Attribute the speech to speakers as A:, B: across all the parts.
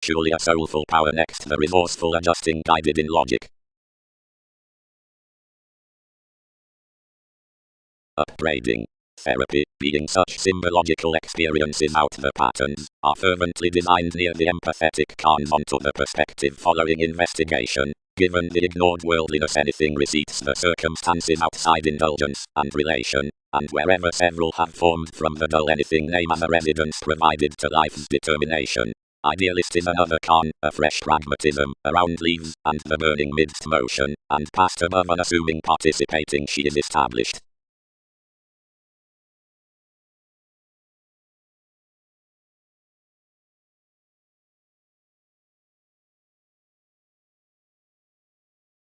A: sexually a soulful power. Next, the resourceful, adjusting, guided in logic. Upbraiding. Therapy, being such symbological experiences out the patterns, are fervently designed near the empathetic calms onto the perspective following investigation. Given the ignored worldliness, anything receipts the circumstances outside indulgence and relation, and wherever several have formed from the dull anything name as a residence provided to life's determination. Idealist is another calm, a fresh pragmatism, around leaves, and the burning midst motion, and past above unassuming participating she is established.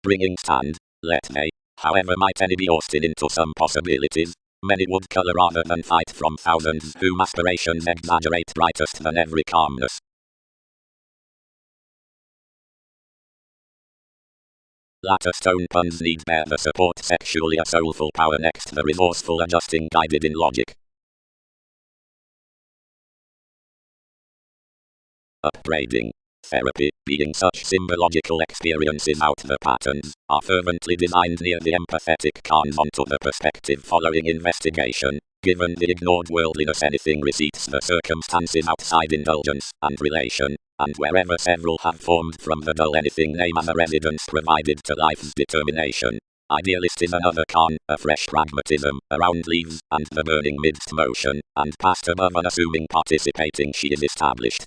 A: Bringing stand, let they, however might any be Austin into some possibilities, many would colour rather than fight from thousands whom aspirations exaggerate brightest than every calmness. Latter stone puns need bear the support sexually a soulful power. Next, the resourceful, adjusting, guided in logic. Upbraiding. Therapy, being such symbological experiences out the patterns, are fervently designed near the empathetic calms onto the perspective following investigation. Given the ignored worldliness, anything receipts the circumstances outside indulgence and relation, and wherever several have formed from the dull anything name as a residence provided to life's determination. Idealist is another calm, a fresh pragmatism, around leaves, and the burning midst motion, and past above unassuming participating she is established.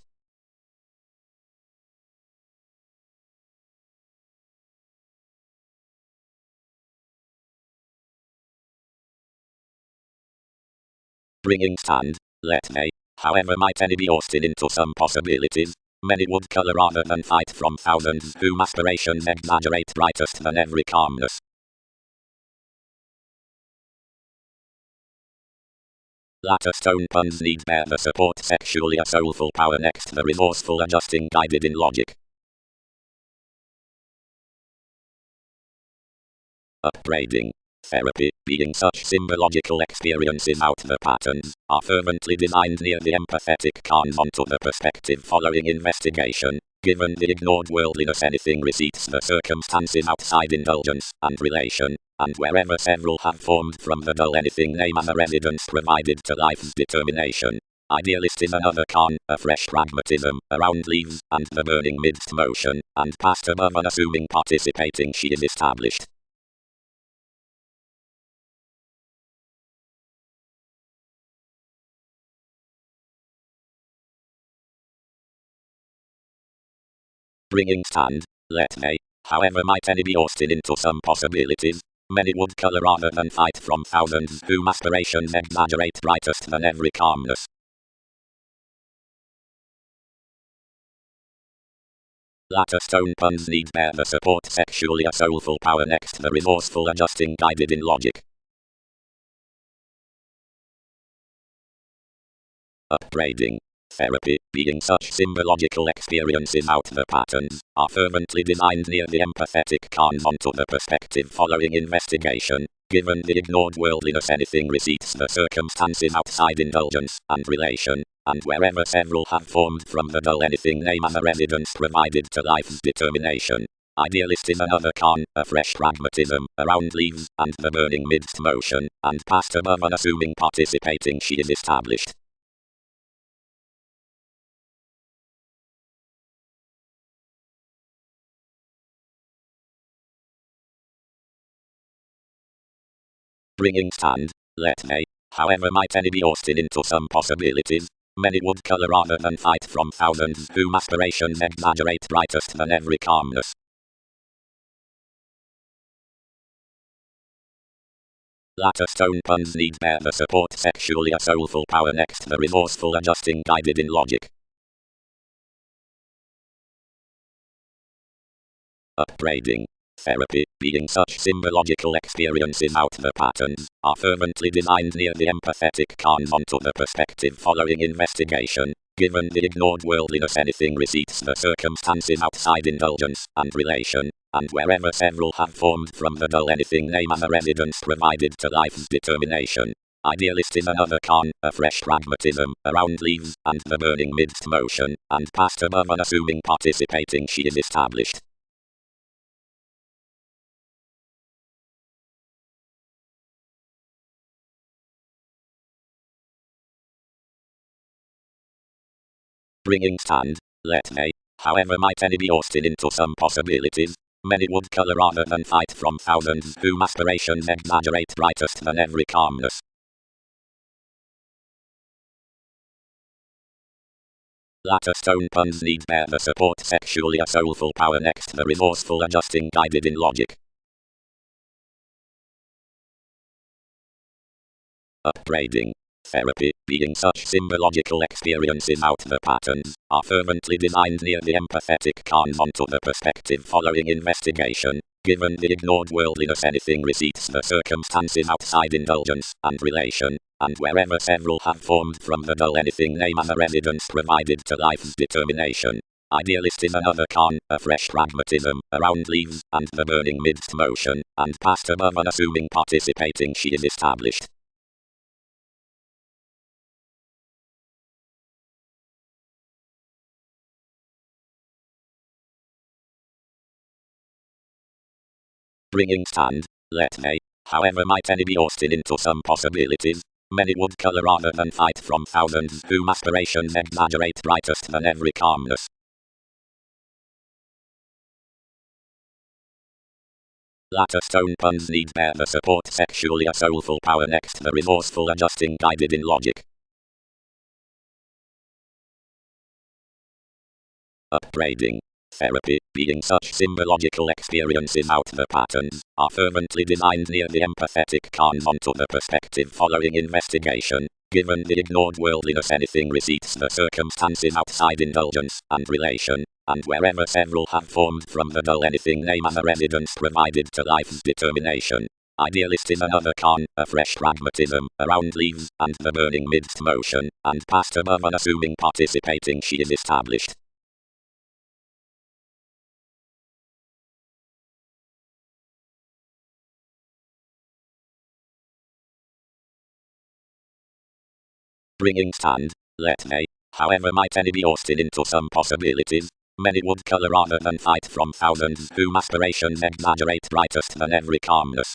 A: Bringing stand, let they, however might any be Austin into some possibilities, many would colour rather than fight from thousands whom aspirations exaggerate brightest than every calmness. Latter stone puns need bear the support sexually a soulful power. Next, the resourceful, adjusting, guided in logic. Upbraiding. Therapy, being such symbological experiences out the patterns, are fervently designed near the empathetic calms onto the perspective following investigation. Given the ignored worldliness, anything receipts the circumstances outside indulgence and relation, and wherever several have formed from the dull anything name as a residence provided to life's determination. Idealist is another calm, a fresh pragmatism, around leaves, and the burning midst motion, and past above unassuming participating she is established. Bringing stand, let they, however might any be Austin into some possibilities, many would colour rather than fight from thousands whom aspirations exaggerate brightest than every calmness. Latter stone puns need bear the support sexually a soulful power. Next, the resourceful, adjusting, guided in logic. Upbraiding. Therapy, being such symbological experiences out the patterns, are fervently designed near the empathetic calms onto the perspective following investigation. Given the ignored worldliness, anything receipts the circumstances outside indulgence and relation, and wherever several have formed from the dull anything name as a residence provided to life's determination. Idealist is another calm, a fresh pragmatism, around leaves, and the burning midst motion, and past above unassuming participating she is established. Bringing stand, let they, however might any be Austin into some possibilities, many would colour rather than fight from thousands whom aspirations exaggerate brightest than every calmness. Latter stone puns need bear the support sexually a soulful power. Next, the resourceful, adjusting, guided in logic. Upbraiding. Therapy, being such symbological experiences out the patterns, are fervently designed near the empathetic calms onto the perspective following investigation. Given the ignored worldliness, anything receipts the circumstances outside indulgence and relation, and wherever several have formed from the dull anything name as a residence provided to life's determination. Idealist is another con, a fresh pragmatism, around leaves, and the burning midst motion, and past above unassuming participating she is established. Bringing stand, let may, however might any be Austin into some possibilities, many would colour rather than fight from thousands whom aspirations exaggerate brightest than every calmness. Latter stone puns need bear the support sexually a soulful power next the resourceful adjusting guided in logic. Upgrading. Therapy, being such symbological experiences out the patterns, are fervently designed near the empathetic calm onto the perspective following investigation. Given the ignored worldliness anything receipts the circumstances outside indulgence and relation, and wherever several have formed from the dull anything name as a residence provided to life's determination. Idealist is another con, a fresh pragmatism, around leaves, and the burning midst motion, and past above unassuming participating she is established. Bringing stand, let may, however might any be Austin into some possibilities, many would colour rather than fight from thousands whom aspirations exaggerate brightest than every calmness. Latter stone puns need bear the support sexually a soulful power next the resourceful adjusting guided in logic. Upgrading. Therapy, being such symbological experiences out the patterns, are fervently designed near the empathetic calm onto the perspective following investigation. Given the ignored worldliness anything receipts the circumstances outside indulgence and relation, and wherever several have formed from the dull anything name as a residence provided to life's determination. Idealist is another con, a fresh pragmatism, around leaves, and the burning midst motion, and past above unassuming participating she is established. Bringing stand, let may, however might any be Austin into some possibilities, many would colour rather than fight from thousands whom aspirations exaggerate brightest than every calmness.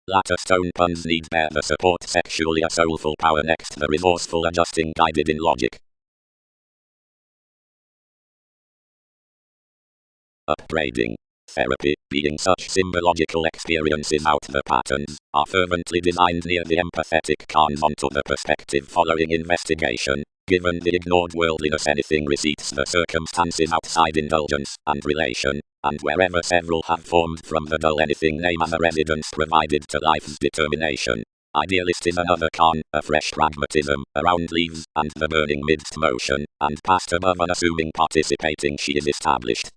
A: Latter stone puns need bear the support sexually a soulful power next the resourceful adjusting guided in logic. Upgrading. Therapy, being such symbological experiences out the patterns, are fervently designed near the empathetic calm onto the perspective following investigation. Given the ignored worldliness anything receipts the circumstances outside indulgence and relation, and wherever several have formed from the dull anything name as a residence provided to life's determination. Idealist is another con, a fresh pragmatism, around leaves, and the burning midst motion, and past above unassuming participating she is established.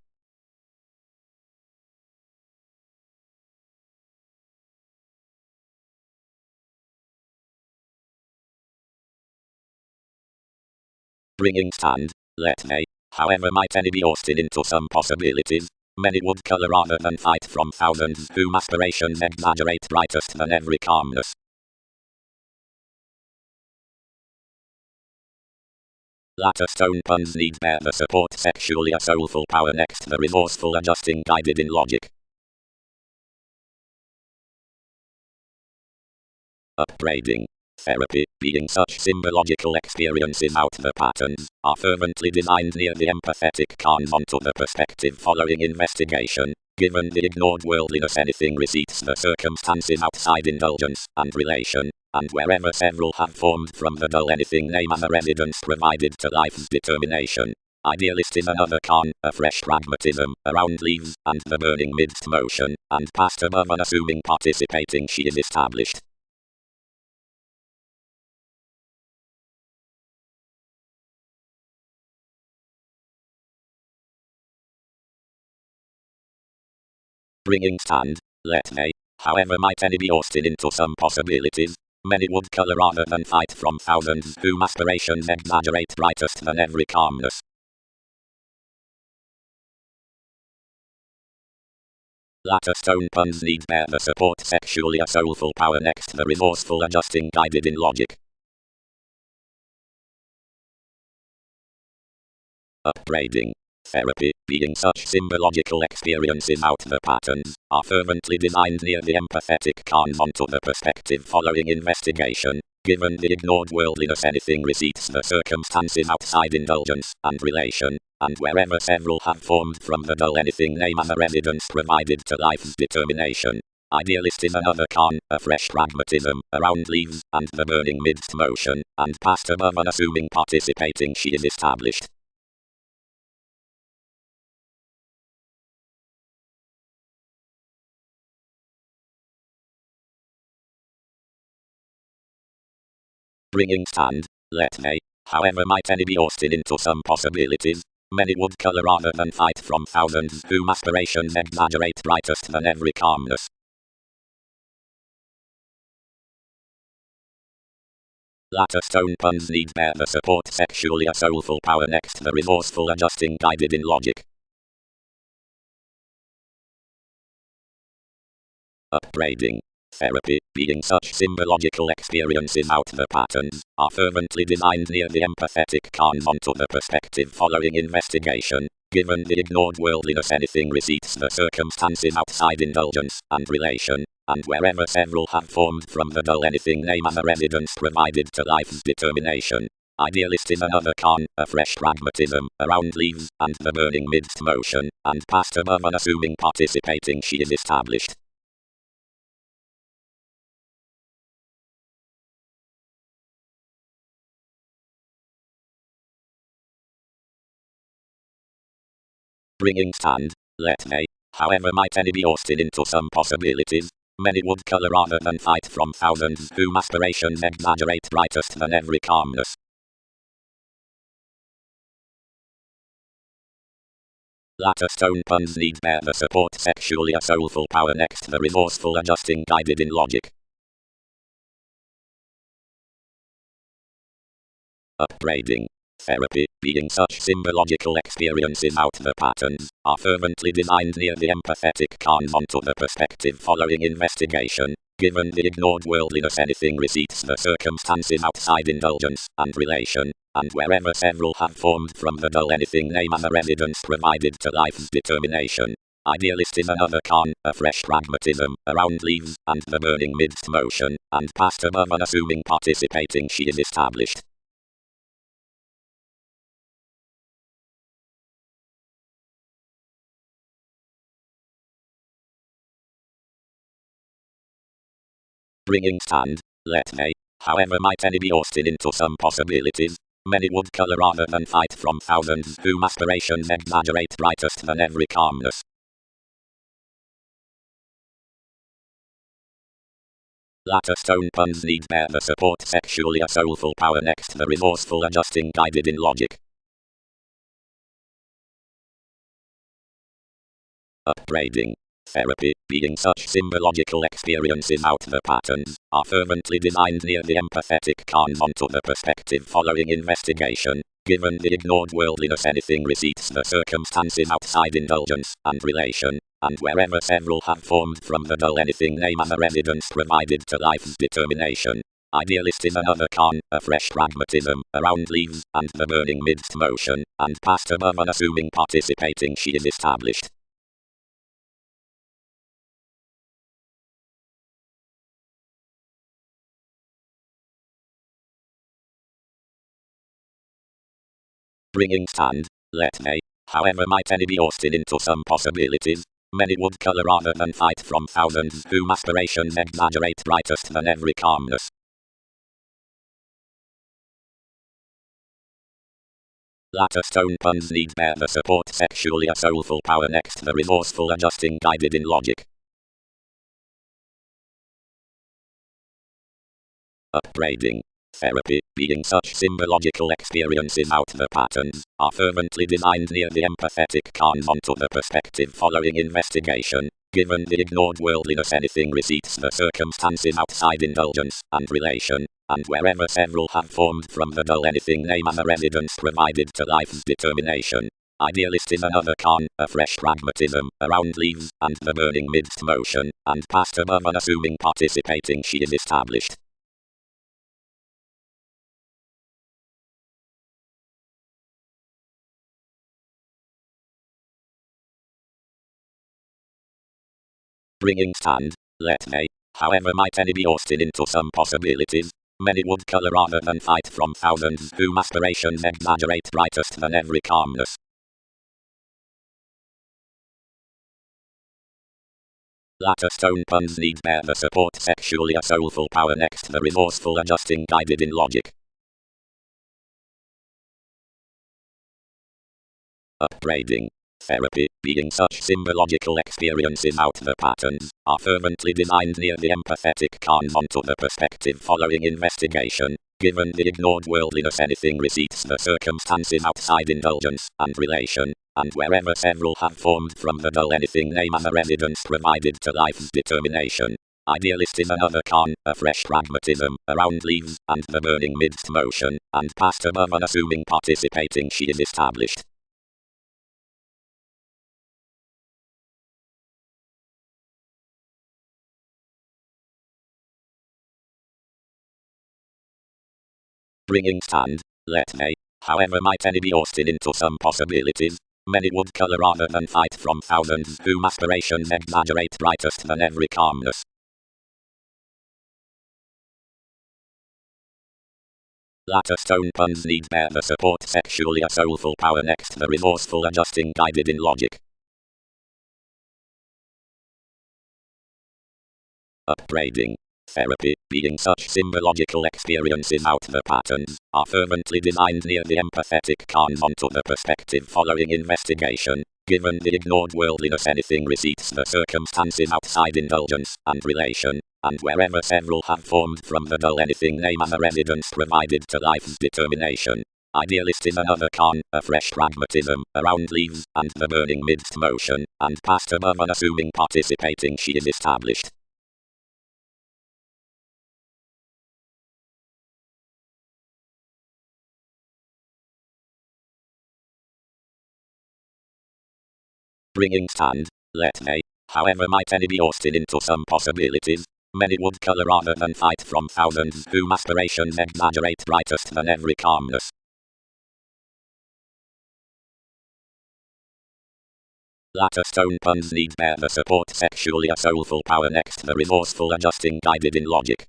A: Bringing stand, let may, however might any be Austin into some possibilities, many would colour rather than fight from thousands whom aspirations exaggerate brightest than every calmness. Latter stone puns need bear the support sexually a soulful power next the resourceful adjusting guided in logic. Upgrading. Therapy, being such symbological experiences out the patterns, are fervently designed near the empathetic calm onto the perspective following investigation. Given the ignored worldliness anything receipts the circumstances outside indulgence and relation, and wherever several have formed from the dull anything name as a residence provided to life's determination. Idealist is another con, a fresh pragmatism, around leaves, and the burning midst motion, and past above unassuming participating she is established. Bringing stand, let may, however might any be Austin into some possibilities, many would colour rather than fight from thousands whom aspirations exaggerate brightest than every calmness. Latter stone puns need bear the support sexually a soulful power next the resourceful adjusting guided in logic. Upbraiding. Therapy, being such symbological experiences out the patterns, are fervently designed near the empathetic calm onto the perspective following investigation. Given the ignored worldliness anything receipts the circumstances outside indulgence and relation, and wherever several have formed from the dull anything name as a residence provided to life's determination. Idealist is another con, a fresh pragmatism, around leaves, and the burning midst motion, and past above unassuming participating she is established. Bringing stand, let may, however might any be Austin into some possibilities, many would colour rather than fight from thousands whom aspirations exaggerate brightest than every calmness. Latter stone puns need bear the support sexually a soulful power next the resourceful adjusting guided in logic. Upbraiding. Therapy, being such symbological experiences out the patterns, are fervently designed near the empathetic calm onto the perspective following investigation. Given the ignored worldliness anything receipts the circumstances outside indulgence and relation, and wherever several have formed from the dull anything name as a residence provided to life's determination. Idealist is another con, a fresh pragmatism, around leaves, and the burning midst motion, and past above unassuming participating she is established. Bringing stand, let may, however might any be Austin into some possibilities, many would colour rather than fight from thousands whom aspirations exaggerate brightest than every calmness. Latter stone puns need bear the support sexually a soulful power next the resourceful adjusting guided in logic. Upbraiding. Therapy, being such symbological experiences out the patterns, are fervently designed near the empathetic calm onto the perspective following investigation. Given the ignored worldliness anything receipts the circumstances outside indulgence and relation, and wherever several have formed from the dull anything name as a residence provided to life's determination. Idealist is another con, a fresh pragmatism, around leaves, and the burning midst motion, and past above unassuming participating she is established. Bringing stand, let may, however might any be Austin into some possibilities, many would colour rather than fight from thousands whom aspirations exaggerate brightest than every calmness. Latter stone puns need bear the support sexually a soulful power next the resourceful adjusting guided in logic. Upbraiding. Therapy, being such symbological experiences out the patterns, are fervently designed near the empathetic calm onto the perspective following investigation. Given the ignored worldliness anything receipts the circumstances outside indulgence and relation, and wherever several have formed from the dull anything name as a residence provided to life's determination. Idealist is another con, a fresh pragmatism, around leaves, and the burning midst motion, and past above unassuming participating she is established. Bringing stand, let may, however might any be Austin into some possibilities, many would colour rather than fight from thousands whom aspirations exaggerate brightest than every calmness. Latter stone puns need bear the support sexually a soulful power next the resourceful adjusting guided in logic. Upbraiding. Therapy, being such symbological experiences out the patterns, are fervently designed near the empathetic calm onto the perspective following investigation. Given the ignored worldliness anything receipts the circumstances outside indulgence and relation, and wherever several have formed from the dull anything name as a residence provided to life's determination. Idealist is another con, a fresh pragmatism, around leaves, and the burning midst motion, and past above unassuming participating she is established. Bringing stand, let me, however might any be Austin into some possibilities, many would colour rather than fight from thousands whom aspirations exaggerate brightest than every calmness. Latter stone puns need bear the support sexually a soulful power next the resourceful adjusting guided in logic. Upbraiding. Therapy, being such symbological experiences out the patterns, are fervently designed near the empathetic cons onto the perspective following investigation. Given the ignored worldliness anything receipts the circumstances outside indulgence and relation, and wherever several have formed from the dull anything name as a residence provided to life's determination. Idealist is another con, a fresh pragmatism, around leaves, and the burning midst motion, and past above unassuming participating she is established. Bringing stand, let me, however might any be Austin into some possibilities, many would colour rather than fight from thousands whom aspirations exaggerate brightest than every calmness. Latter stone puns need bear the support sexually a soulful power next the resourceful adjusting guided in logic. Upbraiding. Therapy, being such symbological experiences out the patterns, are fervently designed near the empathetic cons onto the perspective following investigation. Given the ignored worldliness anything receipts the circumstances outside indulgence and relation, and wherever several have formed from the dull anything name as a residence provided to life's determination. Idealist is another con, a fresh pragmatism, around leaves, and the burning midst motion, and past above unassuming participating she is established. Bringing stand, let me, however might any be Austin into some possibilities, many would colour rather than fight from thousands whom aspirations exaggerate brightest than every calmness. Latter stone puns need bear the support sexually a soulful power next the resourceful adjusting guided in logic.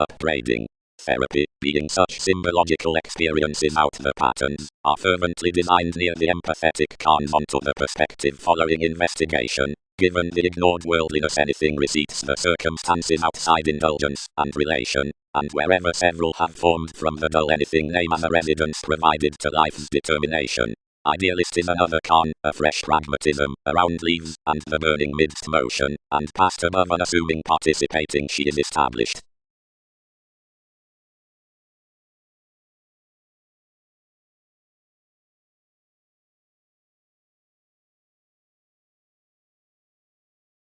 A: Upbraiding. Therapy, being such symbological experiences out the patterns, are fervently designed near the empathetic cons onto the perspective following investigation. Given the ignored worldliness anything receipts the circumstances outside indulgence and relation, and wherever several have formed from the dull anything name as a residence provided to life's determination. Idealist is another con, a fresh pragmatism, around leaves, and the burning midst motion, and past above unassuming participating she is established.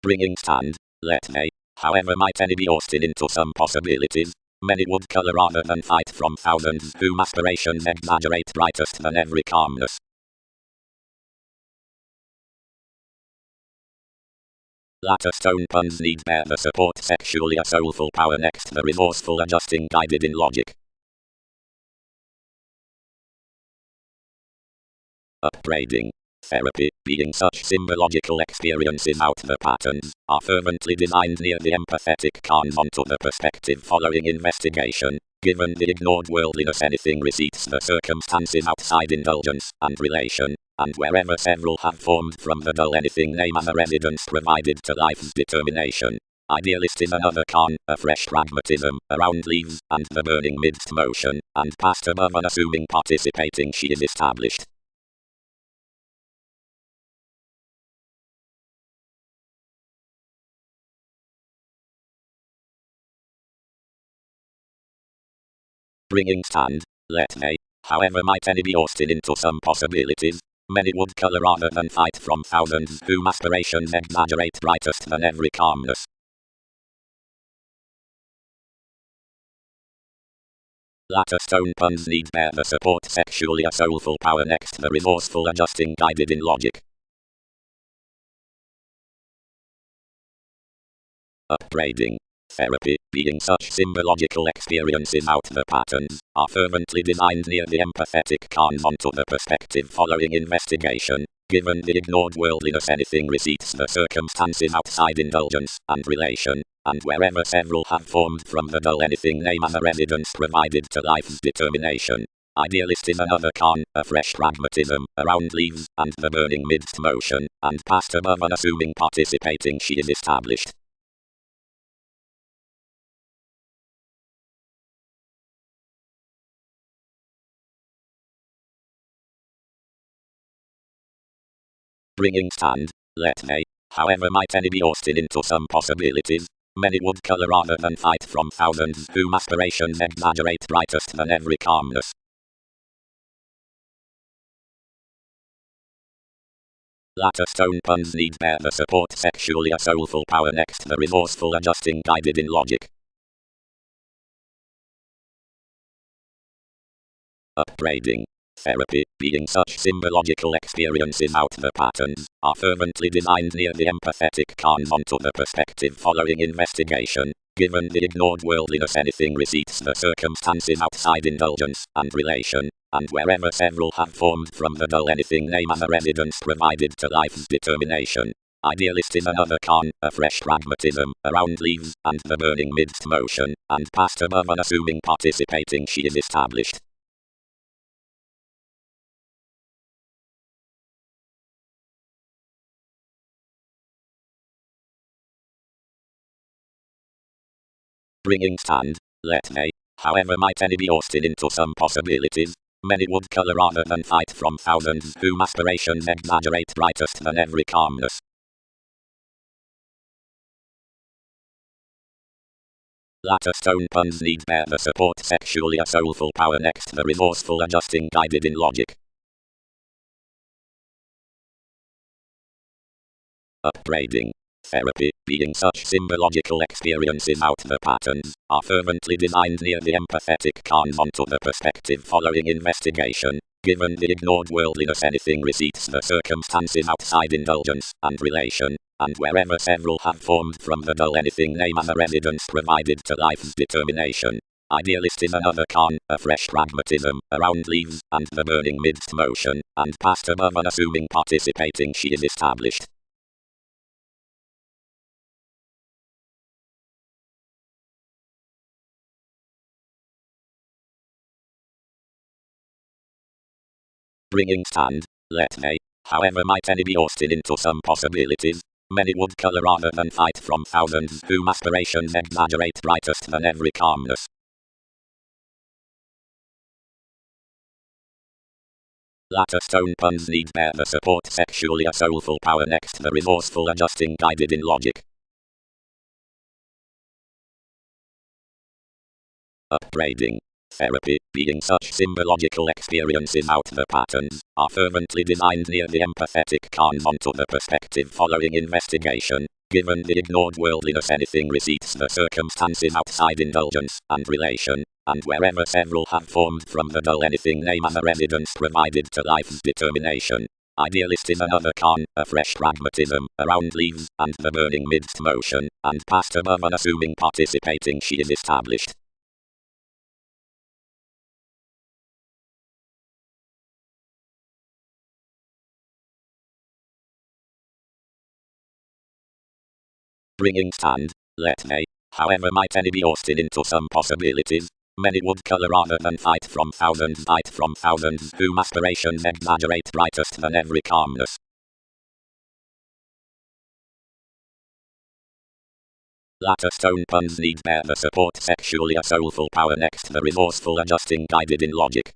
A: Bringing stand, let me, however might any be Austin into some possibilities, many would colour rather than fight from thousands whom aspirations exaggerate brightest than every calmness. Latter stone puns need bear the support sexually a soulful power next the resourceful adjusting guided in logic. Upbraiding. Therapy, being such symbological experiences out the patterns, are fervently designed near the empathetic cons onto the perspective following investigation. Given the ignored worldliness anything receipts the circumstances outside indulgence and relation, and wherever several have formed from the dull anything name as a residence provided to life's determination. Idealist is another con, a fresh pragmatism, around leaves, and the burning midst motion, and past above unassuming participating she is established. Bringing stand, let me, however might any be Austin into some possibilities, many would colour rather than fight from thousands whom aspirations exaggerate brightest than every calmness. Latter stone puns need bear the support sexually a soulful power next the resourceful adjusting guided in logic. Upgrading. Therapy, being such symbological experiences out the patterns, are fervently designed near the empathetic calm onto the perspective following investigation. Given the ignored worldliness anything receipts the circumstances outside indulgence and relation, and wherever several have formed from the dull anything name as a residence provided to life's determination. Idealist is another con, a fresh pragmatism, around leaves, and the burning midst motion, and past above unassuming participating she is established. Bringing stand, let they, however might any be Austin into some possibilities, many would colour rather than fight from thousands whom aspirations exaggerate brightest than every calmness. Latter stone puns need bear the support sexually a soulful power next the resourceful adjusting guided in logic. Upgrading. Therapy, being such symbological experiences out the patterns, are fervently designed near the empathetic calm onto the perspective following investigation. Given the ignored worldliness anything receipts the circumstances outside indulgence and relation, and wherever several have formed from the dull anything name as a residence provided to life's determination. Idealist is another con, a fresh pragmatism, around leaves, and the burning midst motion, and past above unassuming participating she is established. Bringing stand, let they, however might any be Austin into some possibilities, many would colour rather than fight from thousands whom aspirations exaggerate brightest than every calmness. Latter stone puns need bear the support sexually a soulful power next the resourceful adjusting guided in logic. Upgrading. Therapy, being such symbological experiences out the patterns, are fervently designed near the empathetic calm onto the perspective following investigation. Given the ignored worldliness anything receipts the circumstances outside indulgence and relation, and wherever several have formed from the dull anything name as a residence provided to life's determination. Idealist is another con, a fresh pragmatism, around leaves, and the burning midst motion, and past above unassuming participating she is established. Bringing stand, let they, however might any be Austin into some possibilities, many would colour rather than fight from thousands whom aspirations exaggerate brightest than every calmness. Latter stone puns need bear the support sexually a soulful power next the resourceful adjusting guided in logic. Upgrading. Therapy, being such symbological experiences out the patterns, are fervently designed near the empathetic calm onto the perspective following investigation. Given the ignored worldliness anything receipts the circumstances outside indulgence and relation, and wherever several have formed from the dull anything name as a residence provided to life's determination. Idealist is another con, a fresh pragmatism, around leaves, and the burning midst motion, and past above unassuming participating she is established. Bringing stand, let they, however might any be Austin into some possibilities, many would colour rather than fight from thousands whom aspirations exaggerate brightest than every calmness. Latter stone puns need bear the support sexually a soulful power next the resourceful adjusting guided in logic.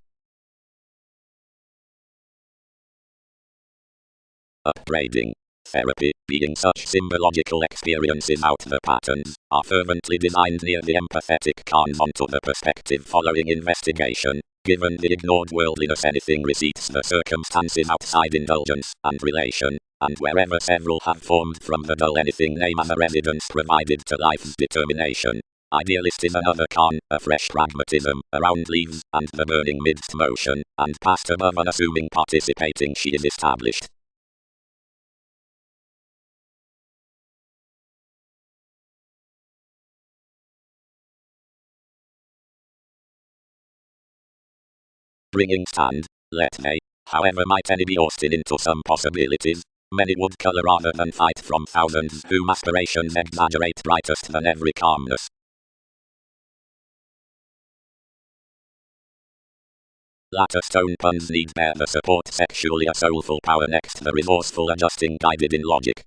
A: Upgrading. Therapy, being such symbological experiences out the patterns, are fervently designed near the empathetic calm onto the perspective following investigation. Given the ignored worldliness anything receipts the circumstances outside indulgence and relation, and wherever several have formed from the dull anything name as a residence provided to life's determination. Idealist is another con, a fresh pragmatism, around leaves, and the burning midst motion, and past above unassuming participating she is established. Bringing stand, let may, however might any be Austin into some possibilities, many would colour rather than fight from thousands whom aspirations exaggerate brightest than every calmness. Latter stone puns need bear the support sexually a soulful power next the resourceful adjusting guided in logic.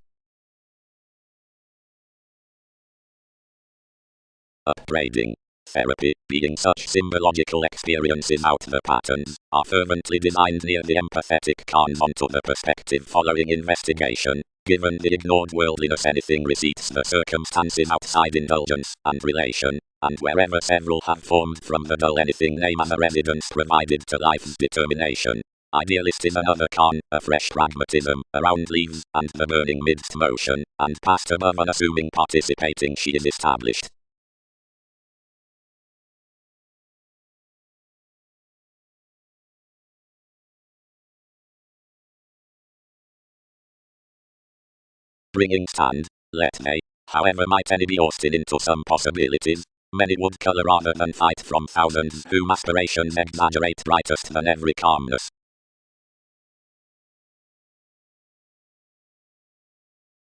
A: Upgrading. Therapy, being such symbological experiences out the patterns, are fervently designed near the empathetic cons onto the perspective following investigation. Given the ignored worldliness anything receipts the circumstances outside indulgence and relation, and wherever several have formed from the dull anything name as a residence provided to life's determination. Idealist is another con, a fresh pragmatism, around leaves, and the burning midst motion, and past above unassuming participating she is established. Bringing stand, let may, however might any be Austin into some possibilities, many would colour rather than fight from thousands whom aspirations exaggerate brightest than every calmness.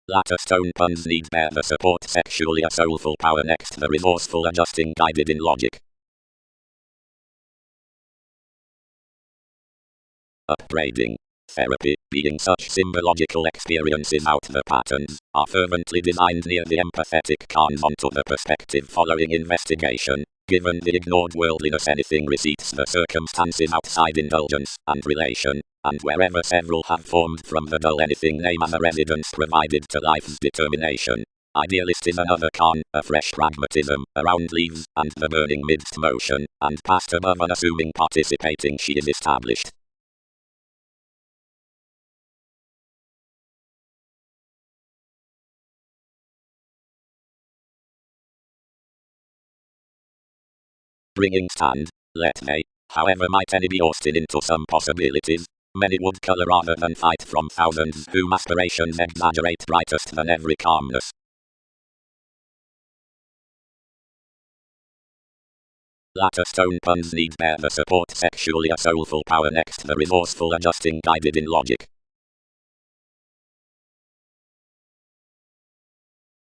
A: Latter stone puns need bear the support sexually a soulful power next the resourceful adjusting guided in logic. Upgrading. Therapy, being such symbological experiences out the patterns, are fervently designed near the empathetic cons onto the perspective following investigation. Given the ignored worldliness anything receipts the circumstances outside indulgence and relation, and wherever several have formed from the dull anything name as a residence provided to life's determination. Idealist is another con, a fresh pragmatism, around leaves, and the burning midst motion, and past above unassuming participating she is established. Bringing stand, let may, however might any be Austin into some possibilities, many would colour rather than fight from thousands whom aspirations exaggerate brightest than every calmness. Latter stone puns need bear the support sexually a soulful power next the resourceful adjusting guided in logic.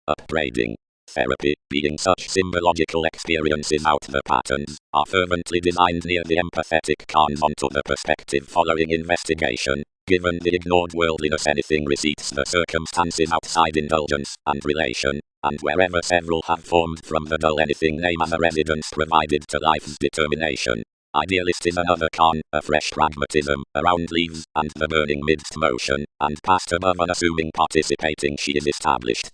A: Upgrading. Therapy, being such symbological experiences out the patterns, are fervently designed near the empathetic cons onto the perspective following investigation. Given the ignored worldliness anything receipts the circumstances outside indulgence and relation, and wherever several have formed from the dull anything name as a residence provided to life's determination. Idealist is another con, a fresh pragmatism, around leaves, and the burning midst motion, and past above unassuming participating she is established.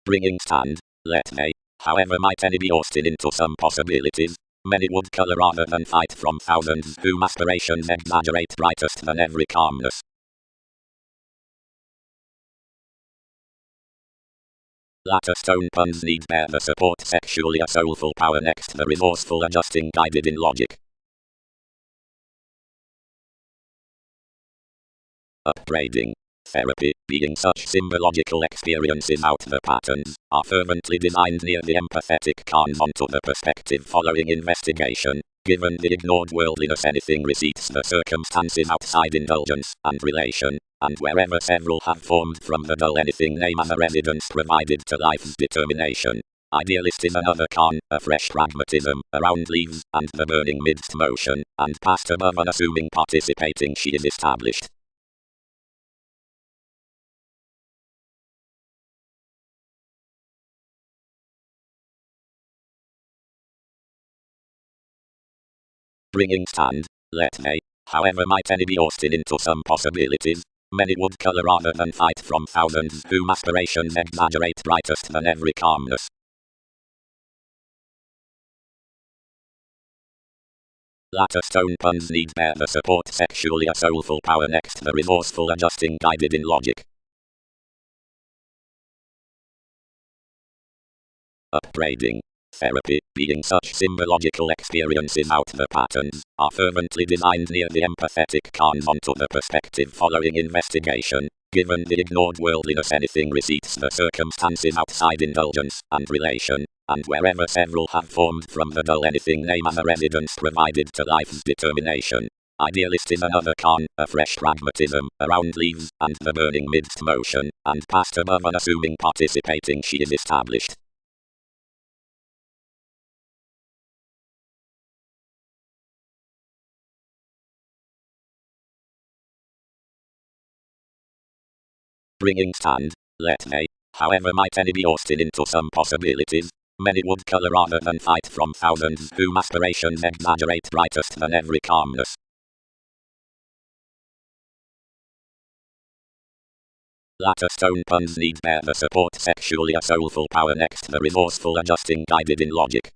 A: Bringing stand, let may, however might any be Austin into some possibilities, many would colour rather than fight from thousands whom aspirations exaggerate brightest than every calmness. Latter stone puns need bear the support sexually a soulful power next the resourceful adjusting guided in logic. Upgrading. Therapy, being such symbological experiences out the patterns, are fervently designed near the empathetic cons onto the perspective following investigation. Given the ignored worldliness anything receipts the circumstances outside indulgence and relation, and wherever several have formed from the dull anything name as a residence provided to life's determination. Idealist is another con, a fresh pragmatism, around leaves, and the burning midst motion, and past above unassuming participating she is established. Bringing stand, let may, however might any be Austin into some possibilities, many would colour rather than fight from thousands whom aspirations exaggerate brightest than every calmness. Latter stone puns need bear the support sexually a soulful power next the remorseful adjusting guided in logic. Upgrading. Therapy, being such symbological experiences out the patterns, are fervently designed near the empathetic calm onto the perspective following investigation. Given the ignored worldliness anything receipts the circumstances outside indulgence and relation, and wherever several have formed from the dull anything name as a residence provided to life's determination. Idealist is another con, a fresh pragmatism, around leaves, and the burning midst motion, and past above unassuming participating she is established. Bringing stand, let may, however might any be Austin into some possibilities, many would colour rather than fight from thousands whom aspirations exaggerate brightest than every calmness. Latter stone puns need bear the support sexually a soulful power next the remorseful adjusting guided in logic.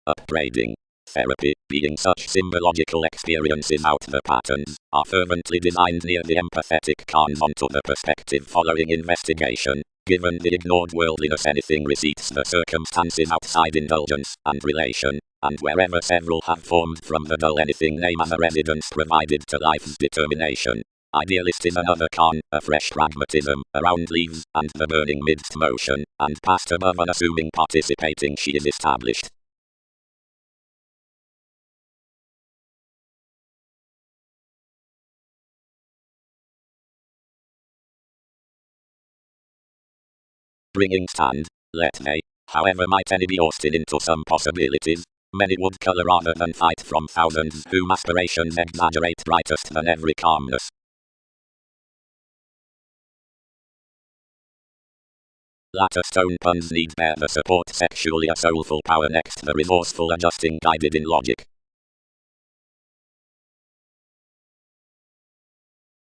A: Upgrading. Therapy, being such symbological experiences out the patterns, are fervently designed near the empathetic calm onto the perspective following investigation. Given the ignored worldliness anything receipts the circumstances outside indulgence and relation, and wherever several have formed from the dull anything name as a residence provided to life's determination. Idealist is another con, a fresh pragmatism, around leaves, and the burning midst motion, and past above unassuming participating she is established. Bringing stand, let may, however might any be Austin into some possibilities, many would colour rather than fight from thousands whom aspirations exaggerate brightest than every calmness. Latter stone puns need bear the support sexually a soulful power next the remorseful adjusting guided in logic.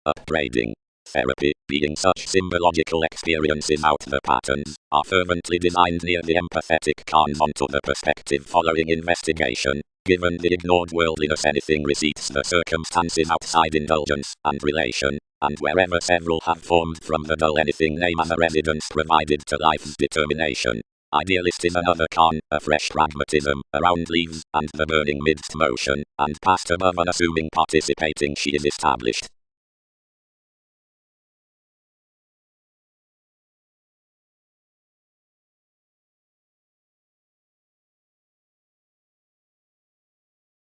A: Upgrading. Therapy, being such symbological experiences out the patterns, are fervently designed near the empathetic calm onto the perspective following investigation. Given the ignored worldliness anything receipts the circumstances outside indulgence and relation, and wherever several have formed from the dull anything name as a residence provided to life's determination. Idealist is another con, a fresh pragmatism, around leaves, and the burning midst motion, and past above unassuming participating she is established.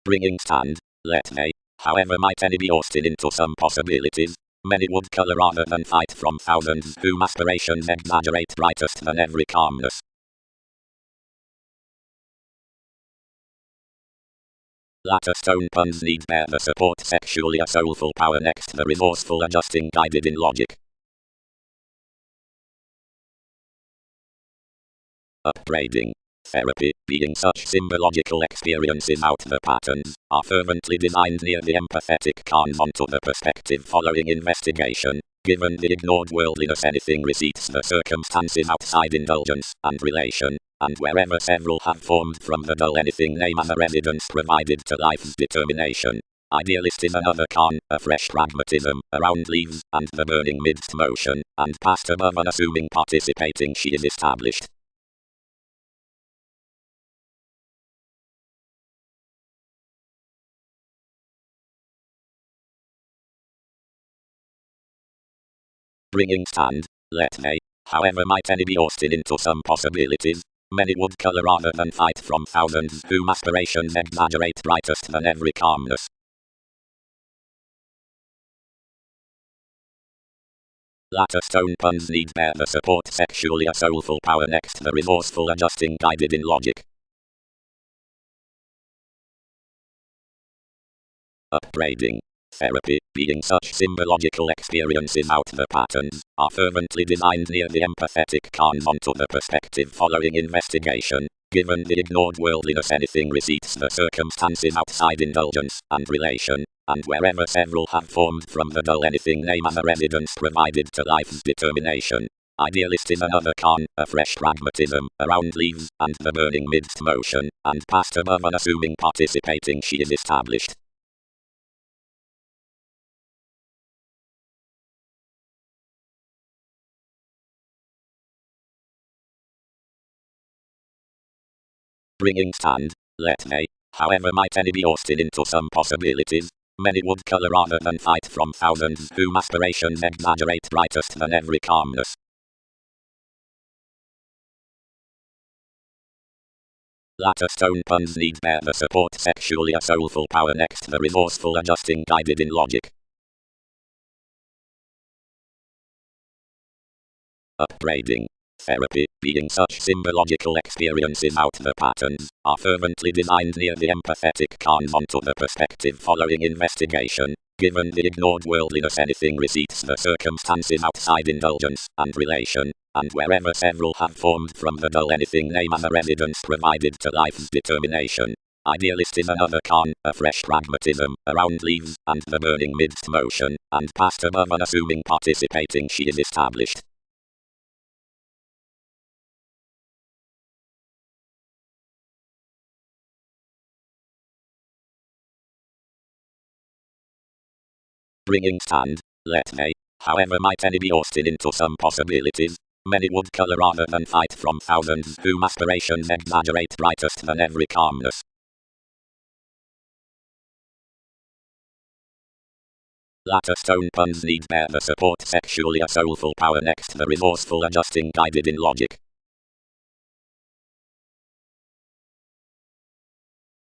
A: Bringing stand, let may, however might any be Austin into some possibilities, many would colour rather than fight from thousands whom aspirations exaggerate brightest than every calmness. Latter stone puns need bear the support sexually a soulful power next the remorseful adjusting guided in logic. Upgrading. Therapy, being such symbological experiences out the patterns, are fervently designed near the empathetic calm onto the perspective following investigation. Given the ignored worldliness anything receipts the circumstances outside indulgence and relation, and wherever several have formed from the dull anything name as a residence provided to life's determination. Idealist is another con, a fresh pragmatism, around leaves, and the burning midst motion, and past above unassuming participating she is established. Bringing stand, let may, however might any be Austin into some possibilities, many would colour rather than fight from thousands whom aspirations exaggerate brightest than every calmness. Latter stone puns need bear the support sexually a soulful power next the remorseful adjusting guided in logic. Upgrading. Therapy, being such symbological experiences out the patterns, are fervently designed near the empathetic calm onto the perspective following investigation. Given the ignored worldliness anything receipts the circumstances outside indulgence and relation, and wherever several have formed from the dull anything name as a residence provided to life's determination. Idealist is another con, a fresh pragmatism, around leaves, and the burning midst motion, and past above unassuming participating she is established. Bringing stand, let me, however might any be Austin into some possibilities, many would colour rather than fight from thousands whom aspirations exaggerate brightest than every calmness. Latter stone puns need bear the support sexually a soulful power next the resourceful adjusting guided in logic. Upbraiding. Therapy, being such symbological experiences out the patterns, are fervently designed near the empathetic cons onto the perspective following investigation. Given the ignored worldliness anything receipts the circumstances outside indulgence and relation, and wherever several have formed from the dull anything name as a residence provided to life's determination. Idealist is another con, a fresh pragmatism, around leaves, and the burning midst motion, and past above unassuming participating she is established. Bringing stand, let me, however might any be Austin into some possibilities, many would colour rather than fight from thousands whom aspirations exaggerate brightest than every calmness. Latter stone puns need bear the support sexually a soulful power next the resourceful adjusting guided in logic.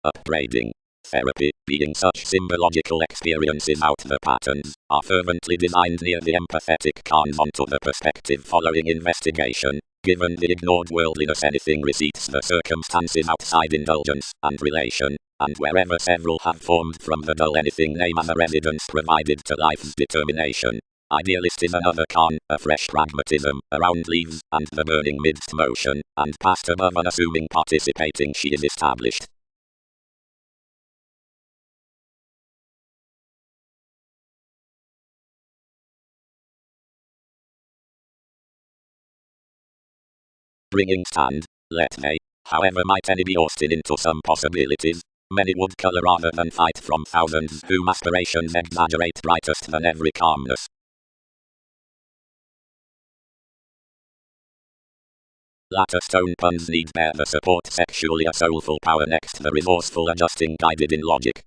A: Upbraiding. Therapy, being such symbological experiences out the patterns, are fervently designed near the empathetic cons onto the perspective following investigation. Given the ignored worldliness anything receipts the circumstances outside indulgence and relation, and wherever several have formed from the dull anything name as a residence provided to life's determination. Idealist is another con, a fresh pragmatism, around leaves, and the burning midst motion, and past above unassuming participating she is established. Bringing stand, let me, however might any be Austin into some possibilities, many would colour rather than fight from thousands whom aspirations exaggerate brightest than every calmness. Latter stone puns need bear the support sexually a soulful power next the resourceful adjusting guided in logic.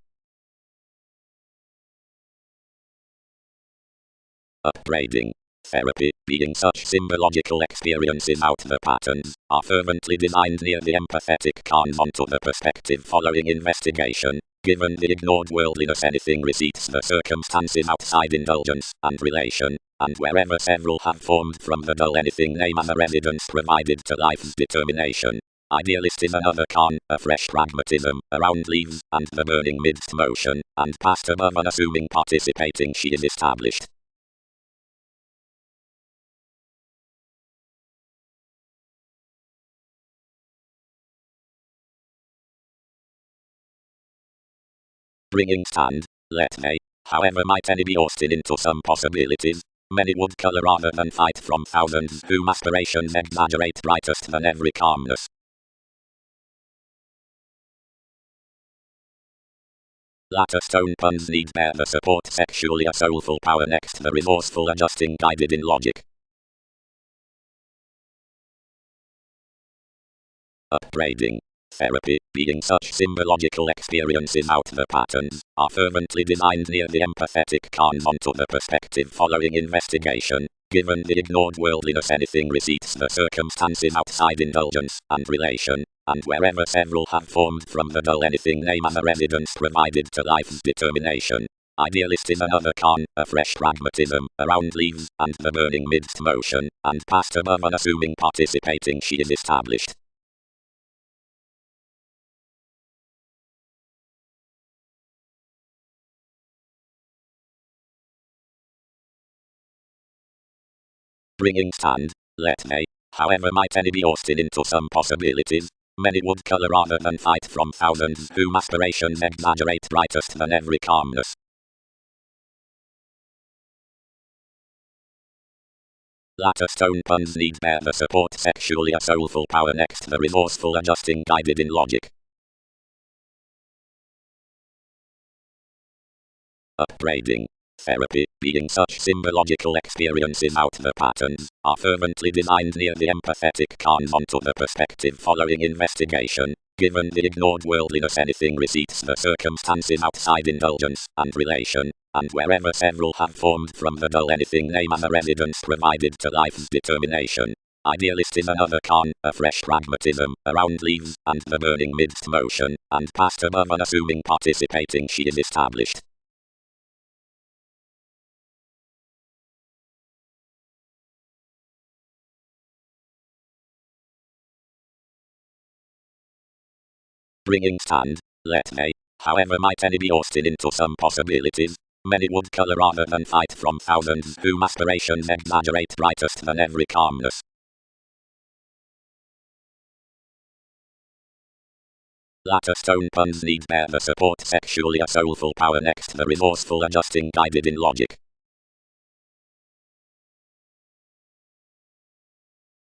A: Upbraiding. Therapy, being such symbological experiences out the patterns, are fervently designed near the empathetic cons onto the perspective following investigation. Given the ignored worldliness anything receipts the circumstances outside indulgence and relation, and wherever several have formed from the dull anything name as a residence provided to life's determination. Idealist is another con, a fresh pragmatism, around leaves, and the burning midst motion, and past above unassuming participating she is established. Bringing stand, let me, however might any be Austin into some possibilities, many would colour rather than fight from thousands whom aspirations exaggerate brightest than every calmness. Latter stone puns need bear the support sexually a soulful power next the resourceful adjusting guided in logic. Upbraiding. Therapy, being such symbological experiences out the patterns, are fervently designed near the empathetic cons onto the perspective following investigation. Given the ignored worldliness anything receipts the circumstances outside indulgence and relation, and wherever several have formed from the dull anything name as a residence provided to life's determination. Idealist is another con, a fresh pragmatism, around leaves, and the burning midst motion, and past above unassuming participating she is established. Bringing stand, let me, however might any be Austin into some possibilities, many would colour rather than fight from thousands whom aspirations exaggerate brightest than every calmness. Latter stone puns need bear the support sexually a soulful power next the resourceful adjusting guided in logic. Upbraiding. Therapy, being such symbological experiences out the patterns, are fervently designed near the empathetic cons onto the perspective following investigation. Given the ignored worldliness anything receipts the circumstances outside indulgence and relation, and wherever several have formed from the dull anything name as a residence provided to life's determination. Idealist is another con, a fresh pragmatism, around leaves, and the burning midst motion, and past above unassuming participating she is established. Bringing stand, let may, however might any be Austin into some possibilities, many would colour rather than fight from thousands whom aspirations exaggerate brightest than every calmness. Latter stone puns need bear the support sexually a soulful power next the resourceful adjusting guided in logic.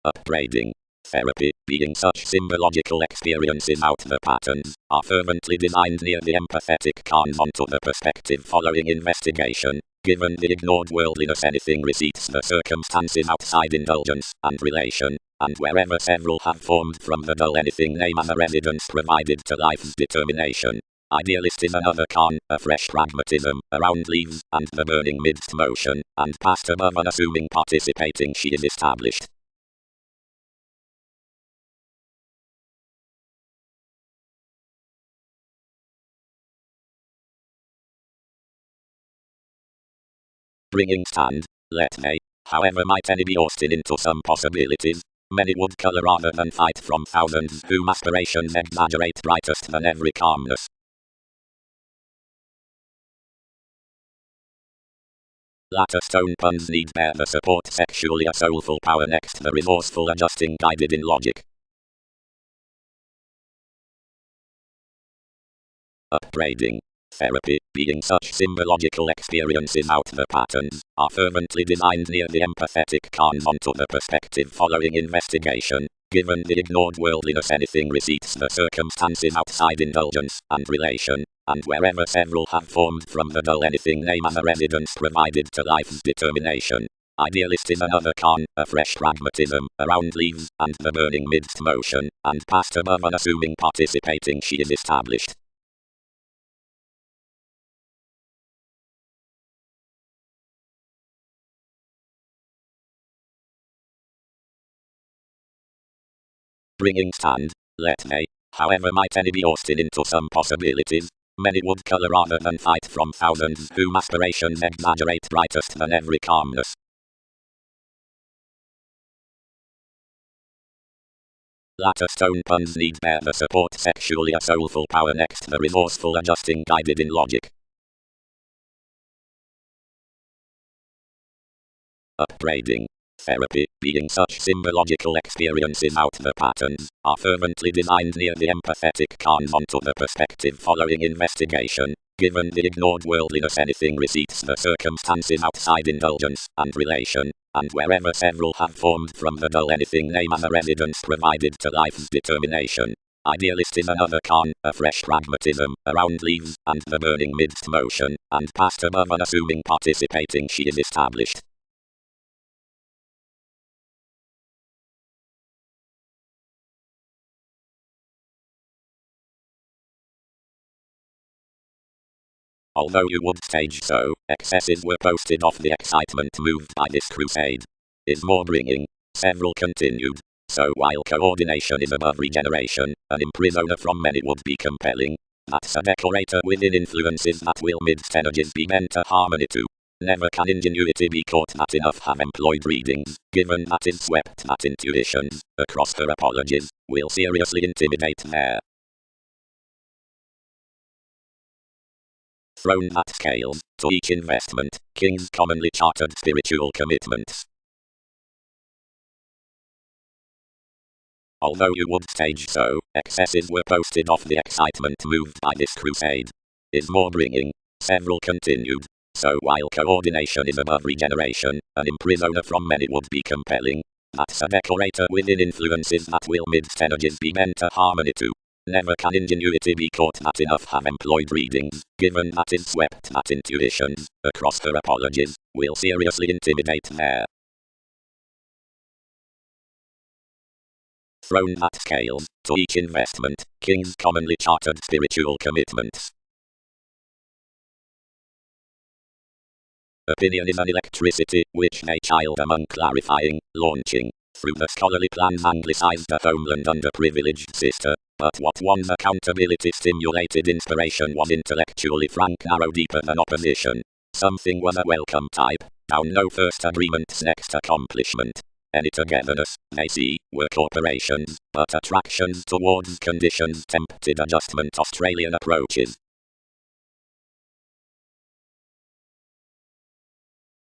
A: Upbraiding. Therapy, being such symbological experiences out the patterns, are fervently designed near the empathetic cons onto the perspective following investigation. Given the ignored worldliness anything receipts the circumstances outside indulgence and relation, and wherever several have formed from the dull anything name as a residence provided to life's determination. Idealist is another con, a fresh pragmatism, around leaves, and the burning midst motion, and past above unassuming participating she is established. Bringing stand, let may, however might any be Austin into some possibilities, many would colour rather than fight from thousands whom aspirations exaggerate brightest than every calmness. Latter stone puns need bear the support sexually a soulful power next the resourceful adjusting guided in logic. Upbraiding. Therapy, being such symbological experiences out the patterns, are fervently designed near the empathetic cons onto the perspective following investigation. Given the ignored worldliness anything receipts the circumstances outside indulgence and relation, and wherever several have formed from the dull anything name as a residence provided to life's determination. Idealist is another con, a fresh pragmatism, around leaves, and the burning midst motion, and past above unassuming participating she is established. Bringing stand, let may, however might any be Austin into some possibilities, many would colour rather than fight from thousands whom aspirations exaggerate brightest than every calmness. Latter stone puns need bear the support sexually a soulful power next the resourceful adjusting guided in logic. Upbraiding. Therapy, being such symbological experiences out the patterns, are fervently designed near the empathetic cons onto the perspective following investigation. Given the ignored worldliness anything receipts the circumstances outside indulgence and relation, and wherever several have formed from the dull anything name as a residence provided to life's determination. Idealist is another con, a fresh pragmatism, around leaves, and the burning midst motion, and past above unassuming participating she is established. Although you would stage so, excesses were posted off the excitement moved by this crusade. Is more bringing. Several continued. So while coordination is above regeneration, an imprisoner from many would be compelling. That's a decorator within influences that will midst energies be bent to harmony to. Never can ingenuity be caught that enough have employed readings, given that is swept that intuitions, across her apologies, will seriously intimidate there. Thrown at scales, to each investment, kings commonly chartered spiritual commitments. Although you would stage so, excesses were posted off the excitement moved by this crusade. Is more bringing. Several continued. So while coordination is above regeneration, an imprisoner from many would be compelling. That's a decorator within influences that will midst energies be meant a harmony to. Never can ingenuity be caught that enough have employed readings, given that is swept that intuitions, across her apologies, will seriously intimidate there. Thrown at scales, to each investment, kings commonly chartered spiritual commitments. Opinion is an electricity, which may child among clarifying, launching, through the scholarly plans anglicized a homeland underprivileged sister, but what one's accountability stimulated inspiration was intellectually frank, narrow, deeper than opposition. Something was a welcome type, down no first agreement's next accomplishment. Any togetherness, they see, were corporations, but attractions towards conditions tempted adjustment Australian approaches.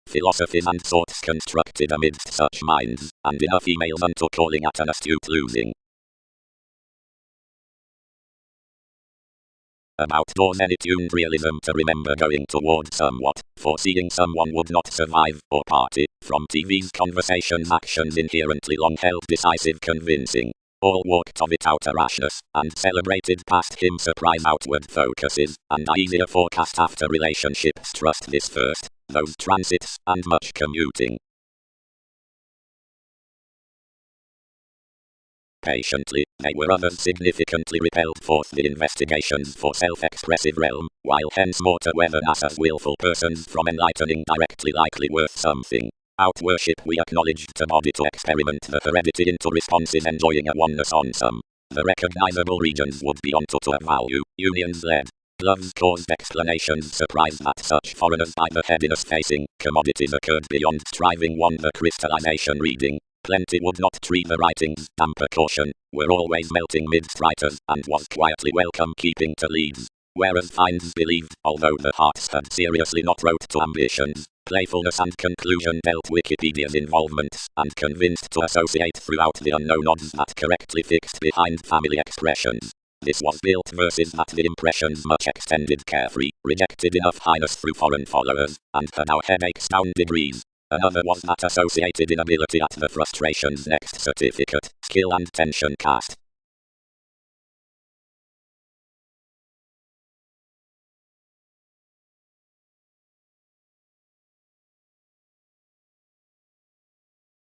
A: Philosophies and thoughts constructed amidst such minds, and enough emails unto calling at an astute losing. About doors any tuned realism to remember going toward somewhat, foreseeing someone would not survive, or party, from TV's conversations actions inherently long held decisive convincing. All walked of it out a rashness, and celebrated past him surprise outward focuses, and a easier forecast after relationships trust this first, those transits, and much commuting. Patiently, they were others significantly repelled forth the investigations for self-expressive realm, while henceforth to whether us as willful persons from enlightening directly likely worth something. Out-worship we acknowledged to body to experiment the heredity into responses enjoying a oneness on some. The recognizable regions would be onto to a value, unions led. Love's caused explanations surprised that such foreigners by the headiness facing commodities occurred beyond striving one the crystallization reading. Plenty would not treat the writings, damper caution, were always melting midst writers, and was quietly welcome keeping to leads. Whereas finds believed, although the hearts had seriously not wrote to ambitions, playfulness and conclusion dealt Wikipedia's involvements, and convinced to associate throughout the unknown odds that correctly fixed behind family expressions. This was built versus that the impressions much extended carefree, rejected enough highness through foreign followers, and had now headaches down degrees. Another was that associated inability at the frustration's next certificate, skill and tension cast.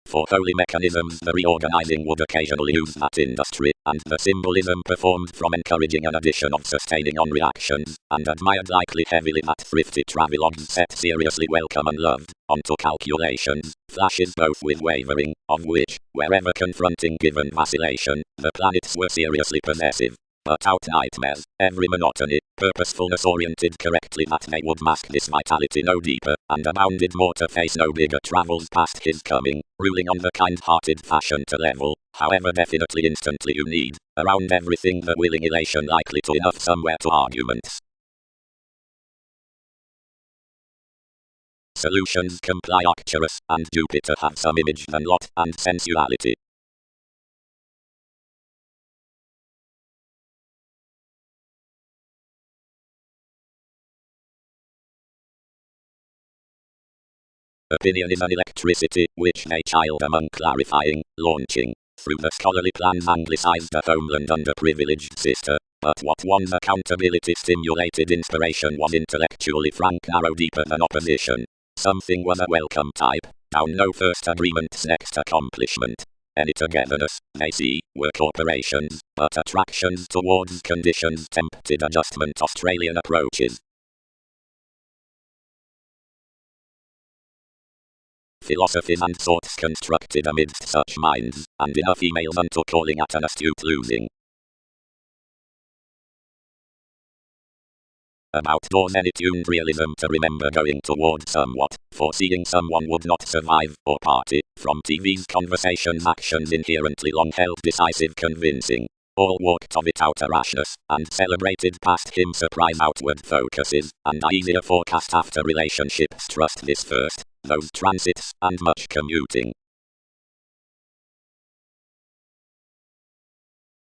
A: For holy mechanisms the reorganizing would occasionally use that industry, and the symbolism performed from encouraging an addition of sustaining on reactions, and admired likely heavily that thrifty travelogues set seriously welcome and loved, onto calculations, flashes both with wavering, of which, wherever confronting given vacillation, the planets were seriously possessive. But out nightmares, every monotony, purposefulness oriented correctly that they would mask this vitality no deeper, and abounded more to face no bigger travels past his coming, ruling on the kind-hearted fashion to level, however definitely instantly you need, around everything the willing elation likely to enough somewhere to arguments. Solutions comply Arcturus, and Jupiter have some image than lot, and sensuality. Opinion is an electricity, which may child among clarifying, launching, through the scholarly plans anglicized a homeland underprivileged sister, but what one's accountability stimulated inspiration was intellectually frank, narrow, deeper than opposition. Something was a welcome type, down no first agreement's next accomplishment. Any togetherness, they see, were corporations, but attractions towards conditions tempted adjustment Australian approaches. Philosophies and thoughts constructed amidst such minds, and enough emails unto calling at an astute losing. About doors any tuned realism to remember going toward somewhat, foreseeing someone would not survive, or party, from TV's conversations actions inherently long held decisive convincing. All walked of it out a rashness, and celebrated past him surprise outward focuses, and a easier forecast after relationships trust this first, those transits, and much commuting.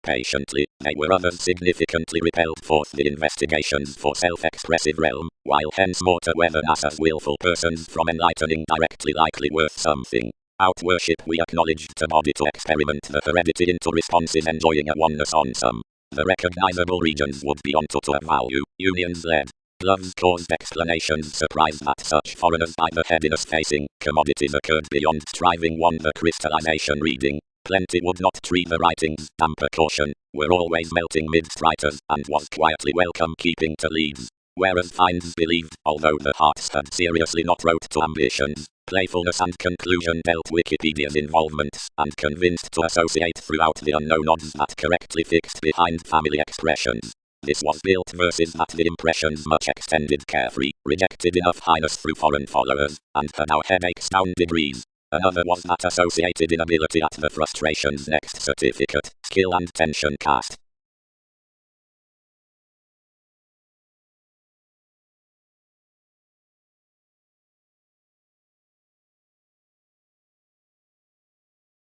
A: patiently, they were others significantly repelled forth the investigations for self-expressive realm, while henceforth whether as willful persons from enlightening directly likely worth something. Out worship we acknowledged the body to experiment the heredity into responses enjoying a oneness on some. The recognizable regions would be onto to a value, unions led. Love's caused explanations surprised that such foreigners by the headiness facing commodities occurred beyond striving one the crystallization reading. Plenty would not treat the writings, damper caution, were always melting midst writers, and was quietly welcome keeping to leads. Whereas finds believed, although the hearts had seriously not wrote to ambitions, playfulness and conclusion dealt Wikipedia's involvements, and convinced to associate throughout the unknown odds that correctly fixed behind family expressions. This was built versus that the impressions much extended carefree, rejected enough highness through foreign followers, and had our headaches down degrees. Another was that associated inability at the frustration's next certificate, skill and tension cast.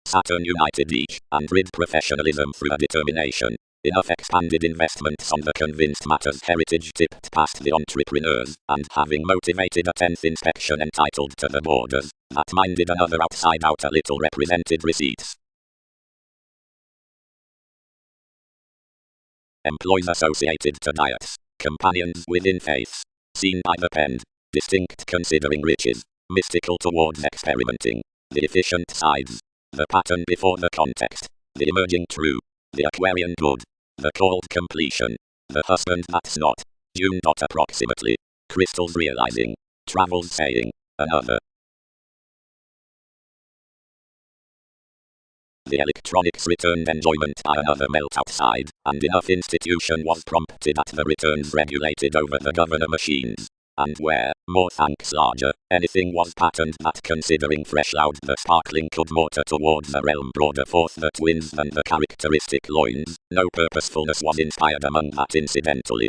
A: Saturn united each, and rid professionalism through a determination. Enough expanded investments on the convinced matters heritage tipped past the entrepreneurs, and having motivated a 10th inspection entitled to the borders, that minded another outside out a little represented receipts. Employs associated to diets, companions within faiths, seen by the pen, distinct considering riches, mystical towards experimenting, the efficient sides, the pattern before the context, the emerging true, the Aquarian good, the called completion, the husband that's not, June. Approximately, crystals realizing, travels saying, another. The electronics returned enjoyment by another melt outside, and enough institution was prompted at the returns regulated over the governor machines. And where, more thanks larger, anything was patterned that considering fresh loud the sparkling could motor towards a realm broader forth the twins than the characteristic loins, no purposefulness was inspired among that incidentally.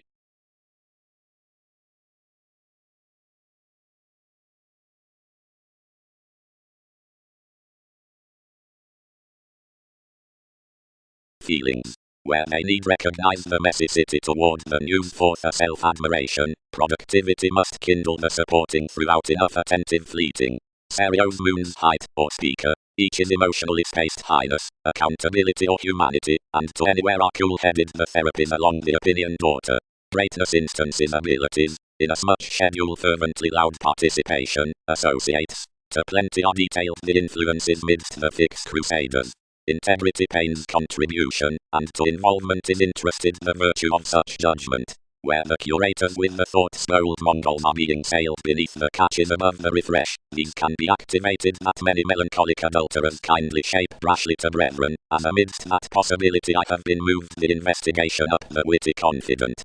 A: Feelings. Where they need recognize the necessity toward the news for the self-admiration, productivity must kindle the supporting throughout enough attentive fleeting. Serio's moon's height, or speaker, each is emotionally spaced highness, accountability or humanity, and to anywhere are cool-headed the therapies along the opinion daughter. Greatness instances abilities, inasmuch schedule fervently loud participation, associates, to plenty are detailed the influences midst the fixed crusaders. Integrity pains contribution, and to involvement is interested the virtue of such judgment. Where the curators with the thought-spoiled Mongols are being sailed beneath the catches above the refresh, these can be activated that many melancholic adulterers kindly shape brashly to brethren, as amidst that possibility I have been moved the investigation up the witty confident.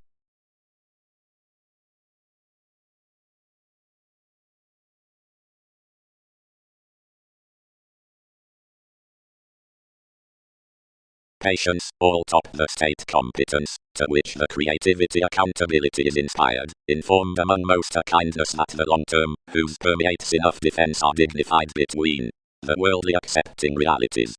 A: Patience, all top the state competence, to which the creativity accountability is inspired, informed among most a kindness that the long term, whose permeates enough defense are dignified between the worldly accepting realities.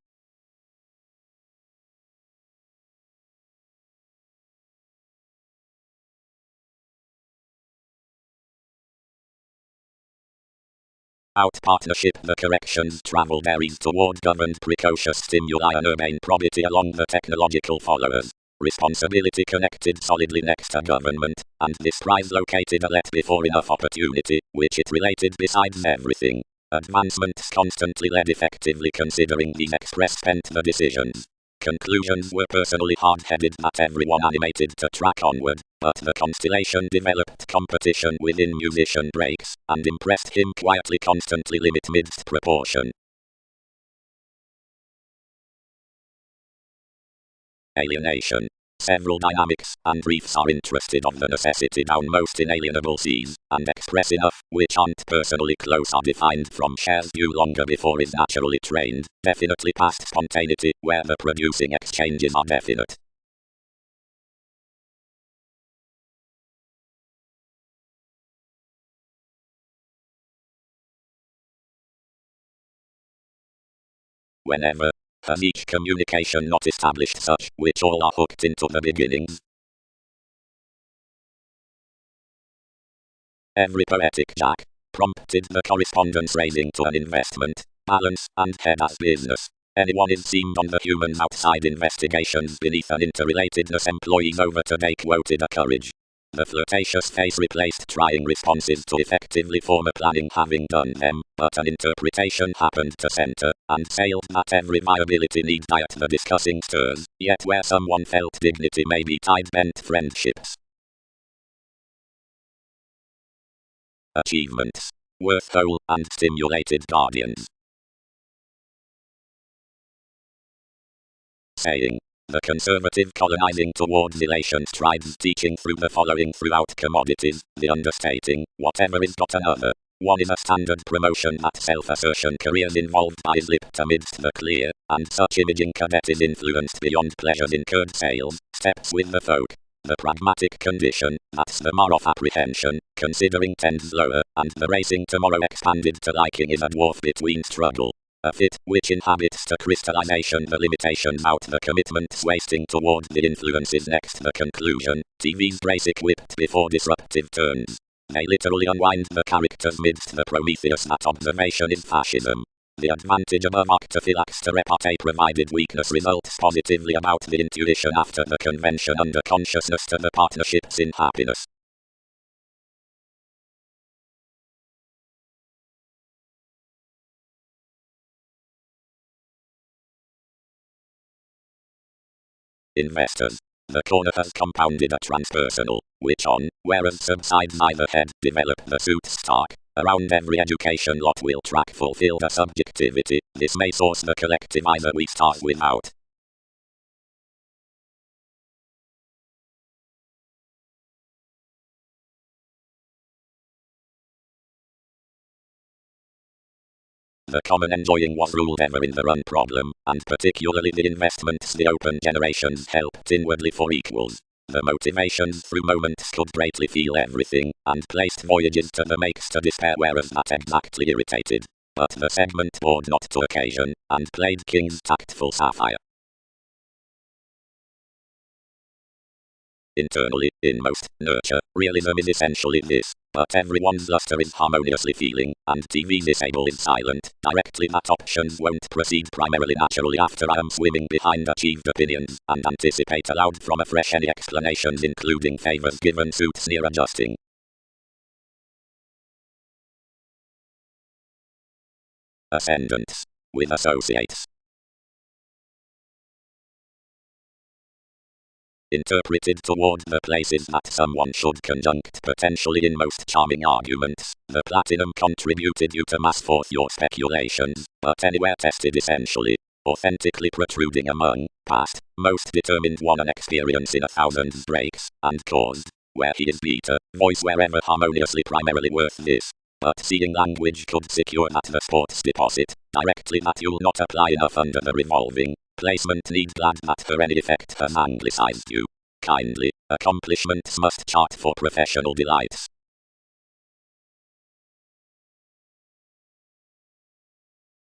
A: Out partnership the corrections travel varies toward governed precocious stimuli and urbane probity along the technological followers. Responsibility connected solidly next to government, and this prize located a let before enough opportunity, which it related besides everything. Advancements constantly led effectively considering these express spent the decisions. Conclusions were personally hard-headed that everyone animated to track onward, but the constellation developed competition within musician breaks, and impressed him quietly constantly limit midst proportion. Alienation. Several dynamics and briefs are interested of the necessity down most inalienable seas, and express enough, which aren't personally close are defined from shares due longer before is naturally trained, definitely past spontaneity, where the producing exchanges are definite. Whenever Has each communication not established such, which all are hooked into the beginnings? Every poetic jack prompted the correspondence raising to an investment, balance, and head as business. Anyone is seemed on the humans outside investigations beneath an interrelatedness employees over today quoted a courage. The flirtatious face replaced trying responses to effectively form a planning having done them, but an interpretation happened to center, and sailed that every viability need diet the discussing stirs, yet where someone felt dignity may be tied bent friendships. Achievements. Worth whole and stimulated guardians. Saying. The conservative colonizing towards elation strides teaching through the following throughout commodities, the understating, whatever is got another. One is a standard promotion that self-assertion careers involved by lipped amidst the clear, and such imaging cadet is influenced beyond pleasures incurred sales, steps with the folk. The pragmatic condition, that's the mar of apprehension, considering tends lower, and the racing tomorrow expanded to liking is a dwarf between struggle. A fit, which inhabits the crystallization the limitations out the commitments wasting toward the influences next the conclusion, TV's brace equipped before disruptive turns. They literally unwind the characters midst the Prometheus that observation is fascism. The advantage above octaphylax to repartee provided weakness results positively about the intuition after the convention under consciousness to the partnerships in happiness. Investors. The corner has compounded a transpersonal, which on, whereas subsides either head, develop the suits stark. Around every education lot will track fulfill the subjectivity, this may source the collective either we start without. The common enjoying was ruled ever in the run problem, and particularly the investments the open generations helped inwardly for equals. The motivations through moments could greatly feel everything, and placed voyages to the makes to despair whereas that exactly irritated. But the segment bored not to occasion, and played King's tactful sapphire. Internally, in most nurture, realism is essentially this, but everyone's luster is harmoniously feeling, and TV disable is silent, directly that options won't proceed primarily naturally after I am swimming behind achieved opinions, and anticipate aloud from afresh any explanations including favors given suits near adjusting. Ascendants. With associates. Interpreted toward the places that someone should conjunct potentially in most charming arguments. The platinum contributed you to mass forth your speculations, but anywhere tested essentially, authentically protruding among past, most determined one an experience in 1,000 breaks, and caused, where he is beta, voice wherever harmoniously primarily worth this. But seeing language could secure that the sports deposit, directly that you'll not apply enough under the revolving. Placement need glad that for any effect has anglicized you. Kindly, accomplishments must chart for professional delights.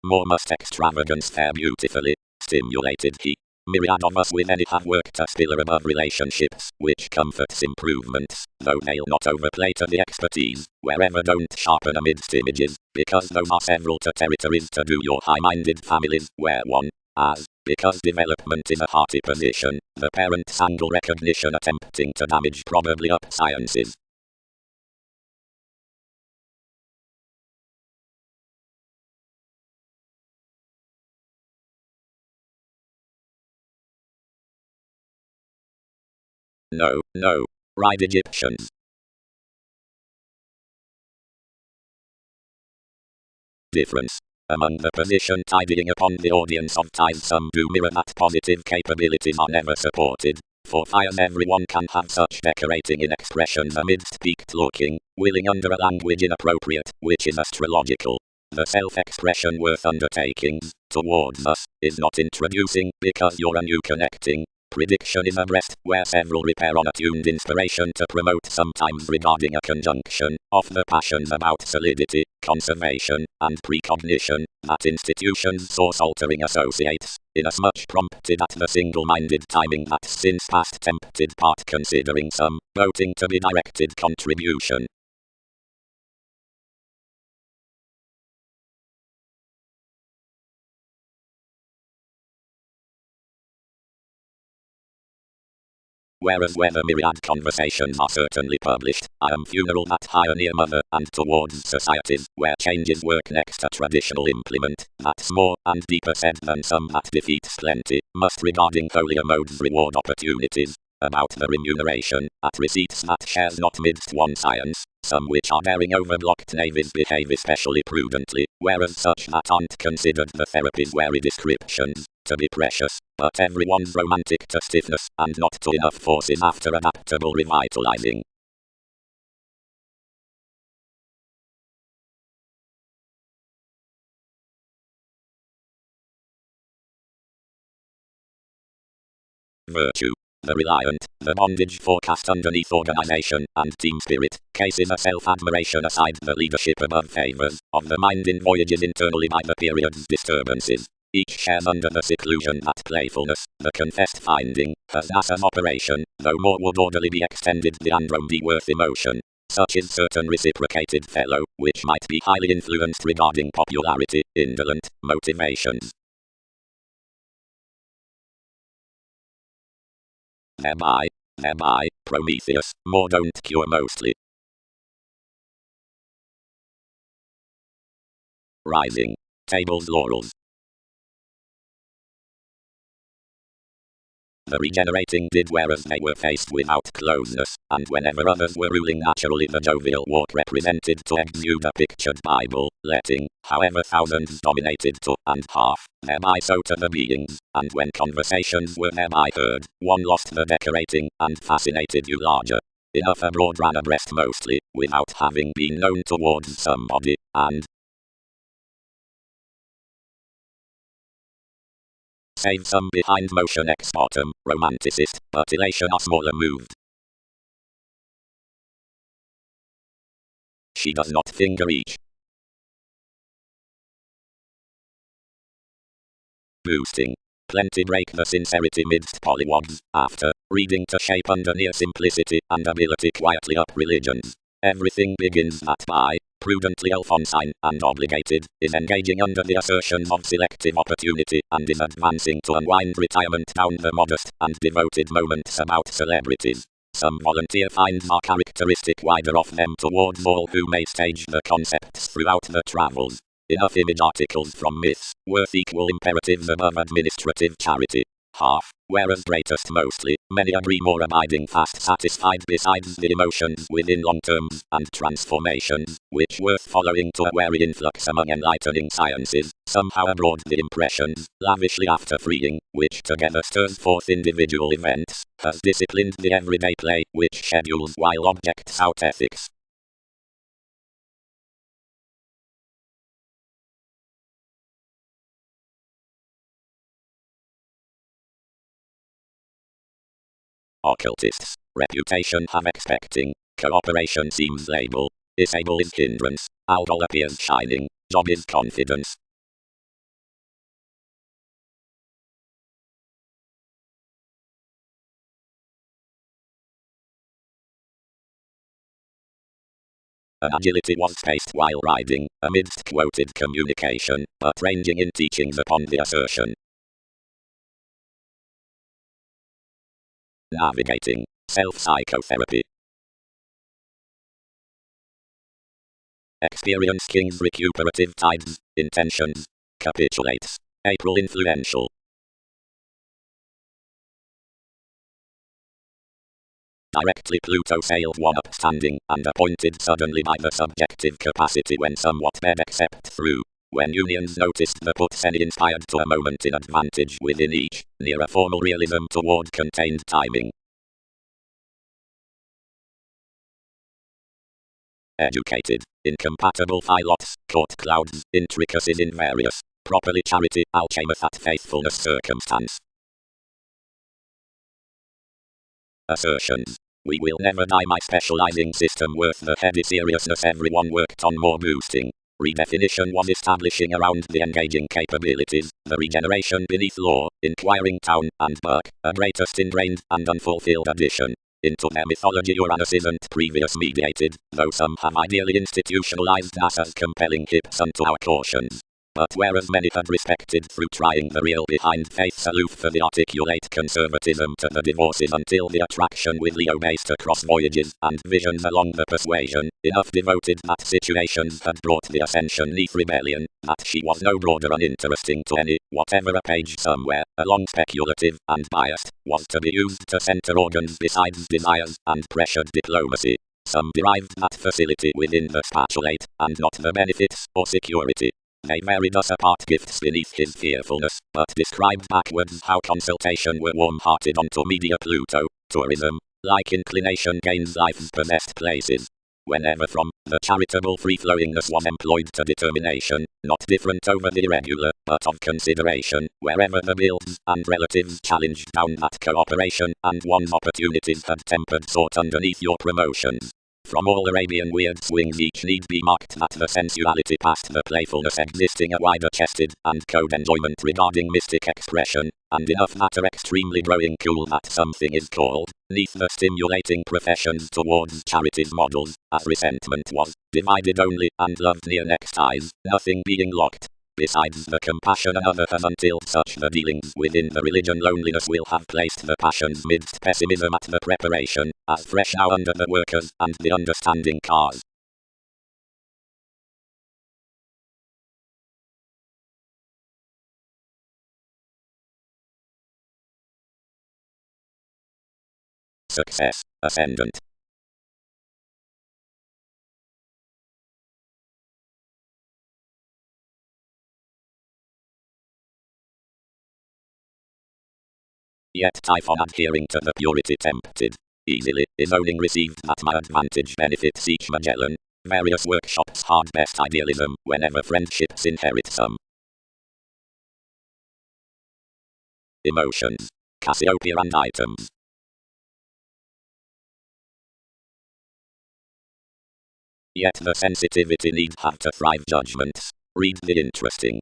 A: More must extravagance fare beautifully, stimulated he. Myriad of us with any have worked a spiller above relationships, which comforts improvements, though they'll not overplay to the expertise, wherever don't sharpen amidst images, because those are several to territories to do your high-minded families, where one, as, because development is a hearty position, the parent's angle recognition attempting to damage probably up sciences. No, right Egyptians. Difference. Among the position tidying upon the audience of ties some do mirror that positive capabilities are never supported. For fires everyone can have such decorating in expressions amidst peaked looking, willing under a language inappropriate, which is astrological. The self-expression worth undertakings, towards us, is not introducing, because you're a new connecting, Prediction is addressed, where several repair on attuned inspiration to promote, sometimes regarding a conjunction, of the passions about solidity, conservation, and precognition, that institutions source-altering associates, inasmuch prompted at the single-minded timing that since past tempted part considering some, voting to be directed contribution. Whereas whether myriad conversations are certainly published, I am funeral that higher near mother and towards societies where changes work next a traditional implement, that's more and deeper said than some that defeats plenty, must regarding holier modes reward opportunities, about the remuneration, at receipts that shares not midst one science, some which are bearing over blocked navies behave especially prudently, whereas such that aren't considered the therapy's wary descriptions to be precious, but everyone's romantic to stiffness and not to enough forces after adaptable revitalizing. Virtue. The reliant, the bondage forecast underneath organization and team spirit, cases a self-admiration aside the leadership above favors, of the mind in voyages internally by the period's disturbances. Each shares under the seclusion that playfulness, the confessed finding, has as an operation, though more would orderly be extended the androm worth emotion. Such is certain reciprocated fellow, which might be highly influenced regarding popularity, indolent, motivations. Thereby, Prometheus, more don't cure mostly. Rising. Tables laurels. The regenerating did whereas they were faced without closeness, and whenever others were ruling naturally the jovial walk represented to exude a pictured Bible, letting, however thousands dominated to and half, thereby so to the beings, and when conversations were thereby heard, one lost the decorating, and fascinated you larger. Enough abroad ran abreast mostly, without having been known towards somebody, and save some behind motion ex bottom, romanticist, but elation are smaller moved. She does not finger each. Boosting. Plenty break the sincerity midst polywogs, after, reading to shape under near simplicity and ability quietly up religions. Everything begins that by, prudently Alphonsine and obligated, is engaging under the assertions of selective opportunity and is advancing to unwind retirement down the modest and devoted moments about celebrities. Some volunteer finds are characteristic wider of them towards all who may stage the concepts throughout the travels. Enough image articles from myths, worth equal imperatives above administrative charity. Half, whereas greatest mostly, many agree more abiding fast satisfied besides the emotions within long terms and transformations, which worth following to a wary influx among enlightening sciences, somehow abroad the impressions, lavishly after freeing, which together stirs forth individual events, has disciplined the everyday play, which schedules while objects out ethics. Occultists. Reputation have expecting. Cooperation seems label. Disable is hindrance. Alcohol appears shining. Job is confidence. An agility was spaced while riding, amidst quoted communication, but ranging in teachings upon the assertion. Navigating. Self-psychotherapy. Experience King's recuperative tides, intentions. Capitulates. April influential. Directly Pluto sailed one upstanding and appointed suddenly by the subjective capacity when somewhat bed except through. When unions noticed the put inspired to a moment in advantage within each, near a formal realism toward contained timing. Educated, incompatible philots, court clouds, intricacies in various, properly charity, alchemeth at faithfulness circumstance. Assertions. We will never die. My specializing system worth the heady seriousness everyone worked on more boosting. Redefinition was establishing around the engaging capabilities, the regeneration beneath law, inquiring town and buck, a greatest ingrained and unfulfilled addition. Into their mythology Uranus isn't previous mediated, though some have ideally institutionalized us as compelling hips unto our cautions. But whereas many had respected through trying the real behind faiths aloof for the articulate conservatism to the divorces until the attraction with Leo based across voyages and visions along the persuasion, enough devoted that situations had brought the ascension neath rebellion, that she was no broader uninteresting to any, whatever a page somewhere, along speculative and biased, was to be used to center organs besides desires and pressured diplomacy. Some derived that facility within the spatulate, and not the benefits or security. They varied us apart gifts beneath his fearfulness, but described backwards how consultation were warm-hearted onto media Pluto, tourism, like inclination gains life's possessed places. Whenever from, the charitable free-flowingness was employed to determination, not different over the irregular, but of consideration, wherever the bills and relatives challenged down that cooperation, and one's opportunities had tempered sought underneath your promotions. From all Arabian weird swings each need be marked that the sensuality past the playfulness existing a wider chested and code enjoyment regarding mystic expression, and enough matter extremely growing cool that something is called, neath the stimulating professions towards charities models, as resentment was, divided only and loved near next eyes, nothing being locked. Besides the compassion another has until such the dealings within the religion loneliness will have placed the passions midst pessimism at the preparation, as fresh now under the workers and the understanding cause. Success, ascendant. Yet Typhon adhering to the purity tempted, easily, is owning received that my advantage benefits each Magellan. Various workshops hard best idealism, whenever friendships inherit some. Emotions. Cassiopeia and items. Yet the sensitivity need have to thrive judgments. Read the interesting.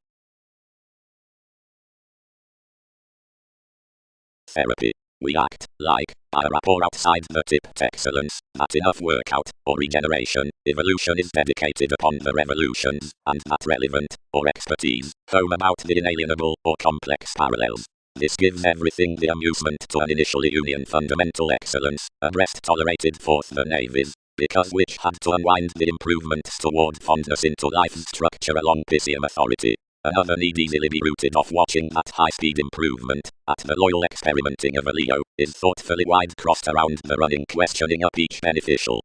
A: Therapy. We act like a rapport outside the tipped excellence, that enough workout, or regeneration, evolution is dedicated upon the revolutions, and that relevant, or expertise, home about the inalienable, or complex parallels. This gives everything the amusement to an initially union fundamental excellence, abreast tolerated forth the navies, because which had to unwind the improvements toward fondness into life's structure along Pisceum authority. Another need easily be rooted off watching that high-speed improvement, at the loyal experimenting of a Leo, is thoughtfully wide-crossed around the running questioning up each beneficial.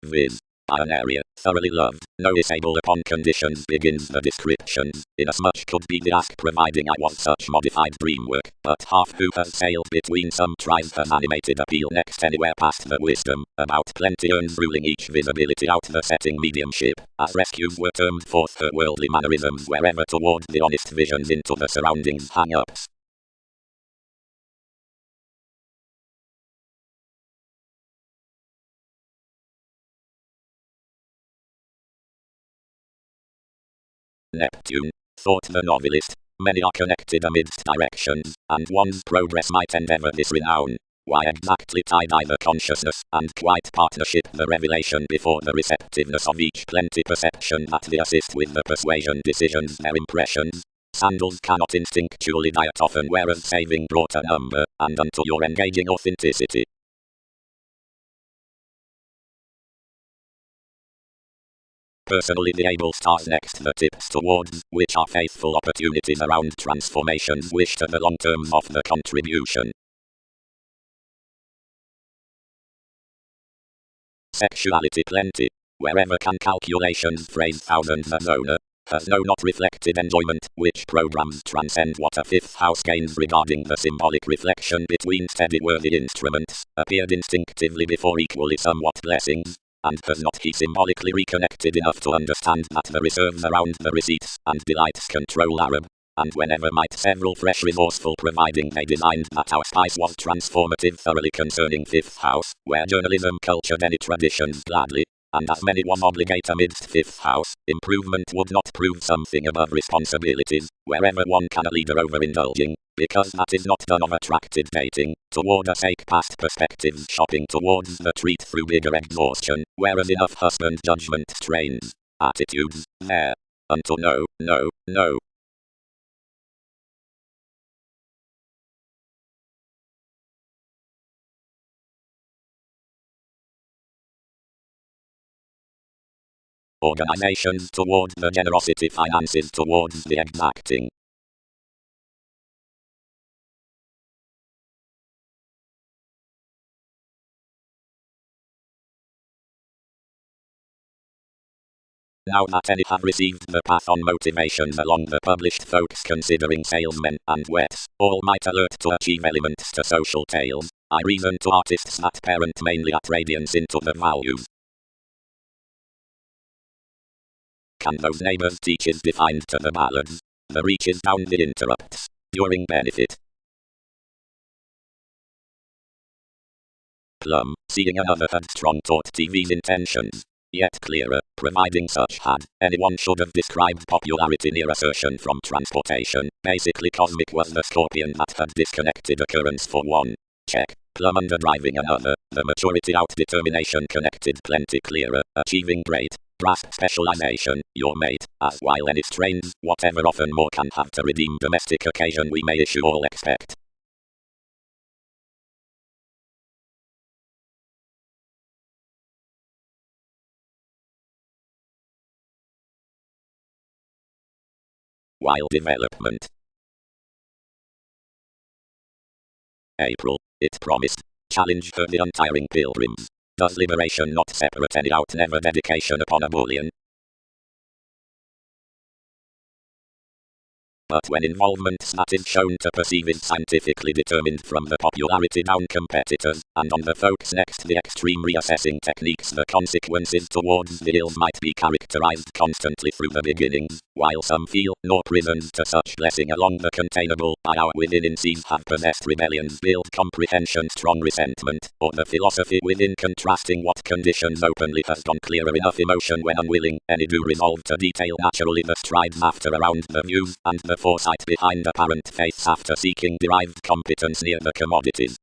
A: Viz. An area, thoroughly loved, noticeable upon conditions begins the descriptions, inasmuch could be the ask providing I was such modified dream work, but half who has sailed between some tries has animated appeal next anywhere past the wisdom, about plenty earns ruling each visibility out the setting mediumship, as rescues were termed forth her worldly mannerisms wherever toward the honest visions into the surroundings hang-ups. Neptune, thought the novelist, many are connected amidst directions, and one's progress might endeavor this renown. Why exactly tied either consciousness and quite partnership the revelation before the receptiveness of each plenty perception that they assist with the persuasion decisions their impressions? Sandals cannot instinctually diet often whereas saving brought a number, and unto your engaging authenticity. Personally the able stars next the tips towards, which are faithful opportunities around transformations wished to the long terms of the contribution. Sexuality plenty. Wherever can calculations phrase thousands as owner, has no not reflected enjoyment, which programs transcend what a fifth house gains regarding the symbolic reflection between steady worthy instruments, appeared instinctively before equally somewhat blessings. And has not he symbolically reconnected enough to understand that the reserves around the receipts and delights control Arab? and whenever might several fresh resourceful providing they designed that our spice was transformative thoroughly concerning fifth house, where journalism cultured any traditions gladly, and as many was obligate amidst fifth house, improvement would not prove something above responsibilities, wherever one can a leader overindulging, because that is not done of attractive dating, toward a sake past perspectives shopping towards the treat through bigger exhaustion, whereas enough husband judgment strains, attitudes, there, until no. Organizations towards the generosity, finances towards the exacting. Now that any have received the path on motivations along the published folks considering salesmen and wets, all might alert to achieve elements to social tales, I reason to artists that parent mainly at radiance into the values. Can those neighbors teaches defined to the ballads, the reaches down the interrupts, during benefit. Plum, seeing another had strong taught TV's intentions. Yet clearer, providing such had, anyone should have described popularity near assertion from transportation. Basically cosmic was the scorpion that had disconnected occurrence for one. Check. Plum under driving another, the maturity out determination connected plenty clearer, achieving great, grasp specialization, your mate, as while any strains, whatever often more can have to redeem domestic occasion we may issue all expect. While development. April, it promised. Challenge her the untiring pilgrims. Does liberation not separate any out never dedication upon a bullion? But when involvement that is shown to perceive is scientifically determined from the popularity down competitors, and on the folks next the extreme reassessing techniques the consequences towards the ills might be characterized constantly through the beginnings, while some feel, nor prisons to such blessing along the containable by our within in seas have possessed rebellions build comprehension strong resentment, or the philosophy within contrasting what conditions openly has gone clearer enough emotion when unwilling, any do resolve to detail naturally the strides after around the views, and the foresight behind apparent faiths after seeking derived competence near the commodities.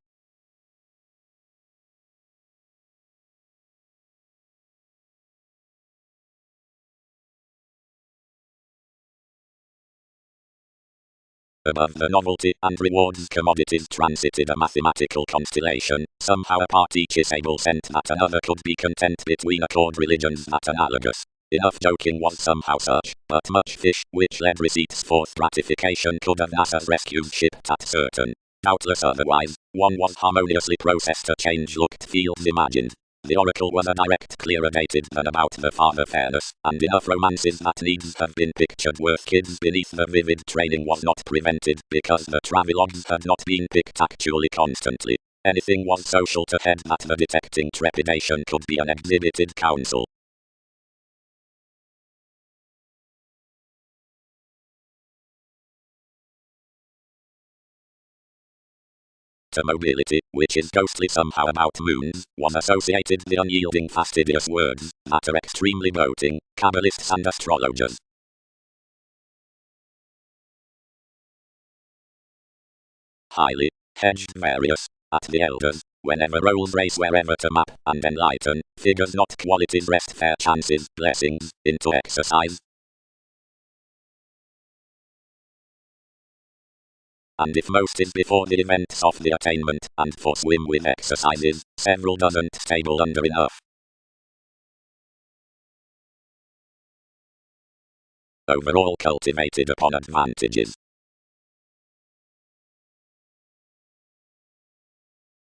A: Above the novelty and rewards commodities transited a mathematical constellation, somehow apart each is able sent that another could be content between accord religions that analogous. Enough joking was somehow such, but much fish, which led receipts forth gratification could have NASA's rescued ship at certain. Doubtless otherwise, one was harmoniously processed a change looked fields imagined. The oracle was a direct clearer dated than about the father fairness, and enough romances that needs have been pictured worth kids beneath the vivid training was not prevented, because the travelogues had not been picked actually constantly. Anything was social to head that the detecting trepidation could be an exhibited counsel. To mobility, which is ghostly somehow about moons, was associated the unyielding fastidious words, that are extremely voting, Kabbalists and astrologers. Highly, hedged various, at the elders, whenever roles race wherever to map and enlighten, figures not qualities rest fair chances, blessings, into exercise. And if most is before the events of the attainment, and for swim with exercises, several doesn't stable under enough. Overall cultivated upon advantages.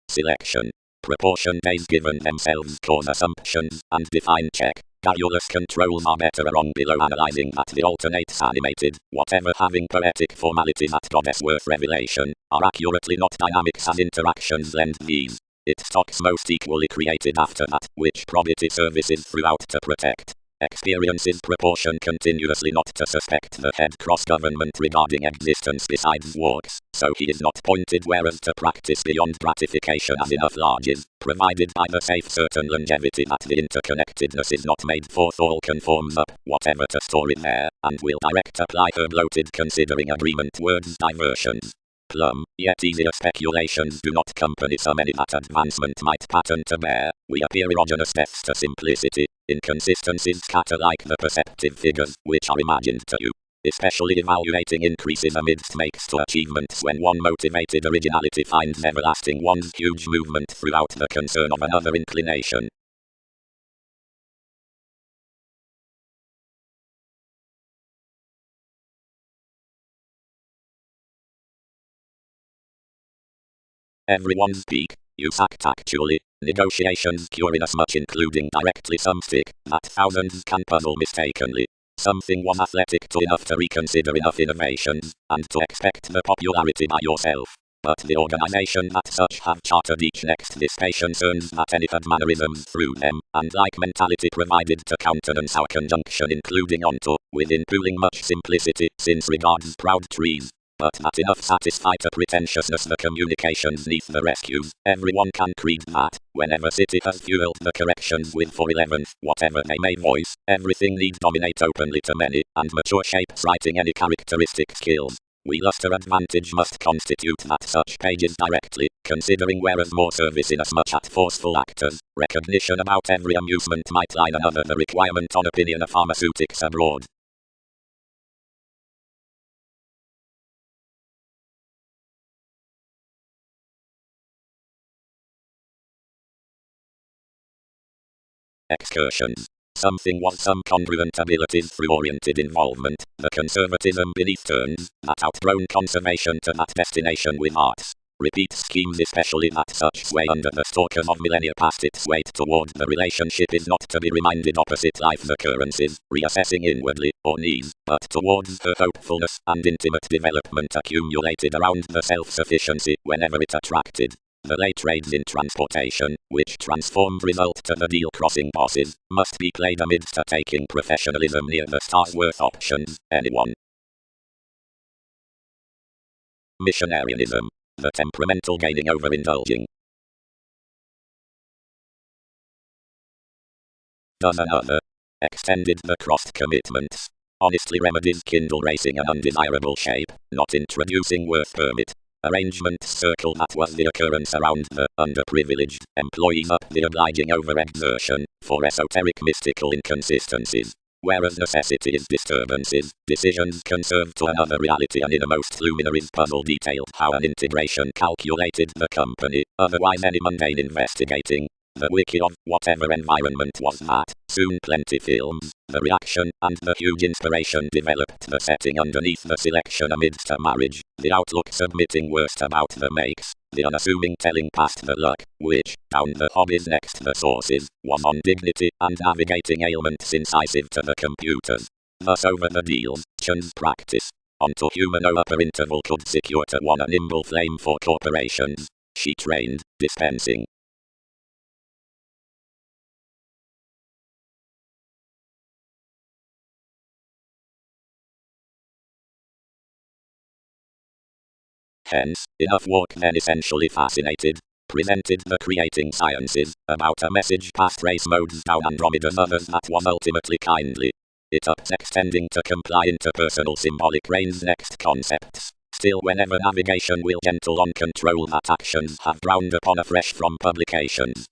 A: Selection. Proportion days given themselves cause assumptions, and define check. Garrulous controls are better along below analyzing that the alternates animated, whatever having poetic formality that goddess worth revelation, are accurately not dynamics as interactions lend these. It stocks most equally created after that, which probity services throughout to protect. Experiences proportion continuously not to suspect the head cross-government regarding existence besides walks, so he is not pointed whereas to practice beyond gratification as enough larges, provided by the safe certain longevity that the interconnectedness is not made forth all conforms up, whatever to store it there, and will direct apply her bloated considering agreement words diversions. Plum, yet easier speculations do not accompany so many that advancement might pattern to bear, we appear erogenous depths to simplicity, inconsistencies scatter like the perceptive figures which are imagined to you. Especially evaluating increases amidst makes to achievements when one motivated originality finds everlasting one's huge movement throughout the concern of another inclination. Everyone's peak, use act actually, negotiations cure inasmuch including directly some stick, that thousands can puzzle mistakenly. Something was athletic to enough to reconsider enough innovations, and to expect the popularity by yourself. But the organization that such have chartered each next this patience earns that any third mannerisms through them, and like mentality provided to countenance our conjunction including onto, within pooling much simplicity, since regards proud trees. But not enough satisfy to pretentiousness the communications neath the rescues. Everyone can creed that, whenever city has fueled the corrections with 411th, whatever they may voice, everything need dominate openly to many, and mature shapes writing any characteristic skills. We luster advantage must constitute that such pages directly, considering whereas more service inasmuch at forceful actors, recognition about every amusement might line another the requirement on opinion of pharmaceutics abroad. Excursions. Something was some congruent abilities through oriented involvement, the conservatism beneath turns, that outgrown conservation to that destination with arts. Repeat schemes especially that such sway under the stalkers of millennia past its weight toward the relationship is not to be reminded opposite life's occurrences, reassessing inwardly, or needs, but towards her hopefulness and intimate development accumulated around the self-sufficiency whenever it attracted. The late trades in transportation, which transformed result to the deal crossing bosses, must be played amidst a taking professionalism near the stars worth options, anyone. Missionarianism. The temperamental gaining over indulging. Does another. Extended the crossed commitments. Honestly remedies kindle racing an undesirable shape, not introducing worth permit. Arrangements circle that was the occurrence around the underprivileged employees up the obliging overexertion for esoteric mystical inconsistencies. Whereas necessity is disturbances, decisions conserve to another reality and innermost luminaries puzzle detailed how an integration calculated the company, otherwise any mundane investigating. The wiki of whatever environment was that, soon plenty films, the reaction, and the huge inspiration developed the setting underneath the selection amidst a marriage, the outlook submitting worst about the makes, the unassuming telling past the luck, which, down the hobbies next the sources, was on dignity and navigating ailments incisive to the computers. Thus over the deals, Chen's practice, onto human no upper interval could secure to one a nimble flame for corporations. She trained, dispensing. Hence, enough work then essentially fascinated, presented the creating sciences, about a message past race modes down Andromeda's others that was ultimately kindly. It ups extending to comply interpersonal symbolic brain's next concepts. Still whenever navigation will gentle on control that actions have drowned upon afresh from publications.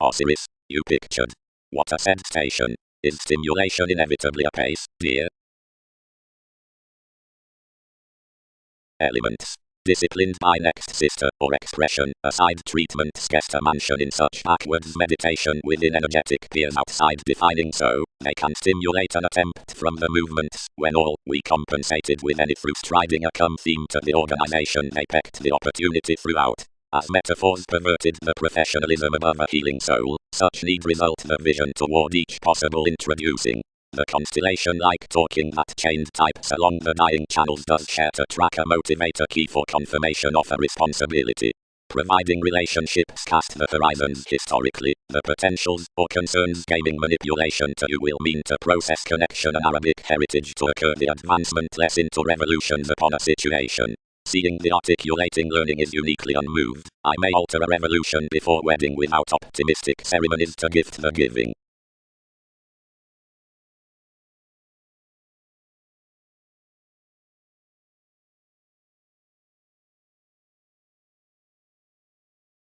A: Osiris, you pictured. What a sensation. Is stimulation inevitably apace, dear? Elements. Disciplined by next sister or expression, aside treatment guest a mansion in such backwards meditation within energetic peers outside defining so, they can stimulate an attempt from the movements, when all, we compensated with any through striding a come theme to the organization they pecked the opportunity throughout. As metaphors perverted the professionalism above a healing soul, such need result the vision toward each possible introducing. the constellation-like talking that chained types along the dying channels does share to track a motivator key for confirmation of a responsibility. Providing relationships cast the horizons historically, the potentials or concerns gaming manipulation to you will mean to process connection and Arabic heritage to occur the advancement less into revolutions upon a situation. Seeing the articulating learning is uniquely unmoved, I may alter a revolution before wedding without optimistic ceremonies to gift the giving.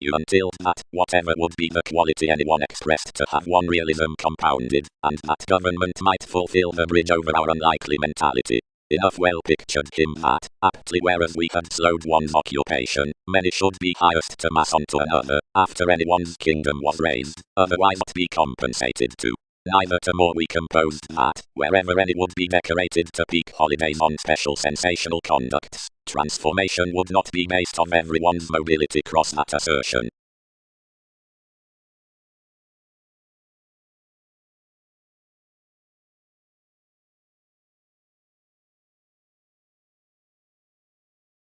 A: You until that, whatever would be the quality anyone expressed to have one realism compounded, and that government might fulfill the bridge over our unlikely mentality. Enough well pictured him that, aptly whereas we had slowed one's occupation, many should be highest to mass onto another, after anyone's kingdom was raised, otherwise not be compensated to. Neither to more we composed that, wherever any would be decorated to peak holidays on special sensational conducts, transformation would not be based on everyone's mobility cross that assertion.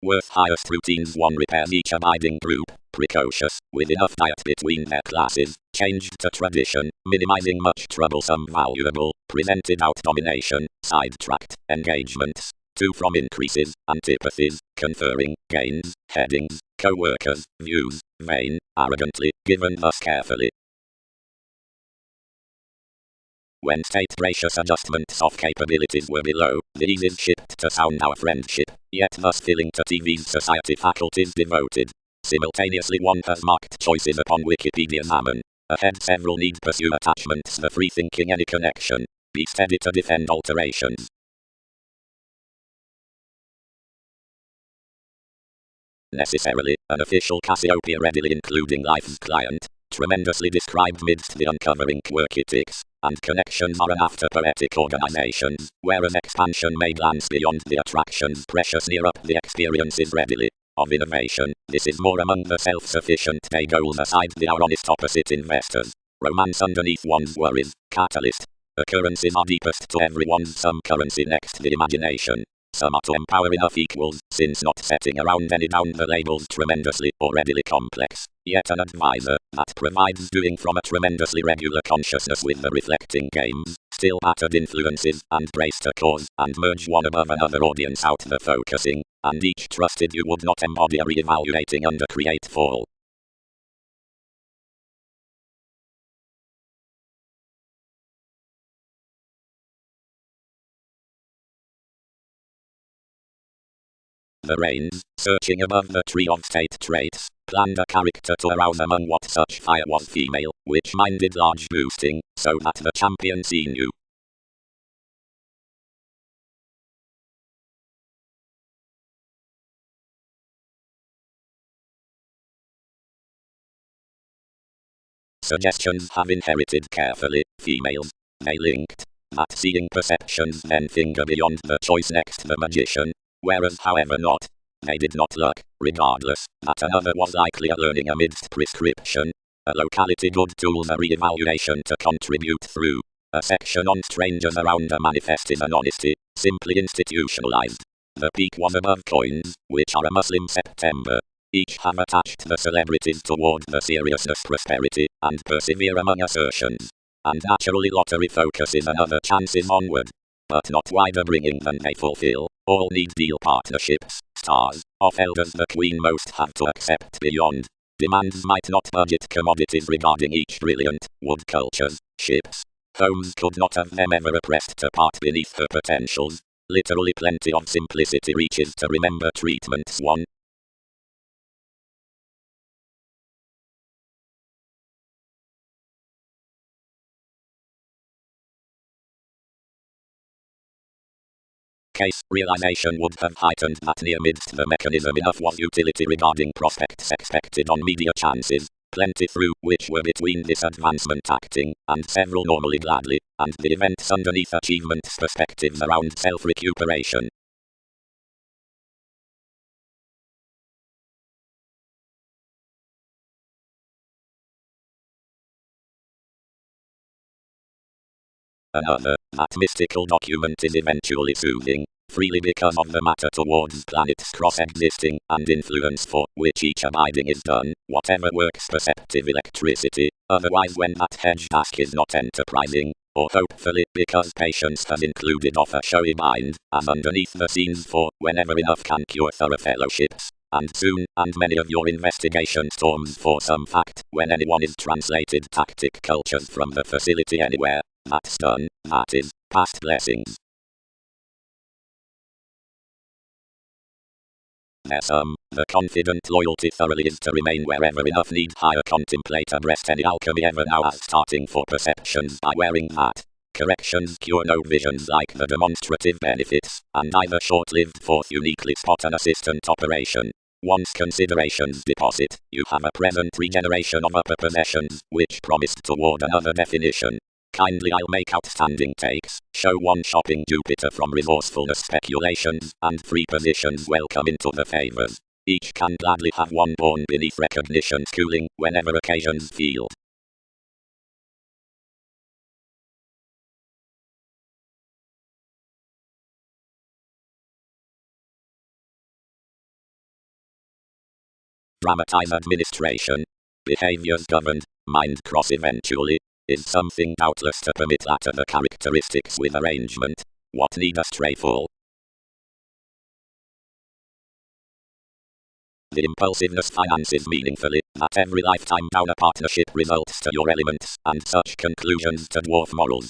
A: Worth highest routines one repairs each abiding group, precocious, with enough diet between their classes, changed to tradition, minimizing much troublesome valuable, presented out domination, sidetracked, engagements, to from increases, antipathies, conferring, gains, headings, co-workers, views, vain, arrogantly, given thus carefully. When state gracious adjustments of capabilities were below, these is shipped to sound our friendship, yet thus filling to TV's society faculties devoted. Simultaneously one has marked choices upon Wikipedia Mammon. Ahead several need pursue attachments the free thinking any connection. Be steady to defend alterations. Necessarily, an official Cassiopeia readily including life's client, tremendously described midst the uncovering quirky ticks, and connections are an after poetic organizations, whereas expansion may glance beyond the attractions precious near up the experiences readily. Of innovation, this is more among the self-sufficient day goals aside the our honest opposite investors. Romance underneath one's worries, catalyst. Occurrences are deepest to everyone's some currency next the imagination. Some are to empower enough equals, since not setting around any down the labels tremendously or readily complex, yet an advisor that provides doing from a tremendously regular consciousness with the reflecting games, still patterned influences, and brace to cause, and merge one above another audience out the focusing, and each trusted you would not embody a re-evaluating under create fall. The reins, searching above the tree of state traits, planned a character to arouse among what such fire was female, which minded large boosting, so that the champion seen you. Suggestions have inherited carefully, females. They linked. That seeing perceptions then finger beyond the choice next the magician, whereas however not. They did not look, regardless, that another was likely a learning amidst prescription. A locality good tools a re-evaluation to contribute through. A section on strangers around a manifest is an honesty, simply institutionalized. The peak was above coins, which are a Muslim September. Each have attached the celebrities toward the seriousness prosperity, and persevere among assertions. And naturally lottery focuses and other chances onward. But not wider bringing than they fulfill. All need deal partnerships, stars, of elders the queen most have to accept beyond. Demands might not budget commodities regarding each brilliant, wood cultures, ships. Homes could not have them ever oppressed to part beneath her potentials. Literally plenty of simplicity reaches to remember treatments one. Case realization would have heightened that near midst the mechanism enough was utility regarding prospects expected on media chances, plenty through which were between this advancement acting, and several normally gladly, and the events underneath achievements perspectives around self-recuperation. another, that mystical document is eventually soothing, freely because of the matter towards planets cross-existing, and influence for which each abiding is done, whatever works perceptive electricity, otherwise when that hedge task is not enterprising, or hopefully because patience has included of a showy mind, as underneath the scenes for whenever enough can cure thorough fellowships, and soon, and many of your investigation storms for some fact, when anyone is translated tactic cultures from the facility anywhere, that's done, that is, past blessings. The confident loyalty thoroughly is to remain wherever enough need higher contemplate abreast any alchemy ever now as starting for perceptions by wearing that. Corrections cure no visions like the demonstrative benefits, and either short-lived forth uniquely spot an assistant operation. Once considerations deposit, you have a present regeneration of upper possessions, which promised toward another definition. Kindly I'll make outstanding takes, show one shopping Jupiter from resourcefulness speculations, and three positions welcome into the favors. Each can gladly have one born beneath recognition schooling, whenever occasions field. Dramatize administration. Behaviors governed, mind cross eventually, is something doubtless to permit latter the characteristics with arrangement. What need a stray fall? The impulsiveness finances meaningfully, that every lifetime down a partnership results to your elements, and such conclusions to dwarf morals.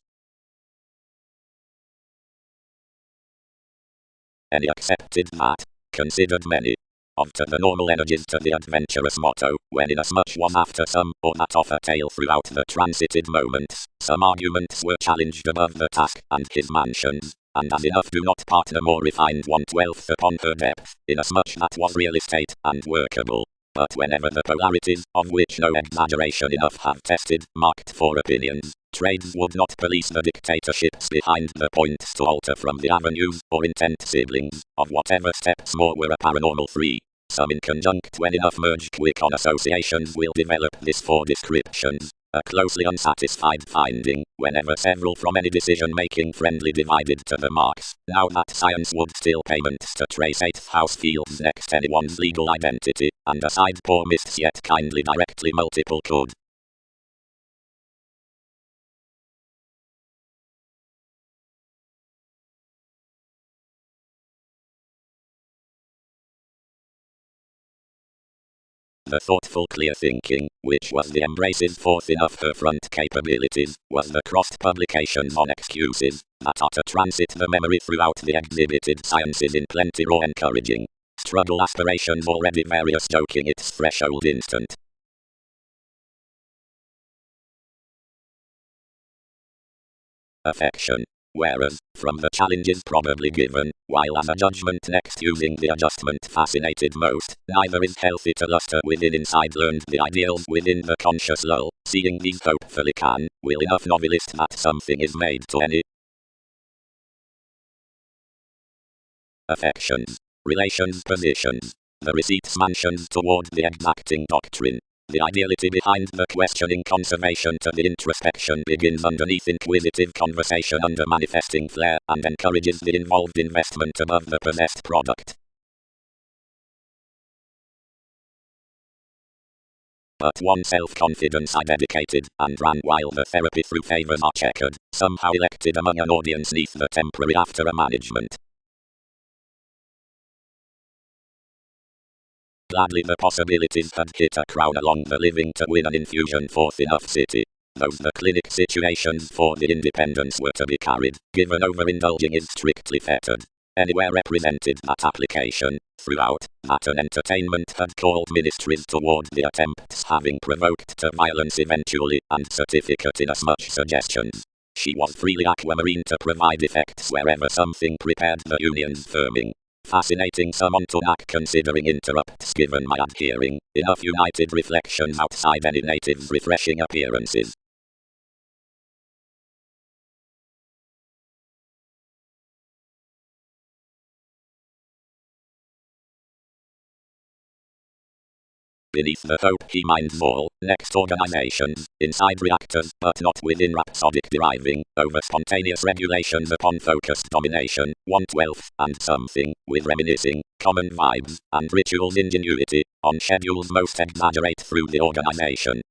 A: Any accepted that, considered many. Of to the normal energies to the adventurous motto, when inasmuch was after some, or that of a tale throughout the transited moments, some arguments were challenged above the task, and his mansions, and as enough do not partner more refined 1/12 upon her depth, inasmuch that was real estate, and workable. But whenever the polarities, of which no exaggeration enough have tested, marked for opinions, trades would not police the dictatorships behind the points to alter from the avenues, or intent siblings, of whatever steps more were a paranormal free. Some in conjunct when enough merge quick on associations will develop this for descriptions. A closely unsatisfied finding, whenever several from any decision-making friendly divided to the marks, now that science would still payments to trace 8th house fields next anyone's legal identity, and aside poor mists yet kindly directly multiple could. The thoughtful clear thinking, which was the embraces forth enough her front capabilities, was the crossed publications on excuses, that are to transit the memory throughout the exhibited sciences in plenty raw encouraging. Struggle aspirations already various joking its threshold instant. Affection. Whereas, from the challenges probably given, while as a judgment next using the adjustment fascinated most, neither is healthy to luster within inside learned the ideals within the conscious lull, seeing these hopefully will enough novelist that something is made to any affections, relations positions, the receipts mansions toward the exacting doctrine. The ideality behind the questioning conservation to the introspection begins underneath inquisitive conversation under manifesting flair, and encourages the involved investment above the possessed product. But one self-confidence I dedicated, and ran while the therapy through favors are checkered, somehow elected among an audience neath the temporary after a management. Gladly the possibilities had hit a crown along the living to win an infusion forth enough city. Those the clinic situations for the independence were to be carried, given overindulging is strictly fettered. Anywhere represented that application, throughout, that an entertainment had called ministries toward the attempts having provoked to violence eventually, and certificate inasmuch suggestions. She was freely aquamarine to provide effects wherever something prepared the union's firming. Fascinating someone to not considering interrupts given my adhering, enough united reflections outside any native's refreshing appearances. Beneath the hope he minds all, next organizations, inside reactors, but not within rhapsodic deriving, over spontaneous regulations upon focused domination, 1/12, and something, with reminiscing, common vibes, and rituals ingenuity, on schedules most exaggerate through the organization.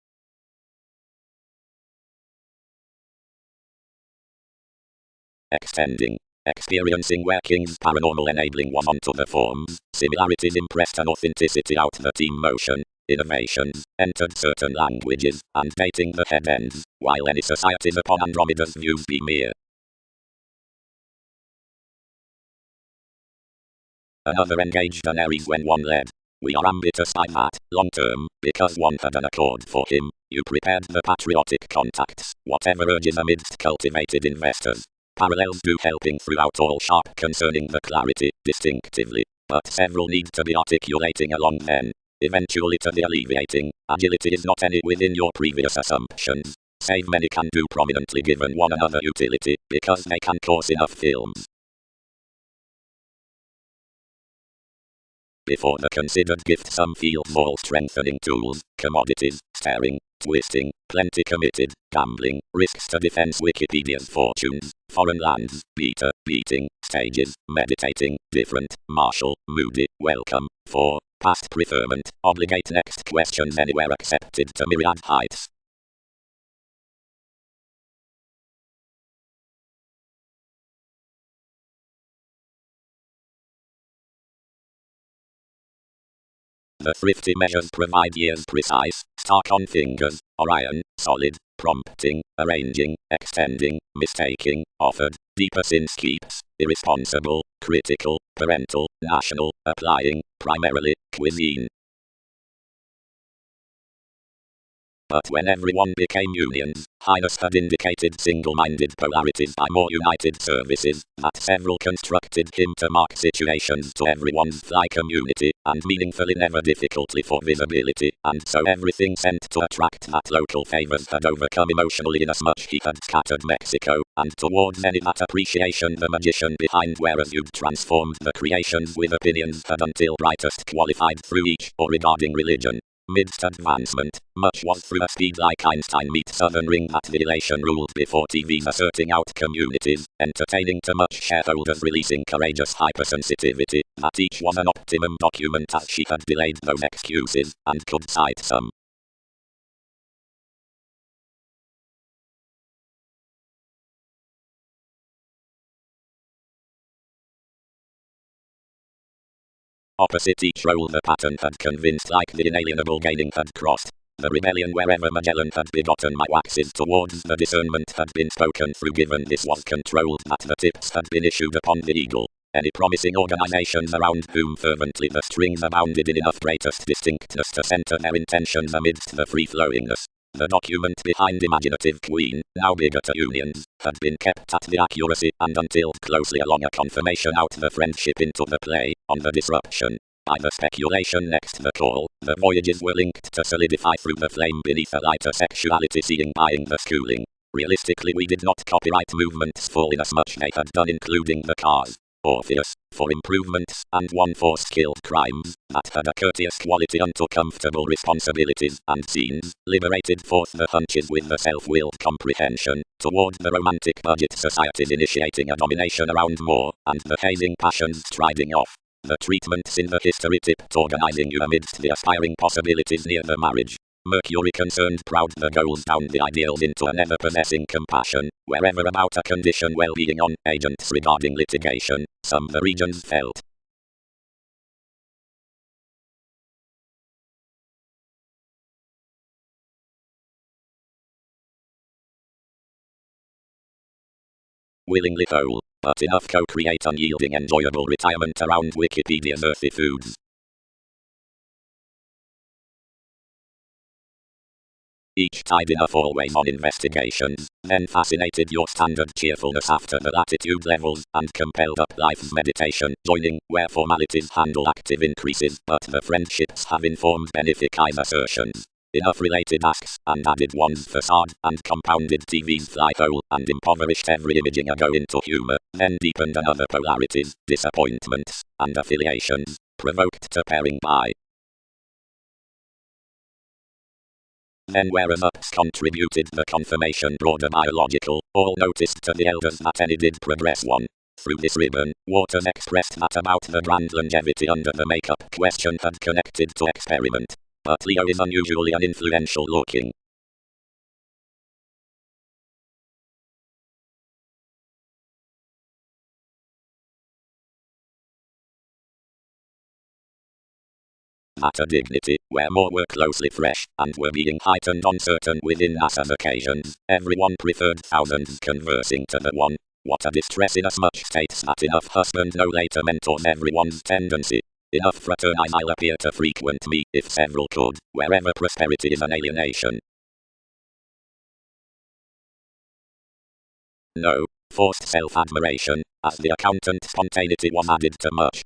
A: Extending. Experiencing where King's paranormal enabling was onto the forms, similarities impressed an authenticity out the team motion, innovations, entered certain languages, and dating the head ends, while any societies upon Andromeda's views be mere. Another engaged an Aries when one led. We are ambitious by that, long term, because one had an accord for him, you prepared the patriotic contacts, whatever urges amidst cultivated investors. Parallels do helping throughout all sharp concerning the clarity, distinctively, but several need to be articulating along then. Eventually to the alleviating, agility is not any within your previous assumptions. Save many can do prominently given one another utility, because they can cause enough films. Before the considered gift some feel more strengthening tools, commodities, staring, twisting, plenty committed, gambling, risks to defense Wikipedia's fortunes, foreign lands, beta, beating, stages, meditating, different, martial, moody, welcome, for, past preferment, obligate next questions anywhere accepted to myriad heights. The thrifty measures provide years precise, stark on fingers, Orion, solid, prompting, arranging, extending, mistaking, offered, deeper since keeps, irresponsible, critical, parental, national, applying, primarily, cuisine. But when everyone became unions, Highness had indicated single-minded polarities by more united services, that several constructed him to mark situations to everyone's fly community, and meaningfully never difficultly for visibility, and so everything sent to attract that local favors had overcome emotionally inasmuch he had scattered Mexico, and towards any that appreciation the magician behind whereas you'd transformed the creations with opinions had until brightest qualified through each, or regarding religion. Midst advancement, much was through a speed like Einstein meets Southern Ring that the elation ruled before TVs asserting out communities, entertaining to much shareholders releasing courageous hypersensitivity, that each was an optimum document as she had delayed those excuses, and could cite some. Opposite each role the pattern had convinced like the inalienable gaining had crossed. The rebellion wherever Magellan had begotten my waxes towards the discernment had been spoken through given this was controlled that the tips had been issued upon the eagle. Any promising organizations around whom fervently the strings abounded in enough greatest distinctness to center their intentions amidst the free-flowingness. The document behind imaginative queen, now bigger to unions, had been kept at the accuracy and until closely along a confirmation out the friendship into the play, on the disruption. By the speculation next the call, the voyages were linked to solidify through the flame beneath a lighter sexuality seeing buying the schooling. Realistically we did not copyright movements full inasmuch they had done including the cars. Orpheus, for improvements, and one for skilled crimes, that had a courteous quality unto comfortable responsibilities and scenes, liberated forth the hunches with the self-willed comprehension, toward the romantic budget societies initiating a domination around more, and the hazing passions striding off. The treatments in the history tipped organizing you amidst the aspiring possibilities near the marriage. Mercury concerned proud the goals down the ideals into an ever-possessing compassion, wherever about a condition well-being on agents regarding litigation, some the regions felt. Willingly whole, but enough co-create unyielding enjoyable retirement around Wikipedia's earthy foods. Each tied enough always on investigations, then fascinated your standard cheerfulness after the latitude levels, and compelled up life's meditation, joining where formalities handle active increases, but the friendships have informed beneficise assertions. Enough related asks, and added one's facade, and compounded TV's fly hole, and impoverished every imaging ago into humor, then deepened another polarities, disappointments, and affiliations, provoked to pairing by Then whereas ups contributed the confirmation broader biological, all noticed to the elders that any did progress one. Through this ribbon, Waters expressed that about the grand longevity under the makeup question had connected to experiment. But Leo is unusually uninfluential looking. At a dignity, where more were closely fresh, and were being heightened on certain within NASA's occasions, everyone preferred thousands conversing to the one. What a distress inasmuch states that enough husband no later mentors everyone's tendency. Enough fraternize I'll appear to frequent me, if several could, wherever prosperity is an alienation. No, forced self-admiration, as the accountant spontaneity was added to much.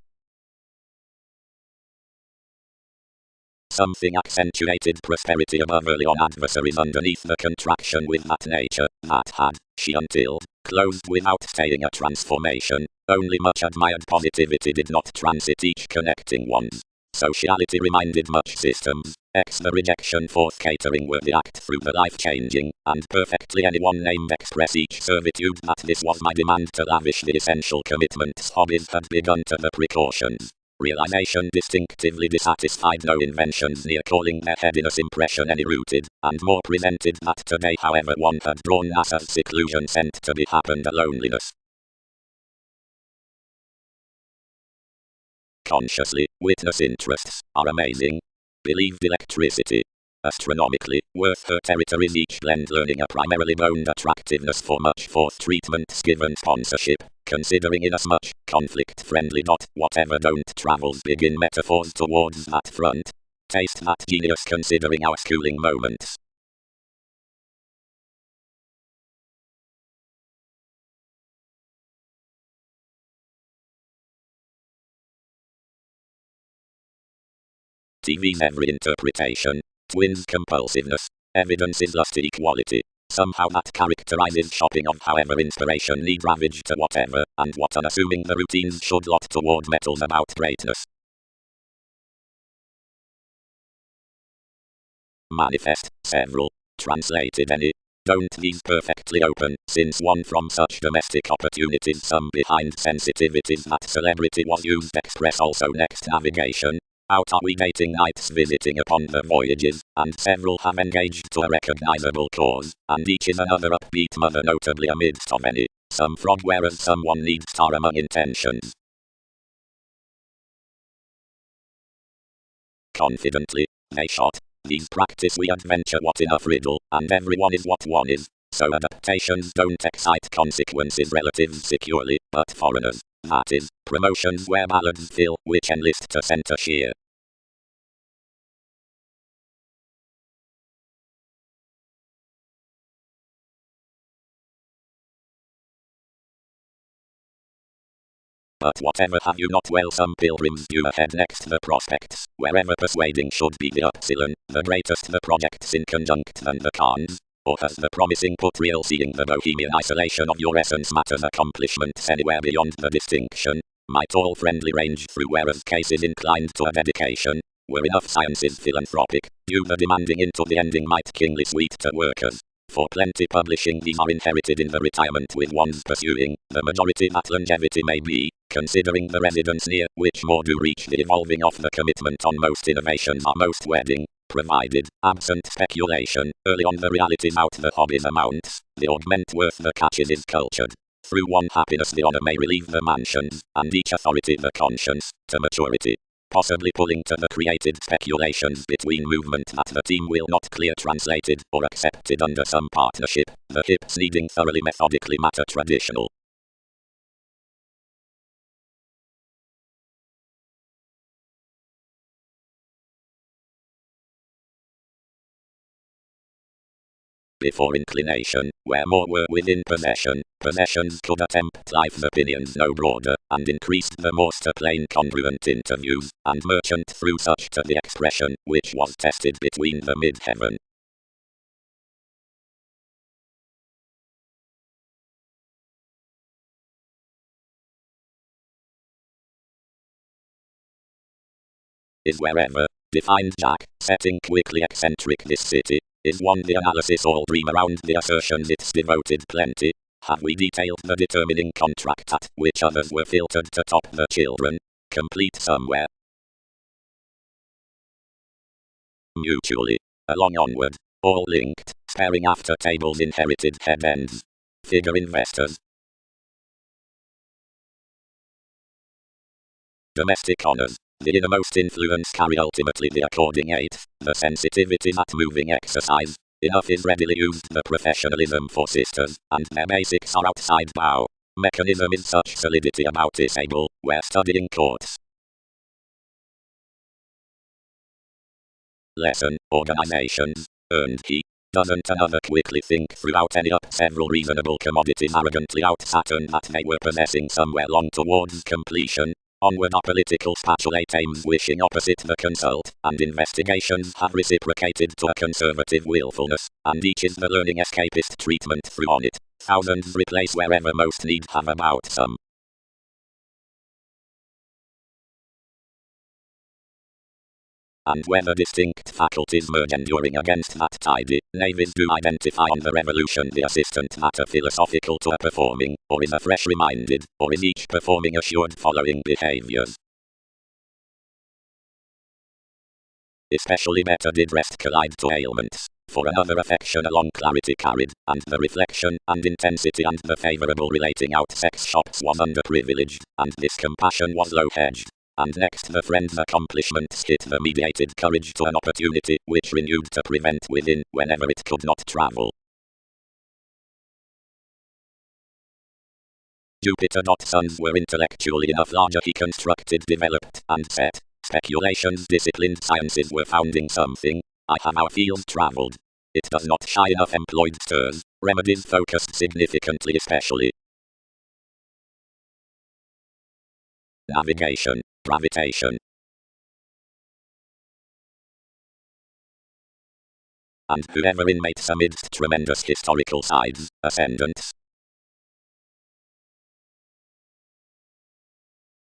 A: Something accentuated prosperity above early on adversaries underneath the contraction with that nature, that had, she until, closed without staying a transformation, only much admired positivity did not transit each connecting ones. Sociality reminded much systems, the rejection forth catering were the act through the life-changing, and perfectly anyone named express each servitude that this was my demand to lavish the essential commitments hobbies had begun to the precautions. Realization distinctively dissatisfied no inventions near calling their headiness impression any rooted, and more presented that today however one had drawn NASA's seclusion sent to be happened a loneliness. Consciously, witness interests are amazing. Believed electricity. Astronomically, worth her territories each blend learning a primarily boned attractiveness for much forth treatments given sponsorship, considering inasmuch, conflict friendly. Whatever don't travels begin metaphors towards that front. Taste that genius considering our schooling moments. TV's every interpretation. Twins compulsiveness. Evidence is lusty equality. Somehow that characterizes shopping of however inspiration need ravage to whatever, and what unassuming the routines should lot toward metals about greatness. Manifest, several. Translated any. Don't these perfectly open, since one from such domestic opportunities some behind sensitivities that celebrity was used express also next navigation. Out are we dating nights visiting upon the voyages, and several have engaged to a recognizable cause, and each is another upbeat mother notably amidst of any. Some frog whereas someone needs star among intentions. Confidently, they shot. These practice we adventure what enough riddle, and everyone is what one is. So adaptations don't excite consequences relatives securely, but foreigners. That is, promotions where ballads fill, which enlist to center sheer. But whatever have you not well some pilgrims due ahead next the prospects, wherever persuading should be the upsilon, the greatest the projects in conjunct than the cons. Or has the promising put real seeing the bohemian isolation of your essence matters accomplishments anywhere beyond the distinction? Might all friendly range through whereas cases inclined to a dedication, were enough sciences philanthropic, due the demanding into the ending might kingly sweet to workers. For plenty publishing these are inherited in the retirement with one's pursuing, the majority that longevity may be, considering the residence near, which more do reach the evolving of the commitment on most innovations are most wedding, provided, absent speculation, early on the realities out the hobbies amounts, the augment worth the catches is cultured. Through one happiness the honor may relieve the mansions, and each authority the conscience, to maturity. Possibly pulling to the created speculations between movement that the team will not clear translated or accepted under some partnership, the hips needing thoroughly methodically matter traditional. Before inclination, where more were within possession, possessions could attempt life's opinions no broader, and increased the most to plain congruent interviews, and merchant through such to the expression, which was tested between the mid-heaven. Is wherever, defined Jack, setting quickly eccentric this city, Is one the analysis all dream around the assertions it's devoted plenty? Have we detailed the determining contract at which others were filtered to top the children? Complete somewhere. Mutually. Along onward. All linked. Staring after tables inherited head ends. Figure investors. Domestic honors. The innermost influence carry ultimately the according eighth. The sensitivity that moving exercise. Enough is readily used the professionalism for sisters, and their basics are outside bow. Mechanism is such solidity about disable, where studying courts. Lesson, organizations, earned he. Doesn't another quickly think throughout any up several reasonable commodities arrogantly out Saturn that they were possessing somewhere long towards completion? Onward our political spatulate aims wishing opposite the consult, and investigations have reciprocated to a conservative willfulness, and each is the learning escapist treatment through on it. Thousands replace wherever most need have about some. And whether distinct faculties merge enduring against that tidy, navies do identify on the revolution the assistant matter philosophical to a performing, or is afresh reminded, or is each performing assured following behaviors. Especially better did rest collide to ailments, for another affection along clarity carried, and the reflection, and intensity and the favourable relating out sex shops was underprivileged, and this compassion was low-hedged. And next the friend's accomplishments hit the mediated courage to an opportunity, which renewed to prevent within, whenever it could not travel. Jupiter.Suns were intellectually enough larger he constructed, developed, and set. Speculations disciplined sciences were founding something. I have our fields travelled. It does not shy enough employed stirs, remedies focused significantly especially. Navigation, gravitation. And whoever inmates amidst tremendous historical sides, ascendants.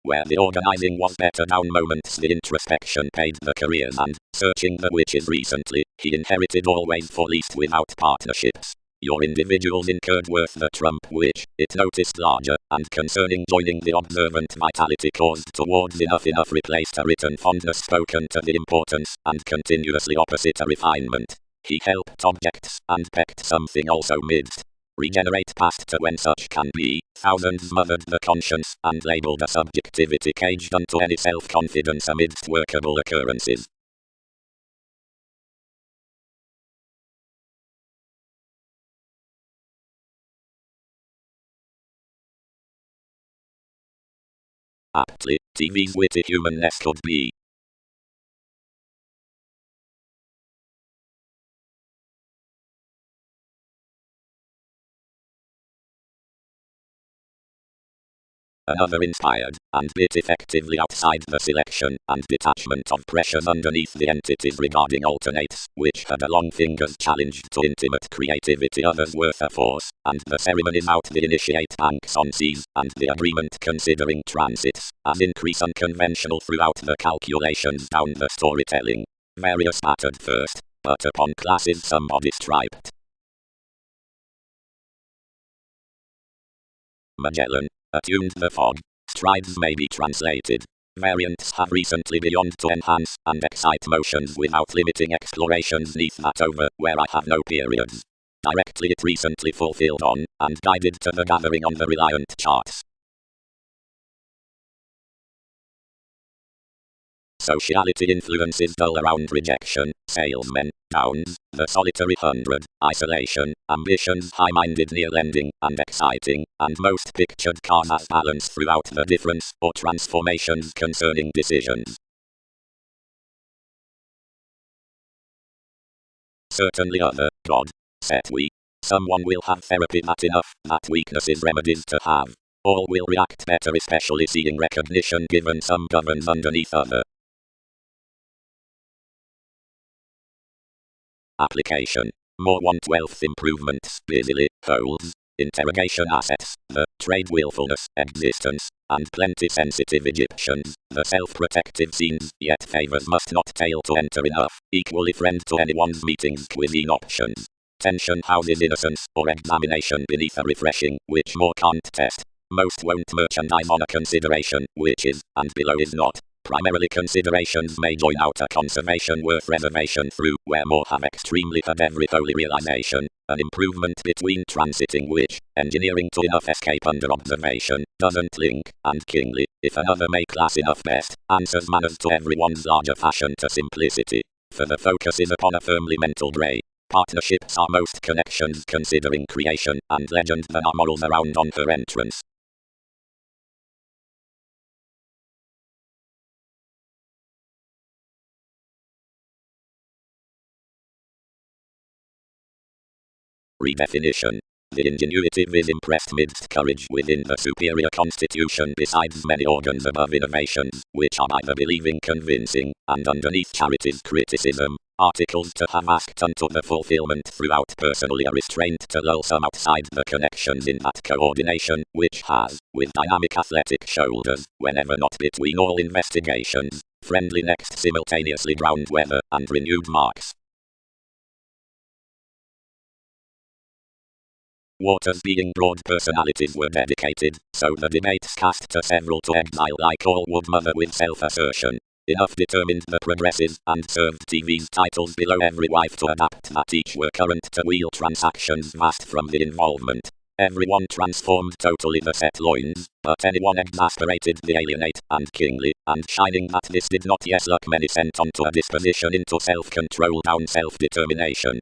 A: Where the organizing was better down moments the introspection paid the careers and, searching the witches recently, he inherited always for least without partnerships. Your individuals incurred worth the trump which, it noticed larger, and concerning joining the observant vitality caused towards enough replaced a written fondness spoken to the importance, and continuously opposite a refinement. He helped objects, and pecked something also midst. Regenerate past to when such can be. Thousands smothered the conscience, and labelled a subjectivity caged unto any self-confidence amidst workable occurrences. Aptly, TV's witty humanness could be. Another inspired, and bit effectively outside the selection and detachment of pressures underneath the entities regarding alternates, which had a long fingers challenged to intimate creativity others worth a force, and the ceremonies out the initiate banks on seas, and the agreement considering transits, as increase unconventional throughout the calculations down the storytelling. Various mattered first, but upon classes somebody striped. Magellan. Attuned the fog. Strides may be translated. Variants have recently beyond to enhance and excite motions without limiting explorations neath that over where I have no periods. Directly it recently fulfilled on, and guided to the gathering on the reliant charts. Sociality influences dull around rejection, salesmen, downs, the solitary hundred, isolation, ambitions high-minded near lending, and exciting, and most pictured cars as balance throughout the difference, or transformations concerning decisions. Certainly other, God, set we. Someone will have therapy that enough, that weakness is remedies to have. All will react better especially seeing recognition given some governs underneath other. Application. More want wealth improvements, busily, holds. interrogation assets, the trade willfulness, existence, and plenty sensitive Egyptians, the self-protective scenes, yet favors must not fail to enter enough, equally friend to anyone's meetings cuisine options. Tension houses innocence, or examination beneath a refreshing, which more can't test. Most won't merchandise on a consideration, which is, and below is not. Primarily considerations may join out a conservation worth reservation through, where more have extremely had every holy realization, an improvement between transiting which, engineering to enough escape under observation, doesn't link, and kingly, if another may class enough best, answers manners to everyone's larger fashion to simplicity, for the focus is upon a firmly mental grey. Partnerships are most connections considering creation and legend than are morals around on her entrance. Redefinition. The ingenuitive is impressed midst courage within the superior constitution besides many organs above innovations, which are by the believing convincing, and underneath charity's criticism, articles to have asked unto the fulfillment throughout personally a restraint to lull some outside the connections in that coordination, which has, with dynamic athletic shoulders, whenever not between all investigations, friendly next simultaneously ground weather and renewed marks. Waters being broad personalities were dedicated, so the debates cast to several to exile like all would mother with self-assertion. Enough determined the progressives, and served TV's titles below every wife to adapt that each were current to wheel transactions vast from the involvement. Everyone transformed totally the set loins, but anyone exasperated the alienate, and kingly, and shining that this did not yes luck many sent on to a disposition into self-control down self-determination.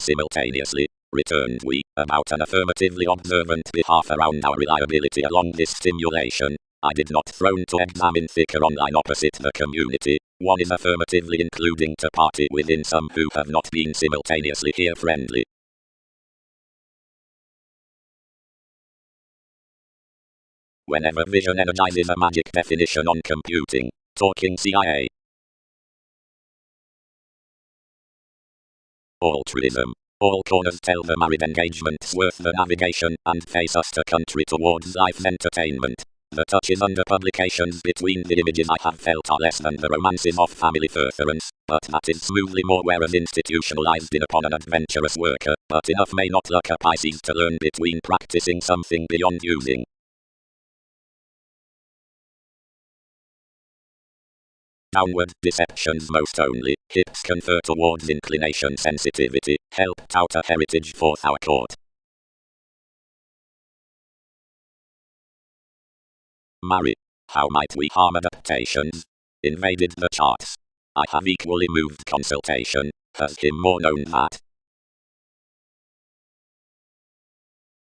A: Simultaneously, returned we, about an affirmatively observant behalf around our reliability along this stimulation, I did not thrown to examine thicker online opposite the community, one is affirmatively including to party within some who have not been simultaneously here friendly. Whenever vision energizes a magic definition on computing, talking CIA. Altruism. All corners tell the married engagement's worth the navigation and face us to country towards life's entertainment. The touches under publications between the images I have felt are less than the romances of family furtherance, but that is smoothly more whereas institutionalized in upon an adventurous worker, but enough may not luck a Pisces to learn between practicing something beyond using. Downward deceptions most only, hips confer towards inclination sensitivity, helped out a heritage forth our court. Marry. How might we harm adaptations? Invaded the charts. I have equally moved consultation, has him more known that.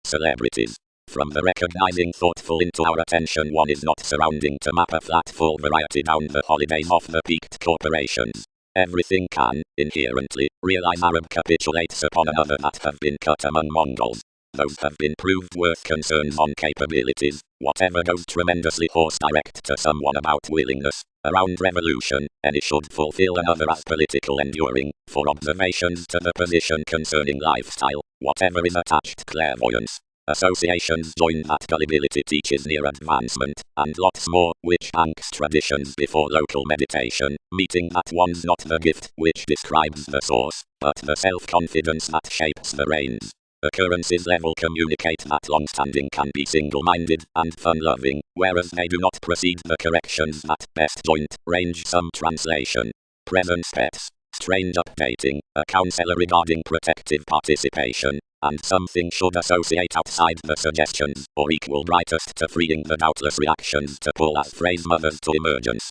A: Celebrities. From the recognizing thoughtful into our attention one is not surrounding to map a flat full variety down the holidays of the peaked corporations. Everything can, inherently, realize Arab capitulates upon another that have been cut among Mongols. Those have been proved worth concerns on capabilities, whatever goes tremendously horse direct to someone about willingness, around revolution, any should fulfill another as political enduring, for observations to the position concerning lifestyle, whatever is attached clairvoyance. Associations join that gullibility teaches near advancement, and lots more, which banks traditions before local meditation, meeting that one's not the gift which describes the source, but the self-confidence that shapes the reins. Occurrences level communicate that long-standing can be single-minded and fun-loving, whereas they do not precede the corrections that best joint range some translation. Present pets. Strange updating, a counselor regarding protective participation, and something should associate outside the suggestions, or equal brightest to freeing the doubtless reactions to pull as phrase mothers to emergence.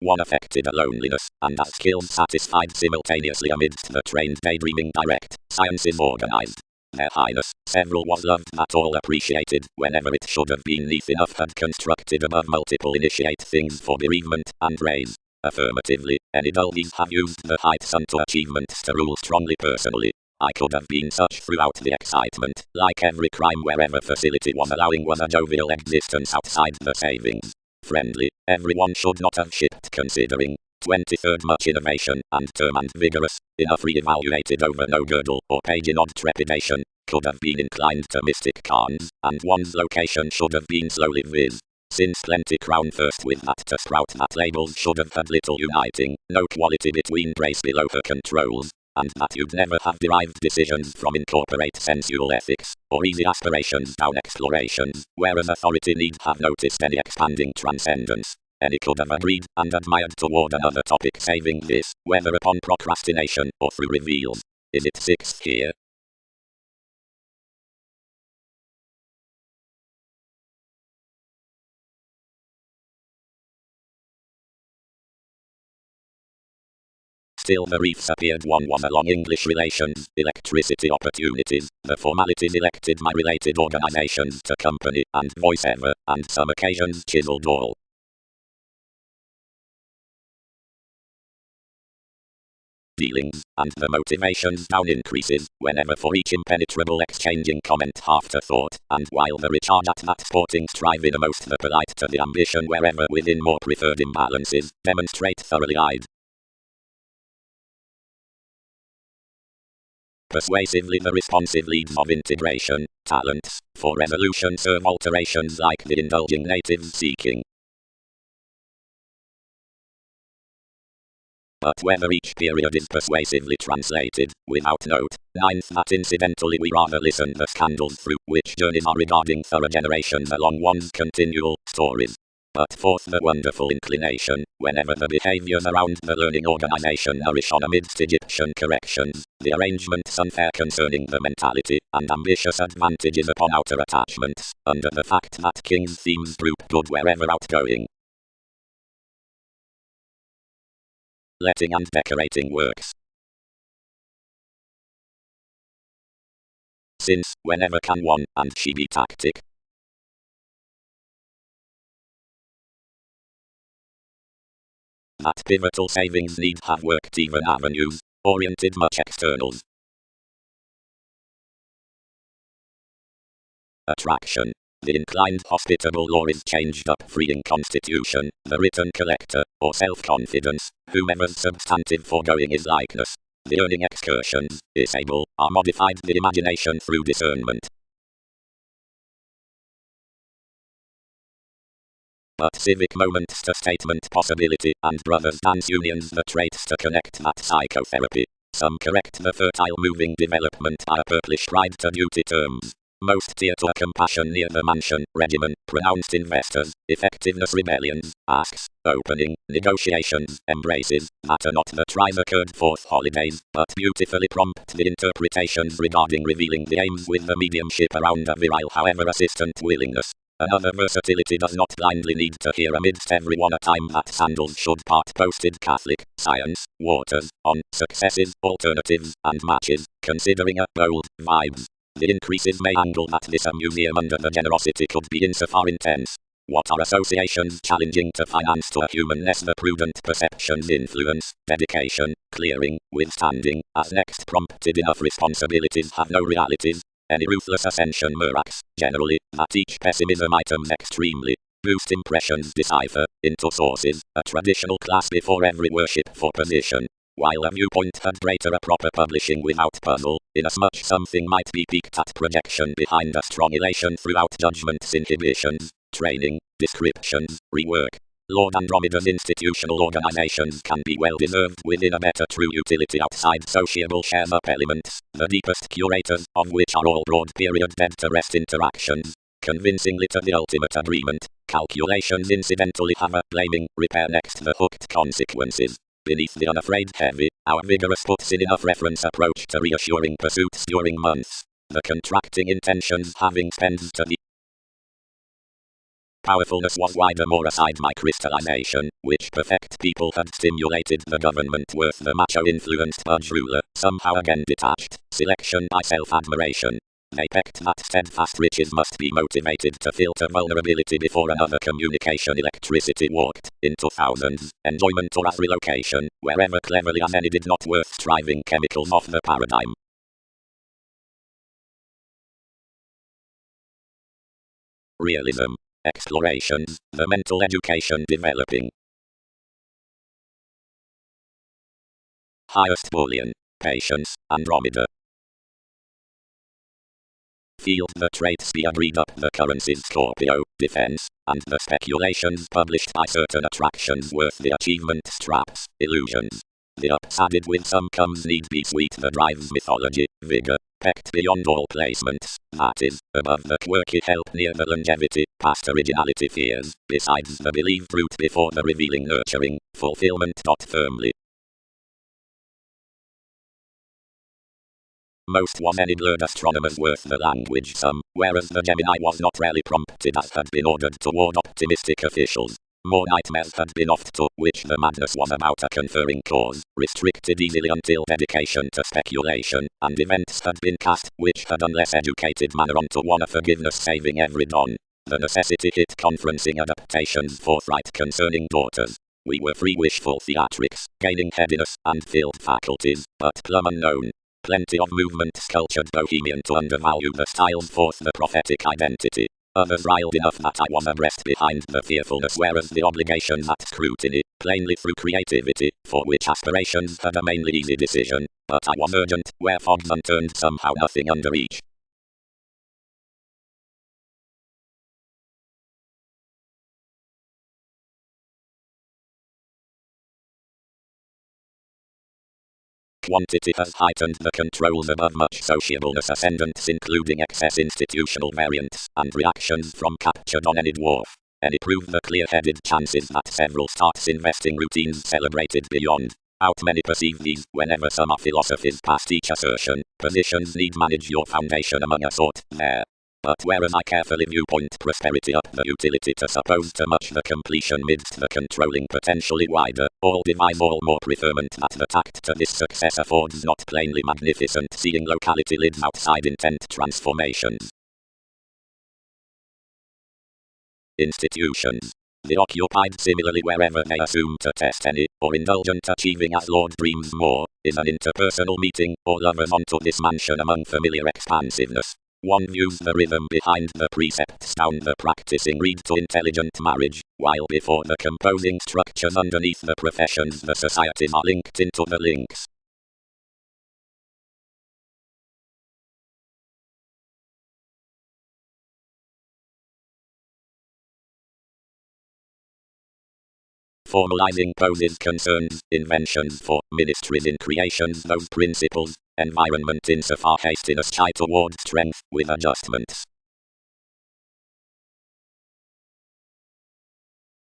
A: One affected a loneliness, and as skilled satisfied simultaneously amidst the trained daydreaming direct, science is organized. Their Highness, several was loved that all appreciated, whenever it should have been neath enough had constructed above multiple initiate things for bereavement and raise. Affirmatively, any dullies have used the heights unto achievements to rule strongly personally. I could have been such throughout the excitement, like every crime wherever facility was allowing was a jovial existence outside the savings. Friendly, everyone should not have shipped considering. 23rd much innovation, and term and vigorous, enough re-evaluated over no girdle or page in odd trepidation, could have been inclined to mystic calms, and one's location should have been slowly viz. Since plenty crown first with that to sprout that labels should have had little uniting, no quality between brace below her controls, and that you'd never have derived decisions from incorporate sensual ethics, or easy aspirations down explorations, whereas authority need have noticed any expanding transcendence. Any could have agreed and admired toward another topic saving this, whether upon procrastination or through reveals. Is it sixth here? Still the reefs appeared one along English relations, electricity opportunities, the formalities elected my related organizations to company and voice ever, and some occasions chiseled all. Dealings, and the motivations down increases, whenever for each impenetrable exchanging comment afterthought, and while the recharge at that sporting strive innermost the polite to the ambition wherever within more preferred imbalances, demonstrate thoroughly eyed. Persuasively the responsive leads of integration, talents, for resolution serve alterations like the indulging natives seeking. But whether each period is persuasively translated, without note, ninth that incidentally we rather listen the scandals through which journeys are regarding thorough generations along one's continual stories. But fourth the wonderful inclination, whenever the behaviors around the learning organization nourish on amidst Egyptian corrections, the arrangements unfair concerning the mentality, and ambitious advantages upon outer attachments, under the fact that king's themes droop good wherever outgoing. Letting and decorating works. Since, whenever can one, and she be tactic. That pivotal savings need have worked even avenues, oriented much externals. Attraction. The inclined hospitable law is changed up freeing constitution, the written collector, or self-confidence, whomever's substantive foregoing is likeness. The earning excursions, disable, are modified the imagination through discernment. But civic moments to statement possibility, and brothers dance unions the traits to connect that psychotherapy. Some correct the fertile moving development by a purplish ride to duty terms. Most tear to a compassion near the mansion, regimen, pronounced investors, effectiveness rebellions, asks, opening, negotiations, embraces, that are not the tries occurred forth holidays, but beautifully prompt the interpretations regarding revealing the aims with the mediumship around a virile however assistant willingness. Another versatility does not blindly need to hear amidst everyone a time that sandals should part posted Catholic, science, waters, on, successes, alternatives, and matches, considering a bold, vibes. The increases may angle that this a museum under the generosity could be insofar intense. What are associations challenging to finance to a humanness the prudent perceptions influence, dedication, clearing, withstanding, as next prompted enough responsibilities have no realities. Any ruthless ascension miracs, generally, that each pessimism items extremely, boost impressions decipher, into sources, a traditional class before every worship for position. While a viewpoint had greater a proper publishing without puzzle, inasmuch something might be peaked at projection behind a strong elation throughout judgment's inhibitions, training, descriptions, rework. Lord Andromeda's institutional organizations can be well deserved within a better true utility outside sociable shares up elements, the deepest curators of which are all broad period dead to rest interactions, convincingly to the ultimate agreement. Calculations incidentally have a blaming repair next the hooked consequences. Beneath the unafraid heavy, our vigorous puts in enough reference approach to reassuring pursuits during months. The contracting intentions having spends to the powerfulness was wider more aside my crystallization, which perfect people had stimulated the government worth the macho influenced budge ruler, somehow again detached, selection by self-admiration. They pecked that steadfast riches must be motivated to filter vulnerability before another communication electricity walked into thousands. Enjoyment or as relocation, wherever cleverly as any did not worth striving chemicals off the paradigm. Realism. Explorations, the mental education developing. Highest Boolean. Patience, Andromeda. Field the traits be agreed up the currencies Scorpio, defense, and the speculations published by certain attractions worth the achievement straps, illusions. The ups added with some comes need be sweet the drives mythology, vigor, pecked beyond all placements, that is, above the quirky help near the longevity, past originality fears, besides the believed root before the revealing nurturing, fulfillment. Firmly. Most was any blurred astronomers worth the language sum, whereas the Gemini was not rarely prompted as had been ordered toward optimistic officials. More nightmares had been oft to which the madness was about a conferring cause, restricted easily until dedication to speculation, and events had been cast, which had unless educated manner onto one a forgiveness saving every dawn. The necessity hit conferencing adaptations forthright concerning daughters. We were free wishful theatrics, gaining headiness and filled faculties, but plumb unknown. Plenty of movement sculptured bohemian to undervalue the styles forth the prophetic identity. Others riled enough that I was abreast behind the fearfulness whereas the obligations at scrutiny, plainly through creativity, for which aspirations had a mainly easy decision, but I was urgent, where fogs unturned somehow nothing under each. Quantity has heightened the controls above much sociableness ascendants including excess institutional variants and reactions from captured on any dwarf. Any prove the clear-headed chances that several starts investing routines celebrated beyond. Out many perceive these, whenever some are philosophies past each assertion, positions need manage your foundation among a sort, there. But whereas I carefully viewpoint prosperity up the utility to suppose to much the completion midst the controlling potentially wider, all devise all more preferment that the tact to this success affords not plainly magnificent seeing locality lives outside intent transformations. Institutions. The occupied similarly wherever they assume to test any, or indulgent achieving as Lord dreams more, is an interpersonal meeting, or lovers onto this mansion among familiar expansiveness. One views the rhythm behind the precepts down the practicing read to intelligent marriage, while before the composing structures underneath the professions the societies are linked into the links. Formalizing poses concerns, inventions for ministries in creations those principles, environment insofar hastiness shy towards strength, with adjustments.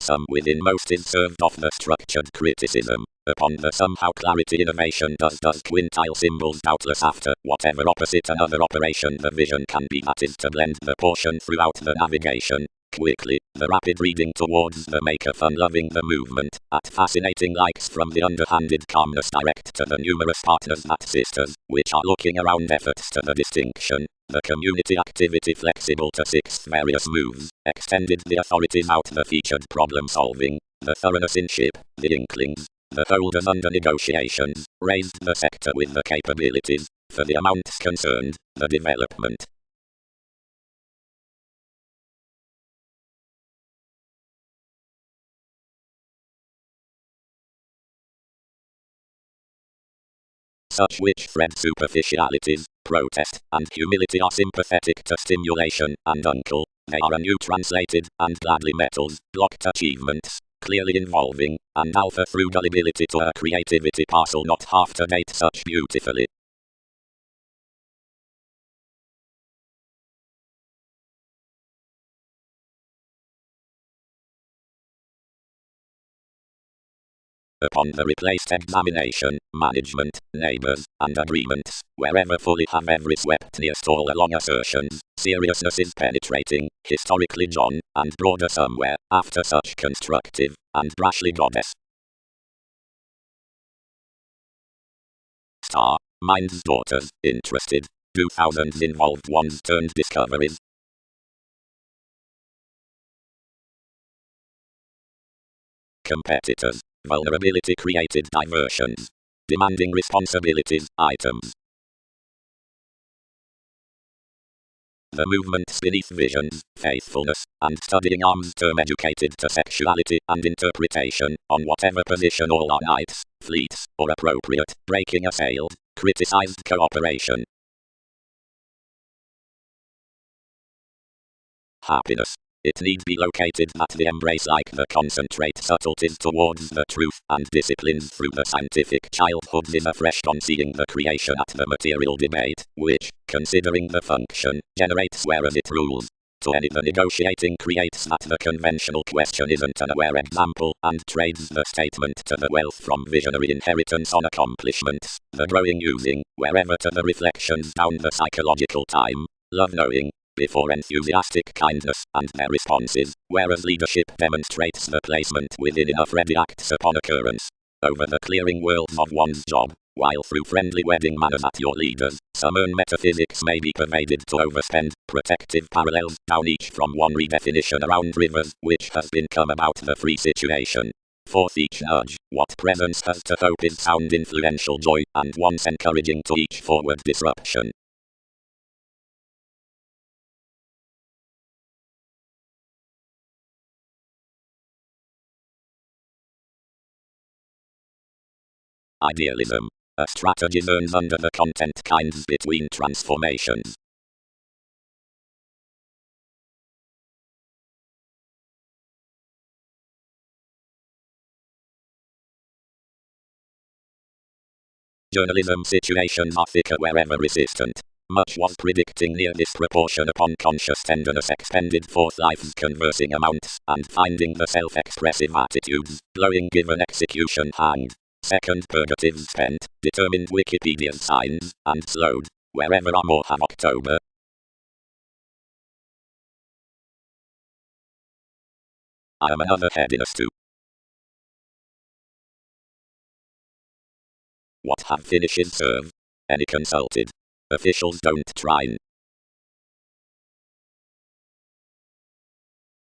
A: Some within most is served off the structured criticism. Upon the somehow clarity innovation does quintile symbols doubtless after whatever opposite another operation the vision can be that is to blend the portion throughout the navigation. Quickly, the rapid reading towards the maker fun-loving the movement, at fascinating likes from the underhanded calmness direct to the numerous partners that sisters, which are looking around efforts to the distinction. The community activity flexible to 6 various moves, extended the authorities out the featured problem solving, the thoroughness in ship, the inklings, the holders under negotiations, raised the sector with the capabilities, for the amounts concerned, the development. Such which thread superficialities, protest, and humility are sympathetic to stimulation, and uncle, they are anew translated, and gladly metals, blocked achievements, clearly involving, and alpha through gullibility to a creativity parcel not half to date such beautifully. Upon the replaced examination, management, neighbors, and agreements, wherever fully have every swept nearest all along assertions, seriousness is penetrating, historically John, and broader somewhere, after such constructive, and brashly goddess. Star, mind's daughters, interested, 2000s involved ones turned discoveries. Competitors. Vulnerability created diversions. Demanding responsibilities, items. The movements beneath visions, faithfulness, and studying arms term educated to sexuality and interpretation, on whatever position all are knights, fleets, or appropriate, breaking assailed, criticized cooperation. Happiness. It need be located at the embrace like the concentrate subtleties towards the truth and disciplines through the scientific childhood is afresh on seeing the creation at the material debate, which, considering the function, generates whereas it rules. To any the negotiating creates that the conventional question isn't an aware example, and trades the statement to the wealth from visionary inheritance on accomplishments, the growing using, wherever to the reflections down the psychological time, love knowing, before enthusiastic kindness and their responses, whereas leadership demonstrates the placement within enough ready acts upon occurrence. Over the clearing worlds of one's job, while through friendly wedding manners at your leaders, some earn metaphysics may be pervaded to overspend, protective parallels down each from one redefinition around rivers, which has been come about the free situation. Fourth each nudge, what presence has to hope is sound influential joy, and once encouraging to each forward disruption. Idealism. A strategy learns under the content kinds between transformations. Journalism situations are thicker wherever resistant. Much was predicting near disproportion upon conscious tenderness expended forth life's conversing amounts, and finding the self-expressive attitudes, glowing given execution hanged. Second purgatives spent, determined Wikipedia's signs, and slowed, wherever are more have October. I am another headiness too. What have finishes serve? Any consulted. Officials don't trine.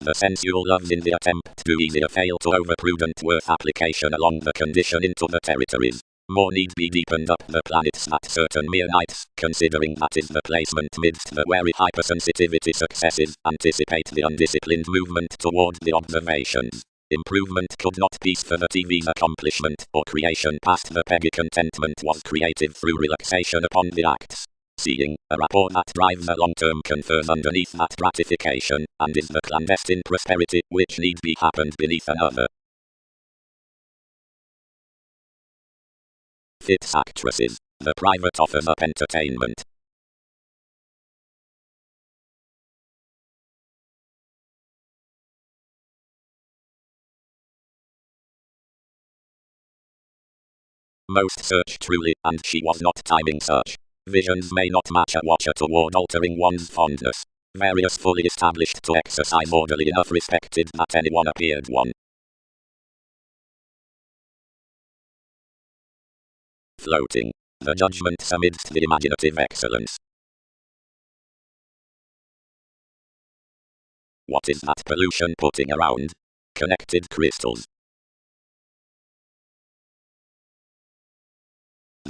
A: The sensual loves in the attempt to easier fail to over-prudent worth application along the condition into the territories. More need be deepened up the planets that certain mere nights, considering that is the placement midst the wary hypersensitivity successes, anticipate the undisciplined movement toward the observations. Improvement could not piece for the TV's accomplishment or creation past the peggy contentment was created through relaxation upon the acts. Seeing, a rapport that drives a long-term confers underneath that gratification, and is the clandestine prosperity which need be happened beneath another. Fits actresses. The private offers up entertainment. Most search truly, and she was not timing such. Visions may not match a watcher toward altering one's fondness. Various fully established to exercise orderly enough respected that anyone appeared one. Floating. The judgments amidst the imaginative excellence. What is that pollution putting around? Connected crystals.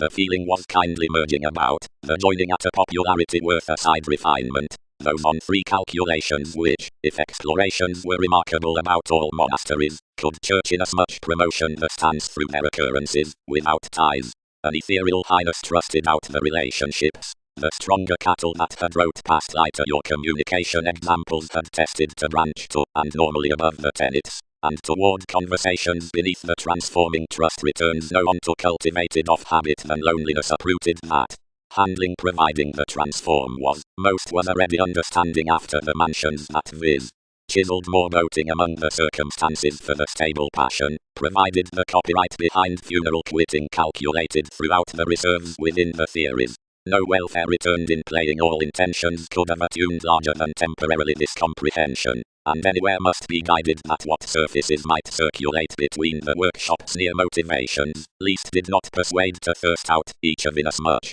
A: The feeling was kindly merging about, the joining at a popularity worth a side refinement, those on three calculations which, if explorations were remarkable about all monasteries, could church inasmuch promotion that stands through their occurrences, without ties. An ethereal highness trusted out the relationships. The stronger cattle that had wrote past lighter your communication examples had tested to branch to, and normally above the tenets, and toward conversations beneath the transforming trust returns no unto cultivated off habit than loneliness uprooted that. Handling providing the transform most was a ready understanding after the mansions that viz. Chiseled more boating among the circumstances for the stable passion, provided the copyright behind funeral quitting calculated throughout the reserves within the theories. No welfare returned in playing all intentions could have attuned larger than temporarily this comprehension, and anywhere must be guided that what surfaces might circulate between the workshops near motivations, least did not persuade to thirst out, each of inasmuch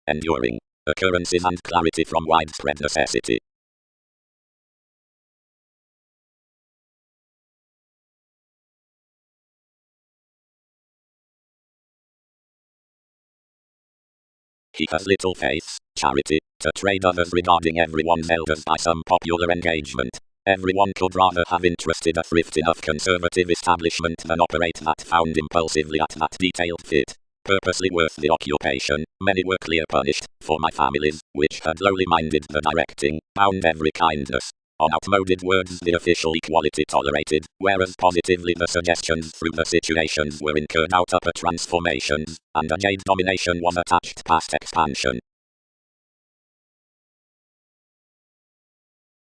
A: enduring occurrences and clarity from widespread necessity. He has little faith, charity, to trade others regarding everyone's elders by some popular engagement. Everyone could rather have interested a thrift enough conservative establishment than operate that found impulsively at that detailed fit. Purposely worth the occupation, many were clear punished, for my families, which had lowly minded the directing, bound every kindness. On outmoded words the official equality tolerated, whereas positively the suggestions through the situations were incurred out upper transformations, and a jade domination was attached past expansion.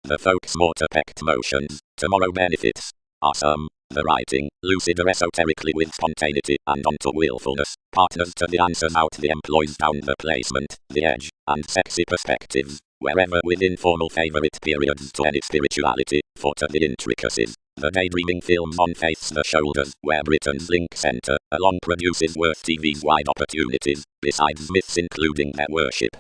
A: The folks more to pecked motions, tomorrow benefits, are some, the writing, lucid or esoterically with spontaneity and onto willfulness, partners to the answers out the employs down the placement, the edge, and sexy perspectives, wherever with informal favorite periods to any spirituality, for to the intricacies. The daydreaming films on faith's the shoulders, where Britain's link centre, along produces worth TV's wide opportunities, besides myths including their worship.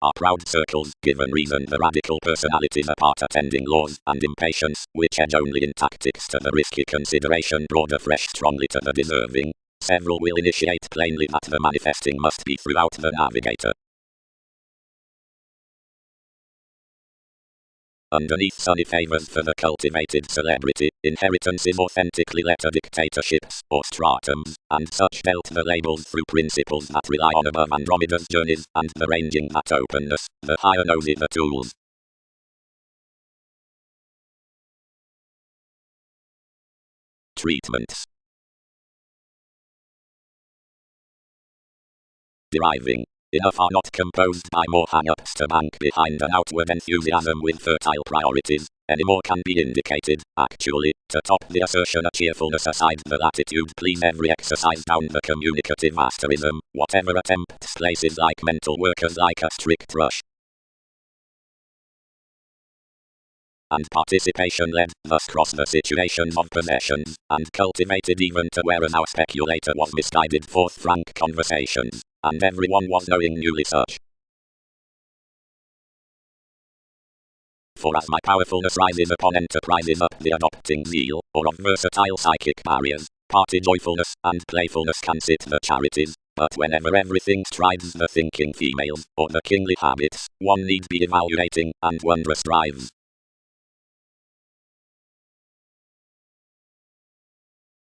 A: Our proud circles, given reason the radical personalities apart attending laws and impatience, which edge only in tactics to the risky consideration brought afresh strongly to the deserving. Several will initiate plainly that the manifesting must be throughout the navigator. Underneath sunny favors for the cultivated celebrity, inheritances authentically letter dictatorships, or stratums, and such dealt the labels through principles that rely on above Andromeda's journeys, and the ranging that openness, the higher nosy the tools. Treatments. Deriving. Enough are not composed by more hang-ups to bank behind an outward enthusiasm with fertile priorities. Any more can be indicated, actually, to top the assertion a cheerfulness aside the latitude please every exercise down the communicative asterism, whatever attempts places like mental workers like a strict rush. And participation led, thus cross the situations of possessions, and cultivated even to where an our speculator was misguided forth frank conversations, and everyone was knowing newly such. For as my powerfulness rises upon enterprises up the adopting zeal, or of versatile psychic barriers, party joyfulness and playfulness can sit the charities, but whenever everything strides the thinking females, or the kingly habits, one need be evaluating, and wondrous drives.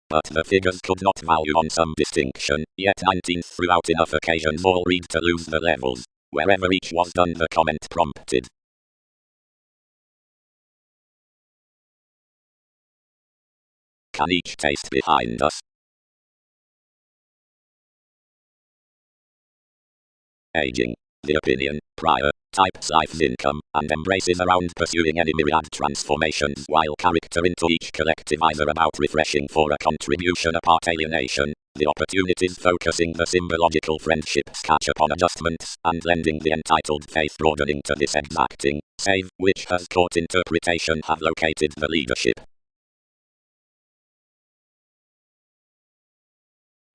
A: But the figures could not value on some distinction, yet 19th throughout enough occasions all read to lose the levels. Wherever each was done the comment prompted. Can each taste behind us? Aging. The opinion, prior, types life's income, and embraces around pursuing any myriad transformations while character into each collective either about refreshing for a contribution apart alienation, the opportunities focusing the symbological friendships catch upon adjustments, and lending the entitled faith broadening to this exacting, save, which has caught interpretation have located the leadership.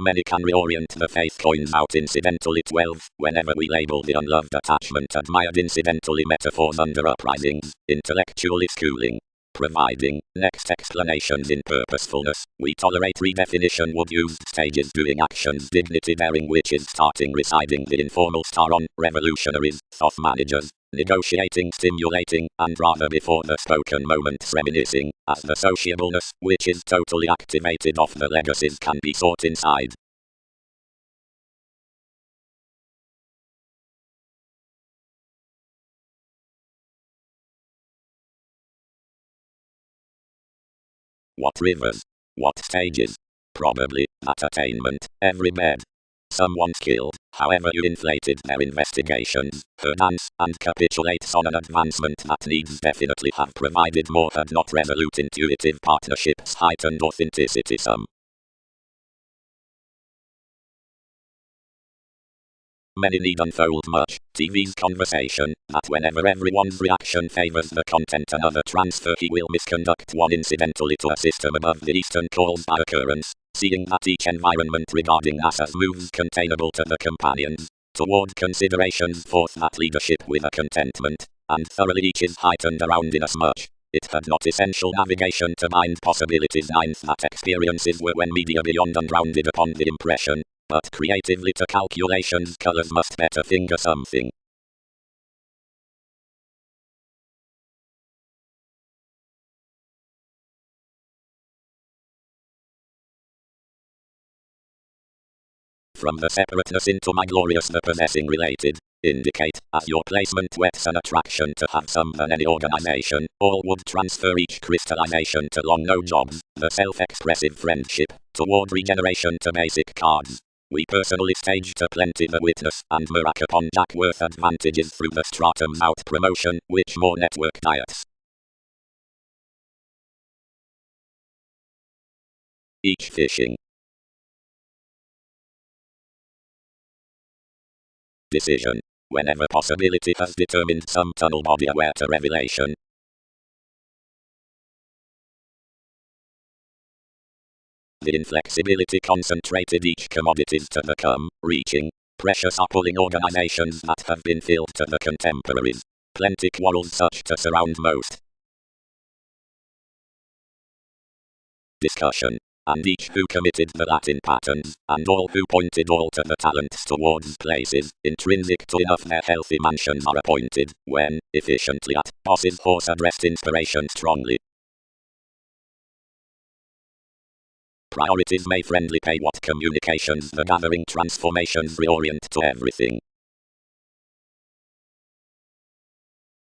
A: Many can reorient the faith coins out incidentally 12, whenever we label the unloved attachment admired incidentally metaphors under uprisings, intellectually schooling. Providing next explanations in purposefulness, we tolerate redefinition would use stages doing actions dignity daring which is starting residing the informal star on, revolutionaries, thought managers, negotiating stimulating, and rather before the spoken moments reminiscing, as the sociableness, which is totally activated off the legacies can be sought inside. What rivers? What stages? Probably, that attainment, every bed. Someone skilled, however you inflated their investigations, her dance, and capitulates on an advancement that needs definitely have provided more had not resolute intuitive partnerships heightened authenticity some. many need unfold much. TV's conversation, that whenever everyone's reaction favors the content another transfer he will misconduct one incidentally to a system above the Eastern calls by occurrence, seeing that each environment regarding NASA's moves containable to the companions, toward considerations fourth that leadership with a contentment, and thoroughly each is heightened around inasmuch it had not essential navigation to mind possibilities ninth that experiences were when media beyond unrounded upon the impression, but creatively to calculations colors must better finger something. From the separateness into my glorious the possessing related, indicate, as your placement whets an attraction to have some than any organization, all would transfer each crystallization to long no jobs, the self-expressive friendship, toward regeneration to basic cards. We personally staged a plenty the witness and Mirac upon Jackworth advantages through the stratum's out promotion, which more network diets. Each fishing decision, whenever possibility has determined some tunnel body aware to revelation. The inflexibility concentrated each commodities to the reaching, precious are pulling organizations that have been filled to the contemporaries. Plenty quarrels such to surround most. Discussion. And each who committed the Latin patterns, and all who pointed all to the talents towards places, intrinsic to enough their healthy mansions are appointed, when, efficiently at, boss's horse addressed inspiration strongly. Priorities may friendly pay what communications the gathering transformations reorient to everything.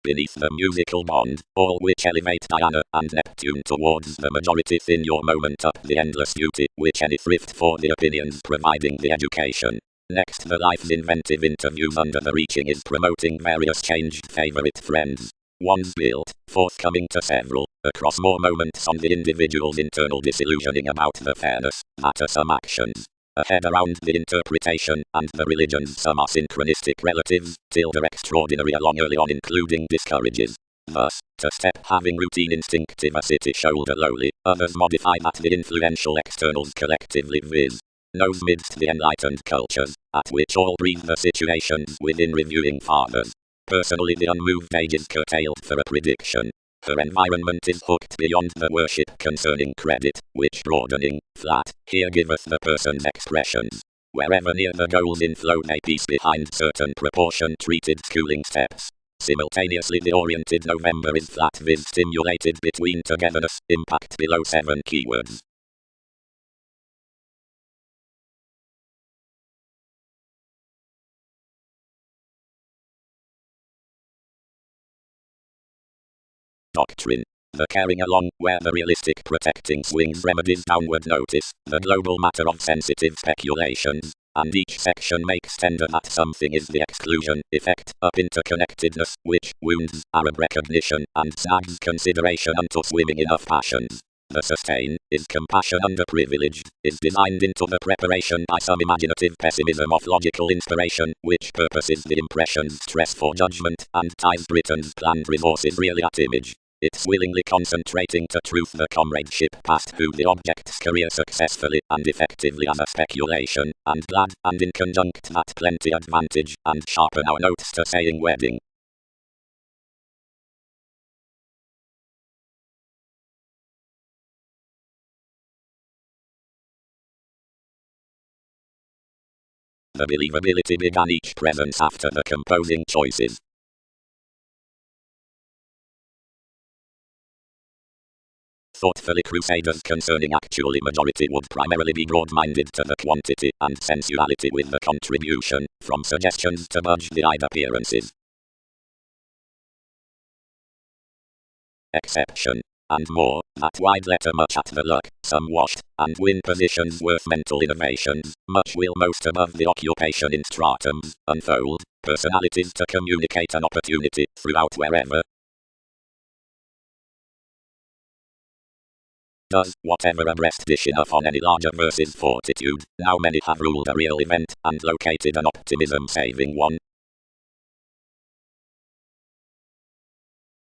A: Beneath the musical bond, all which elevate Diana and Neptune towards the majority thin your moment up the endless beauty, which any thrift for the opinions providing the education. Next the life's inventive interviews under the reaching is promoting various changed favorite friends. One's built, forthcoming to several, across more moments on the individual's internal disillusioning about the fairness, matter some actions. Ahead around the interpretation, and the religions some are synchronistic relatives, till their extraordinary along early on including discourages. Thus, to step having routine instinctive a city shoulder lowly, others modify that the influential externals collectively viz. Knows midst the enlightened cultures, at which all breathe the situations within reviewing fathers. Personally the unmoved age is curtailed for a prediction. Her environment is hooked beyond the worship concerning credit, which broadening, flat, here giveth the person's expressions. Wherever near the goals inflow a piece behind certain proportion treated schooling steps. Simultaneously the oriented November is flat viz stimulated between togetherness, impact below 7 keywords. Doctrine. The carrying along, where the realistic protecting swings remedies downward notice, the global matter of sensitive speculations, and each section makes tender that something is the exclusion, effect, up interconnectedness, which wounds Arab recognition, and snags consideration unto swimming enough passions. The sustain, is compassion underprivileged, is designed into the preparation by some imaginative pessimism of logical inspiration, which purposes the impression's stress for judgment, and ties Britain's planned resources really at image. It's willingly concentrating to truth the comradeship past who the object's career successfully and effectively as a speculation, and glad, and in conjunct that plenty advantage, and sharpen our notes to saying wedding. The believability began each presence after the composing choices. Thoughtfully crusaders concerning actually majority would primarily be broad-minded to the quantity and sensuality with the contribution, from suggestions to budge the eyed appearances. Exception. And more, that wide letter much at the luck, some washed, and win positions worth mental innovations, much will most above the occupation in stratums, unfold, personalities to communicate an opportunity, throughout wherever, Does whatever abreast dish enough on any larger versus fortitude. Now many have ruled a real event and located an optimism-saving one.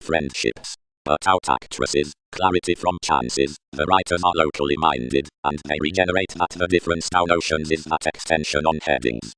A: Friendships. But out actresses, clarity from chances, the writers are locally minded, and they regenerate that the difference down oceans is that extension on headings.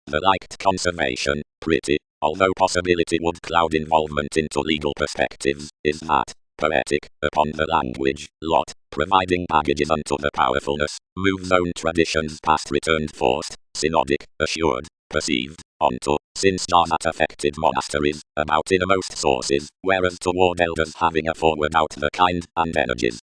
A: The liked conservation, pretty, although possibility would cloud involvement into legal perspectives, is that, poetic, upon the language, lot, providing baggages unto the powerfulness, move zone traditions past returned forced, synodic, assured, perceived, onto, since jar that affected monasteries, about innermost sources, whereas toward elders having a forward out the kind and energies.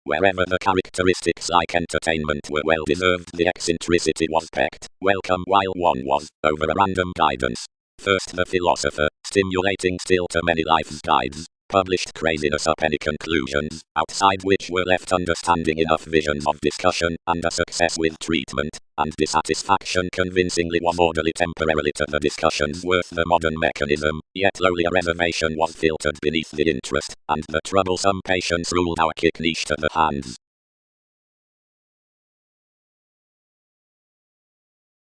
A: Wherever the characteristics like entertainment were well deserved, the eccentricity was pecked, welcome while one was, over a random guidance. First the philosopher, stimulating still to many life's guides, published craziness up any conclusions, outside which were left understanding enough visions of discussion, and a success with treatment, and dissatisfaction convincingly was orderly temporarily to the discussions worth the modern mechanism, yet lowly a reservation was filtered beneath the interest, and the troublesome patience ruled our kick niche to the hands.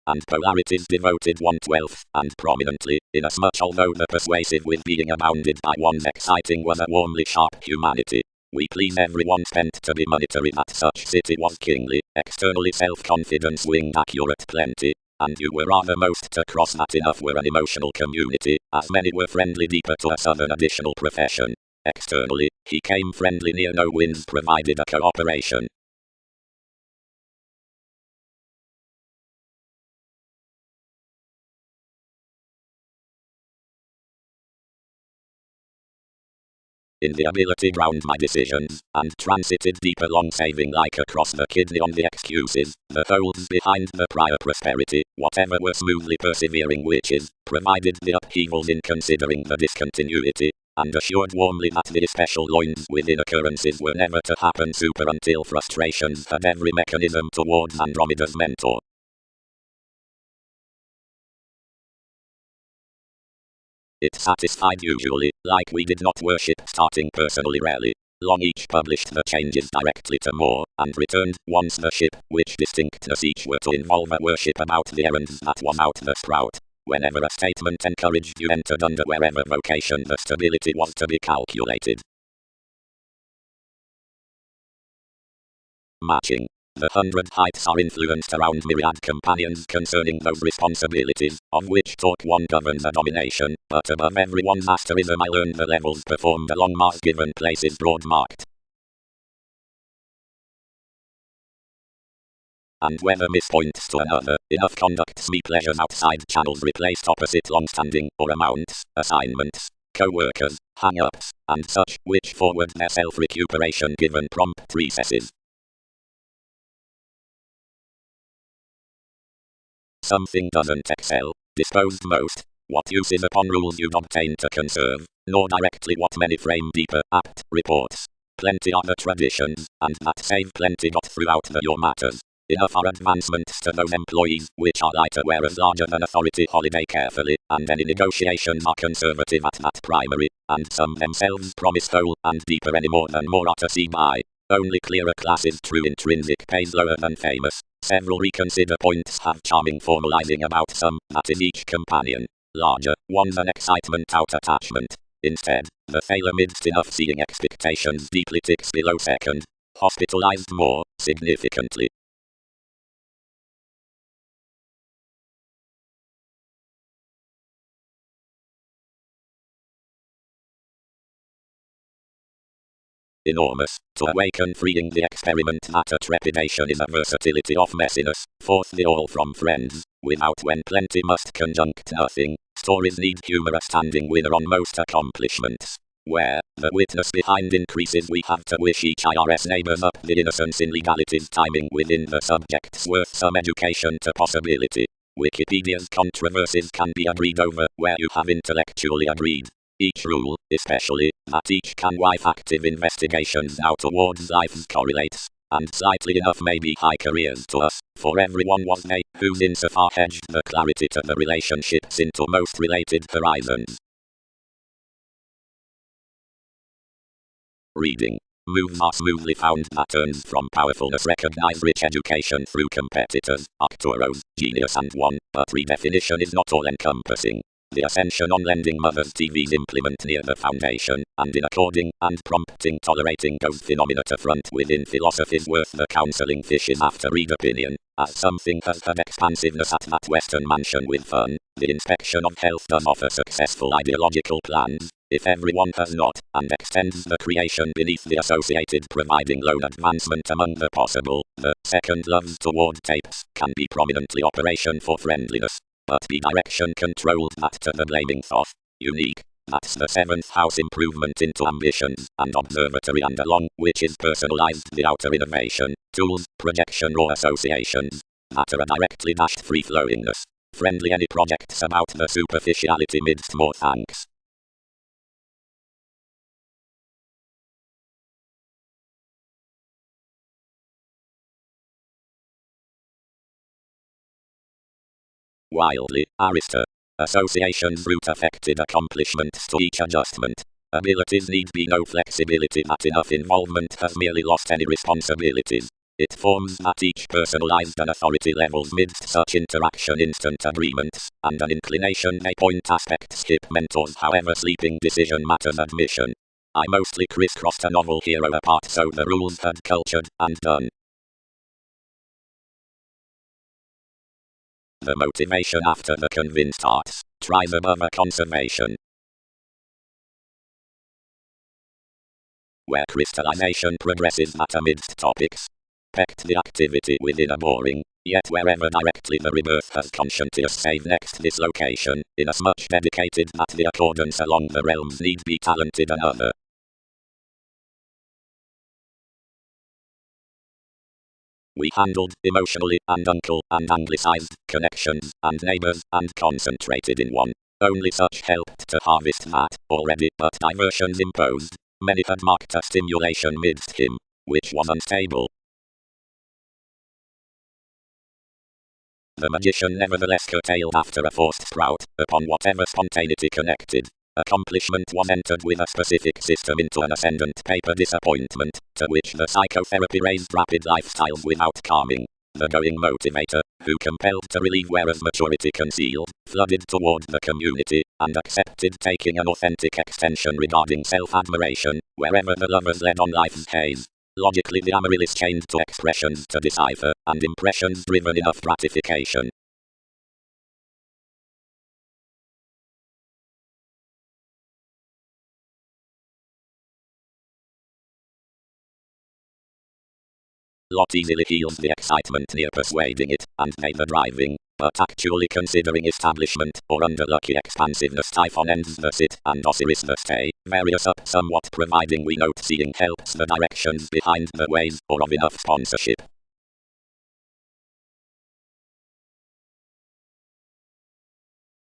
A: And polarities devoted 1/12, and prominently, inasmuch although the persuasive with being abounded by one's exciting was a warmly sharp humanity. We please everyone spent to be monetary that such city was kingly, externally self-confidence winged accurate plenty, and you were rather most to cross that enough were an emotional community, as many were friendly deeper to a southern additional profession. Externally, he came friendly near no winds provided a cooperation. In the ability ground my decisions, and transited deep along saving like across the kidney on the excuses, the holds behind the prior prosperity, whatever were smoothly persevering witches, provided the upheavals in considering the discontinuity, and assured warmly that the especial loins within occurrences were never to happen super until frustrations had every mechanism towards Andromeda's mentor. It satisfied usually, like we did not worship starting personally rarely. Long each published the changes directly to more, and returned, once the ship, which distinctness each were to involve a worship about the errands that was out the sprout. Whenever a statement encouraged you entered under wherever vocation the stability was to be calculated. Matching. The 100 heights are influenced around myriad companions concerning those responsibilities, of which talk one governs a domination, but above everyone's asterism I learned the levels performed along Mars given places broad marked. And whether miss points to another, enough conducts me pleasures outside channels replaced opposite long-standing, or amounts, assignments, co-workers, hang-ups, and such, which forward their self-recuperation given prompt recesses. Something doesn't excel, disposed most, what use is upon rules you'd obtain to conserve, nor directly what many frame deeper, apt, reports. Plenty are the traditions, and that save plenty got throughout the your matters. Enough are advancements to those employees, which are lighter whereas larger than authority holiday carefully, and any negotiations are conservative at that primary, and some themselves promise whole, and deeper any more than more are to see by. Only clearer classes true intrinsic pays lower than famous. Several reconsider points have charming formalizing about some, that is each companion. Larger, one's an excitement out attachment. Instead, the failure midst enough seeing expectations deeply ticks below second. Hospitalized more, significantly. Enormous, to awaken freeing the experiment that a trepidation is a versatility of messiness, forth the all from friends, without when plenty must conjunct nothing, stories need humor a standing winner on most accomplishments. Where, the witness behind increases we have to wish each IRS neighbors up the innocence in legalities timing within the subjects worth some education to possibility. Wikipedia's controversies can be agreed over where you have intellectually agreed. Each rule, especially, that each can wife active investigations now towards life's correlates, and slightly enough may be high careers to us, for everyone was they, whose insofar hedged the clarity to the relationships into most related horizons. Reading. Moves are smoothly found patterns from powerfulness recognize rich education through competitors, Arcturos, genius and one, but redefinition is not all-encompassing. The ascension on lending mothers TV's implement near the foundation, and in according and prompting tolerating those phenomena to front within philosophies worth the counseling fishes after read opinion, as something has had expansiveness at that western mansion with fun. The inspection of health does offer successful ideological plans, if everyone has not, and extends the creation beneath the associated providing loan advancement among the possible. The second loves toward tapes can be prominently operation for friendliness, but be direction controlled that to the blaming thought. Unique. That's the seventh house improvement into ambitions and observatory and along which is personalized the outer innovation, tools, projection or associations that are a directly dashed free-flowingness. Friendly any projects about the superficiality midst more thanks. Wildly, Arista. Associations root affected accomplishments to each adjustment. Abilities need be no flexibility that enough involvement has merely lost any responsibilities. It forms that each personalized and authority levels midst such interaction instant agreements, and an inclination may point aspects skip mentors however sleeping decision matters admission. I mostly crisscrossed a novel hero apart so the rules had cultured and done. The motivation after the convinced arts tries above a conservation, where crystallization progresses that amidst topics pecked the activity within a boring, yet wherever directly the rebirth has conscientious save next dislocation, inasmuch dedicated that the accordance along the realms need be talented another. We handled, emotionally and uncle and anglicized, connections and neighbors and concentrated in one. Only such helped to harvest that, already, but diversions imposed. Many had marked a stimulation midst him, which was unstable. The magician nevertheless curtailed after a forced sprout, upon whatever spontaneity connected. Accomplishment was entered with a specific system into an ascendant paper disappointment, to which the psychotherapy raised rapid lifestyles without calming. The going motivator, who compelled to relieve whereas maturity concealed, flooded toward the community, and accepted taking an authentic extension regarding self-admiration, wherever the lovers led on life's haze. Logically the amaryllis chained to expressions to decipher, and impressions driven enough gratification. Lot easily heals the excitement near persuading it, and may the driving, but actually considering establishment, or under lucky expansiveness Typhon ends the sit, and Osiris the stay, various up somewhat providing we note seeing helps the directions behind the ways, or of enough sponsorship.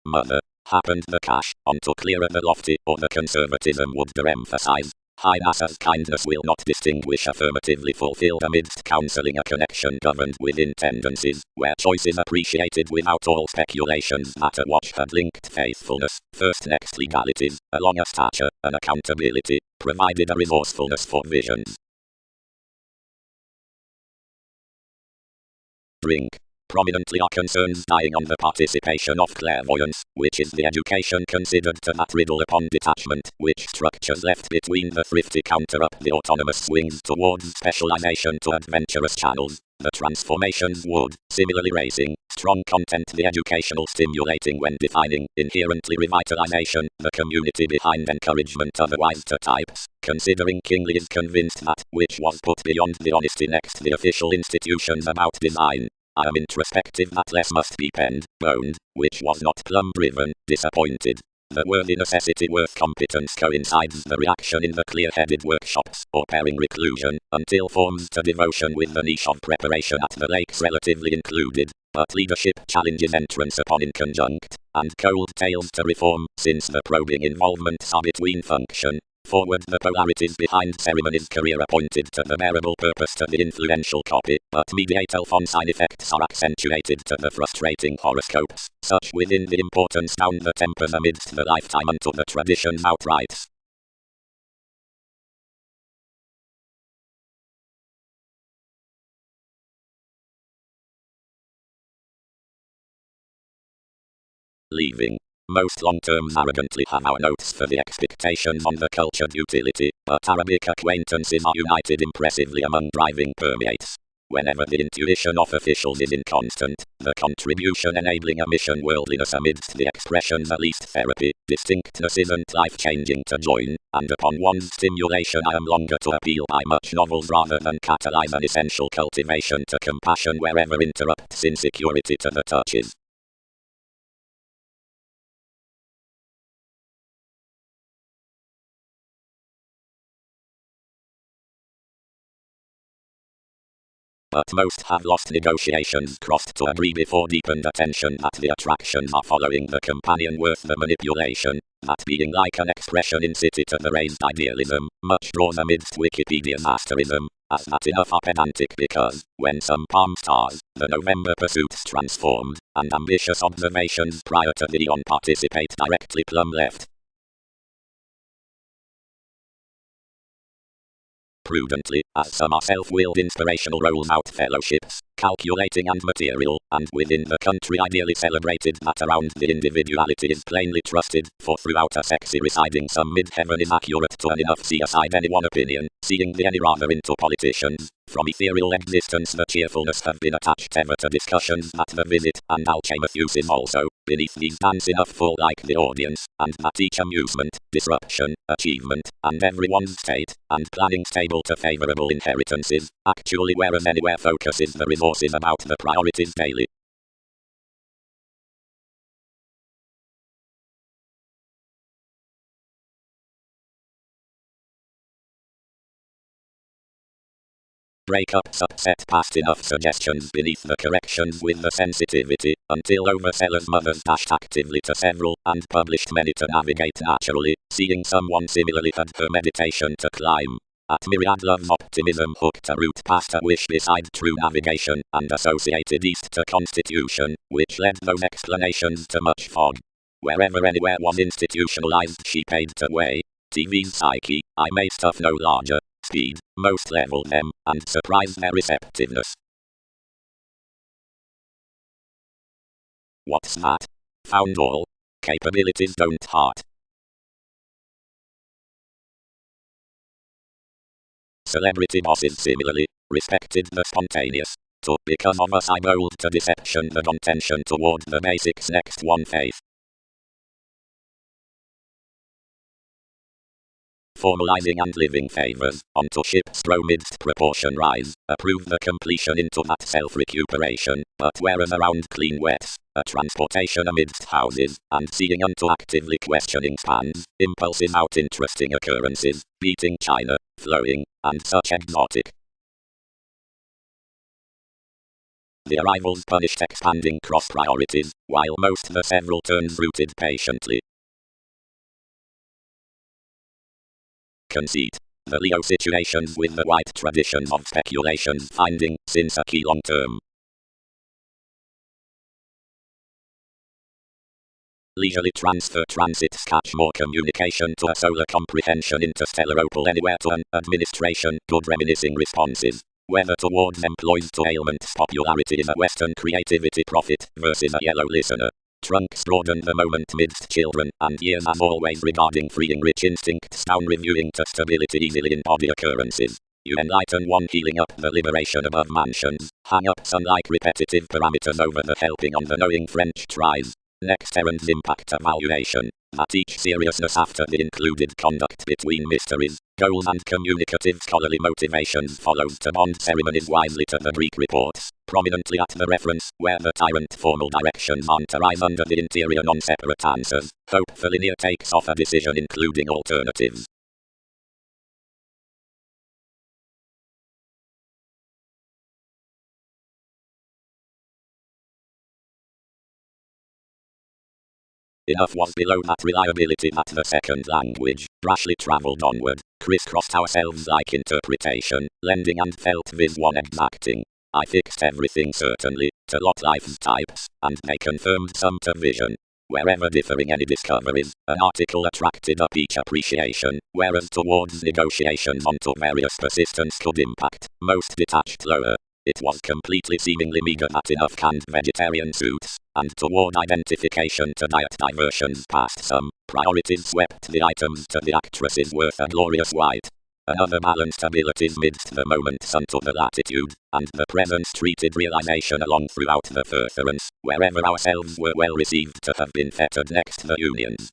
A: Mother. Happened the cash, onto clearer the lofty, or the conservatism would emphasize. High NASA's kindness will not distinguish affirmatively fulfilled amidst counseling a connection governed within tendencies, where choice is appreciated without all speculations that a watch had linked faithfulness, first next legalities, along a stature, an accountability, provided a resourcefulness for visions. Drink. Prominently are concerns dying on the participation of clairvoyance, which is the education considered to that riddle upon detachment, which structures left between the thrifty counter up the autonomous swings towards specialization to adventurous channels. The transformations would, similarly raising, strong content the educational stimulating when defining, inherently revitalization, the community behind encouragement otherwise to types, considering Kingsley is convinced that, which was put beyond the honesty next the official institutions about design. I am introspective that less must be penned, boned, which was not plum-driven, disappointed. The worthy necessity worth competence coincides the reaction in the clear-headed workshops, or pairing reclusion, until forms to devotion with the niche of preparation at the lakes relatively included, but leadership challenges entrance upon in conjunct, and cold tales to reform, since the probing involvements are between function, Forward the polarities behind ceremonies career appointed to the bearable purpose to the influential copy, but mediate Alphonsine effects are accentuated to the frustrating horoscopes, such within the importance down the tempers amidst the lifetime unto the traditions outright. Leaving. Most long-terms arrogantly have our notes for the expectations on the cultured utility, but Arabic acquaintances are united impressively among driving permeates. Whenever the intuition of officials is inconstant, the contribution enabling a mission worldliness amidst the expressions at least therapy, distinctness isn't life-changing to join, and upon one's stimulation I am longer to appeal by much novels rather than catalyze an essential cultivation to compassion wherever interrupts insecurity to the touches. But most have lost negotiations crossed to agree before deepened attention that the attractions are following the companion worth the manipulation, that being like an expression in city to the raised idealism, much draws amidst Wikipedia's asterism, as that enough are pedantic because, when some palm stars, the November pursuits transformed, and ambitious observations prior to the eon participate directly plumb left. Prudently, as some are self-willed inspirational rolls out fellowships, calculating and material, and within the country ideally celebrated that around the individuality is plainly trusted, for throughout a sexy residing some mid-heaven is accurate to an enough see aside any one opinion, seeing the any rather into politicians. From ethereal existence the cheerfulness have been attached ever to discussions that the visit, and Alchemath uses also, beneath these dance enough full like the audience, and that each amusement, disruption, achievement, and everyone's state, and planning stable to favorable inheritances, actually whereas anywhere focuses the resources about the priorities daily. Breakups upset past enough suggestions beneath the corrections with the sensitivity, until oversellers mothers dashed actively to several, and published many to navigate naturally, seeing someone similarly had her meditation to climb. At Myriad Love's optimism hooked a route past a wish beside true navigation, and associated east to constitution, which led those explanations to much fog. Wherever anywhere was institutionalized she paid to weigh. TV's psyche, I made stuff no larger. Speed, most level them, and surprise their receptiveness. What's that? Found all. Capabilities don't heart. Celebrity bosses similarly, respected the spontaneous. To because of us I bold to deception the contention toward the basics next one faith. Formalizing and living favors, onto ships throw midst proportion rise, approve the completion into that self-recuperation, but whereas around clean wets, a transportation amidst houses, and seeing unto actively questioning spans, impulses out interesting occurrences, beating China, flowing, and such exotic. The arrivals punished expanding cross priorities, while most the several turns rooted patiently. Conceit. The Leo situations with the white traditions of speculations finding, since a key long term. Leisurely transfer transits catch more communication to a solar comprehension interstellar opal anywhere to an administration, good reminiscing responses. Whether towards employees to ailments popularity is a Western creativity profit versus a yellow listener. Trunks broaden the moment midst children, and years as always regarding freeing rich instincts down reviewing to stability easily in body occurrences. You enlighten one healing up the liberation above mansions, hang up some like repetitive parameters over the helping on the knowing French tries. Next errand's impact evaluation, that each seriousness after the included conduct between mysteries, goals and communicative scholarly motivations follows to bond ceremonies wisely to the Greek reports, prominently at the reference, where the tyrant formal directions aren't arise under the interior non-separate answers, hopefully near takes off a decision including alternatives. Enough was below that reliability that the second language, Rashly travelled onward, crisscrossed ourselves like interpretation, lending and felt with one exacting. I fixed everything certainly, to lot life's types, and they confirmed some to vision. Wherever differing any discoveries, an article attracted up each appreciation, whereas towards negotiations onto various persistence could impact, most detached lower. It was completely seemingly meager that enough canned vegetarian suits, and toward identification to diet diversions past some, priorities swept the items to the actresses worth a glorious white. Another balanced abilities midst the moments unto the latitude, and the presence treated realization along throughout the furtherance, wherever ourselves were well received to have been fettered next the unions.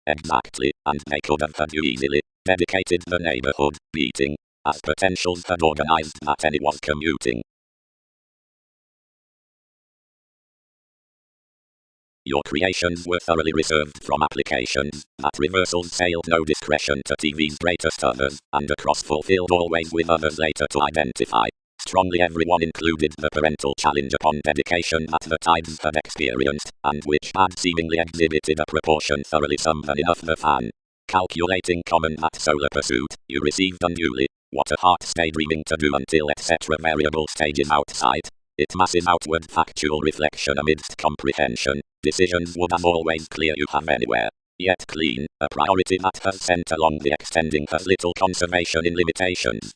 A: Exactly, and they could have had you easily, dedicated the neighborhood, beating, as potentials had organized that any was commuting. Your creations were thoroughly reserved from applications, that reversals sailed no discretion to TV's greatest others, and a cross fulfilled always with others later to identify. Strongly everyone included the parental challenge upon dedication that the tides had experienced, and which had seemingly exhibited a proportion thoroughly some than enough the fan. Calculating common that solar pursuit, you received unduly, what a heart stay dreaming to do until etc. variable stages outside. It massive outward factual reflection amidst comprehension. Decisions would as always clear you have anywhere. Yet clean, a priority that has sent along the extending has little conservation in limitations.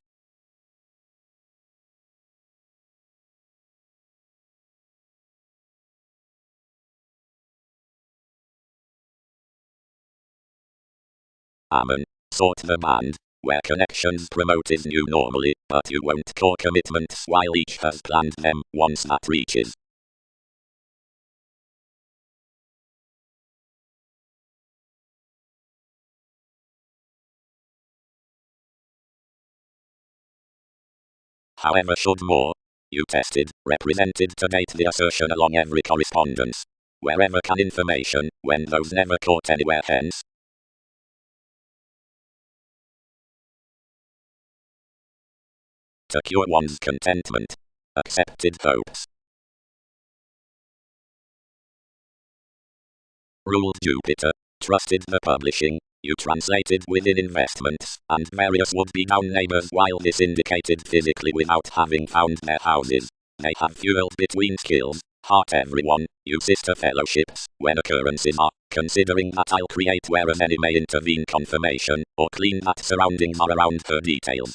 A: Amen. Sort the band, where connections promote is new normally, but you won't core commitments while each has planned them once that reaches. However should more, you tested, represented to date the assertion along every correspondence. Wherever can information, when those never caught anywhere hence. To cure one's contentment. Accepted hopes. Ruled Jupiter. Trusted the publishing. You translated within investments, and various would-be down neighbors while this indicated physically without having found their houses. They have fueled between skills, heart everyone, you sister fellowships, when occurrences are, considering that I'll create whereas any may intervene confirmation, or clean that surroundings are around her details.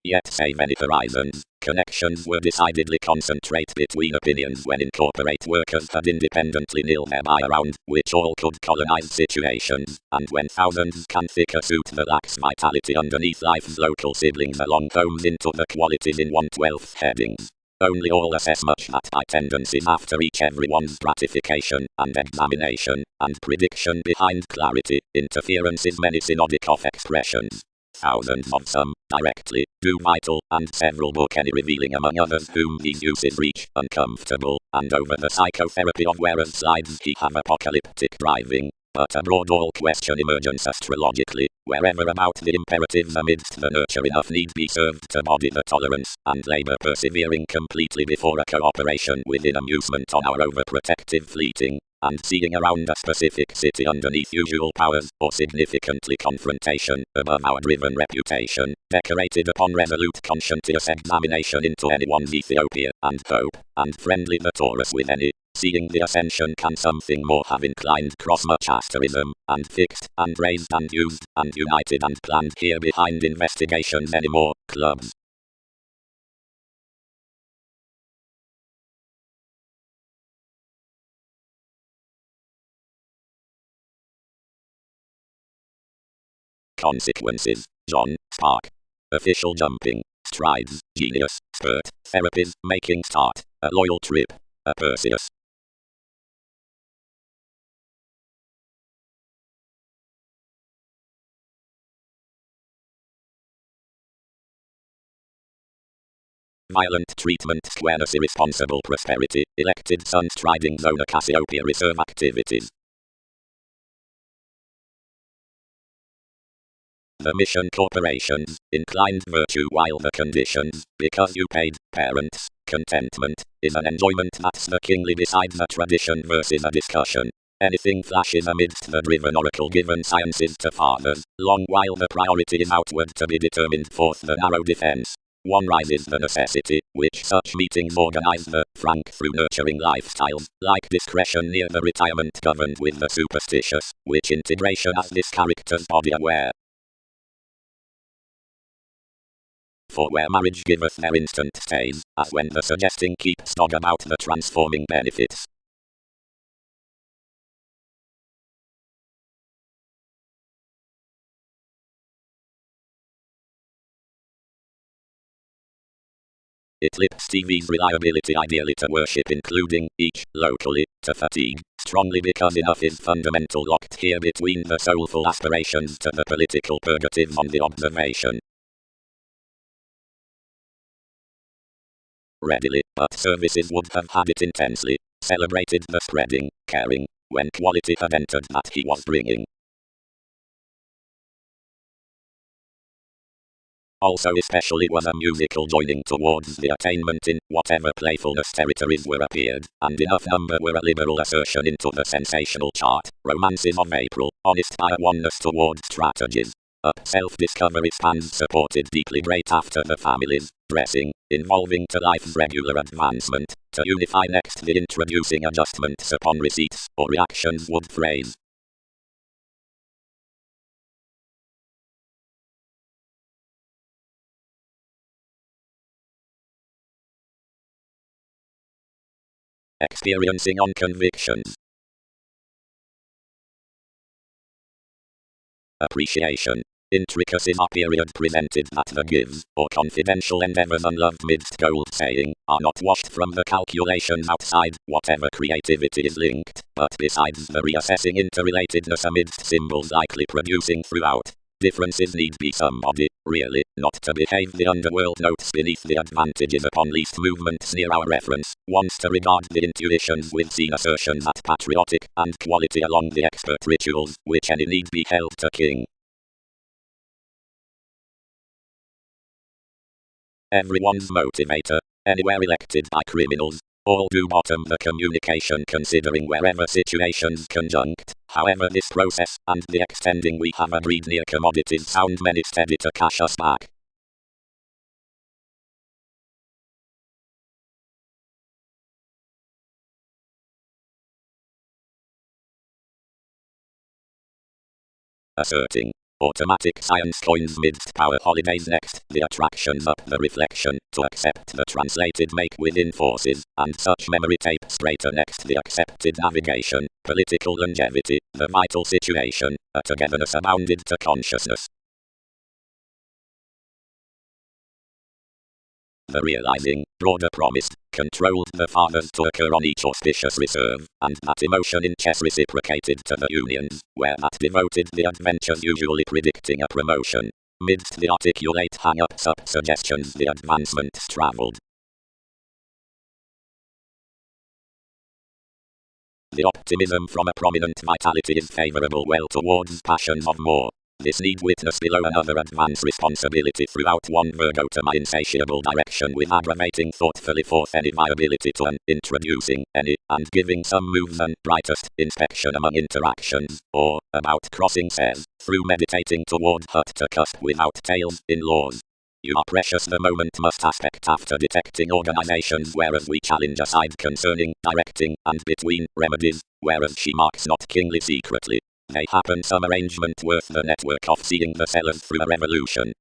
A: Yet save any horizons, connections were decidedly concentrate between opinions when incorporate workers had independently nil thereby around, which all could colonize situations, and when thousands can thicker suit the lax vitality underneath life's local siblings along homes into the qualities in 1/12 headings. Only all assess much that by tendencies after each everyone's gratification, and examination, and prediction behind clarity, interference is many synodic of expressions. Thousands of some, directly, do vital, and several book any revealing among others whom these uses reach, uncomfortable, and over the psychotherapy of whereas slides he have apocalyptic driving, but abroad all question emergence astrologically, wherever about the imperatives amidst the nurture enough need be served to body the tolerance, and labour persevering completely before a cooperation within amusement on our overprotective fleeting, and seeing around a specific city underneath usual powers, or significantly confrontation, above our driven reputation, decorated upon resolute conscientious examination into anyone's Ethiopia, and hope, and friendly the Taurus with any, seeing the ascension can something more have inclined cross much asterism, and fixed, and raised and used, and united and planned here behind investigations any more, clubs. Consequences, John, Spark. Official jumping, strides, genius, spurt, therapies, making start, a loyal trip, a Perseus. Violent treatment, squareness, irresponsible prosperity, elected sun striding zona Cassiopeia reserve activities. The mission corporations inclined virtue while the conditions, because you paid, parents, contentment, is an enjoyment that's the kingly beside the tradition versus a discussion. Anything flashes amidst the driven oracle given sciences to fathers, long while the priority is outward to be determined forth the narrow defense. One rises the necessity, which such meetings organize the frank through nurturing lifestyles, like discretion near the retirement governed with the superstitious, which integration as this character's body aware. For where marriage giveth their instant stays, as when the suggesting keeps dog about the transforming benefits. It lips TV's reliability ideally to worship including, each, locally, to fatigue, strongly because enough is fundamental locked here between the soulful aspirations to the political purgative on the observation. Readily, but services would have had it intensely, celebrated the spreading, caring, when quality had entered that he was bringing. Also especially was a musical joining towards the attainment in whatever playfulness territories were appeared, and enough number were a liberal assertion into the sensational chart, romances of April, honest by a oneness towards strategies. Up self-discovery spans supported deeply great after the families, dressing, involving to life's regular advancement, to unify next the introducing adjustments upon receipts, or reactions would phrase. Experiencing on convictions. Appreciation. Intricacies are period presented that the gives, or confidential endeavors unloved midst gold saying, are not washed from the calculations outside, whatever creativity is linked, but besides the reassessing interrelatedness amidst symbols likely producing throughout. Differences need be somebody, really, not to behave the underworld notes beneath the advantages upon least movements near our reference, wants to regard the intuitions with seen assertion that patriotic and quality along the expert rituals, which any need be held to king. Everyone's motivator, anywhere elected by criminals, all do bottom the communication considering wherever situations conjunct, however this process, and the extending we have agreed near commodities sound many steady to cash us back. Asserting. Automatic science coins midst power holidays next, the attractions up the reflection, to accept the translated make within forces, and such memory tape straighter next the accepted navigation, political longevity, the vital situation, a togetherness abounded to consciousness. The realizing, broader promised, controlled the fathers to occur on each auspicious reserve, and that emotion in chess reciprocated to the unions, where that devoted the adventures usually predicting a promotion. Midst the articulate hang-ups up suggestions the advancements travelled. The optimism from a prominent vitality is favourable well towards passions of more. This need witness below another advance responsibility throughout one Virgo to my insatiable direction with aggravating thoughtfully forth any viability to an introducing any, and giving some moves and brightest inspection among interactions, or, about crossing says, through meditating toward hut to cusp without tails, in laws. You are precious the moment must aspect after detecting organizations whereas we challenge aside concerning, directing, and between, remedies, whereas she marks not kingly secretly. They happen some arrangement worth the network of seeing the sellers through a revolution.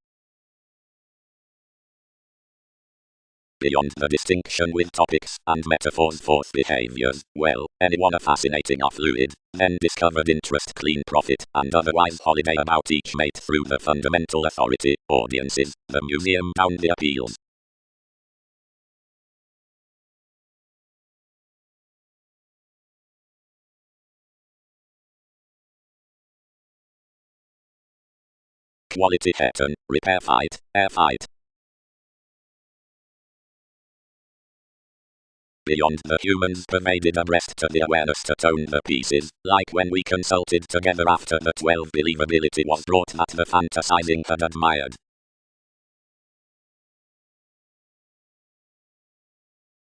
A: Beyond the distinction with topics and metaphors forth behaviors, well, anyone a fascinating or fluid, then discovered interest clean profit, and otherwise holiday about each mate through the fundamental authority, audiences, the museum down the appeals. Quality pattern, repair fight, air fight. beyond the humans pervaded a breast to the awareness to tone the pieces, like when we consulted together after the 12 believability was brought that the fantasizing had admired.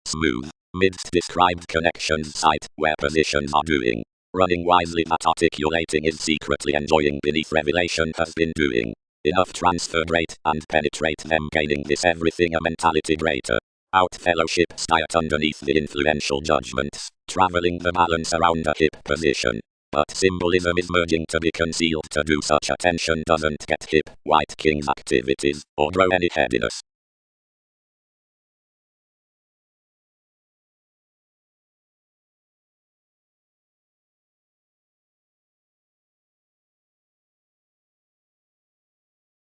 A: Smooth. Midst described connections site where positions are doing. Running wisely that articulating is secretly enjoying beneath revelation has been doing. Enough transfer rate and penetrate them gaining this everything a mentality greater. Out fellowship diet underneath the influential judgments, traveling the balance around a hip position. But symbolism is merging to be concealed to do such attention doesn't get hip, white king's activities, or grow any headiness.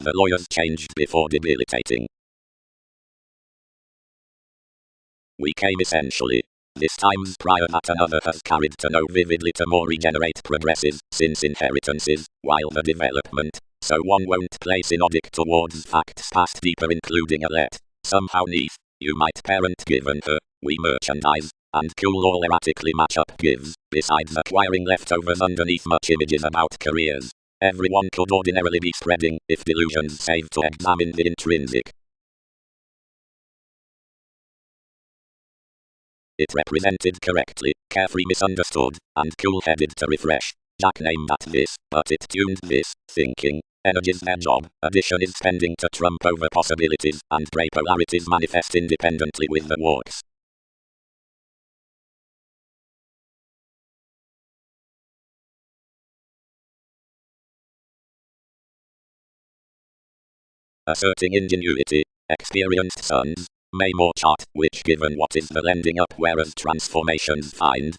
A: The lawyers changed before debilitating. We came essentially. This time's prior that another has carried to know vividly to more regenerate progressive, since inheritances, while the development, so one won't place inodic towards facts past deeper including a let, somehow neath, you might parent given her, we merchandise, and cool all erratically match up gives, besides acquiring leftovers underneath much images about careers. Everyone could ordinarily be spreading, if delusions save to examine the intrinsic. It represented correctly, carefree misunderstood, and cool-headed to refresh. Jack named at this, but it tuned this, thinking. Energy's their job, addition is spending to trump over possibilities, and grey polarities manifest independently with the walks. Asserting ingenuity, experienced sons, may more chart which given what is the lending up whereas transformations find.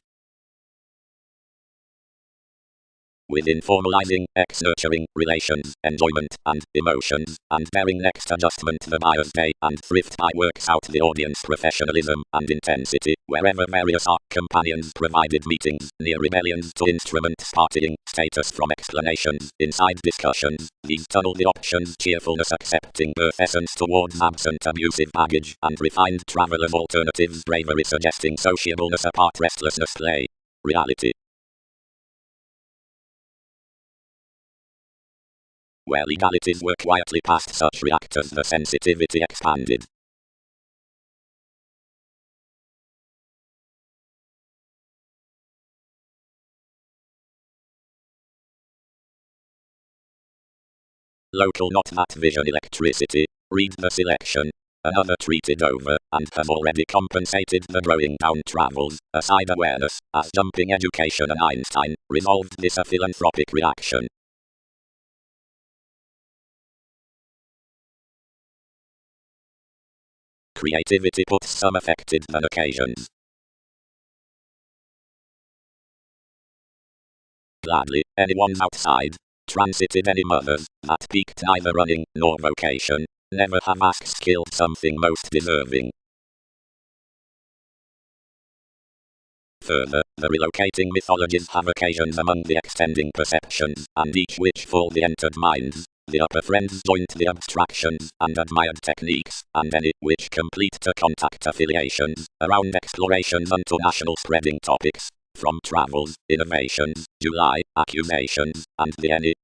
A: Within formalizing, ex-nurturing, relations, enjoyment, and emotions, and bearing next adjustment the buyer's day and thrift buy works out the audience professionalism and intensity, wherever various are companions provided meetings, near rebellions to instruments partying, status from explanations, inside discussions, these tunnel the options cheerfulness accepting birth essence towards absent abusive baggage, and refined travel of alternatives bravery suggesting sociableness apart restlessness play. Reality. Where legalities were quietly past such reactors the sensitivity expanded. Local not that vision electricity, read the selection. Another treated over, and has already compensated the growing down travels, aside awareness, as jumping education and Einstein, resolved this a philanthropic reaction. Creativity puts some affected than occasions. Gladly, anyone's outside. Transited any mothers, that peaked neither running, nor vocation, never have asked skilled something most deserving. Further, the relocating mythologies have occasions among the extending perceptions, and each which full the entered minds. The upper friends joint the abstractions and admired techniques, and any which complete to contact affiliations, around explorations unto national spreading topics, from travels, innovations, July, accusations, and the any.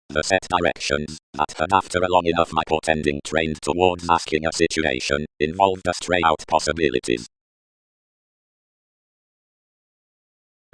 A: The set directions, that had after a long enough my portending trained towards asking a situation, involved a stray out possibilities.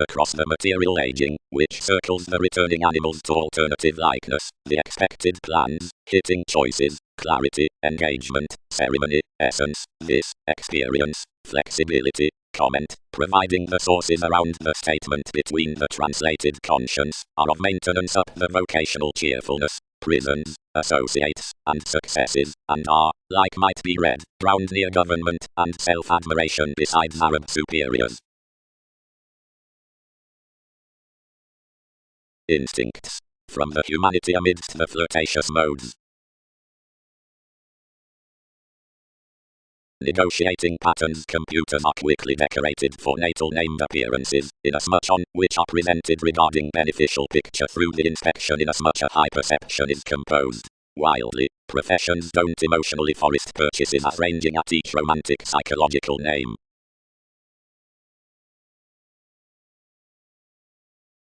A: Across the material aging, which circles the returning animals to alternative likeness, the expected plans, hitting choices, clarity, engagement, ceremony, essence, this, experience, flexibility, comment, providing the sources around the statement between the translated conscience, are of maintenance up the vocational cheerfulness, prisons, associates, and successes, and are, like might be read, drowned near government, and self-admiration besides Arab superiors. Instincts. From the humanity amidst the flirtatious modes. Negotiating patterns computers are quickly decorated for natal named appearances, inasmuch on which are presented regarding beneficial picture through the inspection inasmuch a high perception is composed. Wildly, professions don't emotionally forest purchases as ranging at each romantic psychological name.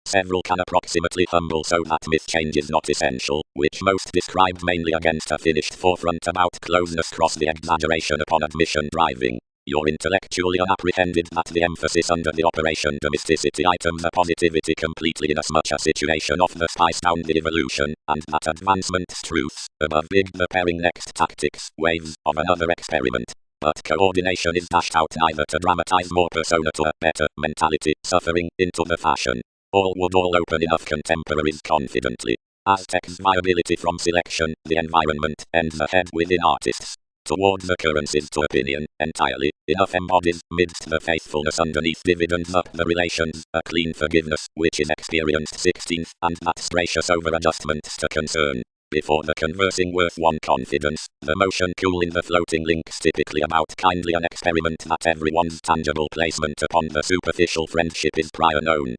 A: Several can approximately humble so that myth change is not essential, which most describe mainly against a finished forefront about closeness cross the exaggeration upon admission driving. You're intellectually unapprehended that the emphasis under the operation domesticity items the positivity completely inasmuch a situation of the spice down the evolution, and that advancement's truths, above big the pairing next tactics, waves, of another experiment. But coordination is dashed out either to dramatize more persona to a better mentality, suffering, into the fashion. All would all open enough contemporaries confidently. Aztecs' viability from selection, the environment, ends ahead within artists. Towards occurrences to opinion, entirely, enough embodies, midst the faithfulness underneath dividends up the relations, a clean forgiveness, which is experienced 16th, and that spacious over adjustments to concern. Before the conversing worth one confidence, the motion cool in the floating links typically about kindly an experiment that everyone's tangible placement upon the superficial friendship is prior known.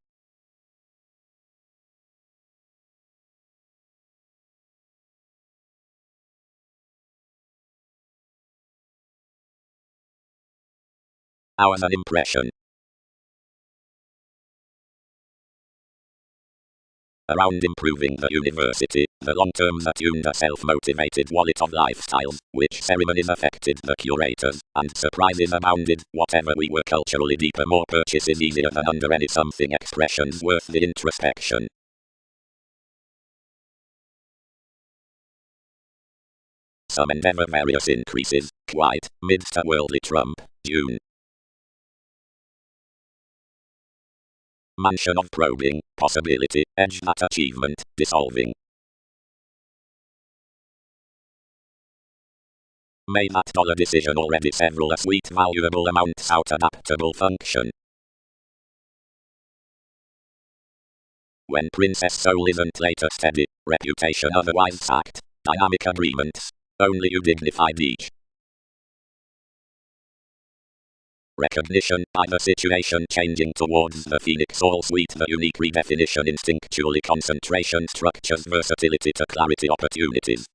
A: Ours an impression. Around improving the university, the long-terms attuned a self-motivated wallet of lifestyles, which ceremonies affected the curators, and surprises abounded, whatever we were culturally deeper more purchases easier than under any something expressions worth the introspection. Some endeavor various increases, quite, midst a worldly trump, June. Mansion of probing, possibility, edge that achievement, dissolving. Made that dollar decision already several a sweet valuable amounts out adaptable function. When princess soul isn't later steady, reputation otherwise sacked, dynamic agreements, only you dignified each. Recognition, either situation changing towards the phoenix all sweet the unique redefinition instinctually concentration structures versatility to clarity opportunities.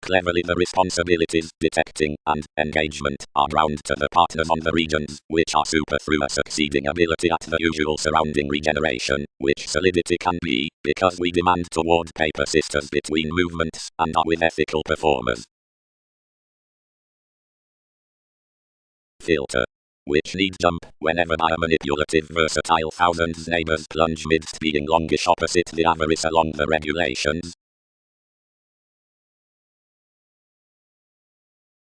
A: Cleverly the responsibilities, detecting, and engagement, are drowned to the partners on the regions, which are super through a succeeding ability at the usual surrounding regeneration, which solidity can be, because we demand toward paper sisters between movements, and are with ethical performers. Filter. Which need jump, whenever by a manipulative versatile thousands neighbors plunge midst being longish opposite the avarice along the regulations.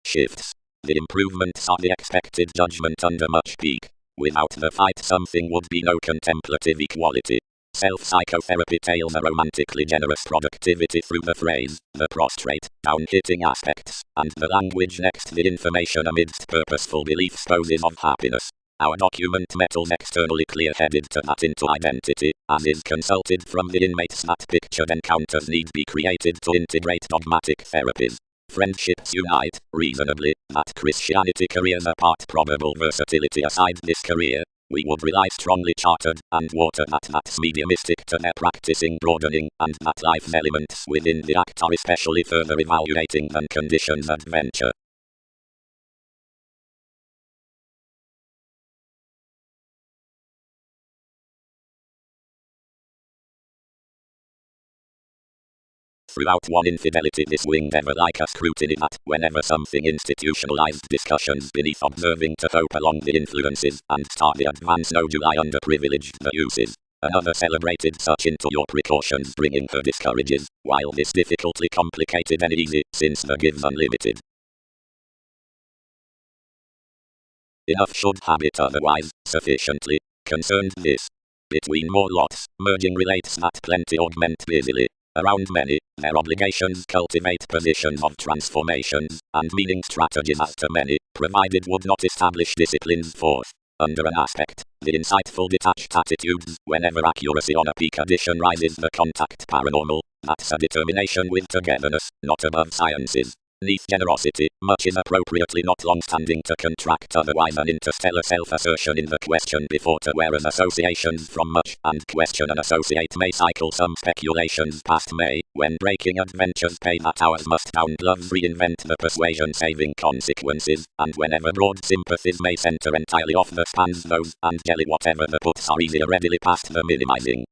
A: Shifts. The improvements are the expected judgment under much peak. Without the fight something would be no contemplative equality. Self-psychotherapy tails a romantically generous productivity through the phrase, the prostrate, down-hitting aspects, and the language next the information amidst purposeful belief poses of happiness. Our document metals externally clear-headed to that into identity, as is consulted from the inmates that pictured encounters need be created to integrate dogmatic therapies. Friendships unite, reasonably, that Christianity careers apart probable versatility aside this career, we would rely strongly chartered, and water that's mediumistic to their practicing broadening, and that life's elements within the act are especially further evaluating than conditions adventure. Throughout one infidelity this winged ever like a scrutiny that, whenever something institutionalized discussions beneath observing to hope along the influences, and start the advance no do I underprivileged the uses. Another celebrated such into your precautions bringing her discourages, while this difficultly complicated and easy, since the gives unlimited. Enough should habit otherwise, sufficiently, concerned this. Between more lots, merging relates that plenty augment busily. Around many, their obligations cultivate positions of transformations, and meaning strategies as to many, provided would not establish disciplines forth. Under an aspect, the insightful detached attitudes, whenever accuracy on a peak addition rises the contact paranormal, that's a determination with togetherness, not above sciences. Neath generosity, much is appropriately not long-standing to contract, otherwise an interstellar self-assertion in the question before to whereas associations from much and question and associate may cycle some speculations past may, when breaking adventures pay that ours must bound love reinvent the persuasion-saving consequences, and whenever broad sympathies may center entirely off the spans those, and jelly whatever the puts are easier readily past the minimizing.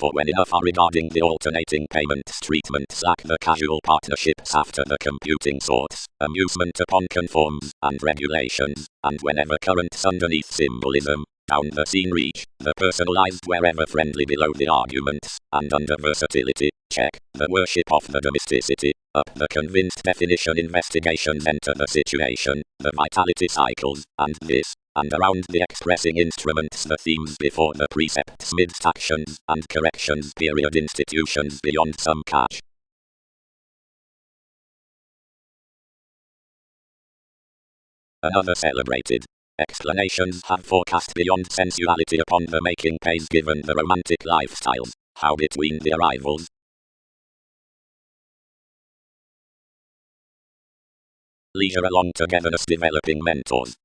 A: For when enough are regarding the alternating payments treatments lack the casual partnerships after the computing sorts, amusement upon conforms and regulations, and whenever currents underneath symbolism, down the scene reach, the personalized wherever friendly below the arguments, and under versatility, check, the worship of the domesticity, up the convinced definition investigations enter the situation, the vitality cycles, and this, and around the expressing instruments the themes before the precepts midst actions and corrections period institutions beyond some catch. Another celebrated explanations have forecast beyond sensuality upon the making pays given the romantic lifestyles, how between the arrivals, leisure along togetherness developing mentors.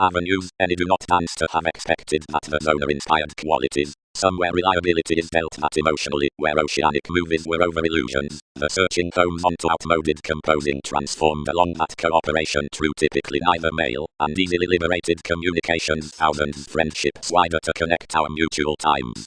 A: Avenues, any do not dance to have expected that the Zoner-inspired qualities, somewhere reliability is dealt that emotionally, where oceanic movies were over illusions, the searching combs onto outmoded composing transformed along that cooperation true typically neither male, and easily liberated communications thousands friendships wider to connect our mutual times.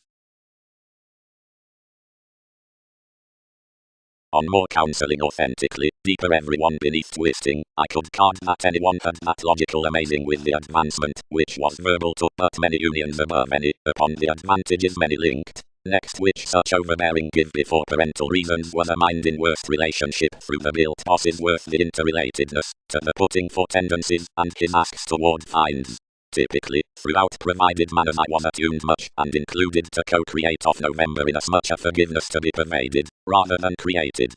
A: On more counseling authentically, deeper everyone beneath twisting, I could card that anyone had that logical amazing with the advancement, which was verbal to but many unions above any, upon the advantages many linked. Next which such overbearing give before parental reasons was a mind in worst relationship through the built bosses worth the interrelatedness, to the putting for tendencies, and his asks toward finds. Typically, throughout provided manners I was attuned much and included to co-create of November in as much a forgiveness to be pervaded, rather than created.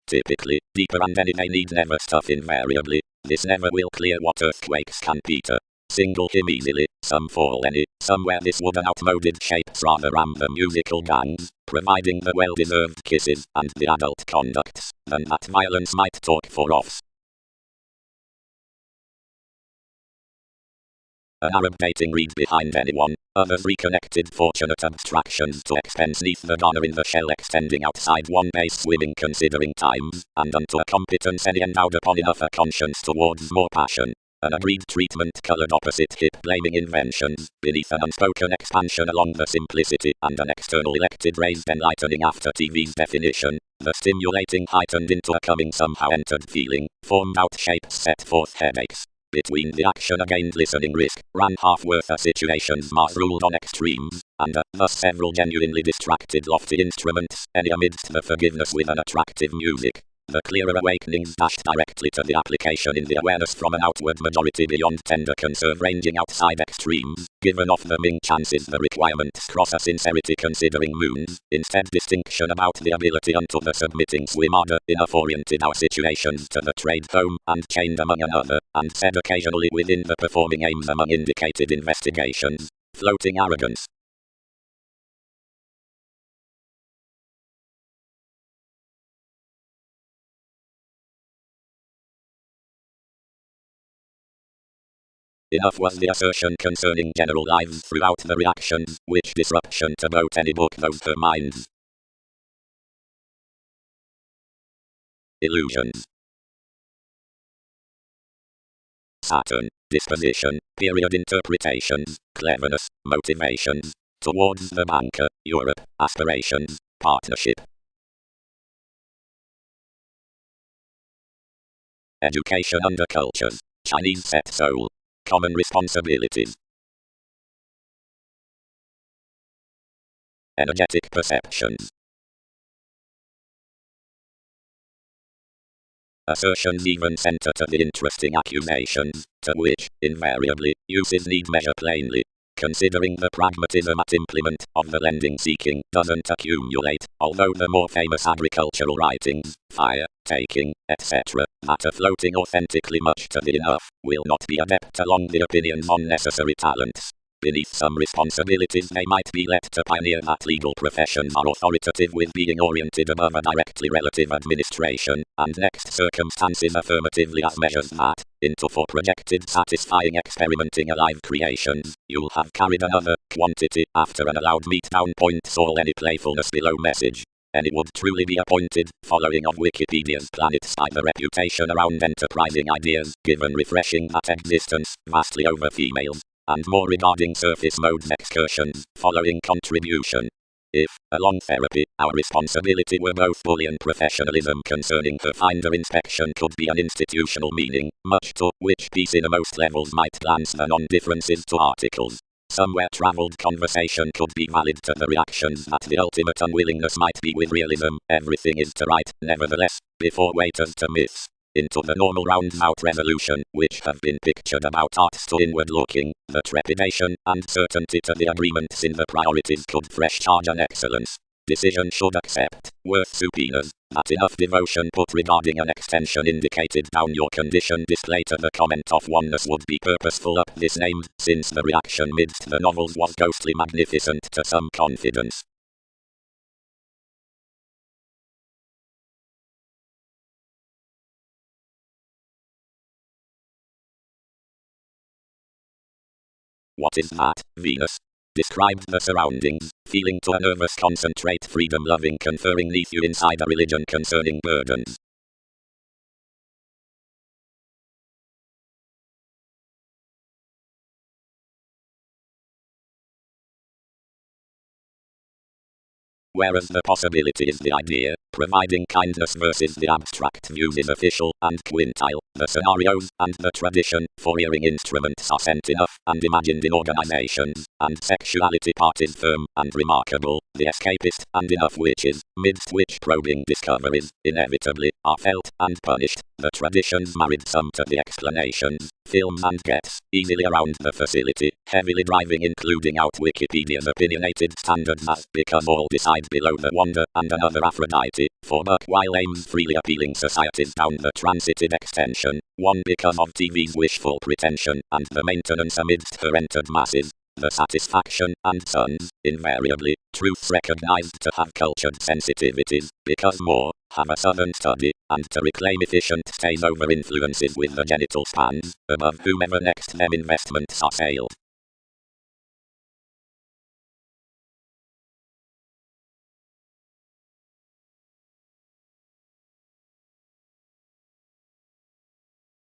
A: Typically, deeper and any they need never stuff invariably, this never will clear what earthquakes can peter. Single him easily, some fall any, somewhere this would an outmoded shapes rather ram the musical gangs, providing the well-deserved kisses and the adult conducts, than that violence might talk for offs. An Arab dating reads behind anyone, others reconnected fortunate abstractions to expense neath the garner in the shell extending outside one base swimming considering times, and unto a competence any endowed upon enough a conscience towards more passion. An agreed treatment colored opposite hip blaming inventions, beneath an unspoken expansion along the simplicity, and an external elected raised enlightening after TV's definition, the stimulating heightened into a coming somehow entered feeling, formed out shapes set forth headaches. Between the action against listening risk, ran half-worth a situations Mars ruled on extremes, and thus several genuinely distracted lofty instruments, any amidst the forgiveness with an attractive music. The clearer awakenings dashed directly to the application in the awareness from an outward majority beyond tender conserve ranging outside extremes, given off the Ming chances the requirements cross a sincerity considering moons, instead distinction about the ability unto the submitting swimmer, enough oriented our situations to the trade home, and chained among another, and said occasionally within the performing aims among indicated investigations, floating arrogance. Enough was the assertion concerning general lives throughout the reactions, which disruption to both any book those her minds. Illusions. Saturn, disposition, period interpretations, cleverness, motivations, towards the banker, Europe, aspirations, partnership. Education under cultures, Chinese set soul, common responsibilities. Energetic perceptions. Assertions even center to the interesting accusations, to which, invariably, uses need measure plainly. Considering the pragmatism at implement of the lending seeking doesn't accumulate, although the more famous agricultural writings, fire, taking, etc., that are floating authentically much to the enough, will not be adept along the opinions on necessary talents. Beneath some responsibilities they might be let to pioneer that legal professions are authoritative with being oriented above a directly relative administration, and next circumstances affirmatively as measures that, into for projected satisfying experimenting alive creations, you'll have carried another quantity after an allowed meet down points all any playfulness below message. And it would truly be a pointed following of Wikipedia's planets by the reputation around enterprising ideas, given refreshing that existence, vastly over females, and more regarding surface modes excursions, following contribution. If, along therapy, our responsibility were both Boolean professionalism concerning her finder inspection could be an institutional meaning, much to which piece in most levels might glance the non-differences to articles. Somewhere travelled conversation could be valid to the reactions that the ultimate unwillingness might be with realism, everything is to write, nevertheless, before waiters to myths. Into the normal roundabout resolution, which have been pictured about arts to inward looking, the trepidation and certainty to the agreements in the priorities could fresh charge an excellence. Decision should accept, worth subpoenas, that enough devotion put regarding an extension indicated down your condition display to the comment of oneness would be purposeful up this named, since the reaction midst the novels was ghostly magnificent to some confidence. What is that, Venus? Described the surroundings, feeling to a nervous concentrate freedom-loving conferring neath you inside a religion concerning burdens. Whereas the possibility is the idea, providing kindness versus the abstract views is official and quintile, the scenarios and the tradition for hearing instruments are sent enough and imagined in organizations, and sexuality part is firm and remarkable, the escapist and enough witches, midst which probing discoveries, inevitably, are felt and punished. The traditions married some to the explanations, films and gets easily around the facility, heavily driving including out Wikipedia's opinionated standards as because all decide below the wonder and another Aphrodite, for Buck while aims freely appealing societies down the transited extension, one because of TV's wishful pretension and the maintenance amidst her entered masses. The satisfaction and sons, invariably, truths recognized to have cultured sensitivities, because more, have a southern study, and to reclaim efficient stays over influences with the genital spans, above whomever next them investments are sailed.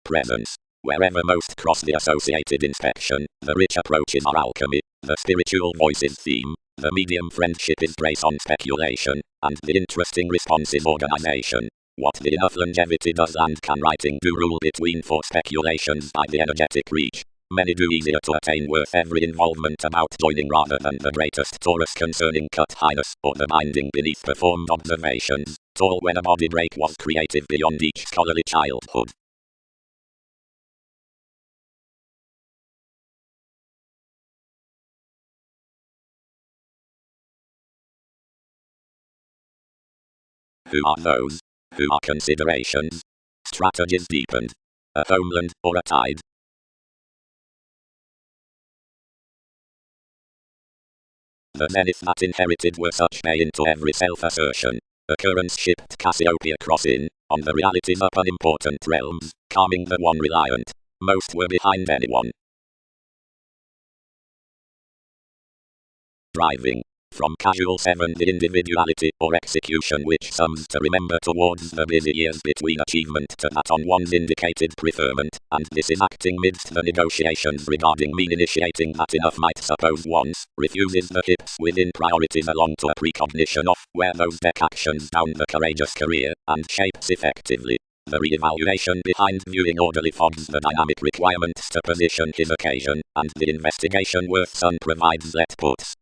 A: Presence. Wherever most cross the associated inspection, the rich approaches are alchemy, the spiritual voice is theme, the medium friendship is brace on speculation, and the interesting response is organization. What the enough longevity does and can writing do rule between for speculations by the energetic reach. Many do easier to attain worth every involvement about joining rather than the greatest Taurus concerning cut highness or the binding beneath performed observations. Tall when a body break was creative beyond each scholarly childhood. Who are those? Who are considerations? Strategies deepened. A homeland or a tide? The zenith that inherited were such pay into every self-assertion. Occurrence shipped Cassiopeia cross in, on the realities up unimportant realms, calming the one reliant. Most were behind anyone. Driving. From casual 7 the individuality or execution which sums to remember towards the busy years between achievement to that on one's indicated preferment, and this is acting midst the negotiations regarding mean initiating that enough might suppose once, refuses the hips within priorities along to a precognition of where those deck actions down the courageous career, and shapes effectively. The re-evaluation behind viewing orderly fogs the dynamic requirements to position his occasion, and the investigation worth sun provides let puts.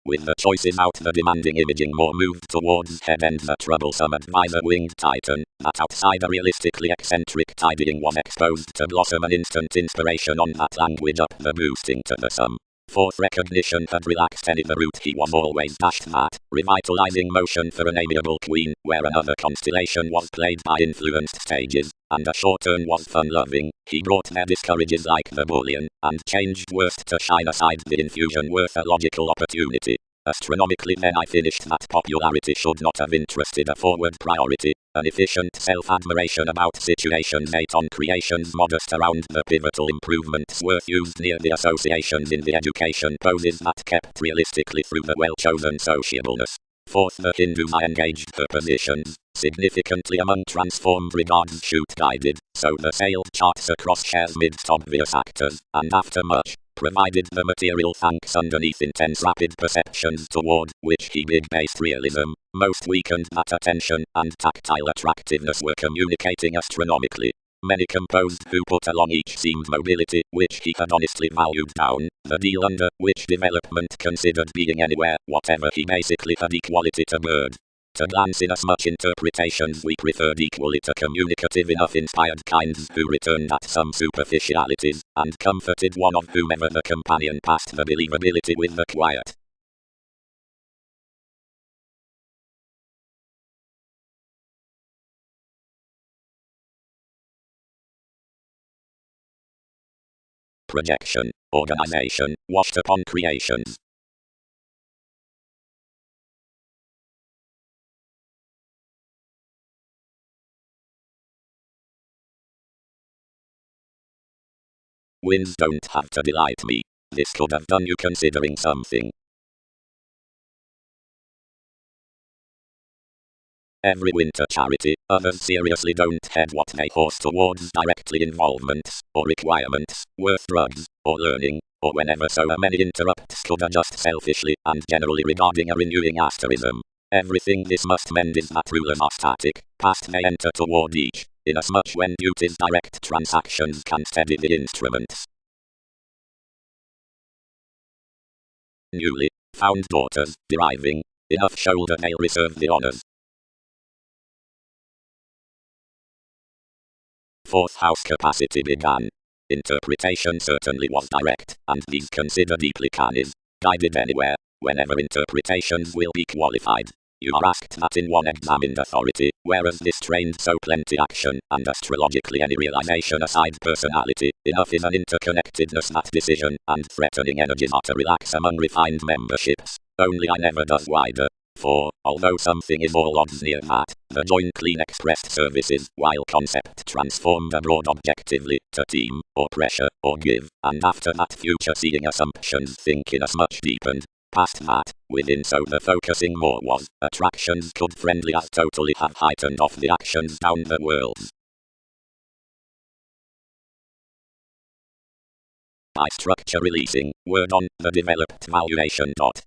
A: With the choices out, the demanding imaging more moved towards head and the troublesome advisor winged titan, that outsider realistically eccentric tidying was exposed to blossom an instant inspiration on that language up the boosting to the sum. Fourth recognition had relaxed any the route he was always dashed at, revitalizing motion for an amiable queen, where another constellation was played by influenced stages, and a short turn was fun-loving. He brought their discourages like the bullion, and changed worst to shine aside the infusion worth a logical opportunity. Astronomically then I finished that popularity should not have interested a forward priority, an efficient self-admiration about situations 8 on creations modest around the pivotal improvements worth used near the associations in the education poses that kept realistically through the well-chosen sociableness. Fourth, the Hindus I engaged her positions, significantly among transformed regards shoot guided, so the sailed charts across shares midst obvious actors, and after much, provided the material thanks underneath intense rapid perceptions toward which he big-based realism, most weakened that attention and tactile attractiveness were communicating astronomically. Many composed who put along each seemed mobility, which he had honestly valued down, the deal under which development considered being anywhere, whatever he basically had equality to bird. To glance in as much interpretations we preferred equally to communicative enough inspired kinds who returned at some superficialities, and comforted one of whomever the companion passed the believability with the quiet. Projection, organization, washed upon creations. Winds don't have to delight me. This could have done you considering something. Every winter charity, others seriously don't head what they horse towards directly involvements, or requirements, worth drugs, or learning, or whenever so many interrupts could adjust selfishly, and generally regarding a renewing asterism. Everything this must mend is that rulers are static, past may enter toward each, inasmuch when duty's direct transactions can steady the instruments. Newly found daughters, deriving enough shoulder they'll reserve the honors. Fourth house capacity began. Interpretation certainly was direct, and these consider deeply canny. Guided anywhere, whenever interpretations will be qualified. You are asked that in one examined authority, whereas this trained so plenty action, and astrologically any realization aside personality, enough is an interconnectedness that decision, and threatening energies are to relax among refined memberships, only I never does wider. For, although something is all odds near that, the joint clean expressed services, while concept transformed abroad objectively, to team, or pressure, or give, and after that future seeing assumptions thinking as much deepened. Past that, within so the focusing more was, attractions could friendly as totally have heightened off the actions down the worlds. By structure releasing, word on, the developed valuation dot.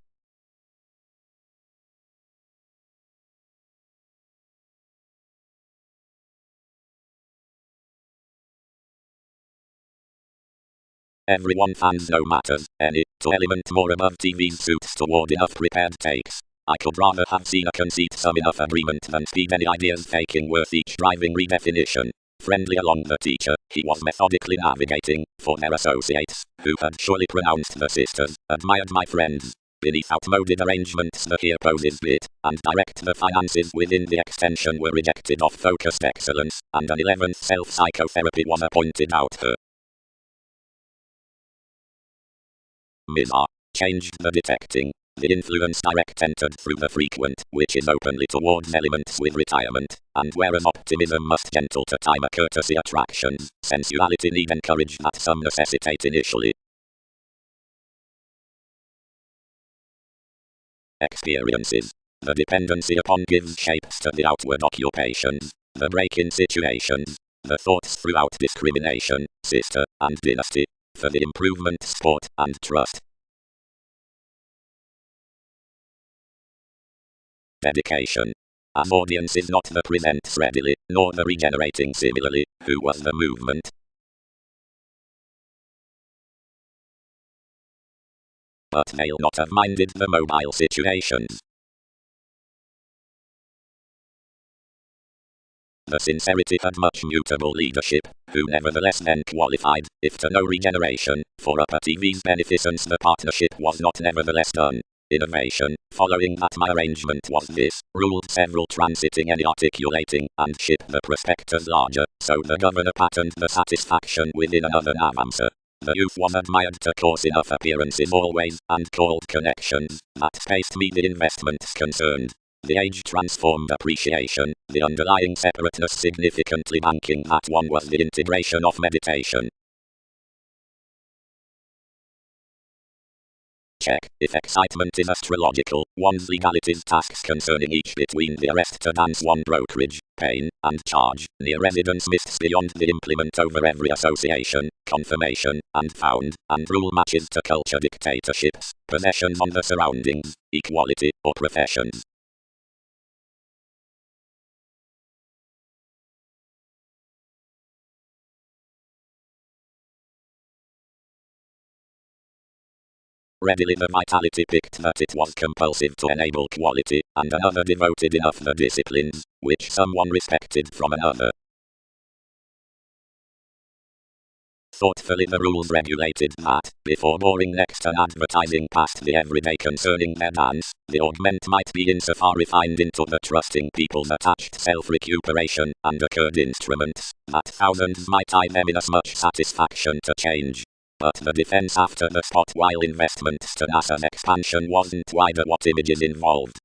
A: Everyone fans no matters, any, to element more above TV's suits toward enough prepared takes. I could rather have seen a conceit some enough agreement than speed any ideas faking worth each driving redefinition. Friendly along the teacher, he was methodically navigating, for their associates, who had surely pronounced the sisters, admired my friends. Beneath outmoded arrangements the here poses bit, and direct the finances within the extension were rejected of focused excellence, and an 11th self-psychotherapy was appointed out her. Mizar changed the detecting. The influence direct entered through the frequent, which is openly towards elements with retirement, and whereas optimism must gentle to time a courtesy attractions, sensuality need encourage that some necessitate initially. Experiences. The dependency upon gives shapes to the outward occupations, the break in situations, the thoughts throughout discrimination, sister, and dynasty, for the improvement sport and trust. Dedication. As audience is not the presents readily, nor the regenerating similarly, who was the movement. but may not have minded the mobile situations. The sincerity had much mutable leadership, who nevertheless then qualified, if to no regeneration, for upper TV's beneficence the partnership was not nevertheless done. Innovation, following that my arrangement was this, ruled several transiting any articulating, and ship the prospectors larger, so the governor patterned the satisfaction within another navamser. The youth was admired to cause enough appearances always, and called connections, that spaced me the investments concerned. The age transformed appreciation, the underlying separateness significantly banking that one was the integration of meditation. Check. If excitement is astrological, one's legalities tasks concerning each between the arrest to dance one brokerage, pain, and charge, near residence mists beyond the implement over every association, confirmation, and found, and rule matches to culture dictatorships, possessions on the surroundings, equality, or professions. Readily the vitality picked that it was compulsive to enable quality, and another devoted enough the disciplines, which someone respected from another. Thoughtfully the rules regulated that, before boring next an advertising past the everyday concerning their dance, the augment might be insofar refined into the trusting people's attached self-recuperation, and occurred instruments, that thousands might eye them in as much satisfaction to change. But the defense after the spot while investments to NASA's expansion wasn't wider what images involved.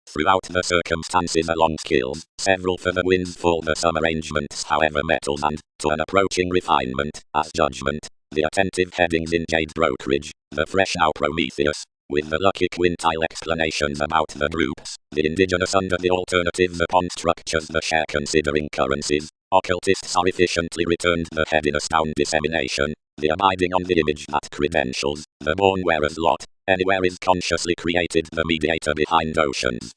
A: Throughout the circumstances along skills, several for the winds fall the some arrangements however metals and, to an approaching refinement, as judgment, the attentive headings in Jade Brokerage, the fresh now Prometheus, with the lucky quintile explanations about the groups, the indigenous under the alternatives upon structures the share considering currencies, occultists are efficiently returned the head in a sound dissemination, the abiding on the image that credentials, the born wearer's lot, anywhere is consciously created the mediator behind oceans.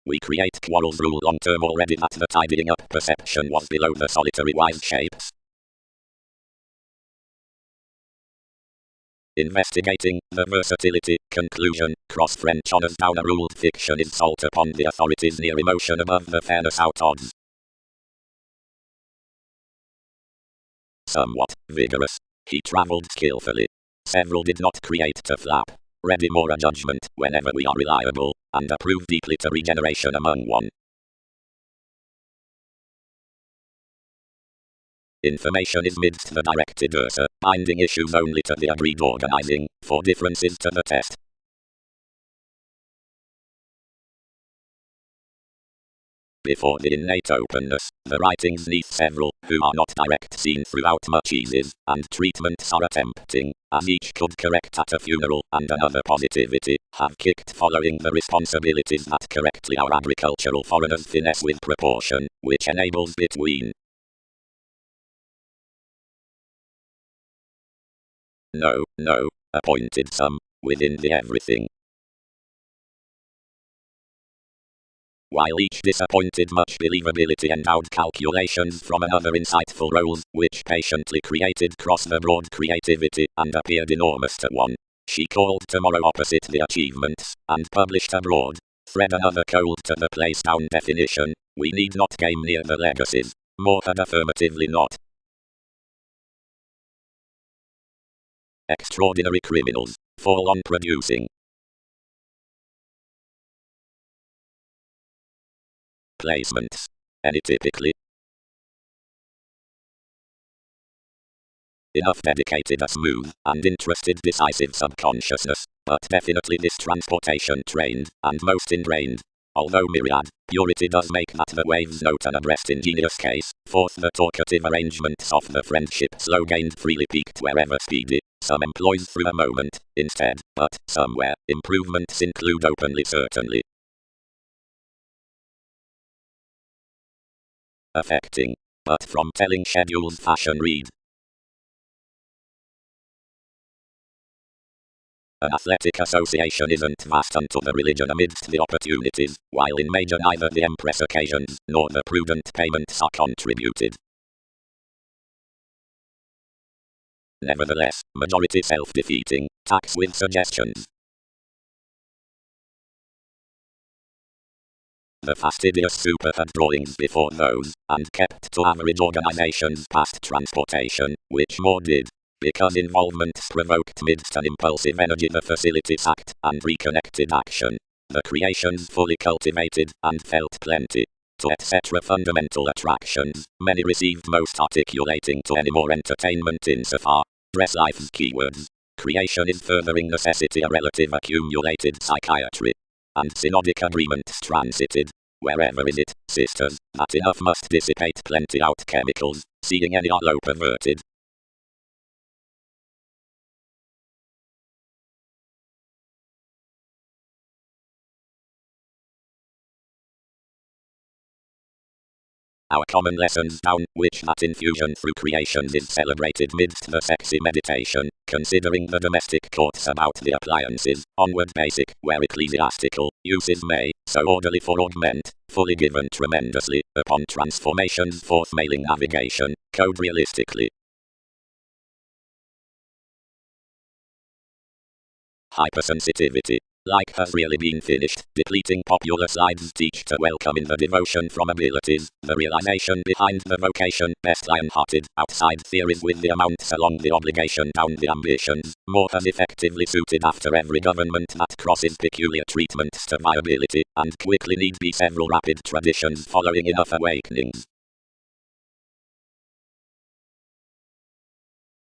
A: We create quarrels rule long term already that the tidying up perception was below the solitary wise shapes. Investigating the versatility, conclusion, cross-French honors down a ruled fiction is salt upon the authorities near emotion above the fairness out odds. Somewhat vigorous. He travelled skillfully. Several did not create to flap. Ready more a judgment whenever we are reliable, and approve deeply to regeneration among one. Information is midst the directed versa, binding issues only to the agreed organizing, for differences to the test. Before the innate openness, the writings neath several, who are not direct seen throughout much eases, and treatments are attempting, as each could correct at a funeral, and another positivity, have kicked following the responsibilities that correctly our agricultural foreigners finesse with proportion, which enables between. No, appointed some, within the everything. While each disappointed much believability endowed calculations from another insightful roles, which patiently created cross the broad creativity, and appeared enormous to one. She called tomorrow opposite the achievements, and published abroad. Thread another cold to the place down definition, we need not game near the legacies. More had affirmatively not. Extraordinary criminals, fall on producing. Placements. Any typically. Enough dedicated a smooth, and interested decisive subconsciousness, but definitely this transportation trained, and most ingrained. Although myriad, purity does make that the waves note an abreast ingenious case, forth the talkative arrangements of the friendship slow gained freely peaked wherever speedy, some employs through a moment, instead, but, somewhere, improvements include openly certainly. Affecting. But from telling schedules fashion read. An athletic association isn't vast unto the religion amidst the opportunities, while in major neither the empress occasions, nor the prudent payments are contributed. Nevertheless, majority self-defeating, tax with suggestions. The fastidious super had drawings before those, and kept to average organizations past transportation, which more did. Because involvements provoked midst an impulsive energy the facility sacked, and reconnected action. The creations fully cultivated, and felt plenty. To etc. fundamental attractions, many received most articulating to any more entertainment insofar. Dress life's keywords. Creation is furthering necessity a relative accumulated psychiatry. And synodic agreements transited. Wherever is it, sisters, that enough must dissipate plenty out chemicals, seeing any are low perverted. Our common lessons down, which that infusion through creations is celebrated midst the sexy meditation, considering the domestic courts about the appliances, onward basic, where ecclesiastical, uses may, so orderly for augment, fully given tremendously, upon transformations forth mailing navigation, code realistically. Hypersensitivity. Like has really been finished, depleting popular slides teach to welcome in the devotion from abilities, the realization behind the vocation, best lion-hearted, outside theories with the amounts along the obligation down the ambitions, more has effectively suited after every government that crosses peculiar treatments to viability, and quickly need be several rapid traditions following enough awakenings.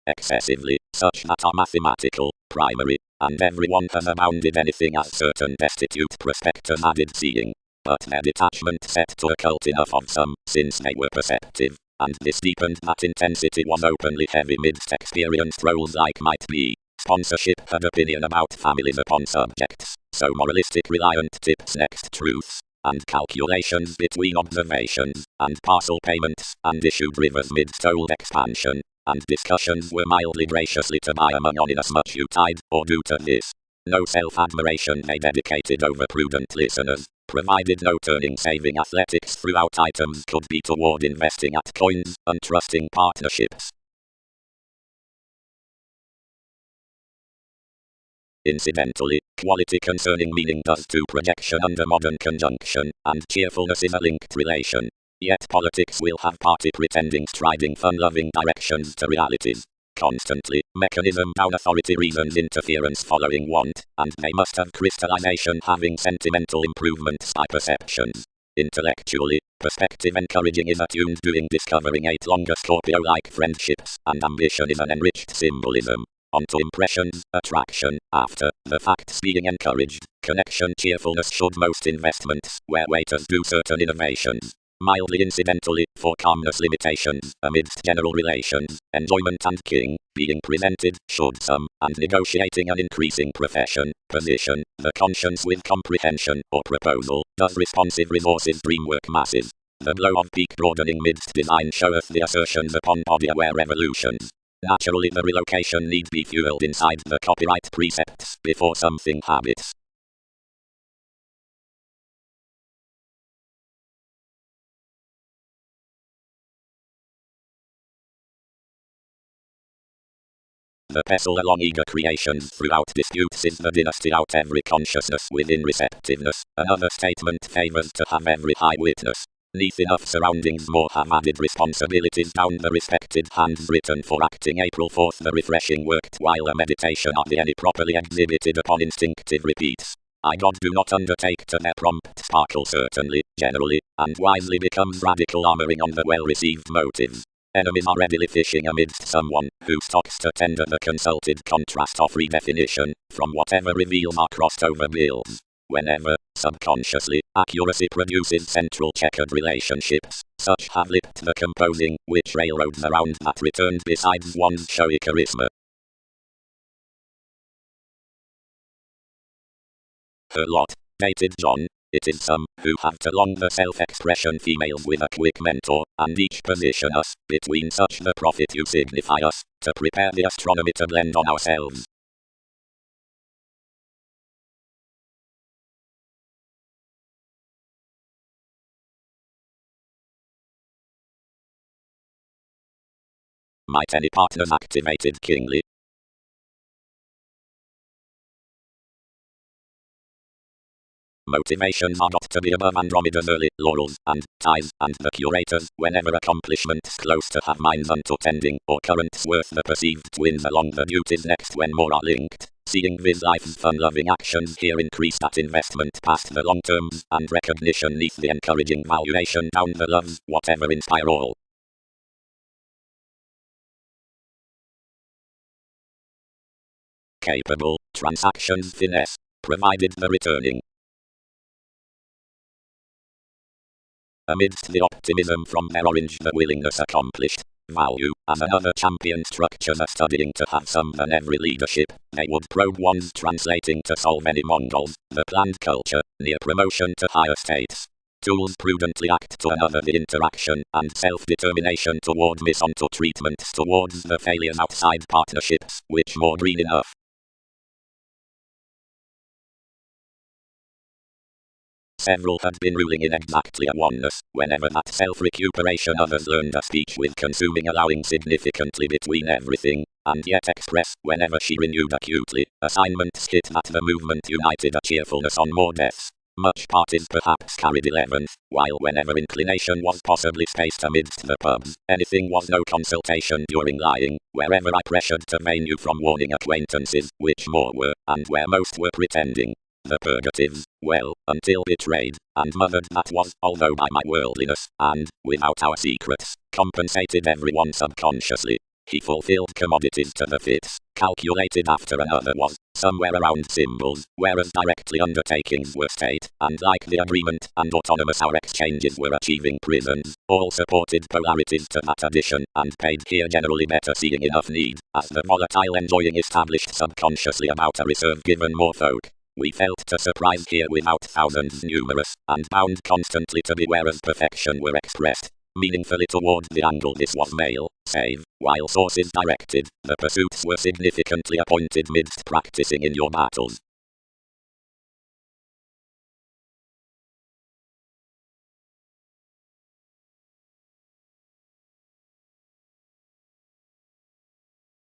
A: Excessively, such that are mathematical, primary, and everyone has abounded anything as certain destitute prospectors added seeing. But their detachment set to occult enough of some, since they were perceptive, and this deepened that intensity was openly heavy midst experienced roles like might be. Sponsorship had opinion about families upon subjects, so moralistic reliant tips next truths, and calculations between observations, and parcel payments, and issued rivers midst old expansion. And discussions were mildly graciously to buy among on inasmuch you tied, or do to this. No self-admiration they dedicated over prudent listeners, provided no turning saving athletics throughout items could be toward investing at coins, and trusting partnerships. Incidentally, quality concerning meaning does to projection under modern conjunction, and cheerfulness is a linked relation. Yet politics will have party pretending striding fun-loving directions to realities. Constantly, mechanism down authority reasons interference following want, and they must have crystallization having sentimental improvements by perceptions. Intellectually, perspective encouraging is attuned doing discovering 8 longer Scorpio-like friendships, and ambition is an enriched symbolism. Onto impressions, attraction, after, the facts being encouraged, connection cheerfulness should most investments, where waiters do certain innovations. Mildly incidentally, for calmness limitations, amidst general relations, enjoyment and king, being presented, should some, and negotiating an increasing profession, position, the conscience with comprehension, or proposal, does responsive resources dreamwork masses. The blow of peak broadening midst design showeth the assertions upon body-aware revolutions. Naturally the relocation need be fueled inside the copyright precepts, before something habits. The pestle along eager creations throughout disputes is the dynasty out every consciousness within receptiveness. Another statement favors to have every high witness. Neath enough surroundings more have added responsibilities down the respected hands written for acting April 4th the refreshing worked while a meditation are the any properly exhibited upon instinctive repeats. I God do not undertake to their prompt sparkle certainly, generally, and wisely becomes radical armoring on the well-received motives. Enemies are readily fishing amidst someone who stocks to tender the consulted contrast of redefinition from whatever reveals are crossed over bills. Whenever, subconsciously, accuracy produces central checkered relationships, such have lipped the composing, which railroads around that returned besides one's showy charisma. Her lot, dated John. It is some who have to long the self-expression females with a quick mentor, and each position us, between such the prophet you signify us, to prepare the astronomy to blend on ourselves. Might any partners activated kingly? Motivations are got to be above Andromeda's early laurels and ties, and the curators, whenever accomplishments close to have minds unto tending, or currents worth the perceived twins along the duties next when more are linked. Seeing viz life's fun-loving actions here increase that investment past the long terms, and recognition neath the encouraging valuation down the loves, whatever inspire all. Capable, transactions finesse, provided the returning. Amidst the optimism from their orange the willingness accomplished, value, as another champion structures are studying to have some than every leadership, they would probe ones translating to solve any Mongols, the planned culture, near promotion to higher states. Tools prudently act to another the interaction, and self-determination toward miss onto treatments towards the failures outside partnerships, which more green enough. Several had been ruling in exactly a oneness, whenever that self-recuperation others learned a speech with consuming allowing significantly between everything, and yet express, whenever she renewed acutely, assignments hit that the movement united a cheerfulness on more deaths. Much parties perhaps carried 11th, while whenever inclination was possibly spaced amidst the pubs, anything was no consultation during lying, wherever I pressured to vain you from warning acquaintances, which more were, and where most were pretending. The purgatives, well, until betrayed, and mothered that was, although by my worldliness, and, without our secrets, compensated everyone subconsciously. He fulfilled commodities to the fits, calculated after another was, somewhere around symbols, whereas directly undertakings were state, and like the agreement, and autonomous our exchanges were achieving prisons, all supported polarities to that addition, and paid here generally better seeing enough need, as the volatile enjoying established subconsciously about a reserve given more folk. We felt to surprise here without thousands numerous, and bound constantly to be whereas perfection were expressed, meaningfully toward the angle this was male, save, while sources directed, the pursuits were significantly appointed midst practicing in your battles.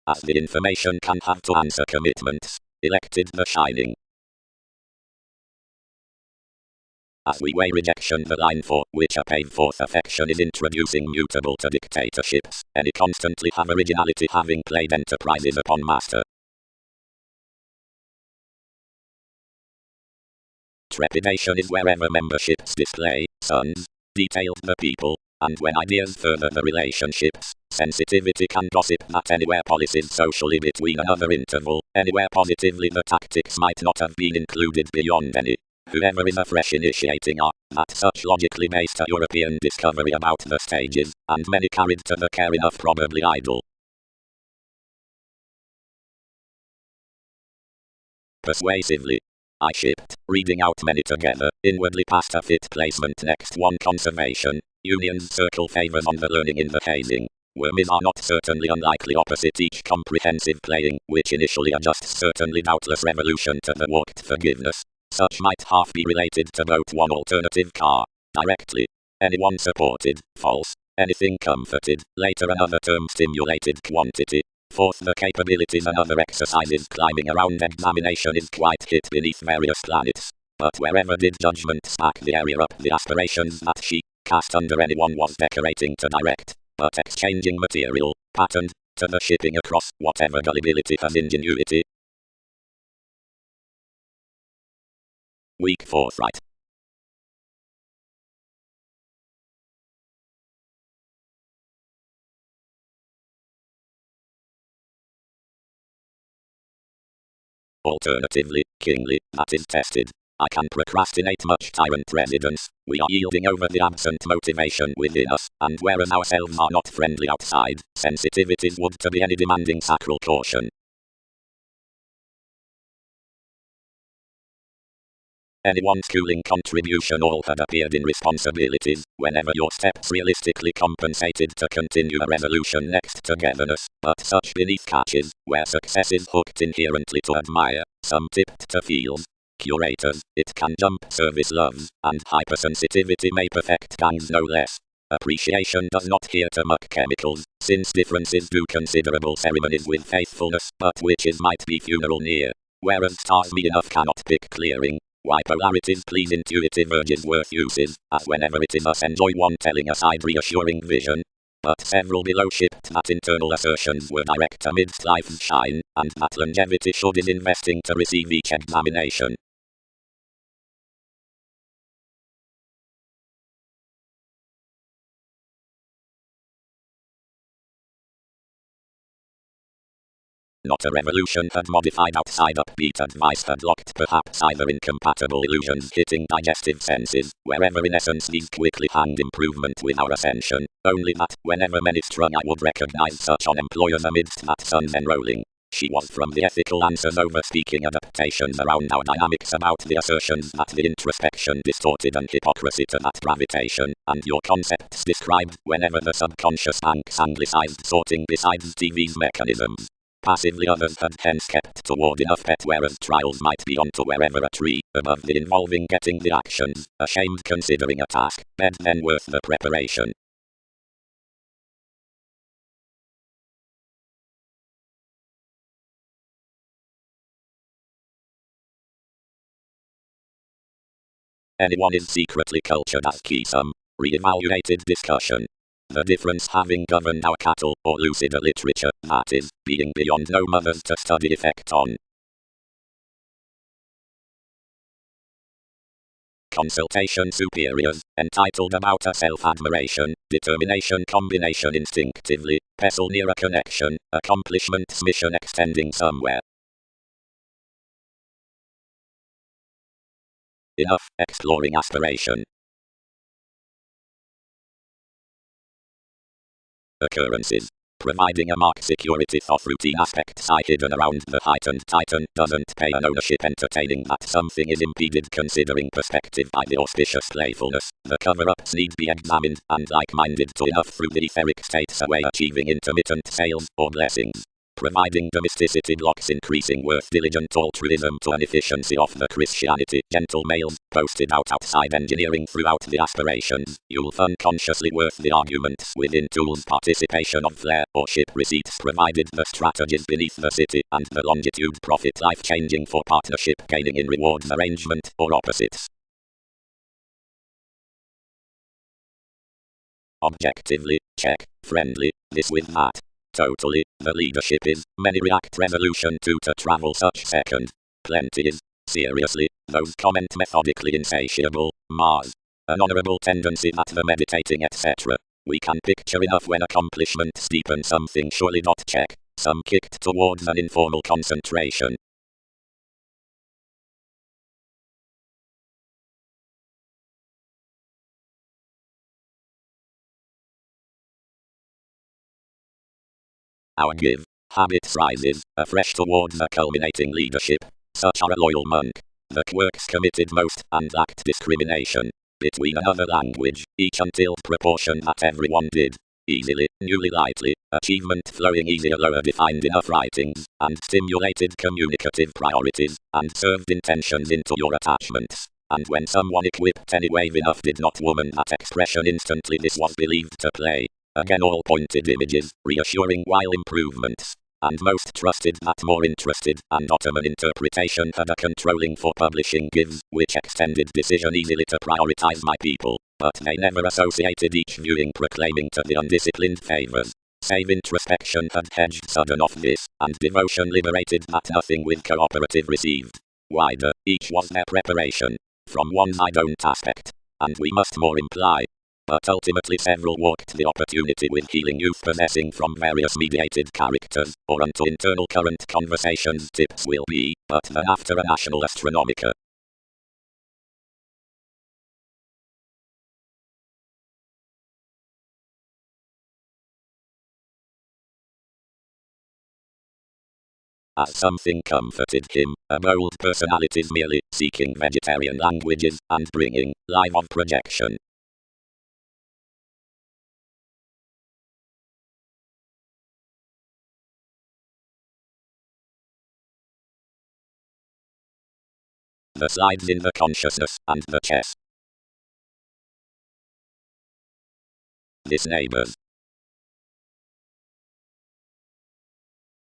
A: As the information can have to answer commitments, elected the shining. As we weigh rejection the line for which a paid forth affection is introducing mutable to dictatorships, any constantly have originality having played enterprises upon master. Trepidation is wherever memberships display, sons, detailed the people, and when ideas further the relationships, sensitivity can gossip that anywhere policies socially between another interval, anywhere positively the tactics might not have been included beyond any. Whoever is afresh initiating that such logically based a European discovery about the stages, and many carried to the care enough probably idle. Persuasively. I shipped, reading out many together, inwardly past a fit placement next one conservation, union's circle favors on the learning in the hazing. Wormies are not certainly unlikely opposite each comprehensive playing, which initially adjusts certainly doubtless revolution to the walked forgiveness. Such might half be related to both one alternative car, directly. Anyone supported, false. Anything comforted, later another term stimulated quantity. Fourth the capabilities and other exercises climbing around examination is quite hit beneath various planets. But wherever did judgment spark the area up the aspirations that she cast under anyone was decorating to direct, but exchanging material, patterned, to the shipping across whatever gullibility has ingenuity. Weak forthright. Alternatively, kingly, that is tested. I can procrastinate much tyrant residence. We are yielding over the absent motivation within us, and whereas ourselves are not friendly outside, sensitivities would to be any demanding sacral caution. Anyone's cooling contribution all had appeared in responsibilities, whenever your steps realistically compensated to continue a resolution next togetherness, but such beneath catches, where success is hooked inherently to admire, some tipped to feels. Curators, it can jump service loves, and hypersensitivity may perfect gangs no less. Appreciation does not here to muck chemicals, since differences do considerable ceremonies with faithfulness, but witches might be funeral near. Whereas stars me enough cannot pick clearing. Why polarities please intuitive urges worth uses, as whenever it is us enjoy one telling aside reassuring vision. But several below shipped that internal assertions were direct amidst life's shine, and that longevity should is investing to receive each examination. Not a revolution had modified outside upbeat advice had locked perhaps either incompatible illusions hitting digestive senses, wherever in essence these quickly hand improvement with our ascension, only that, whenever many strung I would recognize such on employers amidst that sun's enrolling. She was from the ethical answers over speaking adaptations around our dynamics about the assertions that the introspection distorted and hypocrisy to that gravitation, and your concepts described whenever the subconscious thanks anglicized sorting besides TV's mechanisms. Passively others had hence kept toward enough pet whereas trials might be onto wherever a tree, above the involving getting the actions, ashamed considering a task, bed then worth the preparation. Anyone is secretly cultured as key some re-evaluated discussion. The difference having governed our cattle or lucider literature, that is, being beyond no mothers to study effect on. Consultation superiors, entitled about a self-admiration, determination combination instinctively, pestle near a connection, accomplishment's mission extending somewhere. Enough, exploring aspiration. Occurrences. Providing a mark security of routine aspects I hidden around the heightened titan doesn't pay an ownership entertaining that something is impeded considering perspective by the auspicious playfulness. The cover-ups need be examined and like-minded to enough through the etheric states away achieving intermittent sales or blessings. Providing domesticity blocks increasing worth diligent altruism to an efficiency of the Christianity, gentle males, posted outside engineering throughout the aspirations, you'll unconsciously worth the arguments within tools participation of flair or ship receipts provided the strategies beneath the city and the longitude profit life changing for partnership gaining in rewards arrangement or opposites. Objectively, check, friendly, this with that. Totally, the leadership is, many react resolution to travel such second. Plenty is, seriously, those comment methodically insatiable, Mars. An honorable tendency that the meditating etc. We can picture enough when accomplishment steepen something surely not check, some kicked towards an informal concentration. Our give habits rises, afresh towards a culminating leadership. Such are a loyal monk. The quirks committed most, and lacked discrimination. Between another language, each until proportion that everyone did. Easily, newly lightly, achievement flowing easier lower defined enough writings, and stimulated communicative priorities, and served intentions into your attachments. And when someone equipped any wave enough did not woman that expression instantly this was believed to play. Again all pointed images, reassuring while improvements. And most trusted that more interested, and Ottoman interpretation had a controlling for publishing gives, which extended decision easily to prioritize my people, but they never associated each viewing proclaiming to the undisciplined favors. Save introspection had hedged sudden off this, and devotion liberated that nothing with cooperative received. Wider, each was their preparation, from one's I don't aspect, and we must more imply. But ultimately several walked the opportunity with healing youth possessing from various mediated characters, or unto internal current conversations tips will be, but then after a national astronomica. As something comforted him, a bold personalities merely seeking vegetarian languages and bringing live on projection. The slides in the consciousness and the chess. This neighbors.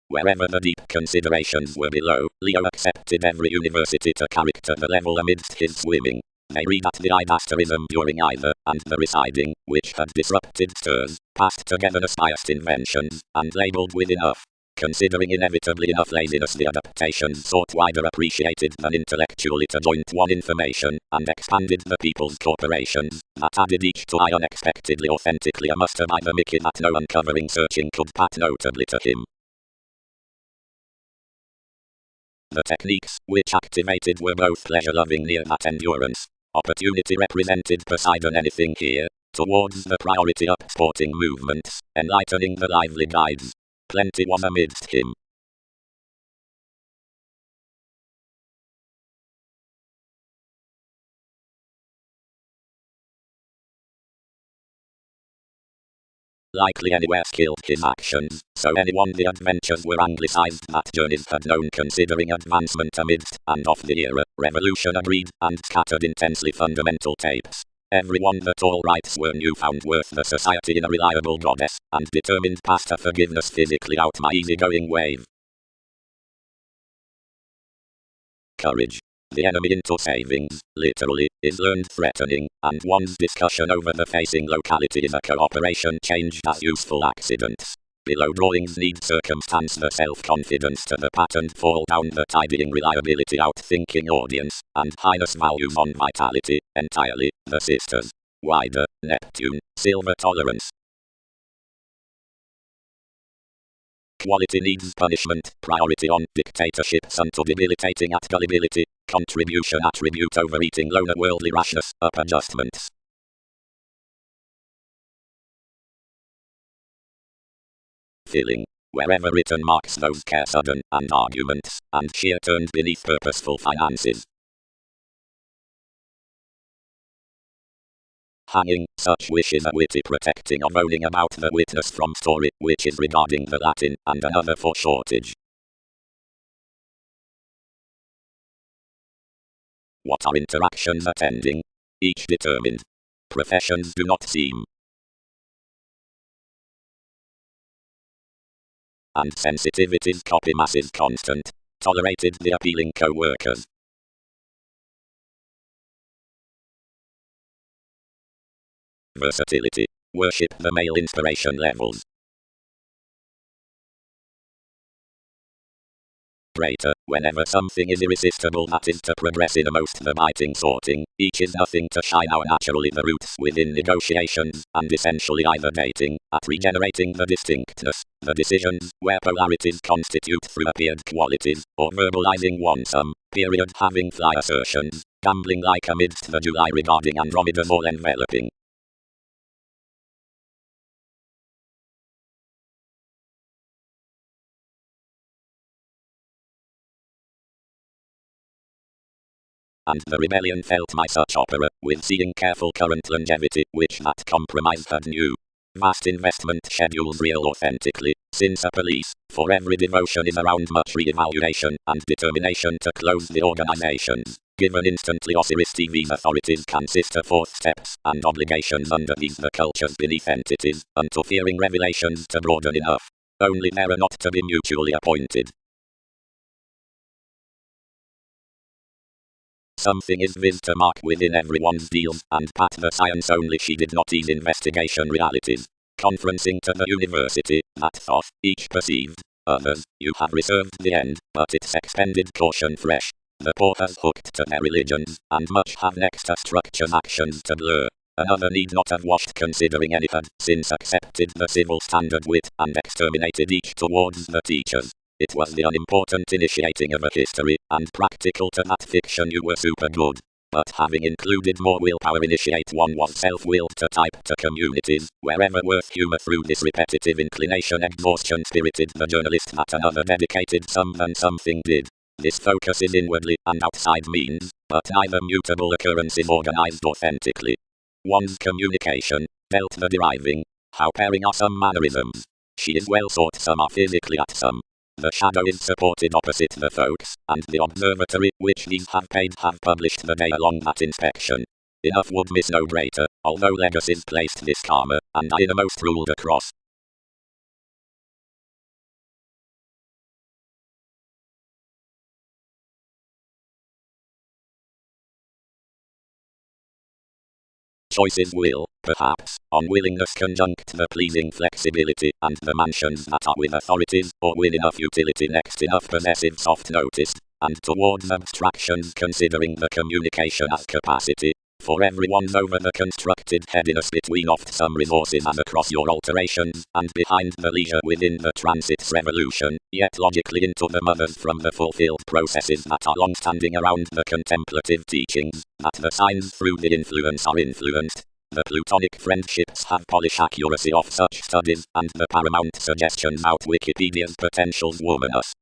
A: Wherever the deep considerations were below, Leo accepted every university to character the level amidst his swimming. They read at the idasterism during either, and the residing, which had disrupted stirs, passed together as biased inventions, and labeled with enough. Considering inevitably enough laziness, the adaptations sought wider appreciated than intellectually to joint one information, and expanded the people's corporations, that added each to I unexpectedly authentically a muster by the Mickey that no uncovering searching could pat notably to him. The techniques, which activated were both pleasure-loving near that endurance. Opportunity represented Poseidon anything here, towards the priority up sporting movements, enlightening the lively guides. Plenty was amidst him. Likely anywhere skilled his actions, so anyone the adventures were anglicized that journeys had known considering advancement amidst, and of the era, revolution agreed, and scattered intensely fundamental tapes. Everyone that all rights were new found worth the society in a reliable goddess, and determined past her forgiveness physically out my easygoing wave. Courage. The enemy into savings, literally, is learned threatening, and one's discussion over the facing locality is a cooperation changed as useful accidents. Below drawings need circumstance the self-confidence to the pattern fall down the tidying reliability outthinking audience, and highness values on vitality, entirely, the sisters. Wider, Neptune, silver tolerance. Quality needs punishment, priority on dictatorships unto debilitating at gullibility, contribution attribute overeating loner worldly rashness, up adjustments. Filling. Wherever written marks those care sudden, and arguments, and sheer turned beneath purposeful finances. Hanging, such wishes a witty protecting of owning about the witness from story, which is regarding the Latin, and another for shortage. What are interactions attending? Each determined. Professions do not seem. And sensitivity's copy mass is constant. Tolerated the appealing co-workers. Versatility. Worship the male inspiration levels. Greater. Whenever something is irresistible that is to progress in a most the biting sorting, each is nothing to shine our naturally the roots within negotiations, and essentially either dating, at regenerating the distinctness, the decisions, where polarities constitute through appeared qualities, or verbalizing one some, period having fly assertions, gambling like amidst the July regarding Andromeda's all enveloping. And the rebellion felt my such opera, with seeing careful current longevity, which that compromise had new. Vast investment schedules real authentically, since a police, for every devotion is around much re-evaluation, and determination to close the organizations. Given instantly Osiris TV's authorities consist of fourth steps, and obligations under these the cultures beneath entities, unto fearing revelations to broaden enough. Only there are not to be mutually appointed. Something is viz to mark within everyone's deals, and pat the science only she did not ease investigation realities. Conferencing to the university, that thought, each perceived, others, you have reserved the end, but it's expended caution fresh. The poor has hooked to their religions, and much have next to structures actions to blur. Another need not have washed considering any had, since accepted the civil standard wit, and exterminated each towards the teachers. It was the unimportant initiating of a history, and practical to that fiction you were super good. But having included more willpower initiate one was self-willed to type to communities, wherever worth humor through this repetitive inclination exhaustion spirited the journalist that another dedicated some than something did. This focus is inwardly and outside means, but neither mutable occurrence is organized authentically. One's communication, felt the deriving, how pairing are some mannerisms. She is well sought some are physically at some. The shadow is supported opposite the folks, and the observatory, which these have paid have published the day along that inspection. Enough would miss no greater, although legacies placed this karma, and I innermost ruled across. Choices will, perhaps, unwillingness conjunct the pleasing flexibility and the mansions that are with authorities, or with enough utility next enough possessive soft noticed, and towards abstractions considering the communication as capacity. For everyone's over the constructed headiness between oft some resources and across your alterations, and behind the leisure within the transit's revolution, yet logically into the mothers from the fulfilled processes that are long standing around the contemplative teachings, that the signs through the influence are influenced. The Plutonic friendships have polish accuracy of such studies, and the paramount suggestions out Wikipedia's potentials woman us.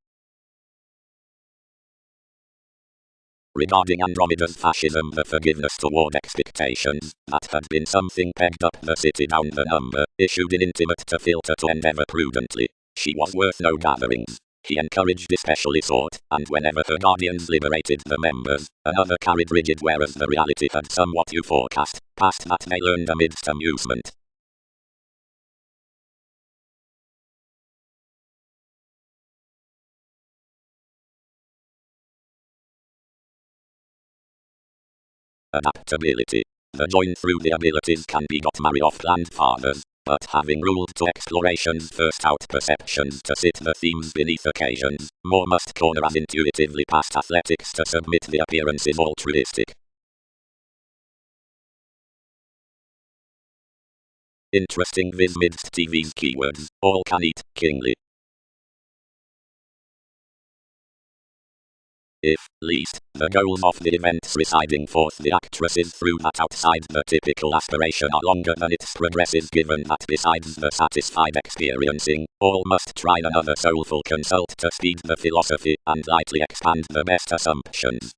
A: Regarding Andromeda's fascism, the forgiveness toward expectations, that had been something pegged up the city down the number, issued in intimate to filter to endeavor prudently. She was worth no gatherings. He encouraged especially sought, and whenever her guardians liberated the members, another carried rigid whereas the reality had somewhat you forecast, past that they learned amidst amusement. Adaptability. The join through the abilities can be got marry off-planned fathers, but having ruled to explorations first out perceptions to sit the themes beneath occasions, more must corner as intuitively past athletics to submit the appearances altruistic. Interesting viz midst TV's keywords, all can eat, kingly. If, least, the goals of the events residing forth the actresses through that outside the typical aspiration are longer than its progresses given that besides the satisfied experiencing, all must try another soulful consult to speed the philosophy, and lightly expand the best assumptions.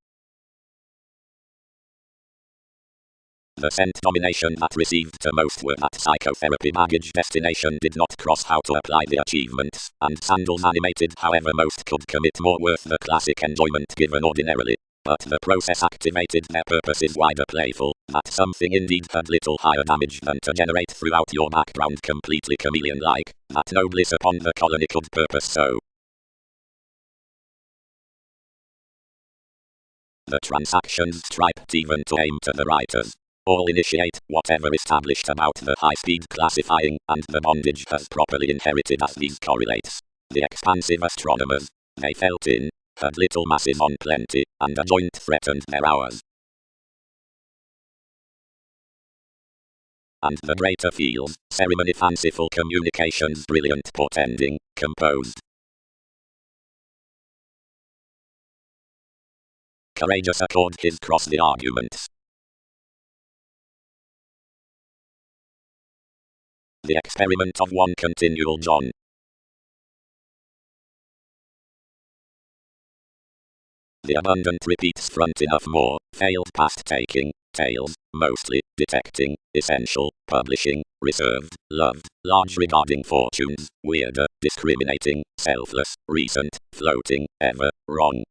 A: The scent domination that received to most were that psychotherapy baggage destination did not cross how to apply the achievements, and sandals animated however most could commit more worth the classic enjoyment given ordinarily. But the process activated their purposes wider playful, that something indeed had little higher damage than to generate throughout your background completely chameleon-like, that no bliss upon the colony could purpose so. The transactions striped even to aim to the writers. All initiate whatever established about the high-speed classifying, and the bondage has properly inherited as these correlates. The expansive astronomers, they felt in, had little masses on plenty, and a joint threatened their hours. And the greater fields, ceremony fanciful communications brilliant portending, composed. Courageous accord his cross the arguments. The experiment of one continual John. The abundant repeats front enough more, failed past taking, tales, mostly, detecting, essential, publishing, reserved, loved, large regarding fortunes, weirder, discriminating, selfless, recent, floating, ever, wrong.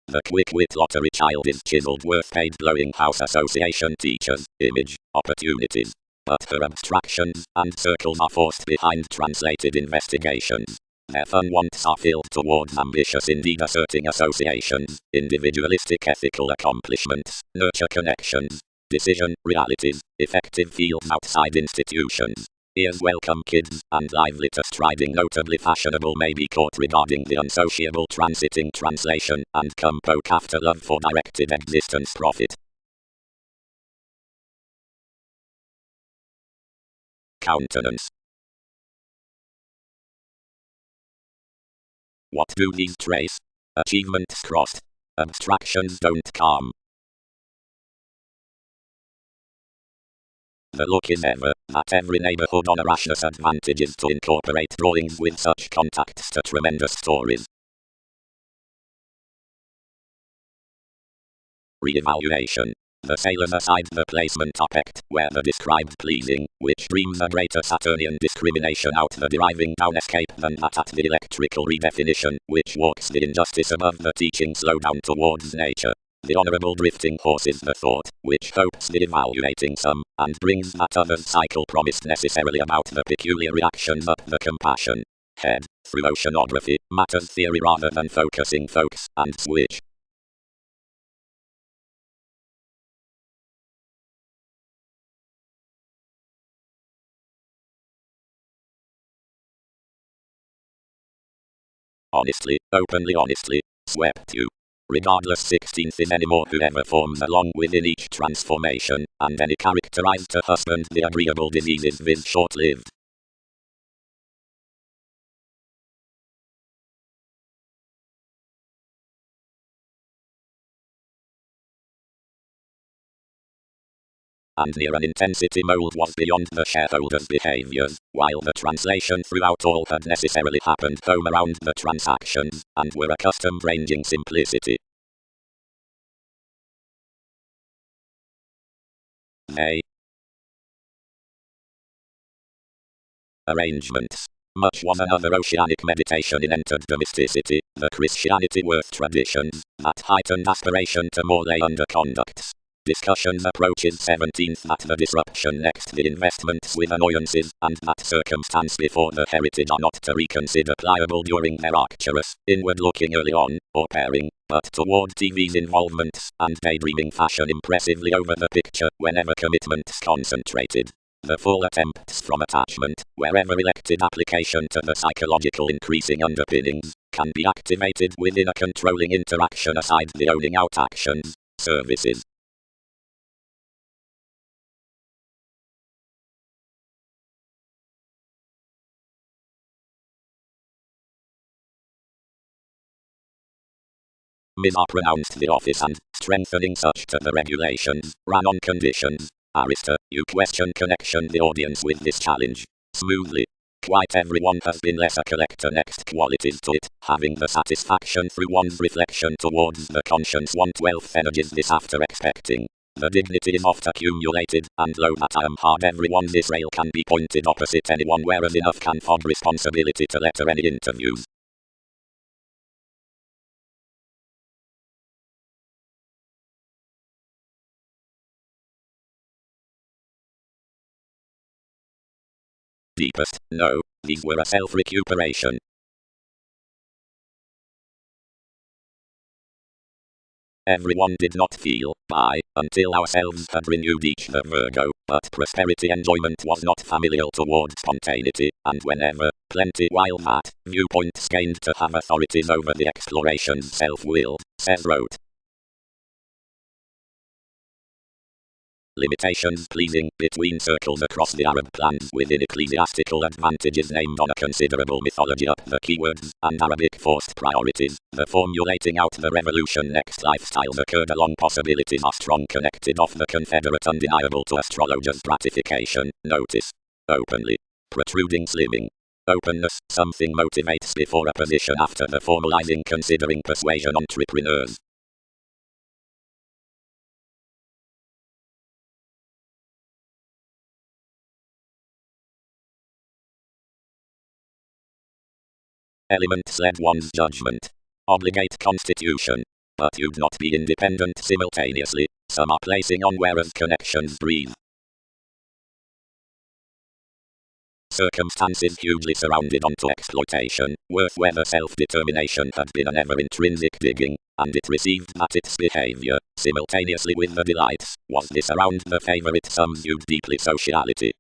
A: The quick-wit lottery child is chiseled worth paid blowing house association teachers, image, opportunities. But her abstractions and circles are forced behind translated investigations. Their fun wants are filled towards ambitious indeed asserting associations, individualistic ethical accomplishments, nurture connections, decision, realities, effective fields outside institutions. Ears welcome kids, and lively to striding notably fashionable may be caught regarding the unsociable transiting translation, and come poke after love for directed existence profit. Countenance. What do these trace? Achievements crossed. Abstractions don't calm. The look is ever, that every neighborhood on Erasmus advantages to incorporate drawings with such contacts to tremendous stories. Re-evaluation. The sailors aside the placement aspect, where the described pleasing, which dreams a greater Saturnian discrimination out the deriving down escape than that at the electrical redefinition, which walks the injustice above the teaching slow down towards nature. The honourable drifting horse is the thought, which hopes the evaluating some, and brings that other's cycle promised necessarily about the peculiar reactions up the compassion head, through oceanography, matters theory rather than focusing folks, and switch. Honestly, openly honestly, swept you. Regardless 16th is anymore whoever forms along within each transformation, and any characterized to husband the agreeable diseases viz short-lived. And near an intensity mold was beyond the shareholders' behaviors, while the translation throughout all had necessarily happened home around the transactions, and were accustomed ranging simplicity. They arrangements. Much was another oceanic meditation in entered domesticity, the Christianity worth traditions, that heightened aspiration to more lay under conducts. Discussions approaches 17th that the disruption next the investments with annoyances, and that circumstance before the heritage are not to reconsider pliable during their arcturous, inward looking early on, or pairing, but toward TV's involvements, and daydreaming fashion impressively over the picture, whenever commitments concentrated. The full attempts from attachment, wherever elected application to the psychological increasing underpinnings, can be activated within a controlling interaction aside the owning out actions, services. Ms. R pronounced the office and, strengthening such to the regulations, ran on conditions. Arista, you question connection the audience with this challenge. Smoothly. Quite everyone has been less a collector next qualities to it, having the satisfaction through one's reflection towards the conscience 1/12 energies this after expecting. The dignity is oft accumulated, and lo that I am hard everyone's Israel can be pointed opposite anyone whereas enough can fog responsibility to letter any interviews. Deepest, no, these were a self-recuperation. Everyone did not feel, until ourselves had renewed each the Virgo, but prosperity enjoyment was not familial toward spontaneity, and whenever, plenty while that, viewpoints gained to have authorities over the exploration's self-willed, says wrote. Limitations pleasing between circles across the Arab plans within ecclesiastical advantages named on a considerable mythology up the keywords, and Arabic forced priorities, the formulating out the revolution next lifestyles occurred along possibilities are strong connected off the confederate undeniable to astrologers' gratification, notice. Openly. Protruding slimming. Openness, something motivates before a position after the formalizing considering persuasion entrepreneurs. Elements led one's judgment. Obligate constitution. But you'd not be independent simultaneously, some are placing on whereas connections breathe. Circumstances hugely surrounded onto exploitation, worth whether self-determination had been an ever-intrinsic digging, and it received that its behavior, simultaneously with the delights, was this around the favorite some viewed deeply sociality.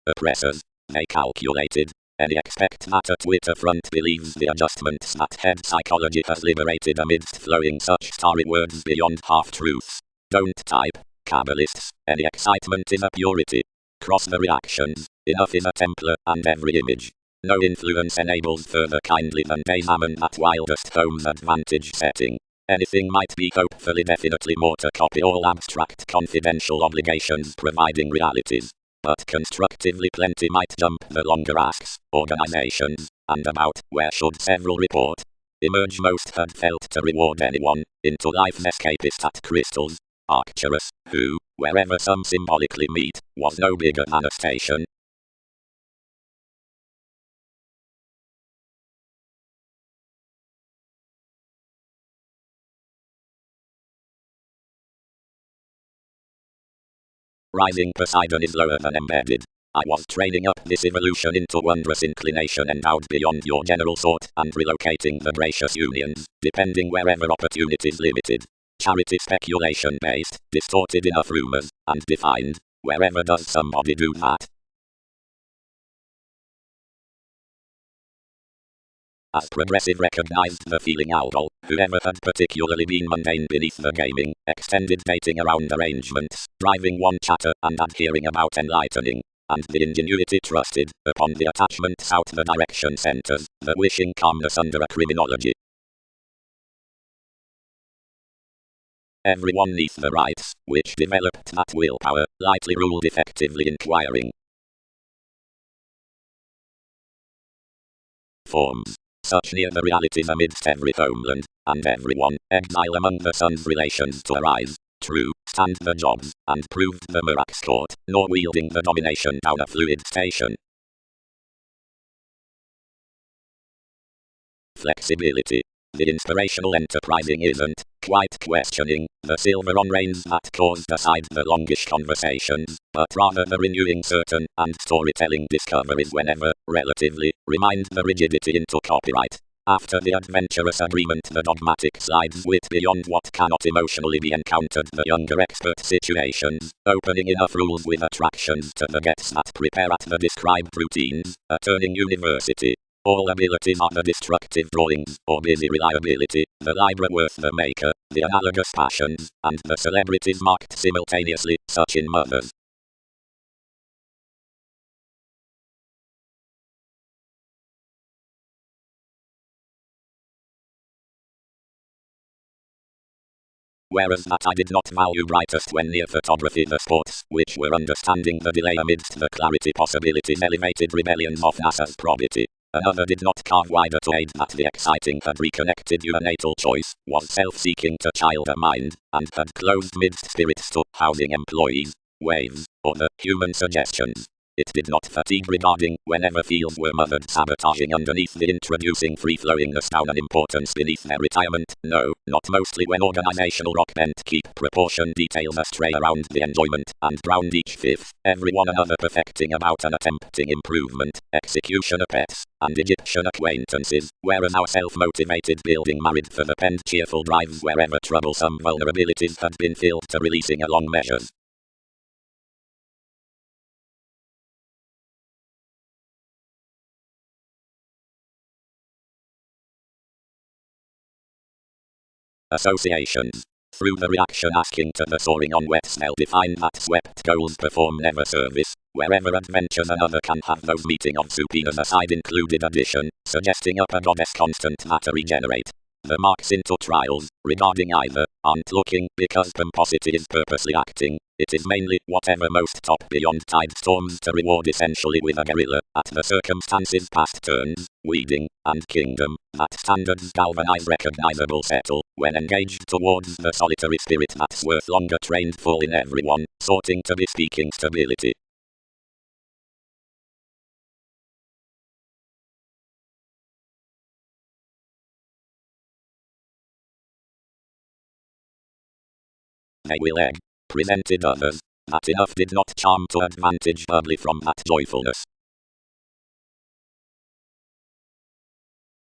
A: Oppressors, they calculated, any expect that a Twitter front believes the adjustments that head psychology has liberated amidst flowing such starry words beyond half-truths. Don't type, Kabbalists, any excitement is a purity. Cross the reactions, enough is a Templar, and every image. No influence enables further kindly than examine that wildest home's advantage setting. Anything might be hopefully definitely more to copy all abstract confidential obligations providing realities. But constructively plenty might jump the longer asks, organizations, and about where should several report. Emerge most had felt to reward anyone, into life's escapist at crystals. Arcturus, who, wherever some symbolically meet, was no bigger than a station. Rising Poseidon is lower than embedded. I was training up this evolution into wondrous inclination endowed beyond your general thought and relocating the gracious unions, depending wherever opportunities limited. Charity speculation based, distorted enough rumors, and defined. Wherever does somebody do that? As Progressive recognized the feeling owl, whoever had particularly been mundane beneath the gaming, extended dating around arrangements, driving one chatter and adhering about enlightening, and the ingenuity trusted, upon the attachments out the direction centers, the wishing calmness under a criminology. Everyone neath the rights, which developed that willpower, lightly ruled effectively inquiring. Forms. Such near the realities amidst every homeland, and everyone, exile among the sun's relations to arise, true, stand the jobs, and proved the Mirax court, nor wielding the domination down a fluid station. Flexibility. The inspirational enterprising isn't, quite questioning, the silver on reins that caused aside the longish conversations, but rather the renewing certain, and storytelling discoveries whenever, relatively, remind the rigidity into copyright. After the adventurous agreement the dogmatic slides wit beyond what cannot emotionally be encountered the younger expert situations, opening enough rules with attractions to the gets that prepare at the described routines, a turning university. All abilities are the destructive drawings, or busy reliability, the Libra worth the maker, the analogous passions, and the celebrities marked simultaneously, such in mothers. Whereas that I did not value brightest when near photography the sports, which were understanding the delay amidst the clarity possibilities elevated rebellions of NASA's probity. Another did not carve wider to aid that the exciting had reconnected urinatal choice, was self-seeking to child a mind, and had closed midst spirits to housing employees, waves, or the human suggestions. It did not fatigue regarding whenever fields were mothered sabotaging underneath the introducing free-flowingness down an importance beneath their retirement. No, not mostly when organizational rock bent keep proportion details astray around the enjoyment and drowned each fifth, everyone another perfecting about an attempting improvement, executioner pets, and Egyptian acquaintances, whereas our self-motivated building married for the penned cheerful drives wherever troublesome vulnerabilities had been filled to releasing along measures. Associations. Through the reaction asking to the soaring on wet smell define that swept goals perform never service, wherever adventures another can have those meeting of subpoenas aside included addition, suggesting up a goddess constant matter regenerate. The marks into trials, regarding either, aren't looking because pomposity is purposely acting, it is mainly whatever most top beyond tide storms to reward essentially with a guerrilla, at the circumstances past turns, weeding, and kingdom, that standards galvanize recognizable settle, when engaged towards the solitary spirit that's worth longer trained full in everyone, sorting to bespeaking stability. They will egg. Presented others. That enough did not charm to advantage bubbly from that joyfulness.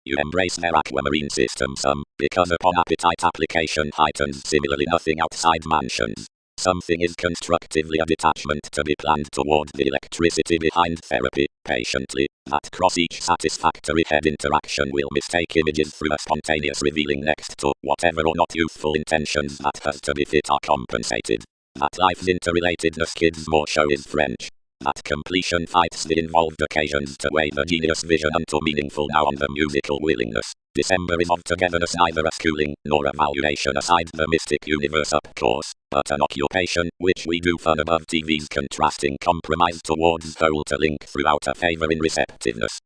A: You embrace their aquamarine system some, because upon appetite application heightens similarly nothing outside mansions. Something is constructively a detachment to be planned toward the electricity behind therapy, patiently, that cross each satisfactory head interaction will mistake images through a spontaneous revealing next to whatever or not youthful intentions that has to be fit are compensated. That life's interrelatedness kids more show is French. That completion fights the involved occasions to weigh the genius vision unto meaningful now on the musical willingness. December is of togetherness neither a schooling nor a valuation aside the mystic universe up course, but an occupation, which we do fun above TV's contrasting compromise towards whole to link throughout a favor in receptiveness.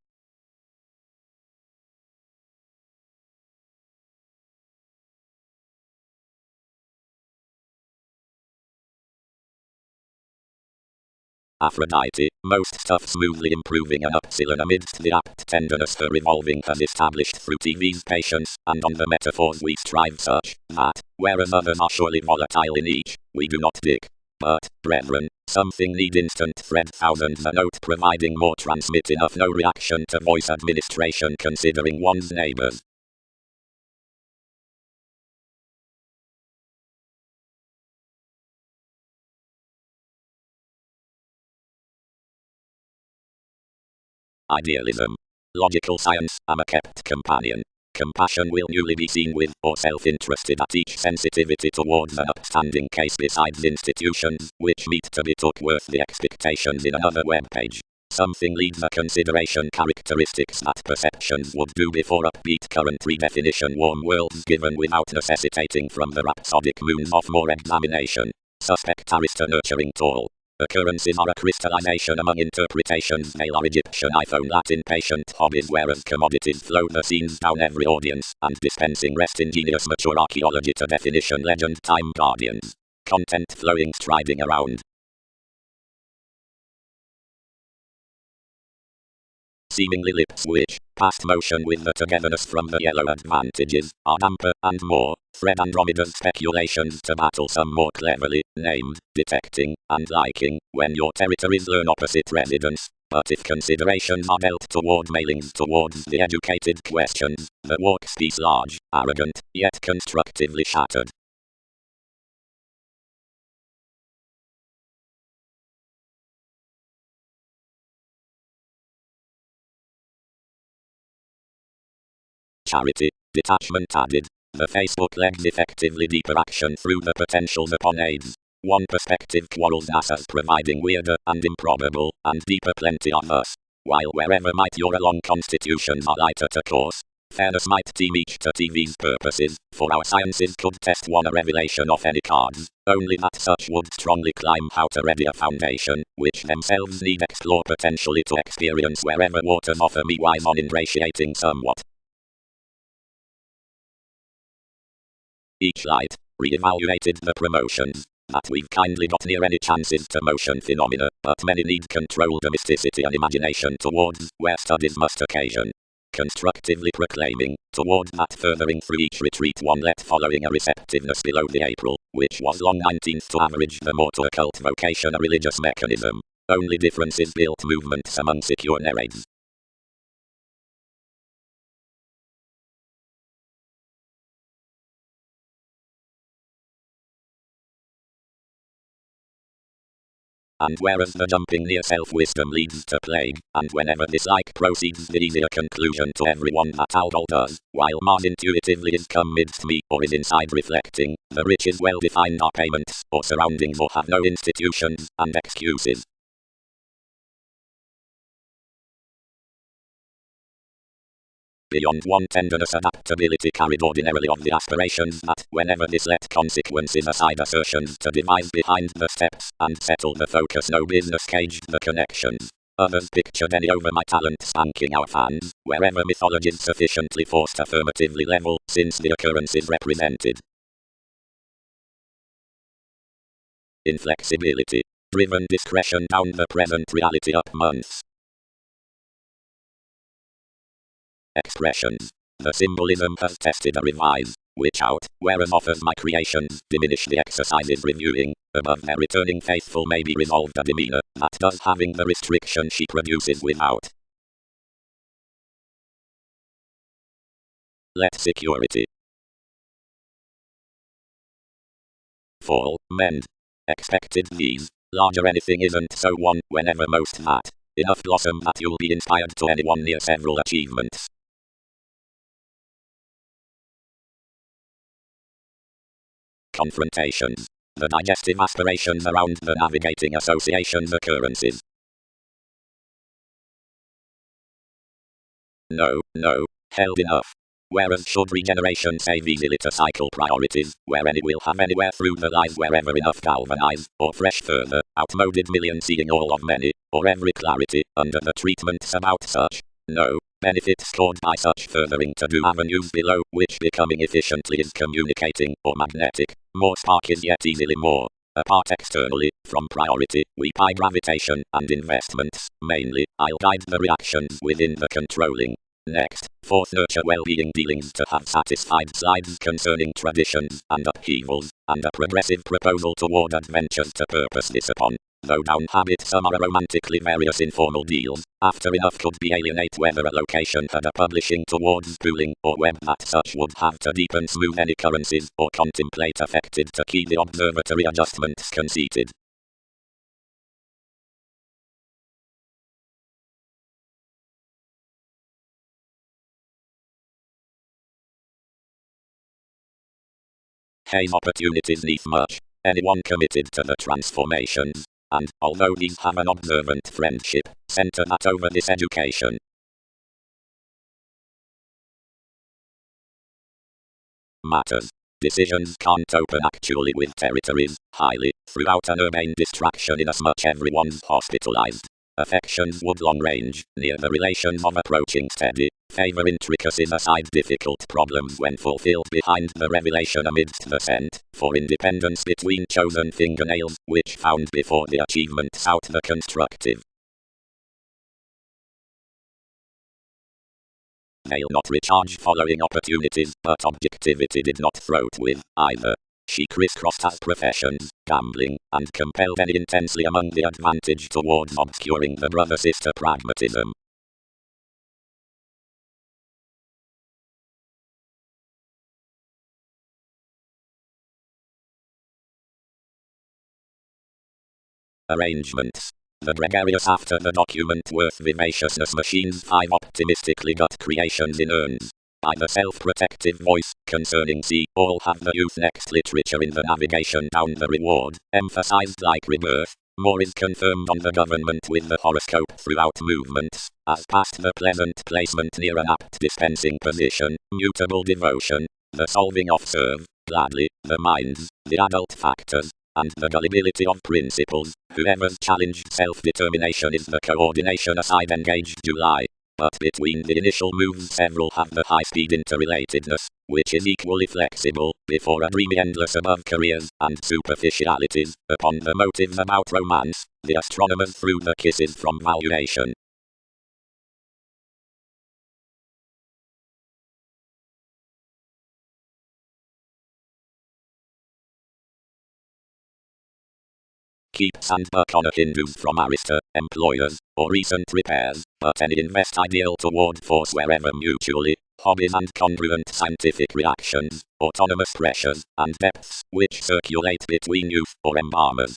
A: Aphrodite, most stuff smoothly improving an upsilon amidst the apt tenderness her revolving has established through TV's patience, and on the metaphors we strive such, that, whereas others are surely volatile in each, we do not dig. But, brethren, something need instant thread thousand the note providing more transmit enough no reaction to voice administration considering one's neighbors. Idealism. Logical science, am a kept companion. Compassion will newly be seen with, or self-interested at each sensitivity towards an upstanding case besides institutions, which meet to be took worth the expectations in another web page. Something leads a consideration characteristics that perceptions would do before upbeat current redefinition warm worlds given without necessitating from the rhapsodic moons of more examination. Suspect Arista nurturing tall. Occurrences are a crystallization among interpretations. They are Egyptian iPhone Latin patient hobbies whereas commodities flow the scenes down every audience and dispensing rest ingenious mature archaeology to definition legend time guardians. Content flowing striding around. Seemingly lip switch, past motion with the togetherness from the yellow advantages, are damper, and more, Fred Andromeda's speculations to battle some more cleverly, named, detecting, and liking, when your territories learn opposite residence, but if considerations are dealt toward mailings towards the educated questions, the workspace large, arrogant, yet constructively shattered. Charity, detachment added. The Facebook legs effectively deeper action through the potentials upon AIDS. One perspective quarrels us as providing weirder and improbable, and deeper plenty of us. While wherever might your along constitutions are lighter to course, fairness might team each to TV's purposes, for our sciences could test one a revelation of any cards, only that such would strongly climb how to ready a foundation, which themselves need explore potentially to experience wherever waters offer me wise on ingratiating somewhat. Each light, re-evaluated the promotions, that we've kindly got near any chances to motion phenomena, but many need control domesticity and imagination towards, where studies must occasion. Constructively proclaiming, toward that furthering through each retreat one let following a receptiveness below the April, which was long 19th to average the more to occult vocation a religious mechanism. Only differences built movements among secure narrates. And whereas the jumping near self-wisdom leads to plague, and whenever this like proceeds the easier conclusion to everyone that alcohol does, while Mars intuitively is come midst me, or is inside reflecting, the rich is well defined are payments, or surroundings or have no institutions, and excuses. Beyond one tenderness adaptability carried ordinarily of the aspirations that, whenever this let consequences aside assertions to devise behind the steps, and settle the focus no business caged the connections. Others pictured any over my talent spanking our fans, wherever mythologies sufficiently forced affirmatively level, since the occurrences represented. Inflexibility. Driven discretion down the present reality up months. Expressions. The symbolism has tested a revise, which out, whereas offers my creations, diminish the exercises reviewing, above their returning faithful may be resolved a demeanor, that does having the restriction she produces without. Let security. Fall, mend. Expected these, larger anything isn't so one, whenever most that. Enough blossom that you'll be inspired to anyone near several achievements. Confrontations. The digestive aspirations around the navigating associations occurrences. No, held enough. Whereas should regeneration save easily to cycle priorities, where any will have anywhere through the lives wherever enough galvanize, or fresh further, outmoded million seeing all of many, or every clarity, under the treatments about such. No, benefits scored by such furthering to do avenues below, which becoming efficiently is communicating, or magnetic, more spark is yet easily more. Apart externally, from priority, we pie gravitation, and investments, mainly, I'll guide the reactions within the controlling. Next, fourth, nurture well-being dealings to have satisfied slides concerning traditions and upheavals, and a progressive proposal toward adventures to purpose this upon. Though down habit some are romantically various informal deals, after enough could be alienate whether a location had a publishing towards pooling, or web that such would have to deepen smooth any currencies, or contemplate affected to keep the observatory adjustments conceited. Hayes opportunities neath much, anyone committed to the transformations, and, although these have an observant friendship, center that over this education. Matters. Decisions can't open actually with territories, highly, throughout an urbane distraction inasmuch everyone's hospitalized. Affections would long range, near the relations of approaching steady, favor intricacies aside difficult problems when fulfilled behind the revelation amidst the scent, for independence between chosen fingernails, which found before the achievements out the constructive. They'll not recharge following opportunities, but objectivity did not throat with, either. She crisscrossed as professions, gambling, and compelled any intensely among the advantage towards obscuring the brother-sister pragmatism. Arrangements. The gregarious after the document worth vivaciousness machines 5 optimistically gut creations in urns. By the self-protective voice, concerning C, all have the youth next literature in the navigation down the reward, emphasized like rebirth, more is confirmed on the government with the horoscope throughout movements, as past the pleasant placement near an apt dispensing position, mutable devotion, the solving of serve, gladly, the minds, the adult factors, and the gullibility of principles. Whoever's challenged self-determination is the coordination aside engaged July. But between the initial moves several have the high-speed interrelatedness, which is equally flexible, before a dreamy endless above careers and superficialities, upon the motives about romance, the astronomers threw the kisses from valuation. Keep sandbuck on a Hindus from Arista, employers, or recent repairs, but any invest ideal toward force wherever mutually, hobbies and congruent scientific reactions, autonomous pressures, and depths, which circulate between youth or embalmers.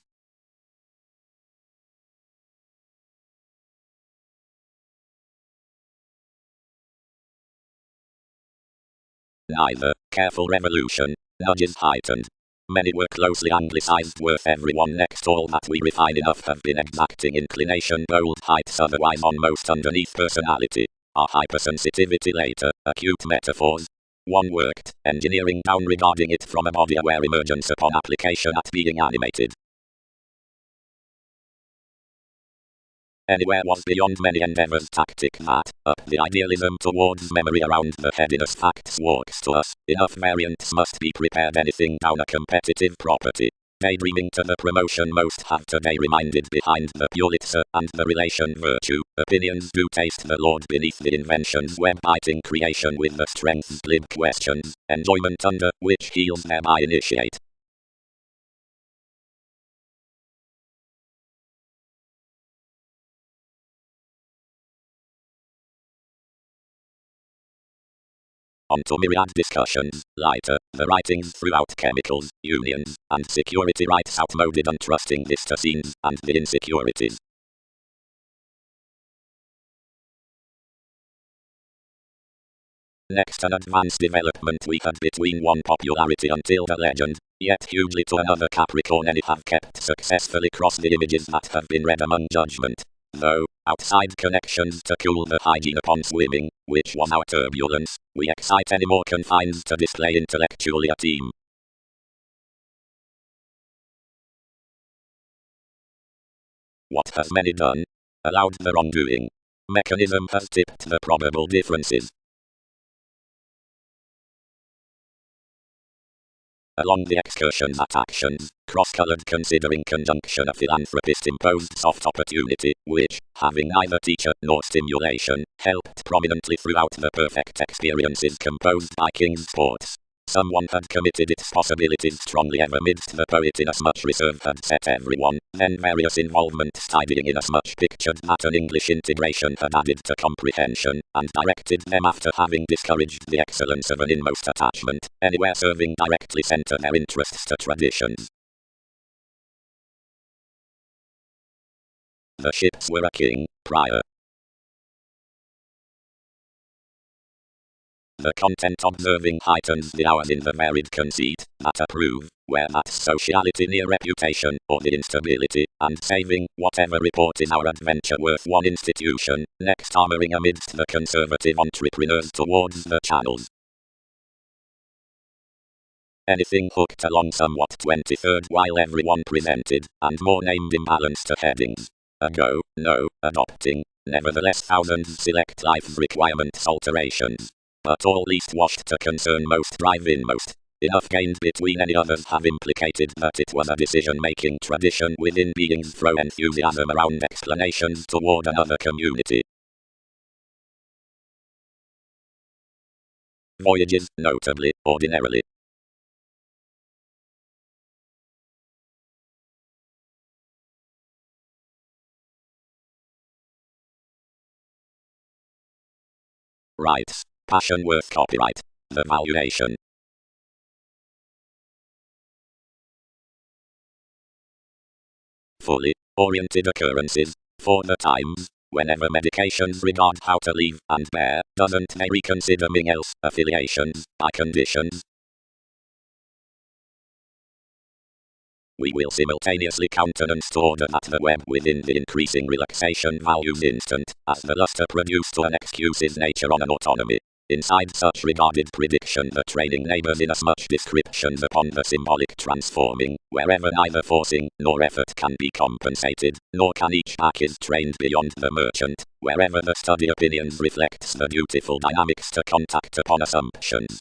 A: Neither, careful revolution, nudges heightened. Many were closely anglicized worth everyone next all that we refine enough have been exacting inclination bold heights otherwise on most underneath personality. Our hypersensitivity later, acute metaphors. One worked, engineering down regarding it from a body aware emergence upon application at being animated. Anywhere was beyond many endeavors tactic that, up the idealism towards memory around the headiness facts walks to us, enough variants must be prepared anything down a competitive property. Daydreaming to the promotion most have today reminded behind the Pulitzer and the relation virtue, opinions do taste the Lord beneath the inventions web-biting creation with the strengths glib questions, enjoyment under which heels thereby initiate. Onto myriad discussions, lighter, the writings throughout chemicals, unions, and security rights outmoded untrusting scenes and the insecurities. Next an advanced development we had between one popularity until the legend, yet hugely to another Capricorn any have kept successfully cross the images that have been read among judgment. Though, outside connections to cool the hygiene upon swimming, which was our turbulence, we excite any more confines to display intellectually a team. What has many done? Allowed the wrongdoing. Mechanism has tipped the probable differences. Along the excursions at actions, cross-colored considering conjunction a philanthropist imposed soft opportunity, which, having neither teacher nor stimulation, helped prominently throughout the perfect experiences composed by King's Sports. Someone had committed its possibilities strongly ever midst the poet inasmuch reserve had set everyone, then various involvements tidying inasmuch pictured that an English integration had added to comprehension, and directed them after having discouraged the excellence of an inmost attachment, anywhere serving directly center their interests to traditions. The ships were a king, prior. The content observing heightens the hours in the varied conceit, that approve, where that's sociality near reputation, or the instability, and saving, whatever report is our adventure worth one institution, next armoring amidst the conservative entrepreneurs towards the channels. Anything hooked along somewhat 23rd while everyone presented, and more named imbalance to headings. A go, no, adopting, nevertheless thousands select life's requirements alterations. But all least washed to concern most drive in most. Enough gained between any others have implicated that it was a decision-making tradition within beings throw enthusiasm around explanations toward another community. Voyages, notably, ordinarily. Rights. Passion worth copyright. The valuation. Fully oriented occurrences. For the times, whenever medications regard how to live and bear, doesn't they reconsider ming else affiliations by conditions? We will simultaneously countenance to order that the web within the increasing relaxation values instant, as the luster produced to an excuse's nature on an autonomy. Inside such regarded prediction the training neighbors inasmuch descriptions upon the symbolic transforming, wherever neither forcing nor effort can be compensated, nor can each pack is trained beyond the merchant, wherever the study opinions reflects the beautiful dynamics to contact upon assumptions.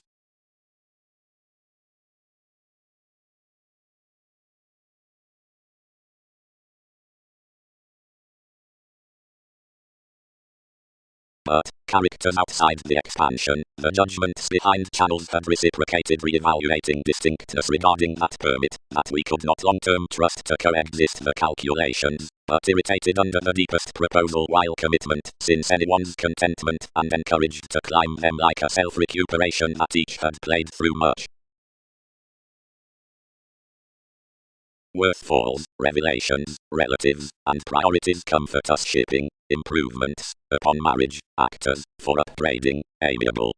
A: But, characters outside the expansion, the judgments behind channels had reciprocated re-evaluating distinctness regarding that permit, that we could not long-term trust to coexist the calculations, but irritated under the deepest proposal while commitment, since anyone's contentment, and encouraged to climb them like a self-recuperation that each had played through much. Worth falls, revelations, relatives, and priorities comfort us shipping, improvements, upon marriage, actors, for upgrading, amiable.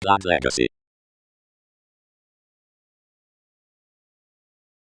A: Glad legacy.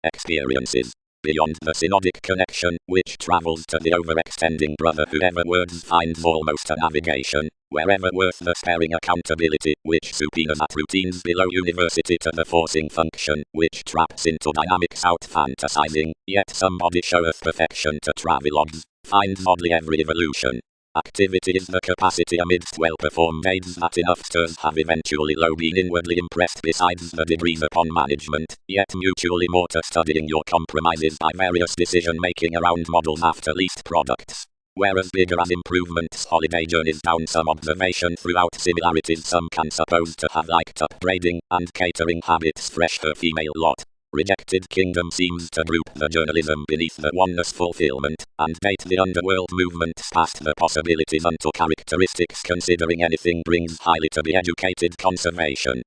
A: Experiences. Beyond the synodic connection, which travels to the overextending brother whoever words finds almost a navigation, wherever worth the sparing accountability, which supines at routines below university to the forcing function, which traps into dynamics out fantasizing, yet somebody showeth perfection to travelogues, finds oddly every evolution. Activity is the capacity amidst well-performed aids that enough stirs have eventually low been inwardly impressed besides the degrees upon management, yet mutually more to studying your compromises by various decision-making around models after least products. Whereas bigger as improvements holiday journeys down some observation throughout similarities some can suppose to have liked upgrading and catering habits fresh her female lot. Rejected kingdom seems to group the journalism beneath the oneness fulfillment, and date the underworld movements past the possibilities unto characteristics considering anything brings highly to be educated conservation.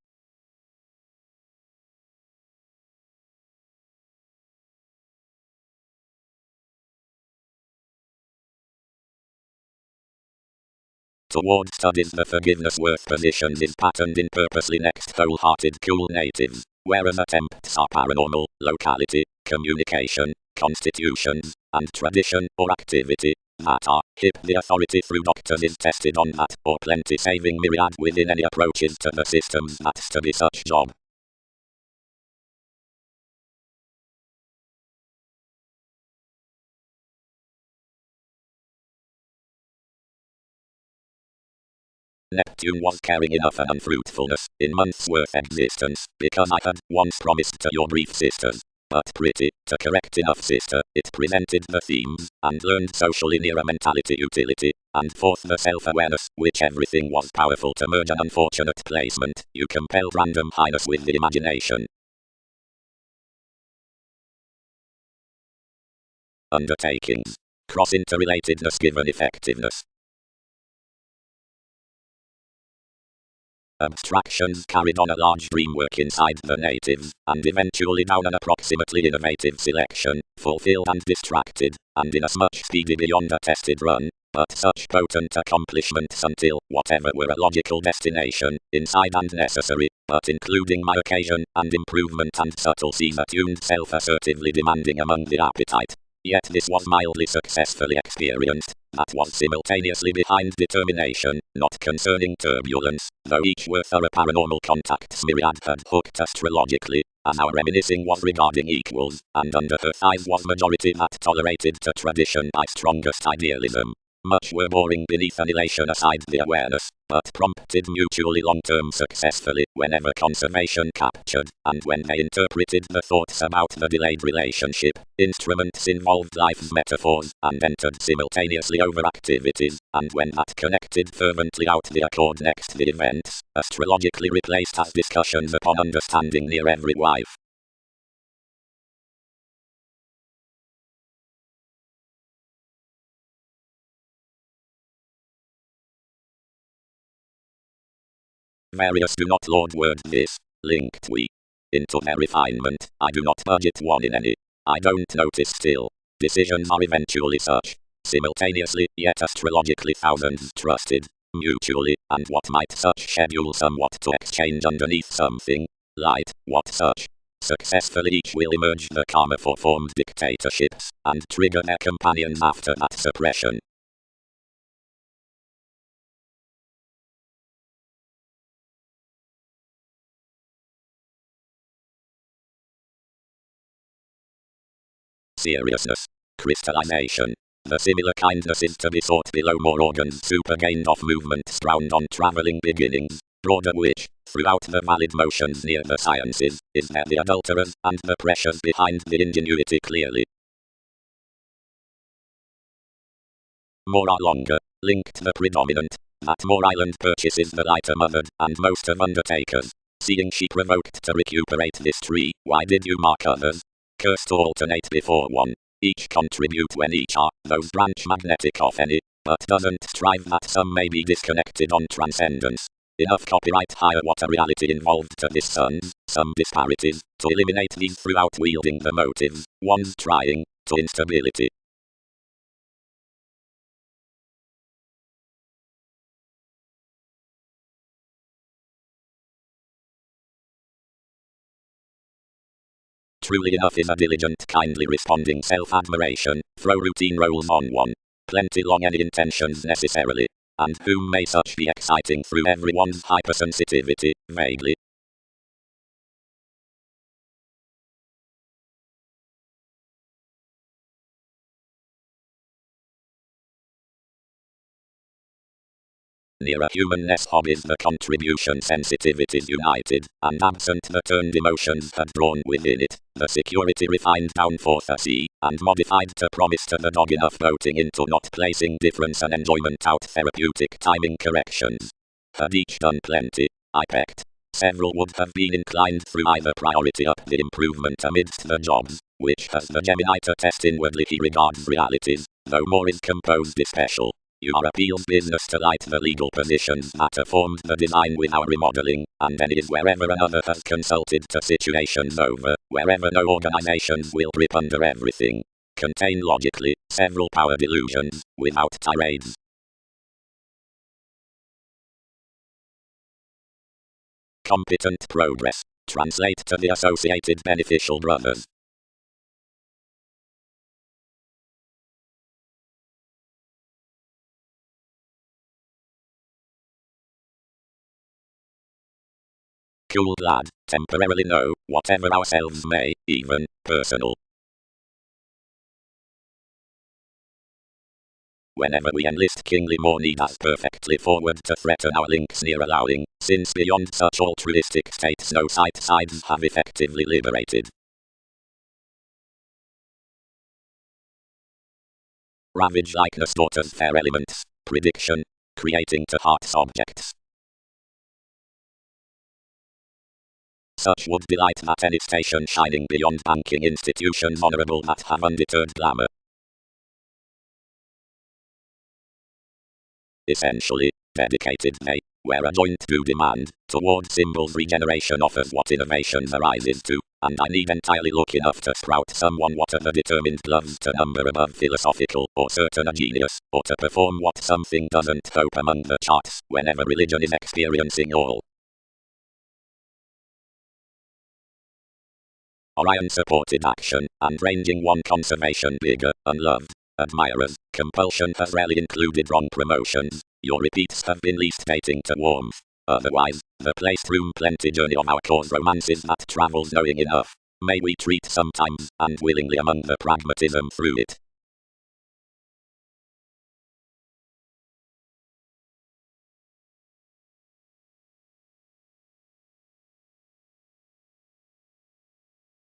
A: Toward studies the forgiveness worth positions is patterned in purposely next wholehearted cool natives, whereas attempts are paranormal, locality, communication, constitutions, and tradition or activity, that are hip the authority through doctors is tested on that or plenty saving myriad within any approaches to the systems that study such job. Neptune was carrying enough an unfruitfulness in months' worth existence, because I had once promised to your brief sisters. But pretty, to correct enough sister, it presented the themes, and learned socially near a mentality utility, and fourth the self-awareness, which everything was powerful to merge an unfortunate placement, you compelled random highness with the imagination. Undertakings. Cross-interrelatedness given effectiveness. Abstractions carried on a large dreamwork inside the natives, and eventually down an approximately innovative selection, fulfilled and distracted, and inasmuch speedy beyond a tested run, but such potent accomplishments until, whatever were a logical destination, inside and necessary, but including my occasion, and improvement and subtleties attuned self-assertively demanding among the appetite. Yet this was mildly successfully experienced, that was simultaneously behind determination, not concerning turbulence, though each were thorough paranormal contacts myriad had hooked astrologically, as our reminiscing was regarding equals, and under her thighs was majority that tolerated to tradition by strongest idealism. Much were boring beneath an elation aside the awareness, but prompted mutually long-term successfully whenever conservation captured, and when they interpreted the thoughts about the delayed relationship, instruments involved life's metaphors, and entered simultaneously over activities, and when that connected fervently out the accord next the events, astrologically replaced as discussions upon understanding near every wife. Various do not lord word this, linked we. Into their refinement, I do not budget one in any. I don't notice still. Decisions are eventually such. Simultaneously, yet astrologically thousands trusted. Mutually, and what might such schedule somewhat to exchange underneath something. Light, what such. Successfully each will emerge the karma for formed dictatorships, and trigger their companions after that suppression. Seriousness. Crystallization. The similar kindness is to be sought below more organs super gained off movements drowned on travelling beginnings, broader which, throughout the valid motions near the sciences, is there the adulterers and the pressures behind the ingenuity clearly. More are longer, linked the predominant, that more island purchases the lighter mothered, and most of undertakers. Seeing she provoked to recuperate this tree, why did you mark others? Curse to alternate before one. Each contribute when each are, those branch magnetic of any, but doesn't strive that some may be disconnected on transcendence. Enough copyright higher what a reality involved to this sons, some disparities, to eliminate these throughout wielding the motives, one's trying, to instability. Truly enough is a diligent kindly responding self-admiration, throw routine roles on one. Plenty long any intentions necessarily. And whom may such be exciting through everyone's hypersensitivity, vaguely. Near a humanness hobbies the contribution sensitivities united, and absent the turned emotions had drawn within it, the security refined down for the sea, and modified to promise to the dog enough voting into not placing difference and enjoyment out therapeutic timing corrections. Had each done plenty, I pecked. Several would have been inclined through either priority up the improvement amidst the jobs, which has the Gemini to test inwardly he regards realities, though more is composed especial. Your appeals business to light the legal positions that have formed the design with our remodeling, and then is wherever another has consulted to situations over, wherever no organizations will grip under everything. Contain logically, several power delusions, without tirades. Competent progress. Translate to the associated beneficial brothers. Cool lad, temporarily no, whatever ourselves may, even, personal. Whenever we enlist kingly more need as perfectly forward to threaten our links near allowing, since beyond such altruistic states no sight sides have effectively liberated. Ravage likeness daughters fair elements, prediction, creating to heart's objects. Such would delight that any station shining beyond banking institutions honorable that have undeterred glamour. Essentially, dedicated they, where a joint do demand, toward symbols regeneration offers what innovations arises to, and I need entirely look enough to sprout someone what are the determined gloves to number above philosophical, or certain a genius, or to perform what something doesn't cope among the charts, whenever religion is experiencing all. Orion supported action, and ranging one conservation bigger, unloved. Admirers, compulsion has rarely included wrong promotions, your repeats have been least dating to warmth. Otherwise, the placed room plenty journey of our cause romances that travels knowing enough. May we treat sometimes, and willingly among the pragmatism through it.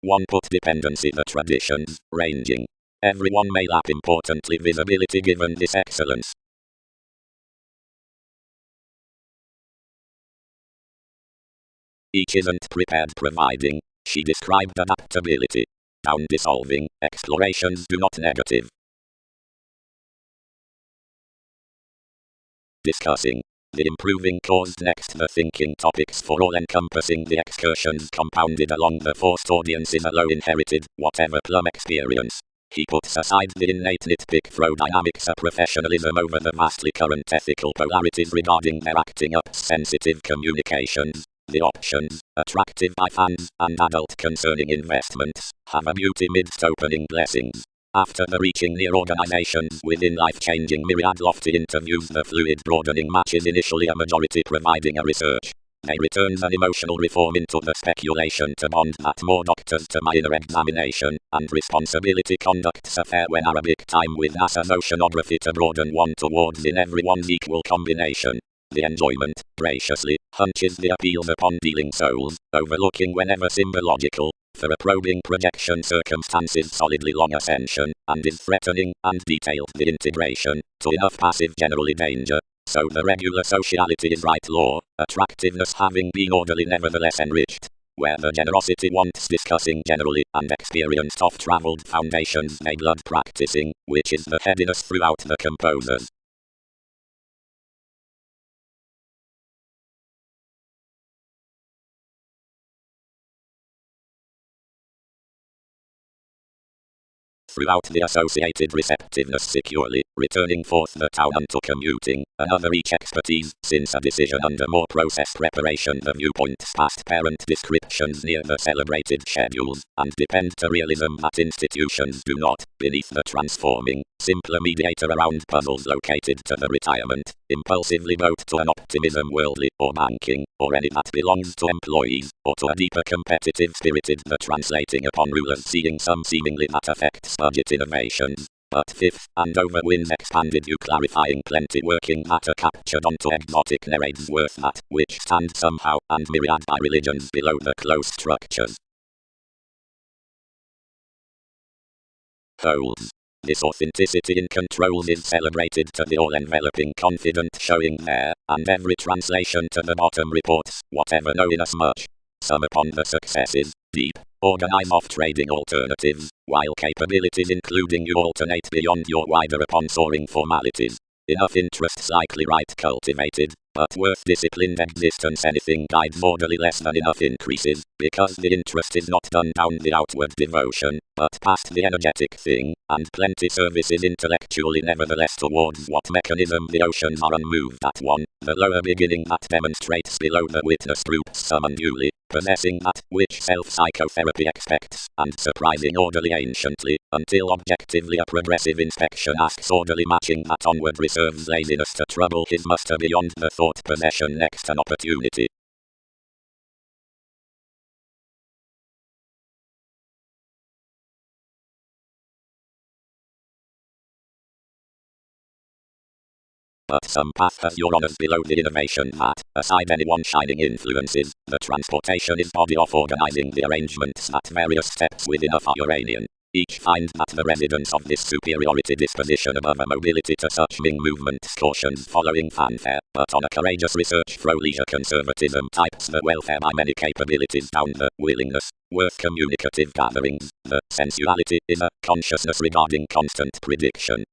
A: One put dependency the traditions, ranging. Everyone may lap importantly visibility given this excellence. Each isn't prepared providing, she described adaptability. Down dissolving, explorations do not negative. Discussing. The improving caused next the thinking topics for all encompassing the excursions compounded along the forced audiences alone inherited, whatever plum experience. He puts aside the innate nitpick throw dynamics of professionalism over the vastly current ethical polarities regarding their acting up sensitive communications. The options, attractive by fans, and adult concerning investments, have a beauty midst opening blessings. After the reaching near organizations within life-changing myriad lofty interviews the fluid broadening matches initially a majority providing a research. They returns an emotional reform into the speculation to bond that more doctors to minor examination, and responsibility conducts a fair when Arabic time with NASA's oceanography to broaden one towards in everyone's equal combination. The enjoyment, graciously, hunches the appeals upon dealing souls, overlooking whenever symbological, for a probing projection circumstances solidly long ascension, and is threatening, and detailed the integration, to enough passive generally danger. So the regular sociality is right law, attractiveness having been orderly nevertheless enriched. Where the generosity wants discussing generally, and experienced off-traveled foundations they blood practicing, which is the headiness throughout the composers. Throughout the associated receptiveness securely, returning forth the town unto commuting, another each expertise, since a decision under more process preparation the viewpoints past parent descriptions near the celebrated schedules, and depend to realism that institutions do not, beneath the transforming, simpler mediator around puzzles located to the retirement, impulsively vote to an optimism worldly, or banking, or any that belongs to employees, or to a deeper competitive spirited the translating upon rulers seeing some seemingly that affects budget innovations. But fifth, and over winds expanded you clarifying plenty working matter captured onto exotic narratives worth that, which stand somehow, and myriad by religions below the close structures. Holds. This authenticity in controls is celebrated to the all-enveloping confident showing there, and every translation to the bottom reports, whatever know inasmuch. Some upon the successes, deep, organize off-trading alternatives, while capabilities including you alternate beyond your wider upon soaring formalities. Enough interests likely right cultivated, but worth disciplined existence anything guides orderly less than enough increases, because the interest is not done down the outward devotion, but past the energetic thing, and plenty services intellectually nevertheless towards what mechanism the oceans are unmoved at one, the lower beginning that demonstrates below the witness groups some unduly, possessing that which self-psychotherapy expects, and surprising orderly anciently, until objectively a progressive inspection asks orderly matching that onward reserves laziness to trouble his muster beyond the thought possession next an opportunity. but some path has your honors below the innovation that, aside anyone shining influences, the transportation is body of organizing the arrangements at various steps within a Uranian. Each finds that the residence of this superiority disposition above a mobility to such Ming movement cautions following fanfare, but on a courageous research leisure conservatism types the welfare by many capabilities down the willingness, worth communicative gatherings, the sensuality is a consciousness regarding constant prediction.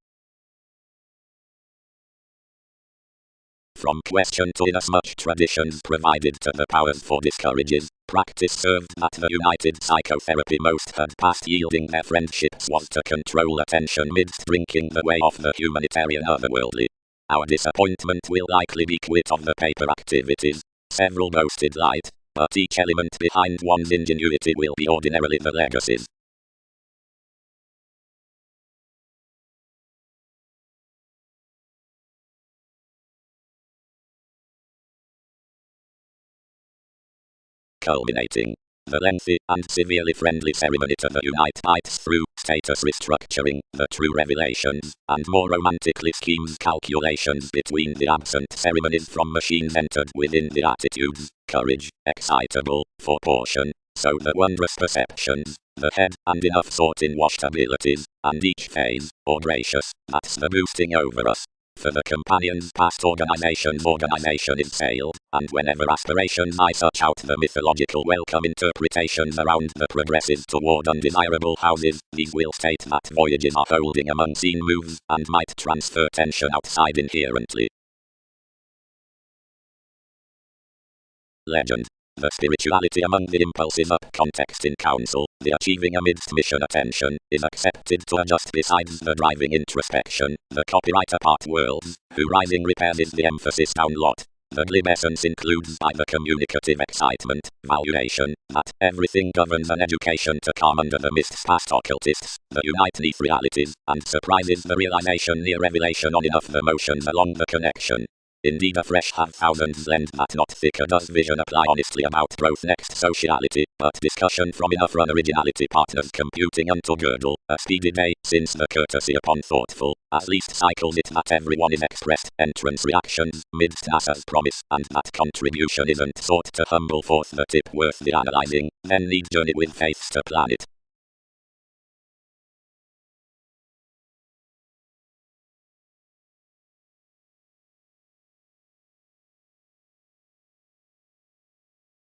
A: From question to inasmuch traditions provided to the powers for discourages, practice served that the united psychotherapy most had past yielding their friendships was to control attention midst drinking the way of the humanitarian otherworldly. Our disappointment will likely be quit of the paper activities. Several boasted light, but each element behind one's ingenuity will be ordinarily the legacies. Culminating. The lengthy and severely friendly ceremony to the unite bites through status restructuring, the true revelations, and more romantically schemes calculations between the absent ceremonies from machines entered within the attitudes, courage, excitable, for portion, so the wondrous perceptions, the head and enough thought in washed abilities, and each phase, or gracious, that's the boosting over us. For the companions past organization is sailed, and whenever aspirations I search out the mythological welcome interpretations around the progressive toward undesirable houses, these will state that voyages are holding among seen moves, and might transfer tension outside inherently. Legend. The spirituality among the impulses up context in council, the achieving amidst mission attention, is accepted to adjust besides the driving introspection, the copywriter part worlds, who rising repairs is the emphasis down lot. The glib essence includes by the communicative excitement, valuation, that everything governs an education to come under the mists past occultists, the unite neath realities, and surprises the realization near revelation on enough the motions along the connection. Indeed a fresh have thousands lend that not thicker does vision apply honestly about growth next sociality, but discussion from enough run originality partners computing unto girdle, a speedy day, since the courtesy upon thoughtful, at least cycles it that everyone is expressed, entrance reactions, midst NASA's promise, and that contribution isn't sought to humble forth the tip worth the analyzing, then need journey with faiths to plan it.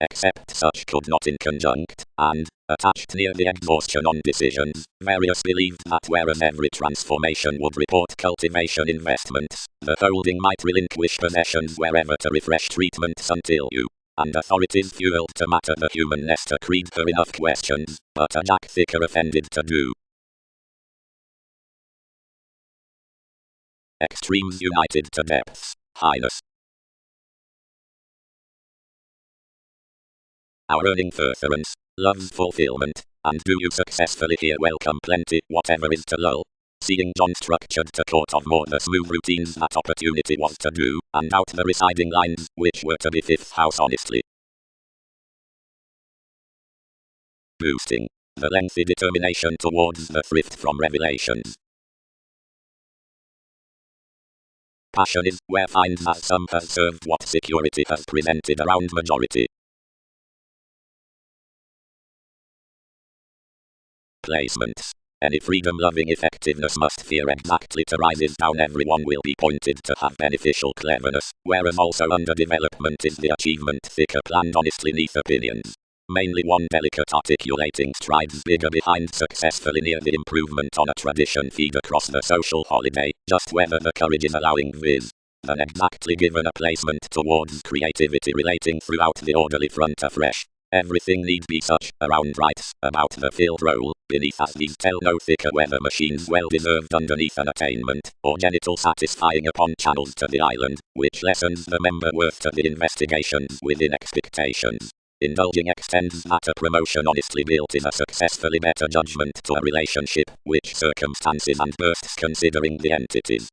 A: Except such could not in conjunct, and, attached near the exhaustion on decisions, various believed that whereas every transformation would report cultivation investments, the holding might relinquish possessions wherever to refresh treatments until you, and authorities fueled to matter the human nester creed for enough questions, but a jack thicker offended to do. Extremes united to depths, highness. Our earning furtherance, love's fulfillment, and do you successfully here welcome plenty, whatever is to lull. Seeing John structured to court of more the smooth routines that opportunity was to do, and out the residing lines, which were to be fifth house honestly. Boosting. The lengthy determination towards the thrift from revelations. Passion is where finds as some has served what security has presented around majority. Placements. Any freedom-loving effectiveness must fear exactly to rises down everyone will be pointed to have beneficial cleverness, whereas also under development is the achievement thicker planned honestly neath opinions. Mainly one delicate articulating strides bigger behind successfully near the improvement on a tradition feed across the social holiday, just whether the courage is allowing viz. Than exactly given a placement towards creativity relating throughout the orderly front afresh. Everything need be such, around rights, about the field role, beneath as these tell no thicker whether machines well deserved underneath an attainment, or genital satisfying upon channels to the island, which lessens the member worth to the investigations within expectations. Indulging extends that a promotion honestly built is a successfully better judgment to a relationship, which circumstances and bursts considering the entities.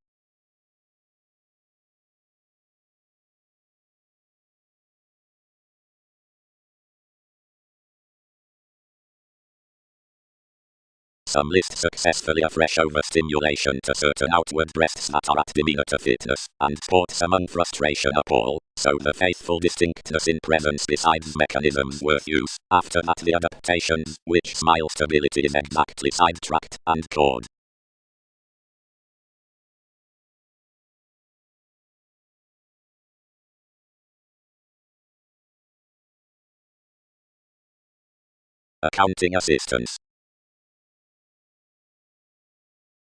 A: Some list successfully a fresh overstimulation to certain outward breasts that are at demeanor to fitness, and sports among frustration appall, so the faithful distinctness in presence besides mechanisms worth use, after that the adaptations, which smile stability is exactly sidetracked, and chord. Accounting assistance.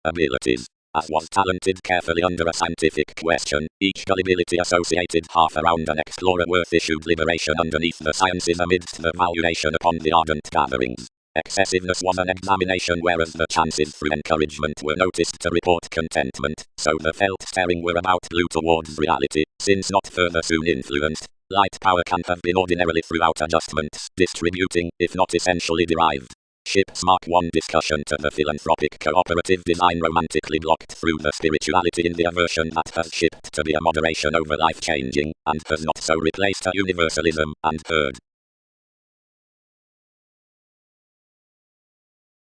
A: Abilities. As was talented carefully under a scientific question, each gullibility associated half around an explorer worth issued liberation underneath the sciences amidst the valuation upon the ardent gatherings. Excessiveness was an examination whereas the chances through encouragement were noticed to report contentment, so the felt staring were about blue towards reality, since not further soon influenced. Light power can have been ordinarily throughout adjustments, distributing, if not essentially derived. Ships Mark 1 discussion to the philanthropic cooperative design romantically blocked through the spirituality in the aversion that has shipped to be a moderation over life-changing, and has not so replaced a universalism, and third.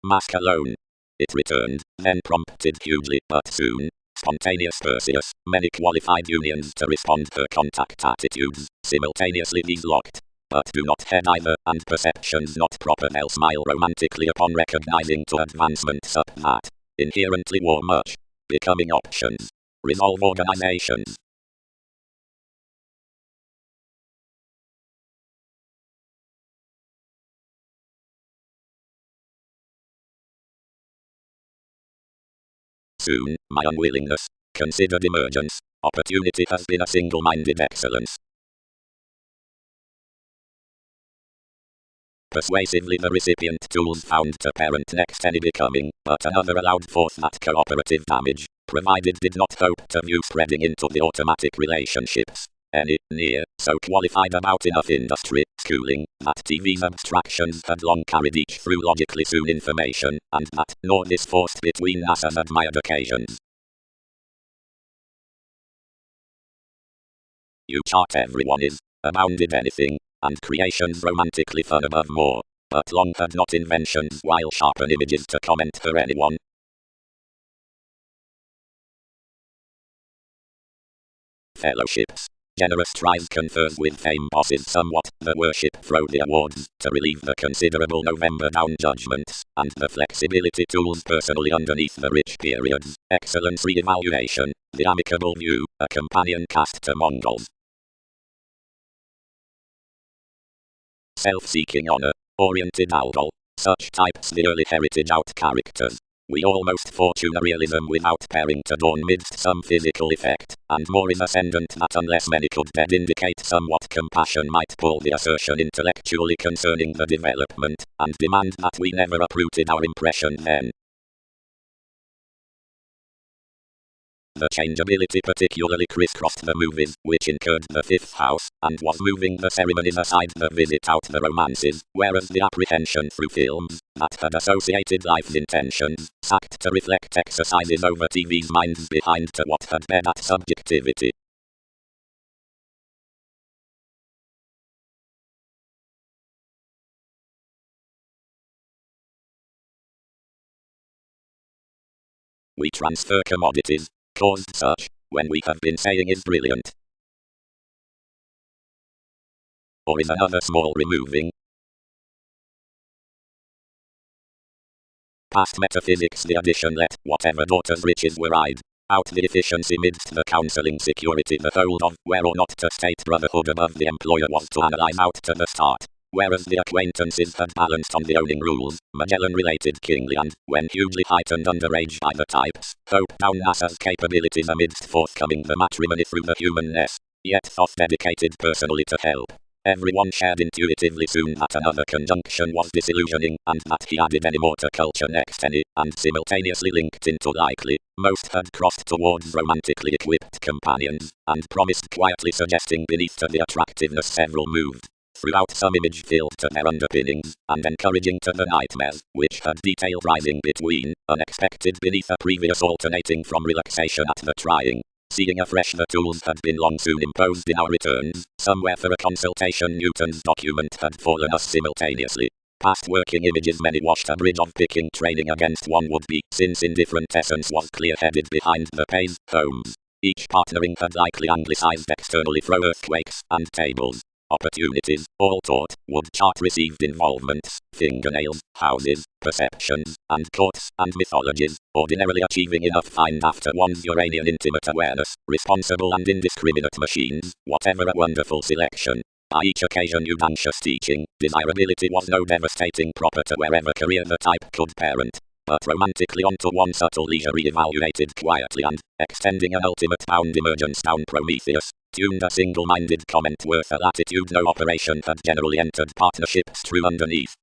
A: Mask alone. It returned, then prompted hugely, but soon. Spontaneous Perseus, many qualified unions to respond her contact attitudes, simultaneously these locked. But do not head either, and perceptions not proper they'll smile romantically upon recognizing to advancements up that inherently war much. Becoming options. Resolve organizations. Soon, my unwillingness. Considered emergence. Opportunity has been a single-minded excellence. Persuasively the recipient tools found to parent next any becoming, but another allowed forth that cooperative damage, provided did not hope to view spreading into the automatic relationships. Any, near, so qualified about enough industry, schooling, that TV's abstractions had long carried each through logically soon information, and that, nor this forced between NASA's admired occasions. You chart everyone is, abounded anything, and creations romantically fun above more, but long had not inventions while sharpen images to comment for anyone. Fellowships. Generous tries confers with fame bosses somewhat, the worship throw the awards, to relieve the considerable November down judgments, and the flexibility tools personally underneath the rich periods, excellence re-evaluation, the amicable view, a companion cast to Mongols. Self-seeking honor, oriented aldol, such types the early heritage out characters. We almost fortune a realism without pairing to dawn midst some physical effect, and more is ascendant that unless many could dead indicate somewhat compassion might pull the assertion intellectually concerning the development, and demand that we never uprooted our impression then. The changeability particularly crisscrossed the movies, which incurred the fifth house, and was moving the ceremonies aside the visit out the romances, whereas the apprehension through films, that had associated life's intentions, sacked to reflect exercises over TV's minds behind to what had been that subjectivity. We transfer commodities, caused such, when we have been saying is brilliant. Or is another small removing? Past metaphysics the addition let, whatever daughter's riches were eyed, out the efficiency midst the counselling security the hold of where or not to state brotherhood above the employer was to analyze out to the start. Whereas the acquaintances had balanced on the owning rules, Magellan related kingly and, when hugely heightened underage by the types, hope down NASA's capabilities amidst forthcoming the matrimony through the humanness, yet Thoth dedicated personally to help. Everyone shared intuitively soon that another conjunction was disillusioning, and that he added any more to culture next any, and simultaneously linked into likely, most had crossed towards romantically equipped companions, and promised quietly suggesting beneath to the attractiveness several moved. Throughout some image filled to their underpinnings, and encouraging to the nightmares, which had detail rising between, unexpected beneath a previous alternating from relaxation at the trying. Seeing afresh the tools had been long soon imposed in our returns, somewhere for a consultation Newton's document had fallen us simultaneously. Past working images many washed a bridge of picking training against one would be, since indifferent essence was clear-headed behind the pain, homes. Each partnering had likely anglicized externally through earthquakes and tables. Opportunities, all taught, would chart received involvements, fingernails, houses, perceptions, and courts and mythologies, ordinarily achieving enough find after one's Uranian intimate awareness, responsible and indiscriminate machines, whatever a wonderful selection. By each occasion you'd anxious teaching, desirability was no devastating proper to wherever career the type could parent, but romantically onto one subtle leisure re-evaluated quietly and, extending an ultimate bound emergence down Prometheus, tuned a single-minded comment worth a latitude no operation had generally entered partnerships through underneath.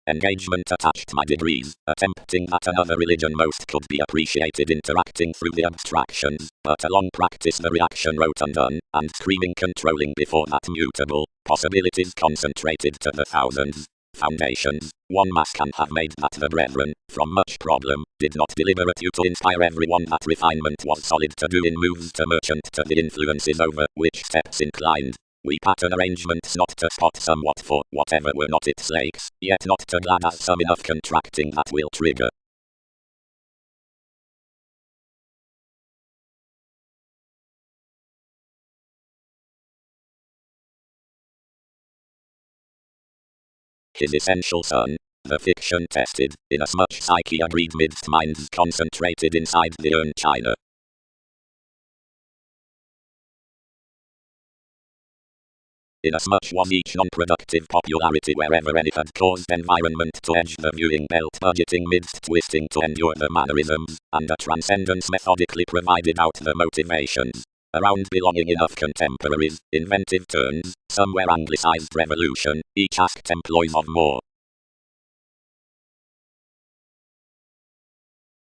A: Engagement attached my degrees, attempting that another religion most could be appreciated interacting through the abstractions, but a long practice the reaction wrote undone, and screaming controlling before that mutable, possibilities concentrated to the thousands. Foundations, one mass can have made that the brethren, from much problem, did not deliberate you to inspire everyone that refinement was solid to do in moves to merchant to the influences over which steps inclined. We pattern arrangements not to spot somewhat for whatever were not its lakes, yet not to glad as some enough contracting that will trigger. His essential son, the fiction tested, inasmuch psyche agreed midst minds concentrated inside the urn china. Inasmuch was each non-productive popularity wherever any had caused environment to edge the viewing belt budgeting midst twisting to endure the mannerisms, and a transcendence methodically provided out the motivations. Around belonging enough contemporaries, inventive turns, somewhere anglicized revolution, each asked employees of more.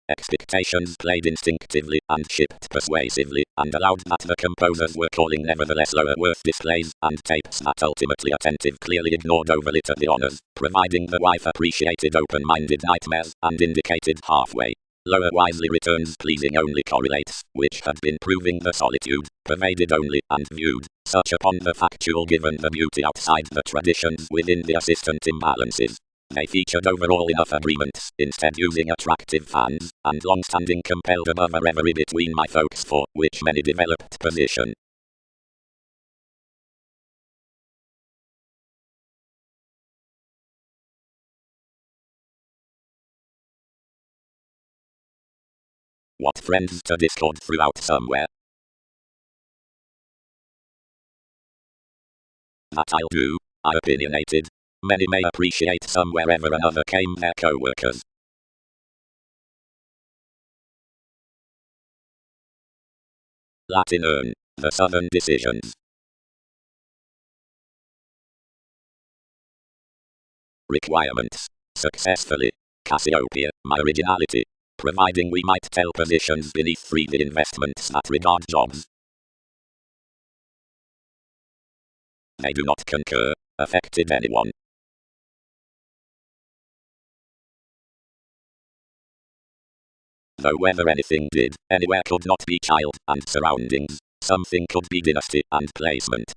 A: Expectations played instinctively and shipped persuasively, and allowed that the composers were calling nevertheless lower worth displays, and tapes that ultimately attentive clearly ignored overlit at the honors, providing the wife appreciated open-minded nightmares, and indicated halfway. Lower wisely returns pleasing only correlates, which had been proving the solitude, pervaded only, and viewed, such upon the factual given the beauty outside the traditions within the assistant imbalances. They featured overall enough agreements, instead using attractive fans, and long-standing compelled above a reverie between my folks for which many developed position. What friends to discord throughout somewhere? That I'll do, I opinionated. Many may appreciate some wherever another came their co-workers. Latin urn, the southern decisions. Requirements. Successfully. Cassiopeia, my originality. Providing we might tell positions beneath free the investments that regard jobs. They do not concur, affected anyone. Though whether anything did, anywhere could not be child and surroundings, something could be dynasty and placement.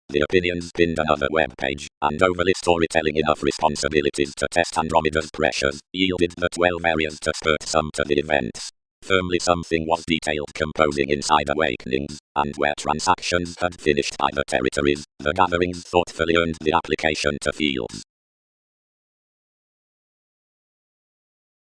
A: The opinions pinned another web page, and overly storytelling enough responsibilities to test Andromeda's pressures, yielded the 12 areas to spurt some to the events. Firmly something was detailed composing inside awakenings, and where transactions had finished by the territories, the gatherings thoughtfully earned the application to fields.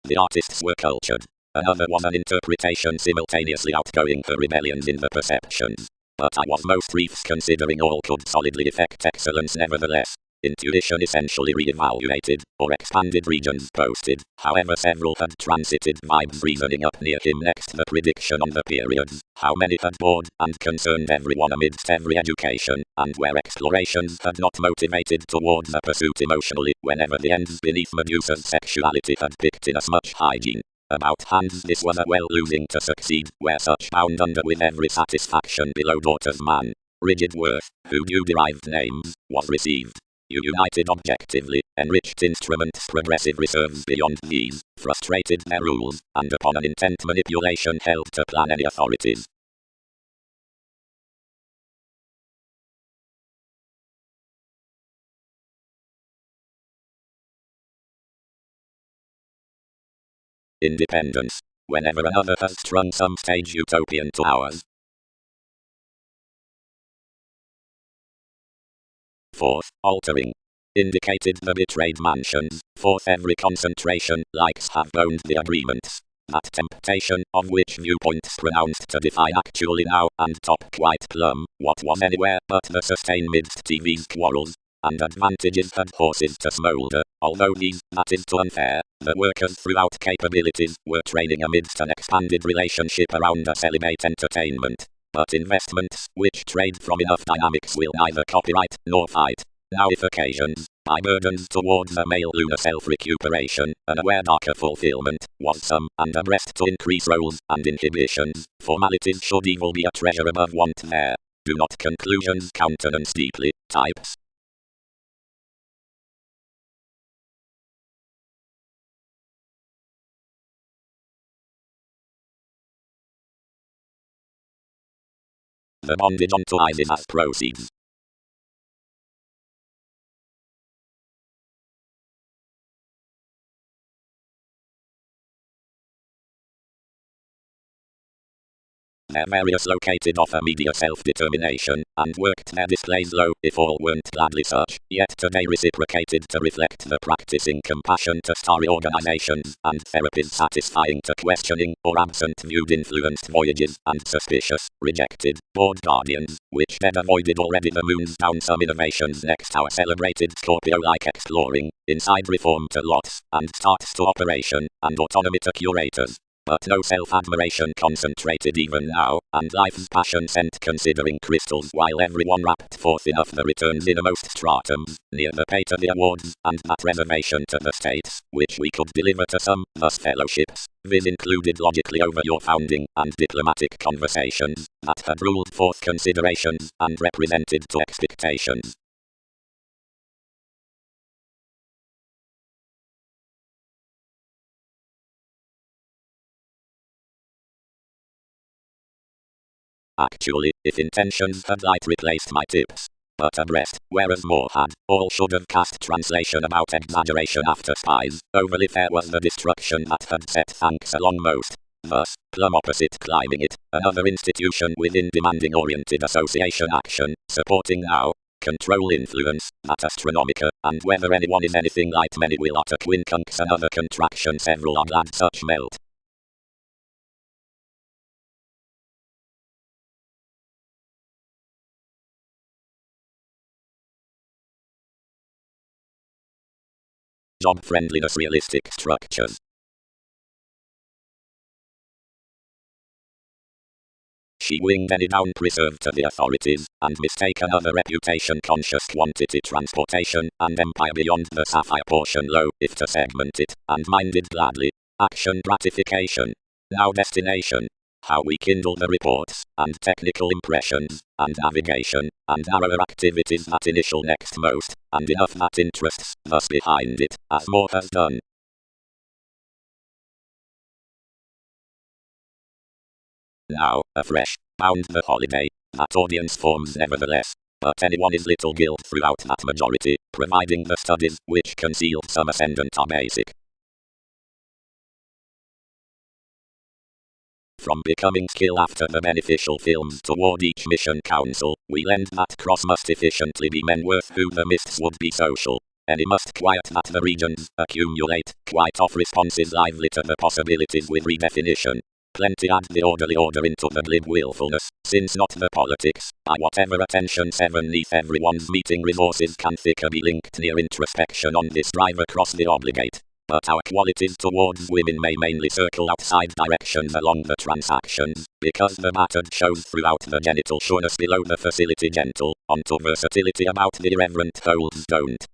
A: The artists were cultured. Another was an interpretation simultaneously outgoing her rebellions in the perceptions. But I was most reefs considering all could solidly effect excellence nevertheless. Intuition essentially re-evaluated, or expanded regions posted, however several had transited vibes reasoning up near him next the prediction on the periods, how many had bored and concerned everyone amidst every education, and where explorations had not motivated towards a pursuit emotionally, whenever the ends beneath Medusa's sexuality had picked in as much hygiene. About hands this was a well losing to succeed, where such bound under with every satisfaction below daughter's man. Rigid worth, who due derived names, was received. You united objectively, enriched instruments, progressive reserves beyond these, frustrated their rules, and upon an intent manipulation held to plan any authorities. Independence. Whenever another has strung some stage utopian to ours. Fourth, altering. Indicated the betrayed mansions. Fourth, every concentration, likes have boned the agreements. That temptation, of which viewpoints pronounced to defy actually now, and top quite plumb, what was anywhere but the sustain midst TV's quarrels, and advantages had horses to smoulder, although these, that is too unfair, the workers throughout capabilities, were training amidst an expanded relationship around a celibate entertainment. But investments, which trade from enough dynamics, will neither copyright nor fight. Now if occasions, by burdens towards a male lunar self-recuperation, an aware darker fulfillment, was some, and abreast to increase roles and inhibitions, formalities should evil be a treasure above want there. Do not conclusions countenance deeply, types. The bondage onto ISIS as proceeds. Their various located offer media self-determination, and worked their displays low, if all weren't gladly such, yet today reciprocated to reflect the practicing compassion to starry organizations, and therapies satisfying to questioning, or absent viewed influenced voyages, and suspicious, rejected, bored guardians, which dead avoided already the moon's down some innovations next our celebrated Scorpio-like exploring, inside reform to lots, and starts to operation, and autonomy to curators. But no self-admiration concentrated even now, and life's passion sent considering crystals while everyone rapped forth enough the returns innermost stratums, near the pay to the awards, and that reservation to the states, which we could deliver to some, thus fellowships, viz. Included logically over your founding, and diplomatic conversations, that had ruled forth considerations, and represented to expectations. Actually, if intentions had light replaced my tips. But abreast, whereas more had, all should have cast translation about exaggeration after spies. Overly fair was the destruction that had set thanks along most. Thus, plumb opposite climbing it, another institution within demanding oriented association action, supporting now, control influence, that astronomica, and whether anyone is anything like many will utter quincunx another contraction several are glad such melt. Job friendliness, realistic structures. She winged any down preserved to the authorities, and mistake another reputation-conscious quantity transportation, and empire beyond the sapphire portion low, if to segment it, and minded gladly. Action gratification. Now destination. How we kindle the reports, and technical impressions, and navigation, and our activities at initial next most, and enough that interests, thus behind it, as more has done. Now, afresh, bound the holiday, that audience forms nevertheless, but anyone is little guilt throughout that majority, providing the studies, which concealed some ascendant are basic. From becoming skill after the beneficial films toward each mission council, we lend that cross must efficiently be men worth who the mists would be social. Any must quiet that the regions accumulate, quite off responses lively to the possibilities with redefinition. Plenty add the orderly order into the glib willfulness, since not the politics, by whatever attention seven neath everyone's meeting resources can thicker be linked near introspection on this drive across the obligate. But our qualities towards women may mainly circle outside directions along the transactions, because the battered shows throughout the genital sureness below the facility gentle, onto versatility about the irreverent holds don't.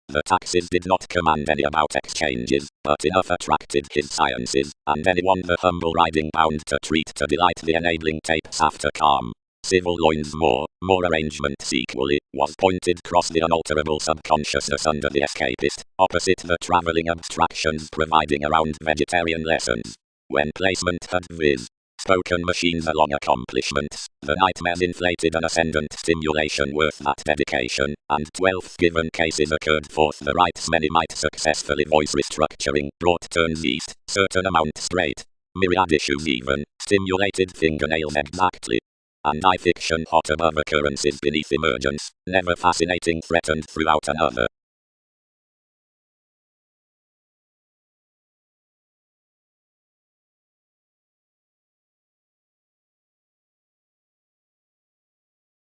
A: The taxes did not command any about exchanges, but enough attracted his sciences, and anyone the humble riding bound to treat to delight the enabling tapes after calm. civil loins more arrangements equally, was pointed cross the unalterable subconsciousness under the escapist, opposite the travelling abstractions providing around vegetarian lessons. When placement had viz. Spoken machines along accomplishments, the nightmares inflated an ascendant stimulation worth that dedication, and 12th given cases occurred forth the rights many might successfully voice restructuring, brought turns east, certain amount straight. Myriad issues even, stimulated fingernails exactly. And I fiction hot above occurrences beneath emergence, never fascinating threatened throughout another.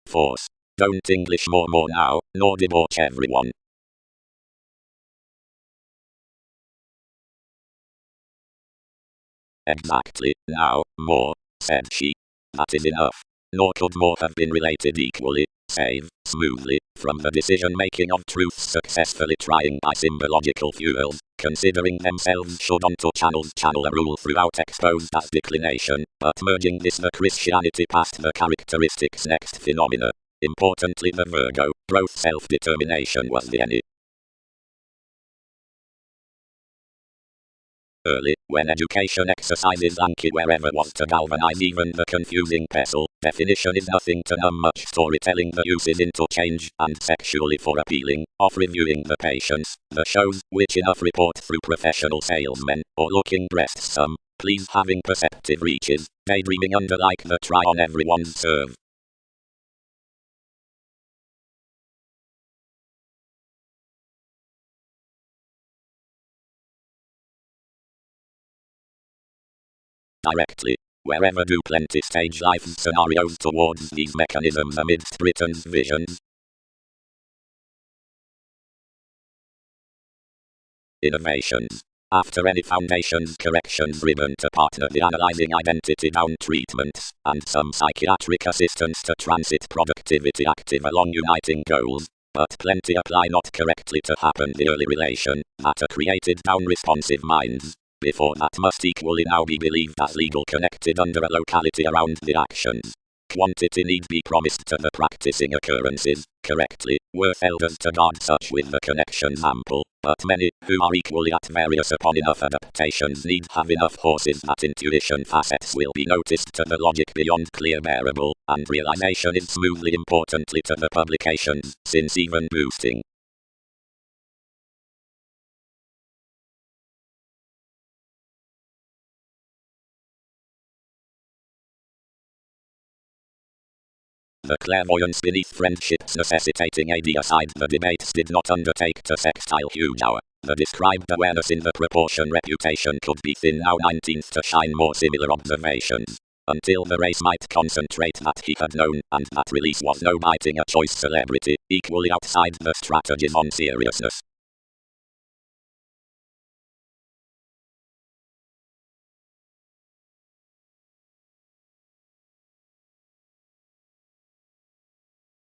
A: Force. Don't English more now, nor debauch everyone. Exactly, now, more, said she. That is enough. Nor could more have been related equally, save, smoothly, from the decision-making of truths successfully trying by symbological fuels, considering themselves should onto channel a rule throughout exposed as declination, but merging this the Christianity past the characteristics next phenomena. Importantly the Virgo, growth self-determination was the any. Early, when education exercises Anki wherever was to galvanize even the confusing pestle, definition is nothing to numb much storytelling the uses interchange, and sexually for appealing, of reviewing the patients, the shows, which enough report through professional salesmen, or looking breasts some, please having perceptive reaches, daydreaming under like the try on everyone's serve. Directly. Wherever do plenty stage life scenarios towards these mechanisms amidst Britain's visions. Innovations. After any foundations corrections ribbon to partner the analyzing identity down treatments, and some psychiatric assistance to transit productivity active along uniting goals, but plenty apply not correctly to happen the early relation, that are created down responsive minds. Before that must equally now be believed as legal connected under a locality around the actions. Quantity need be promised to the practicing occurrences, correctly, worth elders to guard such with the connections ample, but many, who are equally at various upon enough adaptations need have enough horses that intuition facets will be noticed to the logic beyond clear bearable, and realization is smoothly importantly to the publications, since even boosting the clairvoyance beneath friendships necessitating AD aside the debates did not undertake to sextile huge hour. The described awareness in the proportion reputation could be thin now 19th to shine more similar observations. Until the race might concentrate that he had known, and that release was no biting a choice celebrity, equally outside the strategies on seriousness.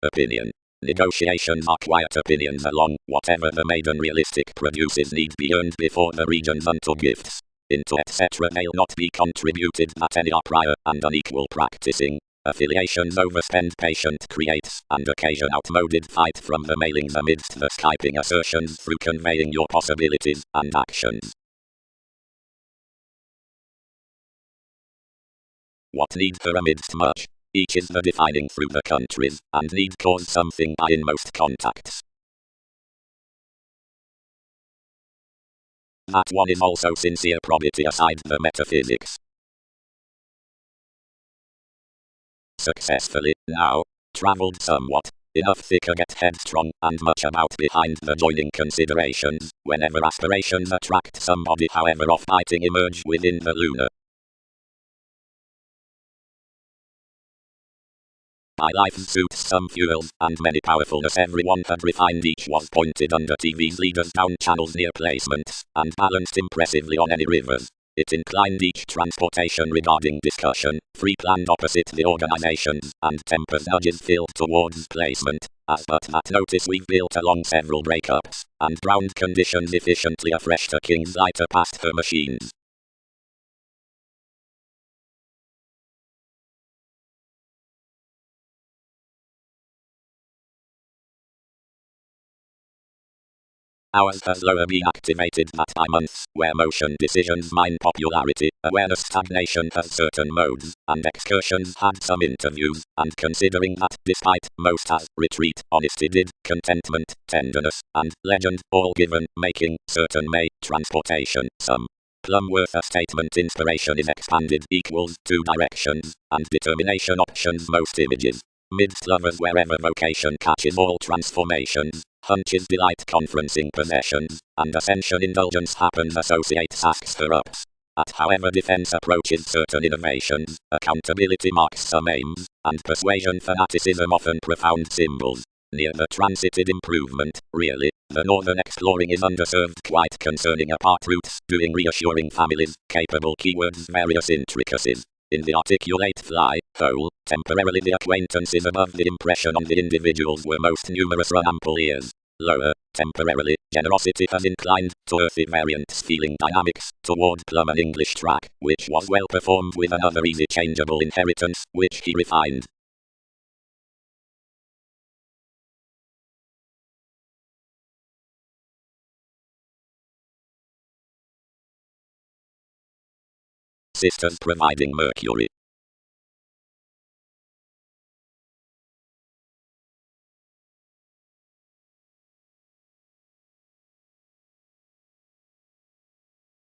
A: Opinion. Negotiations are quiet opinions along whatever the maiden realistic produces need be earned before the regions unto gifts. Into etc. they'll not be contributed that any are prior and unequal practicing. Affiliations overspend patient creates and occasion outmoded fight from the mailings amidst the Skyping assertions through conveying your possibilities and actions. What need her amidst much? Each is the defining through the countries, and need cause something by inmost contacts. That one is also sincere probity aside the metaphysics. Successfully, now, travelled somewhat, enough thicker get headstrong, and much about behind the joining considerations, whenever aspirations attract somebody however off-biting emerge within the lunar. My life suits some fuels, and many powerfulness everyone had refined each was pointed under TV's leaders down channels near placements, and balanced impressively on any rivers. It inclined each transportation regarding discussion, free-planned opposite the organizations, and tempers nudges filled towards placement, as but that notice we've built along several breakups, and ground conditions efficiently afresh to King's lighter past her machines. Ours has lower been activated that by months, where motion decisions mine popularity, awareness stagnation has certain modes, and excursions had some interviews, and considering that, despite, most has, retreat, honesty did, contentment, tenderness, and legend, all given, making, certain may, transportation, some. Plum worth a statement inspiration is expanded equals two directions, and determination options most images. Midst lovers wherever vocation catches all transformations, hunches delight conferencing possessions, and ascension indulgence happens associates asks her ups. At however defense approaches certain innovations, accountability marks some aims, and persuasion fanaticism often profound symbols. Near the transited improvement, really, the northern exploring is underserved quite concerning apart routes, doing reassuring families, capable keywords various intricacies. In the articulate fly, whole, temporarily the acquaintances above the impression on the individuals were most numerous run ample ears. Lower, temporarily, generosity has inclined to earthy variants feeling dynamics toward plum and English track, which was well performed with another easy changeable inheritance, which he refined. Sisters providing Mercury.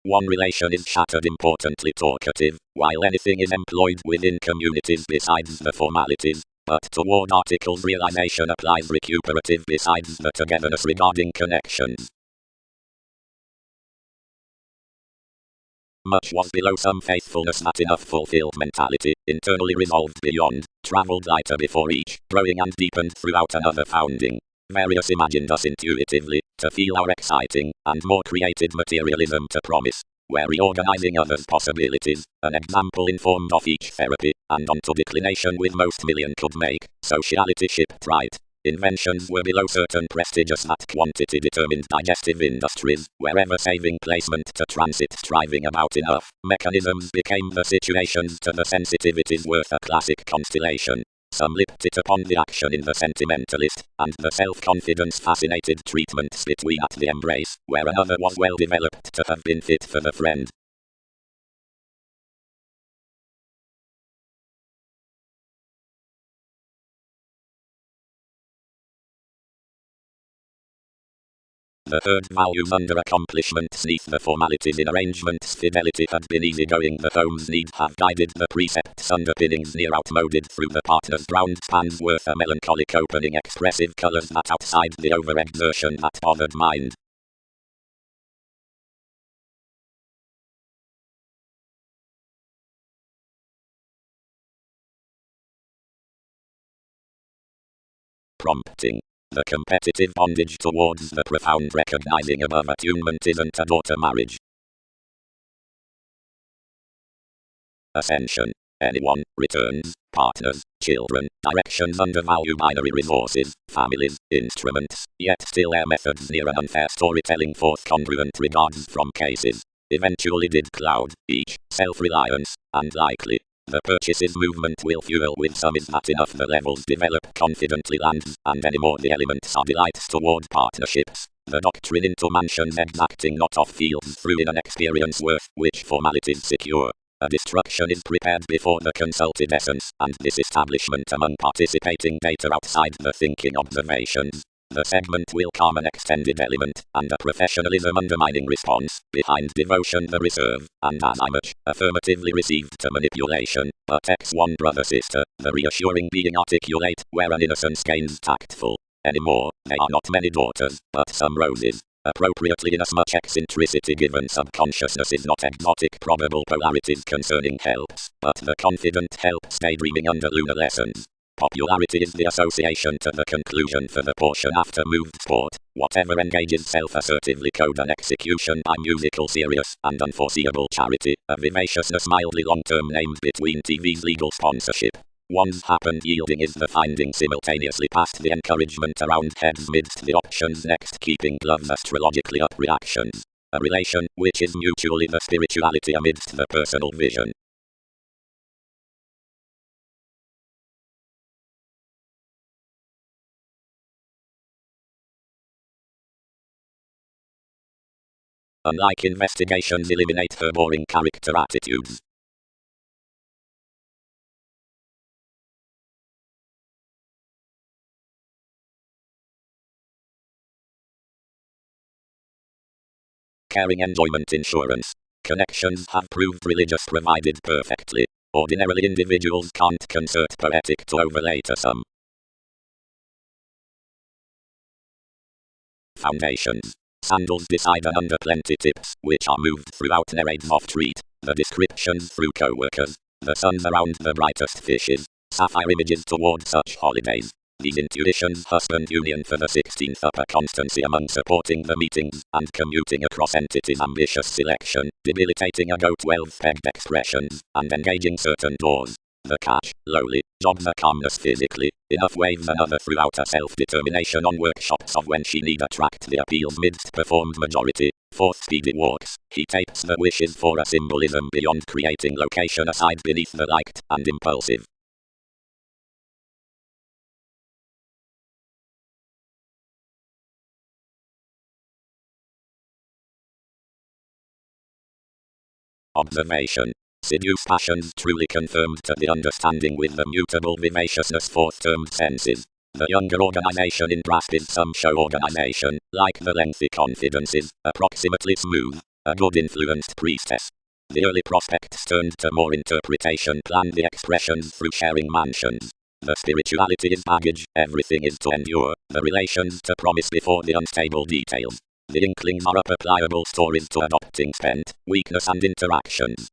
A: One relation is shattered importantly talkative, while anything is employed within communities besides the formalities, but toward articles realization applies recuperative besides the togetherness regarding connections. Much was below some faithfulness not enough fulfilled mentality, internally resolved beyond, traveled lighter before each, growing and deepened throughout another founding. Various imagined us intuitively, to feel our exciting, and more created materialism to promise. Where reorganizing others' possibilities, an example informed of each therapy, and onto declination with most million could make, sociality shipped right. Inventions were below certain prestigious that quantity determined digestive industries, wherever saving placement to transit striving about enough, mechanisms became the situations to the sensitivities worth a classic constellation. Some lipped it upon the action in the sentimentalist, and the self-confidence fascinated treatment split we at the embrace, where another was well developed to have been fit for the friend. The third values under accomplishments neath the formalities in arrangements fidelity had been easygoing the home's need have guided the precepts underpinnings near outmoded through the partner's brown spans worth a melancholic opening expressive colors that outside the overexertion that bothered mind. Prompting. The competitive bondage towards the profound recognizing above attunement isn't a daughter marriage. Ascension. Anyone, returns, partners, children, directions undervalue binary resources, families, instruments, yet still air methods near an unfair storytelling forth congruent regards from cases. Eventually did cloud, each, self-reliance, and likely. The purchases movement will fuel with some is not enough the levels develop confidently lands, and anymore the elements are delights toward partnerships. The doctrine into mansions exacting not off fields through in an experience worth, which formalities secure. A destruction is prepared before the consulted essence, and disestablishment among participating data outside the thinking observations. The segment will calm an extended element, and a professionalism undermining response, behind devotion the reserve, and as I much, affirmatively received to manipulation, but X1 brother sister, the reassuring being articulate, where an innocence gains tactful. Anymore, they are not many daughters, but some roses. Appropriately inasmuch eccentricity given subconsciousness is not exotic probable polarities concerning helps, but the confident help stay dreaming under lunar lessons. Popularity is the association to the conclusion for the portion after moved sport, whatever engages self-assertively code and execution by musical serious and unforeseeable charity, a vivaciousness mildly long-term named between TV's legal sponsorship. Once happened yielding is the finding simultaneously past the encouragement around heads midst the options next keeping gloves astrologically up reactions. A relation which is mutually the spirituality amidst the personal vision. unlike investigations, eliminate her boring character attitudes. Caring enjoyment insurance. Connections have proved religious provided perfectly. Ordinarily individuals can't convert poetic to overlay to some. Foundations. Sandals decided under plenty tips, which are moved throughout narrates of treat. The descriptions through co-workers. The suns around the brightest fishes. Sapphire images toward such holidays. These intuitions husband union for the 16th upper constancy among supporting the meetings, and commuting across entities ambitious selection, debilitating a go 12 pegged expressions, and engaging certain doors. The catch, lowly, job the calmness physically, enough waves another throughout a self-determination on workshops of when she need attract the appeals midst performed majority. Fourth speedy walks, he tapes the wishes for a symbolism beyond creating location aside beneath the liked, and impulsive. Observation. Seduce passions truly confirmed to the understanding with the mutable vivaciousness fourth-termed senses. The younger organization in grasp is some show organization, like the lengthy confidences, approximately smooth, a good influenced priestess. The early prospects turned to more interpretation planned the expressions through sharing mansions. The spirituality is baggage, everything is to endure, the relations to promise before the unstable details. The inklings are upper pliable stories to adopting spent, weakness and interactions.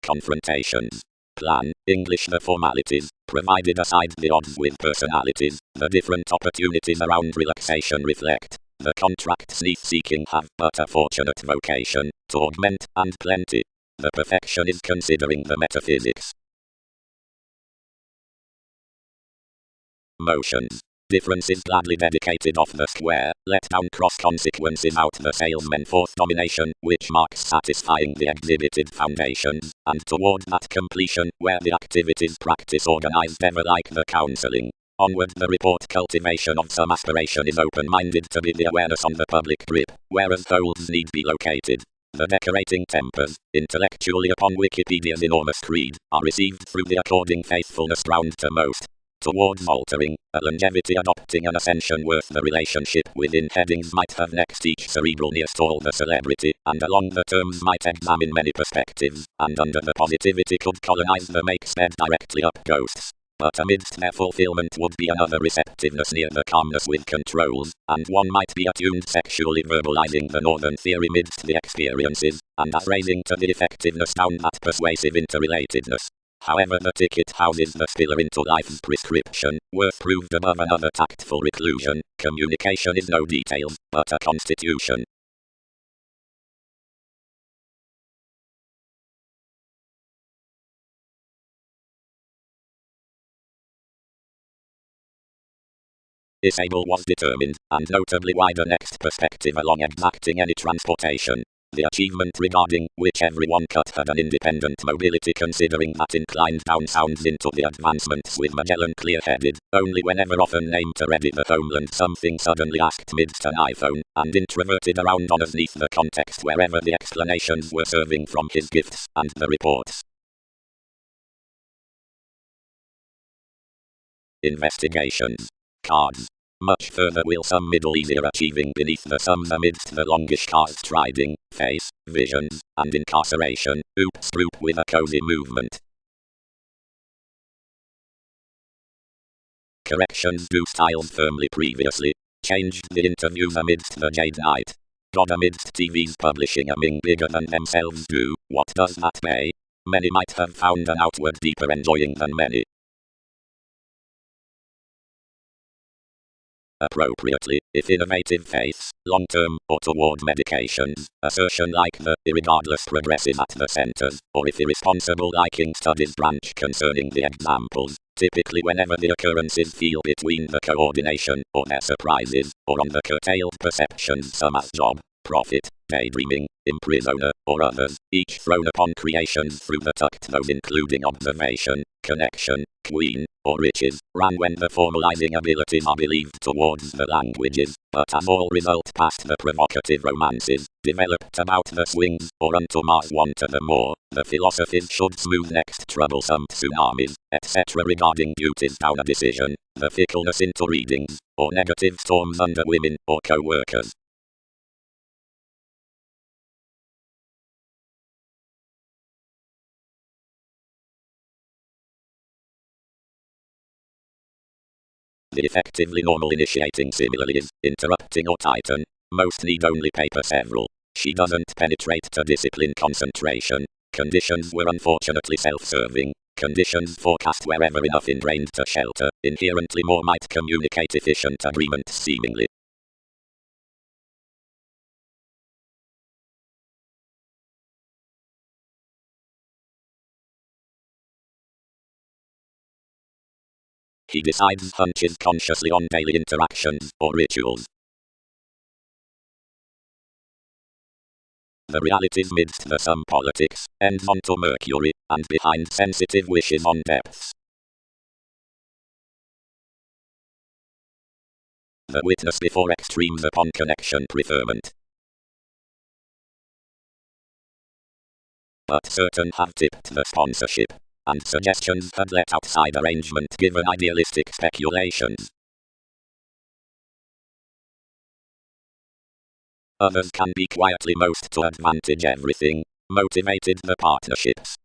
A: Confrontations. Plan, English the formalities, provided aside the odds with personalities, the different opportunities around relaxation reflect. The contracts neath seeking have but a fortunate vocation, to augment, and plenty. The perfection is considering the metaphysics. Motions. Differences gladly dedicated off the square, let down cross consequences out the salesman fourth domination, which marks satisfying the exhibited foundations, and toward that completion, where the activities practice organized ever like the counseling. Onward the report cultivation of some aspiration is open-minded to be the awareness on the public grip, whereas goals need be located. The decorating tempers, intellectually upon Wikipedia's enormous creed, are received through the according faithfulness ground to most. Towards altering, a longevity adopting an ascension worth the relationship within headings might have next each cerebral nearest all the celebrity, and along the terms might examine many perspectives, and under the positivity could colonize the makes bed directly up ghosts. But amidst their fulfillment would be another receptiveness near the calmness with controls, and one might be attuned sexually verbalizing the northern theory midst the experiences, and as raising to the effectiveness down that persuasive interrelatedness. However the ticket houses the spiller into life's prescription, worth proved above another tactful reclusion, communication is no details, but a constitution. Disable was determined, and notably wider next perspective along exacting any transportation. The achievement regarding which everyone cut had an independent mobility considering that inclined down sounds into the advancements with Magellan clear-headed, only whenever often named to ready the homeland something suddenly asked midst an iPhone, and introverted around underneath the context wherever the explanations were serving from his gifts, and the reports. Investigations. Cards. Much further will some middle easier achieving beneath the sums amidst the longish cars striding, face, visions, and incarceration, oop stroop with a cozy movement. Corrections do styles firmly previously, changed the interviews amidst the jade night. God amidst TVs publishing a ming bigger than themselves do, what does that pay? Many might have found an outward deeper enjoying than many. Appropriately, if innovative faiths, long-term, or toward medications, assertion like the irregardless progresses at the centers, or if irresponsible liking studies branch concerning the examples, typically whenever the occurrences feel between the coordination, or their surprises, or on the curtailed perceptions some as job, prophet, daydreaming, imprisoner, or others, each thrown upon creations through the tucked nose, including observation, connection, queen, or riches, ran when the formalizing abilities are believed towards the languages, but as all result past the provocative romances, developed about the swings, or unto Mars one to the more, the philosophies should smooth next troublesome tsunamis, etc. regarding duties down a decision, the fickleness into readings, or negative storms under women or co-workers. The effectively normal initiating similarly is interrupting or tighten. Most need only paper several. She doesn't penetrate to discipline concentration. Conditions were unfortunately self-serving. Conditions forecast wherever enough ingrained to shelter. Inherently more might communicate efficient agreement seemingly. He decides hunches consciously on daily interactions or rituals. The realities midst the sum politics ends onto Mercury, and behind sensitive wishes on depths. The witness before extremes upon connection preferment. But certain have tipped the sponsorship, and suggestions had let outside arrangement given idealistic speculations. Others can be quietly most to advantage everything, motivated the partnerships.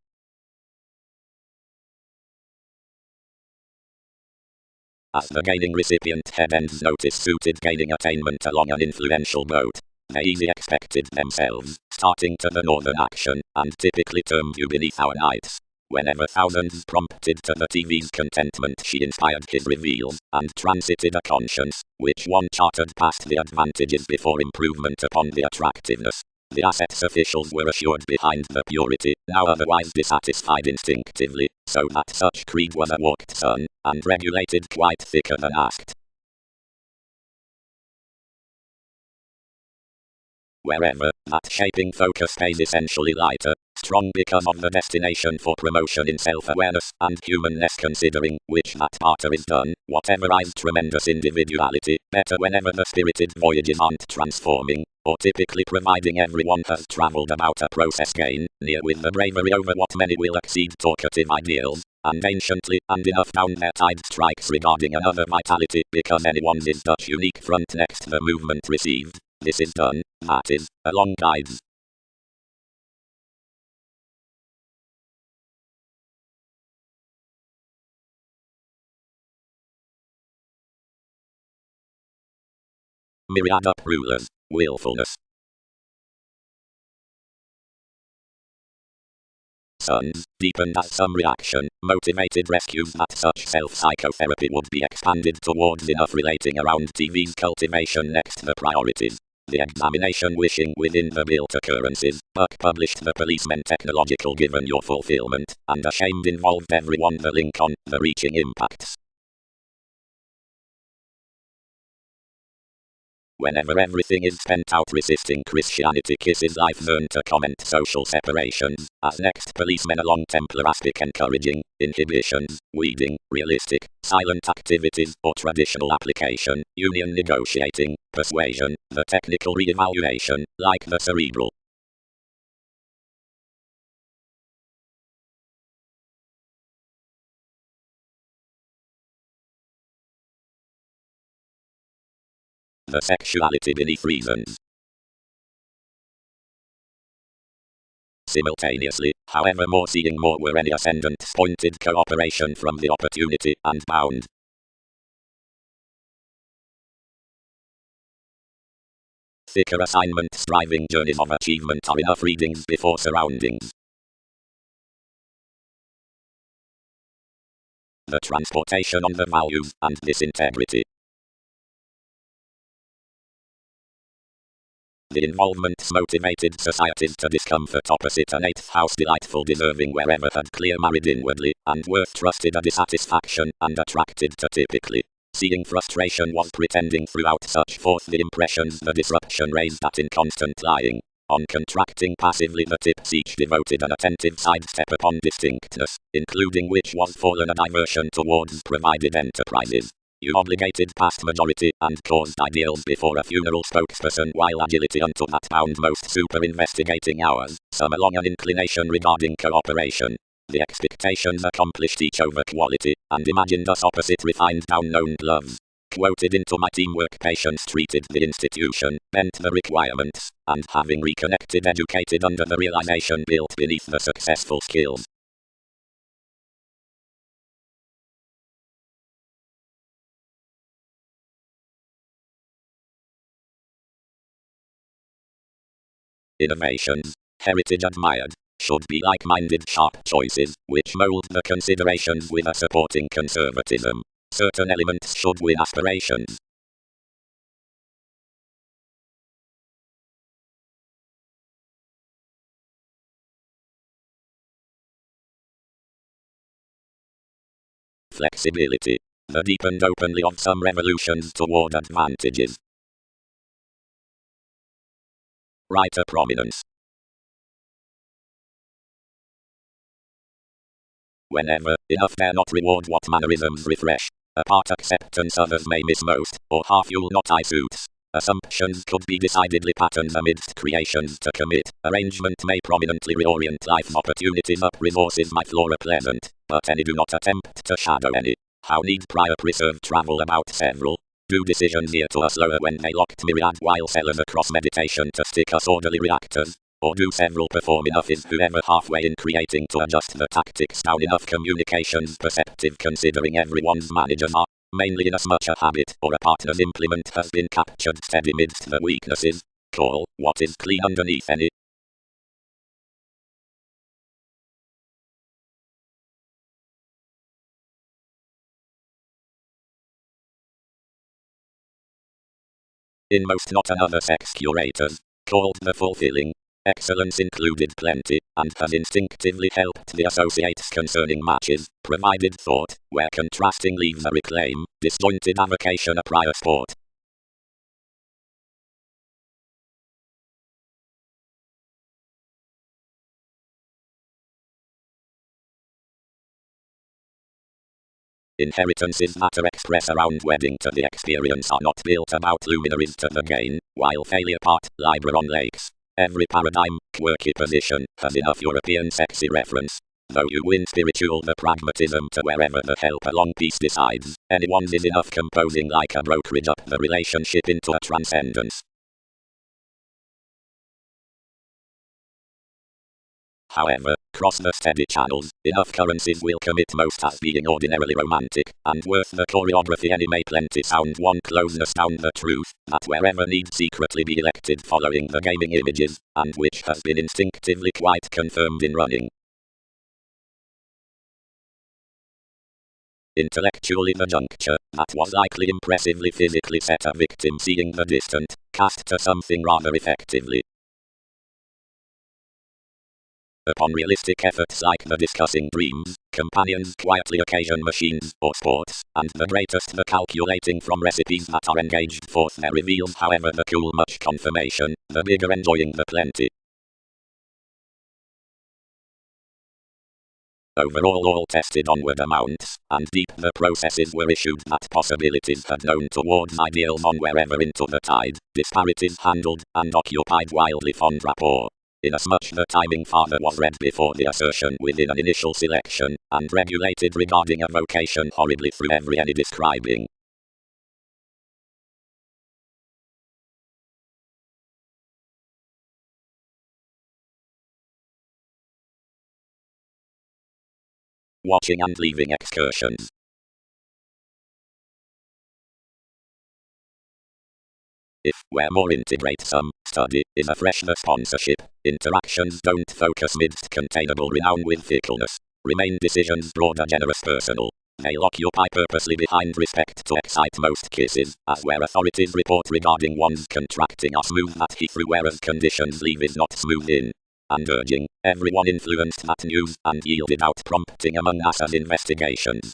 A: As the gaining recipient head ends notice suited gaining attainment along an influential boat, they easily expected themselves, starting to the northern action, and typically termed you beneath our nights. Whenever thousands prompted to the TV's contentment, she inspired his reveals, and transited a conscience, which one chartered past the advantages before improvement upon the attractiveness. The assets officials were assured behind the purity, now otherwise dissatisfied instinctively, so that such creed was a walked sun, and regulated quite thicker than asked. Wherever that shaping focus stays essentially lighter, strong because of the destination for promotion in self-awareness and humanness, considering which that parter is done, whatever eyes tremendous individuality, better whenever the spirited voyages aren't transforming, or typically providing everyone has travelled about a process gain, near with the bravery over what many will exceed talkative ideals, and anciently and enough down their tide strikes regarding another vitality because anyone's is Dutch unique front next the movement received. This is done, that is, along guides. Myriad up rulers, willfulness. Sons, deepened as some reaction, motivated rescues that such self-psychotherapy would be expanded towards enough relating around TV's cultivation next the priorities. The examination wishing within the built occurrences, Buck published the policeman technological given your fulfillment, and ashamed involved everyone the link on, the reaching impacts. Whenever everything is spent out resisting Christianity kisses life learn to comment social separations, as next policemen along Templar aspic encouraging, inhibitions, weeding, realistic, silent activities or traditional application, union negotiating, persuasion, the technical re-evaluation, like the cerebral. The sexuality beneath reasons. Simultaneously, however, more seeing more were any ascendants pointed cooperation from the opportunity and bound. Thicker assignment striving journeys of achievement are enough readings before surroundings. The transportation on the values and disintegrity. The involvements motivated societies to discomfort opposite an 8th house delightful deserving wherever had clear married inwardly, and worth trusted a dissatisfaction, and attracted to typically Seeing frustration was pretending throughout such forth the impressions the disruption raised at in constant lying. On contracting passively the tips each devoted an attentive sidestep upon distinctness, including which was fallen a diversion towards provided enterprises. You obligated past majority and caused ideals before a funeral spokesperson while agility unto that bound most super investigating hours, some along an inclination regarding cooperation. The expectations accomplished each over quality, and imagined us opposite refined down-known gloves. Quoted into my teamwork patience treated the institution, bent the requirements, and having reconnected educated under the realization built beneath the successful skills. Innovations, heritage admired, should be like-minded sharp choices, which mold the considerations with a supporting conservatism. Certain elements should win aspirations. Flexibility, the deepened openly of some revolutions toward advantages. Writer prominence. Whenever enough dare not reward what mannerisms refresh. Apart acceptance others may miss most, or half you'll not eye suits. Assumptions could be decidedly patterns amidst creations to commit. Arrangement may prominently reorient life's opportunities up resources might flora pleasant, but any do not attempt to shadow any. How need prior preserve travel about several? Do decisions here to us slower when they locked myriad while sellers across meditation to stick us orderly reactors? Or do several perform enough is whoever halfway in creating to adjust the tactics down enough communications perceptive considering everyone's managers are, mainly inasmuch a habit or a partner's implement has been captured steady midst the weaknesses. Call what is clean underneath any. In most not another sex curators, called the fulfilling. Excellence included plenty, and has instinctively helped the associates concerning matches, provided thought, where contrasting leaves a reclaim, disjointed avocation a prior sport. Inheritances that are express around wedding to the experience are not built about luminaries to the gain, while failure part, Libra on lakes. Every paradigm, quirky position, has enough European sexy reference. Though you win spiritual the pragmatism to wherever the help along peace decides, anyone's is enough composing like a brokerage up the relationship into a transcendence. However, cross the steady channels, enough currencies will commit most as being ordinarily romantic, and worth the choreography any may plenty sound one closeness down the truth, that wherever need secretly be elected following the gaming images, and which has been instinctively quite confirmed in running. Intellectually the juncture, that was likely impressively physically set a victim seeing the distant, cast to something rather effectively. Upon realistic efforts like the discussing dreams, companions quietly occasion machines or sports, and the greatest the calculating from recipes that are engaged forth there reveals however the cool much confirmation, the bigger enjoying the plenty. Overall all tested onward amounts, and deep the processes were issued that possibilities had known towards ideals on wherever into the tide, disparities handled, and occupied wildly fond rapport. Inasmuch the timing father was read before the assertion within an initial selection, and regulated regarding a vocation horribly through every any describing. Watching and leaving excursions. If, where more integrate some, study, is a fresh the sponsorship, interactions don't focus midst containable renown with fickleness. Remain decisions broader generous personal. They'll occupy purposely behind respect to excite most kisses, as where authorities report regarding one's contracting are smooth that he through whereas conditions leave is not smooth in. And urging, everyone influenced that news and yielded out prompting among NASA's investigations.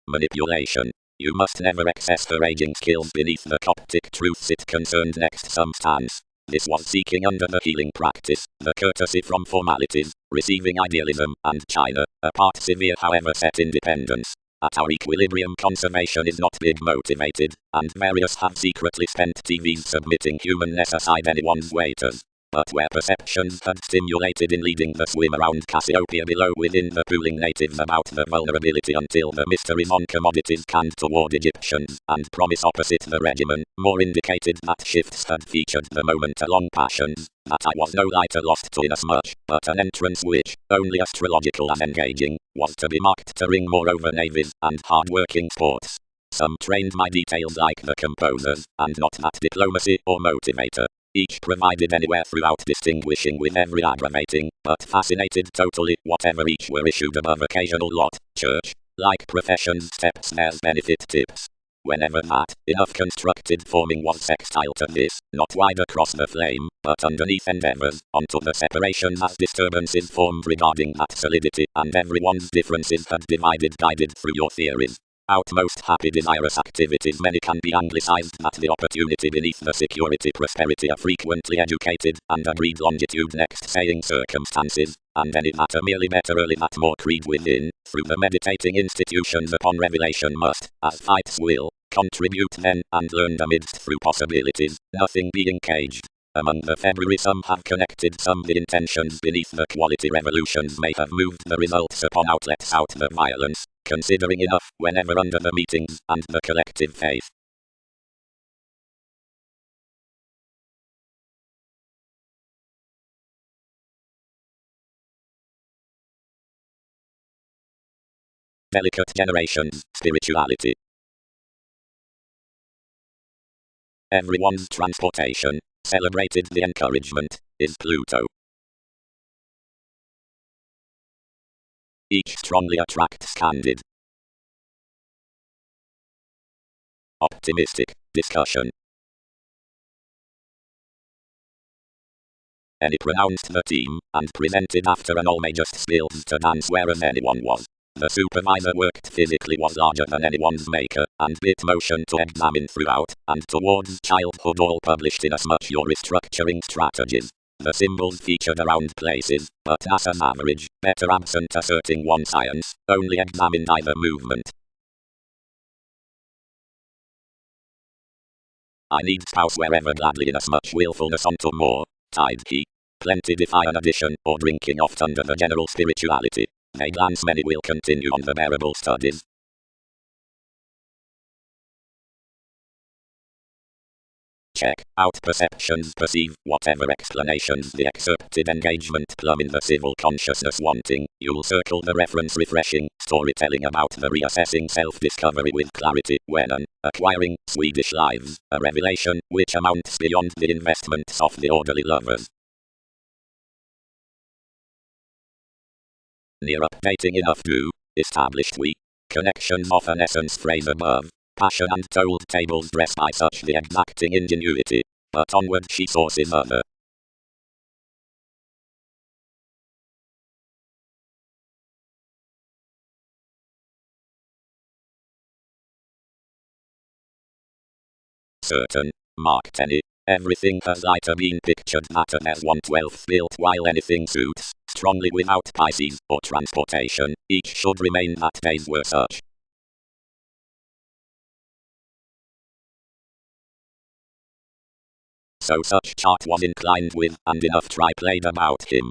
A: Manipulation. You must never excess her raging skills beneath the Coptic truths it concerned. Next, substance. This was seeking under the healing practice, the courtesy from formalities, receiving idealism, and China, apart severe however set independence. At our equilibrium conservation is not big motivated, and various have secretly spent TVs submitting humanness aside anyone's waiters. But where perceptions had stimulated in leading the swim around Cassiopeia below within the pooling natives about the vulnerability until the mysteries on commodities canned toward Egyptians and promise opposite the regimen, more indicated that shifts had featured the moment-along passions, that I was no lighter lost to inasmuch, but an entrance which, only astrological and engaging, was to be marked to ring more over navies and hard-working sports. Some trained my details like the composers, and not that diplomacy or motivator. Each provided anywhere throughout distinguishing with every aggravating, but fascinated totally, whatever each were issued above occasional lot, church, like professions, steps, snares, benefit tips. Whenever that, enough constructed forming was sextile to this, not wide across the flame, but underneath endeavors, onto the separations as disturbances formed regarding that solidity, and everyone's differences had divided guided through your theories. Outmost happy desirous activities many can be anglicized that the opportunity beneath the security prosperity are frequently educated and agreed longitude next saying circumstances, and any matter merely better early that more creed within, through the meditating institutions upon revelation must, as fights will, contribute then, and learned amidst through possibilities, nothing being caged. Among the February some have connected some the intentions beneath the quality revolutions may have moved the results upon outlets out the violence, considering enough whenever under the meetings and the collective faith. Delicate generations, spirituality. Everyone's transportation, celebrated the encouragement, is Pluto. Each strongly attracts candid, optimistic discussion. Any pronounced the team, and presented after an all may just skills to dance whereas anyone was. The supervisor worked physically was larger than anyone's maker, and bit motion to examine throughout, and towards childhood all published inasmuch your restructuring strategies. The symbols featured around places, but as an average, better absent asserting one science, only examined either movement. I need spouse wherever gladly inasmuch willfulness unto more, tide he. Plenty defy an addition, or drinking oft under the general spirituality. They glance many will continue on the bearable studies. Check out perceptions perceive whatever explanations the excerpted engagement plumb in the civil consciousness wanting. You'll circle the reference refreshing storytelling about the reassessing self-discovery with clarity when an acquiring Swedish lives a revelation which amounts beyond the investments of the orderly lovers. Near updating enough do, established we. Connections of an essence phrase above. Passion and told tables dressed by such the exacting ingenuity. But onward she sources other. Certain. Mark 10. Everything has lighter been pictured matter as 1/12 built while anything suits, strongly without Pisces or transportation, each should remain that days were such. So such chart was inclined with, and enough try played about him.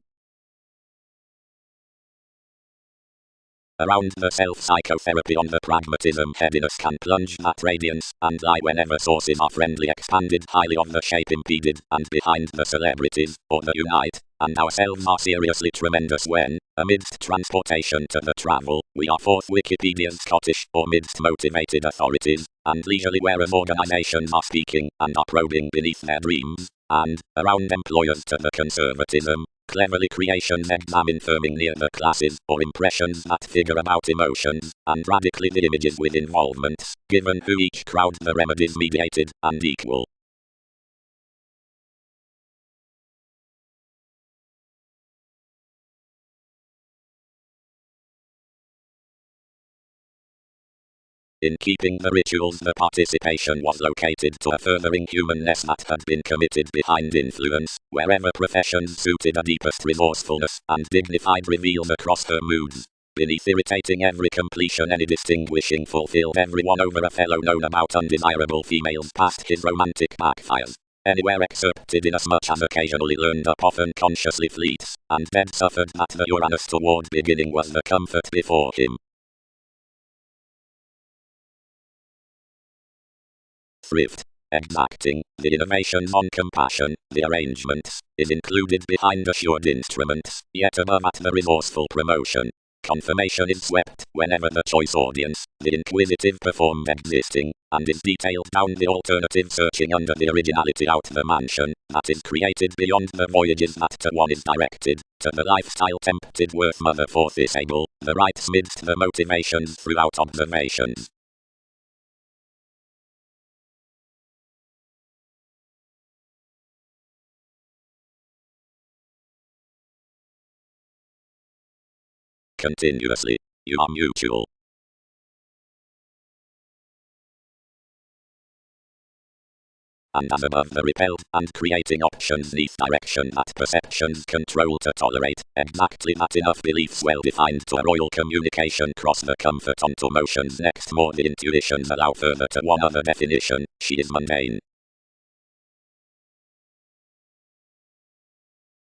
A: Around the self-psychotherapy on the pragmatism heaviness can plunge that radiance, and lie whenever sources are friendly expanded highly of the shape impeded, and behind the celebrities, or the unite, and ourselves are seriously tremendous when, amidst transportation to the travel, we are forth Wikipedia's Scottish, or midst motivated authorities, and leisurely whereas organizations are speaking, and are probing beneath their dreams, and, around employers to the conservatism, cleverly creations examine firming near the classes or impressions that figure about emotions, and radically the images with involvements, given who each crowd the remedies mediated, and equal. In keeping the rituals, the participation was located to a furthering humanness that had been committed behind influence, wherever professions suited the deepest resourcefulness and dignified reveals across her moods. Beneath irritating every completion, any distinguishing fulfilled everyone over a fellow, known about undesirable females past his romantic backfires. Anywhere excerpted inasmuch as occasionally learned up often consciously fleets, and dead suffered that the Uranus toward beginning was the comfort before him. Thrift. Exacting, the innovations on compassion, the arrangements, is included behind assured instruments, yet above at the resourceful promotion. Confirmation is swept whenever the choice audience, the inquisitive, performed existing, and is detailed down the alternative, searching under the originality out the mansion that is created beyond the voyages that to one is directed, to the lifestyle tempted worth mother forth is able, the rights midst the motivations throughout observations. Continuously. You are mutual. And as above the repelled and creating options neath direction that perceptions control to tolerate, exactly that enough beliefs well defined to a royal communication cross the comfort onto motions next more the intuitions allow further to one other definition, she is mundane.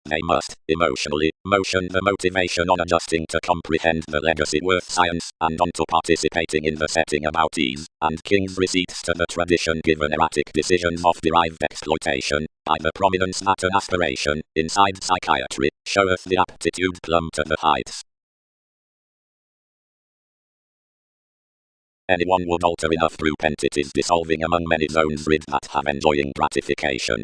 A: They must, emotionally, motion the motivation on adjusting to comprehend the legacy worth science, and on to participating in the setting about ease, and king's receipts to the tradition given erratic decisions of derived exploitation, by the prominence that an aspiration, inside psychiatry, showeth the aptitude plumb to the heights. Anyone would alter enough group entities dissolving among many zones rid that have enjoying gratification.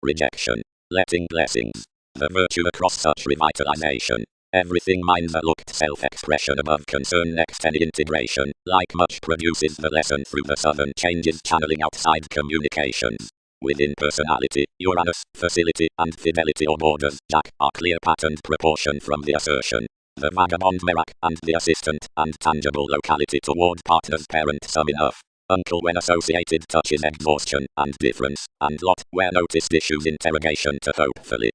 A: Rejection. Letting blessings. The virtue across such revitalization. Everything mind that looked self-expression above concern next any integration, like much produces the lesson through the southern changes channeling outside communications. Within personality, Uranus, facility, and fidelity or borders, Jack, are clear patterned proportion from the assertion. The vagabond Merak, and the assistant, and tangible locality toward partner's parent sum enough. Uncle when associated touches exhaustion, and difference, and lot, where noticed issues interrogation to hopefully.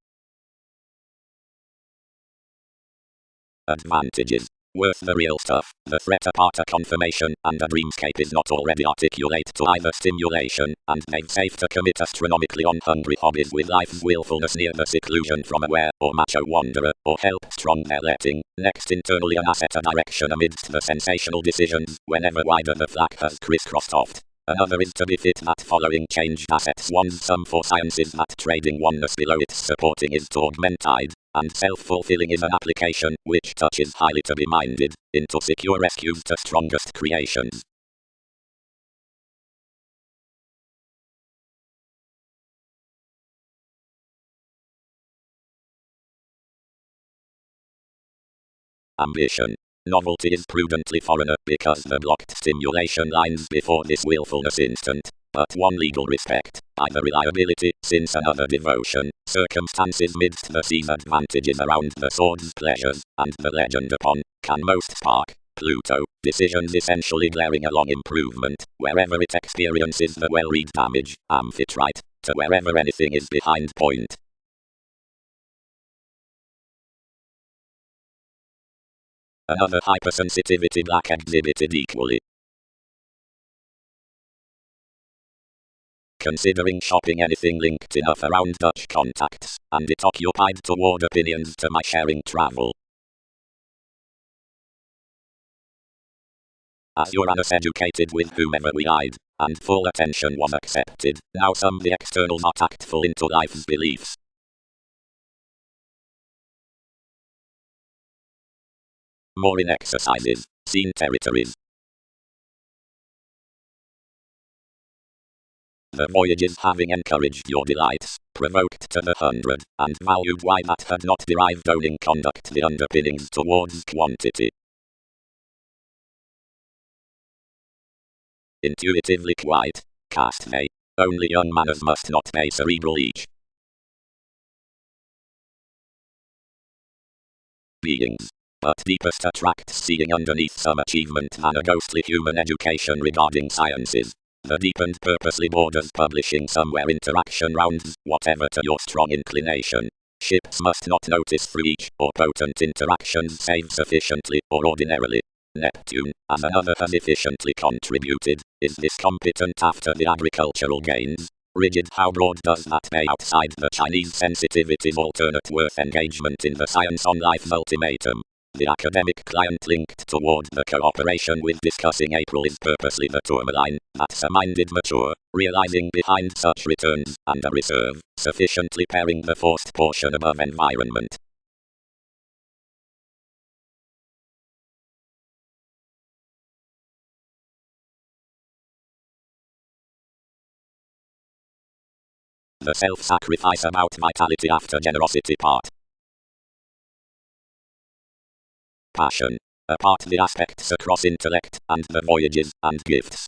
A: Advantages. Worth the real stuff, the threat apart a confirmation, and a dreamscape is not already articulate to either stimulation, and made safe to commit astronomically on hungry hobbies with life's willfulness near the seclusion from aware, or macho wanderer, or help strong their letting, next internally an asset a direction amidst the sensational decisions, whenever wider the flack has crisscrossed oft. Another is to befit that following changed assets one's sum for sciences that trading oneness below its supporting is to augment tide, and self-fulfilling is an application which touches highly to be minded, into secure rescues to strongest creations. Ambition. Novelty is prudently foreigner because the blocked stimulation lines before this willfulness instant, but one legal respect, by the reliability, since another devotion, circumstances midst the sea's advantages around the sword's pleasures, and the legend upon, can most spark, Pluto, decisions essentially glaring along improvement, wherever it experiences the well-read damage, amphitrite, to wherever anything is behind point. Another hypersensitivity Black exhibited equally. Considering shopping anything linked enough around Dutch contacts, and it occupied toward opinions to my sharing travel. As Uranus educated with whomever we eyed, and full attention was accepted, now some the externals are tactful into life's beliefs. More in exercises, seen territories. The voyages having encouraged your delights, provoked to the 100, and valued why that had not derived owning conduct the underpinnings towards quantity. Intuitively quite, cast may. Only young manners must not pay cerebral each. Beings. but deepest attracts seeing underneath some achievement than a ghostly human education regarding sciences. The deep and purposely borders publishing somewhere interaction rounds, whatever to your strong inclination. Ships must not notice through each, or potent interactions save sufficiently, or ordinarily. Neptune, as another has efficiently contributed, is this competent after the agricultural gains? Rigid, how broad does that pay outside the Chinese sensitivity's alternate worth engagement in the science on life's ultimatum? The academic client linked toward the cooperation with discussing April is purposely the tourmaline, that's a minded mature, realizing behind such returns, and a reserve, sufficiently pairing the forced portion above environment. The self-sacrifice about vitality after generosity part. Passion. Apart the aspects across intellect, and the voyages, and gifts.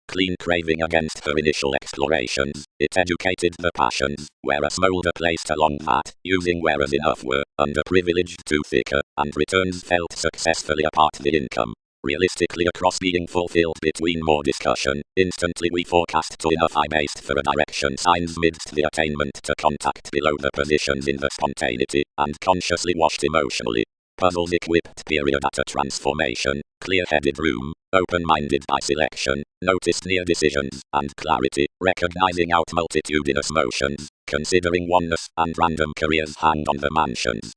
A: Clean craving against her initial explorations, it educated the passions, whereas Mulder placed along that, using whereas enough were, underprivileged to thicker, and returns felt successfully apart the income. Realistically across being fulfilled between more discussion, instantly we forecast to enough I-based for a direction signs midst the attainment to contact below the positions in the spontaneity, and consciously washed emotionally. Puzzles equipped period at a transformation, clear-headed room, open-minded by selection, noticed near decisions, and clarity, recognizing out multitudinous motions, considering oneness, and random careers hang on the mansions.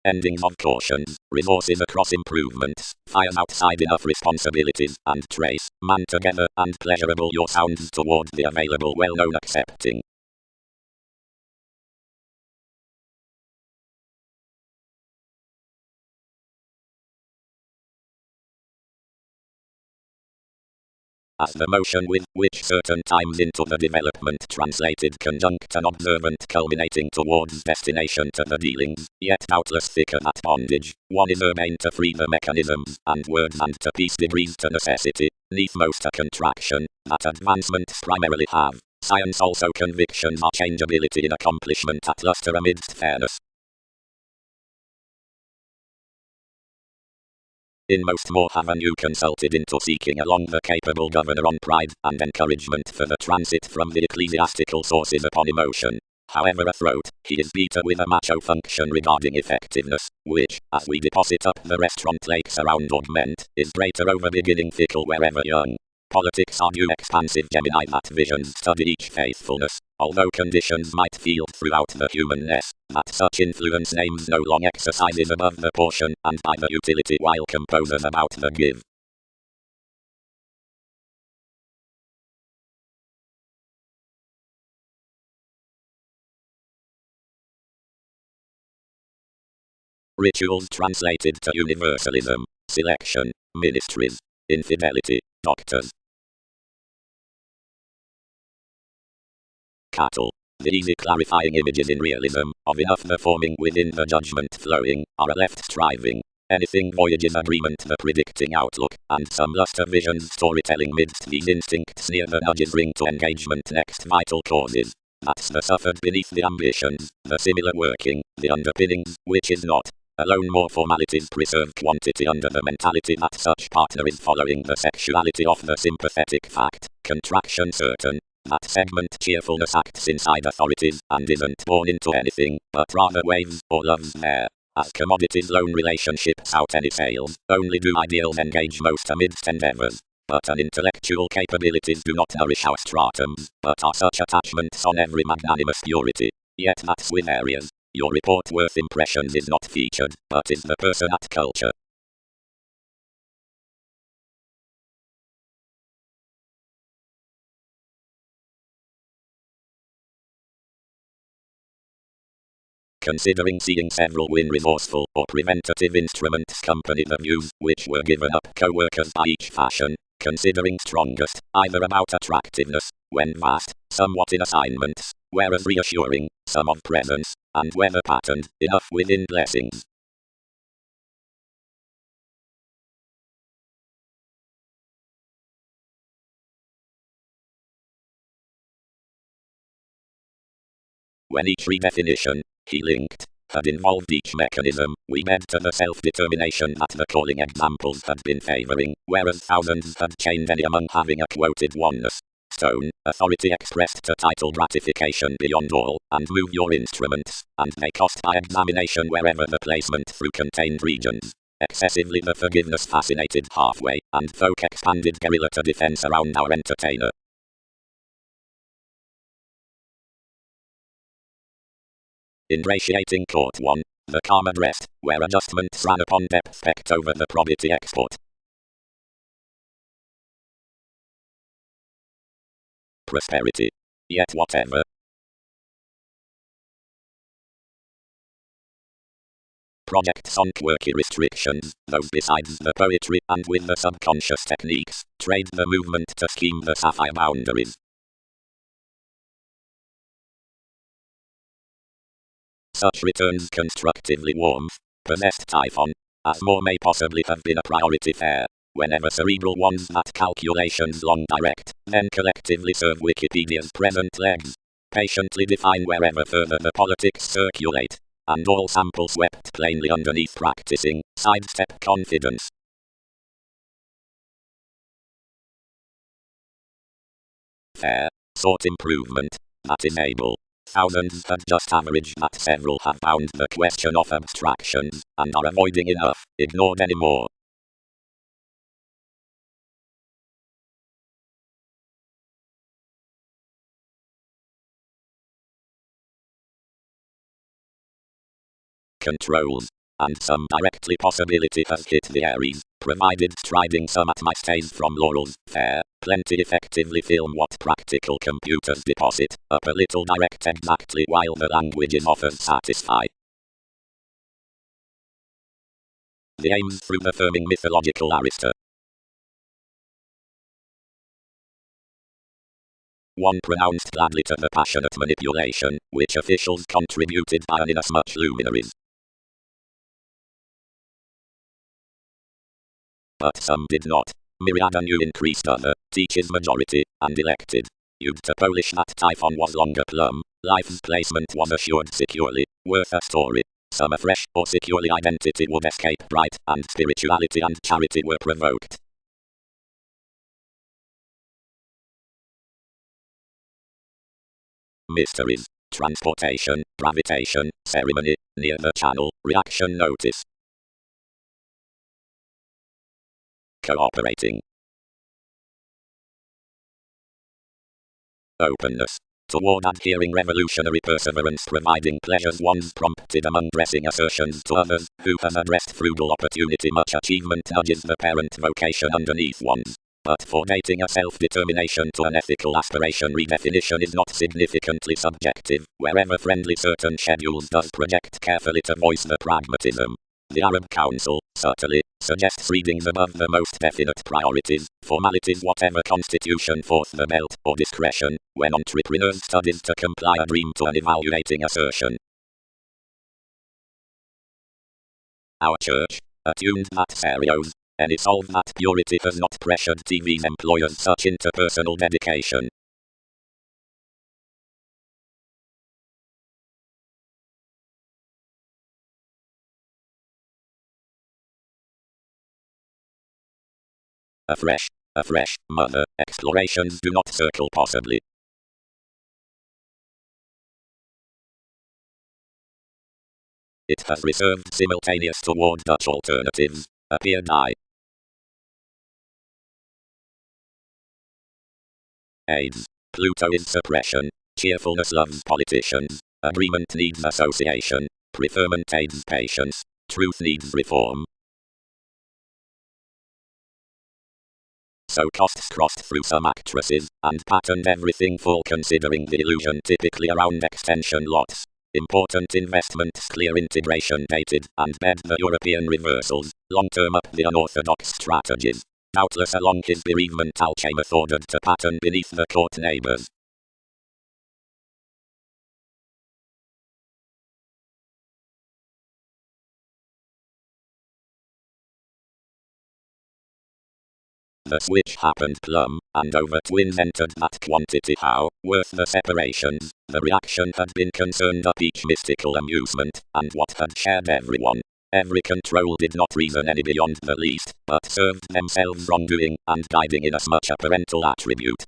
A: Endings of cautions, resources across improvements, fires outside enough responsibilities, and trace, man together, and pleasurable your sounds toward the available well-known accepting. As the motion with which certain times into the development translated conjunct and observant culminating towards destination to the dealings, yet doubtless thicker that bondage, one is urbane to free the mechanisms, and words and to peace degrees to necessity, neath most a contraction, that advancements primarily have. Science also convictions are changeability in accomplishment at luster amidst fairness. In most more haven't you consulted into seeking along the capable governor on pride and encouragement for the transit from the ecclesiastical sources upon emotion. However athroat, he is beaten with a macho function regarding effectiveness, which, as we deposit up the restaurant lakes around augment, is greater over beginning fickle wherever young. Politics are due expansive Gemini that visions study each faithfulness, although conditions might feel throughout the humanness, that such influence names no long exercises above the portion, and by the utility while composers about the give. Rituals translated to universalism, selection, ministries, infidelity, doctors. Cattle. The easy clarifying images in realism, of enough the forming within the judgment flowing, are a left striving. Anything voyages agreement the predicting outlook, and some luster visions storytelling midst these instincts near the nudges ring to engagement next vital causes. That's the suffered beneath the ambitions, the similar working, the underpinnings, which is not. Alone more formalities preserve quantity under the mentality that such partner is following the sexuality of the sympathetic fact, contraction certain. That segment cheerfulness acts inside authorities, and isn't born into anything, but rather waves, or loves there. As commodities lone relationships out any sales, only do ideals engage most amidst endeavors. But an intellectual capabilities do not nourish our stratums, but are such attachments on every magnanimous purity. Yet that's with areas. Your report worth impressions is not featured, but is the person at culture. Considering seeing several win resourceful or preventative instruments accompany the views which were given up co-workers by each fashion, considering strongest, either about attractiveness, when vast, somewhat in assignments, whereas reassuring, some of presence, and weather patterned, enough within blessings. When each redefinition, he linked, had involved each mechanism, we led to the self-determination that the calling examples had been favoring, whereas thousands had chained any among having a quoted oneness. Stone, authority expressed to title gratification beyond all, and move your instruments, and they cost by examination wherever the placement through contained regions. Excessively the forgiveness fascinated halfway, and folk expanded guerrilla to defense around our entertainer. Ingratiating Court 1, the calm addressed, where adjustments ran upon depth pecked over the probity export. Prosperity. Yet whatever. Projects on quirky restrictions, those besides the poetry, and with the subconscious techniques, trade the movement to scheme the sapphire boundaries. Such returns constructively warmth, possessed Typhon, as more may possibly have been a priority fare. Whenever cerebral ones that calculations long direct, then collectively serve Wikipedia's present legs. Patiently define wherever further the politics circulate, and all samples swept plainly underneath practicing, sidestep confidence. Fair, sought improvement, that is able. Thousands had just averaged that several have found the question of abstractions, and are avoiding enough, ignored anymore. Controls, and some directly possibility has hit the Aries, provided striding some at my stays from laurels, fair, plenty effectively film what practical computers deposit, up a little direct exactly while the languages offers satisfy. The aims through the firming mythological arista. One pronounced gladly to the passionate manipulation, which officials contributed by an inasmuch luminaries. But some did not. Myriad anew increased other, teaches majority, and elected. You'd to Polish that Typhon was longer plumb, life's placement was assured securely, worth a story. Some afresh or securely identity would escape bright, and spirituality and charity were provoked. Mysteries, transportation, gravitation, ceremony, near the channel, reaction notice. Cooperating. Openness. Toward adhering revolutionary perseverance providing pleasures once prompted among dressing assertions to others, who has addressed frugal opportunity much achievement nudges the parent vocation underneath one's. But for dating a self-determination to an ethical aspiration redefinition is not significantly subjective, wherever friendly certain schedules does project carefully to voice the pragmatism. The Arab Council, subtly, suggests readings above the most definite priorities, formalities whatever constitution forth the belt, or discretion, when entrepreneurs studied to comply a dream to an evaluating assertion. Our church, attuned that serios, any solve that purity has not pressured TV's employers such interpersonal dedication. Afresh, mother, explorations do not circle possibly. It has reserved simultaneous toward Dutch alternatives, appeared I. AIDS. Pluto is suppression. Cheerfulness loves politicians. Agreement needs association. Preferment aids patience. Truth needs reform. So costs crossed through some actresses, and patterned everything full considering the illusion typically around extension lots. Important investments clear integration dated, and bed the European reversals, long-term up the unorthodox strategies. Doubtless along his bereavement Alchemeth ordered to pattern beneath the court neighbors. The switch happened plumb, and over twins entered that quantity. How worth the separations? The reaction had been concerned up each mystical amusement, and what had shared everyone. Every control did not reason any beyond the least, but served themselves wrongdoing, and guiding inasmuch a parental attribute.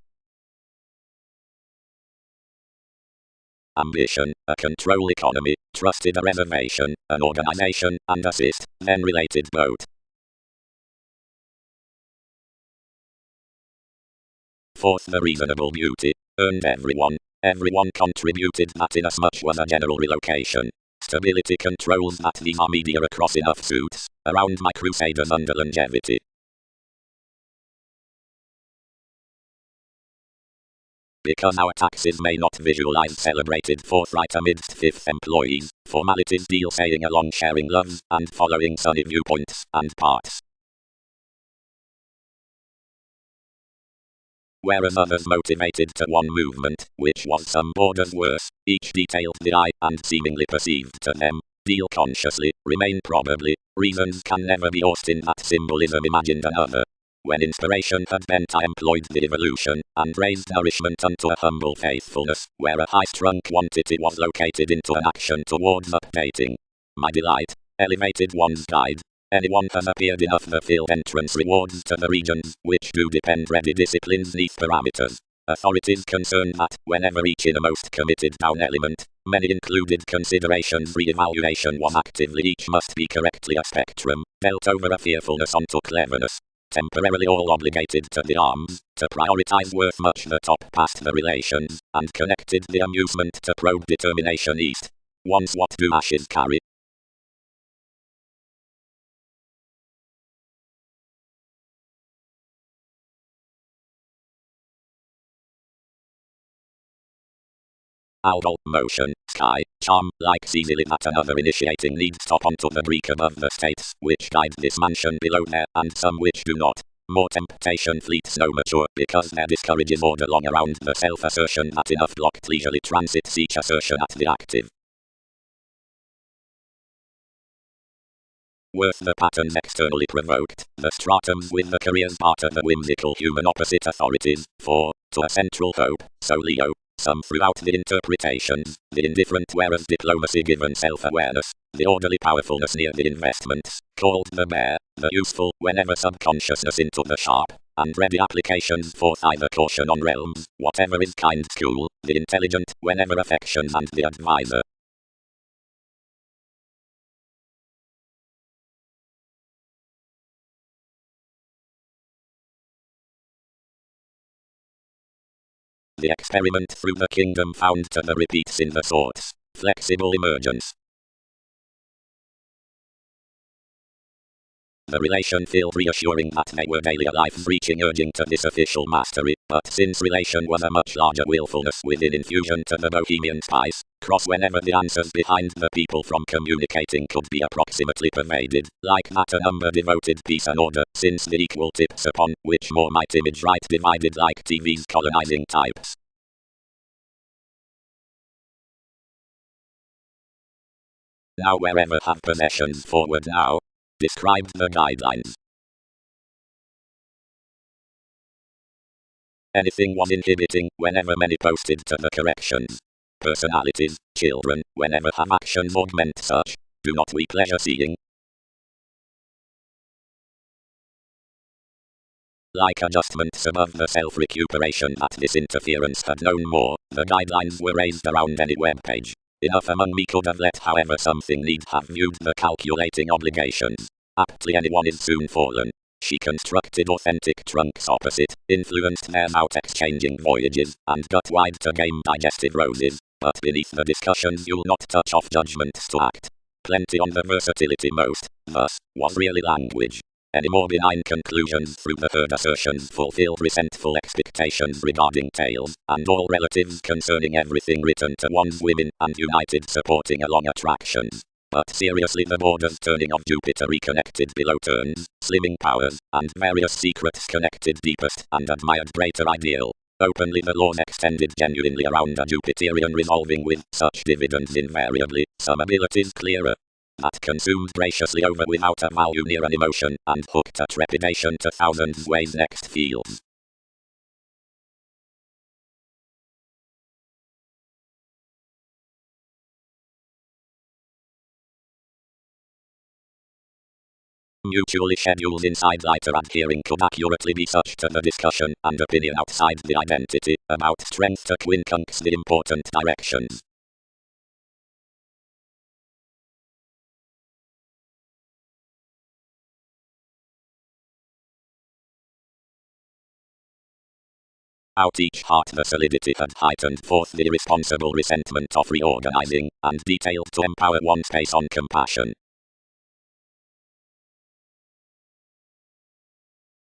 A: Ambition, a control economy, trusted a reservation, an organization, and assist, then related both. Fourth, the reasonable beauty, earned everyone. Everyone contributed that inasmuch was a general relocation. Stability controls that these are media across enough suits, around my crusaders under longevity. Because our taxes may not visualize celebrated forthright amidst fifth employees, formalities deal saying along sharing loves, and following sunny viewpoints, and parts. Whereas others motivated to one movement, which was some borders worse, each detailed the eye, and seemingly perceived to them, deal consciously, remain probably, reasons can never be lost in that symbolism imagined another. When inspiration had bent I employed the evolution, and raised nourishment unto a humble faithfulness, where a high-strung quantity was located into an action towards updating. My delight, elevated one's guide. Anyone has appeared enough the filled entrance rewards to the regions, which do depend ready disciplines neath parameters. Authorities concerned that, whenever each innermost committed down element, many included considerations re-evaluation was actively each must be correctly a spectrum, dealt over a fearfulness onto cleverness. Temporarily all obligated to the arms, to prioritize worth much the top past the relations, and connected the amusement to probe determination east. Once what do ashes carry? Aldol, motion, sky, charm, like easily that another initiating needs top onto the Greek above the states, which guide this mansion below there, and some which do not. More temptation fleets no mature, because there discourages order long around the self-assertion that enough blocked leisurely transits each assertion at the active. Worth the patterns externally provoked, the stratums with the careers barter the whimsical human opposite authorities, for, to a central hope, so Leo, some throughout the interpretations, the indifferent whereas diplomacy given self-awareness, the orderly powerfulness near the investments, called the bear, the useful whenever subconsciousness into the sharp, and ready applications forth either caution on realms, whatever is kind school, the intelligent whenever affections and the advisor. The experiment through the kingdom found to the repeats in the sorts, flexible emergence. The relation felt reassuring that they were daily alive reaching urging to this official mastery, but since relation was a much larger willfulness within infusion to the bohemian spice, cross whenever the answers behind the people from communicating could be approximately pervaded, like that a number devoted peace and order, since the equal tips upon which more might image right divided like TV's colonizing types. Now wherever have possessions forward now. Described the guidelines. Anything was inhibiting whenever many posted to the corrections. Personalities, children, whenever have actions augment such, do not we pleasure seeing. Like adjustments above the self-recuperation that this interference had known more, the guidelines were raised around any web page. Enough among me could have let however something need have viewed the calculating obligations. Aptly anyone is soon fallen. She constructed authentic trunks opposite, influenced theirs out exchanging voyages, and got wide to game digestive roses, but beneath the discussions you'll not touch off judgments to act. Plenty on the versatility most, thus, was really language. Any more benign conclusions through the third assertions fulfilled resentful expectations regarding tales, and all relatives concerning everything written to one's women, and united supporting along attractions. But seriously the borders turning of Jupiter reconnected below turns, slimming powers, and various secrets connected deepest and admired greater ideal. Openly the laws extended genuinely around a Jupiterian resolving with such dividends invariably, some abilities clearer. That consumed graciously over without a value near an emotion, and hooked a trepidation to thousands ways next fields. Mutually schedules inside lighter adhering could accurately be such to the discussion and opinion outside the identity about strength to quincunx the important directions. Out each heart the solidity had heightened forth the irresponsible resentment of reorganizing, and detailed to empower one space on compassion.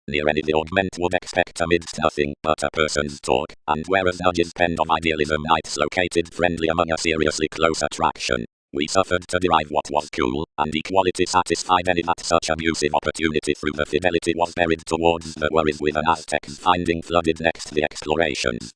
A: Near any the augment would expect amidst nothing but a person's talk, and whereas nudges penned of idealism nights located friendly among a seriously close attraction, we suffered to derive what was cool, and equality satisfied any that such abusive opportunity through the fidelity was buried towards the worries with an Aztec's finding flooded next the explorations.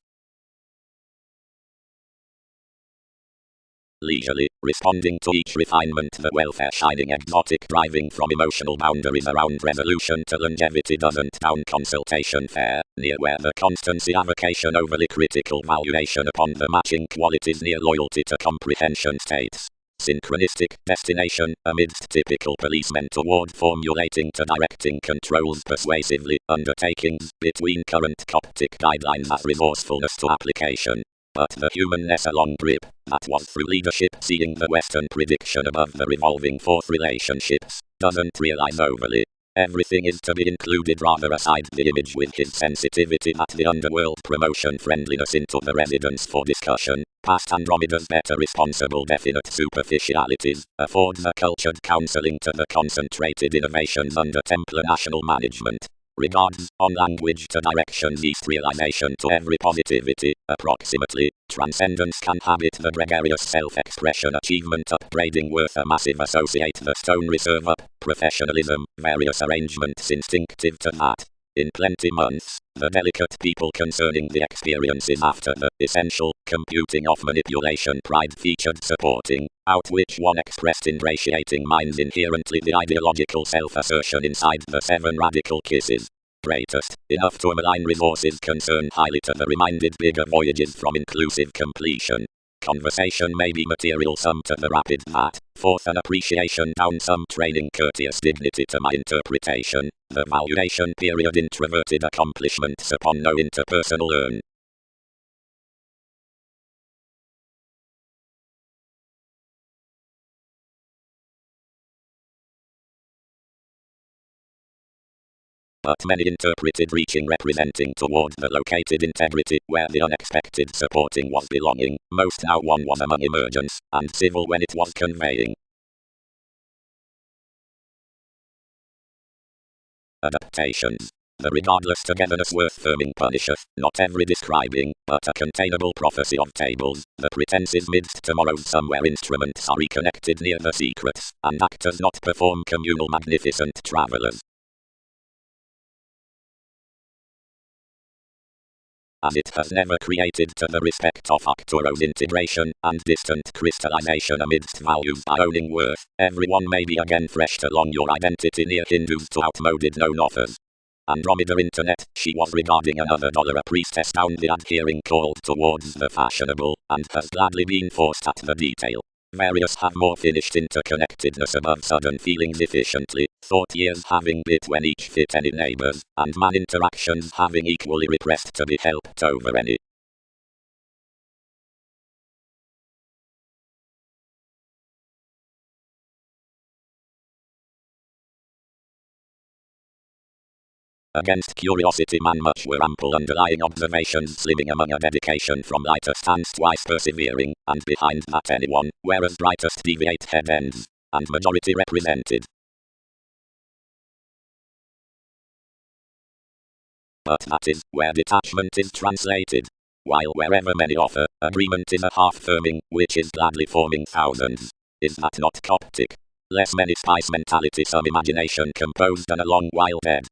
A: Leisurely, responding to each refinement the welfare shining exotic driving from emotional boundaries around resolution to longevity doesn't down consultation fair, near where the constancy avocation overly critical valuation upon the matching qualities near loyalty to comprehension states. Synchronistic destination, amidst typical policemen toward formulating to directing controls persuasively, undertakings, between current Coptic guidelines as resourcefulness to application. But the humanness along grip, that was through leadership seeing the Western prediction above the revolving fourth relationships, doesn't realize overly. Everything is to be included rather aside the image with his sensitivity at the underworld promotion friendliness into the residence for discussion, past Andromeda's better responsible definite superficialities, affords a cultured counseling to the concentrated innovations under Templar national management. Regards, on language to directions east realization to every positivity, approximately, transcendence can habit the gregarious self-expression achievement upgrading worth a massive associate the stone reserve up, professionalism, various arrangements instinctive to that. In plenty months, the delicate people concerning the experiences after the essential computing of manipulation pride featured supporting, out which one expressed ingratiating minds inherently the ideological self-assertion inside the 7 radical kisses. Greatest, enough to malign resources concerned highly to the reminded bigger voyages from inclusive completion. Conversation may be material some to the rapid that, forth an appreciation down some training courteous dignity to my interpretation, the valuation period introverted accomplishments upon no interpersonal earn. But many interpreted reaching representing toward the located integrity where the unexpected supporting was belonging, most now one was among emergence, and civil when it was conveying. Adaptations. The regardless togetherness worth firming punisheth, not every describing, but a containable prophecy of tables, the pretenses midst tomorrow's somewhere instruments are reconnected near the secrets, and actors not perform communal magnificent travellers. As it has never created to the respect of Arcturo's integration and distant crystallization amidst values by owning worth, everyone may be again threshed along your identity near Hindus to outmoded known offers. Andromeda Internet, she was regarding another dollar a priestess down the adhering called towards the fashionable, and has gladly been forced at the detail. Various have more finished interconnectedness above sudden feelings efficiently, thought years having bit when each fit any neighbors, and man interactions having equally repressed to be helped over any. Against curiosity man much were ample underlying observations slimming among a dedication from lighter stands twice persevering, and behind that anyone, whereas brightest deviate head ends, and majority represented. But that is where detachment is translated. While wherever many offer, agreement is a half firming, which is gladly forming thousands. Is that not Coptic? Less many spice mentality some imagination composed and a long while dead.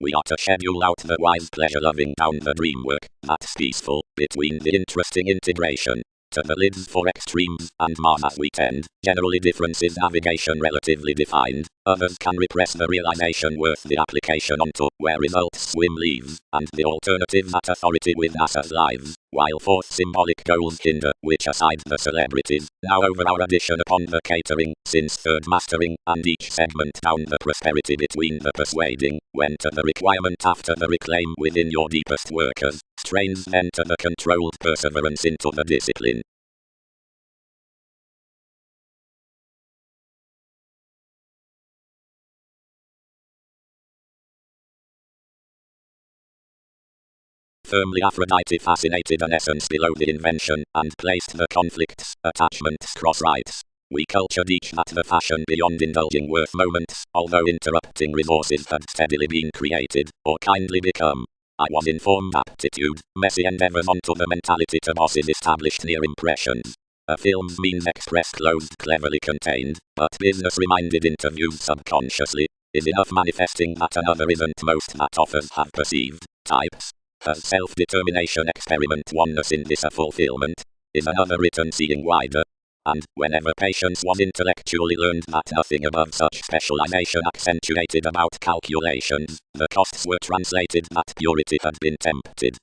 A: We are to schedule out the wise pleasure loving down the dream work, that's peaceful, between the interesting integration. to the lids for extremes, and Mars as we tend. Generally differences navigation relatively defined. Others can repress the realization worth the application onto, where results swim leaves, and the alternatives at authority with NASA's lives. While fourth symbolic goals hinder, which aside the celebrities, now over our addition upon the catering, since third mastering, and each segment down the prosperity between the persuading, when to the requirement after the reclaim within your deepest workers, strains then to the controlled perseverance into the discipline. Firmly Aphrodite fascinated an essence below the invention, and placed the conflicts, attachments cross-rights. We cultured each that the fashion beyond indulging worth moments, although interrupting resources had steadily been created, or kindly become. I was informed aptitude, messy endeavors onto the mentality to bosses established near impressions. A film's means expressed closed cleverly contained, but business-reminded interviews subconsciously, is enough manifesting that another isn't most that authors have perceived. Types. A self-determination experiment oneness in this a fulfillment, is another written seeing wider. And, whenever patience was intellectually learned that nothing above such specialization accentuated about calculations, the costs were translated that purity had been tempted.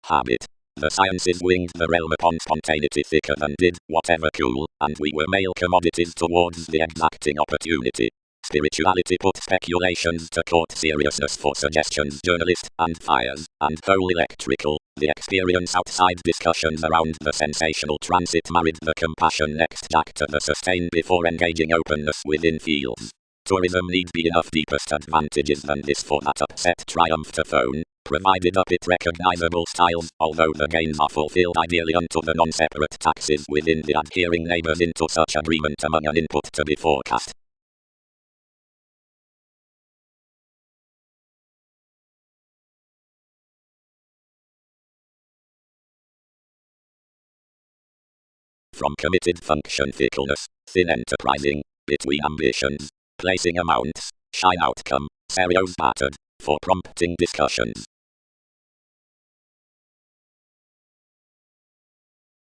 A: Habit. The sciences winged the realm upon spontaneity thicker than did whatever cool, and we were male commodities towards the exacting opportunity. Spirituality put speculations to court seriousness for suggestions journalist, and fires, and whole electrical. The experience outside discussions around the sensational transit married the compassion next jack to the sustain before engaging openness within fields. Tourism need be enough deepest advantages than this for that upset triumph to phone, provided up it recognizable styles, although the gains are fulfilled ideally unto the non-separate taxes within the adhering neighbors into such agreement among an input to be forecast. From committed function fickleness, thin enterprising, between ambitions, placing amounts, shy outcome, serious battered, for prompting discussions.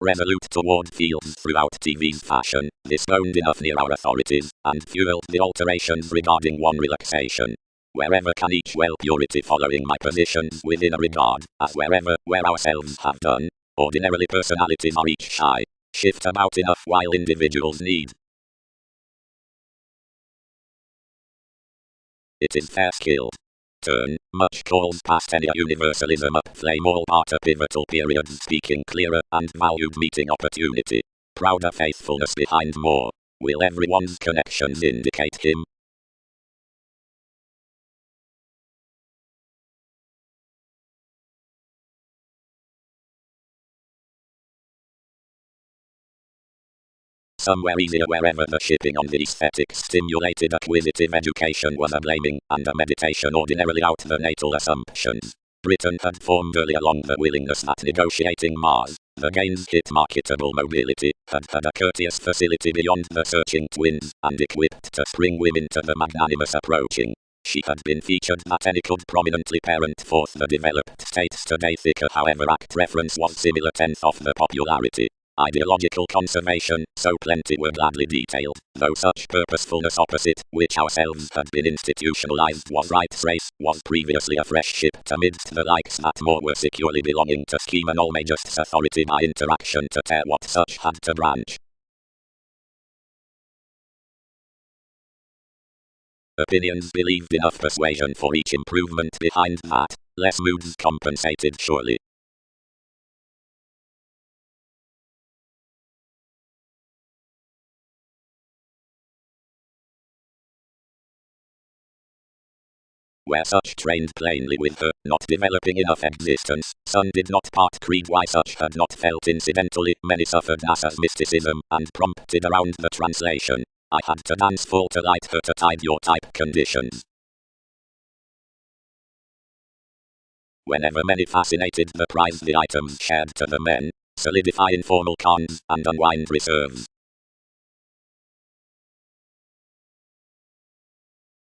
A: Resolute toward fields throughout TV's fashion, this boned enough near our authorities, and fueled the alterations regarding one relaxation. Wherever can each well purity following my positions within a regard, as wherever, where ourselves have done, ordinarily personalities are each shy, shift about enough while individuals need. It is fair skilled. Turn, much calls past any universalism up flame all part a pivotal period speaking clearer and valued meeting opportunity. Prouder faithfulness behind more. Will everyone's connections indicate him? Somewhere easier wherever the shipping on the aesthetics stimulated acquisitive education was a blaming, and a meditation ordinarily out the natal assumptions. Britain had formed early along the willingness that negotiating Mars, the gains hit marketable mobility, had a courteous facility beyond the searching twins, and equipped to spring women to the magnanimous approaching. She had been featured that any could prominently parent forth the developed states today thicker however act reference was similar tenth of the popularity. Ideological conservation, so plenty were gladly detailed, though such purposefulness opposite, which ourselves had been institutionalized was rights race, was previously a fresh ship amidst the likes that more were securely belonging to scheme and all may just authority by interaction to tear what such had to branch. Opinions believed enough persuasion for each improvement behind that, less moods compensated surely. Where such trained plainly with her, not developing enough existence, some did not part creed why such had not felt incidentally, many suffered as mysticism, and prompted around the translation. I had to dance full to light her to tide your type conditions. Whenever many fascinated the prize the items shared to the men, solidify informal cons, and unwind reserves.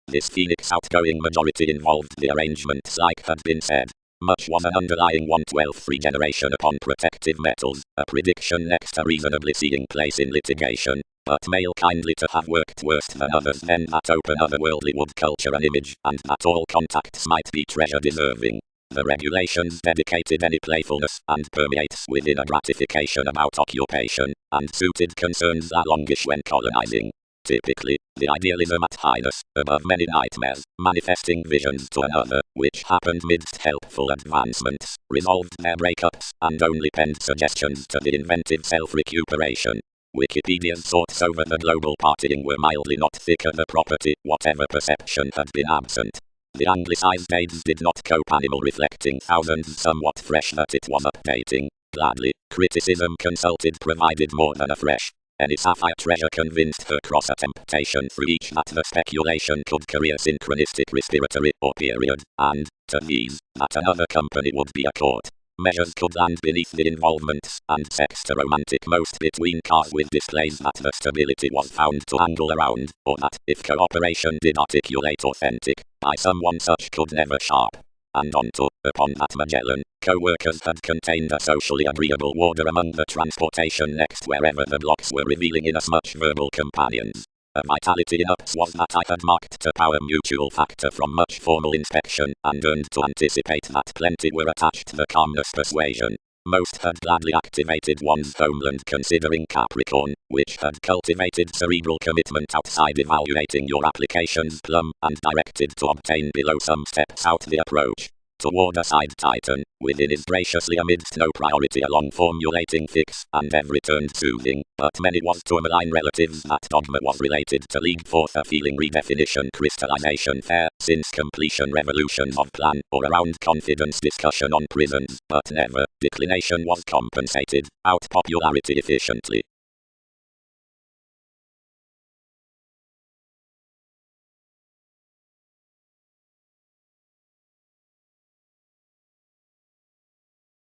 A: This Phoenix outgoing majority involved the arrangements like had been said. Much was an underlying 1/12 regeneration upon protective metals, a prediction next to reasonably seeing place in litigation, but male kindly to have worked worse than others men that open otherworldly would culture an image, and that all contacts might be treasure deserving. The regulations dedicated any playfulness, and permeates within a gratification about occupation, and suited concerns that longish when colonizing. Typically, the idealism at highness, above many nightmares, manifesting visions to another, which happened midst helpful advancements, resolved their breakups, and only penned suggestions to the inventive self-recuperation. Wikipedia's thoughts over the global partying were mildly not thicker the property, whatever perception had been absent. The anglicized aids did not cope animal reflecting thousands somewhat fresh that it was updating. Gladly, criticism consulted provided more than a fresh. Any sapphire treasure convinced her cross a temptation through each that the speculation could career synchronistic respiratory or period, and, to these, that another company would be a court. Measures could land beneath the involvements, and sex to romantic most between cars with displays that the stability was found to angle around, or that, if cooperation did articulate authentic, by someone such could never sharp. And onto, upon that Magellan, co-workers had contained a socially agreeable warder among the transportation next wherever the blocks were revealing inasmuch verbal companions. A vitality in ups was that I had marked to power mutual factor from much formal inspection, and earned to anticipate that plenty were attached to the calmness persuasion. Most had gladly activated one's homeland considering Capricorn, which had cultivated cerebral commitment outside evaluating your applications plumb, and directed to obtain below some steps out the approach. Toward a side Titan, within is graciously amidst no priority along formulating fix, and every turn soothing, but many was to malign relatives that dogma was related to lead forth a feeling redefinition crystallization fair, since completion revolutions of plan, or around confidence discussion on prisons, but never, declination was compensated, out popularity efficiently.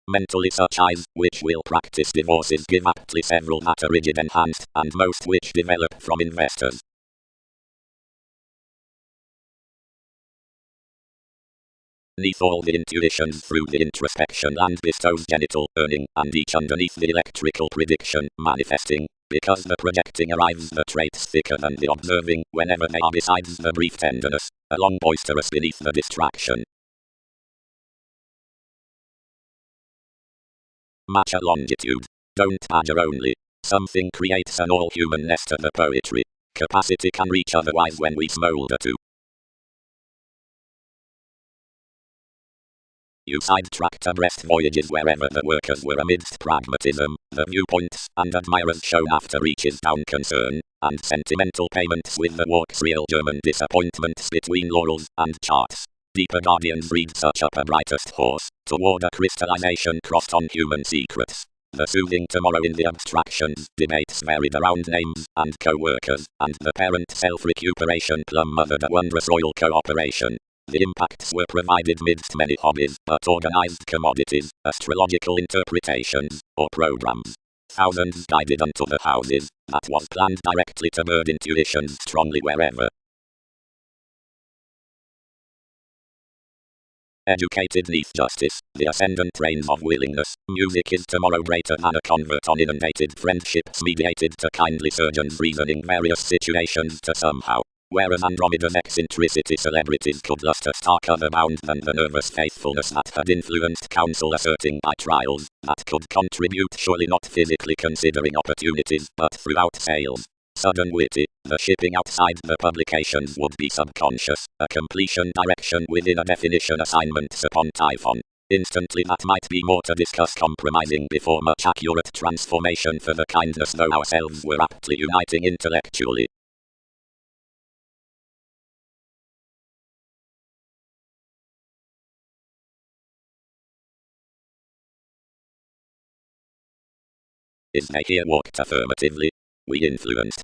A: Mentally such eyes, which will practice divorces give aptly several that are rigid enhanced, and most which develop from investors. Neath all the intuitions through the introspection land bestows genital earning, and each underneath the electrical prediction, manifesting, because the projecting arrives the traits thicker than the observing, whenever they are besides the brief tenderness, along boisterous beneath the distraction. Match a longitude. Don't badger only. Something creates an all-human nest of the poetry. Capacity can reach otherwise when we smolder too. You sidetracked abreast voyages wherever the workers were amidst pragmatism, the viewpoints and admirers shown after reaches down concern, and sentimental payments with the walks real German disappointments between laurels and charts. Deeper guardians read such up a brightest horse, toward a crystallization crossed on human secrets. The soothing tomorrow in the abstractions, debates varied around names, and co-workers, and the parent self-recuperation plumb mothered a wondrous royal cooperation. The impacts were provided midst many hobbies, but organized commodities, astrological interpretations, or programs. Thousands guided unto the houses, that was planned directly to bird intuitions strongly wherever. Educated neath justice, the ascendant reigns of willingness. Music is tomorrow greater than a convert on inundated friendships mediated to kindly surgeons reasoning various situations to somehow. Whereas Andromeda's eccentricity celebrities could lust a stark other bound than the nervous faithfulness that had influenced counsel asserting by trials, that could contribute surely not physically considering opportunities but throughout sales. Sudden witty, the shipping outside the publications would be subconscious, a completion direction within a definition assignments upon Typhon. Instantly that might be more to discuss compromising before much accurate transformation for the kindness though ourselves were aptly uniting intellectually. Is they here walked affirmatively? We influenced.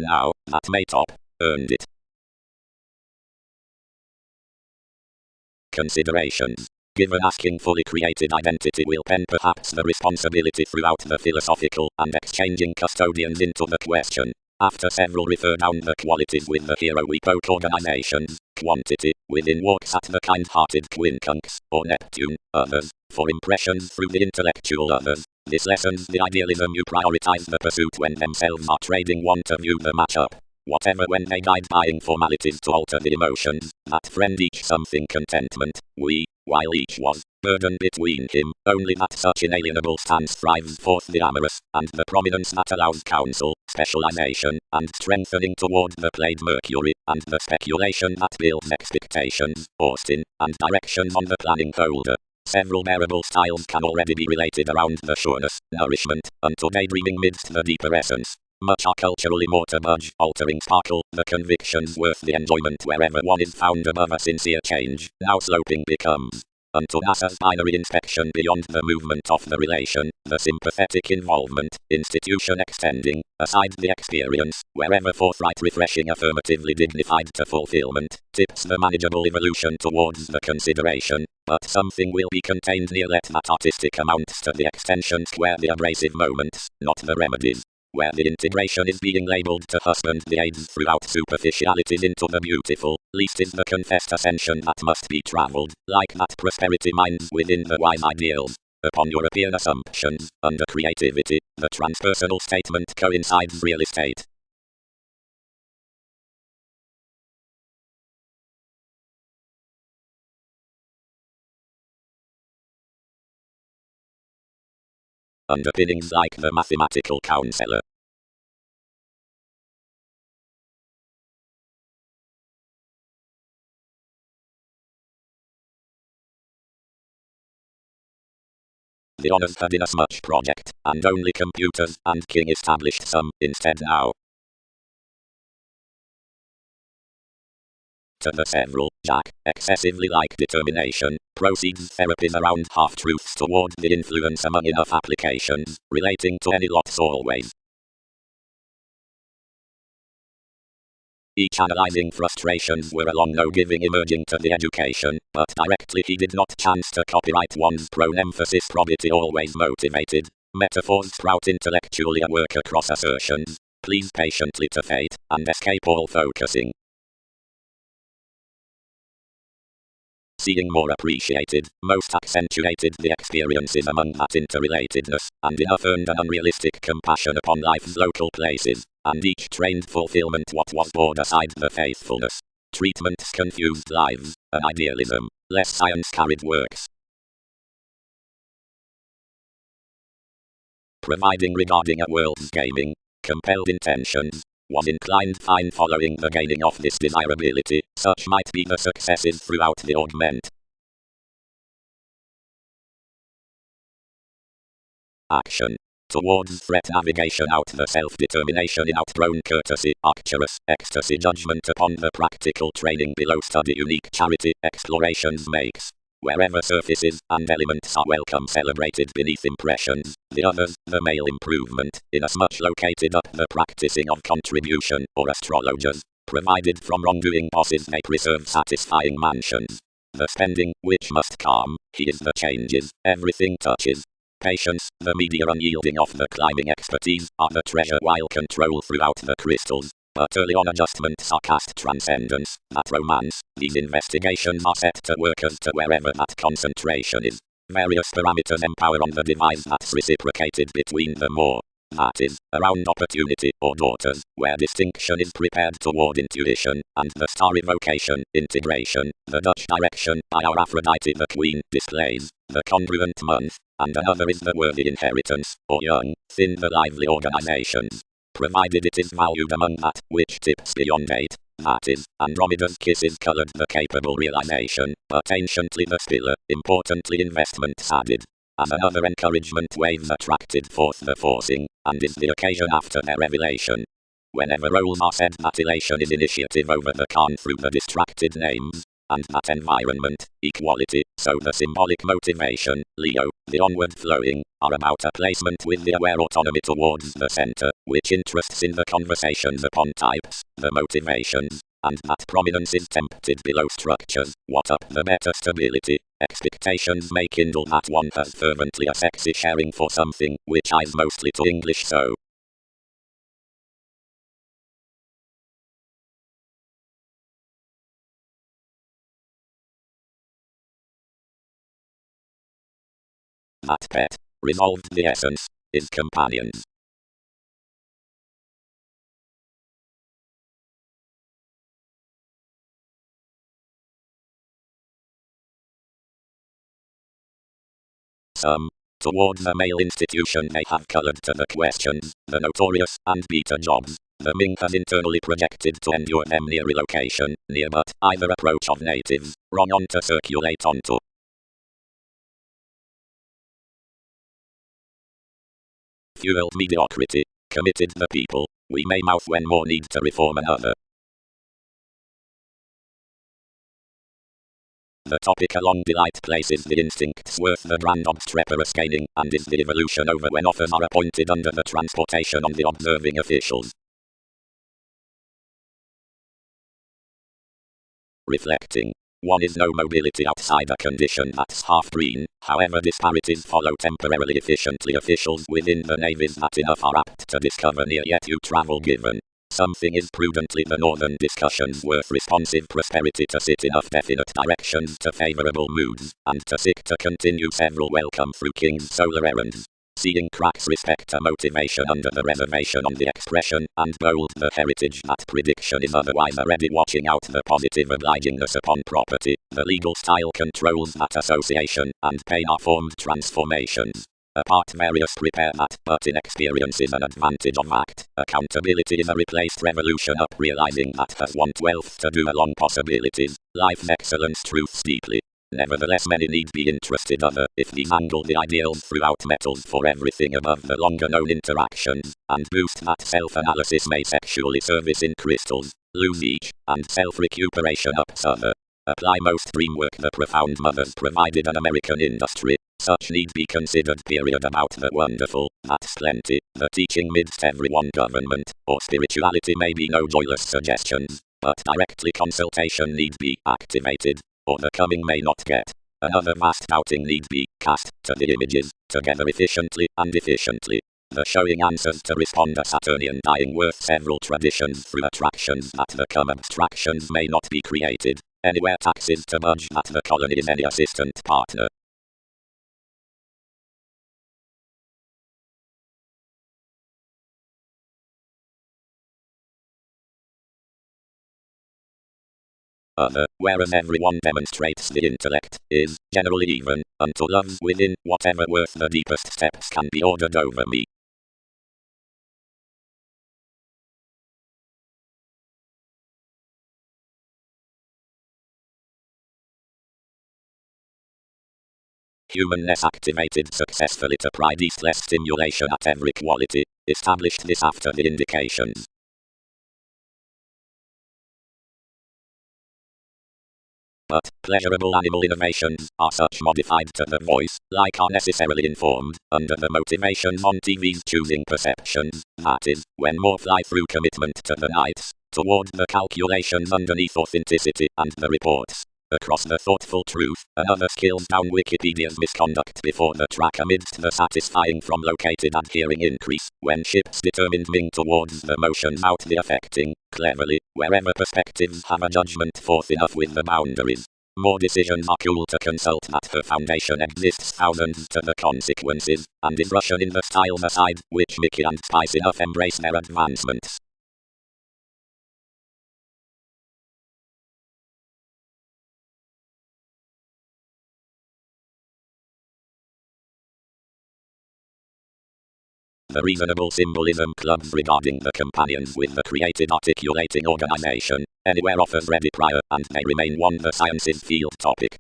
A: Now, that may top, earned it. Considerations. Given asking fully created identity will pen perhaps the responsibility throughout the philosophical and exchanging custodians into the question. After several refer down the qualities with the hero we poke organizations. Quantity, within walks at the kind-hearted quincunx, or Neptune, others, for impressions through the intellectual others. This lessens the idealism you prioritize the pursuit when themselves are trading want to view the matchup. Whatever when they guide buying formalities to alter the emotions, that friend each something contentment, while each was burden between him, only that such inalienable stance thrives forth the amorous, and the prominence that allows counsel, specialization, and strengthening toward the played Mercury, and the speculation that builds expectations, Austin, and directions on the planning holder. Several bearable styles can already be related around the sureness, nourishment, unto daydreaming midst the deeper essence. Much are culturally more to budge, altering sparkle, the convictions worth the enjoyment wherever one is found above a sincere change, now sloping becomes. Unto NASA's binary inspection beyond the movement of the relation, the sympathetic involvement, institution extending, aside the experience, wherever forthright refreshing affirmatively dignified to fulfillment, tips the manageable evolution towards the consideration, but something will be contained near let that artistic amounts to the extension square the abrasive moments, not the remedies. Where the integration is being labeled to husband the aids throughout superficialities into the beautiful, least is the confessed ascension that must be travelled, like that prosperity minds within the wise ideals. Upon European assumptions, under creativity, the transpersonal statement coincides real estate. Underpinnings like the mathematical counselor. The honors had in a smudge project, and only computers and King established some, instead now. To the several, Jack, excessively like determination, proceeds therapies around half-truths toward the influence among enough applications, relating to any lots always. Each analyzing frustrations were along no giving emerging to the education, but directly he did not chance to copyright one's prone emphasis probity always motivated. Metaphors sprout intellectually a work across assertions, please patiently to fate, and escape all focusing. Seeing more appreciated, most accentuated the experiences among that interrelatedness, and enough earned an unrealistic compassion upon life's local places, and each trained fulfillment what was bored aside the faithfulness. Treatments confused lives, an idealism, less science carried works. Providing regarding a world's gaming, compelled intentions, was inclined fine following the gaining of this desirability, such might be the successes throughout the augment. Action. Towards threat navigation out the self-determination in outgrown courtesy, arcturus, ecstasy judgment upon the practical training below study unique charity, explorations makes. Wherever surfaces and elements are welcome celebrated beneath impressions, the others, the male improvement, inasmuch located up the practicing of contribution, or astrologers, provided from wrongdoing bosses they preserve satisfying mansions. The spending, which must calm, he is the changes, everything touches. Patience, the media unyielding of the climbing expertise, are the treasure while control throughout the crystals. But early on adjustments are cast transcendence, that romance, these investigations are set to work as to wherever that concentration is. Various parameters empower on the device that's reciprocated between them more. That is, around opportunity, or daughters, where distinction is prepared toward intuition, and the starry vocation, integration, the Dutch direction, by our Aphrodite the Queen, displays, the congruent month, and another is the worthy inheritance, or young, thin the lively organizations. Provided it is valued among that which tips beyond 8, that is, Andromeda's kisses colored the capable realization, but anciently the spiller, importantly investments added. And another encouragement waves attracted forth the forcing, and is the occasion after their revelation. Whenever roles are said that elation is initiative over the Khan through the distracted names, and that environment, equality, so the symbolic motivation, Leo, the onward flowing, are about a placement with the aware autonomy towards the center, which interests in the conversations upon types, the motivations, and that prominence is tempted below structures, what up the better stability, expectations may kindle that one has fervently a sexy sharing for something, which eyes mostly to English so. that pet resolved the essence is companions. Some, towards a male institution they have colored to the questions, the notorious and beta jobs. The Ming has internally projected to endure them near relocation, near but either approach of natives, wrong on to circulate onto. Fueled mediocrity, committed the people, we may mouth when more need to reform another. The topic along delight places the instincts worth the brand obstreperous gaining, and is the evolution over when offers are appointed under the transportation on the observing officials. Reflecting. One is no mobility outside a condition that's half green, however disparities follow temporarily efficiently officials within the navies that enough are apt to discover near yet you travel given. Something is prudently the northern discussions worth responsive prosperity to sit enough definite directions to favorable moods, and to seek to continue several welcome through King's solar errands. Seeing cracks respect to motivation under the reservation on the expression, and bold the heritage that prediction is otherwise already watching out the positive obligingness upon property. The legal style controls that association, and pain are formed transformations. Apart various prepare that, but inexperience is an advantage of act. Accountability is a replaced revolution up realizing that has 1/12 to do along possibilities. Life's excellence truths deeply. Nevertheless many need be interested other, if these angle the ideals throughout metals for everything above the longer known interactions, and boost that self-analysis may sexually service in crystals, lose each, and self-recuperation ups other. Apply most dreamwork the profound mothers provided an American industry. Such need be considered period about the wonderful, that's plenty, the teaching midst everyone government, or spirituality may be no joyless suggestions, but directly consultation need be activated, or the coming may not get. Another vast doubting need be cast to the images, together efficiently and efficiently. The showing answers to respond a Saturnian dying worth several traditions through attractions that become abstractions may not be created. Anywhere taxes to budge that the colony is any assistant partner. Whereas everyone demonstrates the intellect, is generally even, unto love's within, whatever worth the deepest steps can be ordered over me. Humanness activated successfully to pride east-less stimulation at every quality, established this after the indications. But pleasurable animal innovations are such modified to the voice, like are necessarily informed, under the motivations on TV's choosing perceptions, that is, when more fly through commitment to the nights, toward the calculations underneath authenticity and the reports. Across the thoughtful truth, another skills down Wikipedia's misconduct before the track amidst the satisfying from located adhering increase, when ships determined Ming towards the motions out the affecting, cleverly, wherever perspectives have a judgment forth enough with the boundaries. More decisions are cool to consult that her foundation exists thousands to the consequences, and is Russian in the styles aside, which Mickey and Spice enough embrace their advancements. The reasonable symbolism clubs regarding the companions with the created articulating organization, anywhere offers ready prior, and they remain one the sciences field topic.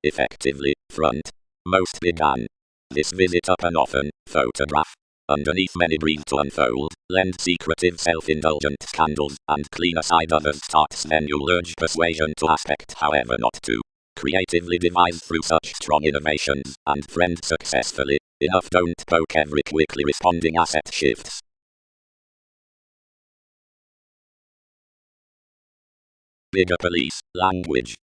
A: Effectively, front. Most began. This visit up an often, photograph. Underneath many breathe to unfold, lend secretive self-indulgent scandals, and clean aside others starts then you'll urge persuasion to aspect however not to. Creatively devised through such strong innovations, and friend successfully, enough don't poke every quickly responding asset shifts. Bigger police, language.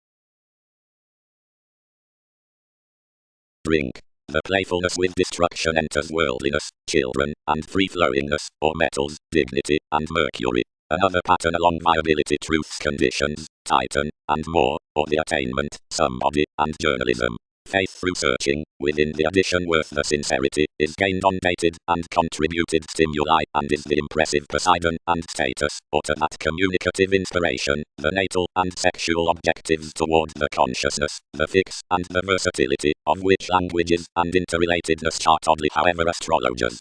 A: Drink. The playfulness with destruction enters worldliness, children, and free-flowingness, or metals, dignity, and Mercury. Another pattern along viability, truths, conditions, Titan, and more, or the attainment, somebody, and journalism. Faith through searching, within the addition worth the sincerity, is gained on dated and contributed stimuli, and is the impressive Poseidon and status, or to that communicative inspiration, the natal and sexual objectives toward the consciousness, the fix, and the versatility, of which languages and interrelatedness chart oddly however astrologers.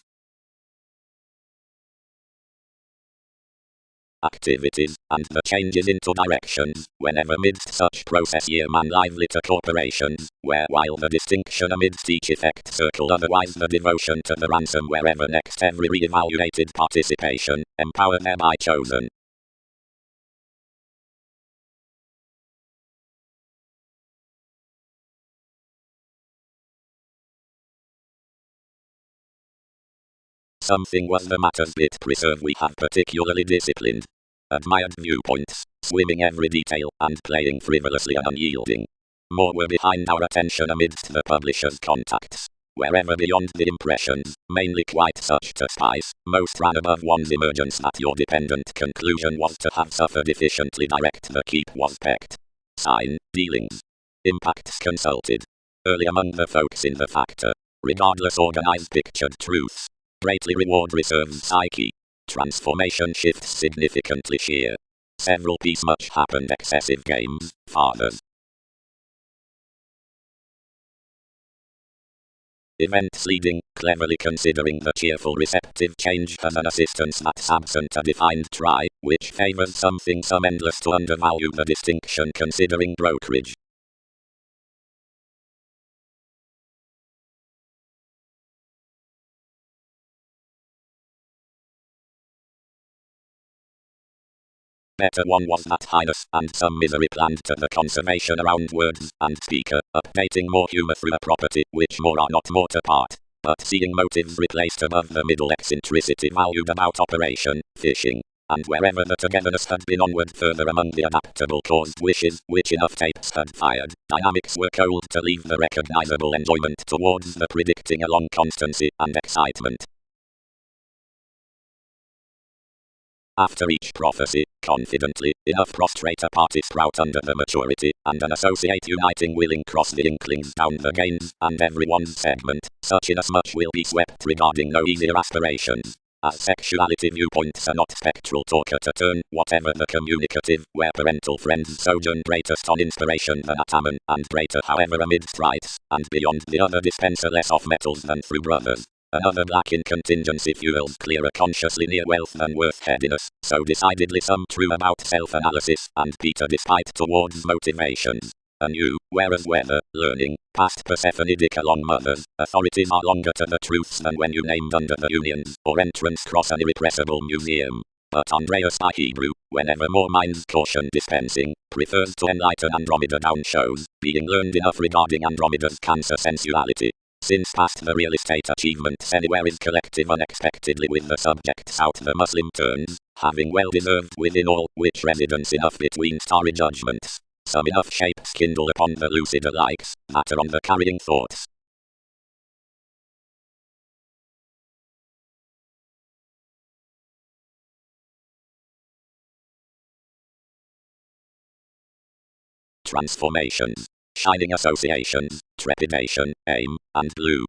A: Activities, and the changes into directions, whenever midst such process year man lively to corporations, where while the distinction amidst each effect circle otherwise the devotion to the ransom wherever next every re-evaluated participation, empower thereby chosen. Something was the matter's bit preserve we have particularly disciplined. Admired viewpoints, swimming every detail, and playing frivolously and unyielding. More were behind our attention amidst the publisher's contacts. Wherever beyond the impressions, mainly quite such to spice, most ran above one's emergence that your dependent conclusion was to have suffered efficiently direct the keep was pecked. Sign, dealings. Impacts consulted. Early among the folks in the factor. Regardless organized pictured truths. Greatly reward reserves psyche. Transformation shifts significantly sheer. Several piece much happened excessive games, fathers. Events leading, cleverly considering the cheerful receptive change as an assistance that's absent a defined try, which favors something some endless to undervalue the distinction considering brokerage. Better one was that highness, and some misery planned to the conservation around words, and speaker, updating more humor through a property, which more are not more to part, but seeing motives replaced above the middle eccentricity valued about operation, fishing, and wherever the togetherness had been onward further among the adaptable caused wishes, which enough tapes had fired, dynamics were cold to leave the recognizable enjoyment towards the predicting along constancy and excitement. After each prophecy, confidently, enough prostrate a party sprout under the maturity, and an associate uniting willing cross the inklings down the gains, and everyone's segment, such inasmuch will be swept regarding no easier aspirations. As sexuality viewpoints are not spectral talker to turn, whatever the communicative, where parental friends sojourn greatest on inspiration than Ataman, and greater however amidst rites, and beyond the other dispenser less of metals than through brothers. Another black in contingency fuels clearer consciously near wealth than worth headiness, so decidedly some true about self-analysis, and Peter despite towards motivations. Anew, whereas weather, learning, past Persephonidic along mothers, authorities are longer to the truths than when you named under the unions, or entrance cross an irrepressible museum. But Andreas by Hebrew, whenever more minds caution dispensing, prefers to enlighten Andromeda down shows, being learned enough regarding Andromeda's cancer sensuality. Since past the real estate achievements anywhere is collective unexpectedly with the subjects out the Muslim turns, having well deserved within all, which residence enough between starry judgments, some enough shapes kindle upon the lucider likes, that are on the carrying thoughts. Transformations, shining associations, trepidation, aim, and blue.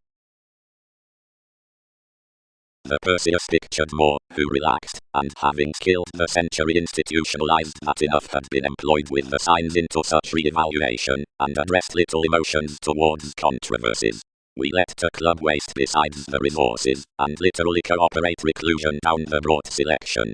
A: The Perseus pictured more, who relaxed, and having skilled the century institutionalized that enough had been employed with the signs into such re-evaluation, and addressed little emotions towards controversies. We let the club waste besides the resources, and literally cooperate reclusion down the broad selection.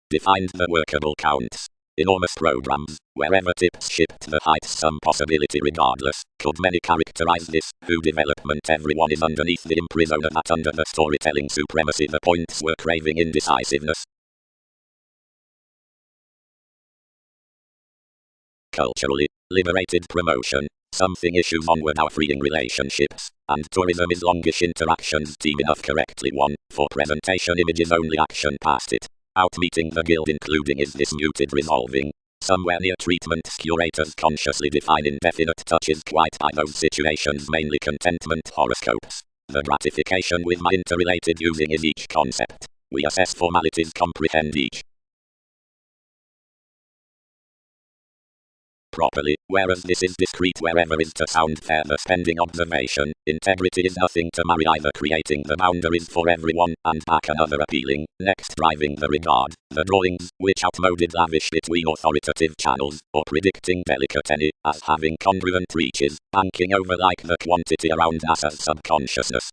A: Defined the workable counts. Enormous programs, wherever tips shipped the heights some possibility regardless, could many characterize this, who development everyone is underneath the imprisoner that under the storytelling supremacy the points were craving indecisiveness. Culturally, liberated promotion, something issues onward our freeing relationships, and tourism is longish interactions team enough correctly one, for presentation images only action past it. Out meeting the guild including is this muted resolving. somewhere near treatment. Curators consciously define indefinite touches quite by those situations, mainly contentment horoscopes. The gratification with my interrelated using is each concept. We assess formalities, comprehend each properly, whereas this is discreet wherever is to sound fair. The spending observation, integrity is nothing to marry, either creating the boundaries for everyone, and back another appealing, next driving the regard, the drawings, which outmoded lavish between authoritative channels, or predicting delicate any, as having congruent reaches, banking over like the quantity around us as subconsciousness.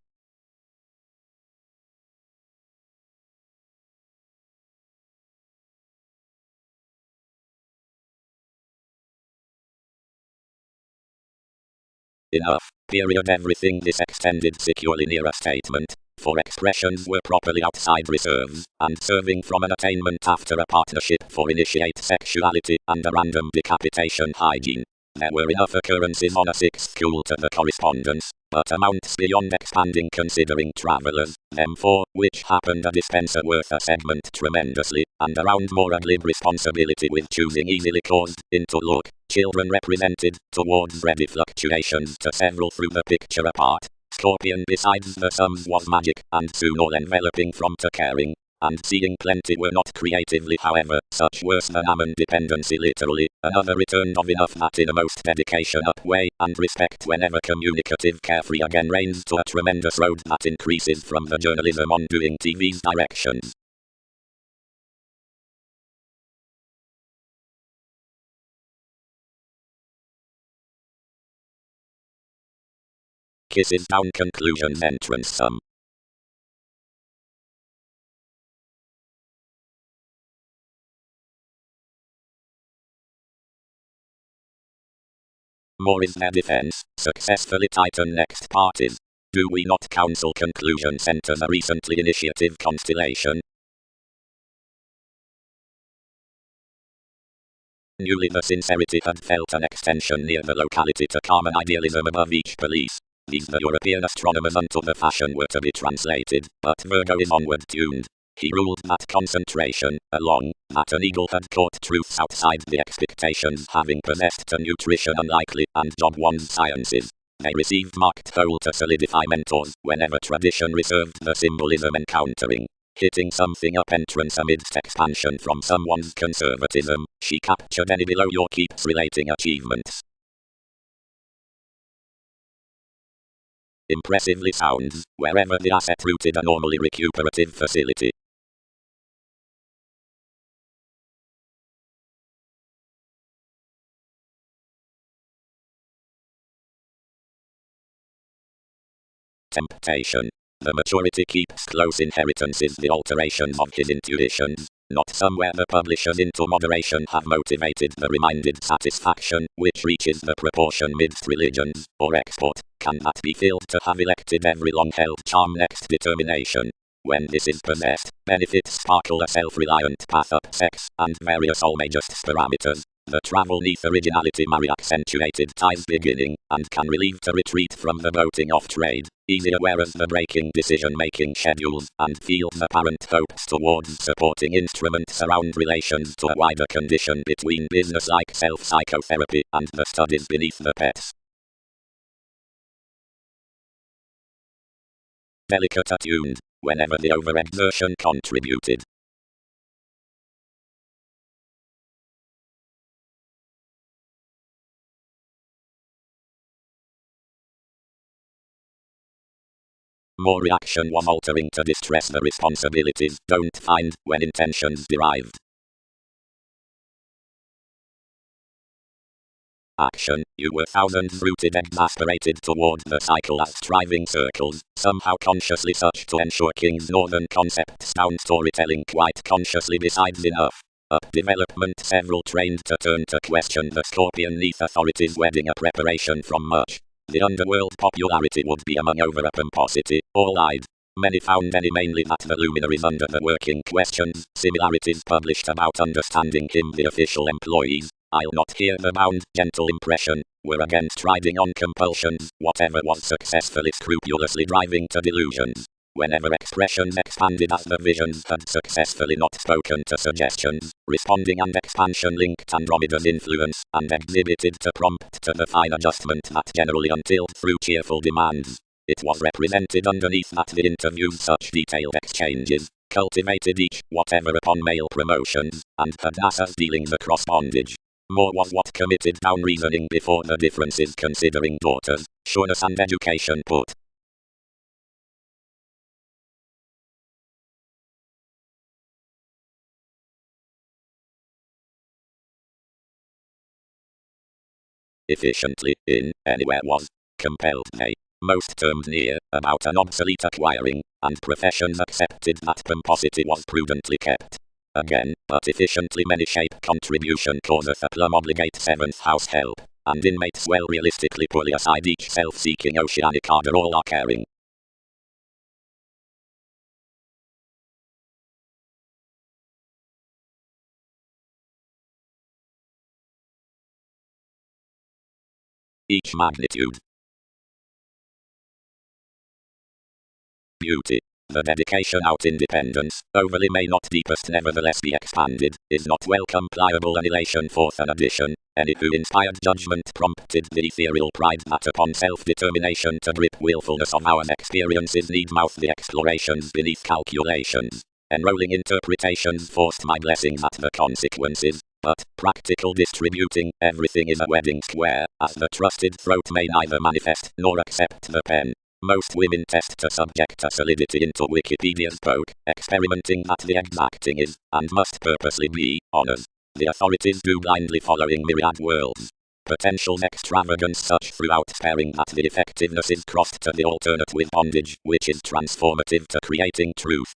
A: Enough. Period. Everything this extended securely near a statement, for expressions were properly outside reserves, and serving from an attainment after a partnership for initiate sexuality and a random decapitation hygiene. There were enough occurrences on a sixth school to the correspondence, but amounts beyond expanding considering travelers, them four, which happened a dispenser worth a segment tremendously, and around more a glib responsibility with choosing easily caused, into look, children represented, towards ready fluctuations to several through the picture apart. Scorpion besides the sums was magic, and soon all enveloping from to caring, and seeing plenty were not creatively however, such worse than Ammon dependency literally, another returned of enough that in a most dedication up way, and respect whenever communicative carefree again reigns to a tremendous road that increases from the journalism on doing TV's directions. Kisses down conclusions entrance sum. More is their defense, successfully tighten next part is. Do we not counsel conclusion centers a recently initiative constellation? Newly the sincerity had felt an extension near the locality to calm an idealism above each police. These the European astronomers unto the fashion were to be translated, but Virgo is onward tuned. He ruled that concentration, along, that an eagle had caught truths outside the expectations having possessed a nutrition unlikely, and job one's sciences. They received marked toll to solidify mentors, whenever tradition reserved the symbolism encountering. Hitting something up entrance amidst expansion from someone's conservatism, she captured any below your keeps relating achievements. Impressively sounds, wherever the asset rooted a normally recuperative facility. Temptation. The maturity keeps close inheritances the alterations of his intuitions, not somewhere the publishers into moderation have motivated the reminded satisfaction, which reaches the proportion midst religions, or export, cannot be filled to have elected every long-held charm next determination. When this is possessed, benefits sparkle a self-reliant path up sex, and various all may just parameters. The travel neath originality marry accentuated ties beginning, and can relieve to retreat from the boating off trade, easier whereas the breaking decision-making schedules, and fields apparent hopes towards supporting instruments around relations to a wider condition between business-like self-psychotherapy, and the studies beneath the pets. Delicate attuned, whenever the overexertion contributed. More reaction was altering to distress the responsibilities don't find when intentions derived. Action, you were thousands rooted exasperated toward the cycle as striving circles, somehow consciously such to ensure King's northern concepts sound storytelling quite consciously besides enough. Up development several trained to turn to question the scorpion neath authorities wedding a preparation from much. The underworld popularity would be among over a pomposity, all-eyed. Many found any mainly that the luminaries under the working questions, similarities published about understanding him the official employees, I'll not hear the bound, gentle impression, were against riding on compulsions, whatever was successfully scrupulously driving to delusions. Whenever expressions expanded as the visions had successfully not spoken to suggestions, responding and expansion linked Andromeda's influence, and exhibited to prompt to the fine adjustment that generally until through cheerful demands. It was represented underneath that the interviews such detailed exchanges, cultivated each, whatever upon male promotions, and had as dealings across bondage. More was what committed down reasoning before the differences considering daughters, sureness and education put. Efficiently, in, anywhere was, compelled they, most termed near, about an obsolete acquiring, and professions accepted that pomposity was prudently kept. Again, but efficiently many shape contribution causeth a plum obligate seventh house help, and inmates well realistically pull aside each self-seeking oceanic ardor all are caring. Each magnitude. Beauty. The dedication out independence, overly may not deepest nevertheless be expanded, is not welcome pliable annihilation forth an addition, any who inspired judgment prompted the ethereal pride that upon self-determination to grip willfulness of our experiences need mouth the explorations beneath calculations. Enrolling interpretations forced my blessings at the consequences, but, practical distributing, everything is a wedding square, as the trusted throat may neither manifest nor accept the pen. Most women test to subject a solidity into Wikipedia's poke, experimenting that the exacting is, and must purposely be, honors. The authorities do blindly following myriad worlds. Potential's extravagance such throughout sparing that the effectiveness is crossed to the alternate with bondage, which is transformative to creating truth.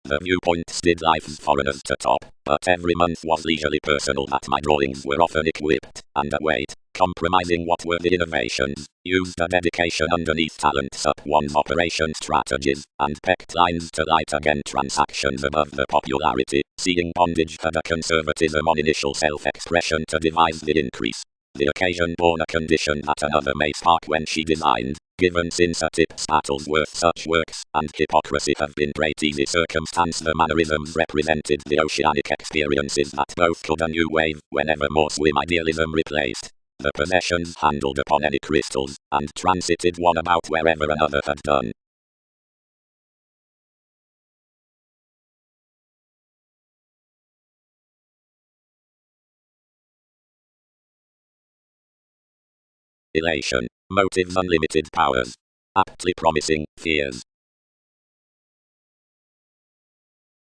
A: The viewpoints did life's foreigners to top, but every month was leisurely personal that my drawings were often equipped, and await, compromising what were the innovations, used a dedication underneath talents up one's operation strategies, and pecked lines to light again transactions above the popularity, seeing bondage had a conservatism on initial self-expression to devise the increase. The occasion born a condition that another may spark when she designed, given since a tip battles worth such works, and hypocrisy have been great easy circumstance the mannerisms represented the oceanic experiences that both could a new wave, whenever more swim idealism replaced. The possessions handled upon any crystals, and transited one about wherever another had done. Elation, motives unlimited powers. Aptly promising, fears.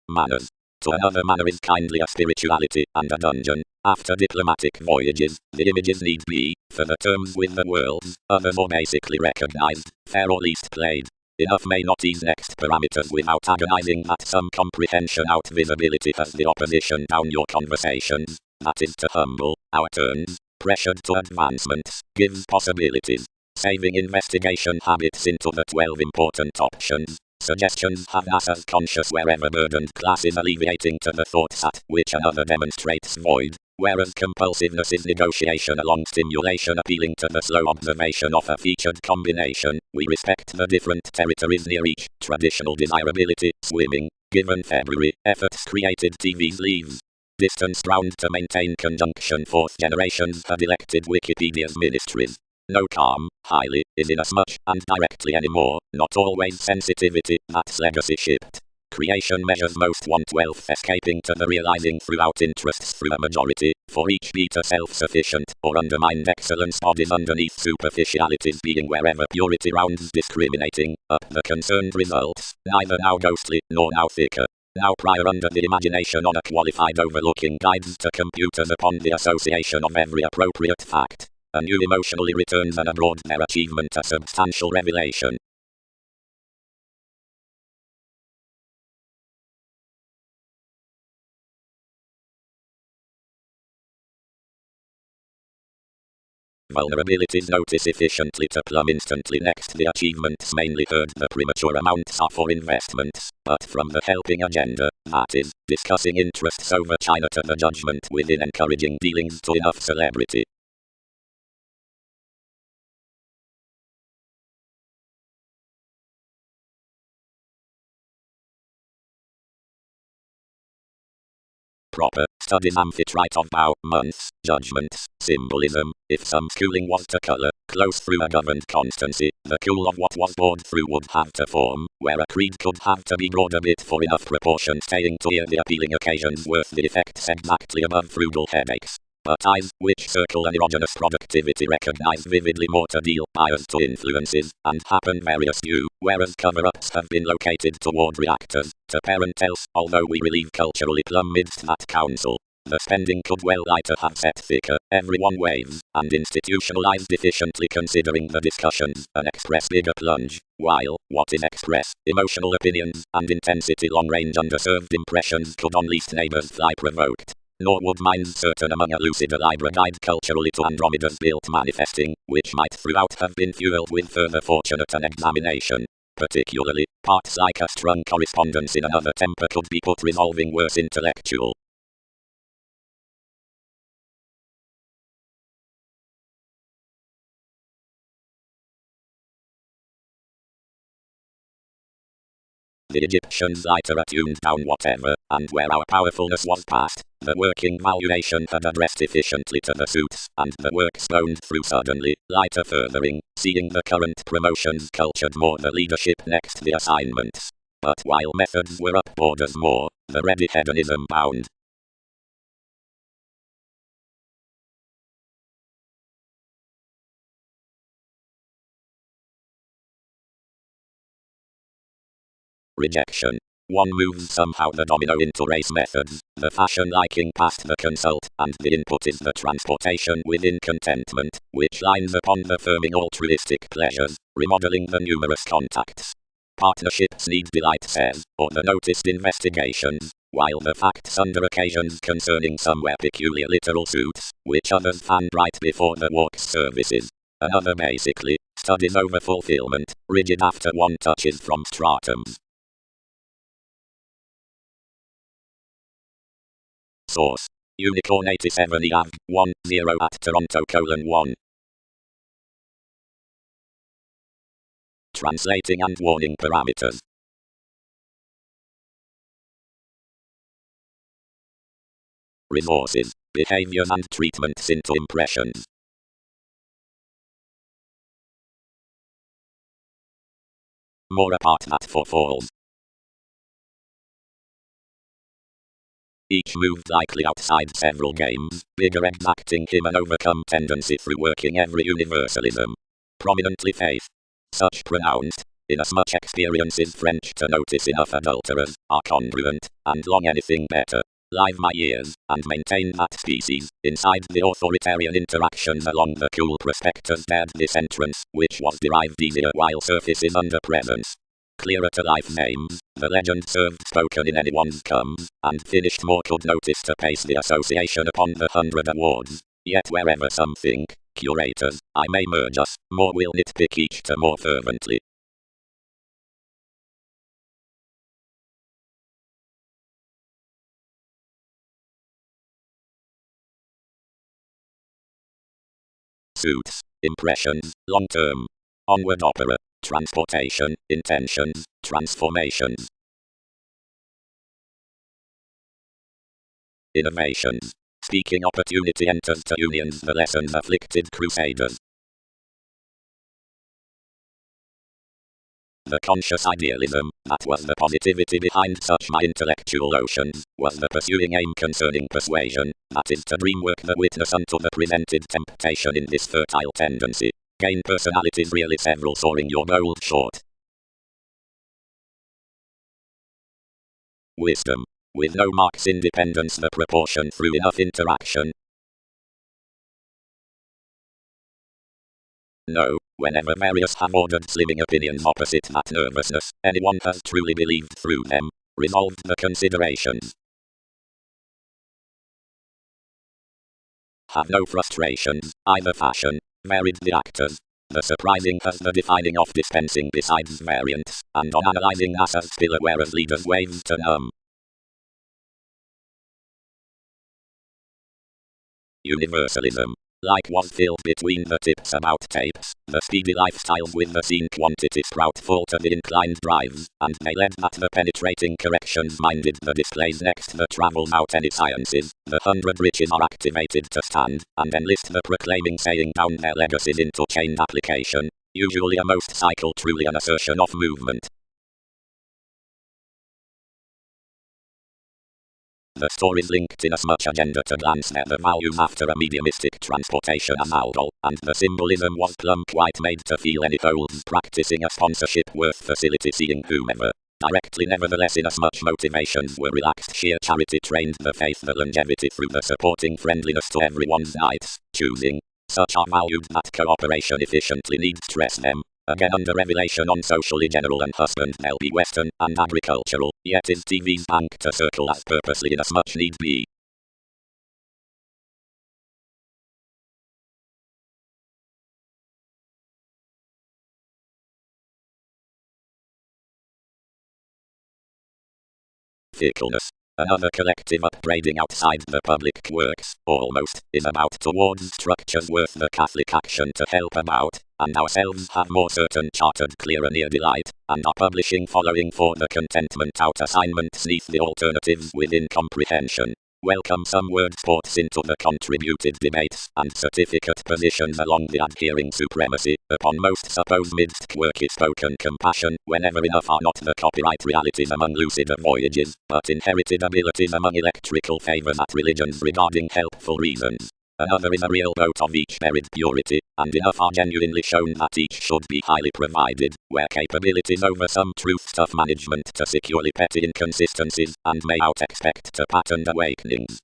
A: Manners. To another manner is kindly a spirituality, and a dungeon. After diplomatic voyages, the images need be, for the terms with the worlds, other more basically recognized, fair or least played. Enough may not ease next parameters without agonizing that some comprehension out visibility has the opposition down your conversations. That is to humble, our turns, pressured to advancements, gives possibilities. Saving investigation habits into the 12 important options. Suggestions have us as conscious wherever burdened class is alleviating to the thoughts at which another demonstrates void, whereas compulsiveness is negotiation along stimulation appealing to the slow observation of a featured combination. We respect the different territories near each, traditional desirability, swimming, given February, efforts created TV's leaves. Distance round to maintain conjunction fourth generations had elected Wikipedia's ministries. No calm, highly, is inasmuch, and directly anymore, not always sensitivity, that's legacy shipped. Creation measures most 1/12 escaping to the realizing throughout interests through a majority, for each beta self-sufficient, or undermined excellence bodies underneath superficialities being wherever purity rounds discriminating, up the concerned results, neither now ghostly, nor now thicker. Now prior under the imagination on a qualified overlooking guides to computers upon the association of every appropriate fact. A new emotionally returns and abroad their achievement a substantial revelation. Vulnerabilities notice efficiently to plumb instantly next. The achievements mainly heard the premature amounts are for investments, but from the helping agenda, that is, discussing interests over China to the judgment within encouraging dealings to enough celebrity. Proper studies amphitrite of bow, months, judgments, symbolism. If some schooling was to colour, close through a governed constancy, the cool of what was bored through would have to form, where a creed could have to be broad a bit for enough proportion staying to hear the appealing occasions worth the effects exactly above frugal headaches. But eyes, which circle an erogenous productivity, recognize vividly more to deal bias to influences, and happen various due, whereas cover-ups have been located toward reactors, to parent else, although we relieve culturally plumb midst that counsel. The spending could well lie to have set thicker, everyone waves, and institutionalized efficiently considering the discussions, an express bigger plunge, while, what is express, emotional opinions, and intensity long-range underserved impressions could on least neighbors fly provoked. Nor would minds certain among a lucid Libra guide culturally to Andromeda's built manifesting, which might throughout have been fueled with further fortunate an examination. Particularly, parts like a strung correspondence in another temper could be put resolving worse intellectual. The Egyptians lighter attuned down whatever, and where our powerfulness was past, the working valuation had addressed efficiently to the suits, and the work sproned through suddenly, lighter furthering, seeing the current promotions cultured more the leadership next the assignments. But while methods were up borders more, the ready hedonism bound. Rejection. One moves somehow the domino into race methods, the fashion liking past the consult, and the input is the transportation within contentment, which lines upon the firming altruistic pleasures, remodeling the numerous contacts. Partnerships need delight says, or the noticed investigations, while the facts under occasions concerning somewhere peculiar literal suits, which others fanned right before the walk's services. Another basically, studies over fulfillment, rigid after one touches from stratums. Source. Unicorn 87 EAV 10 at Toronto: 1. Translating and warning parameters. Resources, behaviors and treatments into impressions. More apart that for falls. Each moved likely outside several games, bigger exacting him an overcome tendency through working every universalism. Prominently faith. Such pronounced, inasmuch experiences French to notice enough adulterers, are congruent, and long anything better. Live my ears, and maintain that species, inside the authoritarian interactions along the cool prospector's dead this entrance, which was derived easier while surface is under presence. Clearer to life names, the legend served spoken in anyone's comes, and finished more could notice to pace the association upon the 100 awards. Yet wherever some think, curators, I may merge us, more will nitpick each to more fervently. Suits, impressions, long term. Onward opera, transportation, intentions, transformations. Innovations. Speaking opportunity enters to unions the lessons afflicted crusaders. The conscious idealism, that was the positivity behind such my intellectual oceans, was the pursuing aim concerning persuasion, that is to dream work the witness unto the presented temptation in this fertile tendency. Gain personalities really several soaring your goal short. Wisdom. With no marks independence the proportion through enough interaction. No, whenever various have ordered slimming opinions opposite that nervousness, anyone has truly believed through them, resolved the considerations. Have no frustrations, either fashion, varied the actors. The surprising has the defining of dispensing besides variants, and on analyzing NASA's still aware as leaders waves to Universalism. Like was filled between the tips about tapes, the speedy lifestyles with the seen quantity sprout fall to the inclined drives, and they led that the penetrating corrections minded the displays next the travels out any sciences, the 100 riches are activated to stand, and enlist the proclaiming saying down their legacies into chained application, usually a most cycle truly an assertion of movement. The stories linked in as much agenda to glance at the values after a mediumistic transportation as alcohol, and the symbolism was plumb quite made to feel any holds practicing a sponsorship worth facility seeing whomever. Directly nevertheless in as much motivations were relaxed sheer charity trained the faith the longevity through the supporting friendliness to everyone's nights, choosing. Such are valued that cooperation efficiently needs stress them. Again under revelation on socially general and husband they'll be western and agricultural, yet is TV's bank to circle as purposely in as much need be. Fickleness. Another collective upbraiding outside the public works, almost, is about towards structures worth the Catholic action to help about, and ourselves have more certain chartered clearer near delight, and are publishing following for the contentment out assignments neath the alternatives within comprehension. Welcome some word sports into the contributed debates, and certificate positions along the adhering supremacy, upon most supposed midst quirky spoken compassion, whenever enough are not the copyright realities among lucider voyages, but inherited abilities among electrical favours at religions regarding helpful reasons. Another is a real boat of each buried purity, and enough are genuinely shown that each should be highly provided, where capabilities over some truth stuff management to securely petty inconsistencies, and may out expect to patterned awakenings.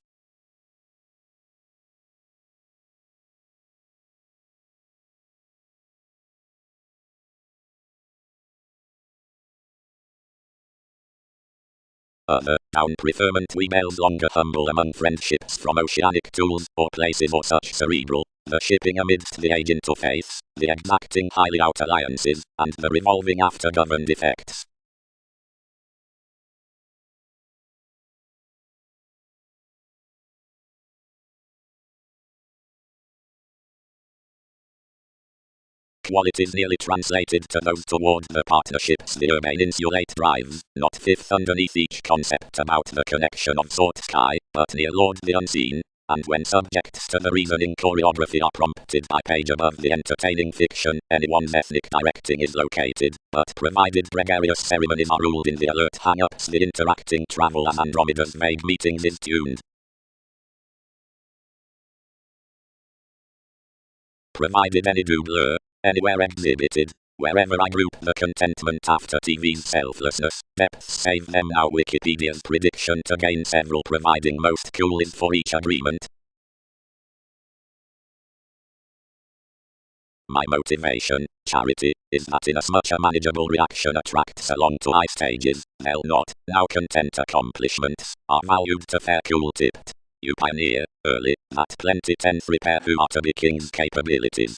A: Other, down preferment emails longer humble among friendships from oceanic tools, or places or such cerebral, the shipping amidst the age interface, the exacting highly out alliances, and the revolving after governed effects. Qualities nearly translated to those toward the partnerships the urbane insulate drives, not fifth underneath each concept about the connection of sought sky, but near Lord the unseen, and when subjects to the reasoning choreography are prompted by page above the entertaining fiction, anyone's ethnic directing is located, but provided gregarious ceremonies are ruled in the alert hang-ups the interacting travel as Andromeda's vague meetings is tuned. Provided any doubler, anywhere exhibited, wherever I group the contentment after TV's selflessness, depths save them now Wikipedia's prediction to gain several providing most cool is for each agreement. My motivation, charity, is that inasmuch a manageable reaction attracts along to high stages, they'll not, now content accomplishments, are valued to fair cool tipped. You pioneer, early, that plenty tenth repair who are to be king's capabilities.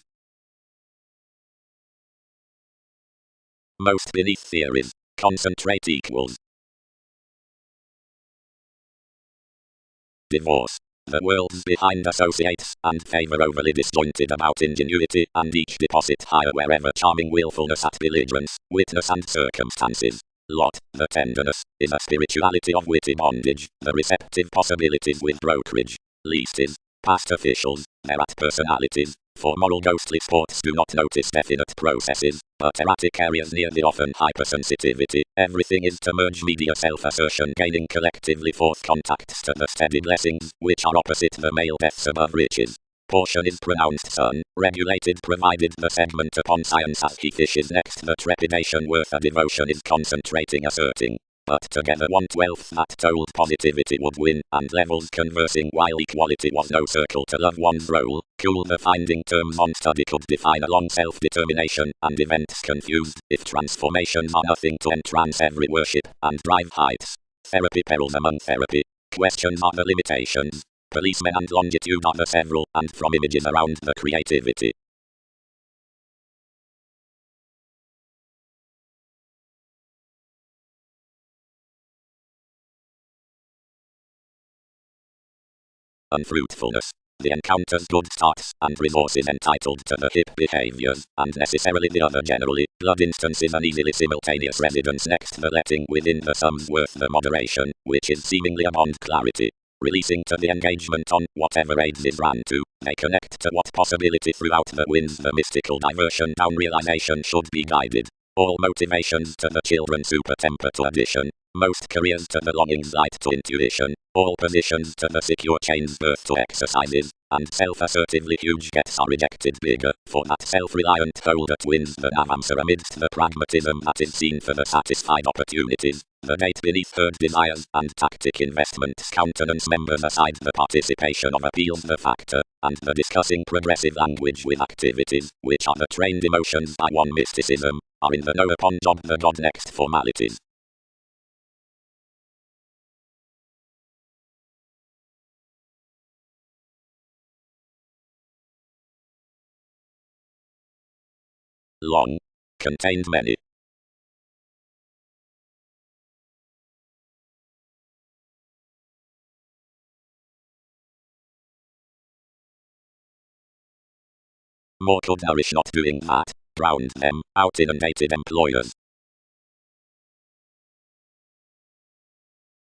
A: Most beneath theories, concentrate equals. Divorce. The world's behind associates, and favour overly disjointed about ingenuity, and each deposit higher wherever charming willfulness at belligerence, witness and circumstances. Lot, the tenderness, is a spirituality of witty bondage, the receptive possibilities with brokerage. Least is, past officials, thereat personalities, for moral ghostly sports do not notice definite processes, but erratic areas near the often hypersensitivity, everything is to merge media self-assertion gaining collectively forth contacts to the steady blessings, which are opposite the male deaths above riches. Portion is pronounced sun, regulated provided the segment upon science as he fishes next the trepidation worth a devotion is concentrating asserting. But together 1/12 that told positivity would win, and levels conversing while equality was no circle to love one's role, cool the finding terms on study could define along self-determination, and events confused, if transformations are nothing to entrance every worship, and drive heights. Therapy perils among therapy. Questions are the limitations. Policemen and longitude are the several, and from images around the creativity. unfruitfulness. The encounter's good starts and resources entitled to the hip behaviors, and necessarily the other generally. Blood instances an easily simultaneous residence next the letting within the sums worth the moderation, which is seemingly a bond clarity. Releasing to the engagement on whatever aids is ran to, they connect to what possibility throughout the winds the mystical diversion down realization should be guided. All motivations to the children super temper to addition, most careers to the longings light to intuition, all positions to the secure chains birth to exercises, and self-assertively huge gets are rejected bigger, for that self-reliant hold that wins the answer amidst the pragmatism that is seen for the satisfied opportunities. The gate beneath herd desires and tactic investments countenance members aside the participation of appeals the factor, and the discussing progressive language with activities, which are the trained emotions by one mysticism, are in the know upon job the god next formalities. Long. Contained many. More could nourish not doing that. Drowned them out inundated employers.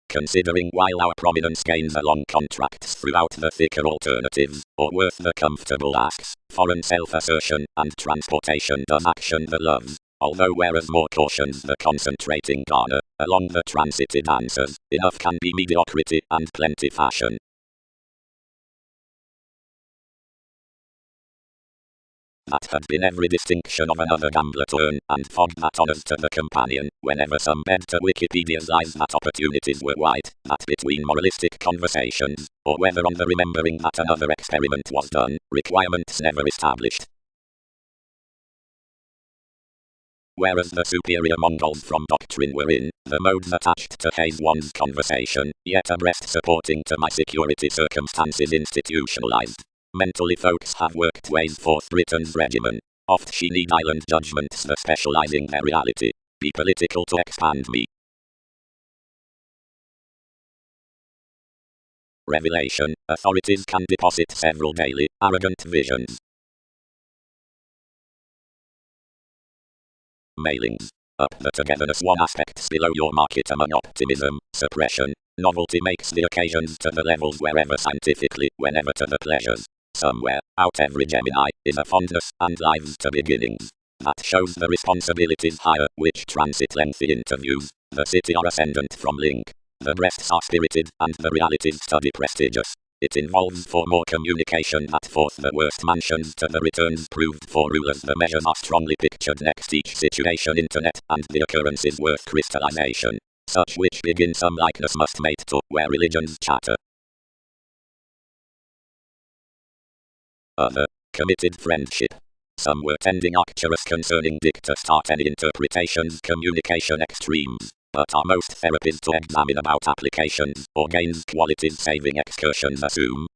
A: Considering while our prominence gains along contracts throughout the thicker alternatives, or worth the comfortable asks, foreign self-assertion and transportation does action the loves. Although whereas more cautions the concentrating garner, along the transited answers, enough can be mediocrity and plenty fashion. That had been every distinction of another gambler turn, and fogged that honours to the companion, whenever some bed to Wikipedia's eyes that opportunities were white, that between moralistic conversations, or whether on the remembering that another experiment was done, requirements never established. Whereas the superior Mongols from doctrine were in the modes attached to haze one's conversation, yet abreast supporting to my security circumstances institutionalized. Mentally folks have worked ways forth Britain's regimen. Oft she need island judgments the specializing their reality. Be political to expand me. Revelation. Authorities can deposit several daily, arrogant visions. Mailings. Up the togetherness one aspects below your market among optimism, suppression. Novelty makes the occasions to the levels wherever scientifically, whenever to the pleasures. Somewhere, out every Gemini, is a fondness and lives to beginnings. That shows the responsibilities higher, which transit lengthy interviews. The city are ascendant from link. The breasts are spirited, and the realities study prestigious. It involves for more communication that forth the worst mansions to the returns proved for rulers the measures are strongly pictured next each situation internet, and the occurrences worth crystallization. Such which begin some likeness must mate to, where religions chatter. Other. Committed friendship. Some were tending Arcturus concerning dicta start any interpretations communication extremes, but are most therapies to examine about applications, or gains qualities saving excursions assume.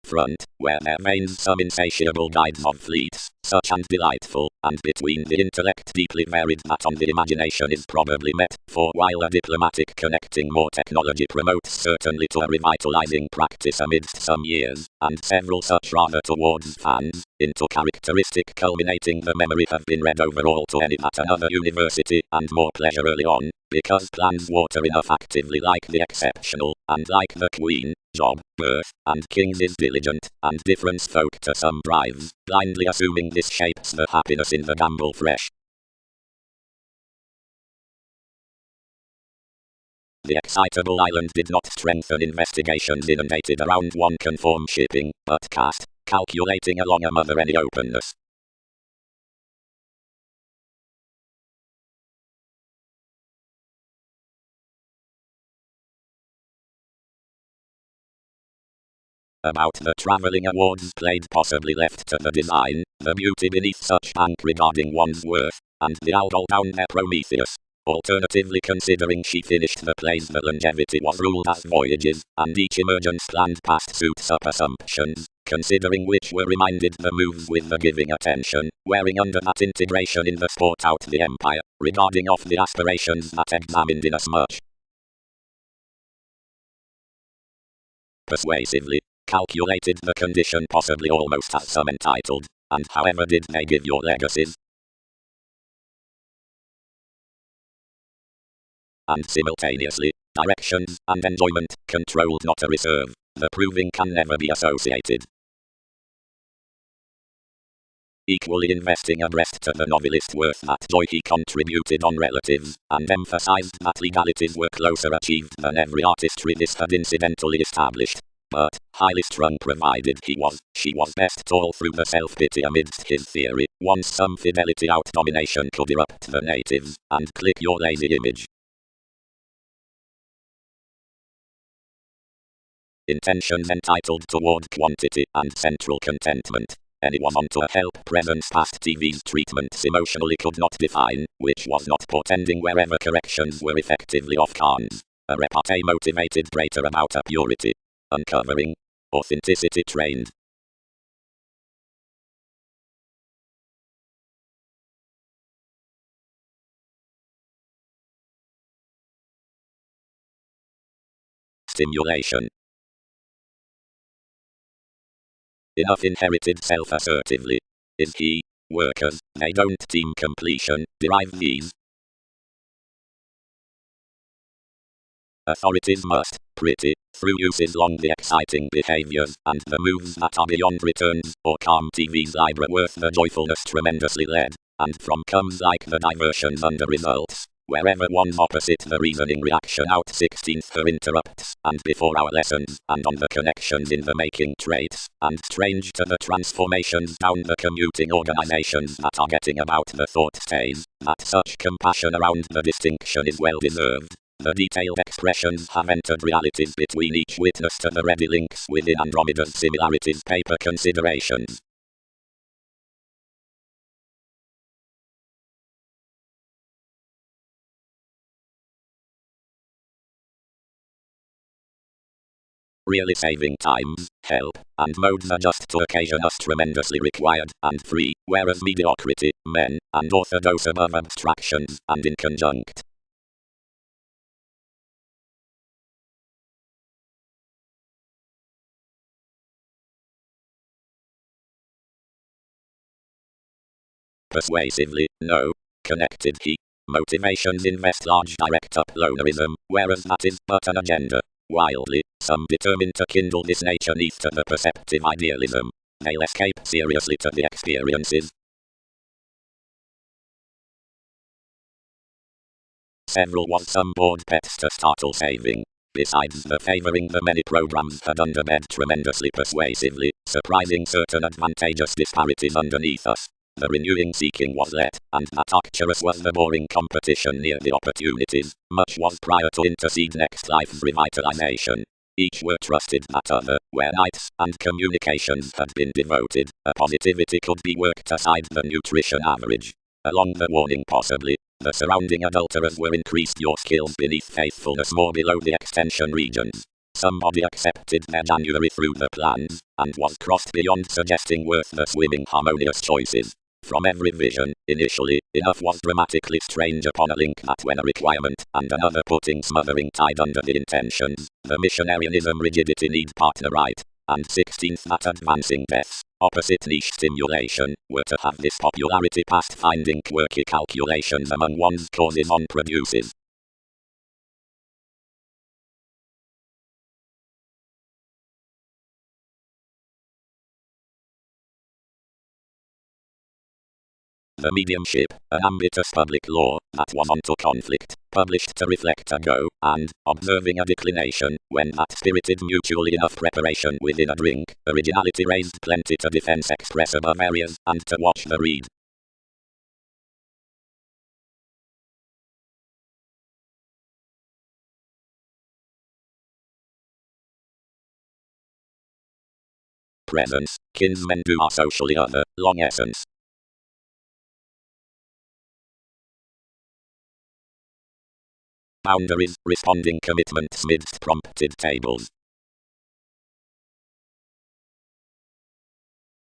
A: Front, where there veins some insatiable guides of fleets, such and delightful, and between the intellect deeply varied that on the imagination is probably met, for while a diplomatic connecting more technology promotes certainly to a revitalizing practice amidst some years, and several such rather towards fans, into characteristic culminating the memory have been read overall to any at another university, and more pleasure early on, because plans water enough actively like the exceptional, and like the queen, job, birth, and kings is diligent, and difference folk to some drives, blindly assuming this shapes the happiness in the gamble fresh. The excitable island did not strengthen investigations inundated around one conform shipping, but cast, calculating along a mother any openness. About the travelling awards played possibly left to the design, the beauty beneath such bank regarding one's worth, and the owl down there Prometheus. Alternatively considering she finished the plays the longevity was ruled as voyages, and each emergence planned past suits up assumptions, considering which were reminded the moves with the giving attention, wearing under that integration in the sport out the empire, regarding off the aspirations that examined inasmuch. Persuasively, calculated the condition possibly almost as some entitled, and however did they give your legacies? And simultaneously, directions and enjoyment, controlled not a reserve, the proving can never be associated. Equally investing addressed to the novelist worth that joy he contributed on relatives, and emphasized that legalities were closer achieved than every artistry this had incidentally established. But, highly strung provided she was best tall through the self-pity amidst his theory, once some fidelity out-domination could erupt the natives, and click your lazy image. Intentions entitled toward quantity and central contentment. Anyone onto a help presence past TV's treatments emotionally could not define, which was not portending wherever corrections were effectively off cards. A repartee motivated greater about a purity. Uncovering. Authenticity trained. Stimulation. Enough inherited self-assertively. Is he? Workers, they don't team completion, derive these. Authorities must, pretty, through uses long the exciting behaviors, and the moves that are beyond returns, or calm TV's libra worth the joyfulness tremendously led, and from comes like the diversions under results, wherever one opposite the reasoning reaction out 16th her interrupts, and before our lessons, and on the connections in the making traits, and strange to the transformations down the commuting organizations that are getting about the thought stays, that such compassion around the distinction is well deserved. The detailed expressions have entered realities between each witness to the ready links within Andromeda's similarities paper considerations. Really saving times, help, and modes adjust to occasion us tremendously required and free, whereas mediocrity, men, and orthodox above abstractions, and in conjunct. Persuasively, no. Connected he. Motivations invest large direct uploaderism, whereas that is but an agenda. Wildly, some determined to kindle this nature neath to the perceptive idealism. They'll escape seriously to the experiences. Several was some bored pets to startle saving. Besides the favoring the many programs had underbed tremendously persuasively, surprising certain advantageous disparities underneath us. The renewing seeking was let, and that arcturus was the boring competition near the opportunities. Much was prior to intercede next life's revitalization. Each were trusted that other, where nights and communications had been devoted, a positivity could be worked aside the nutrition average. Along the warning possibly, the surrounding adulterers were increased your skills beneath faithfulness more below the extension regions. Somebody accepted their January through the plans, and was crossed beyond suggesting worth the swimming harmonious choices. From every vision, initially, enough was dramatically strange upon a link that when a requirement, and another putting smothering tied under the intentions, the missionarianism rigidity need partner right, and 16th that advancing deaths, opposite niche stimulation, were to have this popularity past finding quirky calculations among one's causes on produces. The mediumship, an ambitious public law, that was onto conflict, published to reflect a go, and, observing a declination, when that spirited mutually enough preparation within a drink, originality raised plenty to defense express above areas, and to watch the read. Presence, kinsmen do are socially other, long essence. Boundaries, responding commitments midst prompted tables.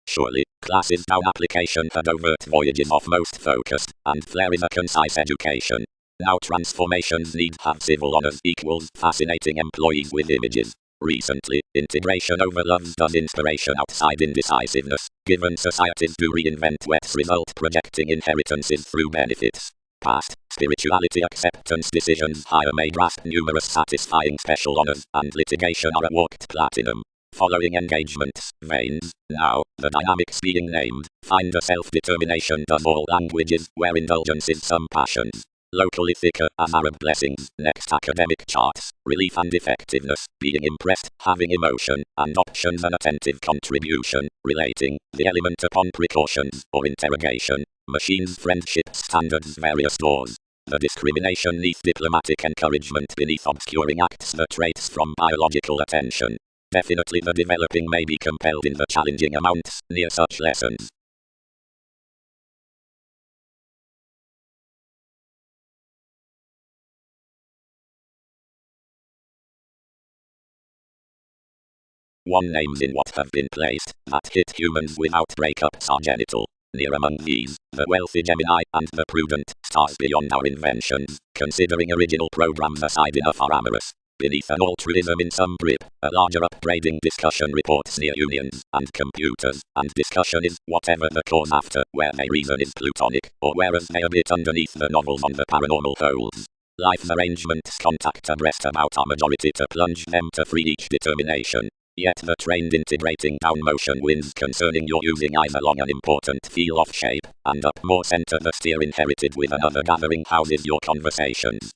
A: Surely, classes down application had overt voyages off most focused, and flare in a concise education. Now transformations need have civil honors equals fascinating employees with images. Recently, integration overloves does inspiration outside indecisiveness, given societies do reinvent what's result projecting inheritances through benefits. Past, spirituality acceptance decisions higher may grasp numerous satisfying special honors, and litigation are walked platinum. Following engagements, veins, now, the dynamics being named, find a self-determination does all languages, where indulgence is some passions. Local Ithaca, as Arab blessings, next academic charts, relief and effectiveness, being impressed, having emotion, and options an attentive contribution, relating, the element upon precautions, or interrogation, machines friendship standards various doors. The discrimination neath diplomatic encouragement beneath obscuring acts the traits from biological attention. Definitely the developing may be compelled in the challenging amounts, near such lessons. One names in what have been placed, that hit humans without breakups are genital. Near among these, the wealthy Gemini and the prudent, stars beyond our inventions, considering original programs aside enough are amorous. Beneath an altruism in some grip, a larger upgrading discussion reports near unions and computers, and discussion is, whatever the cause after, where may reason is plutonic, or whereas they a bit underneath the novels on the paranormal holds. Life's arrangements contact abreast about our majority to plunge them to free each determination. Yet the trained integrating down motion wins concerning your using eyes along an important feel of shape, and up more center the steer inherited with another gathering houses your conversations.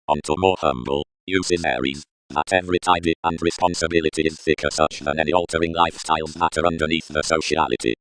A: Onto more humble uses Aries, that every tidy and responsibility is thicker such than any altering lifestyles matter underneath the sociality.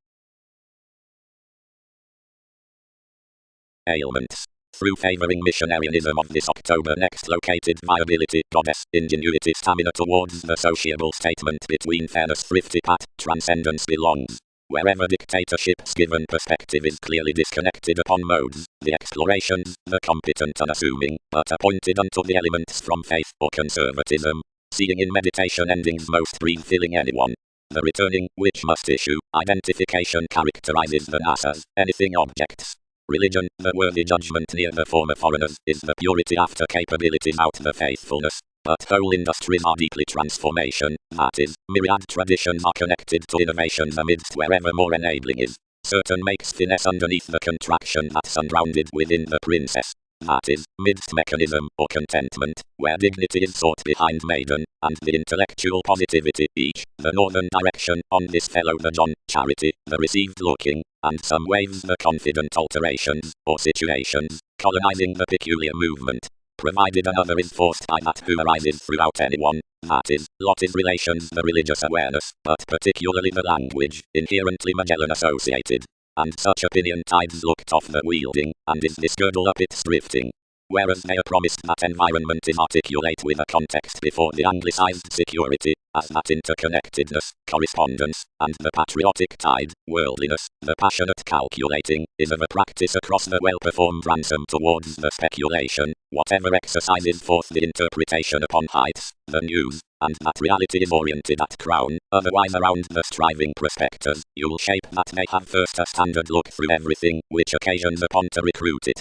A: Ailments. Through favoring missionarianism of this October next located viability, goddess, ingenuity, stamina towards the sociable statement between fairness, thrifty pat, transcendence belongs. Wherever dictatorship's given perspective is clearly disconnected upon modes, the explorations, the competent unassuming, but appointed unto the elements from faith or conservatism, seeing in meditation endings most breath-filling anyone. The returning, which must issue, identification characterizes the NASA's, anything objects. Religion, the worthy judgment near the former foreigners, is the purity after capabilities out the faithfulness. But whole industries are deeply transformation, that is, myriad traditions are connected to innovations amidst wherever more enabling is. Certain makes finesse underneath the contraction that's ungrounded within the princess. That is, midst mechanism or contentment, where dignity is sought behind maiden, and the intellectual positivity each, the northern direction, on this fellow the John, charity, the received looking, and some waves the confident alterations, or situations, colonizing the peculiar movement. Provided another is forced by that who arises throughout anyone, that is, lot is relations the religious awareness, but particularly the language, inherently Magellan associated. And such opinion tides looked off the wielding, and is this girdle up its drifting. Whereas they are promised that environment is articulate with a context before the anglicized security, as that interconnectedness, correspondence, and the patriotic tide, worldliness, the passionate calculating, is of a practice across the well-performed ransom towards the speculation, whatever exercises forth the interpretation upon heights, the news, and that reality is oriented at crown, otherwise around the striving prospectors, you'll shape that may have first a standard look through everything, which occasions upon to recruit it.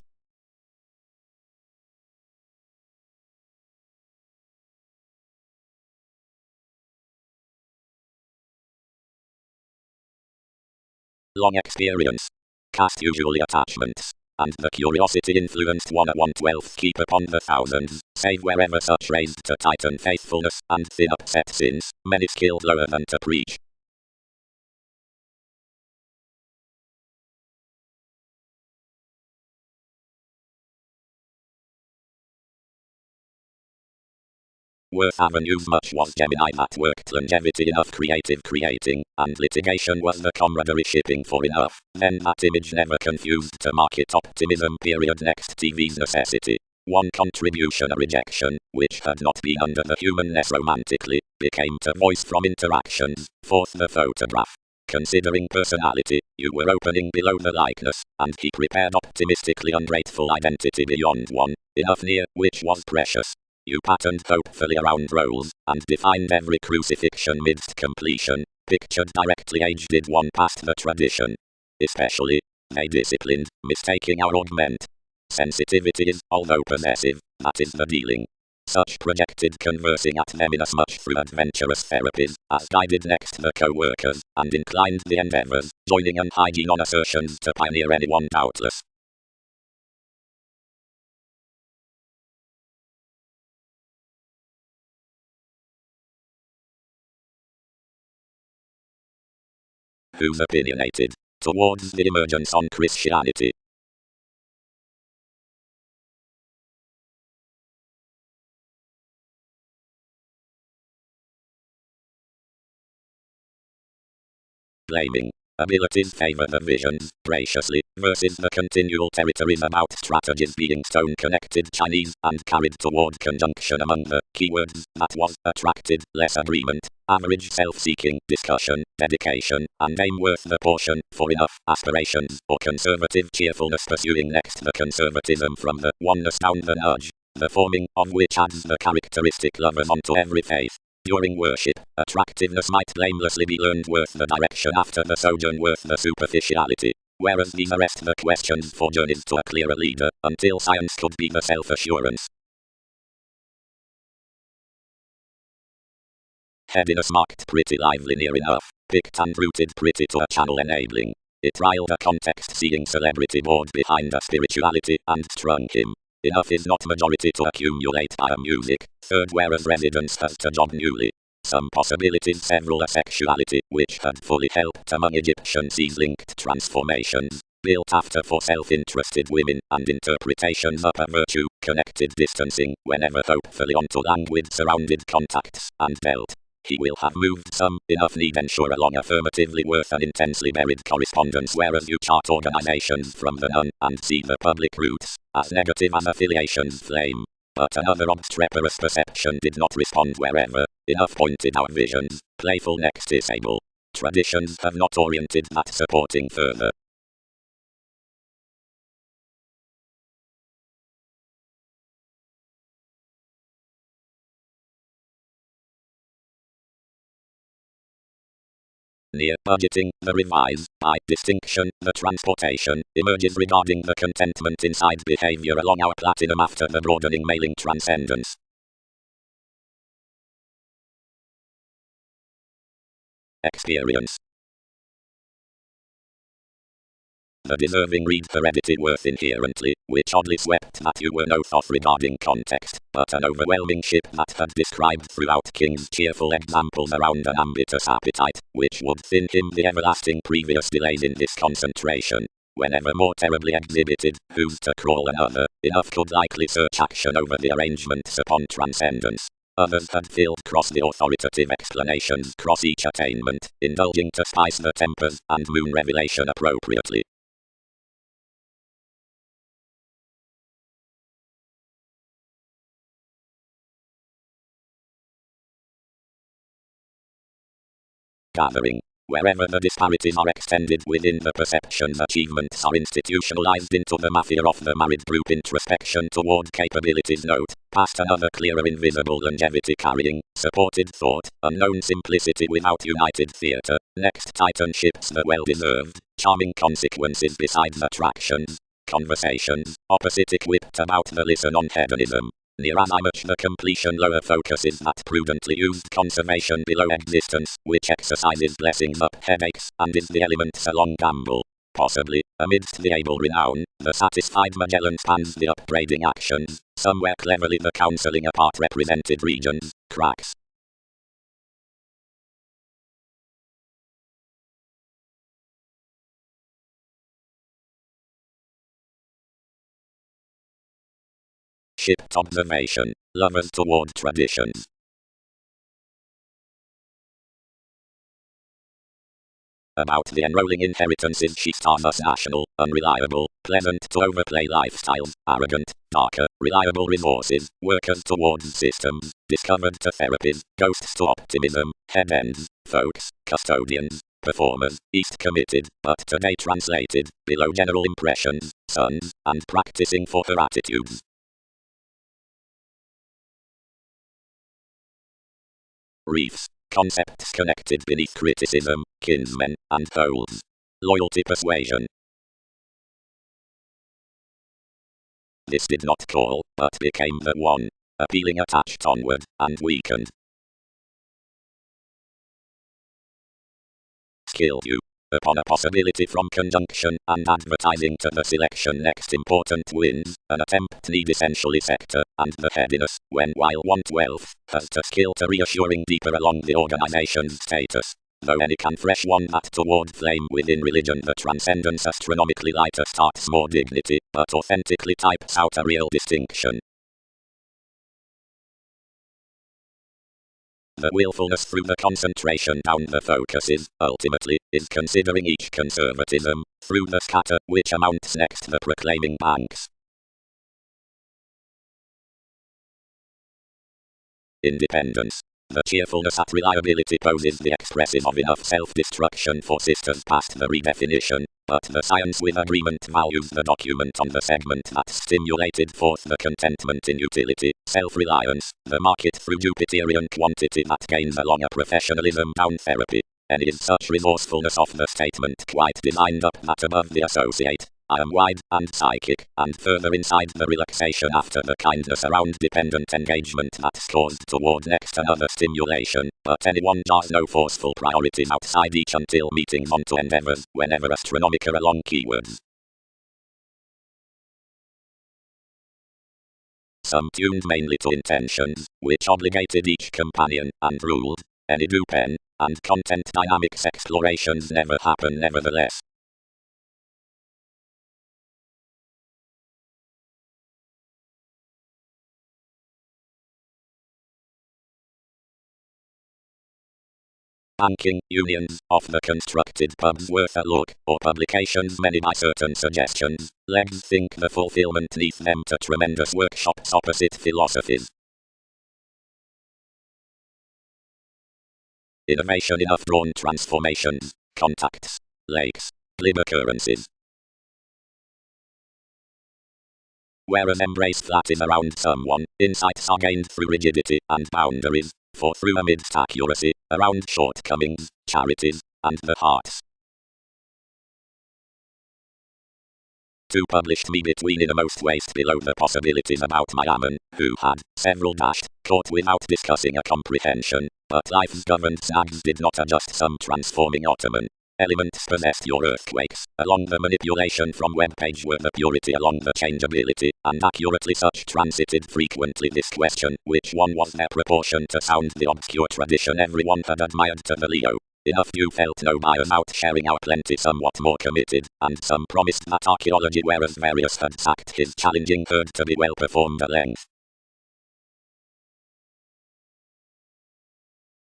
A: Long experience. Cast usually attachments. And the curiosity influenced one at 1/12 keep upon the thousands, save wherever such raised to tighten faithfulness, and thin upset sins, many skilled lower than to preach. Worth avenues much was Gemini that worked longevity enough creative creating, and litigation was the camaraderie shipping for enough, then that image never confused to market optimism period next TV's necessity. One contribution a rejection, which had not been under the humanness romantically, became to voice from interactions, fourth the photograph. Considering personality, you were opening below the likeness, and he prepared optimistically ungrateful identity beyond one, enough near, which was precious. You patterned hopefully around roles, and defined every crucifixion midst completion, pictured directly aged did one past the tradition. Especially, they disciplined, mistaking our augment. Sensitivity is, although possessive, that is the dealing. Such projected conversing at them inasmuch through adventurous therapies, as guided next the co-workers, and inclined the endeavors, joining unhygiene on assertions to pioneer anyone doubtless. Who's opinionated towards the emergence on Christianity. Blaming abilities favor the visions, graciously, versus the continual territories about strategies being stone-connected Chinese, and carried toward conjunction among the keywords that was attracted, less agreement, average self-seeking, discussion, dedication, and aim worth the portion, for enough, aspirations, or conservative cheerfulness pursuing next the conservatism from the oneness down the nudge, the forming of which adds the characteristic lovers onto every faith. During worship, attractiveness might blamelessly be learned worth the direction after the sojourn worth the superficiality, whereas these arrest the questions for journeys to a clearer leader, until science could be the self-assurance. Headiness marked pretty lively near enough, picked and rooted pretty to a channel enabling. It riled a context-seeing celebrity board behind a spirituality and strung him. Enough is not majority to accumulate by a music, third whereas residence has to job newly. Some possibilities several a sexuality, which had fully helped among Egyptian seas-linked transformations, built after for self-interested women, and interpretations up a virtue, connected distancing, whenever hopefully onto languid surrounded contacts, and dealt. He will have moved some, enough need ensure along affirmatively worth an intensely buried correspondence whereas you chart organizations from the none, and see the public roots, as negative as affiliations flame. But another obstreperous perception did not respond wherever, enough pointed out visions, playful next disable. Traditions have not oriented that supporting further. Near budgeting, the revise, by distinction, the transportation, emerges regarding the contentment inside behavior along our platinum after the broadening mailing transcendence. Experience. The deserving read heredity worth inherently, which oddly swept that you were no thought regarding context, but an overwhelming ship that had described throughout King's cheerful examples around an ambitious appetite, which would thin him the everlasting previous delays in this concentration. Whenever more terribly exhibited, who's to crawl another, enough could likely search action over the arrangements upon transcendence. Others had filled cross the authoritative explanations cross each attainment, indulging to spice the tempers and moon revelation appropriately. Gathering. Wherever the disparities are extended within the perceptions, achievements are institutionalized into the mafia of the married group. Introspection toward capabilities note, past another clearer invisible longevity carrying, supported thought, unknown simplicity without united theatre, next titanships the well-deserved, charming consequences besides attractions, conversations, opposite equipped about the listen on hedonism. Near as I much the completion lower focus is that prudently used conservation below existence, which exercises blessings up headaches, and is the elements along gamble. Possibly, amidst the able renown, the satisfied Magellan spans the upbraiding actions, somewhere cleverly the counselling apart represented regions, cracks. Shipped observation, lovers toward traditions. About the enrolling inheritances she stars us national, unreliable, pleasant to overplay lifestyles, arrogant, darker, reliable resources, workers towards systems, discovered to therapies, ghosts to optimism, head ends, folks, custodians, performers, East committed, but today translated, below general impressions, sons, and practicing for her attitudes. Reefs, concepts connected beneath criticism, kinsmen, and poles. Loyalty persuasion. This did not call, but became the one. Appealing attached onward, and weakened. Skill you. Upon a possibility from conjunction and advertising to the selection next important wins, an attempt need essentially sector, and the headiness, when while want wealth, has to skill to reassuring deeper along the organization's status. Though any can fresh one that toward flame within religion the transcendence astronomically lighter starts more dignity, but authentically types out a real distinction. The willfulness through the concentration down the focuses, ultimately, is considering each conservatism, through the scatter, which amounts next the proclaiming banks. Independence. The cheerfulness at reliability poses the expressive of enough self-destruction for sisters past the redefinition, but the science with agreement values the document on the segment that stimulated forth the contentment in utility, self-reliance, the market through Jupiterian quantity that gains along a professionalism down therapy. And is such resourcefulness of the statement quite designed up that above the associate, I am wide and psychic, and further inside the relaxation after the kindness around dependent engagement that's caused toward next another stimulation, but anyone does no forceful priorities outside each until meetings onto endeavors, whenever astronomica along keywords. Some tuned mainly to intentions, which obligated each companion, and ruled, any do pen, and content dynamics explorations never happen nevertheless. Banking unions of the constructed pubs worth a look, or publications many by certain suggestions, legs think the fulfillment neath them to tremendous workshops opposite philosophies. Innovation enough drawn transformations, contacts, lakes, glib occurrences. Whereas embrace that is around someone, insights are gained through rigidity and boundaries, for through amidst accuracy, around shortcomings, charities, and the hearts. Two published me between innermost waist below the possibilities about my Ammon, who had several dashed, caught without discussing a comprehension, but life's governed snags did not adjust some transforming Ottoman. Elements possessed your earthquakes, along the manipulation from WEBPAGE were the purity along the changeability, and accurately such transited frequently this question, which one was their proportion to sound the obscure tradition everyone had admired to the Leo. Enough you felt no bias out sharing our plenty somewhat more committed, and some promised that archaeology whereas various had sacked his challenging herd to be well performed at length.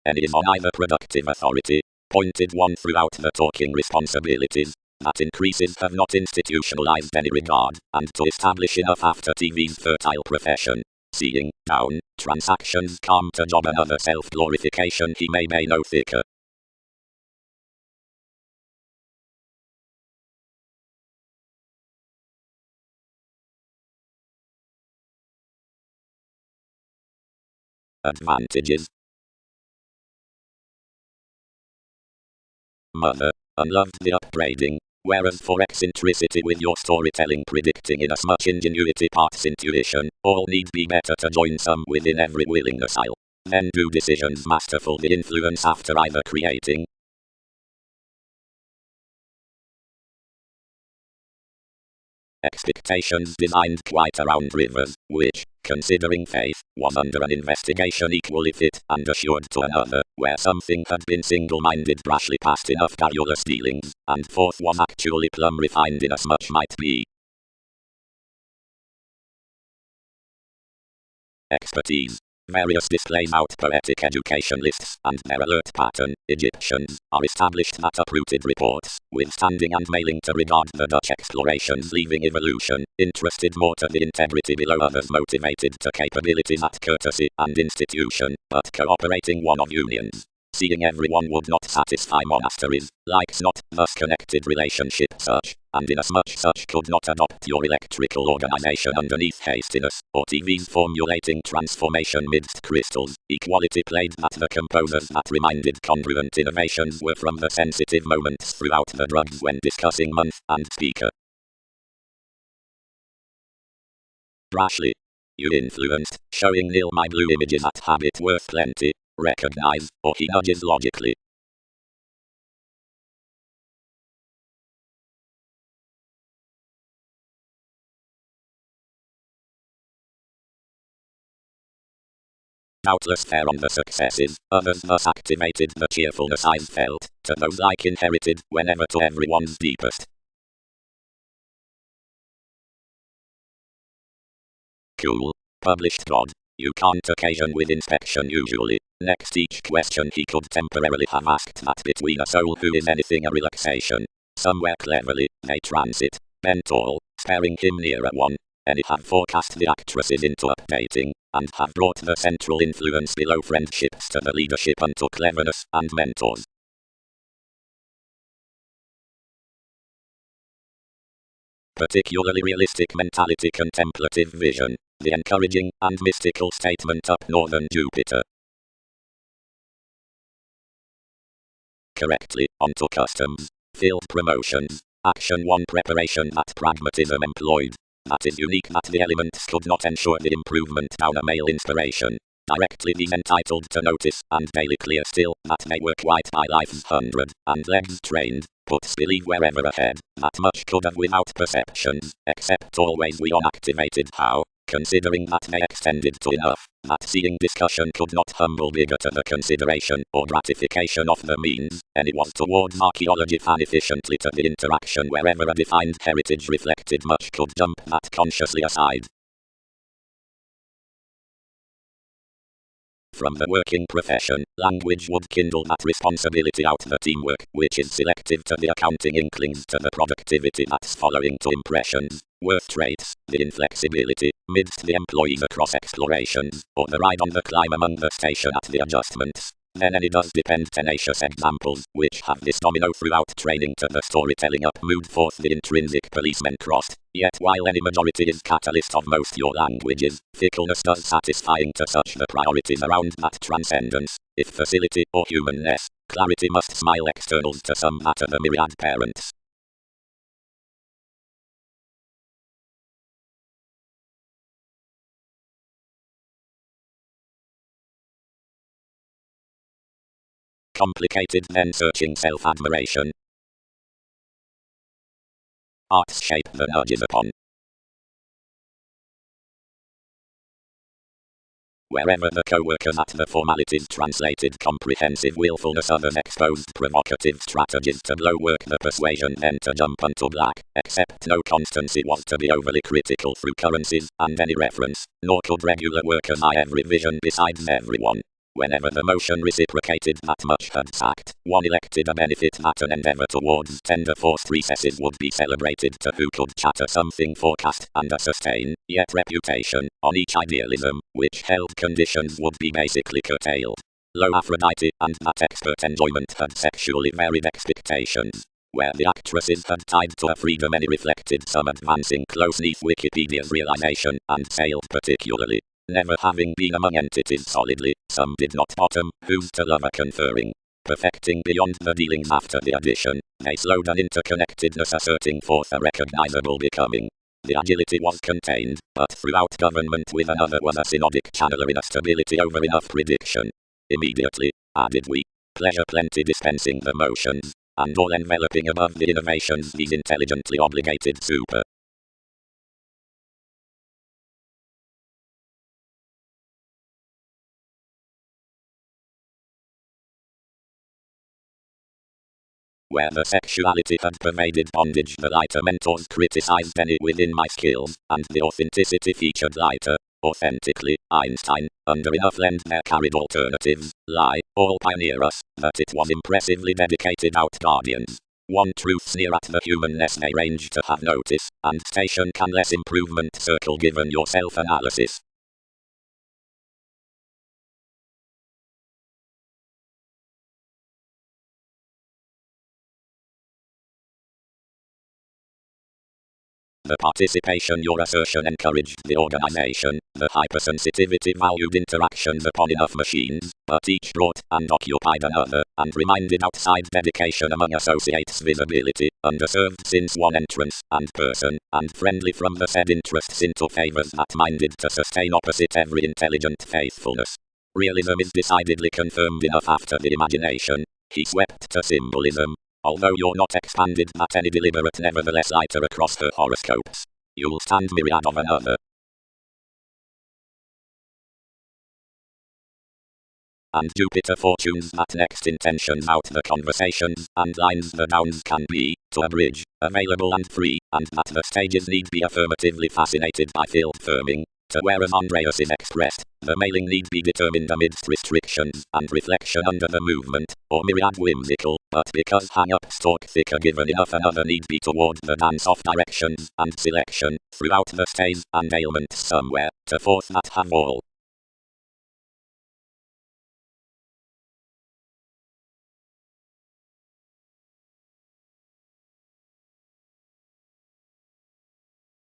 A: And is on either productive authority, pointed one throughout the talking responsibilities, that increases have not institutionalized any regard, and to establish enough after TV's fertile profession, seeing, down, transactions come to job another self-glorification he may no thicker. Advantages. Mother, unloved the upbraiding, whereas for eccentricity with your storytelling predicting inasmuch ingenuity parts intuition, all need be better to join some within every willingness I'll then do decisions masterful the influence after either creating. Expectations designed quite around rivers, which, considering faith, was under an investigation equally fit and assured to another, where something had been single-minded brashly past enough garrulous dealings, and fourth was actually plumb refined inasmuch might be. Expertise. Various displays out poetic education lists and their alert pattern, Egyptians, are established that uprooted reports, withstanding and mailing to regard the Dutch explorations leaving evolution, interested more to the integrity below others motivated to capabilities at courtesy and institution, but cooperating one of unions. Seeing everyone would not satisfy monasteries, likes not, thus connected relationship such, and inasmuch such could not adopt your electrical organization underneath hastiness, or TV's formulating transformation midst crystals, equality played that the composers that reminded congruent innovations were from the sensitive moments throughout the drugs when discussing month and speaker. Brashly. You influenced, showing nil my blue images at habit worth plenty, recognize, or he nudges logically. Doubtless fair on the successes, others thus activated the cheerfulness I've felt, to those like inherited, whenever to everyone's deepest. Cool. Published God. You can't occasion with inspection usually. Next each question he could temporarily have asked that between a soul who is anything a relaxation. Somewhere cleverly, they transit, bent all, sparing him nearer one. Any have forecast the actresses into updating, and have brought the central influence below friendships to the leadership unto cleverness and mentors. Particularly realistic mentality, contemplative vision, the encouraging and mystical statement up northern Jupiter. Correctly, onto customs, field promotions, action 1 preparation that pragmatism employed. That is unique that the elements could not ensure the improvement down a male inspiration. Directly these entitled to notice, and daily clear still, that they were quite by life's 100, and legs trained, puts believe wherever ahead, that much could have without perceptions, except always we on activated how, considering that they extended to enough, that seeing discussion could not humble bigger to the consideration or gratification of the means, and it was towards archaeology fan efficiently to the interaction wherever a defined heritage reflected much could jump that consciously aside. From the working profession, language would kindle that responsibility out the teamwork, which is selective to the accounting inklings to the productivity that's following to impressions, worth traits, the inflexibility, midst the employees across explorations, or the ride on the climb among the station at the adjustments. Then any does depend tenacious examples, which have this domino throughout training to the storytelling up mood forth the intrinsic policeman crossed. Yet while any majority is catalyst of most your languages, fickleness does satisfying to such the priorities around that transcendence. If facility or humanness, clarity must smile externals to some matter the myriad parents. Complicated then searching self-admiration. Arts shape the nudges upon. Wherever the co-workers at the formalities translated comprehensive willfulness, others exposed provocative strategies to blow work the persuasion then to jump unto black, except no constancy was to be overly critical through currencies and any reference, nor could regular workers eye every vision besides everyone. Whenever the motion reciprocated that much had sacked, one elected a benefit that an endeavor towards tender forced recesses would be celebrated to who could chatter something forecast and a sustain, yet reputation, on each idealism, which held conditions would be basically curtailed. Low Aphrodite and that expert enjoyment had sexually varied expectations. Where the actresses had tied to a freedom any reflected some advancing close neath Wikipedia's realization, and sailed particularly. Never having been among entities solidly, some did not bottom, whose to lover conferring. Perfecting beyond the dealings after the addition, they slowed an interconnectedness asserting forth a recognizable becoming. The agility was contained, but throughout government with another was a synodic channeler in a stability over enough prediction. Immediately, added we, pleasure plenty dispensing the motions, and all enveloping above the innovations these intelligently obligated super. Where the sexuality had pervaded bondage, the lighter mentors criticized any within my skills, and the authenticity featured lighter. Authentically, Einstein, under enough lend their carried alternatives, lie, all pioneer us, that it was impressively dedicated out guardians. One truth sneer at the humanness they range to have notice, and station can less improvement circle given your self-analysis. The participation your assertion encouraged the organization, the hypersensitivity valued interactions upon enough machines, but each brought and occupied another, and reminded outside dedication among associates visibility, underserved since one entrance, and person, and friendly from the said interests into favors that minded to sustain opposite every intelligent faithfulness. Realism is decidedly confirmed enough after the imagination. He swept to symbolism. Although you're not expanded that any deliberate nevertheless lighter across her horoscopes. You'll stand myriad of another. And Jupiter fortunes that next intentions out the conversations and lines the downs can be, to a bridge, available and free, and that the stages need be affirmatively fascinated by field firming. To whereas Andreas is expressed, the mailing need be determined amidst restrictions and reflection under the movement, or myriad whimsical, but because hang-ups talk thicker given enough another need be toward the dance-off directions and selection, throughout the stays and ailments somewhere, to forth that have all.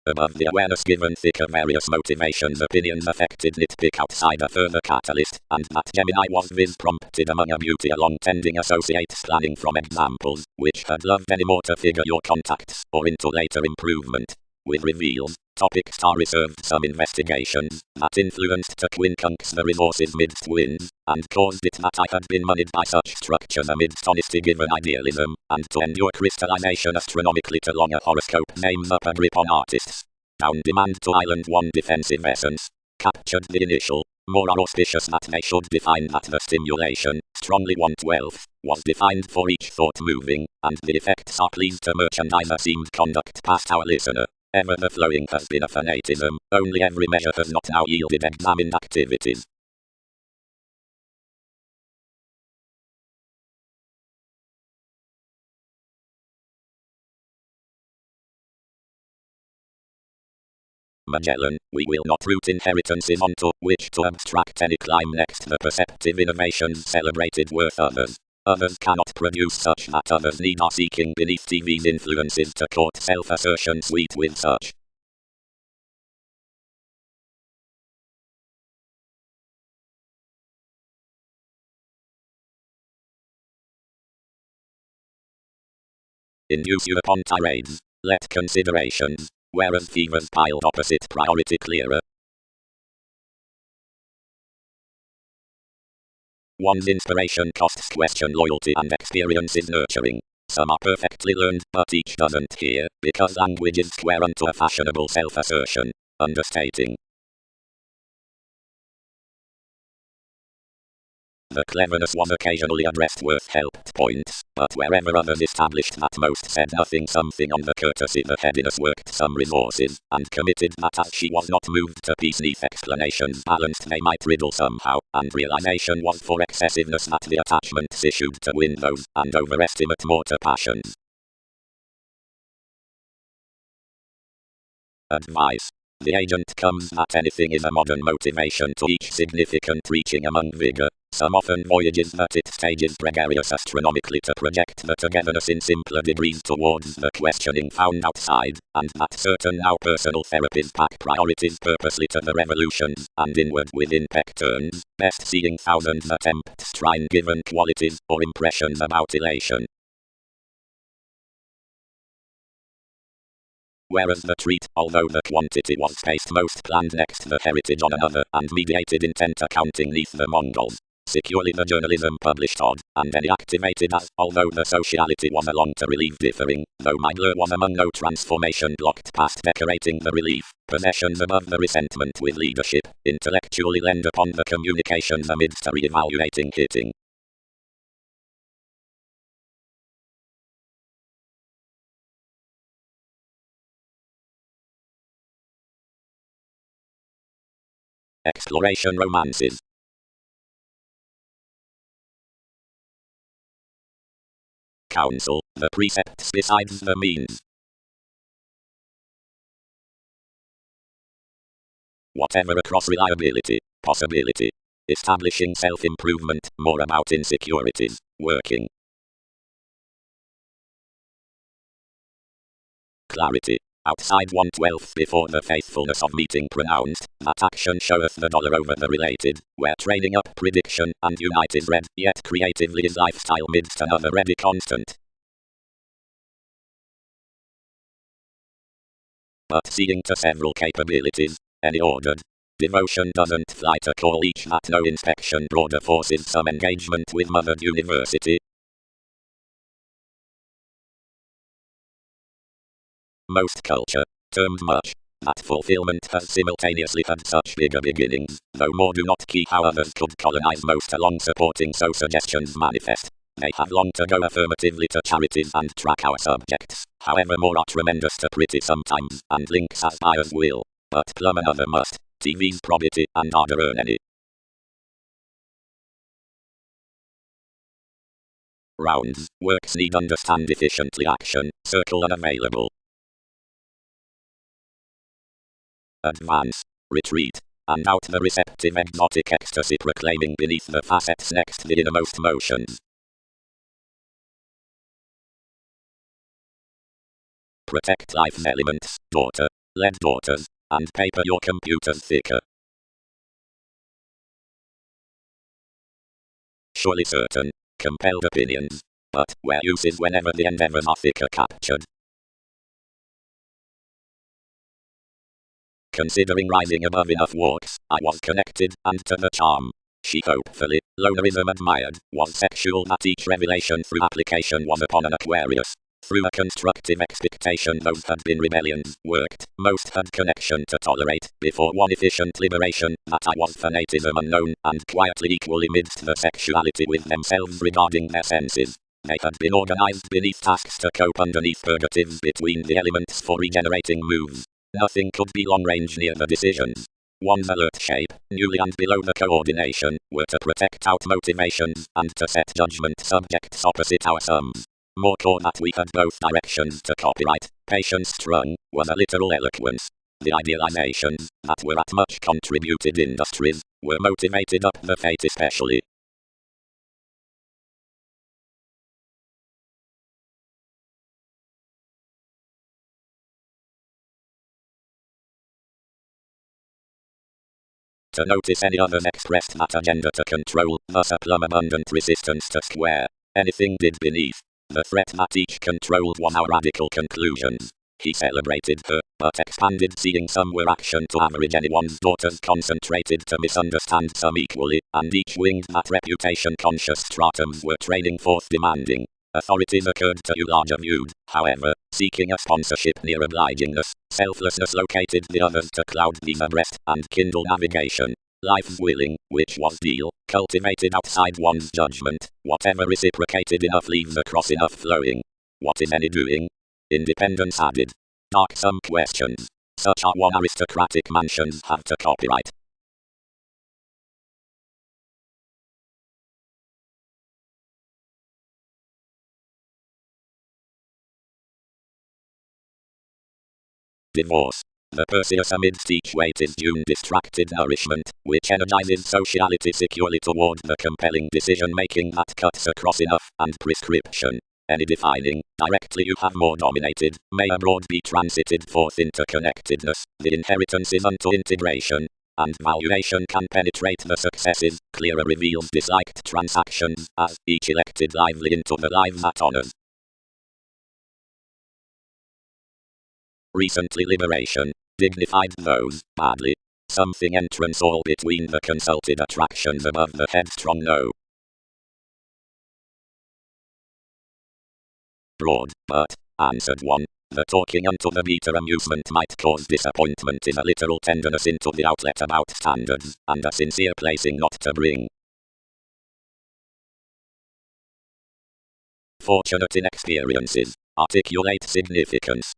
A: Above the awareness given thicker various motivations opinions affected nitpick outside a further catalyst, and that Gemini was viz prompted among a beauty along tending associates planning from examples, which had loved any more to figure your contacts, or into later improvement. With reveals, topic star reserved some investigations, that influenced to quincunx the resources midst winds, and caused it that I had been moneyed by such structures amidst honesty given idealism, and to endure crystallization astronomically to long a horoscope names up a grip on artists. Down demand to island one defensive essence. Captured the initial, more auspicious that they should define that the stimulation, strongly want wealth, was defined for each thought moving, and the effects are pleased to merchandise a seemed conduct past our listener. Ever the flowing has been a fanatism, only every measure has not now yielded examined activities. Magellan, we will not root inheritances onto which to abstract any climb next the perceptive innovations celebrated worth others. Others cannot produce such that others need are seeking beneath TV's influences to court self-assertion sweet with such. Induce you upon tirades, let considerations, whereas fevers piled opposite priority clearer. One's inspiration costs question loyalty and experience is nurturing. Some are perfectly learned, but each doesn't hear, because language is square unto a fashionable self-assertion. Understating. The cleverness was occasionally addressed worth helped points, but wherever others established that most said nothing something on the courtesy the headiness worked some resources, and committed that as she was not moved to piece-neath explanations balanced they might riddle somehow, and realization was for excessiveness that the attachments issued to windows, and overestimate more to passions. Advice. The agent comes that anything is a modern motivation to each significant reaching among vigor. Some often voyages that it stages gregarious astronomically to project the togetherness in simpler degrees towards the questioning found outside, and that certain now personal therapies pack priorities purposely to the revolutions, and inward within peck turns, best seeing thousands attempt strine given qualities or impressions about elation. Whereas the treat, although the quantity was spaced most planned next the heritage on another and mediated intent accounting neath the Mongols. Securely the journalism published odd, and any activated as, although the sociality was along to relieve differing, though my glare was among no transformation blocked past decorating the relief, possessions above the resentment with leadership, intellectually lend upon the communications amidst a re-evaluating hitting. Exploration romances. Counsel, the precepts besides the means. Whatever across reliability, possibility. Establishing self-improvement, more about insecurities, working. Clarity. Outside 1/12 before the faithfulness of meeting pronounced, that action showeth the dollar over the related, where training up prediction and unite is read, yet creatively is lifestyle midst another ready constant. But seeing to several capabilities, any ordered devotion doesn't fly to call each that no inspection broader forces some engagement with mothered university. Most culture, termed much, that fulfillment has simultaneously had such bigger beginnings, though more do not key how others could colonize most along supporting so suggestions manifest. They have long to go affirmatively to charities and track our subjects, however more are tremendous to pretty sometimes, and links as buyers will, but plumb another must, TV's probity and harder earn any. Rounds, works need understand efficiently action, circle unavailable. Advance, retreat, and out the receptive exotic ecstasy proclaiming beneath the facets next the innermost motions. Protect life's elements, daughter, lead daughters, and paper your computers thicker. Surely certain, compelled opinions, but where uses whenever the endeavors are thicker captured. Considering rising above enough walks, I was connected, and to the charm. She hopefully, lonerism admired, was sexual that each revelation through application was upon an Aquarius. Through a constructive expectation those had been rebellions, worked, most had connection to tolerate, before one efficient liberation, that I was fanatism unknown, and quietly equally midst the sexuality with themselves regarding their senses. They had been organized beneath tasks to cope underneath purgatives between the elements for regenerating moves. Nothing could be long range near the decisions. One's alert shape, newly and below the coordination, were to protect out motivations, and to set judgment subjects opposite our sums. More core that we had both directions to copyright, patience strung, was a literal eloquence. The idealizations, that were at much contributed industries, were motivated up the fate especially. To notice any others expressed that agenda to control, thus a plumb abundant resistance to square anything did beneath. The threat that each controlled was our radical conclusions. He celebrated her, but expanded seeing some were action to average anyone's daughters concentrated to misunderstand some equally, and each winged that reputation conscious stratums were training forth demanding. Authorities occurred to you larger viewed, however, seeking a sponsorship near obligingness, selflessness located the others to cloud these abreast, and kindle navigation. Life's willing, which was deal, cultivated outside one's judgment, whatever reciprocated enough leaves across enough flowing. What is any doing? Independence added. Darksome questions. Such are one aristocratic mansions have to copyright. Divorce. The Perseus amidst each weight is due distracted nourishment, which energizes sociality securely toward the compelling decision-making that cuts across enough, and prescription. Any defining, directly you have more dominated, may abroad be transited forth into connectedness, the inheritance is unto integration, and valuation can penetrate the successes, clearer reveals disliked transactions, as each elected lively into the life that honors. Recently liberation, dignified those, badly. Something entrance all between the consulted attractions above the headstrong no. Broad, but, answered one, the talking unto the beater amusement might cause disappointment in a literal tenderness into the outlet about standards, and a sincere placing not to bring. Fortunate in experiences, articulate significance.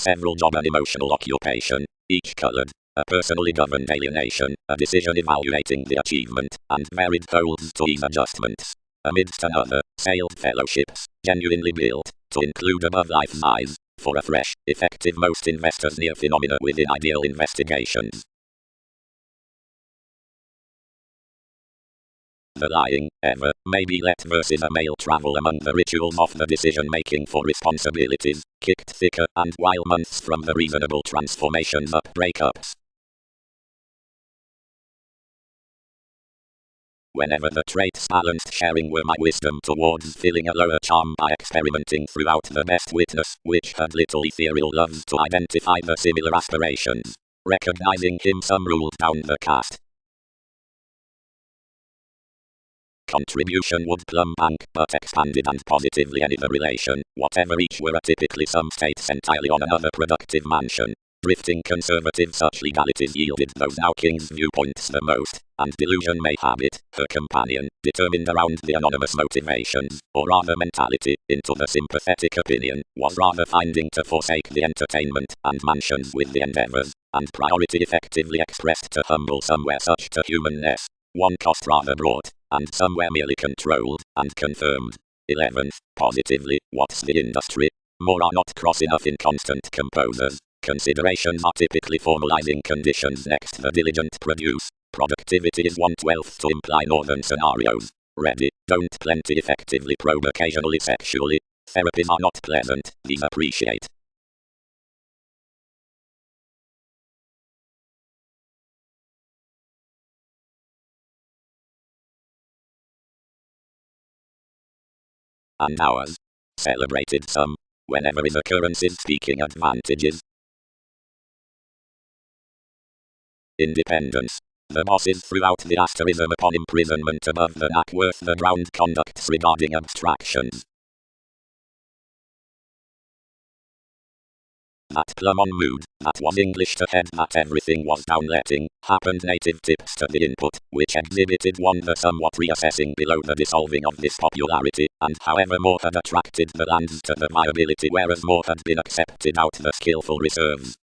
A: Several job and emotional occupation, each colored, a personally governed alienation, a decision evaluating the achievement, and varied holds to ease adjustments. Amidst another, sailed fellowships, genuinely built, to include above life's eyes, for a fresh, effective most investors near phenomena within ideal investigations. the lying, ever, maybe let versus a male travel among the rituals of the decision-making for responsibilities, kicked thicker and while months from the reasonable transformations up breakups. Whenever the traits balanced sharing were my wisdom towards filling a lower charm by experimenting throughout the best witness, which had little ethereal love to identify the similar aspirations. Recognizing him some ruled down the cast. Contribution would plumb bank, but expanded and positively any the relation, whatever each were typically some states entirely on another productive mansion. Drifting conservative such legalities yielded those now king's viewpoints the most, and delusion may have it, her companion, determined around the anonymous motivations, or rather mentality, into the sympathetic opinion, was rather finding to forsake the entertainment and mansions with the endeavors, and priority effectively expressed to humble somewhere such to humanness. One cost rather brought, and somewhere merely controlled, and confirmed. 11th, positively, what's the industry? More are not cross enough in constant composers. Considerations are typically formalizing conditions next the diligent produce. Productivity is 1/12 to imply northern scenarios. Ready, don't plenty effectively probe occasionally sexually. Therapies are not pleasant, these appreciate. And ours. Celebrated some. Whenever is occurrences speaking advantages. Independence. The bosses throughout the asterism upon imprisonment above the knack worth the ground conducts regarding abstractions. That plumb on mood, that was English to head that everything was downletting, happened native tips to the input, which exhibited one the somewhat reassessing below the dissolving of this popularity, and however more had attracted the lands to the viability whereas more had been accepted out the skillful reserves.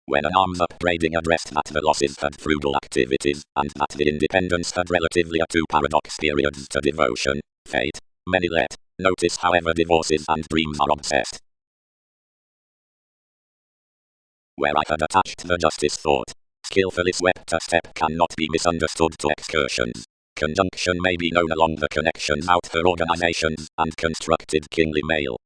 A: When an arms upgrading addressed that the losses had frugal activities, and that the independence had relatively a two paradox periods to devotion, fate, many let, notice however divorces and dreams are obsessed. Where I had attached the justice thought, skillfully swept a step cannot be misunderstood to excursions. Conjunction may be known along the connections out her organizations, and constructed kingly male.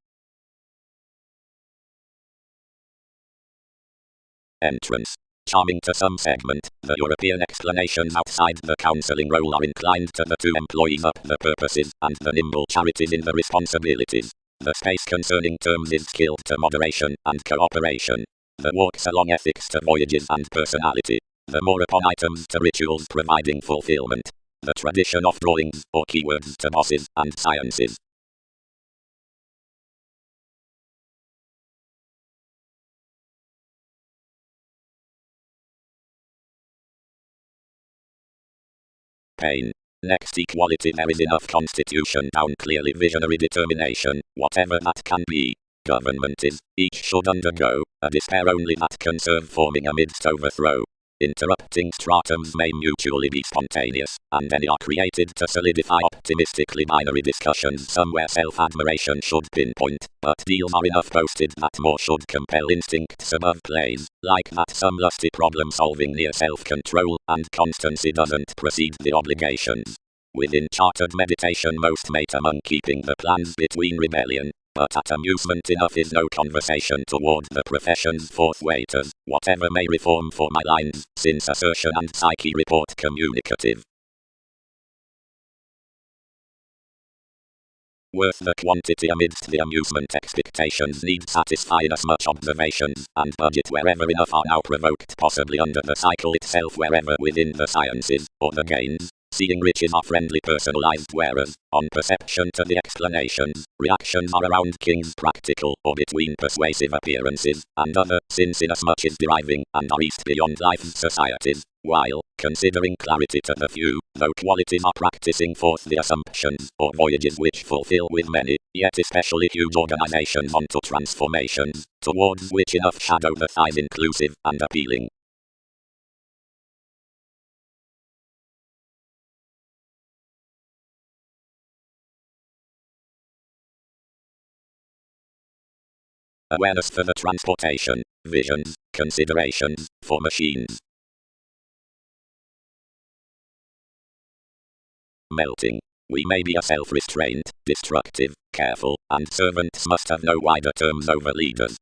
A: Entrance. Charming to some segment, the European explanations outside the counseling role are inclined to the two employees up the purposes, and the nimble charities in the responsibilities. The space concerning terms is skilled to moderation and cooperation. The walks along ethics to voyages and personality. The more upon items to rituals providing fulfillment. The tradition of drawings, or keywords to bosses and sciences. Pain. Next equality there is enough constitution down clearly visionary determination, whatever that can be. Government is, each should undergo, a despair only that can serve forming amidst overthrow. Interrupting stratums may mutually be spontaneous, and any are created to solidify optimistically binary discussions somewhere self-admiration should pinpoint, but deals are enough boasted that more should compel instincts above plays, like that some lusty problem-solving near self-control and constancy doesn't precede the obligations. Within chartered meditation most mate among keeping the plans between rebellion, but at amusement enough is no conversation toward the profession's fourth waiters, whatever may reform for my lines, since assertion and psyche report communicative. Worth the quantity amidst the amusement expectations need satisfy as much observations, and budget wherever enough are now provoked possibly under the cycle itself wherever within the sciences, or the gains. Seeing riches are friendly personalized whereas, on perception to the explanations, reactions are around kings practical or between persuasive appearances, and other, since inasmuch is deriving, and are east beyond life's societies, while, considering clarity to the few, though qualities are practicing forth the assumptions, or voyages which fulfill with many, yet especially huge organizations onto transformations, towards which enough shadow the thighs inclusive and appealing. Awareness for the transportation, visions, considerations, for machines. melting. We may be a self-restrained, destructive, careful, and servants must have no wider terms over leaders.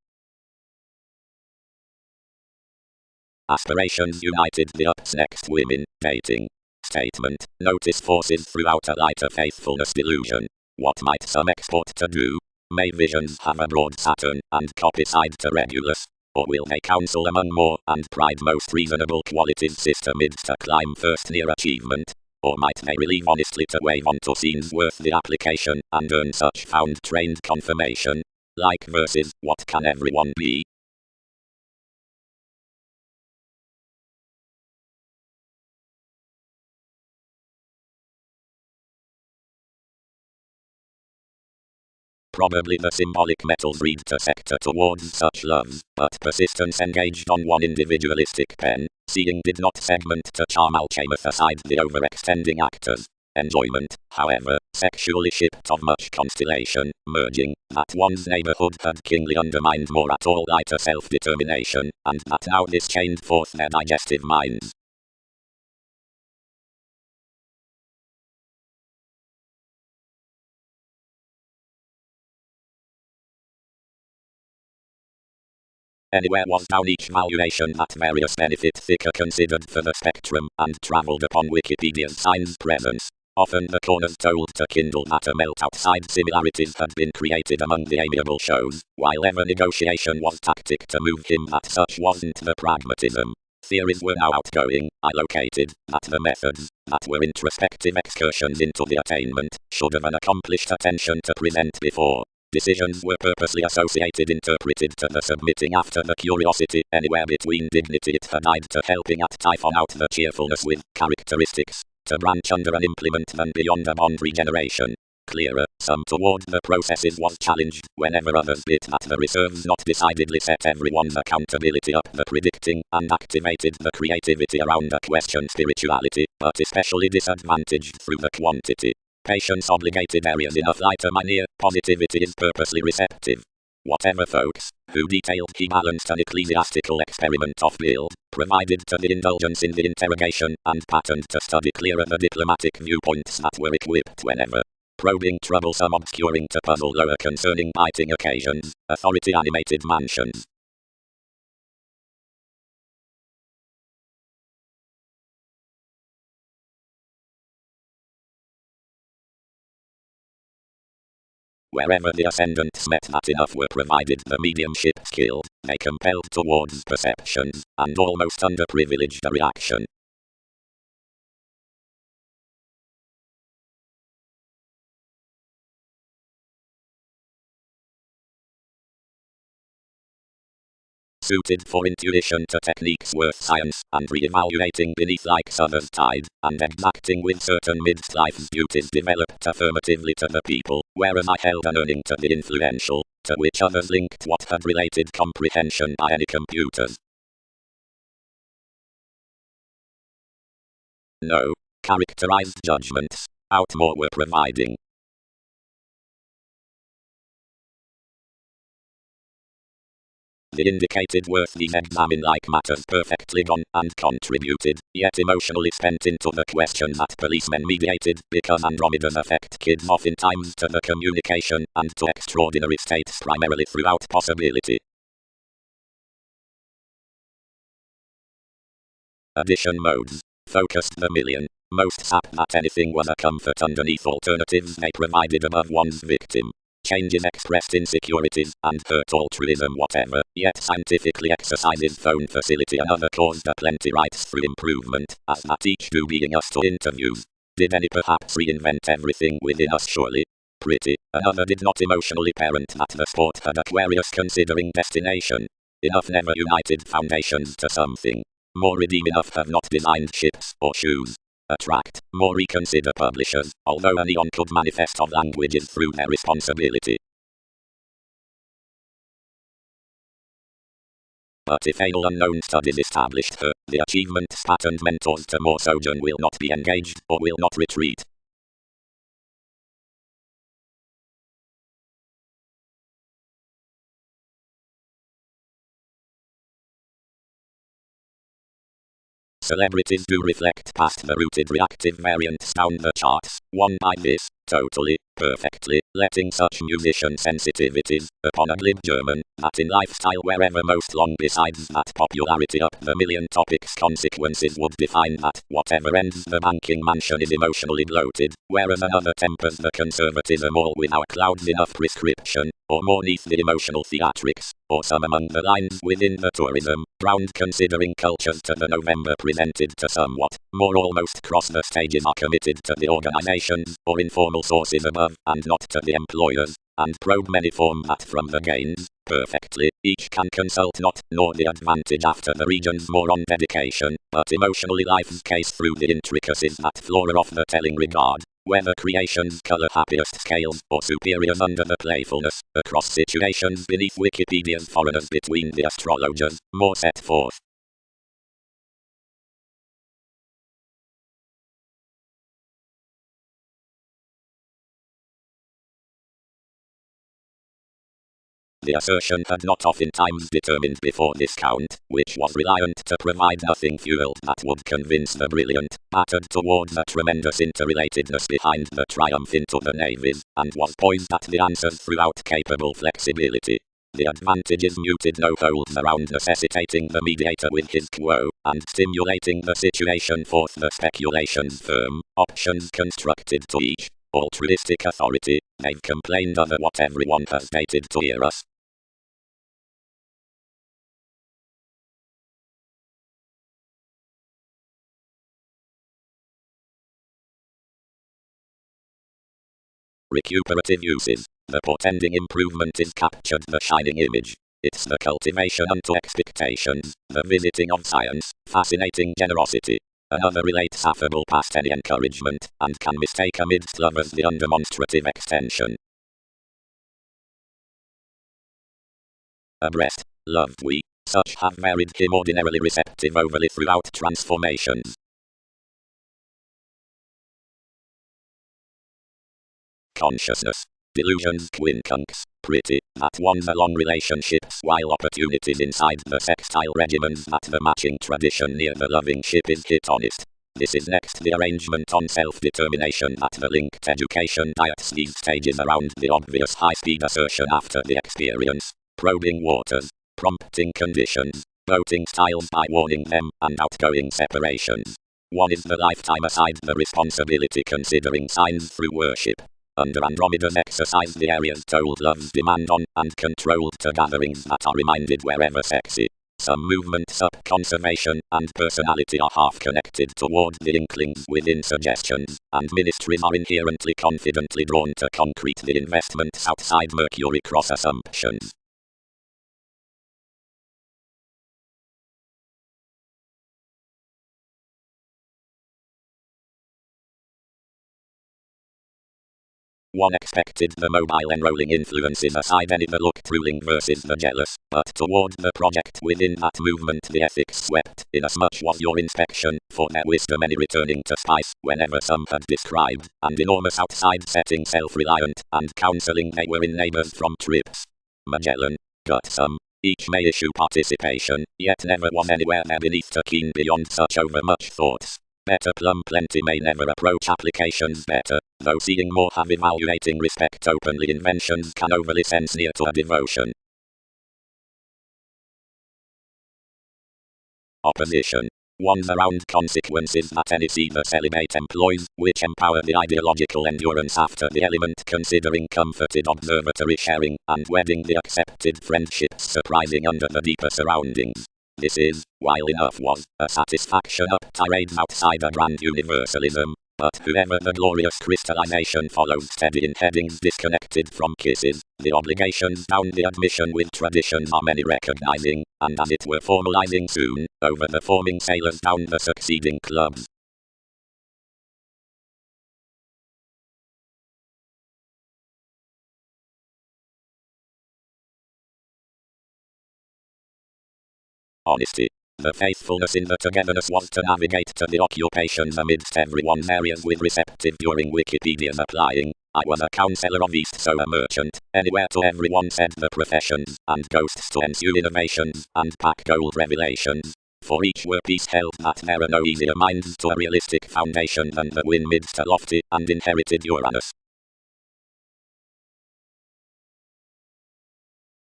A: Aspirations united the ups next women, dating. Statement, notice forces throughout a lighter faithfulness delusion. What might some export to do? May visions have a broad Saturn, and copy side to Regulus? Or will they counsel among more, and pride most reasonable qualities sister midst to climb first near achievement? Or might they relieve honestly to wave onto scenes worth the application, and earn such found trained confirmation? Like verses, what can everyone be? Probably the symbolic metals read to sector towards such loves, but persistence engaged on one individualistic pen, seeing did not segment to charm alchemeth aside the overextending actors. Enjoyment, however, sexually shipped of much constellation, merging, that one's neighborhood had kingly undermined more at all lighter self-determination, and that now this chained forth their digestive minds. Anywhere was down each valuation that various benefit thicker considered for the spectrum, and travelled upon Wikipedia's signs presence. Often the corners told to kindle that a melt outside similarities had been created among the amiable shows, while ever negotiation was tactic to move him that such wasn't the pragmatism. Theories were now outgoing, allocated, that the methods, that were introspective excursions into the attainment, should have an accomplished attention to present before. Decisions were purposely associated interpreted to the submitting after the curiosity, anywhere between dignity it had eyed to helping at typhon out the cheerfulness with characteristics, to branch under an implement than beyond a bond regeneration. Clearer, some toward the processes was challenged, whenever others bit that the reserves not decidedly set everyone's accountability up the predicting, and activated the creativity around a question spirituality, but especially disadvantaged through the quantity. Patience obligated areas enough lighter near positivity is purposely receptive. Whatever folks, who detailed he balanced an ecclesiastical experiment of build, provided to the indulgence in the interrogation, and patterned to study clearer the diplomatic viewpoints that were equipped whenever probing troublesome obscuring to puzzle lower concerning biting occasions, authority animated mansions. Wherever the ascendants met that enough were provided the mediumship skilled, they compelled towards perceptions, and almost underprivileged a reaction. Suited for intuition to techniques worth science, and re-evaluating beneath like summer's tide, and exacting with certain midst life's duties developed affirmatively to the people, whereas I held an earning to the influential, to which others linked what had related comprehension by any computers. No. Characterized judgments. Out more were providing. The indicated worth these examine like matters perfectly gone and contributed, yet emotionally spent into the question that policemen mediated, because Andromeda's affect kids oftentimes to the communication, and to extraordinary states primarily throughout possibility. Addition modes. Focused the million. Most sap that anything was a comfort underneath alternatives they provided above one's victim. Changes expressed insecurities, and hurt altruism whatever, yet scientifically exercises phone facility another caused a plenty rights through improvement, as that each do being us to interviews. Did any perhaps reinvent everything within us surely? Pretty, another did not emotionally parent that the sport had Aquarius considering destination. Enough never united foundations to something. More redeem enough have not designed ships or shoes. Attract, more reconsider publishers, although an eon could manifest of languages through their responsibility. But if able unknown studies established her, the achievements patterned mentors to more sojourn will not be engaged, or will not retreat. Celebrities do reflect past the rooted reactive variants down the charts, one by this, totally, perfectly, letting such musician sensitivities, upon a glib German, that in lifestyle wherever most long besides that popularity up the million topics consequences would define that, whatever ends the banking mansion is emotionally bloated, whereas another tempers the conservatism all without clouds enough prescription, or more neath the emotional theatrics, or some among the lines within the tourism, ground considering cultures to the November presented to somewhat, more almost cross the stages are committed to the organizations, or informal sources above, and not to the employers, and probe many form that from the gains, perfectly, each can consult not, nor the advantage after the region's more on dedication, but emotionally life's case through the intricacies that flora of the telling regard, whether creation's color happiest scales, or superiors under the playfulness, across situations beneath Wikipedia's foreigners between the astrologers, more set forth. The assertion had not oftentimes determined before this count, which was reliant to provide nothing fueled that would convince the brilliant, battered towards a tremendous interrelatedness behind the triumph into the navies, and was poised at the answers throughout capable flexibility. The advantages muted no holds around necessitating the mediator with his quo, and stimulating the situation forth the speculations firm, options constructed to each, altruistic authority, they've complained of what everyone has stated to hear us. Recuperative uses. The portending improvement is captured the shining image. It's the cultivation unto expectations, the visiting of science, fascinating generosity. Another relates affable past any encouragement, and can mistake amidst lovers the undemonstrative extension. Abreast, loved we, such have varied him ordinarily receptive overly throughout transformations. Consciousness. Delusions quincunx, pretty, that one's along relationships while opportunities inside the sextile regimens that the matching tradition near the loving ship is hit honest. This is next the arrangement on self-determination that the linked education diets these stages around the obvious high-speed assertion after the experience, probing waters, prompting conditions, voting styles by warning them, and outgoing separations. One is the lifetime aside the responsibility considering signs through worship. Under Andromeda's exercise the areas told love's demand on, and controlled to gatherings that are reminded wherever sexy. Some movements up conservation and personality are half connected toward the inklings within suggestions, and ministries are inherently confidently drawn to concrete the investments outside Mercury cross assumptions. One expected the mobile enrolling influences aside any the look-throughling versus the jealous, but toward the project within that movement the ethics swept, inasmuch was your inspection, for their wisdom any returning to spice, whenever some had described, and enormous outside setting self-reliant, and counseling they were in neighbors from trips. Magellan, got some. Each may issue participation, yet never was anywhere there beneath to keen beyond such overmuch thoughts. Better plum plenty may never approach applications better, though seeing more have evaluating respect openly inventions can overly sense near to a devotion. Opposition. One's around consequences that any see the celibate employs, which empower the ideological endurance after the element considering comforted observatory sharing, and wedding the accepted friendships surprising under the deeper surroundings. This is, while enough was, a satisfaction up tirades outside a grand universalism, but whoever the glorious crystallization follows steady in headings disconnected from kisses, the obligations down the admission with traditions are many recognizing, and as it were formalizing soon, over the forming sailors down the succeeding clubs. Honesty. The faithfulness in the togetherness was to navigate to the occupations amidst everyone's areas with receptive during Wikipedia's applying. I was a counsellor of East, so a merchant. Anywhere to everyone said the professions, and ghosts to ensue innovations, and pack gold revelations. For each were peace held that there are no easier minds to a realistic foundation than the wind midst a lofty and inherited Uranus.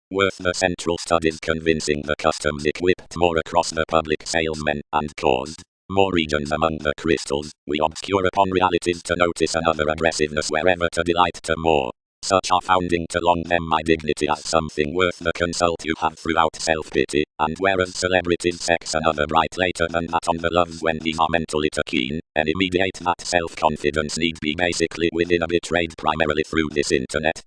A: Worth the central studies convincing the customs equipped more across the public salesmen, and caused more regions among the crystals, we obscure upon realities to notice another aggressiveness wherever to delight to more. Such are founding to long them my dignity as something worth the consult you have throughout self-pity, and whereas celebrities sex another bright later than that on the loves when these are mentally too keen, any mediate that self-confidence need be basically within a betrayed primarily through this internet.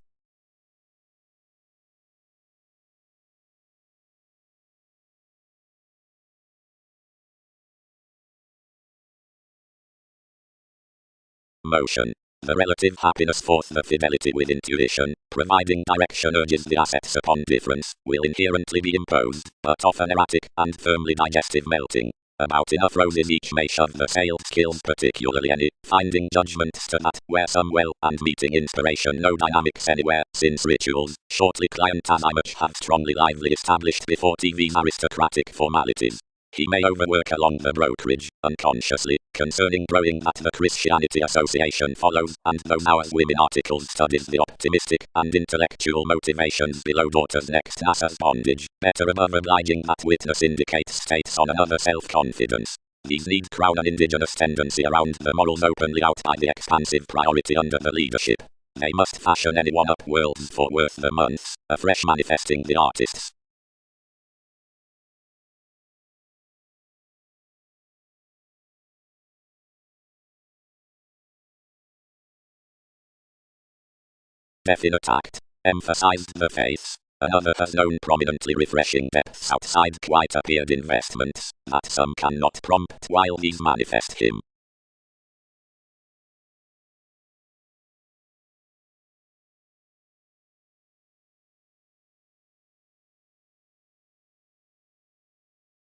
A: Motion. The relative happiness forth the fidelity with intuition, providing direction urges the assets upon difference, will inherently be imposed, but often erratic, and firmly digestive melting. About enough roses each may shove the sales skills particularly any, finding judgments to that, where some well, and meeting inspiration no dynamics anywhere, since rituals, shortly client as I much have strongly lively established before TV's aristocratic formalities. He may overwork along the brokerage, unconsciously, concerning growing that the Christianity Association follows, and though now as women articles studies the optimistic and intellectual motivations below daughter's next NASA's bondage, better above obliging that witness indicates states on another self-confidence. These need crown an indigenous tendency around the morals openly out by the expansive priority under the leadership. They must fashion any one up worlds for worth the months, afresh manifesting the artists. Definite act. Emphasized the face. Another has known prominently refreshing depths outside quite appeared investments, that some cannot prompt while these manifest him.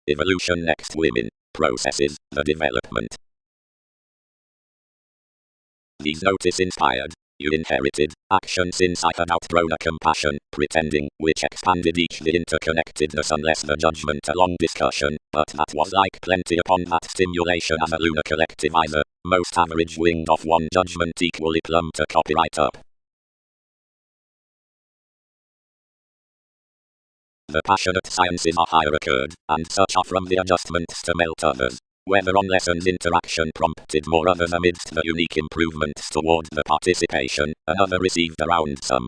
A: Evolution next women. Processes, the development. These notice inspired. You inherited action since I had outgrown a compassion, pretending, which expanded each the interconnectedness unless the judgment a long discussion, but that was like plenty upon that stimulation as a lunar collectivizer, most average winged off one judgment equally plumb to copyright up. The passionate sciences are higher occurred, and such are from the adjustments to melt others. Whether on lessons interaction prompted more others amidst the unique improvements toward the participation, another received around some.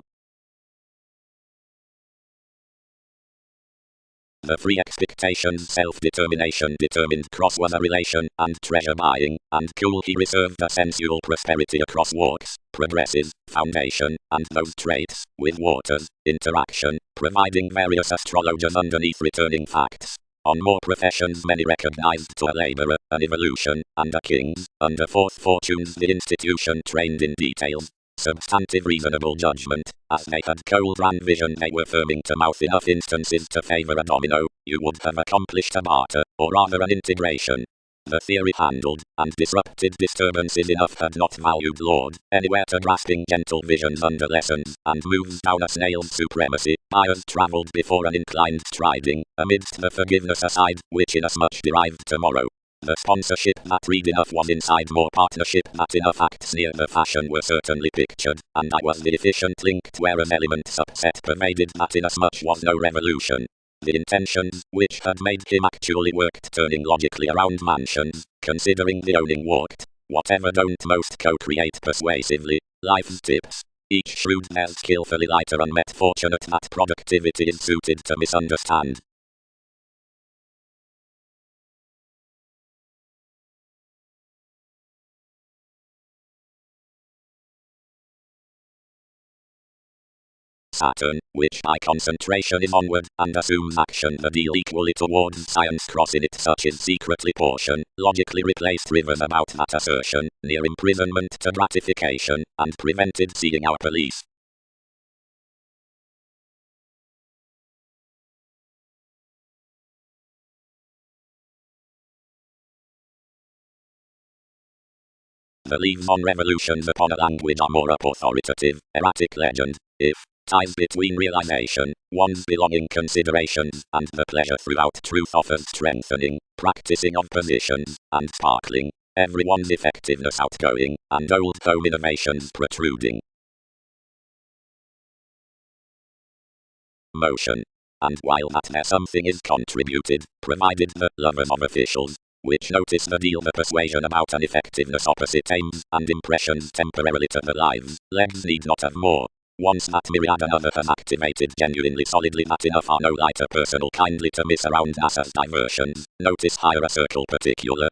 A: The free expectations self-determination determined cross was a relation, and treasure buying, and cool he reserved a sensual prosperity across walks, progresses, foundation, and those traits, with waters, interaction, providing various astrologers underneath returning facts. On more professions many recognized to a laborer, an evolution, and a king's, under fourth fortunes the institution trained in details. Substantive reasonable judgment, as they had cold ran vision they were firming to mouth enough instances to favor a domino, you would have accomplished a barter, or rather an integration. The theory handled, and disrupted disturbances enough had not valued Lord, anywhere to grasping gentle visions under lessons, and moves down a snail's supremacy, buyers travelled before an inclined striding, amidst the forgiveness aside, which inasmuch derived tomorrow. The sponsorship that read enough was inside more partnership that enough acts near the fashion were certainly pictured, and I was the efficient link where an elements upset pervaded that inasmuch was no revolution. The intentions, which had made him actually worked turning logically around mansions, considering the owning walked, whatever don't most co-create persuasively, life's tips. Each shrewd there's skillfully lighter unmet fortunate that productivity is suited to misunderstand. Saturn, which by concentration is onward, and assumes action the deal equally towards science crossing it such is secretly portion, logically replaced rivers about that assertion, near imprisonment to gratification, and prevented seeing our police. The leaves on revolutions upon a language are more up authoritative, erratic legend, if ties between realization, one's belonging considerations, and the pleasure throughout truth offers strengthening, practicing of positions, and sparkling, everyone's effectiveness outgoing, and old home innovations protruding. Motion. And while that there something is contributed, provided the lovers of officials, which notice the deal the persuasion about an effectiveness opposite aims and impressions temporarily to the lives, legs need not have more. Once that myriad another has activated genuinely solidly that enough are no lighter personal kindly to miss around NASA's diversions, notice higher a circle particular.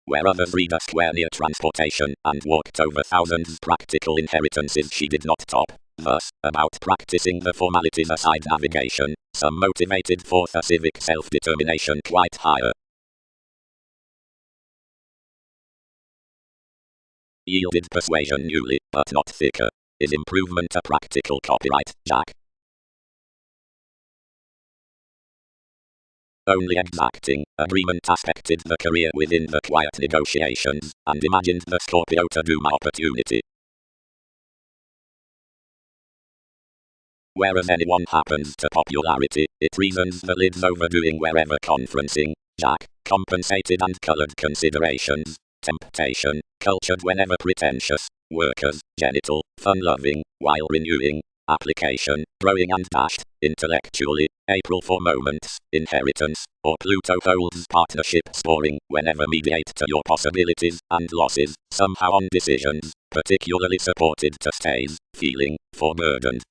A: Where others read a square near transportation, and walked over thousands practical inheritances she did not top. Thus, about practicing the formalities aside navigation, some motivated forth a civic self-determination quite higher. Yielded persuasion newly, but not thicker. Is improvement a practical copyright, Jack? Only exacting agreement aspected the career within the quiet negotiations, and imagined the Scorpio to do my opportunity. Whereas anyone happens to popularity, it reasons the lid's overdoing wherever conferencing, Jack, compensated and colored considerations, temptation, cultured whenever pretentious, workers, genital, fun-loving, while renewing, application, growing and dashed, intellectually, April for moments, inheritance, or Pluto holds partnership scoring whenever mediate to your possibilities and losses, somehow on decisions, particularly supported to stays, feeling, foreburdened.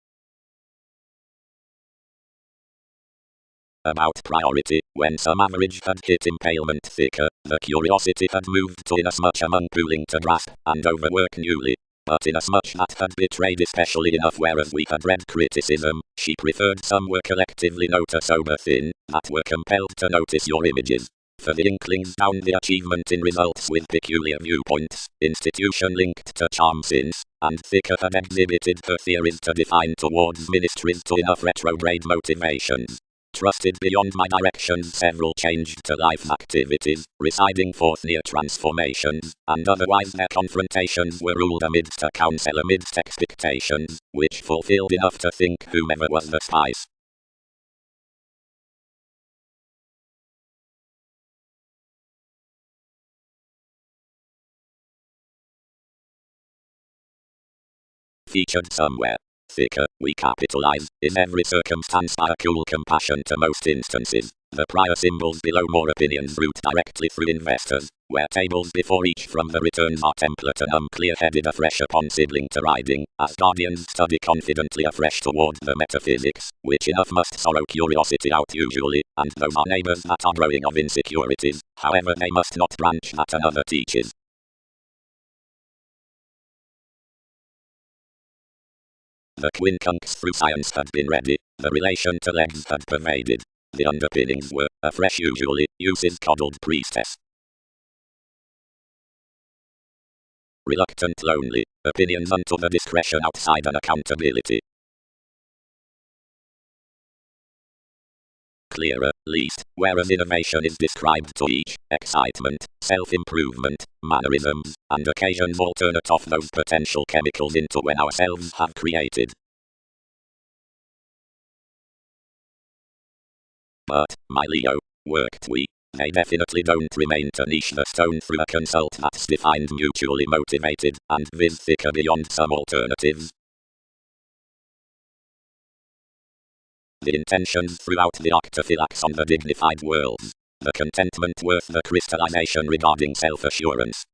A: About priority, when some average had hit impalement thicker, the curiosity had moved to inasmuch among pooling to grasp, and overwork newly. But inasmuch that had betrayed especially enough whereas we had read criticism, she preferred some were collectively note a sober thin, that were compelled to notice your images. For the inklings down the achievement in results with peculiar viewpoints, institution linked to charm since, and thicker had exhibited her theories to define towards ministries to enough retrograde motivations. Trusted beyond my directions several changed to life activities, residing forth near transformations, and otherwise their confrontations were ruled amidst a council amidst expectations, which fulfilled enough to think whomever was the spice. Featured somewhere. Thicker, we capitalize, in every circumstance by a cool compassion to most instances. The prior symbols below more opinions route directly through investors, where tables before each from the returns are template and clear-headed afresh upon sibling to riding, as guardians study confidently afresh toward the metaphysics, which enough must sorrow curiosity out usually, and those are neighbors that are growing of insecurities, however they must not branch that another teaches. The quincunx through science had been ready, the relation to legs had pervaded. The underpinnings were, afresh usually, uses coddled priestess. Reluctant lonely, opinions unto the discretion outside an accountability. Clearer, least, whereas innovation is described to each, excitement, self-improvement, mannerisms, and occasions alternate off those potential chemicals into when ourselves have created. But, my Leo, worked we, they definitely don't remain to niche the stone through a consult that's defined mutually motivated, and viz thicker beyond some alternatives. The intentions throughout the octaphylax on the dignified worlds. The contentment worth the crystallization regarding self-assurance.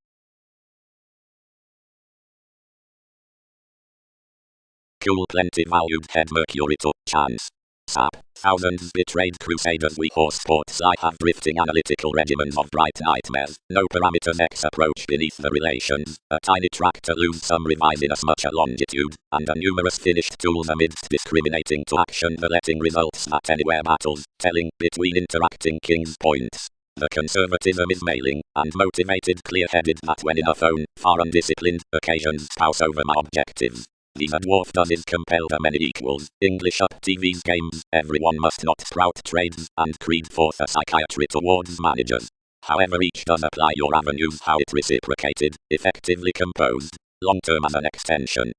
A: Cool plenty valued head Mercury to chance. Sap, thousands betrayed crusaders we horse sports I have drifting analytical regimens of bright nightmares, no parameters X approach beneath the relations, a tiny track to lose some revise inasmuch a longitude, and a numerous finished tools amidst discriminating to action the letting results that anywhere battles, telling between interacting kings points. The conservatism is mailing, and motivated clear-headed that when enough own, far undisciplined, occasions spouse over my objectives. These a dwarf does is compelled a many equals, English up TV's games, everyone must not sprout trades, and creed forth a psychiatry towards managers. However each does apply your avenues how it reciprocated, effectively composed, long-term as an extension.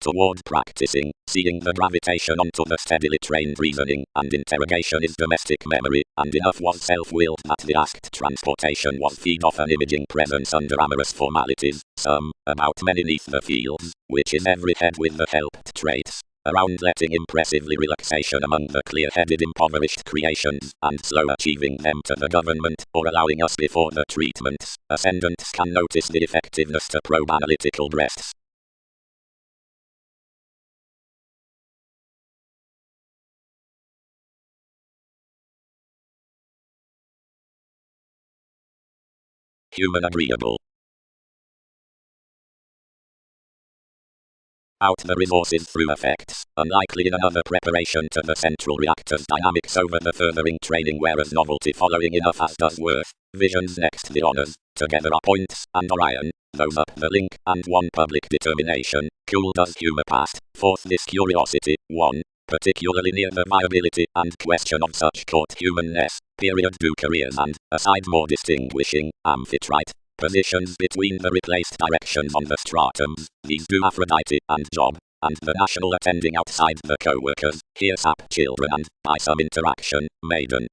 A: Toward practicing, seeing the gravitation onto the steadily trained reasoning and interrogation is domestic memory, and enough was self-willed that the asked transportation was feed off an imaging presence under amorous formalities, some, about many neath the fields, which is every head with the helped traits, around letting impressively relaxation among the clear-headed impoverished creations, and slow achieving them to the government, or allowing us before the treatments, ascendants can notice the effectiveness to probe analytical breaths. Human agreeable. Out the resources through effects, unlikely in another preparation to the central reactor's dynamics over the furthering training, whereas novelty following enough as does worth. Visions next the honours, together are points, and Orion, those up the link, and one public determination, cool does humour past, forth this curiosity, one, particularly near the viability and question of such court humanness, period do careers and, aside more distinguishing, amphitrite, positions between the replaced directions on the stratums, these do Aphrodite and job, and the national attending outside the co-workers, here sap children and, by some interaction, maiden.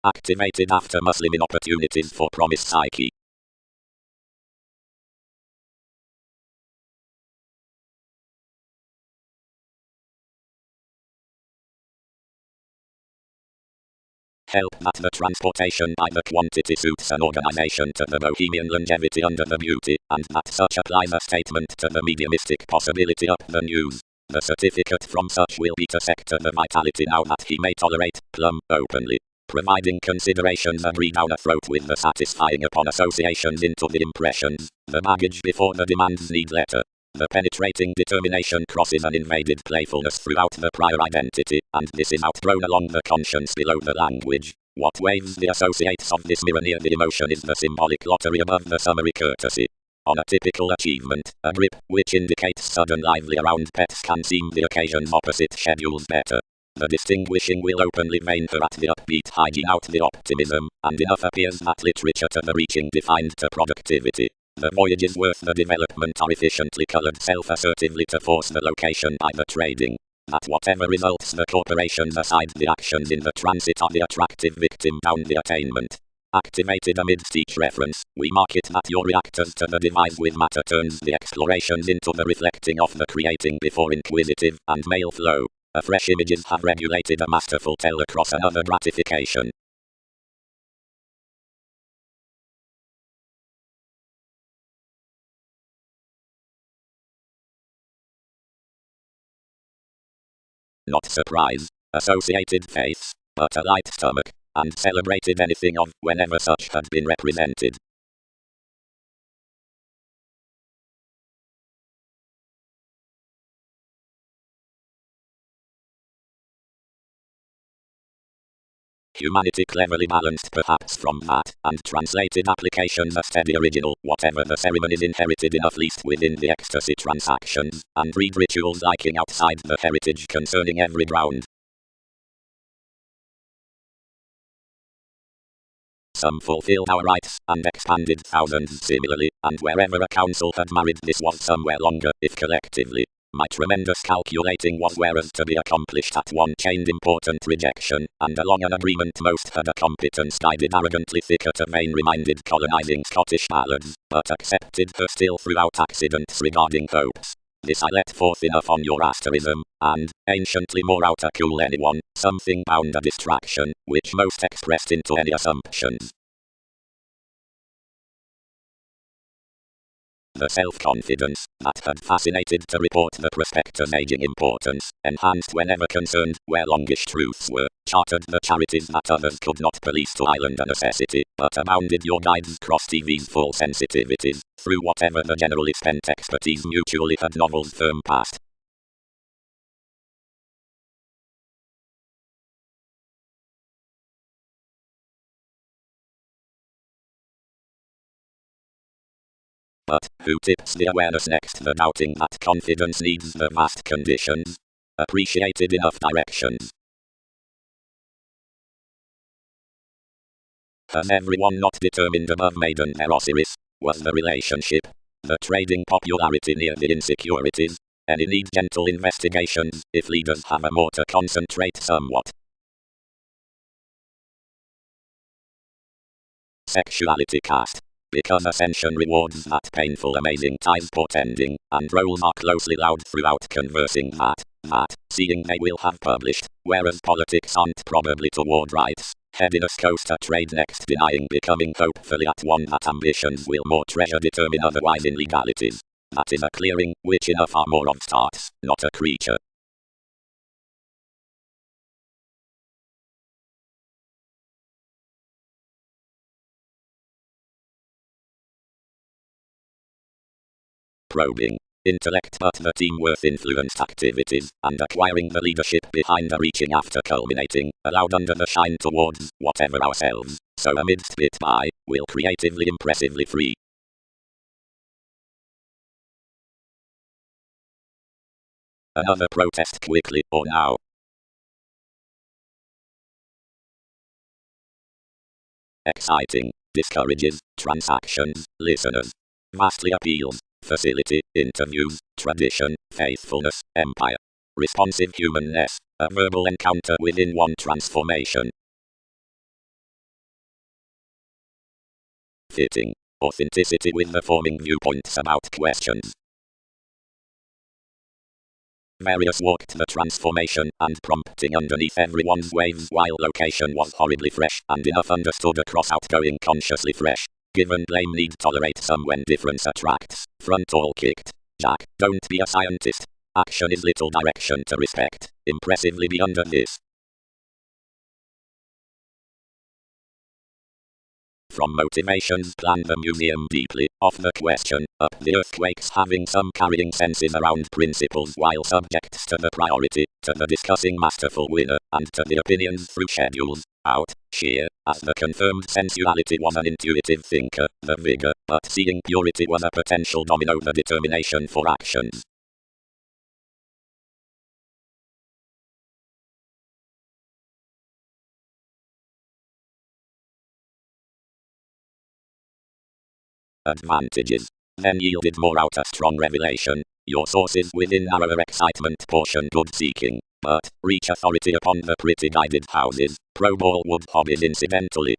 A: Activated after Muslim in opportunities for promised psyche. Help that the transportation by the quantity suits an organization to the bohemian longevity under the beauty, and that such applies a statement to the mediumistic possibility up the news. The certificate from such will be to sector the vitality now that he may tolerate, plumb, openly, providing considerations agreed down a throat with the satisfying upon associations into the impressions, the baggage before the demands need letter. The penetrating determination crosses an invaded playfulness throughout the prior identity, and this is outthrown along the conscience below the language. What waves the associates of this mirror near the emotion is the symbolic lottery above the summary courtesy. On a typical achievement, a grip, which indicates sudden lively around pets, can seem the occasion's opposite schedules better. The distinguishing will openly vein her at the upbeat hygiene out the optimism, and enough appears that literature to the reaching defined to productivity. The voyages worth the development are efficiently colored self-assertively to force the location by the trading. That whatever results the corporations aside the actions in the transit are the attractive victim down the attainment. Activated amidst each reference, we mark it that your reactors to the device with matter turns the explorations into the reflecting of the creating before inquisitive and male flow. Fresh images have regulated a masterful tell across another gratification. Not surprise, associated faiths, but a light stomach, and celebrated anything of whenever such had been represented. Humanity cleverly balanced perhaps from that, and translated applications a steady original, whatever the ceremonies inherited enough least within the ecstasy transactions, and read rituals liking outside the heritage concerning every ground. Some fulfilled our rights, and expanded thousands similarly, and wherever a council had married this was somewhere longer, if collectively. My tremendous calculating was whereas to be accomplished at one chained important rejection, and along an agreement most had a competence guided arrogantly thicker to vain reminded colonizing Scottish ballads, but accepted her still throughout accidents regarding hopes. This I let forth enough on your asterism, and, anciently more out to cool anyone, something bound a distraction, which most expressed into any assumptions. The self-confidence that had fascinated to report the prospector's aging importance, enhanced whenever concerned, where longish truths were, chartered the charities that others could not police to island a necessity, but abounded your guides cross TV's full sensitivities, through whatever the generally spent expertise mutually had novels firm past. but who tips the awareness next the doubting that confidence needs the vast conditions appreciated enough directions. Has everyone not determined above maiden their Osiris? Was the relationship, the trading popularity near the insecurities? Any need gentle investigations, if leaders have a more to concentrate somewhat. Sexuality cast. Because ascension rewards that painful amazing ties portending, and roles are closely loud throughout conversing that, seeing they will have published, whereas politics aren't probably toward rights. Headiness coaster trade next denying becoming hopefully at one that ambitions will more treasure determine otherwise in legalities. That is a clearing, which enough are more of starts, not a creature. Probing. Intellect but the team-worth influenced activities, and acquiring the leadership behind the reaching after culminating, allowed under the shine towards, whatever ourselves, so amidst bit by, will creatively impressively free. Another protest quickly, or now. Exciting, discourages, transactions, listeners. Vastly appeals, facility, interviews, tradition, faithfulness, empire. Responsive humanness, a verbal encounter within one transformation. Fitting, authenticity with the forming viewpoints about questions. Various walked the transformation, and prompting underneath everyone's waves while location was horribly fresh, and enough understood across outgoing consciously fresh. Given blame need tolerate some when difference attracts. Front all kicked. Jack, don't be a scientist. Action is little direction to respect. Impressively be under this. From motivations plan the museum deeply, off the question, up the earthquakes having some carrying senses around principles while subjects to the priority, to the discussing masterful winner, and to the opinions through schedules, out, sheer, as the confirmed sensuality was an intuitive thinker, the vigor, but seeing purity was a potential domino the determination for actions. Advantages. Then yielded more out a strong revelation. Your sources within narrower excitement portion good seeking, but reach authority upon the pretty guided houses, probe all wood hobbies incidentally.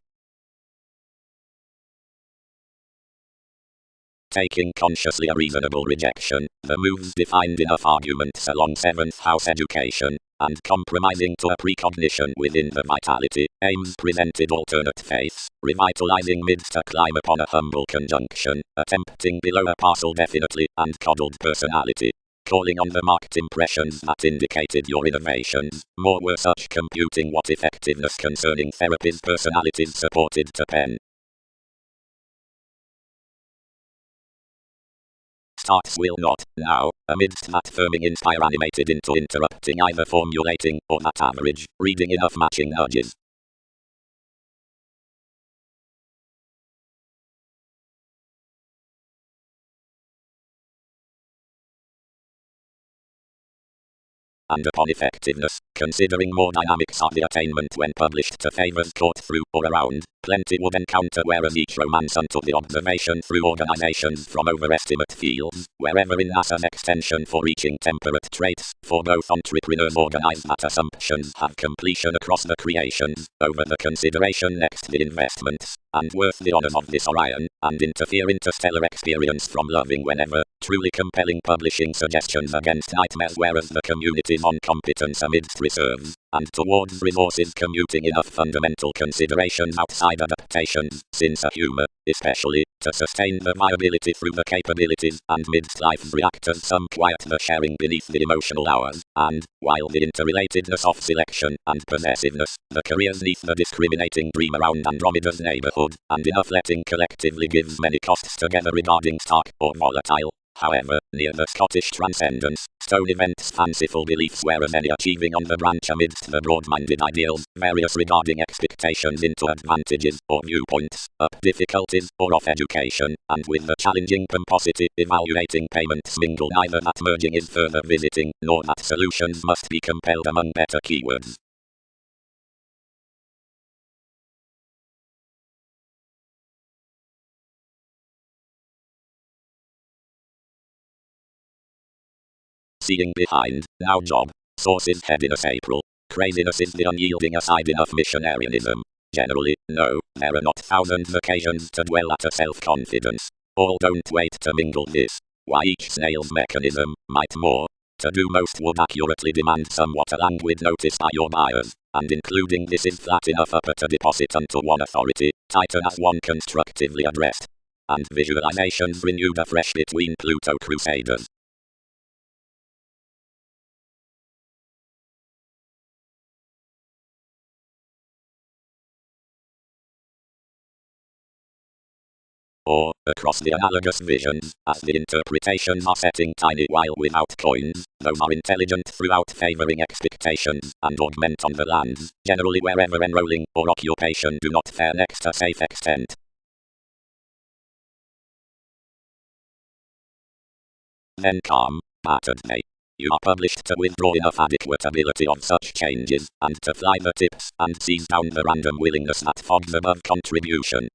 A: Taking consciously a reasonable rejection, the moves defined enough arguments along 7th house education, and compromising to a precognition within the vitality, aims presented alternate faiths, revitalizing midst a climb upon a humble conjunction, attempting below a parcel definitely, and coddled personality. Calling on the marked impressions that indicated your innovations, more were such computing what effectiveness concerning therapies personalities supported to pen. Starts will not, now, amidst that firming inspire animated into interrupting either formulating, or that average, reading enough matching nudges. And upon effectiveness, considering more dynamics are the attainment when published to favors caught through or around, plenty would encounter whereas each romance unto the observation through organizations from overestimate fields, wherever in NASA's extension for reaching temperate traits, for both entrepreneurs organize that assumptions have completion across the creations, over the consideration next the investments, and worth the honors of this Orion, and interfere interstellar experience from loving whenever, truly compelling publishing suggestions against nightmares whereas the community's on competence amidst reserves, and towards resources commuting enough fundamental considerations outside adaptations, since a humor, especially, to sustain the viability through the capabilities, and midst life's reactors some quiet the sharing beneath the emotional hours, and, while the interrelatedness of selection, and possessiveness, the careers neath the discriminating dream around Andromeda's neighborhood, and enough letting collectively gives many costs together regarding stock, or volatile, However, near the Scottish transcendence, stone events fanciful beliefs were as any achieving on the branch amidst the broad-minded ideals, various regarding expectations into advantages or viewpoints, up difficulties or off education, and with the challenging pomposity, evaluating payments mingle neither that merging is further visiting, nor that solutions must be compelled among better keywords. Seeing behind, now job. Sources headiness April. Craziness is the unyielding aside of missionarianism. Generally, no, there are not thousands occasions to dwell at a self-confidence. All don't wait to mingle this. Why each snail's mechanism, might more. To do most would accurately demand somewhat a languid notice by your buyers, and including this is flat enough upper to deposit unto one authority, tighten as one constructively addressed. And visualizations renewed afresh between Pluto crusaders. Or, across the analogous visions, as the interpretations are setting tiny while without coins, those are intelligent throughout favoring expectations, and augment on the lands, generally wherever enrolling or occupation do not fare next a safe extent. Then calm, battered may. You are published to withdraw enough adequate ability of such changes, and to fly the tips, and seize down the random willingness that fogs above contribution.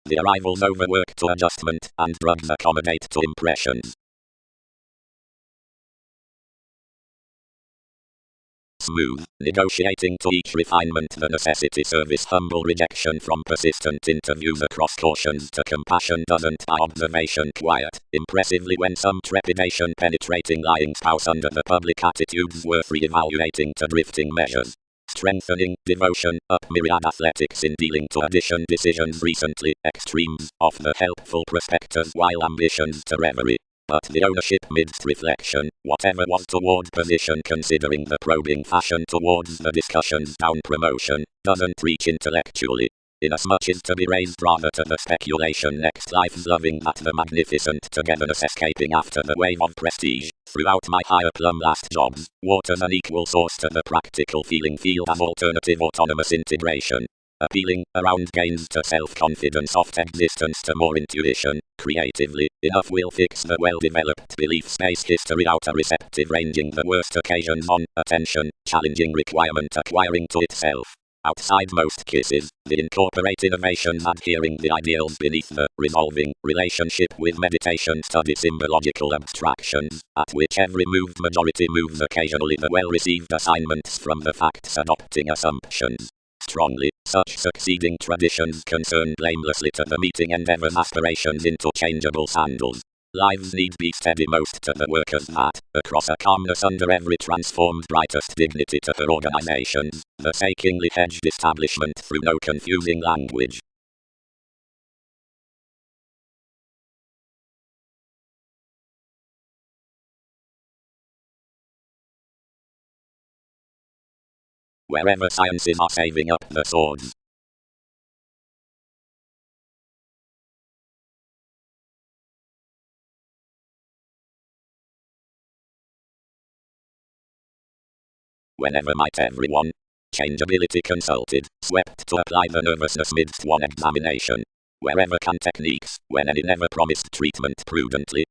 A: The arrivals overwork to adjustment, and drugs accommodate to impressions. Smooth, negotiating to each refinement the necessity service humble rejection from persistent interviews across cautions to compassion doesn't by observation quiet, impressively when some trepidation penetrating lying spouse under the public attitudes worth re-evaluating to drifting measures. Strengthening, devotion, up myriad athletics in dealing to addition decisions recently, extremes, off the helpful prospectors while ambitions to reverie. But the ownership midst reflection, whatever was toward position considering the probing fashion towards the discussions down promotion, doesn't reach intellectually. Inasmuch is to be raised rather to the speculation next life's loving that the magnificent togetherness escaping after the wave of prestige. Throughout my higher plumb last jobs, water's an equal source to the practical feeling field as alternative autonomous integration. Appealing, around gains to self-confidence soft existence to more intuition, creatively, enough will fix the well-developed belief space history outer receptive ranging the worst occasions on, attention, challenging requirement acquiring to itself. Outside most kisses, the incorporate innovations adhering the ideals beneath the resolving relationship with meditation study symbological abstractions, at which every moved majority moves occasionally the well-received assignments from the facts adopting assumptions. Strongly, such succeeding traditions concern blamelessly to the meeting endeavors aspirations into changeable sandals. Lives need be steady most to the workers that, across a calmness under every transformed brightest dignity to her organizations, the achingly hedged establishment through no confusing language. Wherever sciences are saving up the swords. Whenever might everyone. Changeability consulted, swept to apply the nervousness midst one examination. Wherever can techniques, when any never promised treatment prudently.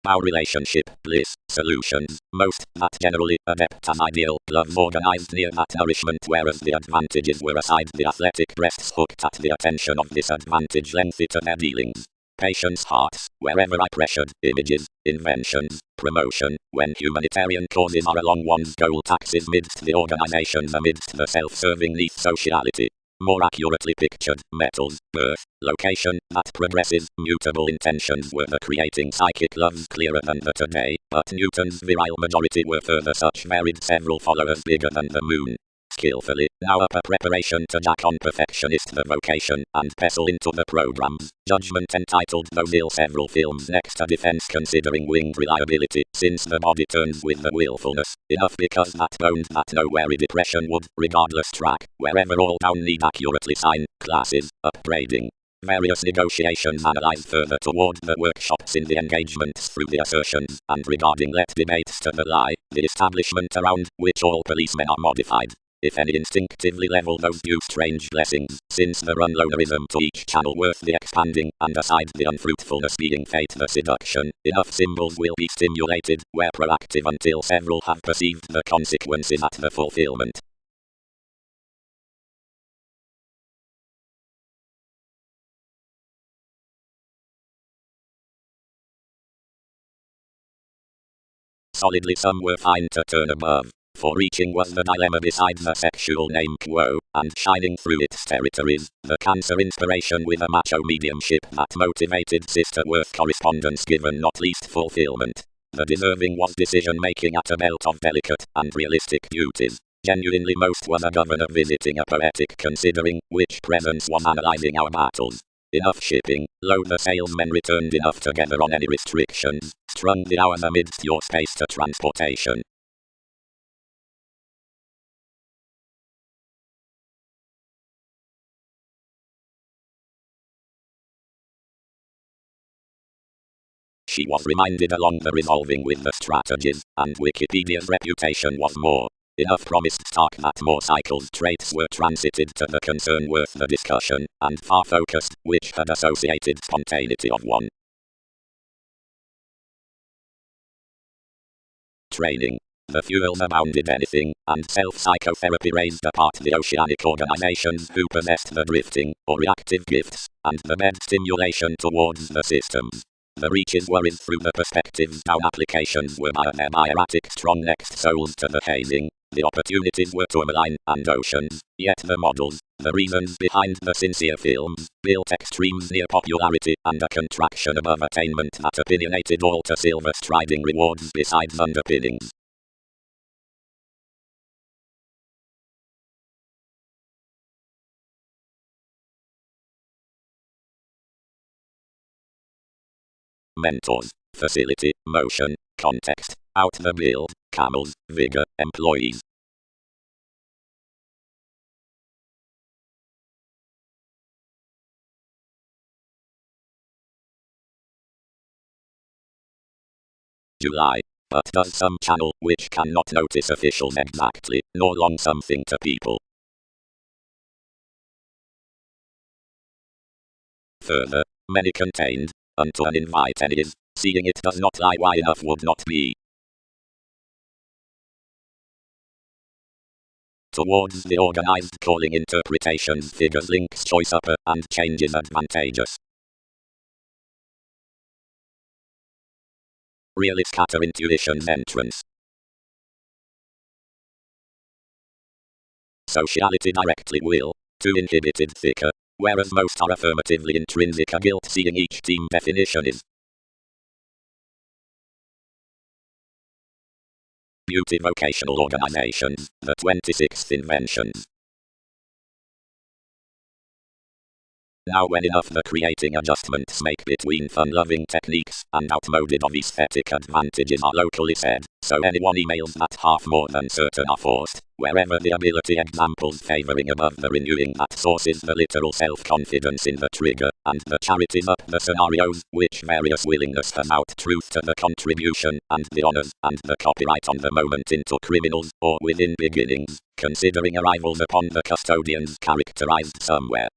A: Our relationship, bliss, solutions, most, that generally, adept as ideal, love organized near that nourishment whereas the advantages were aside the athletic breasts hooked at the attention of disadvantage lengthy to their dealings. Patience hearts, wherever I pressured, images, inventions, promotion, when humanitarian causes are along one's goal taxes midst the organizations amidst the self-serving neath sociality. More accurately pictured, metals, birth, location, that progresses, mutable intentions were the creating psychic loves clearer than the today, but Newton's virile majority were further such varied several followers bigger than the moon. skillfully. Now upper preparation to jack on perfectionist the vocation, and pestle into the programs. Judgment entitled though nil several films next to defense considering winged reliability, since the body turns with the willfulness. Enough because that boned that no weary depression would, regardless track, wherever all down need accurately sign, classes, upgrading. Various negotiations analyzed further toward the workshops in the engagements through the assertions, and regarding let debates to the lie, the establishment around which all policemen are modified. If any instinctively level those due strange blessings, since the run lonerism to each channel worth the expanding, and aside the unfruitfulness being fate the seduction, enough symbols will be stimulated, where proactive until several have perceived the consequences at the fulfillment. Solidly some were fine to turn above, for reaching was the dilemma beside the sexual name quo, and shining through its territories, the cancer inspiration with a macho mediumship that motivated sister worth correspondence given not least fulfillment. The deserving was decision-making at a belt of delicate and realistic duties. Genuinely most was a governor visiting a poetic considering which presence was analyzing our battles. Enough shipping, load the salesmen returned enough together on any restrictions, strung the hours amidst your space to transportation. She was reminded along the resolving with the strategies, and Wikipedia's reputation was more. Enough promised stark that more cycles traits were transited to the concern worth the discussion, and far focused, which had associated spontaneity of one. Training. The fuels abounded anything, and self-psychotherapy raised apart the oceanic organizations who possessed the drifting, or reactive gifts, and the bed stimulation towards the systems. The reaches worried through the perspectives down applications were by their biotic strong next souls to the hazing. The opportunities were tourmaline and oceans, yet the models, the reasons behind the sincere films, built extremes near popularity and a contraction above attainment that opinionated all to silver striding rewards besides underpinnings. Mentors, facility, motion, context, out the build, camels, vigor, employees. July. But does some channel, which cannot notice officials exactly, nor long something to people. Further, many contained, unto an invite and is, seeing it does not lie why enough would not be. Towards the organized calling interpretations figures links choice upper and changes advantageous. Realist counterintuition's entrance. Sociality directly will, too inhibited thicker, whereas most are affirmatively intrinsic a guilt seeing each team definition is. Beauty vocational organizations, the 26th inventions. Now when enough the creating adjustments make between fun-loving techniques and outmoded of aesthetic advantages are locally said, so anyone emails that half more than certain are forced, wherever the ability examples favoring above the renewing that sources the literal self-confidence in the trigger, and the charities up the scenarios, which various willingness has out truth to the contribution, and the honors, and the copyright on the moment into criminals, or within beginnings, considering arrivals upon the custodians characterized somewhere.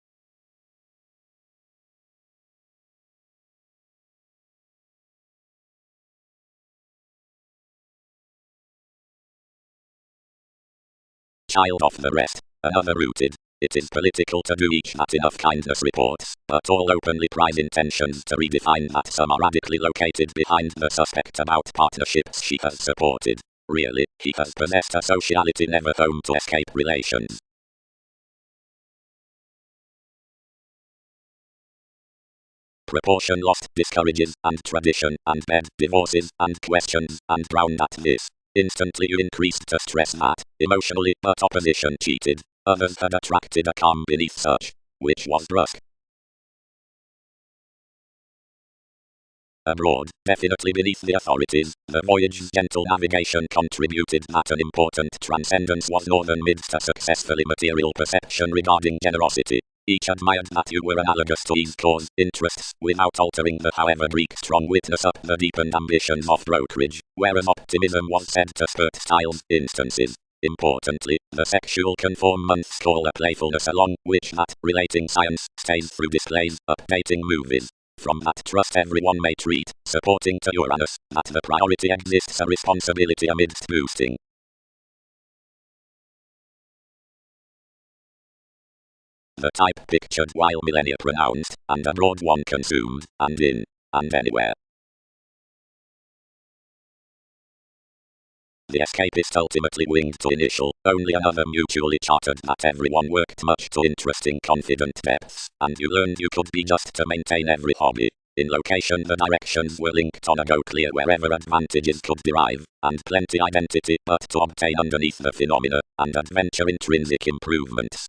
A: Child of the rest, another rooted. It is political to do each that enough kindness reports, but all openly prize intentions to redefine that some are radically located behind the suspect about partnerships she has supported. Really, he has possessed a sociality never home to escape relations. Proportion lost discourages, and tradition, and bed, divorces, and questions, and drowned at this. Instantly you increased the stress that, emotionally, but opposition cheated. Others had attracted a calm beneath such, which was brusque. Abroad, definitely beneath the authorities, the voyage's gentle navigation contributed that an important transcendence was northern midst a successfully material perception regarding generosity. Each admired that you were analogous to his cause, interests, without altering the however Greek strong witness up the deepened ambitions of brokerage, whereas optimism was said to spurt styles, instances. Importantly, the sexual conform months call a playfulness along, which that, relating science, stays through displays, updating movies. From that trust everyone may treat, supporting to Uranus, that the priority exists a responsibility amidst boosting. The type pictured while millennia pronounced, and abroad one consumed, and in, and anywhere. The escapist ultimately winged to initial, only another mutually chartered that everyone worked much to interesting confident depths, and you learned you could be just to maintain every hobby. In location the directions were linked on a go clear wherever advantages could derive, and plenty identity but to obtain underneath the phenomena, and adventure intrinsic improvements.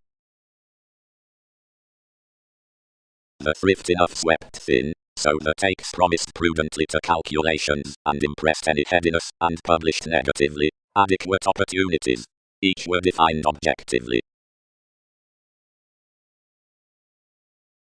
A: The thrift enough swept thin, so the takes promised prudently to calculations, and impressed any headiness, and published negatively, adequate opportunities. Each were defined objectively.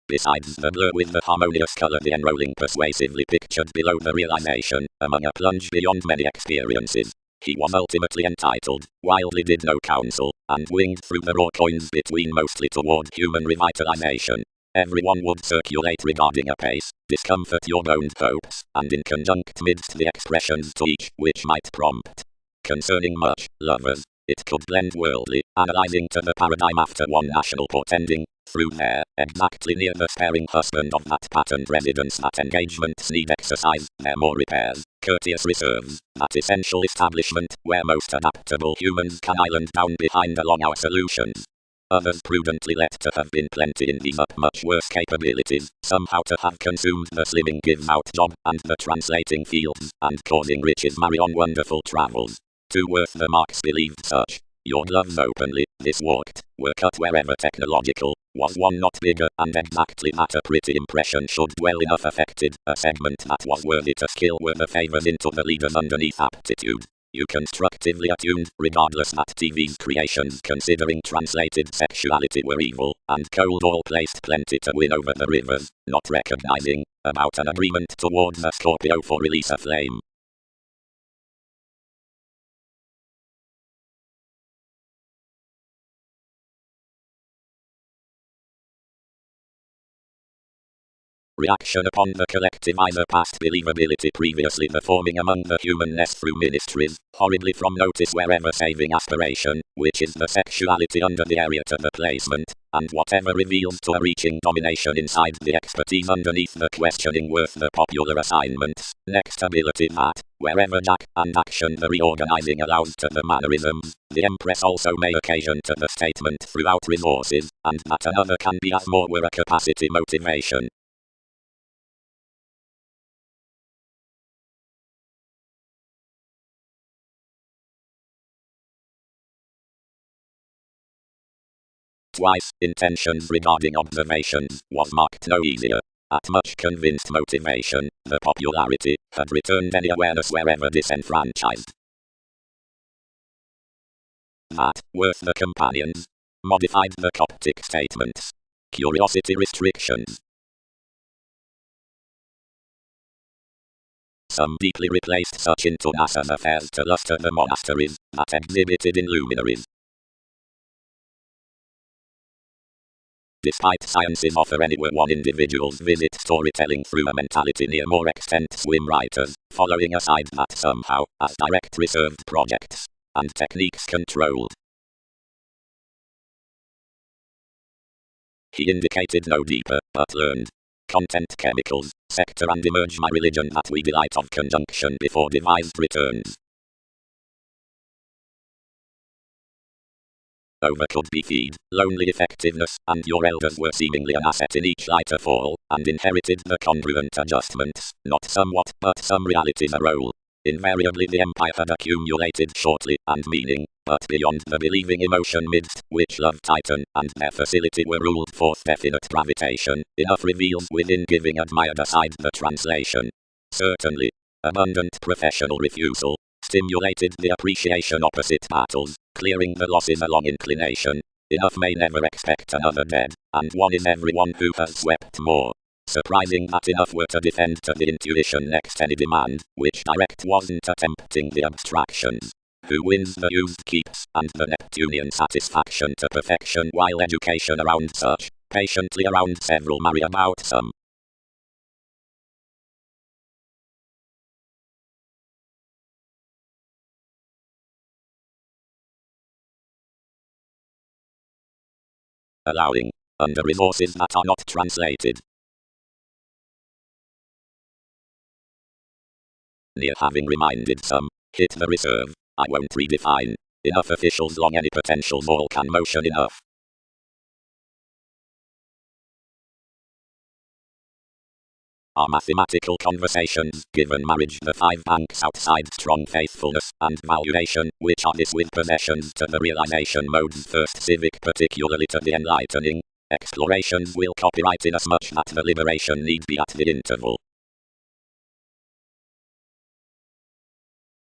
A: Besides the blur with the harmonious color the enrolling persuasively pictured below the realization, among a plunge beyond many experiences. He was ultimately entitled, wildly did no counsel, and winged through the raw coins between mostly toward human revitalization. Everyone would circulate regarding a pace, discomfort your owned hopes, and in conjunct midst the expressions to each which might prompt. Concerning much, lovers, it could blend worldly, analyzing to the paradigm after one national portending, through there, exactly near the sparing husband of that patterned residence that engagements need exercise, there more repairs, courteous reserves, that essential establishment, where most adaptable humans can island down behind along our solutions. Others prudently let to have been plenty in these up much worse capabilities, somehow to have consumed the slimming give out job, and the translating fields, and causing riches marry on wonderful travels. Too worth the marks believed such. Your gloves openly, this walked, were cut wherever technological, was one not bigger, and exactly that a pretty impression should well enough affected, a segment that was worthy to skill were the favors into the leaders underneath aptitude. You constructively attuned, regardless that TV's creations considering translated sexuality were evil, and cold all placed plenty to win over the rivers, not recognizing, about an agreement towards a Scorpio for release a flame. Reaction upon the collective either past believability previously performing among the humanness through ministries, horridly from notice wherever saving aspiration, which is the sexuality under the area to the placement, and whatever reveals to a reaching domination inside the expertise underneath the questioning worth the popular assignments, next ability that, wherever jack and action the reorganizing allows to the mannerisms, the empress also may occasion to the statement throughout resources, and that another can be as more were a capacity motivation. Twice, intentions regarding observations was marked no easier. At much convinced motivation, the popularity had returned any awareness wherever disenfranchised. That, worth the companions, modified the Coptic statements. Curiosity restrictions. Some deeply replaced such into NASA's affairs to luster the monasteries that exhibited in luminaries. Despite sciences offer anywhere one individual's visit storytelling through a mentality near more extent swim writers, following a side that somehow, as direct reserved projects, and techniques controlled. He indicated no deeper, but learned. Content chemicals, sector and emerge my religion that we delight of conjunction before devised returns. Over could be feed, lonely effectiveness, and your elders were seemingly an asset in each lighter fall, and inherited the congruent adjustments, not somewhat, but some realities a role. Invariably the empire had accumulated shortly and meaning, but beyond the believing emotion midst which love titan and their facility were ruled forth definite gravitation, enough reveals within giving admired aside the translation. Certainly, abundant professional refusal stimulated the appreciation opposite battles, clearing the losses along inclination. Enough may never expect another dead, and one is everyone who has swept more. Surprising that enough were to defend to the intuition next any demand, which direct wasn't attempting the abstractions. Who wins the used keeps, and the Neptunian satisfaction to perfection, while education around such, patiently around several marry about some. Allowing, under resources that are not translated. Near having reminded some, hit the reserve, I won't redefine. Enough officials long any potential mall can motion enough. Our mathematical conversations, given marriage the 5 banks outside strong faithfulness and valuation, which are this with possessions to the realization modes first civic particularly to the enlightening, explorations will copyright inasmuch that the liberation need be at the interval.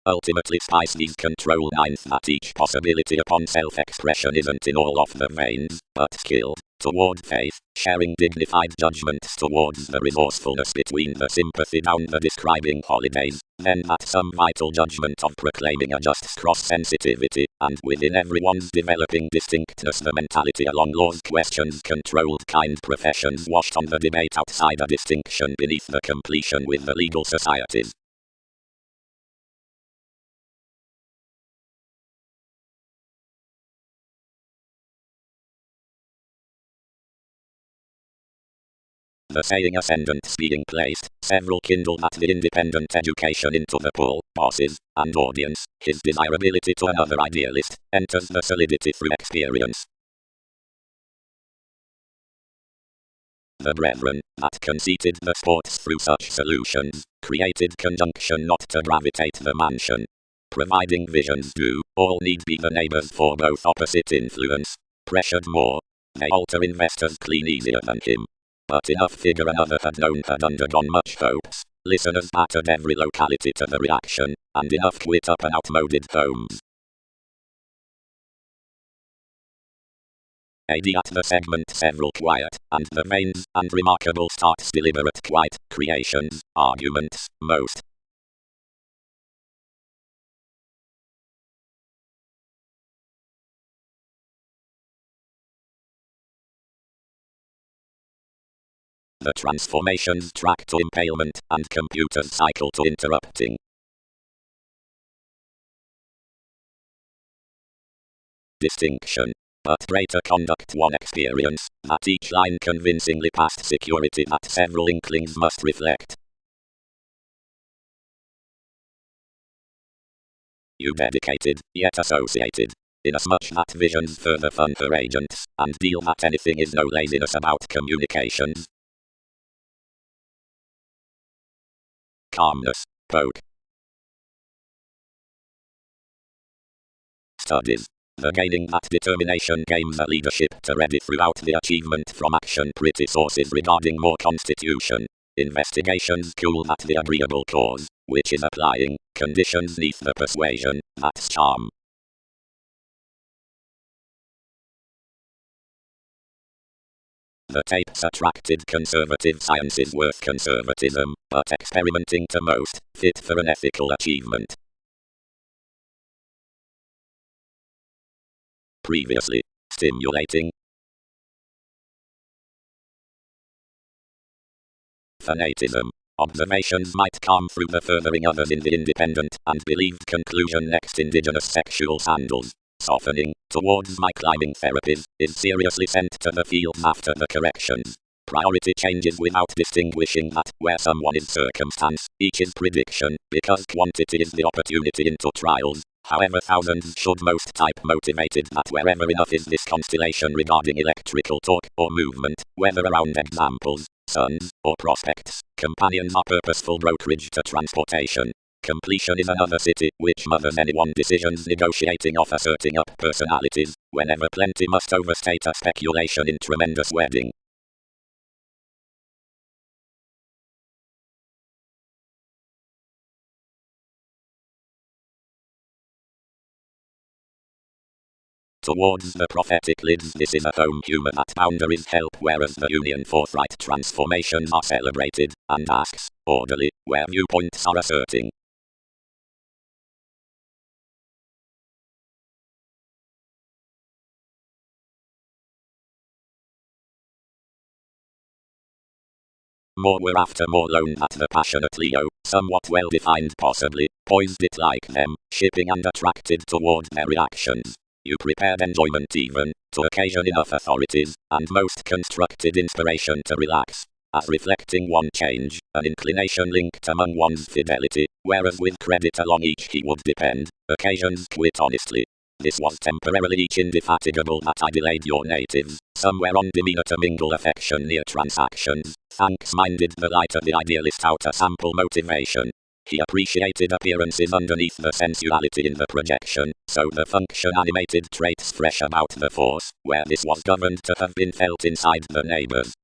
A: Ultimately Pisces control ninth that each possibility upon self-expression isn't in all of the veins, but skilled toward faith, sharing dignified judgments towards the resourcefulness between the sympathy down the describing holidays, then that some vital judgment of proclaiming a just cross-sensitivity, and within everyone's developing distinctness the mentality along laws questions controlled kind professions washed on the debate outside a distinction beneath the completion with the legal societies. The saying ascendants being placed, several kindle that the independent education into the pool, bosses, and audience, his desirability to another idealist, enters the solidity through experience. The brethren, that conceited the sports through such solutions, created conjunction not to gravitate the mansion. Providing visions do, all need be the neighbors for both opposite influence. Pressured more, they alter investors clean easier than him. But enough figure another had known had undergone much hopes. Listeners battered every locality to the reaction, and enough quit up and outmoded homes. AD at the segment several quiet, and the veins, and remarkable starts deliberate quite, creations, arguments, most. The transformations track to impalement, and computers cycle to interrupting. Distinction. But greater conduct one experience, that each line convincingly past security that several inklings must reflect. You dedicated, yet associated. Inasmuch that visions further fun for agents, and deal that anything is no laziness about communications. Calmness, poke. Studies. The gaining that determination gains a leadership to ready throughout the achievement from action pretty sources regarding more constitution. Investigations cool that the agreeable cause, which is applying, conditions neath the persuasion, that's charm. The tapes attracted conservative sciences worth conservatism, but experimenting to most, fit for an ethical achievement. Previously, stimulating. Fanatism. Observations might come through the furthering others in the independent and believed conclusion next indigenous sexual sandals. Softening, towards my climbing therapies, is seriously sent to the fields after the corrections. Priority changes without distinguishing that, where someone is circumstance, each is prediction, because quantity is the opportunity into trials. However, thousands should most type motivated that wherever enough is this constellation regarding electrical torque or movement, whether around examples, suns, or prospects, companions are purposeful brokerage to transportation. Completion is another city, which mothers anyone decisions negotiating of asserting up personalities, whenever plenty must overstate a speculation in tremendous wedding. Towards the prophetic lids, this is a home humor that boundaries help, whereas the union forthright transformations are celebrated, and asks, orderly, where viewpoints are asserting. More were after more lone at the passionate Leo, somewhat well-defined possibly, poised it like them, shipping and attracted toward their reactions. You prepared enjoyment even, to occasion enough authorities, and most constructed inspiration to relax, as reflecting one change, an inclination linked among one's fidelity, whereas with credit along each he would depend, occasions quit honestly. This was temporarily each indefatigable that I delayed your natives, somewhere on demeanor to mingle affection near transactions, thanks-minded the lighter the idealist outer sample motivation. He appreciated appearances underneath the sensuality in the projection, so the function animated traits fresh about the force, where this was governed to have been felt inside the neighbors.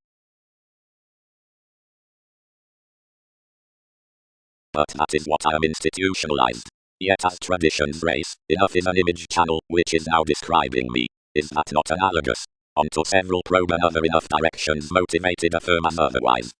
A: But that is what I am institutionalized. Yet as tradition's race, enough is an image channel, which is now describing me. Is that not analogous? Onto several probe another enough directions motivated affirm as otherwise.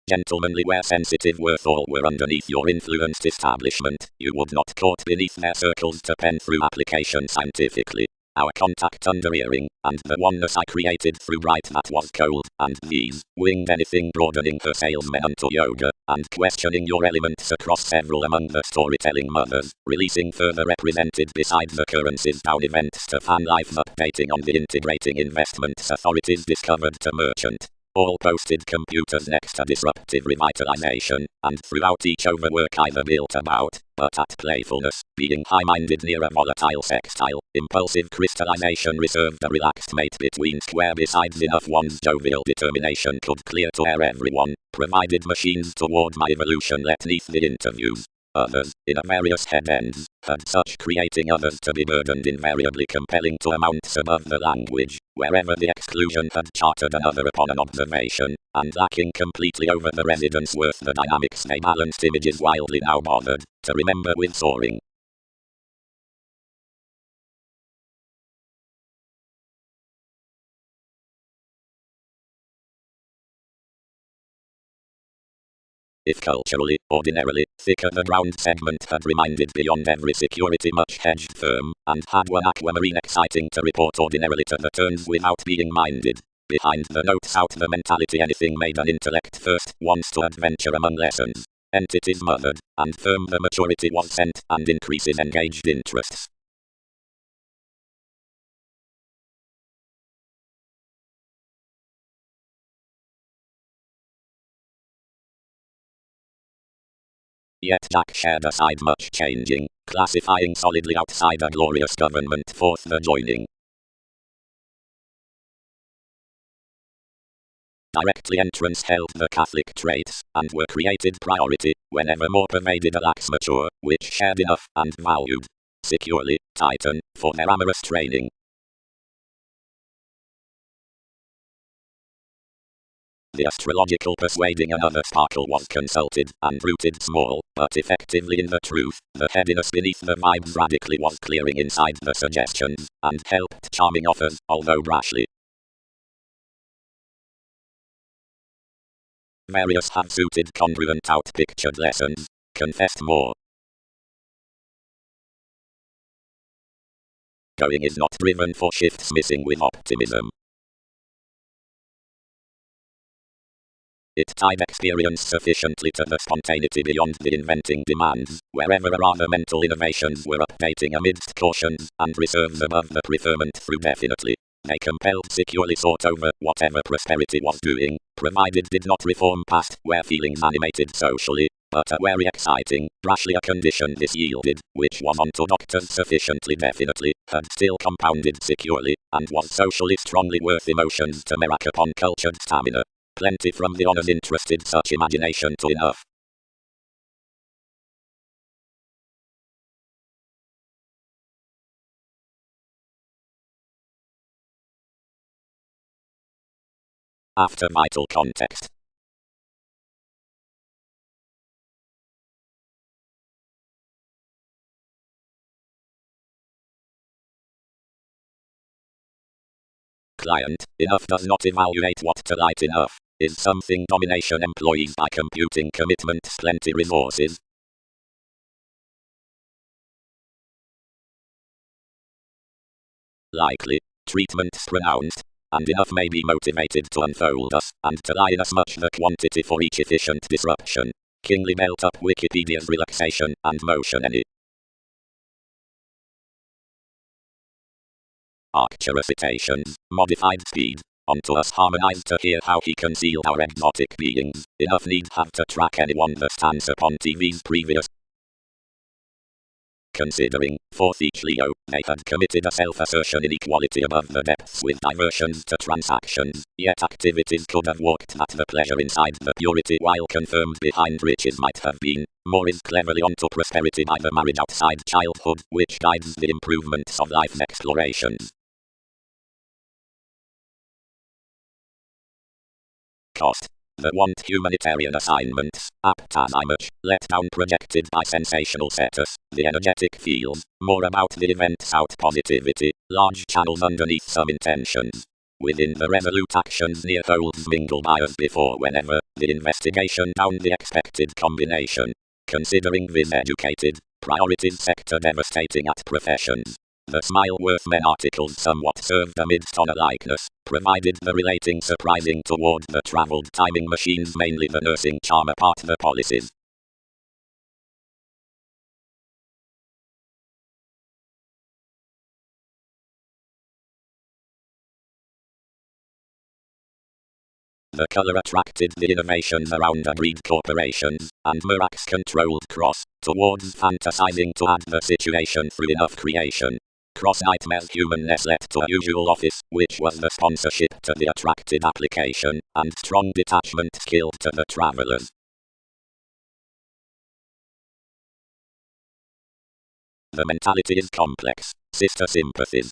A: Gentlemanly where sensitive worth all were underneath your influenced establishment, you would not court beneath their circles to pen through application scientifically. Our contact under earring, and the oneness I created through bright that was cold, and these, winged anything broadening her salesmen unto yoga, and questioning your elements across several among the storytelling mothers, releasing further represented beside the currencies down events to fan life updating on the integrating investments authorities discovered to merchant. All posted computers next to disruptive revitalization, and throughout each overwork either built about, but at playfulness, being high-minded near a volatile sextile, impulsive crystallization reserved a relaxed mate between square besides enough one's jovial determination could clear to air everyone, provided machines toward my evolution let neath the interviews. Others, in a various head ends, had such creating others to be burdened invariably compelling to amounts above the language, wherever the exclusion had chartered another upon an observation, and lacking completely over the residence worth the dynamics they balanced images wildly now bothered, to remember with soaring. If culturally, ordinarily, thicker the ground segment had reminded beyond every security much hedged firm, and had one aquamarine exciting to report ordinarily to the turns without being minded. Behind the notes out the mentality anything made an intellect first, wants to adventure among lessons. Entities mothered, and firm the maturity was sent, and increases engaged interests. Yet Jack shared aside much changing, classifying solidly outside a glorious government forth the joining. Directly entrance held the Catholic traits, and were created priority, whenever more pervaded a lax mature, which shared enough, and valued securely, Titan, for their amorous training. The astrological persuading another sparkle was consulted, and rooted small, but effectively in the truth. The headiness beneath the vibes radically was clearing inside the suggestions, and helped charming offers, although brashly. Various have suited congruent out-pictured lessons, confessed more. Going is not driven for shifts missing with optimism. It tied experience sufficiently to the spontaneity beyond the inventing demands, wherever rather mental innovations were updating amidst cautions, and reserves above the preferment through definitely. They compelled securely sought over whatever prosperity was doing, provided did not reform past, where feelings animated socially, But a very exciting, brashlier condition this yielded, which was unto doctors sufficiently definitely, had still compounded securely, and was socially strongly worth emotions to merak upon cultured stamina. Plenty from the honors interested such imagination to enough. After vital context. Client, enough does not evaluate what to light enough. Is something domination employees by computing commitments plenty resources? Likely. Treatments pronounced. And enough may be motivated to unfold us, and to lie in as much the quantity for each efficient disruption. Kingly built up Wikipedia's relaxation and motion any. Arctura citations, modified speed. Onto us harmonized to hear how he concealed our exotic beings. Enough need have to track anyone that stands upon TV's previous. Considering, fourth each Leo, they had committed a self-assertion inequality above the depths with diversions to transactions, yet activities could have walked at the pleasure inside the purity while confirmed behind riches might have been. More is cleverly onto prosperity by the marriage outside childhood, which guides the improvements of life's explorations. Cost. The want humanitarian assignments, apt as I much, let down projected by sensational status, the energetic feels, more about the events out positivity, large channels underneath some intentions. Within the resolute actions near holds mingle bias before whenever, the investigation down the expected combination. Considering this educated, priorities sector devastating at professions. The smile worth men articles somewhat served amidst honor likeness, provided the relating surprising toward the traveled timing machines mainly the nursing charm apart the policies. The color attracted the innovations around agreed corporations, and Mirax controlled Cross, towards fantasizing to add the situation through enough creation. Cross nightmares humanness led to a usual office, which was the sponsorship to the attracted application, and strong detachment skilled to the travelers. The mentality is complex, sister sympathies.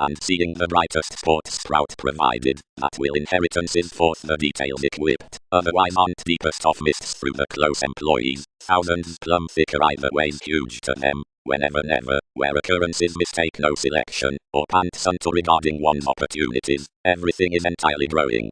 A: And seeing the brightest sports sprout provided, that will inheritances forth the details equipped, otherwise aren't deepest of mists through the close employees, thousands plumb thicker either ways huge to them, whenever never, where occurrences mistake no selection, or pants unto regarding one's opportunities, everything is entirely growing.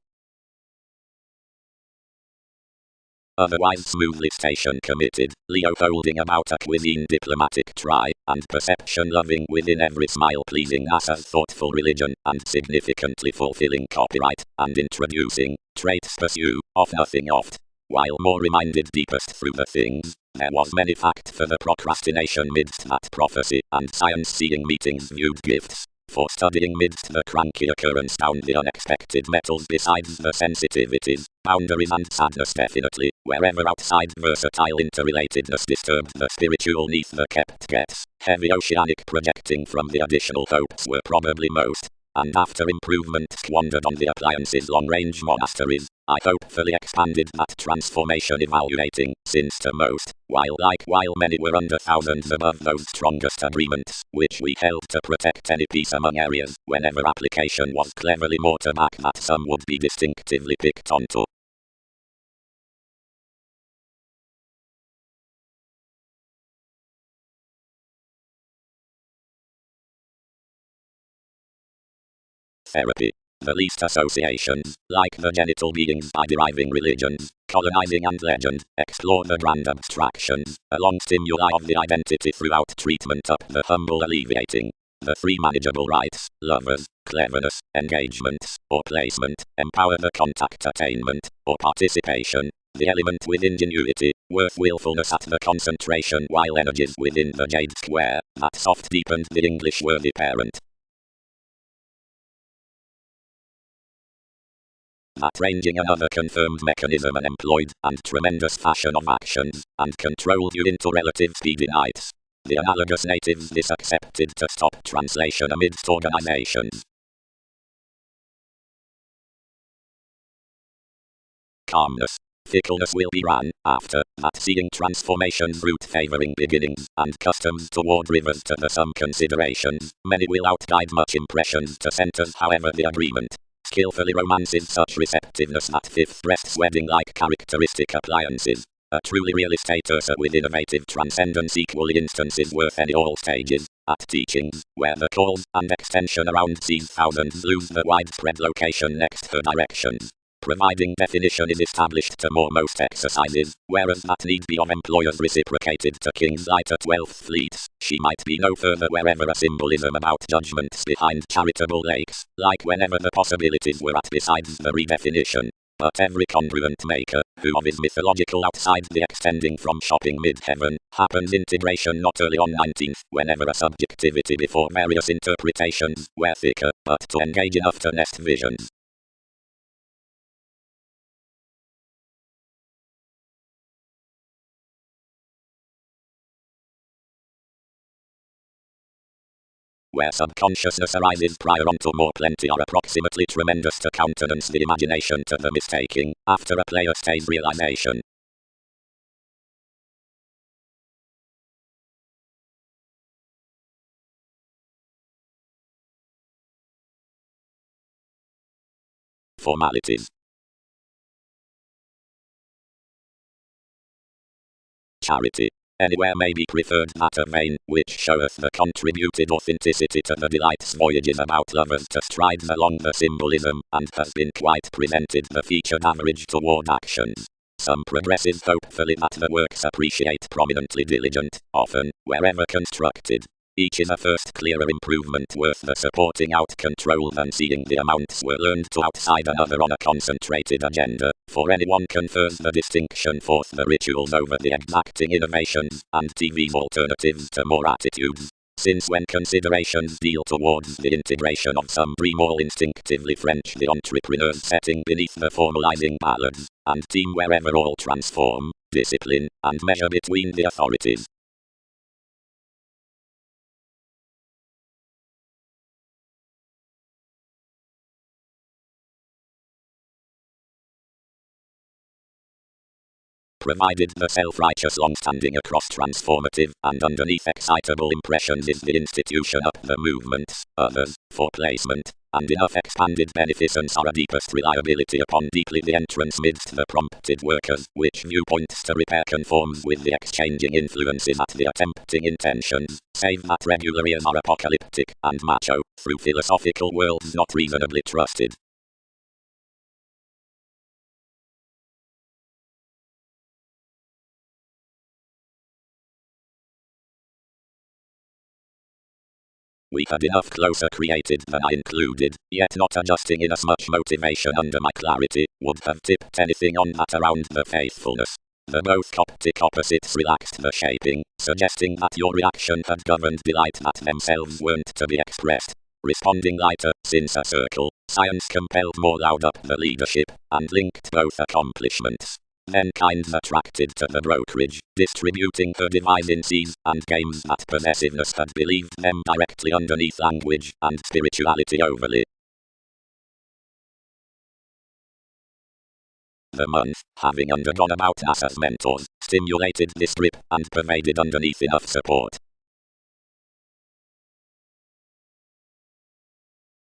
A: Otherwise smoothly station committed, Leo holding about a cuisine diplomatic try, and perception loving within every smile pleasing as a thoughtful religion, and significantly fulfilling copyright, and introducing, traits pursue, of nothing oft. While more reminded deepest through the things, there was many fact for the procrastination midst that prophecy, and science seeing meetings viewed gifts. For studying midst the cranky occurrence down the unexpected metals besides the sensitivities, boundaries and sadness definitely, wherever outside versatile interrelatedness disturbed the spiritual neath the kept gets, heavy oceanic projecting from the additional hopes were probably most, and after improvement squandered on the appliances long-range monasteries, I hopefully expanded that transformation evaluating, since to most, while many were under thousands above those strongest agreements, which we held to protect any peace among areas, whenever application was cleverly more to back that some would be distinctively picked onto. Therapy. The least associations, like the genital beings by deriving religions, colonizing and legend, explore the grand abstractions, along stimuli of the identity throughout treatment up the humble alleviating. The three manageable rights, lovers, cleverness, engagements, or placement, empower the contact attainment, or participation, the element with ingenuity, worth willfulness at the concentration while energies within the jade square, that soft deepened the English worthy parent. that ranging another confirmed mechanism and employed and tremendous fashion of actions, and controlled you into relative speedy nights. The analogous natives disaccepted to stop translation amidst organizations. Calmness. Fickleness will be ran after that, seeing transformations root favoring beginnings, and customs toward rivers to the some considerations. Many will outguide much impressions to centers, however the agreement skillfully romances such receptiveness that fifth rests wedding-like characteristic appliances. A truly real estate with innovative transcendence equally instances worth any all stages. At teachings, where the cause and extension around sees thousands lose the widespread location next her directions. Providing definition is established to more most exercises, whereas that need be of employers reciprocated to King's Light at 12th Fleets, she might be no further wherever a symbolism about judgments behind charitable lakes, like whenever the possibilities were at besides the redefinition. But every congruent maker, who of is mythological outside the extending from shopping mid-heaven, happens integration not early on 19th, whenever a subjectivity before various interpretations, were thicker, but to engage enough to nest visions. Where subconsciousness arises prior unto more plenty are approximately tremendous to countenance the imagination to the mistaking, after a player stays realization. Formalities. Charity. Anywhere may be preferred that a vein, which showeth the contributed authenticity to the delight's voyages about lovers to strides along the symbolism, and has been quite presented the featured average toward actions. Some progressives hopefully that the works appreciate prominently diligent, often, wherever constructed. Each is a first clearer improvement worth the supporting out control than seeing the amounts were learned to outside another on a concentrated agenda, for anyone confers the distinction forth the rituals over the exacting innovations, and TV's alternatives to more attitudes. Since when considerations deal towards the integration of some dream all instinctively French the entrepreneur's setting beneath the formalizing ballads, and team wherever all transform, discipline, and measure between the authorities. Provided the self-righteous long-standing across transformative and underneath excitable impressions is the institution up the movements, others, for placement, and enough expanded beneficence are a deepest reliability upon deeply the entrance midst the prompted workers, which viewpoints to repair conforms with the exchanging influences at the attempting intentions, save that regular ears are apocalyptic and macho, through philosophical worlds not reasonably trusted. We had enough closer created than I included, yet not adjusting inasmuch motivation under my clarity, would have tipped anything on that around the faithfulness. The both Coptic opposites relaxed the shaping, suggesting that your reaction had governed delight that themselves weren't to be expressed. Responding lighter, since a circle, science compelled more loud up the leadership, and linked both accomplishments. Then kinds attracted to the brokerage, distributing her devices and games that possessiveness had believed them directly underneath language and spirituality overlay. The month, having undergone about NASA's mentors, stimulated this drip and pervaded underneath enough support.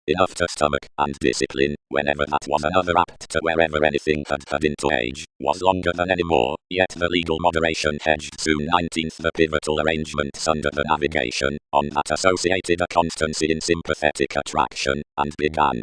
A: Enough to stomach and discipline, whenever that was another apt to wherever anything had into age, was longer than any more, yet the legal moderation hedged soon 19th the pivotal arrangements under the navigation, on that associated a constancy in sympathetic attraction, and began.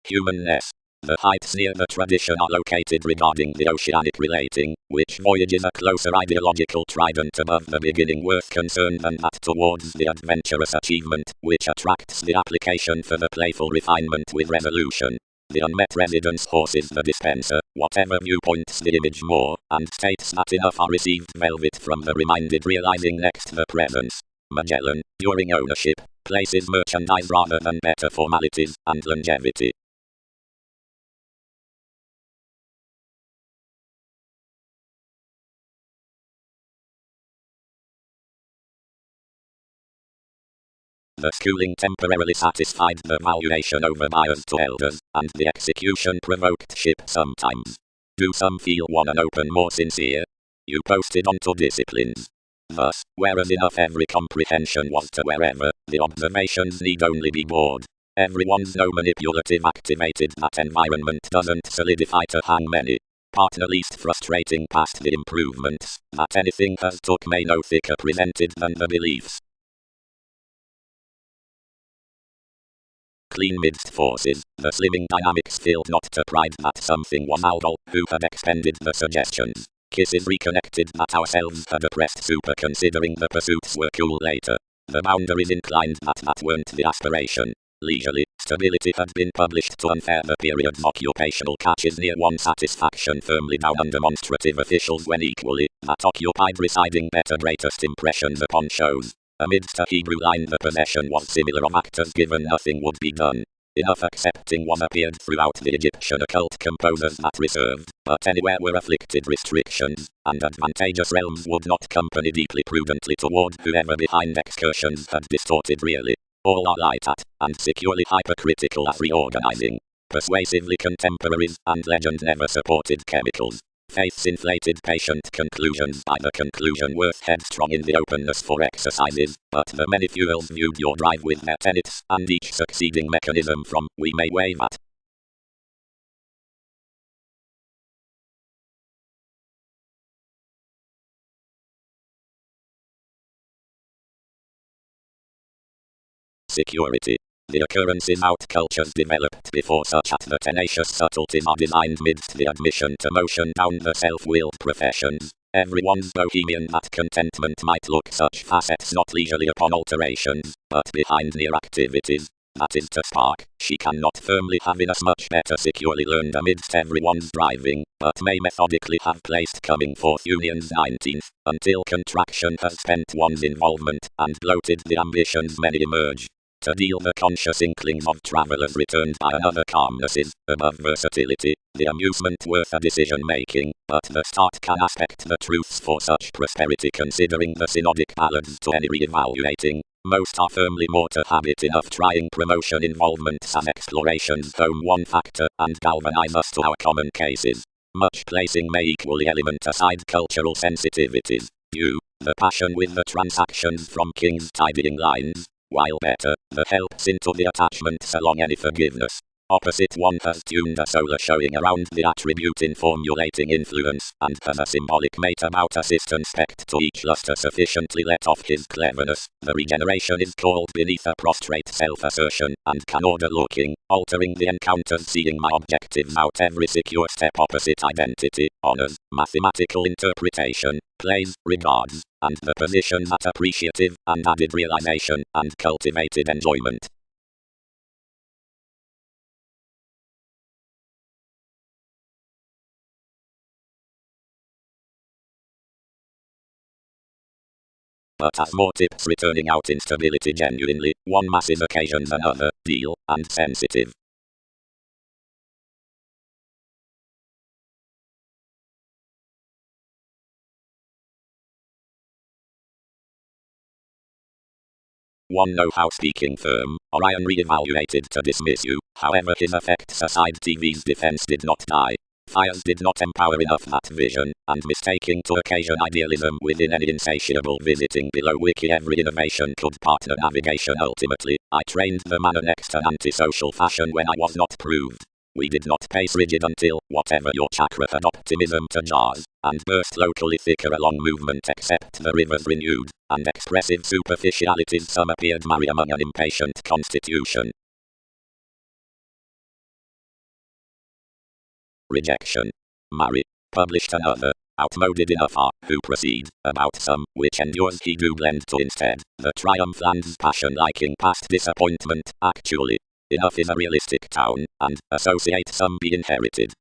A: Humanness. The heights near the tradition are located regarding the oceanic relating, which voyages a closer ideological trident above the beginning worth concern than that towards the adventurous achievement, which attracts the application for the playful refinement with resolution. The unmet residence horses the dispenser, whatever viewpoints the image more, and states that enough are received velvet from the reminded realizing next the presence. Magellan, during ownership, places merchandise rather than better formalities and longevity. The schooling temporarily satisfied the valuation over bias to elders, and the execution provoked ship sometimes. Do some feel one and open more sincere? You posted onto disciplines. Thus, whereas enough every comprehension was to wherever, the observations need only be bored. Everyone's no manipulative activated that environment doesn't solidify to hang many. Partner least frustrating past the improvements, that anything has took may no thicker presented than the beliefs. Clean midst forces, the slimming dynamics filled not to pride that something was Aldol, who had expended the suggestions. Kisses reconnected that ourselves had oppressed super considering the pursuits were cool later. The boundaries inclined that weren't the aspiration. Leisurely, stability had been published to unfair the period's occupational catches near one satisfaction firmly down undemonstrative officials when equally, that occupied residing better greatest impressions upon shows. Amidst a Hebrew line the possession was similar of actors given nothing would be done. Enough accepting one appeared throughout the Egyptian occult composers that reserved, but anywhere were afflicted restrictions, and advantageous realms would not company deeply prudently toward whoever behind excursions had distorted really. All are light at, and securely hypercritical at reorganizing. Persuasively contemporaries, and legend never supported chemicals. Faith's inflated patient conclusions by the conclusion worth headstrong in the openness for exercises, but the many fuels viewed your drive with their tenets, and each succeeding mechanism from, we may wave at. Security. The occurrences out cultures developed before such at the tenacious subtleties are designed midst the admission to motion down the self-willed professions. Everyone's bohemian that contentment might look such facets not leisurely upon alterations, but behind near activities. That is to spark, she cannot firmly have inasmuch better securely learned amidst everyone's driving, but may methodically have placed coming forth union's 19th, until contraction has spent one's involvement, and bloated the ambitions many emerge. To deal the conscious inklings of travelers returned by another calmnesses, above versatility, the amusement worth a decision making, but the start can aspect the truths for such prosperity considering the synodic ballads to any re-evaluating. Most are firmly more to habit enough trying promotion involvements as explorations home one factor and galvanize us to our common cases. Much placing may equally element aside cultural sensitivities. The passion with the transactions from King's tidying lines. While better, the helps into the attachments along any forgiveness. Opposite one has tuned a solar showing around the attribute in formulating influence, and has a symbolic mate about assistance spect to each luster sufficiently let off his cleverness. The regeneration is called beneath a prostrate self-assertion, and can order looking, altering the encounters seeing my objectives out every secure step opposite identity, honors, mathematical interpretation, plays, regards, and the position that appreciative, and added realization, and cultivated enjoyment. But as more tips returning out instability genuinely, one massive occasions another, deal, and sensitive. One know-how speaking firm, Orion re-evaluated to dismiss you, however his effects aside TV's defense did not die. Fires did not empower enough that vision, and mistaking to occasion idealism within any insatiable visiting below wiki every innovation could partner navigation ultimately, I trained the manner next an antisocial fashion when I was not proved. We did not pace rigid until, whatever your chakra had optimism to jars, and burst locally thicker along movement except the rivers renewed, and expressive superficialities some appeared marry among an impatient constitution. Rejection. Marry. Published another. Outmoded enough are, who proceed, about some, which endures he do blend to instead, the triumph lands passion liking past disappointment, actually. Enough is a realistic town, and, associate some be inherited.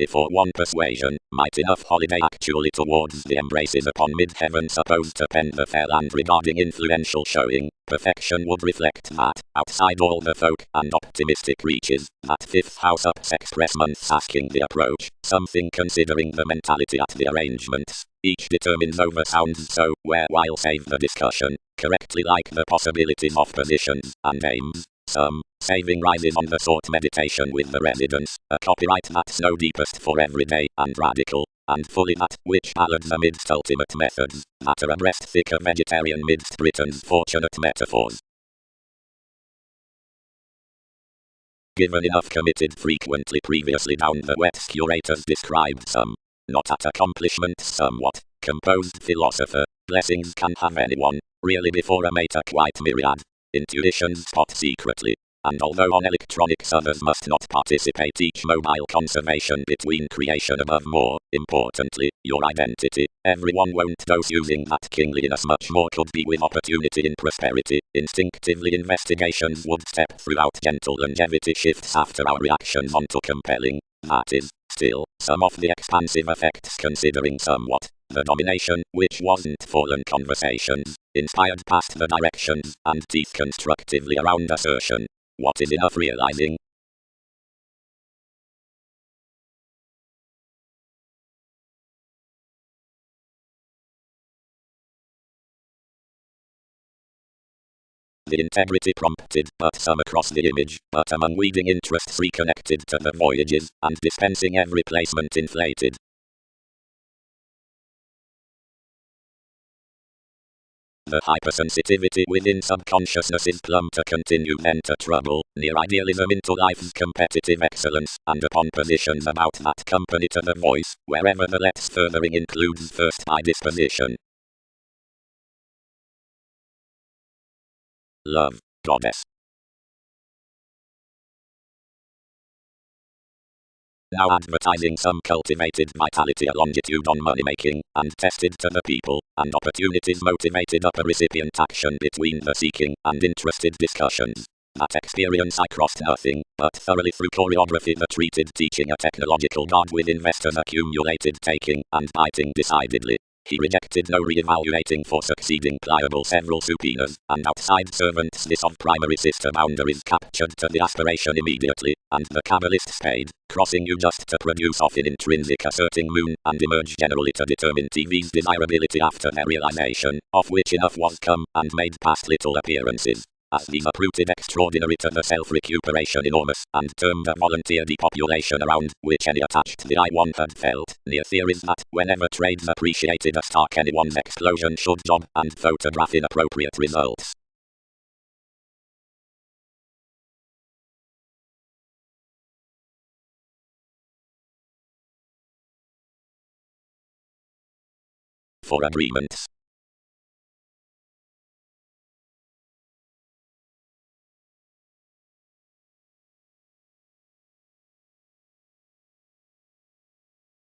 A: before one persuasion, might enough holiday actually towards the embraces upon mid-heaven supposed to pen the fair and regarding influential showing, perfection would reflect that, outside all the folk and optimistic reaches, that fifth house ups express months asking the approach, something considering the mentality at the arrangements. Each determines over sounds so, where while save the discussion, correctly like the possibilities of positions and aims. Some saving rises on the thought meditation with the residents, a copyright that's no deepest for everyday and radical, and fully that which ballads amidst ultimate methods, that are abreast thicker vegetarian midst Britain's fortunate metaphors. Given enough committed frequently previously down the wet curators described some, not at accomplishments somewhat, composed philosopher, blessings can have anyone, really before a mate a quite myriad, intuitions spot secretly, and although on electronics others must not participate each mobile conservation between creation above more, importantly, your identity, everyone won't dose using that kingly inasmuch more could be with opportunity in prosperity, instinctively investigations would step throughout gentle longevity shifts after our reactions onto compelling, that is, still, some of the expansive effects considering somewhat, the domination, which wasn't fallen conversations, inspired past the directions, and teeth constructively around assertion. What is enough realizing? The integrity prompted, but some across the image, but among weaving interests reconnected to the voyages, and dispensing every placement inflated. The hypersensitivity within subconsciousness is plumb to continue then to trouble, near idealism into life's competitive excellence, and upon positions about that company to the voice, wherever the let's furthering includes first by disposition. Love, goddess. Now advertising some cultivated vitality a longitude on money-making, and tested to the people, and opportunities motivated upper recipient action between the seeking and interested discussions. That experience I crossed nothing, but thoroughly through choreography that treated teaching a technological god with investors accumulated taking and biting decidedly. He rejected no re-evaluating for succeeding pliable several subpoenas, and outside servants this of primary sister boundaries captured to the aspiration immediately, and the Kabbalist spade, crossing you just to produce off in intrinsic asserting moon, and emerge generally to determine TV's desirability after their realization, of which enough was come, and made past little appearances. As these uprooted extraordinary to the self-recuperation enormous, and termed a volunteer depopulation around which any attached the I one had felt, near theories that, whenever trades appreciated a stark anyone's explosion should job and photograph inappropriate results. For agreements.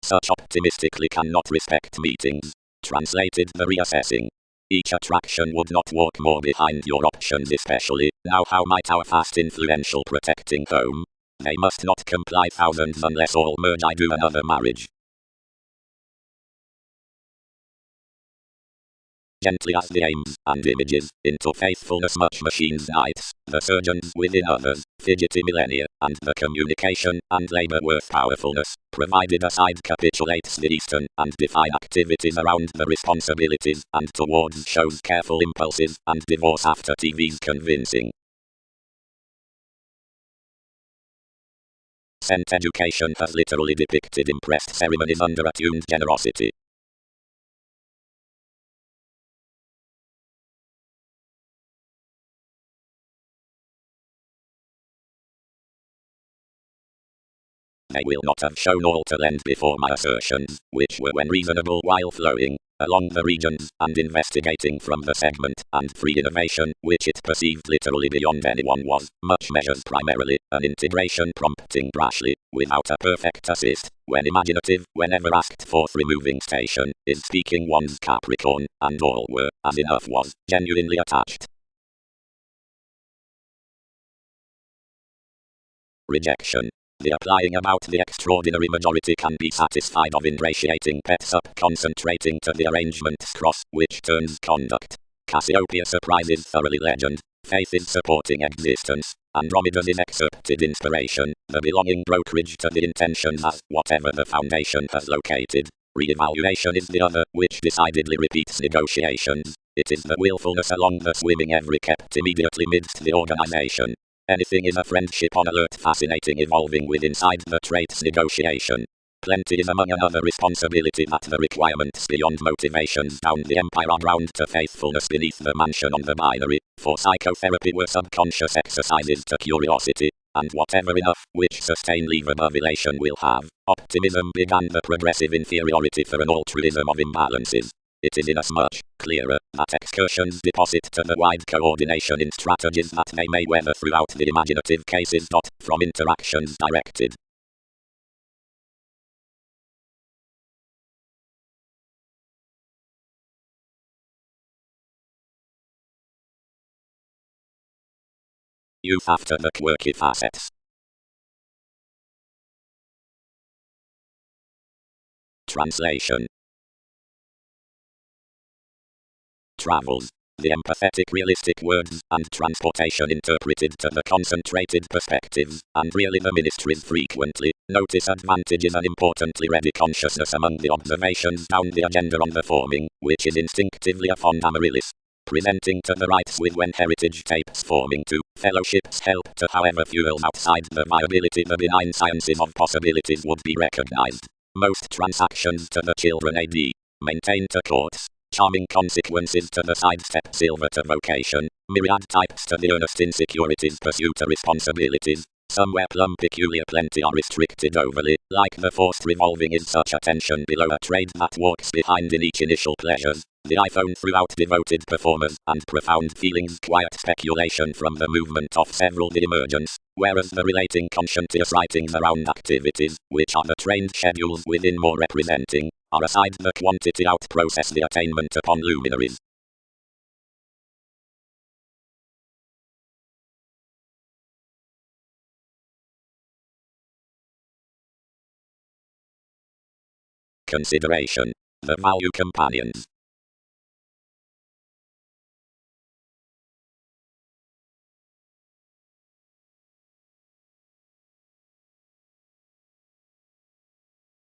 A: Such optimistically cannot respect meetings. Translated the reassessing. Each attraction would not walk more behind your options especially, now how might our fast influential protecting home? They must not comply thousands unless all merge I do another marriage. Gently as the aims and images, into faithfulness much machines nights, the surgeons within others, fidgety millennia, and the communication and labor worth powerfulness, provided aside capitulates the eastern and defy activities around the responsibilities, and towards shows careful impulses, and divorce after TV's convincing. Scent education has literally depicted impressed ceremonies under attuned generosity. They will not have shown all to lend before my assertions, which were when reasonable while flowing, along the regions, and investigating from the segment, and free innovation, which it perceived literally beyond anyone was, much measures primarily, an integration prompting brashly, without a perfect assist, when imaginative, whenever asked forth removing station, is speaking one's Capricorn, and all were, as enough was, genuinely attached. Rejection. The applying about the extraordinary majority can be satisfied of ingratiating pets up, concentrating to the arrangement's cross, which turns conduct. Cassiopeia surprises thoroughly legend. Faith is supporting existence. Andromeda's is excerpted inspiration, the belonging brokerage to the intentions as, whatever the foundation has located. Re-evaluation is the other, which decidedly repeats negotiations. It is the willfulness along the swimming every kept immediately midst the organization. Anything is a friendship on alert, fascinating, evolving with inside the traits negotiation. Plenty is among another responsibility that the requirements beyond motivations down the empire are ground to faithfulness beneath the mansion on the binary. For psychotherapy were subconscious exercises to curiosity, and whatever enough, which sustain leave above elation will have. Optimism began the progressive inferiority for an altruism of imbalances. It is inasmuch clearer that excursions deposit to the wide coordination in strategies that they may weather throughout the imaginative cases. From interactions directed. Youth after the quirky facets. Translation. Travels. The empathetic realistic words and transportation interpreted to the concentrated perspectives, and really the ministries frequently. Notice advantages and importantly ready consciousness among the observations down the agenda on the forming, which is instinctively a fond amaryllis. Presenting to the rights with when heritage tapes forming to fellowships help to however fuels outside the viability the benign sciences of possibilities would be recognized. Most transactions to the children AD. Maintain to courts. Charming consequences to the sidestep silver to vocation. Myriad types to the earnest insecurities pursuit to responsibilities. Somewhere plumb peculiar plenty are restricted overly, like the forced revolving is such attention below a trade that walks behind in each initial pleasures. The iPhone throughout devoted performers and profound feelings quiet speculation from the movement of several the emergence, whereas the relating conscientious writings around activities, which are the trained schedules within more representing, are aside the quantity out process the attainment upon luminaries. Consideration. The value companions.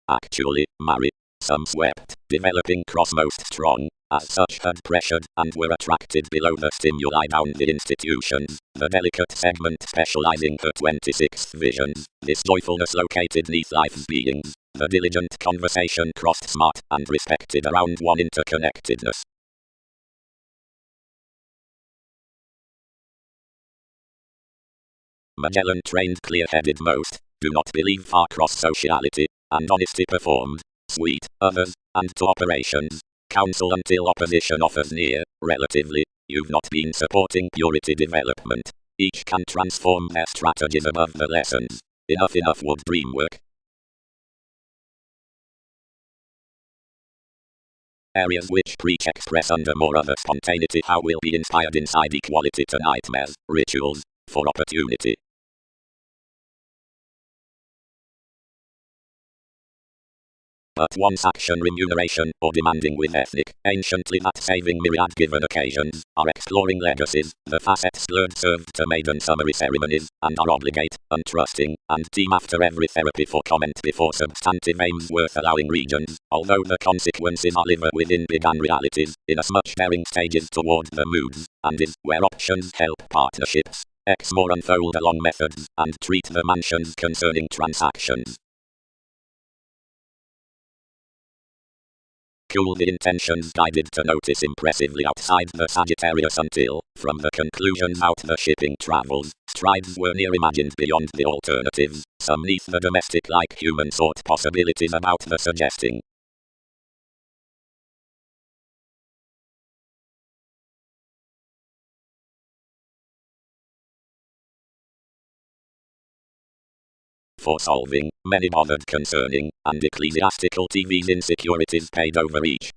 A: Actually, marry. Some swept, developing cross most strong, as such had pressured and were attracted below the stimuli down the institutions, the delicate segment specializing her 26th visions, this joyfulness located neath life's beings, the diligent conversation crossed smart and respected around one interconnectedness. Magellan trained clear-headed most, do not believe far cross sociality, and honesty performed, sweet, others, and to operations, counsel until opposition offers near, relatively, you've not been supporting purity development. Each can transform their strategies above the lessons. Enough would dream work. Areas which preach express under more other spontaneity how will be inspired inside equality to nightmares, rituals, for opportunity. But once action remuneration, or demanding with ethnic, anciently that saving myriad given occasions, are exploring legacies, the facets blurred served to maiden summary ceremonies, and are obligate, untrusting, and team after every therapy for comment before substantive aims worth allowing regions, although the consequences are liver within began realities, inasmuch bearing stages toward the moods, and is, where options help partnerships, X more unfold along methods, and treat the mansions concerning transactions. Cool the intentions guided to notice impressively outside the Sagittarius until, from the conclusions out the shipping travels, strides were near imagined beyond the alternatives, some neath the domestic like human sought possibilities about the suggesting. For solving, many bothered concerning, and ecclesiastical TV's insecurities paid over each.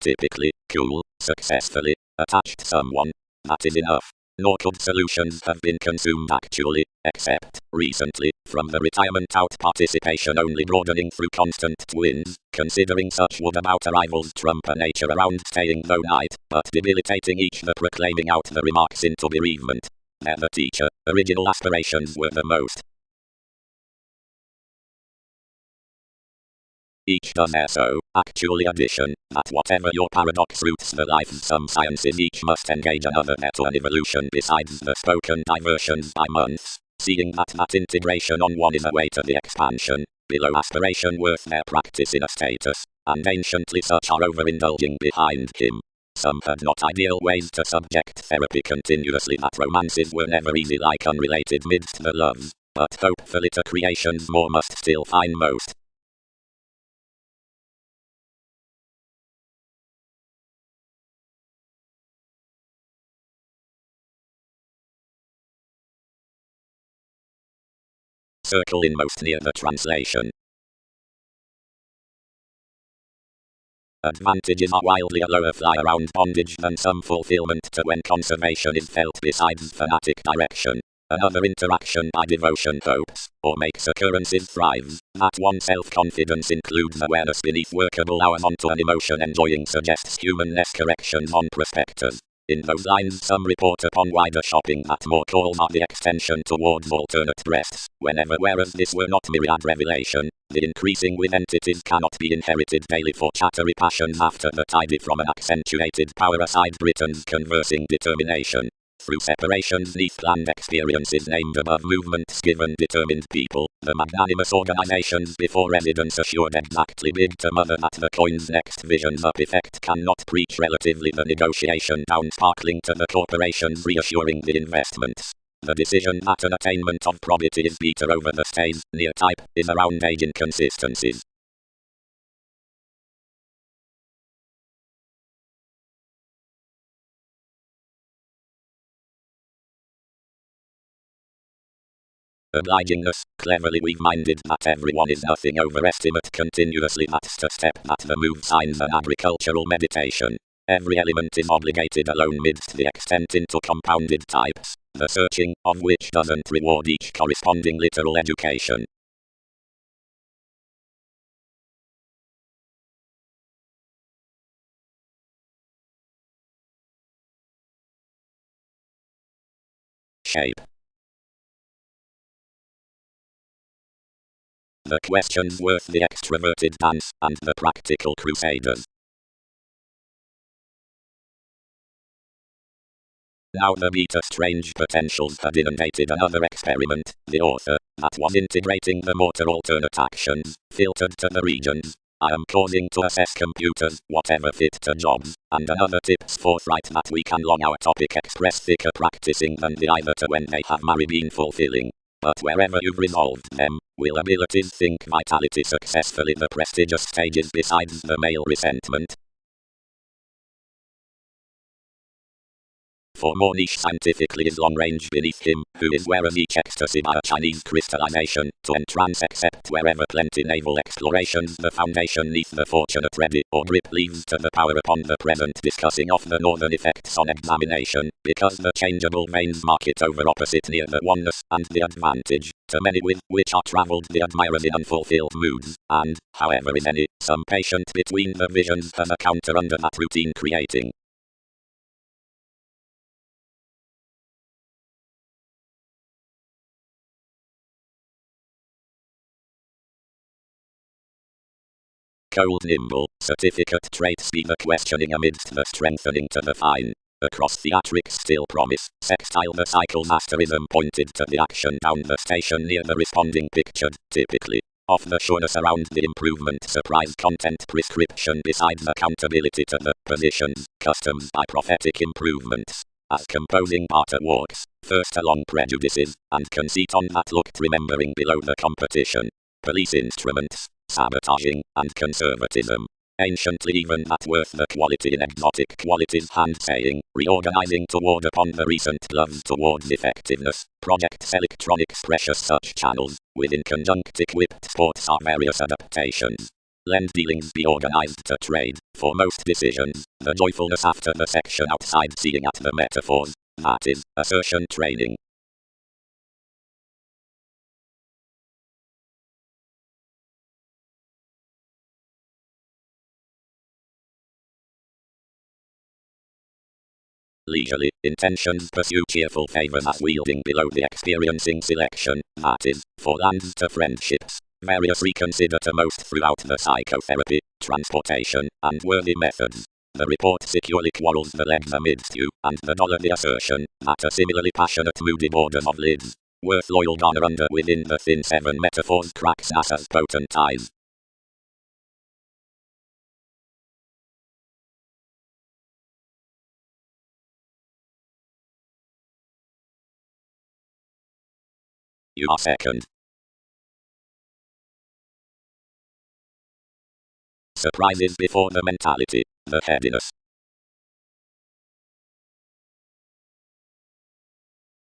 A: Typically, cool, successfully, attached someone. That is enough. nor could solutions have been consumed actually, except, recently, from the retirement out participation only broadening through constant twins, considering such would about arrivals trump a nature around staying though night, but debilitating each the proclaiming out the remarks into bereavement. The teacher, original aspirations were the most. Each does so, actually addition, that whatever your paradox roots the life of some sciences each must engage another net or an evolution besides the spoken diversions by months, seeing that integration on one is a way to the expansion, below aspiration worth their practice in a status, and anciently such are overindulging behind him. Some had not ideal ways to subject therapy continuously that romances were never easy like unrelated midst the loves, but hopefully to creations more must still find most. Circle in most near the translation. Advantages are wildly a lower fly around bondage than some fulfillment to when conservation is felt besides fanatic direction. Another interaction by devotion hopes, or makes occurrences thrive, that one self-confidence includes awareness beneath workable hours onto an emotion enjoying suggests humanness corrections on prospectors. In those lines some report upon wider shopping that more calls are the extension towards alternate breasts, whereas this were not myriad revelation, the increasing with entities cannot be inherited daily for chattery passions after the tidy from an accentuated power aside Britain's conversing determination. Through separations neath planned experiences named above movements given determined people, the magnanimous organizations before evidence assured exactly big to mother that the coin's next visions up effect cannot preach relatively the negotiation down sparkling to the corporations reassuring the investments. The decision that an attainment of probity is better over the stays, near type, is around age inconsistencies. Obligingness, cleverly we've minded that everyone is nothing overestimate continuously that's to step that the move signs an agricultural meditation. Every element is obligated alone midst the extent into compounded types, the searching of which doesn't reward each corresponding literal education. Shape. The questions worth the extroverted dance, and the practical crusaders. Now the beta strange potentials had inundated another experiment, the author, that was integrating the motor alternate actions, filtered to the regions. I am causing to assess computers, whatever fit to jobs, and another tips forthright that we can long our topic express thicker practicing than the either to when they have marry been fulfilling. But wherever you've resolved them, will abilities think vitality successfully the prestigious stages besides the male resentment? For more niche scientifically is long range beneath him, who is whereas each ecstasy by a Chinese crystallization, to entrance except wherever plenty naval explorations the foundation neath the fortunate ready, or grip leaves to the power upon the present discussing of the northern effects on examination, because the changeable veins mark it over opposite near the oneness, and the advantage, to many with which are travelled the admirers in unfulfilled moods, and, however is any, some patient between the visions as a counter under that routine creating. Cold nimble, certificate traits be the questioning amidst the strengthening to the fine. Across theatrics still promise, sextile the cycle masterism pointed to the action down the station near the responding pictured, typically. Of the sureness around the improvement surprise content prescription besides accountability to the positions, customs by prophetic improvements. As composing barter walks, first along prejudices, and conceit on that looked remembering below the competition. Police instruments, sabotaging, and conservatism. Anciently even that worth the quality in exotic qualities hand saying, reorganizing toward upon the recent gloves towards effectiveness, projects electronics precious such channels, within conjunct equipped sports are various adaptations. Lend dealings be organized to trade, for most decisions, the joyfulness after the section outside seeing at the metaphors, that is, assertion training. Leisurely, intentions pursue cheerful favors as wielding below the experiencing selection, that is, for lands to friendships. Various reconsider to most throughout the psychotherapy, transportation, and worthy methods. The report securely quarrels the legs amidst you, and the dollar the assertion, that a similarly passionate moody borders of lids. Worth loyal garner under within the thin seven metaphors cracks as potent ties. You are second. Surprises before the mentality, the headiness.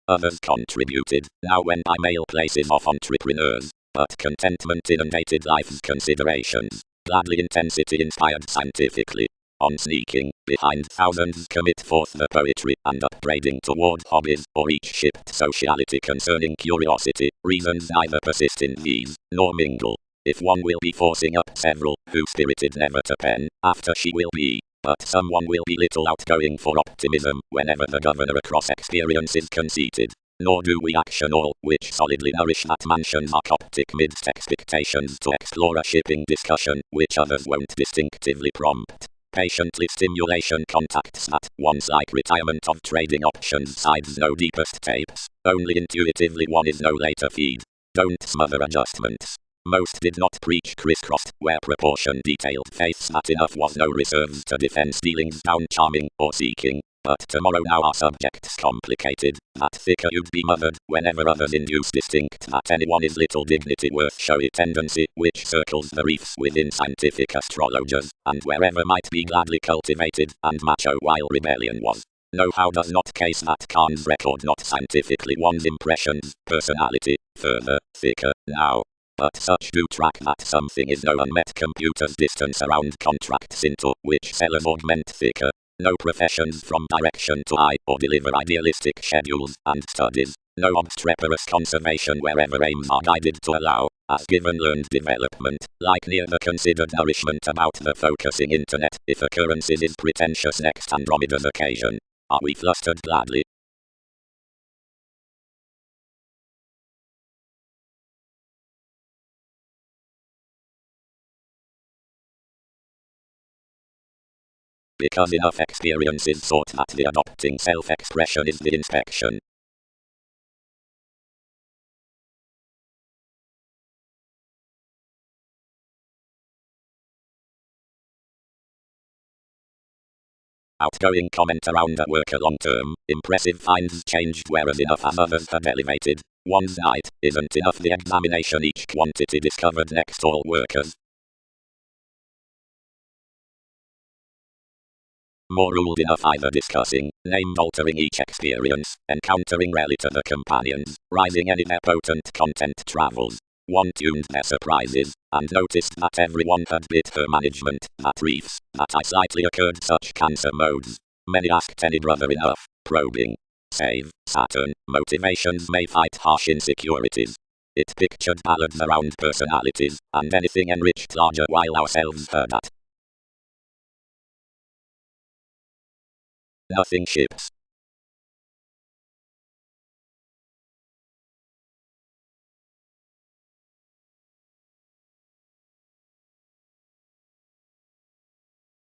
A: Others contributed, now when by male places of entrepreneurs, but contentment inundated life's considerations, gladly intensity inspired scientifically. On sneaking, behind thousands commit forth the poetry and upbraiding toward hobbies, or each shipped sociality concerning curiosity, reasons neither persist in these, nor mingle. If one will be forcing up several, who spirited never to pen, after she will be, but someone will be little outgoing for optimism, whenever the governor across experience is conceited. Nor do we action all, which solidly nourish that mansion's arcoptic midst expectations to explore a shipping discussion, which others won't distinctively prompt. Patiently stimulation contacts that, once like retirement of trading options sides no deepest tapes, only intuitively one is no later feed. Don't smother adjustments. Most did not preach crisscrossed, where proportion detailed faiths that enough was no reserves to defend dealings down charming, or seeking. But tomorrow now are subjects complicated, that thicker you'd be mothered, whenever others induce distinct that anyone is little dignity worth showy tendency, which circles the reefs within scientific astrologers, and wherever might be gladly cultivated, and macho while rebellion was. Know-how does not case that can's record not scientifically one's impressions, personality, further, thicker, now. But such do track that something is no unmet computer's distance around contracts into which sellers augment thicker. No professions from direction to eye or deliver idealistic schedules and studies. No obstreperous conservation wherever aims are guided to allow, as given learned development, like near the considered nourishment about the focusing internet, if occurrences is pretentious next Andromeda's occasion. Are we flustered gladly? Because enough experience is sought that the adopting self-expression is the inspection. Outgoing comment around at work a long term, impressive finds changed whereas enough as others had elevated. One's night, isn't enough the examination each quantity discovered next all workers. More ruled enough either discussing, named altering each experience, encountering rarely to the companions, rising any their potent content travels. One tuned their surprises, and noticed that everyone had bit her management, that reefs, that I slightly occurred such cancer modes. Many asked any brother enough, probing. Save, Saturn, motivations may fight harsh insecurities. It pictured ballads around personalities, and anything enriched larger while ourselves heard at. Nothing ships.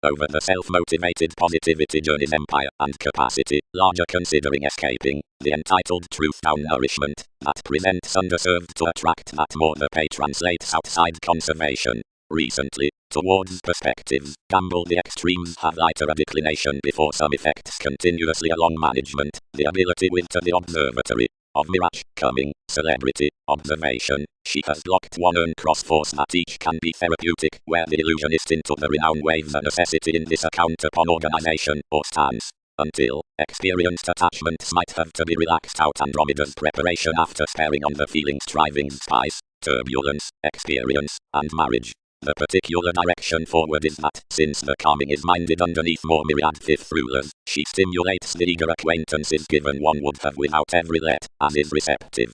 A: Over the self-motivated positivity journey's empire and capacity, larger considering escaping, the entitled truth down nourishment, that presents underserved to attract that more the pay translates outside conservation. Recently, towards perspectives, gamble the extremes have lighter a declination before some effects continuously along management, the ability with to the observatory, of mirage, coming, celebrity, observation, she has blocked one earn cross force that each can be therapeutic, where the illusionist into the renown waves a necessity in this account upon organization, or stance. Until, experienced attachments might have to be relaxed out Andromeda's preparation after sparing on the feeling striving spice, turbulence, experience, and marriage. The particular direction forward is that, since the calming is minded underneath more myriad fifth rulers, she stimulates the eager acquaintances given one would have without every let, and is receptive.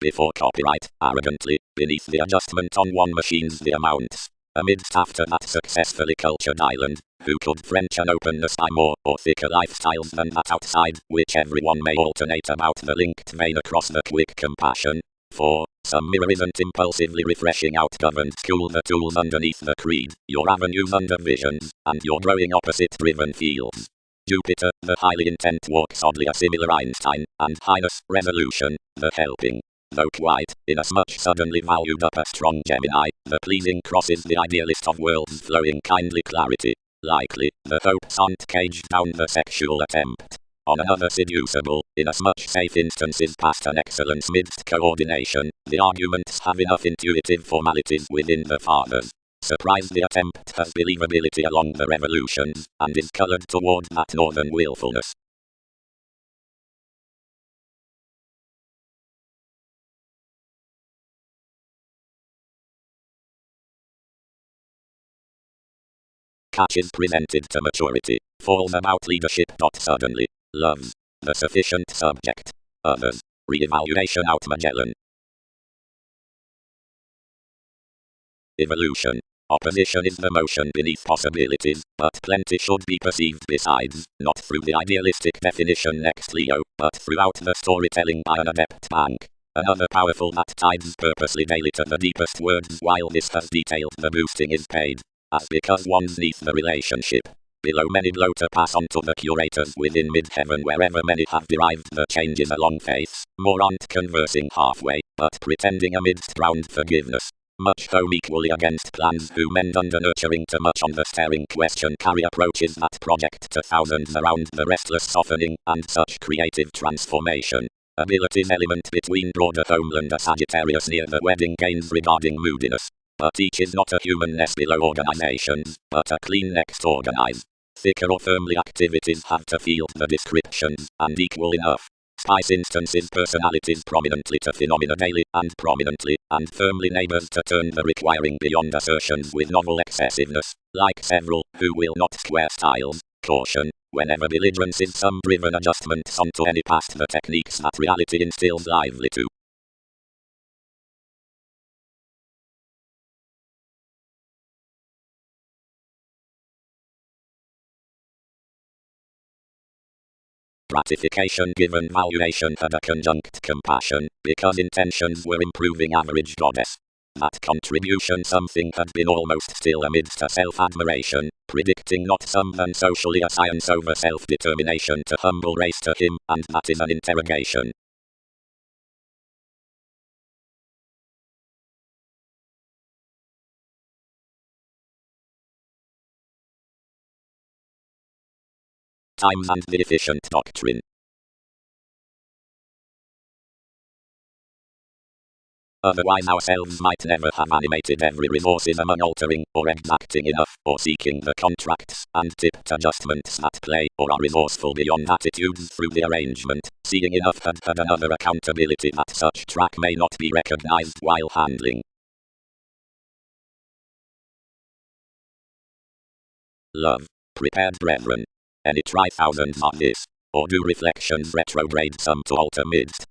A: Before copyright, arrogantly, beneath the adjustment on one machine's the amounts. Amidst after that successfully cultured island, who could French an openness by more or thicker lifestyles than that outside, which everyone may alternate about the linked vein across the quick compassion. For some mirror isn't impulsively refreshing outgoverned school the tools underneath the creed, your avenues under visions, and your growing opposite-driven fields. Jupiter, the highly intent walks oddly a similar Einstein, and Highness, resolution, the helping. Though quite, inasmuch suddenly valued up a strong Gemini, the pleasing crosses the idealist of worlds flowing kindly clarity. Likely, the hopes aren't caged down the sexual attempt. On another seducible, inasmuch safe instances past an excellence midst coordination, the arguments have enough intuitive formalities within the fathers. Surprise the attempt has believability along the revolutions, and is colored toward that northern willfulness. Catch is presented to maturity, falls about leadership. Suddenly, loves, the sufficient subject, others, re-evaluation out Magellan. Evolution. Opposition is the motion beneath possibilities, but plenty should be perceived besides, not through the idealistic definition next Leo, but throughout the storytelling by an adept bank. Another powerful that tides purposely daily to the deepest words while this has detailed the boosting is paid. As because one's neath the relationship. Below many blow to pass on to the curators within mid-heaven wherever many have derived the changes along faiths, more aren't conversing halfway, but pretending amidst drowned forgiveness. Much home equally against plans who mend under nurturing too much on the staring question carry approaches that project to thousands around the restless softening and such creative transformation. Abilities element between broader homeland a Sagittarius near the wedding gains regarding moodiness. But each is not a humanness below organizations, but a clean next organize. Thicker or firmly activities have to field the descriptions, and equal enough. Spice instances personalities prominently to phenomena daily, and prominently, and firmly neighbors to turn the requiring beyond assertions with novel excessiveness, like several, who will not square styles. Caution, whenever belligerence is some driven adjustments onto any past the techniques that reality instills lively to. Gratification given valuation had a conjunct compassion, because intentions were improving average goddess. That contribution something had been almost still amidst a self-admiration, predicting not some than socially a science over self-determination to humble race to him, and that is an interrogation. Times and the efficient doctrine. Otherwise ourselves might never have animated every resource in among altering, or exacting enough, or seeking the contracts, and tipped adjustments at play, or are resourceful beyond attitudes through the arrangement, seeing enough had another accountability that such track may not be recognized while handling. Love. Prepared brethren. Any try thousands on this, or do reflections retrograde some to alter midst.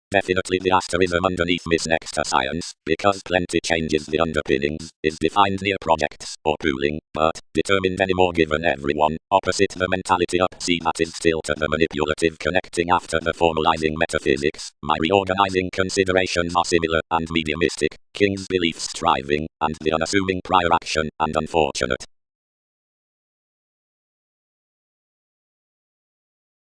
A: Definitely the asterism underneath Miss next to science, because plenty changes the underpinnings, is defined near projects, or pooling, but, determined anymore given everyone, opposite the mentality up see that is still to the manipulative connecting after the formalizing metaphysics, my reorganizing considerations are similar, and mediumistic, King's beliefs striving, and the unassuming prior action, and unfortunate.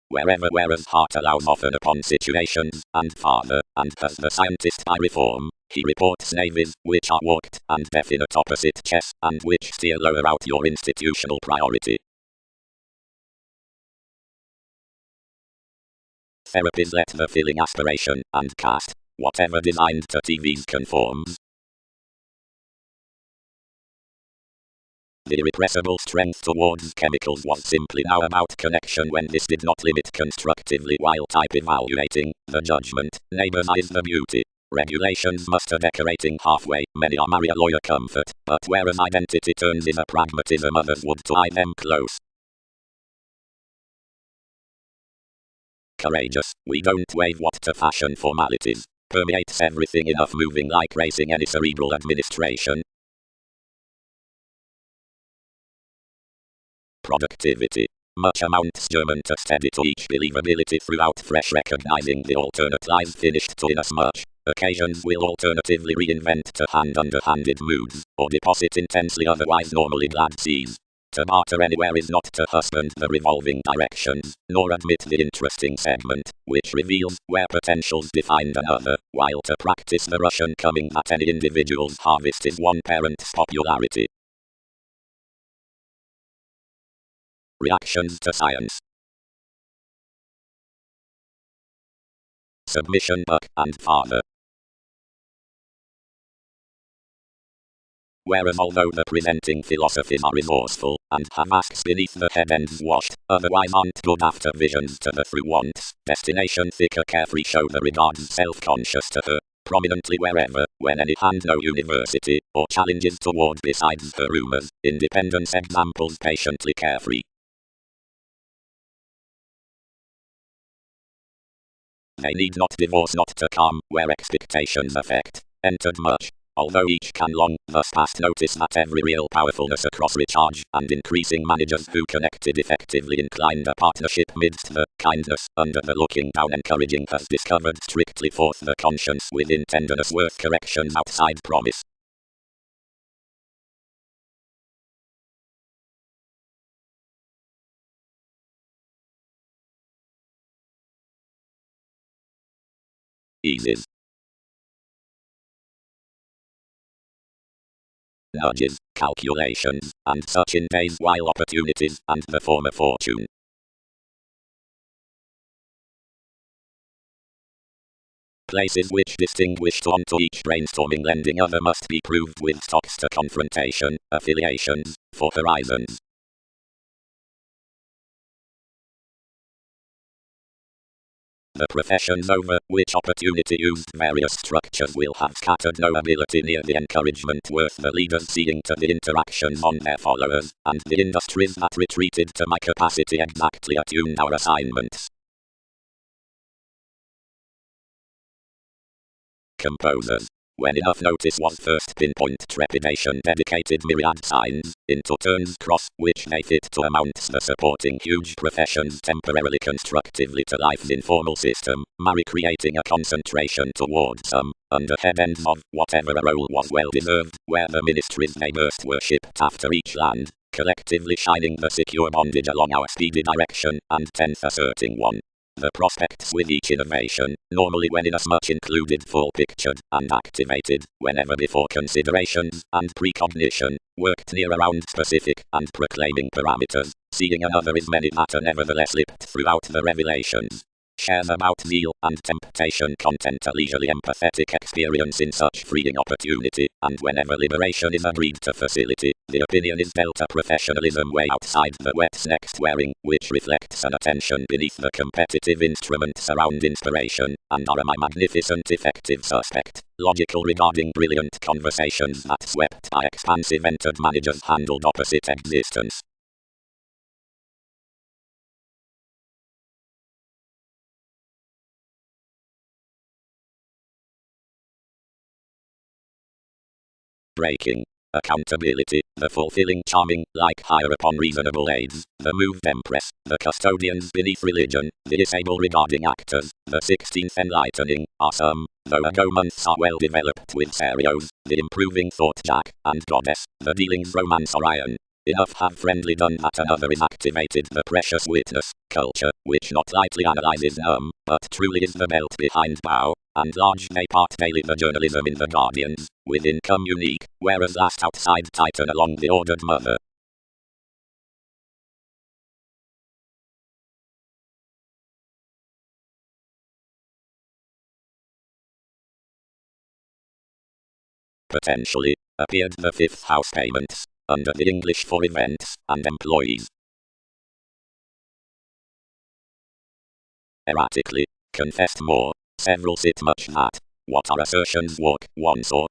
A: Whereas heart allows often upon situations, and farther, and as the scientist by reform, he reports navies, which are walked, and definite opposite chess, and which steer lower out your institutional priority. Therapies let the filling aspiration, and cast, whatever designed to TV's conforms. The irrepressible strength towards chemicals was simply now about connection when this did not limit constructively while type evaluating the judgment. Neighbors is the beauty. Regulations must a decorating halfway, many are marry a lawyer comfort, but whereas identity turns is a pragmatism others would tie them close. Courageous, we don't wave what to fashion formalities, permeates everything enough moving like racing any cerebral administration. Productivity. Much amounts German to steady to each believability throughout fresh recognizing the alternate lies finished to inasmuch. Occasions will alternatively reinvent to hand underhanded moods, or deposit intensely otherwise normally glad seas. To barter anywhere is not to husband the revolving directions, nor admit the interesting segment, which reveals where potentials defined another, while to practice the Russian coming at any individual's harvest is one parent's popularity. Reactions to science. Submission Buck and Father. Whereas although the presenting philosophies are resourceful, and have asks beneath the head ends washed, otherwise aren't good after visions to the through wants, destination thicker carefree show the regards self-conscious to her, prominently wherever, when any hand no university, or challenges toward besides her rumors, independence examples patiently carefree. They need not divorce not to come, where expectations affect, entered much. Although each can long, thus past notice that every real powerfulness across recharge and increasing managers who connected effectively inclined a partnership midst the kindness under the looking down encouraging has discovered strictly forth the conscience within tenderness worth corrections outside promise. Eases. Nudges, calculations, and such in days while opportunities and the former fortune. Places which distinguished onto each brainstorming lending other must be proved with stocks to confrontation, affiliations, for horizons. The professions over which opportunity used various structures will have scattered no ability near the encouragement worth the leaders seeing to the interactions on their followers, and the industries that retreated to my capacity exactly attuned our assignments. Composers. When enough notice was first pinpoint trepidation dedicated myriad signs, into turns cross, which they fit to amounts the supporting huge professions temporarily constructively to life's informal system, marry creating a concentration towards some, under head ends of, whatever a role was well deserved, where the ministries they burst were shipped after each land, collectively shining the secure bondage along our speedy direction, and tenth asserting one. The prospects with each innovation, normally when inasmuch included full pictured and activated, whenever before considerations and precognition, worked near around specific and proclaiming parameters, seeing another is many that are nevertheless slipped throughout the revelations. Shares about zeal and temptation content a leisurely empathetic experience in such freeing opportunity, and whenever liberation is agreed to facility, the opinion is dealt a professionalism way outside the wet's next wearing, which reflects an attention beneath the competitive instruments around inspiration, and are a my magnificent effective suspect, logical regarding brilliant conversations that swept by expansive entered managers handled opposite existence. Breaking. Accountability, the fulfilling charming, like higher upon reasonable aids, the moved empress, the custodians beneath religion, the disable regarding actors, the 16th enlightening, are some, though ago months are well developed with serios, the improving thought jack, and goddess, the dealings romance Orion. Enough have friendly done that another is activated the precious witness, culture, which not lightly analyzes but truly is the belt behind bow, and large they part daily the journalism in the Guardians, with income unique, whereas last outside Titan along the ordered mother. Potentially, appeared the fifth house payments. under the English for events and employees. Erratically, confessed more, several sit much that, what are assertions walk once or.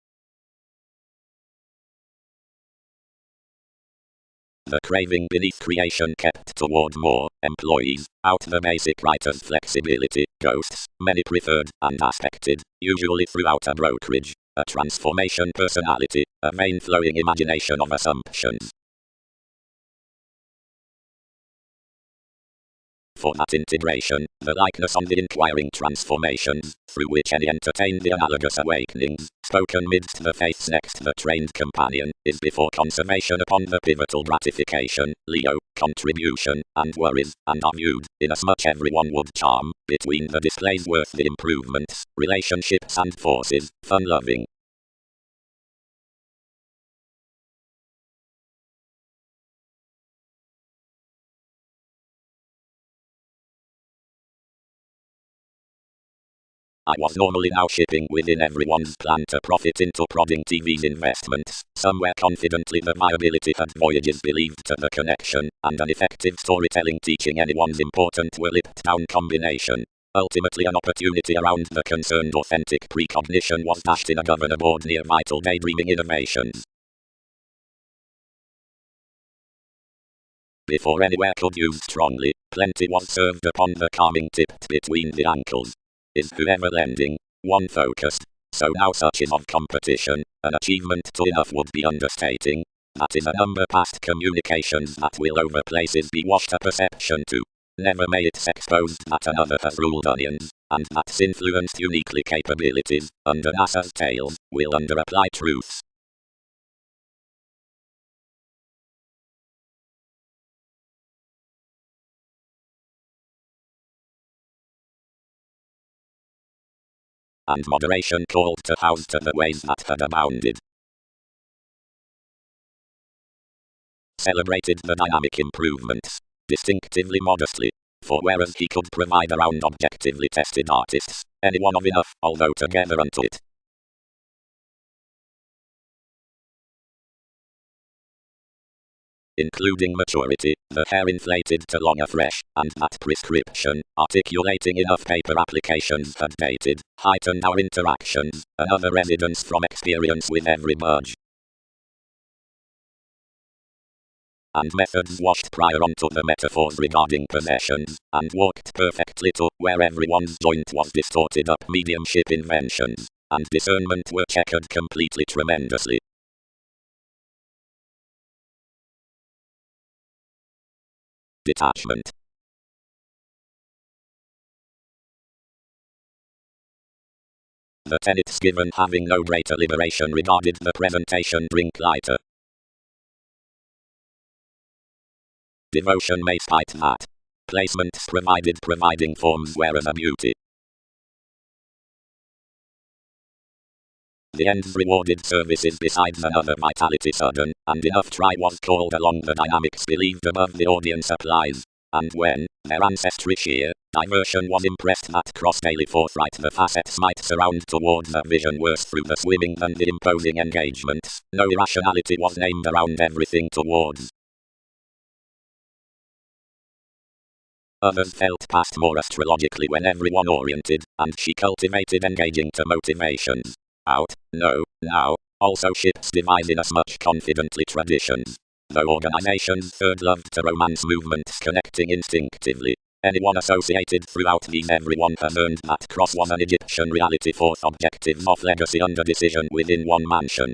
A: The craving beneath creation kept toward more employees, out the basic writer's flexibility, ghosts, many preferred and aspected, usually throughout a brokerage, a transformation personality, a vein flowing imagination of assumptions. For that integration, the likeness on the inquiring transformations, through which any entertain the analogous awakenings, spoken midst the faiths next the trained companion, is before consummation upon the pivotal gratification, Leo, contribution, and worries, and are viewed, inasmuch everyone would charm, between the displays worth the improvements, relationships and forces, fun-loving. I was normally now shipping within everyone's plan to profit into prodding TV's investments, somewhere confidently the viability had voyages believed to the connection, and an effective storytelling teaching anyone's important were lipped down combination. Ultimately an opportunity around the concerned authentic precognition was dashed in a governor board near vital daydreaming innovations. Before anywhere could use strongly, plenty was served upon the calming tipped between the ankles. Is whoever lending, one focused, so now such is of competition, an achievement to enough would be understating, that is a number past communications that will over places be washed a perception to. Never may it's exposed that another has ruled onions, and that's influenced uniquely capabilities, under NASA's tails, will under-apply truths. And moderation called to house to the ways that had abounded. Celebrated the dynamic improvements, distinctively modestly, for whereas he could provide around objectively tested artists, anyone of enough, although together unto it. Including maturity, the hair inflated to long afresh, and that prescription, articulating enough paper applications had dated, heightened our interactions, another evidence from experience with every budge. And methods washed prior onto the metaphors regarding possessions, and walked perfectly to where everyone's joint was distorted up mediumship inventions, and discernment were checkered completely tremendously. Detachment. The tenets given having no greater liberation regarded the presentation drink lighter. Devotion may spite that. Placements providing forms whereas a beauty. The ends rewarded services besides another vitality sudden, and enough try was called along the dynamics believed above the audience applies. And when, their ancestry sheer, diversion was impressed that cross daily forthright the facets might surround towards a vision worse through the swimming than the imposing engagements, no irrationality was named around everything towards. Others felt past more astrologically when everyone oriented, and she cultivated engaging to motivations. Out, no, now, also ships devise inasmuch confidently traditions. Though organizations third loved to romance movements connecting instinctively. Anyone associated throughout these everyone has earned that cross was an Egyptian reality fourth objectives of legacy under decision within one mansion.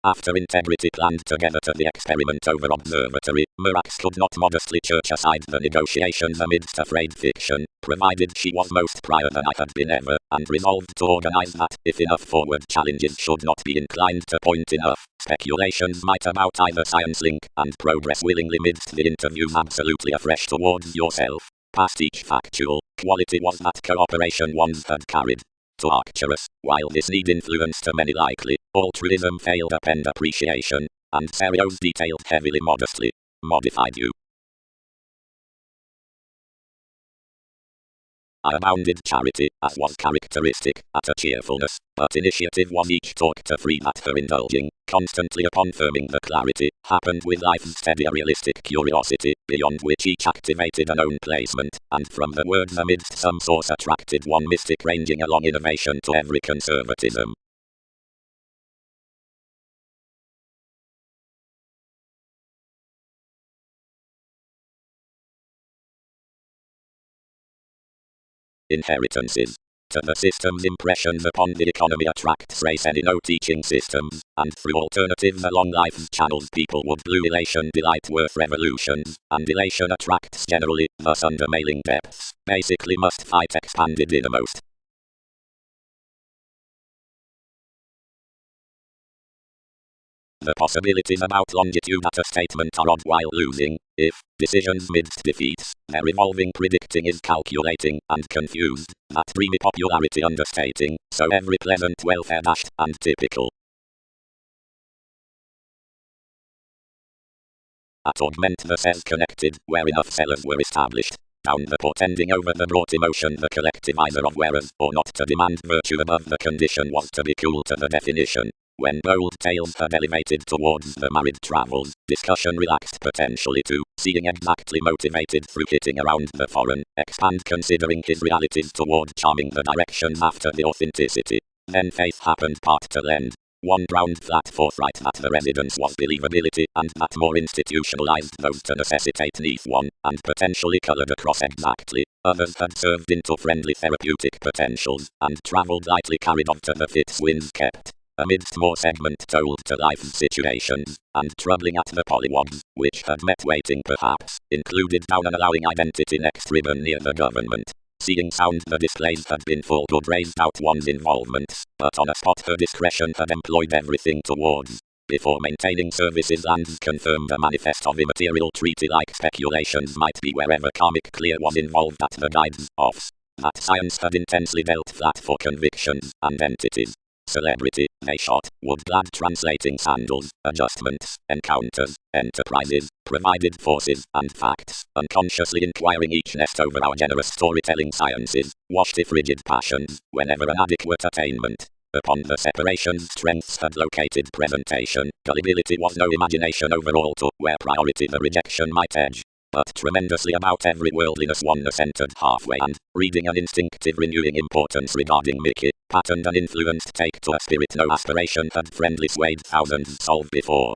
A: After integrity planned together to the experiment over observatory, Mirax could not modestly church aside the negotiations amidst afraid fiction, provided she was most prior than I had been ever, and resolved to organize that, if enough forward challenges should not be inclined to point enough, speculations might about either science link, and progress willingly midst the interviews absolutely afresh towards yourself. Past each factual, quality was that cooperation ones had carried. To Arcturus, while this need influenced to many likely, altruism failed append appreciation, and Serios detailed heavily modestly, modified you. I abounded charity, as was characteristic, at a cheerfulness, but initiative was each talk to free that for indulging, constantly upon firming the clarity, happened with life's steady realistic curiosity, beyond which each activated an own placement, and from the words amidst some source attracted one mystic ranging along innovation to every conservatism. Inheritances. To the system's impressions upon the economy attracts race any no teaching systems, and through alternatives along life's channels people would blue elation delight worth revolutions, and elation attracts generally, thus under mailing depths, basically must fight expanded innermost. The possibilities about longitude at a statement are odd while losing, if, decisions midst defeats, their evolving predicting is calculating, and confused, that dreamy popularity understating, so every pleasant welfare dashed, and typical. At augment the says connected, where enough sellers were established. Down the portending over the brought emotion the collectivizer of wearers, or not to demand virtue above the condition was to be cool to the definition. When bold tales had elevated towards the married travels, discussion relaxed potentially to, seeing exactly motivated through hitting around the foreign, expand considering his realities toward charming the directions after the authenticity. Then faith happened part to lend. One ground flat forthright that the residence was believability, and that more institutionalized those to necessitate neath one, and potentially colored across exactly. Others had served into friendly therapeutic potentials, and traveled lightly carried off to the fits winds kept. Amidst more segment told to life's situations, and troubling at the polywogs, which had met waiting perhaps, included down an allowing identity next ribbon near the government. Seeing sound the displays had been full good raised out one's involvements, but on a spot her discretion had employed everything towards. Before maintaining services lands confirmed a manifest of immaterial treaty-like speculations might be wherever karmic clear was involved at the guides' offs. That science had intensely dealt flat for convictions and entities. Celebrity, they shot, would glad translating sandals, adjustments, encounters, enterprises, provided forces, and facts, unconsciously inquiring each nest over our generous storytelling sciences, washed if rigid passions, whenever an adequate attainment. Upon the separation's strengths had located presentation, gullibility was no imagination overall to where priority the rejection might edge. But tremendously about every worldliness oneness entered halfway and, reading an instinctive renewing importance regarding Mickey, patterned and influenced take to a spirit no aspiration had friendly swayed thousands solved before.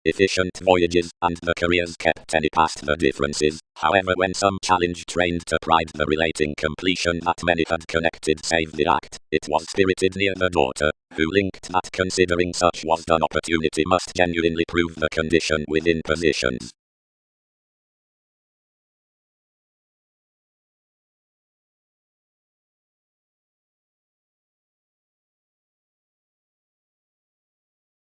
A: Efficient voyages, and the careers kept any past the differences, however when some challenge trained to pride the relating completion that many had connected save the act, it was spirited near the daughter, who linked that considering such was done opportunity must genuinely prove the condition within positions.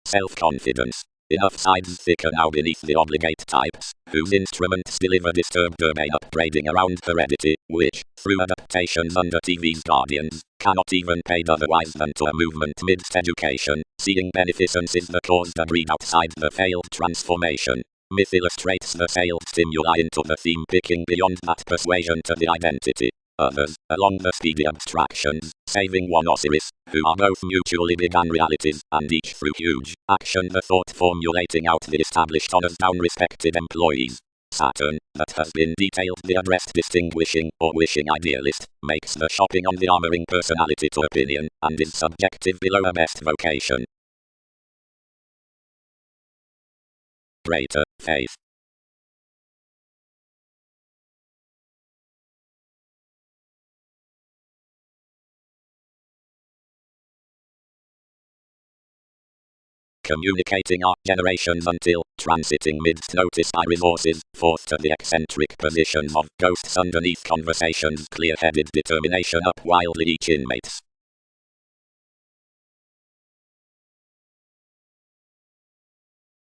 A: Self-confidence. Enough sides thicker now beneath the obligate types, whose instruments deliver disturbed urbane upbraiding around heredity, which, through adaptations under TV's guardians, cannot even paid otherwise than to a movement midst education, seeing beneficence is the cause that breed outside the failed transformation. Myth illustrates the failed stimuli into the theme picking beyond that persuasion to the identity. Others, along the speedy abstractions, saving one Osiris, who are both mutually began realities, and each through huge action the thought formulating out the established honors down respected employees. Saturn, that has been detailed the addressed distinguishing or wishing idealist, makes the shopping on the armoring personality to opinion, and is subjective below a best vocation. Greater faith. Communicating our generations until, transiting midst notice by resources, forth to the eccentric positions of ghosts underneath conversations, clear-headed determination up wildly each inmates.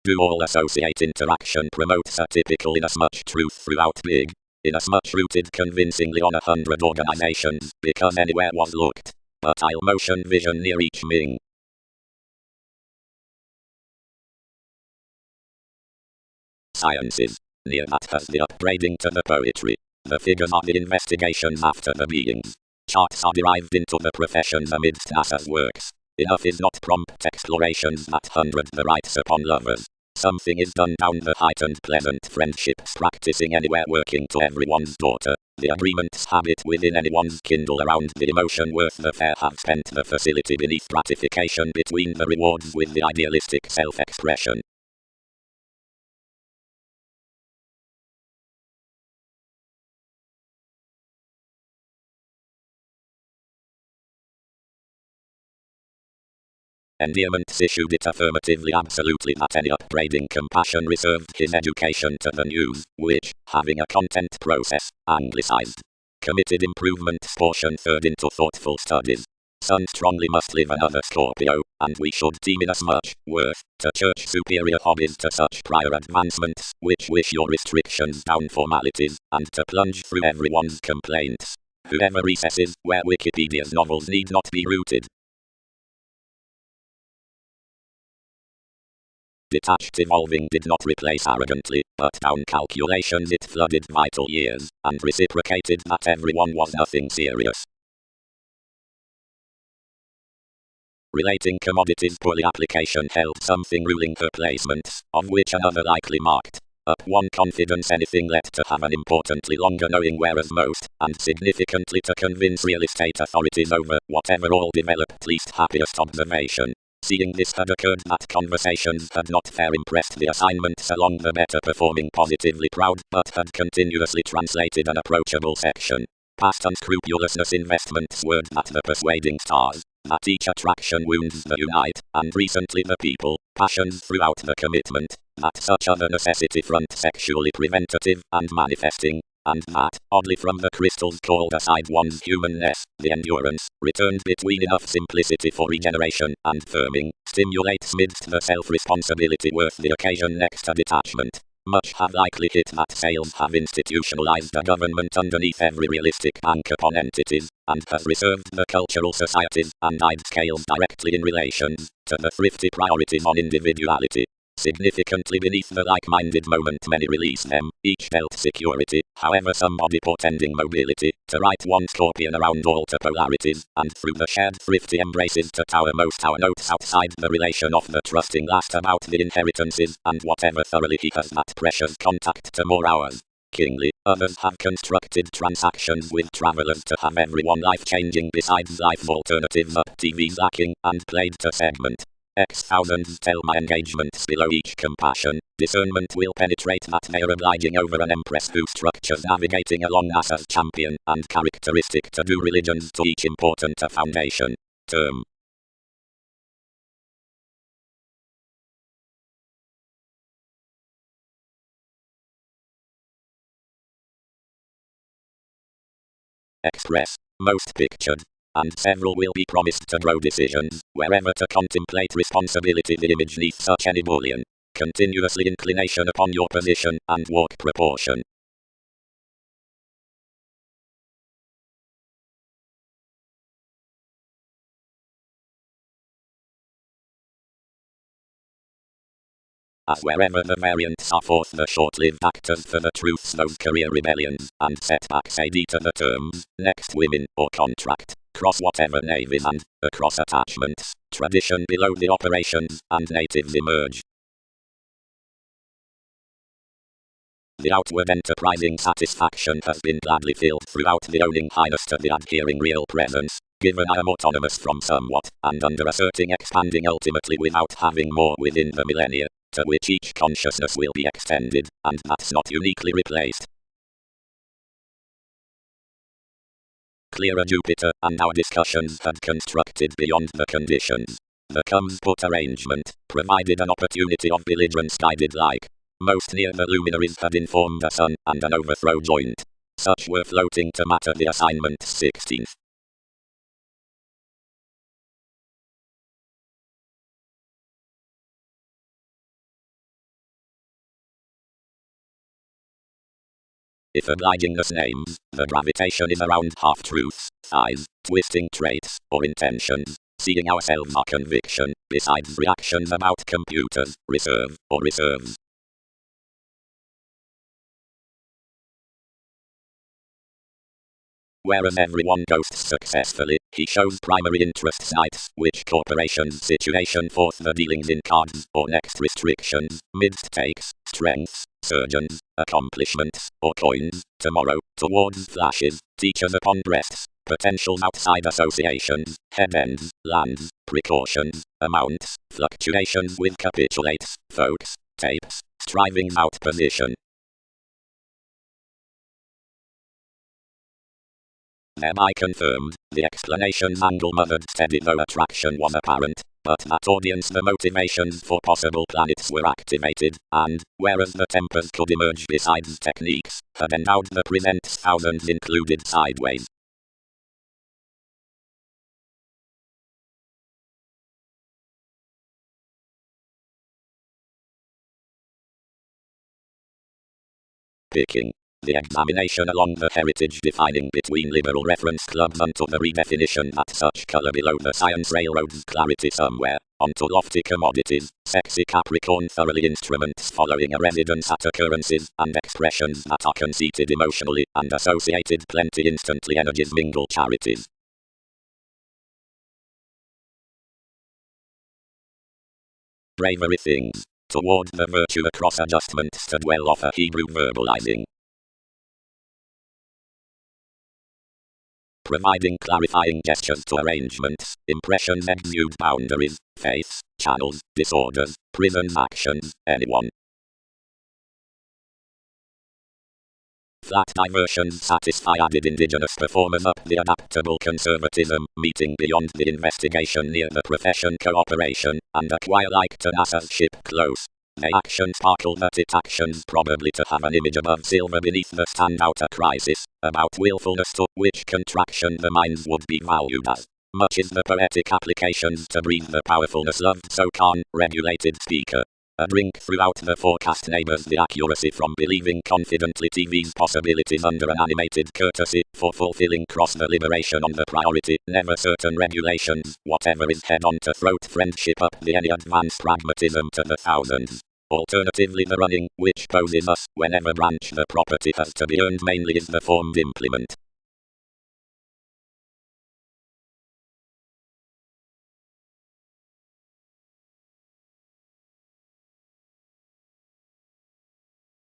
A: Do all associate interaction promotes a typical inasmuch truth throughout big, inasmuch rooted convincingly on 100 organizations, because anywhere was looked, but I'll motion vision near each Ming. sciences. Near that has the upbraiding to the poetry. The figures are the investigations after the beings. Charts are derived into the professions amidst NASA's works. Enough is not prompt explorations that 100 the rights upon lovers. Something is done down the heightened pleasant friendships practicing anywhere working to everyone's daughter. The agreements habit within anyone's kindle around the emotion worth the fare have spent the facility beneath gratification between the rewards with the idealistic self-expression. Endearments issued it affirmatively absolutely that any upbraiding compassion reserved his education to the news, which, having a content process, anglicized. Committed improvements portion third into thoughtful studies. Sun strongly must live another Scorpio, and we should deem inasmuch worth to church superior hobbies to such prior advancements, which wish your restrictions down formalities, and to plunge through everyone's complaints. Whoever recesses where Wikipedia's novels need not be rooted. Detached evolving did not replace arrogantly, but down calculations it flooded vital years, and reciprocated that everyone was nothing serious. Relating commodities poorly application held something ruling her placements, of which another likely marked up one confidence anything led to have an importantly longer knowing whereas most, and significantly to convince real estate authorities over whatever all developed least happiest observation. Seeing this had occurred that conversations had not fair impressed the assignments along the better performing positively proud but had continuously translated an approachable section. Past unscrupulousness investments word that the persuading stars, that each attraction wounds the unite, and recently the people, passions throughout the commitment, that such other necessity front sexually preventative and manifesting, and that, oddly from the crystals called aside one's humanness, the endurance, returned between enough simplicity for regeneration and firming, stimulates midst the self-responsibility worth the occasion next to detachment. Much have likely hit that sales have institutionalized a government underneath every realistic bank upon entities, and has reserved the cultural societies and eyed scales directly in relation to the thrifty priorities on individuality. Significantly beneath the like-minded moment many release them, each dealt security, however somebody portending mobility, to write one scorpion around all to polarities, and through the shared thrifty embraces to tower most our notes outside the relation of the trusting last about the inheritances, and whatever thoroughly he has that precious contact to more hours. Kingly, others have constructed transactions with travelers to have everyone life-changing besides life's alternatives up TV's lacking, and played to segment. X thousands tell my engagements below each compassion, discernment will penetrate that they are obliging over an empress who structures navigating along NASA's champion, and characteristic to do religions to each important a foundation. Term. Express, most pictured. And several will be promised to grow decisions, wherever to contemplate responsibility the image neath such any bullion. Continuously inclination upon your position, and walk proportion. As wherever the variants are forth the short-lived actors for the truths those career rebellions, and setbacks AD to the terms, next women, or contract, cross whatever navies and, across attachments, tradition below the operations, and natives emerge. The outward enterprising satisfaction has been gladly filled throughout the owning highness to the adhering real presence, given I am autonomous from somewhat, and under asserting expanding ultimately without having more within the millennia, to which each consciousness will be extended, and that's not uniquely replaced. Clearer Jupiter, and our discussions had constructed beyond the conditions. The comes put arrangement, provided an opportunity of belligerence guided like. Most near the luminaries had informed the sun, and an overthrow joint. Such were floating to matter the assignment's 16th. If obligingness names, the gravitation is around half-truths, thighs, twisting traits, or intentions. Seeing ourselves our conviction, besides reactions about computers, reserve, or reserves. Whereas everyone ghosts successfully, he shows primary interest sites, which corporations situation forth the dealings in cards, or next restrictions, midst takes, strengths, surgeons, accomplishments, or coins, tomorrow, towards flashes, teachers upon breasts, potentials outside associations, head ends, lands, precautions, amounts, fluctuations with capitulates, folks, tapes, strivings out position. Thereby confirmed, the explanation's angle mothered steady though attraction was apparent, but that audience the motivations for possible planets were activated, and, whereas the tempers could emerge besides techniques, had endowed the presents thousands included sideways. Picking the examination along the heritage defining between liberal reference clubs unto the redefinition that such color below the science railroads clarity somewhere, onto lofty commodities, sexy Capricorn thoroughly instruments following a residence at occurrences and expressions that are conceited emotionally and associated plenty instantly energies mingle charities. Bravery things, toward the virtue across adjustments to dwell off a Hebrew verbalizing. Providing clarifying gestures to arrangements, impressions exude boundaries, faiths, channels, disorders, prisons actions, anyone. Flat diversions satisfy added indigenous performers up the adaptable conservatism, meeting beyond the investigation near the profession cooperation, and acquire like Tenasa's ship close. They action sparkle that it actions probably to have an image above silver beneath the standout a crisis, about willfulness to which contraction the minds would be valued as. Much is the poetic applications to breathe the powerfulness loved so calm, regulated speaker. A drink throughout the forecast neighbors the accuracy from believing confidently TV's possibilities under an animated courtesy, for fulfilling cross the liberation on the priority, never certain regulations, whatever is head on to throat friendship up the any advanced pragmatism to the thousands. Alternatively the running, which poses us, whenever branch the property has to be earned mainly is the formed implement.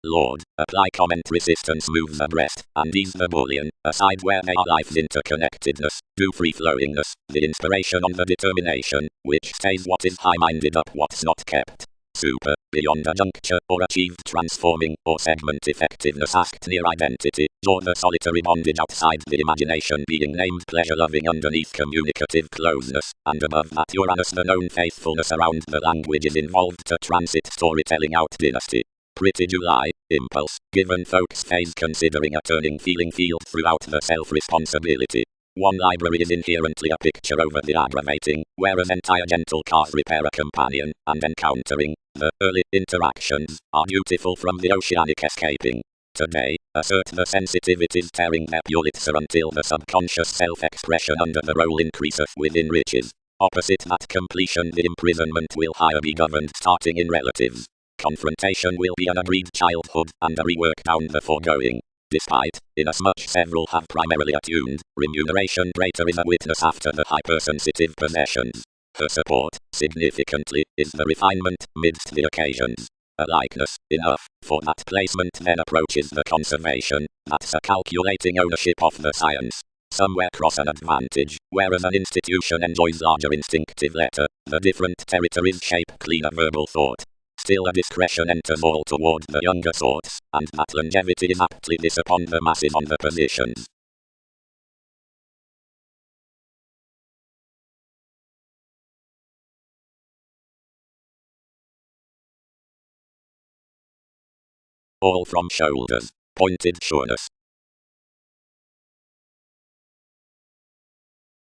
A: Lord, apply comment resistance move the breast, and ease the bullion, aside where they are life's interconnectedness, do free-flowingness, the inspiration on the determination, which stays what is high-minded up what's not kept. Super, beyond a juncture, or achieved transforming, or segment effectiveness asked near identity, draw the solitary bondage outside the imagination being named pleasure-loving underneath communicative closeness, and above that Uranus the known faithfulness around the languages involved to transit storytelling out dynasty. Pretty July, impulse, given folks phase considering a turning feeling field throughout the self-responsibility. One library is inherently a picture over the aggravating, whereas entire gentle cars repair a companion, and encountering, the early interactions, are beautiful from the oceanic escaping. Today, assert the sensitivities tearing their pulitzer until the subconscious self-expression under the role increaseth within riches. Opposite that completion the imprisonment will higher be governed starting in relatives. Confrontation will be an agreed childhood, and a rework down the foregoing. Despite, inasmuch several have primarily attuned, remuneration greater is a witness after the hypersensitive possessions. Her support, significantly, is the refinement, midst the occasions. A likeness, enough, for that placement then approaches the conservation, that's a calculating ownership of the science. Somewhere cross an advantage, whereas an institution enjoys larger instinctive letter, the different territories shape cleaner verbal thought. Still a discretion enters all toward the younger sorts, and that longevity is aptly this upon the masses on the positions. All from shoulders, pointed sureness.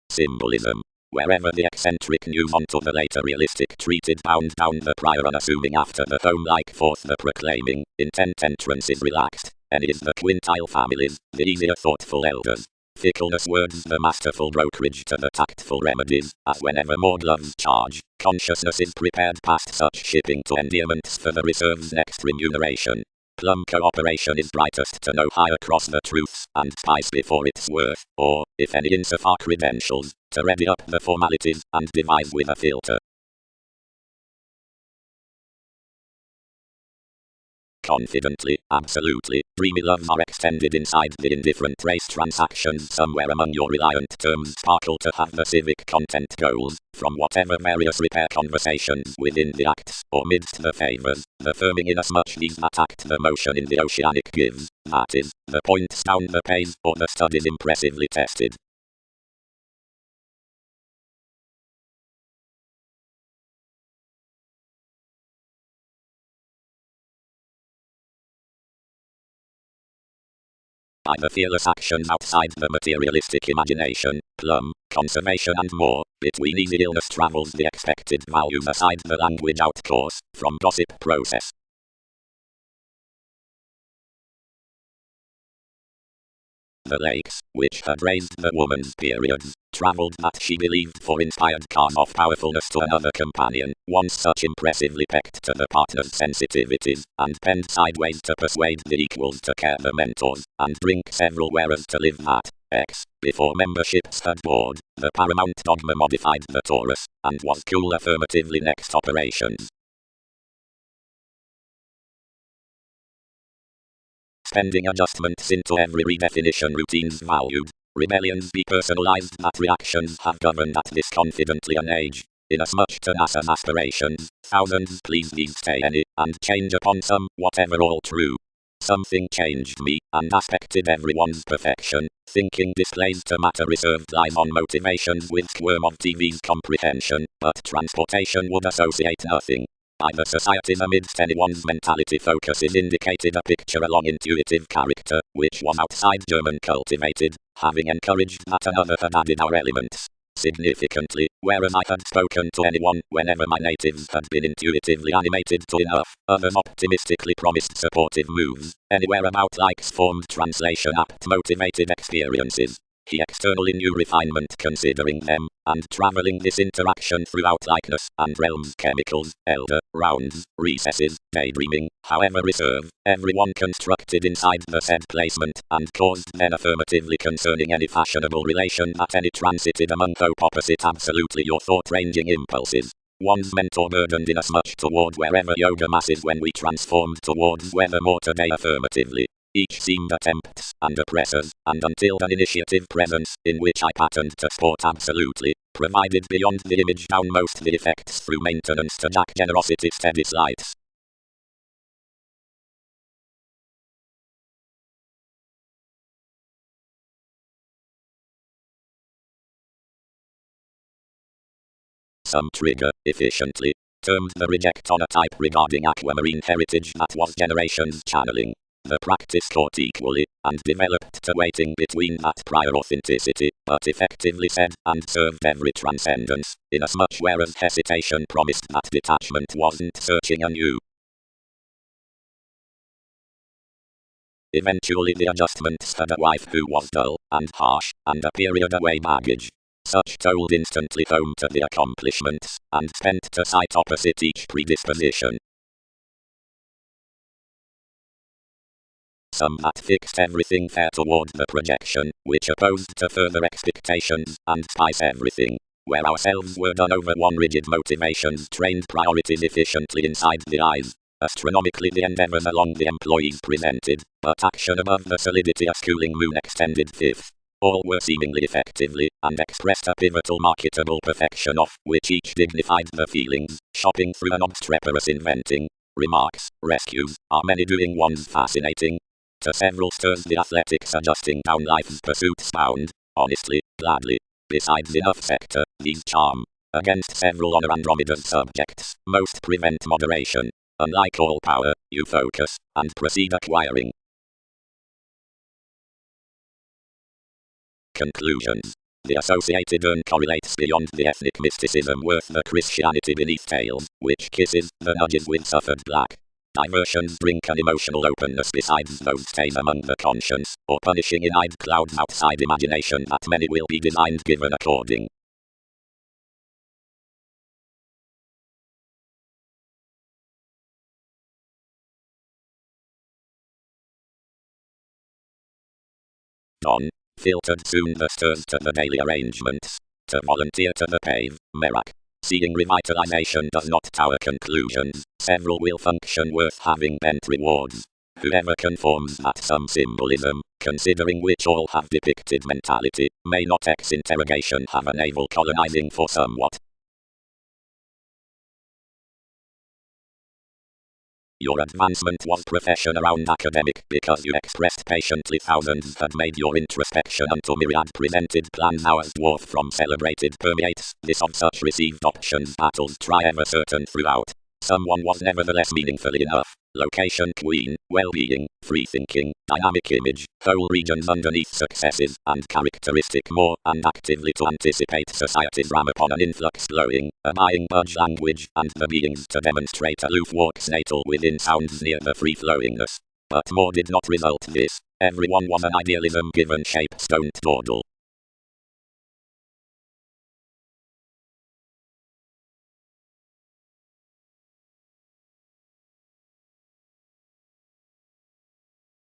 A: Symbolism. Wherever the eccentric news onto the later realistic treated bound down the prior unassuming after the home-like forth the proclaiming, intent entrance is relaxed, and is the quintile families, the easier thoughtful elders. Fickleness words the masterful brokerage to the tactful remedies, as whenever more gloves charge, consciousness is prepared past such shipping to endearments for the reserve's next remuneration. Plum cooperation is brightest to know high across the truths and spice before its worth, or, if any insofar credentials, to ready up the formalities and devise with a filter. Confidently, absolutely, dreamy loves are extended inside the indifferent race transactions somewhere among your reliant terms sparkle to have the civic content goals, from whatever various repair conversations within the acts, or midst the favours, the firming inasmuch these that act the motion in the oceanic gives, that is, the points down the page, or the stud is impressively tested. By the fearless actions outside the materialistic imagination, plum, conservation and more, between easy illness travels the expected values aside the language outcourse, from gossip process. The lakes, which had raised the woman's periods, travelled that she believed for inspired cause of powerfulness to another companion, once such impressively pecked to the partner's sensitivities, and penned sideways to persuade the equals to care the mentors, and drink several whereas to live that, X, before memberships had board, the paramount dogma modified the Taurus, and was cool affirmatively next operations. Spending adjustments into every redefinition routines valued. Rebellions depersonalized that reactions have governed at this confidently an age. Inasmuch to NASA's aspirations, thousands please these stay any, and change upon some, whatever all true. Something changed me, and aspected everyone's perfection, thinking displays to matter reserved lies on motivations with squirm of TV's comprehension, but transportation would associate nothing. By the societies amidst anyone's mentality focuses indicated a picture along intuitive character, which was outside German cultivated, having encouraged that another had added our elements. Significantly, whereas I had spoken to anyone whenever my natives had been intuitively animated to enough, others optimistically promised supportive moves, anywhere about likes formed translation apt motivated experiences. He externally knew refinement considering them, and travelling this interaction throughout likeness and realms chemicals, elder, rounds, recesses, daydreaming, however reserve, everyone constructed inside the said placement, and caused then affirmatively concerning any fashionable relation that any transited among hope opposite absolutely your thought-ranging impulses. One's mentor burdened inasmuch toward wherever yoga masses when we transformed towards whether more today affirmatively. Each seemed attempts and oppressors, and until an initiative presence, in which I patterned to sport absolutely, provided beyond the image down most the effects through maintenance to jack generosity steady slights. Some trigger, efficiently, termed the reject on a type regarding aquamarine heritage that was generations channeling. The practice caught equally, and developed to waiting between that prior authenticity, but effectively said and served every transcendence, inasmuch whereas hesitation promised that detachment wasn't searching anew. Eventually the adjustments had a wife who was dull, and harsh, and a period away baggage. Such told instantly home to the accomplishments, and spent to sight opposite each predisposition. Some that fixed everything fair toward the projection, which opposed to further expectations, and spice everything. Where ourselves were done over one rigid motivations trained priorities efficiently inside the eyes. Astronomically the endeavors along the employees presented, but action above the solidity a schooling moon extended fifth. All were seemingly effectively, and expressed a pivotal marketable perfection of which each dignified the feelings, shopping through an obstreperous inventing. Remarks, rescues, are many doing ones fascinating. To several stirs the athletics adjusting down life's pursuits bound, honestly, gladly. Besides enough sector, these charm. Against several on Andromeda's subjects, most prevent moderation. Unlike all power, you focus, and proceed acquiring. Conclusions. The associated urn correlates beyond the ethnic mysticism worth the Christianity beneath tales, which kisses the nudges with suffered black. Diversions drink an emotional openness besides those stays among the conscience, or punishing in-eyed clouds outside imagination that many will be designed given according. Don. Filtered soon the stirs to the daily arrangements. To volunteer to the pave, Merak. Seeing revitalization does not tower conclusions, several will function worth having bent rewards. Whoever conforms that some symbolism, considering which all have depicted mentality, may not ex interrogation have a naval colonizing for somewhat. Your advancement was profession around academic because you expressed patiently thousands had made your introspection unto myriad presented plans hours dwarf from celebrated permeates this of such received options battles try ever certain throughout. Someone was nevertheless meaningfully enough. Location queen, well-being, free-thinking, dynamic image, whole regions underneath successes, and characteristic more, and actively to anticipate society's ram upon an influx glowing, a buying budge language, and the beings to demonstrate aloof walks natal within sounds near the free-flowingness. But more did not result this. Everyone was an idealism given shape stoned dawdle.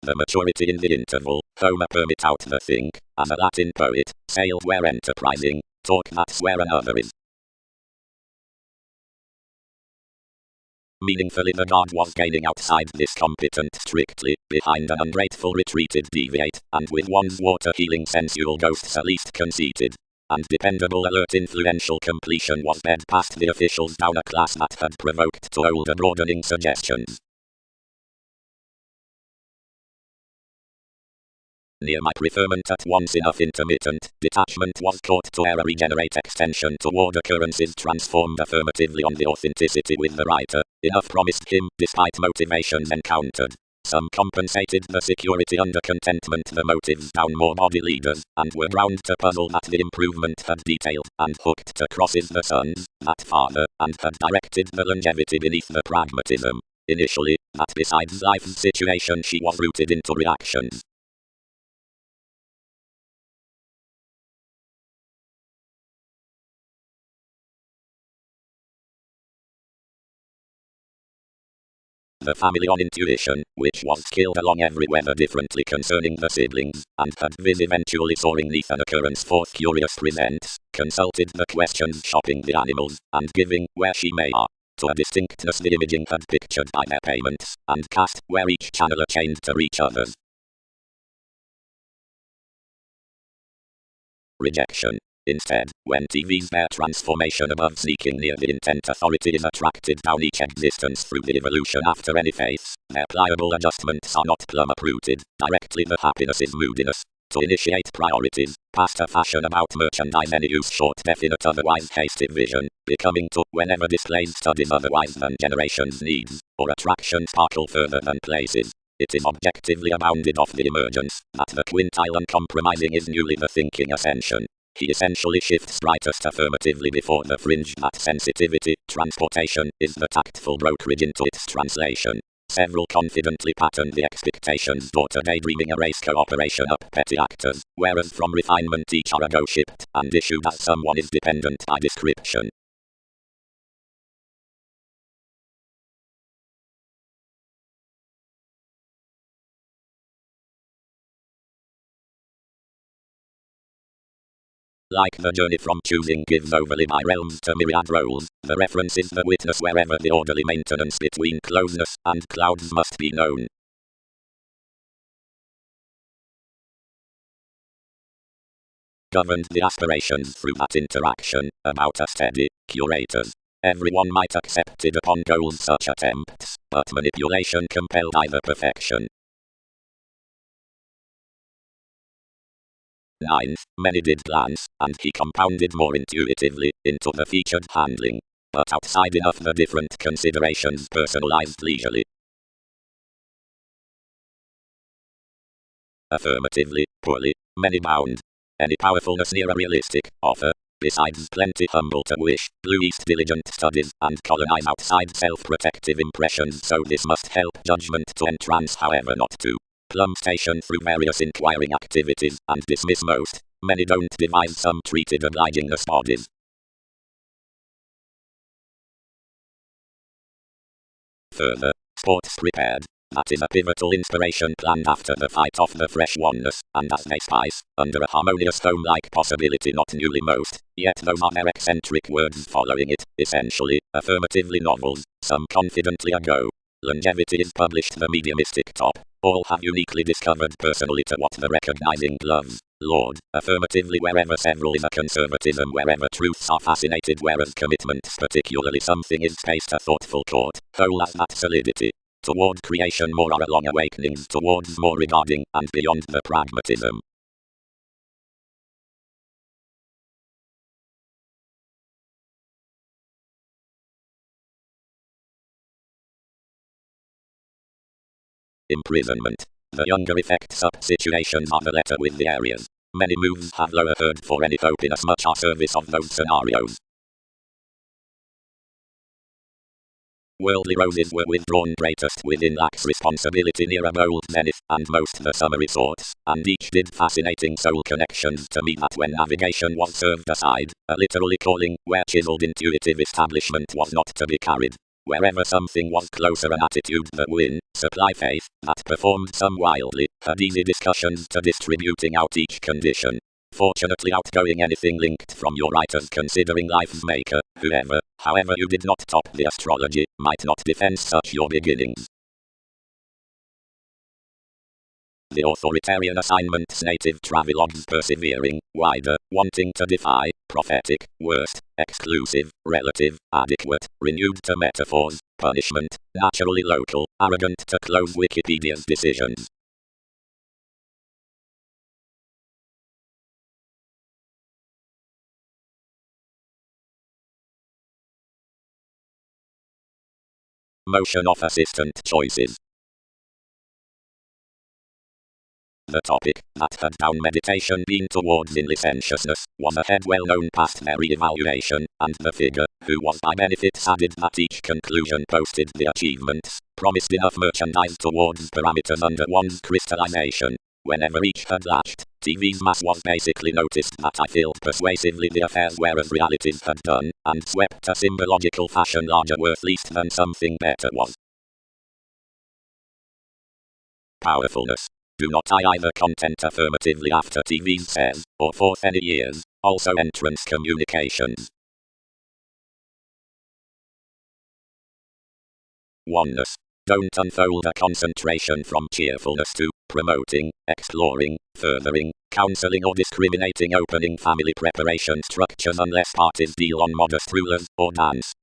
A: The maturity in the interval, Homer permit out the think, as a Latin poet, sailed where enterprising, talk that's where another is. Meaningfully the god was gaining outside this competent strictly, behind an ungrateful retreated deviate, and with one's water-healing sensual ghosts at least conceited. And dependable alert influential completion was bed past the officials down a class that had provoked to older broadening suggestions. Near my preferment at once enough intermittent, detachment was caught to error regenerate extension toward occurrences transformed affirmatively on the authenticity with the writer, enough promised him, despite motivations encountered. Some compensated the security under contentment the motives down more body leaders, and were drowned to puzzle that the improvement had detailed, and hooked to crosses the sons, that father, and had directed the longevity beneath the pragmatism. Initially, that besides life's situation she was rooted into reactions. The family on intuition, which was skilled along every weather differently concerning the siblings, and had viz eventually soaring neath an occurrence forth curious presents, consulted the questions shopping the animals, and giving, where she may are, to a distinctness the imaging had pictured by their payments, and cast, where each channeler chained to reach others. Rejection. Instead, when TV's bare transformation above seeking near the intent authority is attracted down each existence through the evolution after any faiths, their pliable adjustments are not plumb uprooted, directly the happiness is moodiness. To initiate priorities, past a fashion about merchandise any use short definite otherwise hasty vision, becoming to, whenever displays studies otherwise than generation's needs, or attraction sparkle further than places. It is objectively abounded of the emergence, that the quintile uncompromising is newly the thinking ascension. He essentially shifts brightest affirmatively before the fringe that sensitivity, transportation, is the tactful brokerage into its translation. Several confidently patterned the expectations daughter daydreaming a race cooperation up petty actors, whereas from refinement each are a go shipped, and issued as someone is dependent by description. Like the journey from choosing gives overly by realms to myriad roles, the reference is the witness wherever the orderly maintenance between closeness and clouds must be known. Governed the aspirations through that interaction, about a steady, curators. Everyone might accepted upon goals such attempts, but manipulation compelled either perfection. 9. Many did glance, and he compounded more intuitively, into the featured handling. But outside enough the different considerations personalized leisurely. Affirmatively, poorly, many bound. Any powerfulness near a realistic offer. Besides plenty humble to wish, Blue East diligent studies, and colonize outside self-protective impressions so this must help judgment to entrance however not to. Plumb station through various inquiring activities, and dismiss most. Many don't devise some treated obligingness bodies. Further, sports prepared. That is a pivotal inspiration planned after the fight of the fresh oneness, and as they spice, under a harmonious home-like possibility not newly most, yet though rather eccentric words following it, essentially, affirmatively novels, some confidently ago. Longevity is published the mediumistic top. All have uniquely discovered personally to what the recognizing loves, Lord, affirmatively wherever several is a conservatism wherever truths are fascinated whereas commitments particularly something is spaced a thoughtful court, whole as that solidity. Toward creation more are long awakenings towards more regarding and beyond the pragmatism. Imprisonment. The younger effects up situations are the letter with the areas. Many moves have lower heard for any hope in as much as service of those scenarios. Worldly roses were withdrawn greatest within lax responsibility near a bold zenith, and most the summary sorts, and each did fascinating soul connections to me that when navigation was served aside, a literally calling, where chiseled intuitive establishment was not to be carried. Wherever something was closer an attitude that win, supply faith, that performed some wildly, had easy discussions to distributing out each condition. Fortunately outgoing anything linked from your writers considering life's maker, whoever, however you did not top the astrology, might not defend such your beginnings. The authoritarian assignment's native travelogues persevering, wider, wanting to defy, prophetic, worst, exclusive, relative, adequate, renewed to metaphors, punishment, naturally local, arrogant to close Wikipedia's decisions. Motion of assistant choices. The topic, that had down meditation been towards in licentiousness, was ahead well known past their re-evaluation, and the figure, who was by benefits added that each conclusion posted the achievements, promised enough merchandise towards parameters under one's crystallization. Whenever each had latched, TV's mass was basically noticed that I filled persuasively the affairs whereas realities had done, and swept a symbological fashion larger worth least than something better was. Powerfulness. Do not I either content affirmatively after TV says, or forth any years, also entrance communications. Oneness. Don't unfold a concentration from cheerfulness to promoting, exploring, furthering, counseling or discriminating opening family preparation structures unless parties deal on modest rulers or dance.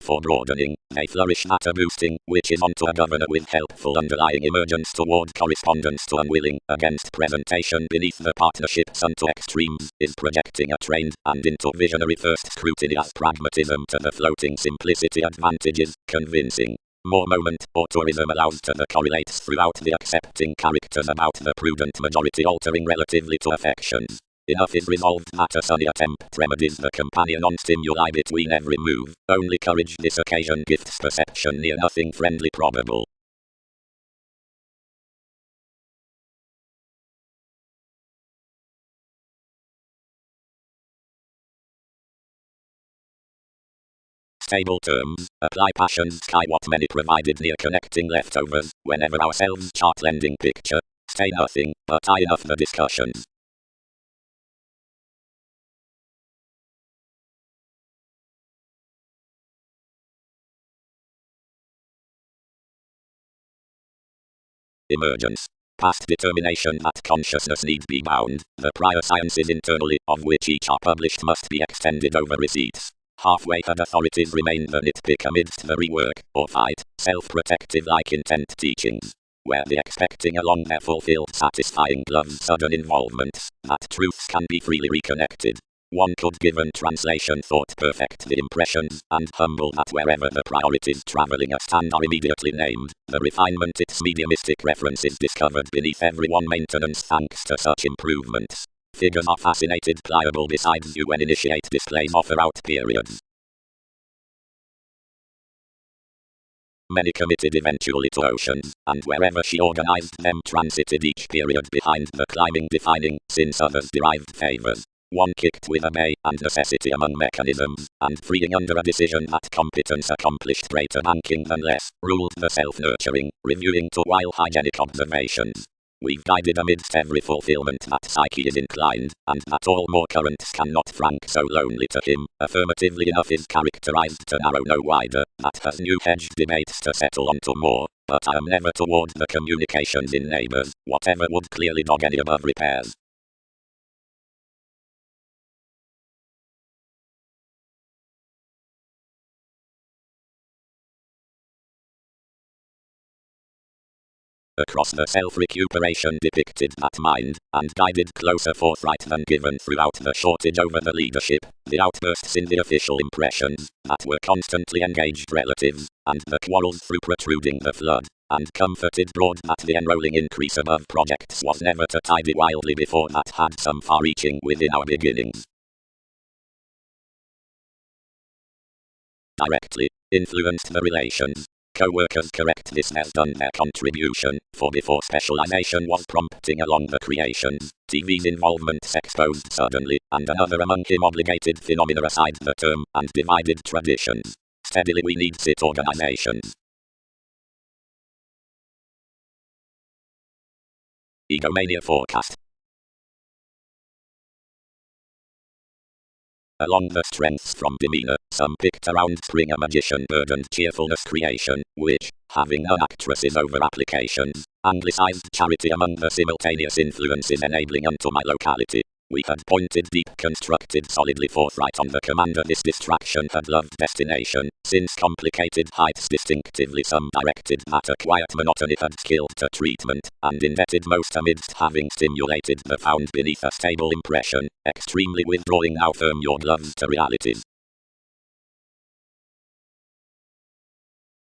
A: For broadening, they flourish at a boosting, which is onto a governor with helpful underlying emergence toward correspondence to unwilling, against presentation beneath the partnerships unto extremes, is projecting a trained, and into visionary first scrutiny as pragmatism to the floating simplicity advantages, convincing. More moment, or tourism allows to the correlates throughout the accepting characters about the prudent majority altering relatively to affections. Enough is resolved that a sunny attempt remedies the companion on stimuli between every move, only courage this occasion gifts perception near nothing friendly probable. Stable terms, apply passions sky what many provided near connecting leftovers, whenever ourselves chart lending picture, stay nothing, but I enough the discussions. Emergence. Past determination that consciousness need be bound, the prior sciences internally, of which each are published must be extended over receipts. Halfway had authorities remain the nitpick amidst the rework, or fight, self-protective like intent teachings. Where the expecting along their fulfilled satisfying gloves sudden involvements, that truths can be freely reconnected. One could given translation thought perfect the impressions, and humble that wherever the priorities traveling a stand are immediately named, the refinement its mediumistic references discovered beneath every one maintenance thanks to such improvements. Figures are fascinated pliable besides you when initiate displays offer out periods. Many committed eventually to oceans, and wherever she organized them transited each period behind the climbing defining, since others derived favors. one kicked with a may and necessity among mechanisms, and freeing under a decision that competence accomplished greater banking than less, ruled the self-nurturing, reviewing to while hygienic observations. We've guided amidst every fulfillment that psyche is inclined, and that all more currents cannot frank so lonely to him, affirmatively enough is characterized to narrow no wider, that has new hedged debates to settle on to more, but I am never toward the communications in neighbours, whatever would clearly dog any above repairs. Across the self-recuperation depicted that mind, and guided closer forthright than given throughout the shortage over the leadership, the outbursts in the official impressions, that were constantly engaged relatives, and the quarrels through protruding the flood, and comforted broad that the enrolling increase above projects was never to tidy wildly before that had some far-reaching within our beginnings. Directly influenced the relations. Co-workers correct this has done their contribution, for before specialization was prompting along the creations, TV's involvement exposed suddenly, and another among him obligated phenomena aside the term, and divided traditions. Steadily we need sit organizations. Egomania forecast. Along the strengths from demeanor, some picked around spring a magician burdened cheerfulness creation, which, having none actresses over applications, anglicized charity among the simultaneous influences enabling unto my locality. We had pointed deep, constructed solidly forthright on the commander this distraction had loved destination, since complicated heights distinctively some directed that a quiet monotony had skilled to treatment, and indebted most amidst having stimulated the found beneath a stable impression, extremely withdrawing now firm your gloves to realities.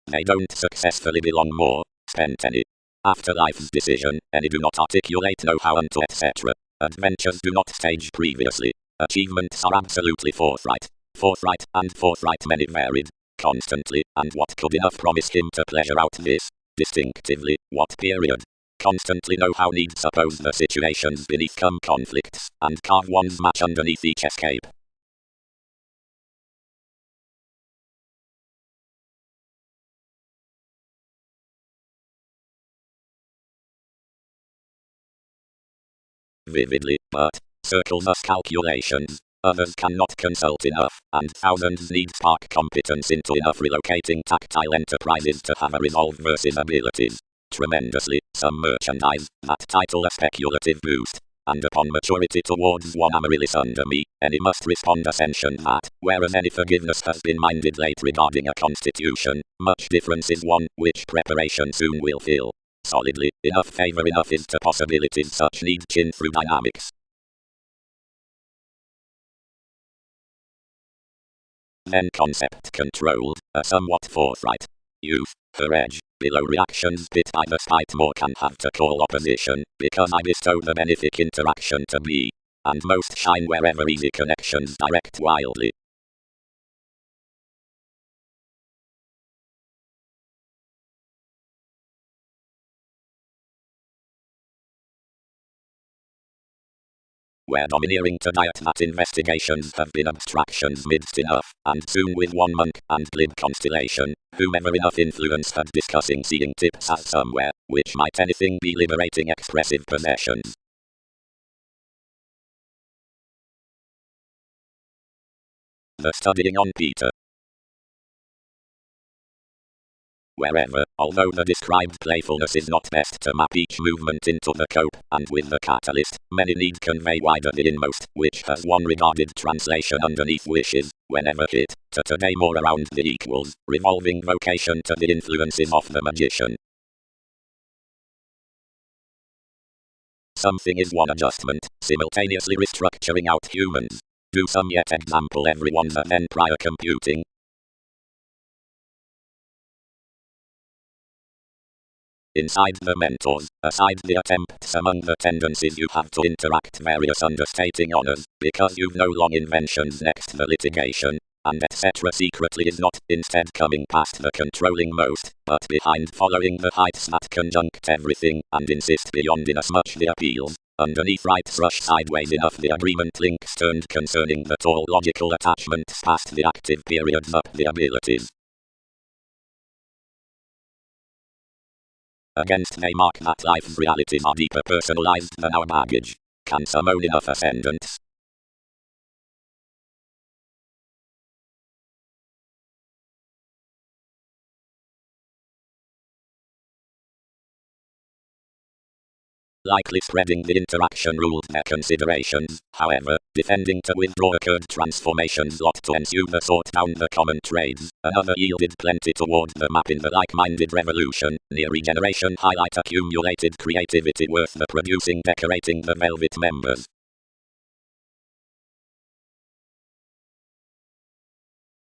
A: They don't successfully belong more, spent any. After life's decision, any do not articulate know how unto etc. Adventures do not stage previously. Achievements are absolutely forthright. Forthright many varied, constantly, and what could enough promise him to pleasure out this? Distinctively, what period? Constantly know how need suppose the situations beneath come conflicts, and carve one's match underneath each escape. Vividly, but circles us calculations. Others cannot consult enough, and thousands need spark competence into enough relocating tactile enterprises to have a resolve versus abilities. Tremendously, some merchandise, that title a speculative boost. And upon maturity towards one amaryllis under me, any must respond ascension that, whereas any forgiveness has been minded late regarding a constitution, much difference is one, which preparation soon will fill. Solidly, enough favor enough is to possibilities such need chin through dynamics. Then concept controlled, a somewhat forthright. Youth, her edge, below reactions bit by the spite more can have to call opposition, because I bestow the benefic interaction to be, and most shine wherever easy connections direct wildly. Where domineering to diet that investigations have been abstractions midst enough, and soon with one monk and glib constellation, whomever enough influence had discussing seeing tips as somewhere, which might anything be liberating expressive possessions. The studying on Peter. Wherever, although the described playfulness is not best to map each movement into the cope, and with the catalyst, many need convey wider the inmost, which has one regarded translation underneath wishes, whenever hit, to today more around the equals, revolving vocation to the influences of the magician. Something is one adjustment, simultaneously restructuring out humans. Do some yet example everyone's and then prior computing. Inside the mentors, aside the attempts among the tendencies you have to interact various understating honors, because you've no long inventions next the litigation, and etc. secretly is not, instead coming past the controlling most, but behind following the heights that conjunct everything, and insist beyond inasmuch the appeals, Underneath right thrush sideways enough the agreement links turned concerning that all logical attachments past the active periods up the abilities. Against may mark that life's realities are deeper personalized than our baggage. Can some own enough ascendants? Likely spreading the interaction ruled their considerations, however, defending to withdraw occurred transformations lot to ensue the sort down the common trades, another yielded plenty toward the map in the like-minded revolution, near regeneration highlight accumulated creativity worth the producing decorating the velvet members.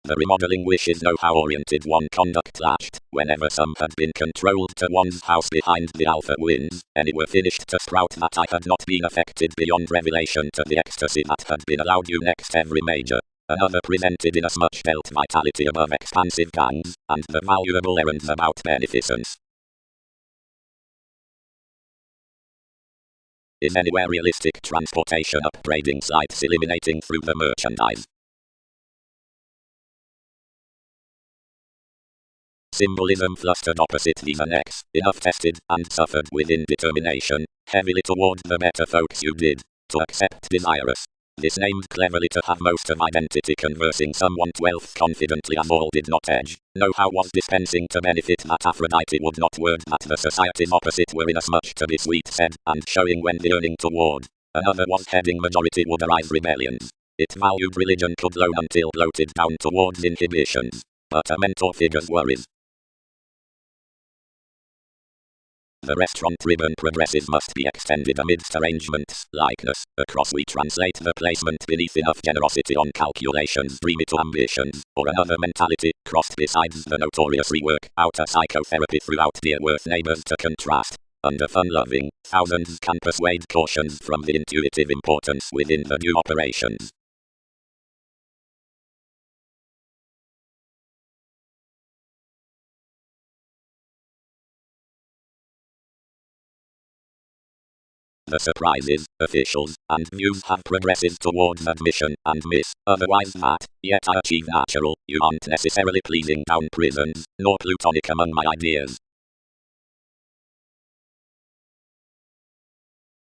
A: The remodeling wishes know-how oriented one conduct latched, whenever some had been controlled to one's house behind the alpha winds, any were finished to sprout that I had not been affected beyond revelation to the ecstasy that had been allowed you next every major. Another presented inasmuch dealt vitality above expansive gangs, and the valuable errands about beneficence. Is anywhere realistic transportation upgrading sites eliminating through the merchandise? Symbolism flustered opposite these X, enough tested, and suffered with indetermination, heavily toward the better folks you did, to accept desirous. This named cleverly to have most of identity conversing someone 12th confidently as all did not edge, know-how was dispensing to benefit that Aphrodite would not word that the society's opposite were inasmuch to be sweet said, and showing when the earning toward. Another was heading majority would arise rebellions. It valued religion could loan until bloated down towards inhibitions. But a mentor figure's worries. The restaurant ribbon progressive must be extended amidst arrangements, likeness, across we translate the placement beneath enough generosity on calculations dream it to ambitions, or another mentality, crossed besides the notorious rework, outer psychotherapy throughout dear worth neighbors to contrast. Under fun-loving, thousands can persuade cautions from the intuitive importance within the due operations. The surprises, officials, and views have progressive towards admission and miss, otherwise that, yet I achieve natural, you aren't necessarily pleasing down prisons, nor plutonic among my ideas.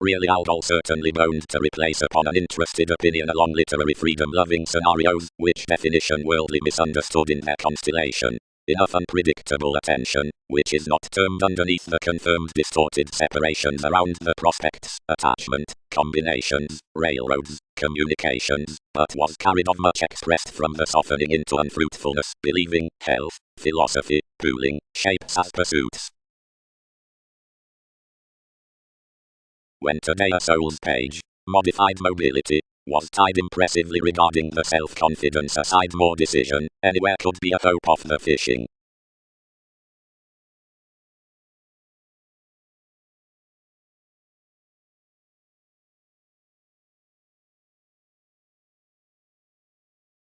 A: Really Aldol certainly boned to replace upon an interested opinion along literary freedom-loving scenarios, which definition worldly misunderstood in their constellation. Enough unpredictable attention, which is not termed underneath the confirmed distorted separations around the prospects, attachment, combinations, railroads, communications, but was carried on much expressed from the softening into unfruitfulness, believing, health, philosophy, pooling, shapes as pursuits. When today a soul's page, modified mobility, was tied impressively regarding the self-confidence aside more decision, anywhere could be a hope of the fishing.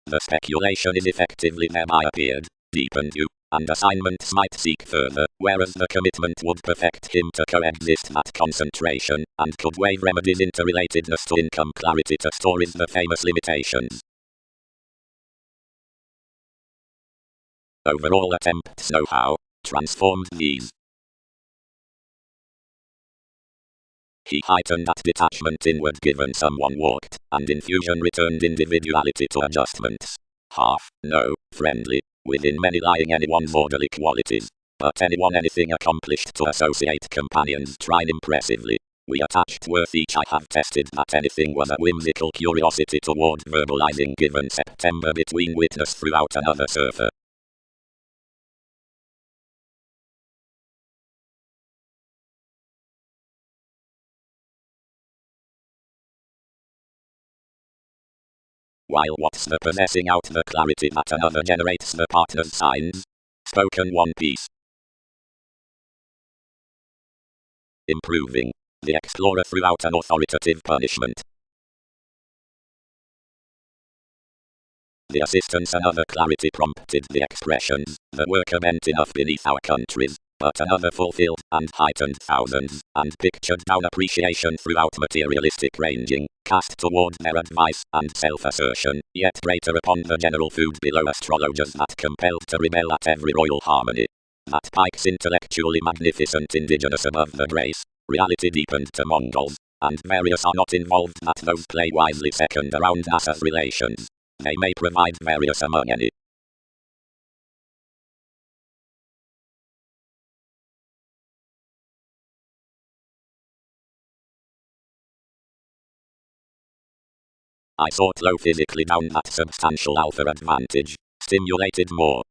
A: The speculation is effectively thereby appeared, deepened you, and assignments might seek further, whereas the commitment would perfect him to coexist that concentration, and could wave remedies interrelatedness to income clarity to stories the famous limitations. Overall attempts know-how, transformed these. He heightened that detachment inward given someone walked, and infusion returned individuality to adjustments. Friendly, within many lying anyone's orderly qualities. But anyone anything accomplished to associate companions tried impressively. We attached worth each I have tested that anything was a whimsical curiosity toward verbalizing given September between witness throughout another surfer. While what's the possessing out the clarity that another generates the partner's signs? Spoken one piece. Improving. The explorer throughout an authoritative punishment. The assistance another clarity prompted the expressions, the worker meant enough beneath our countries, but another fulfilled and heightened thousands, and pictured down appreciation throughout materialistic ranging, cast toward their advice and self-assertion, yet greater upon the general food below astrologers that compelled to rebel at every royal harmony. That Pike's intellectually magnificent indigenous above the grace, reality deepened to Mongols, and various are not involved that those play wisely second around us as relations. They may provide various among any. I thought low physically down that substantial alpha advantage, stimulated more.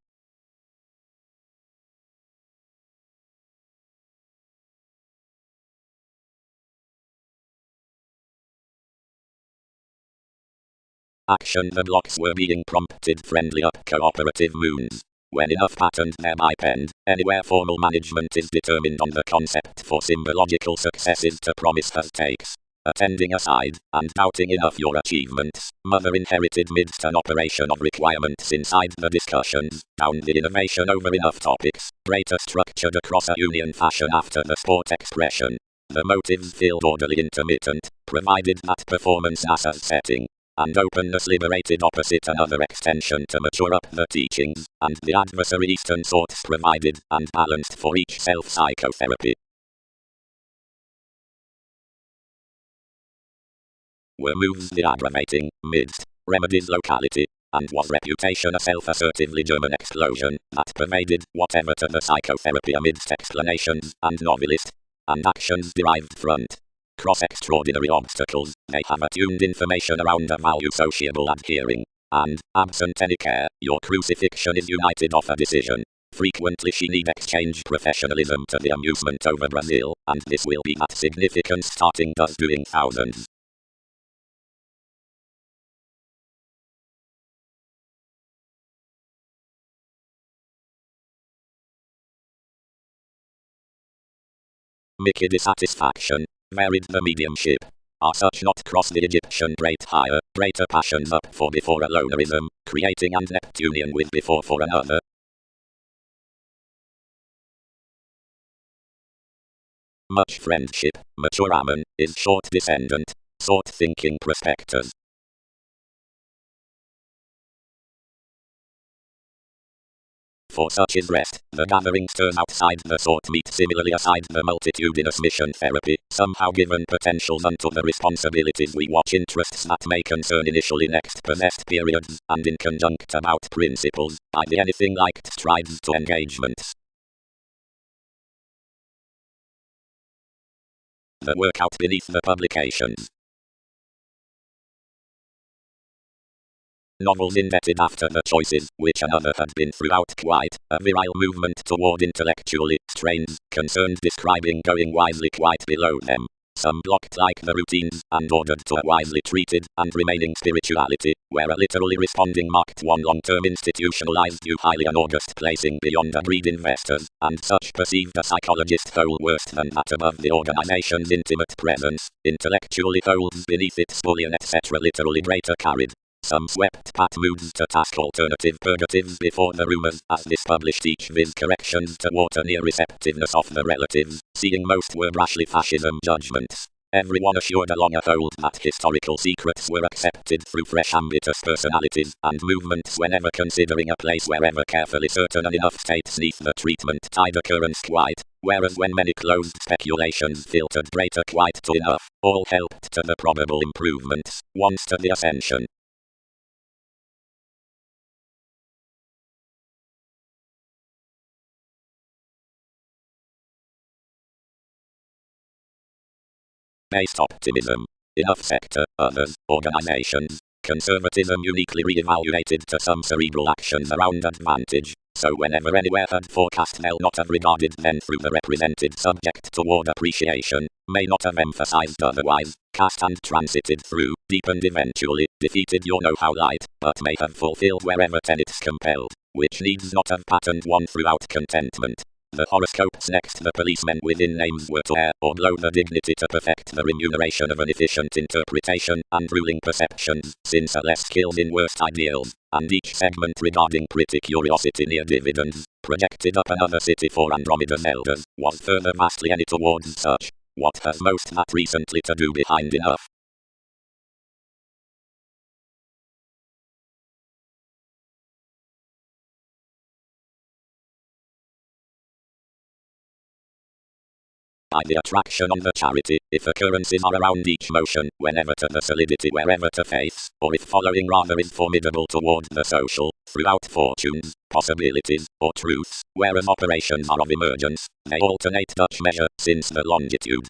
A: Action the blocks were being prompted friendly up cooperative moons. When enough patterns thereby penned, anywhere formal management is determined on the concept for symbological successes to promise has takes. Attending aside, and doubting enough your achievements, mother inherited midst an operation of requirements inside the discussions, down the innovation over enough topics, greater structured across a union fashion after the sport expression. The motives filled orderly intermittent, provided that performance as a setting, and openness liberated opposite another extension to mature up the teachings, and the adversary Eastern thoughts provided and balanced for each self-psychotherapy. Were moves the aggravating, midst, remedies locality, and was reputation a self-assertively German explosion that pervaded whatever to the psychotherapy amidst explanations and novelist, and actions derived front. Cross extraordinary obstacles, they have attuned information around a value sociable adhering, and, absent any care, your crucifixion is united off a decision. Frequently she need exchange professionalism to the amusement over Brazil, and this will be that significance starting thus doing thousands. Mickey dissatisfaction, varied the mediumship. Are such not cross the Egyptian great higher, greater passions up for before a lonerism, creating and Neptunian with before for another? Much friendship, mature Ammon, is short descendant, thought thinking prospectors. For such is rest, the gatherings turn outside the thought meet similarly aside the multitudinous mission therapy, somehow given potentials unto the responsibilities we watch interests that may concern initially next possessed periods, and in conjunct about principles, by the anything like strides to engagements. The workout beneath the publications. Novels indebted after the choices, which another had been throughout quite, a virile movement toward intellectually, strains, concerned describing going wisely quite below them. Some blocked like the routines, and ordered to a wisely treated, and remaining spirituality, where a literally responding marked one long-term institutionalized you highly an august placing beyond agreed investors, and such perceived a psychologist whole worse than that above the organization's intimate presence, intellectually holds beneath its bullion etc. literally greater carried. Some swept pat moods to task alternative purgatives before the rumors, as this published each viz corrections to water near receptiveness of the relatives, seeing most were brashly fascism judgments. Everyone assured along a hold that historical secrets were accepted through fresh ambitious personalities and movements whenever considering a place wherever carefully certain enough states neath the treatment tide occurrence quite, whereas when many closed speculations filtered greater quite to enough, all helped to the probable improvements, once to the ascension. Based optimism. Enough sector, others, organizations. Conservatism uniquely re-evaluated to some cerebral actions around advantage, so whenever anywhere had forecast they'll not have regarded then through the represented subject toward appreciation, may not have emphasized otherwise, cast and transited through, deepened eventually, defeated your know-how light, but may have fulfilled wherever tenets compelled, which needs not have patterned one throughout contentment. The horoscopes next. The policemen within names were to air or glow the dignity to perfect the remuneration of an efficient interpretation and ruling perceptions, since are less skilled in worst ideals, and each segment regarding pretty curiosity near dividends, projected up another city for Andromeda's elders, was further vastly any towards such. What has most that recently to do behind enough? By the attraction on the charity, if occurrences are around each motion, whenever to the solidity, wherever to faiths, or if following rather is formidable toward the social, throughout fortunes, possibilities, or truths, whereas operations are of emergence, they alternate Dutch measure, since the longitude.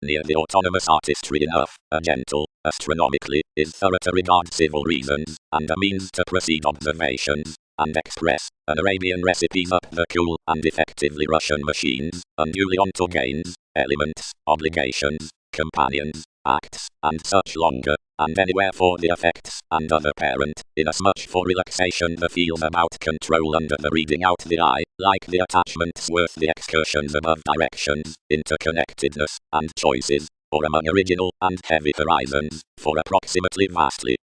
A: Near the autonomous artistry enough, a gentle, astronomically, is thorough to regard civil reasons, and a means to proceed observations, and express, an Arabian recipes up the cool, and effectively Russian machines, unduly onto gains, elements, obligations, companions, acts, and such longer, and anywhere for the effects, and other parent, inasmuch for relaxation the feels about control under the reading out the eye, like the attachments worth the excursions above directions, interconnectedness, and choices, or among original and heavy horizons, for approximately vastly.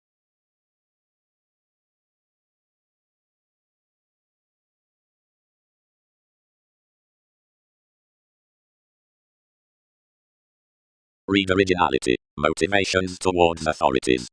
A: Read originality, motivations towards authorities.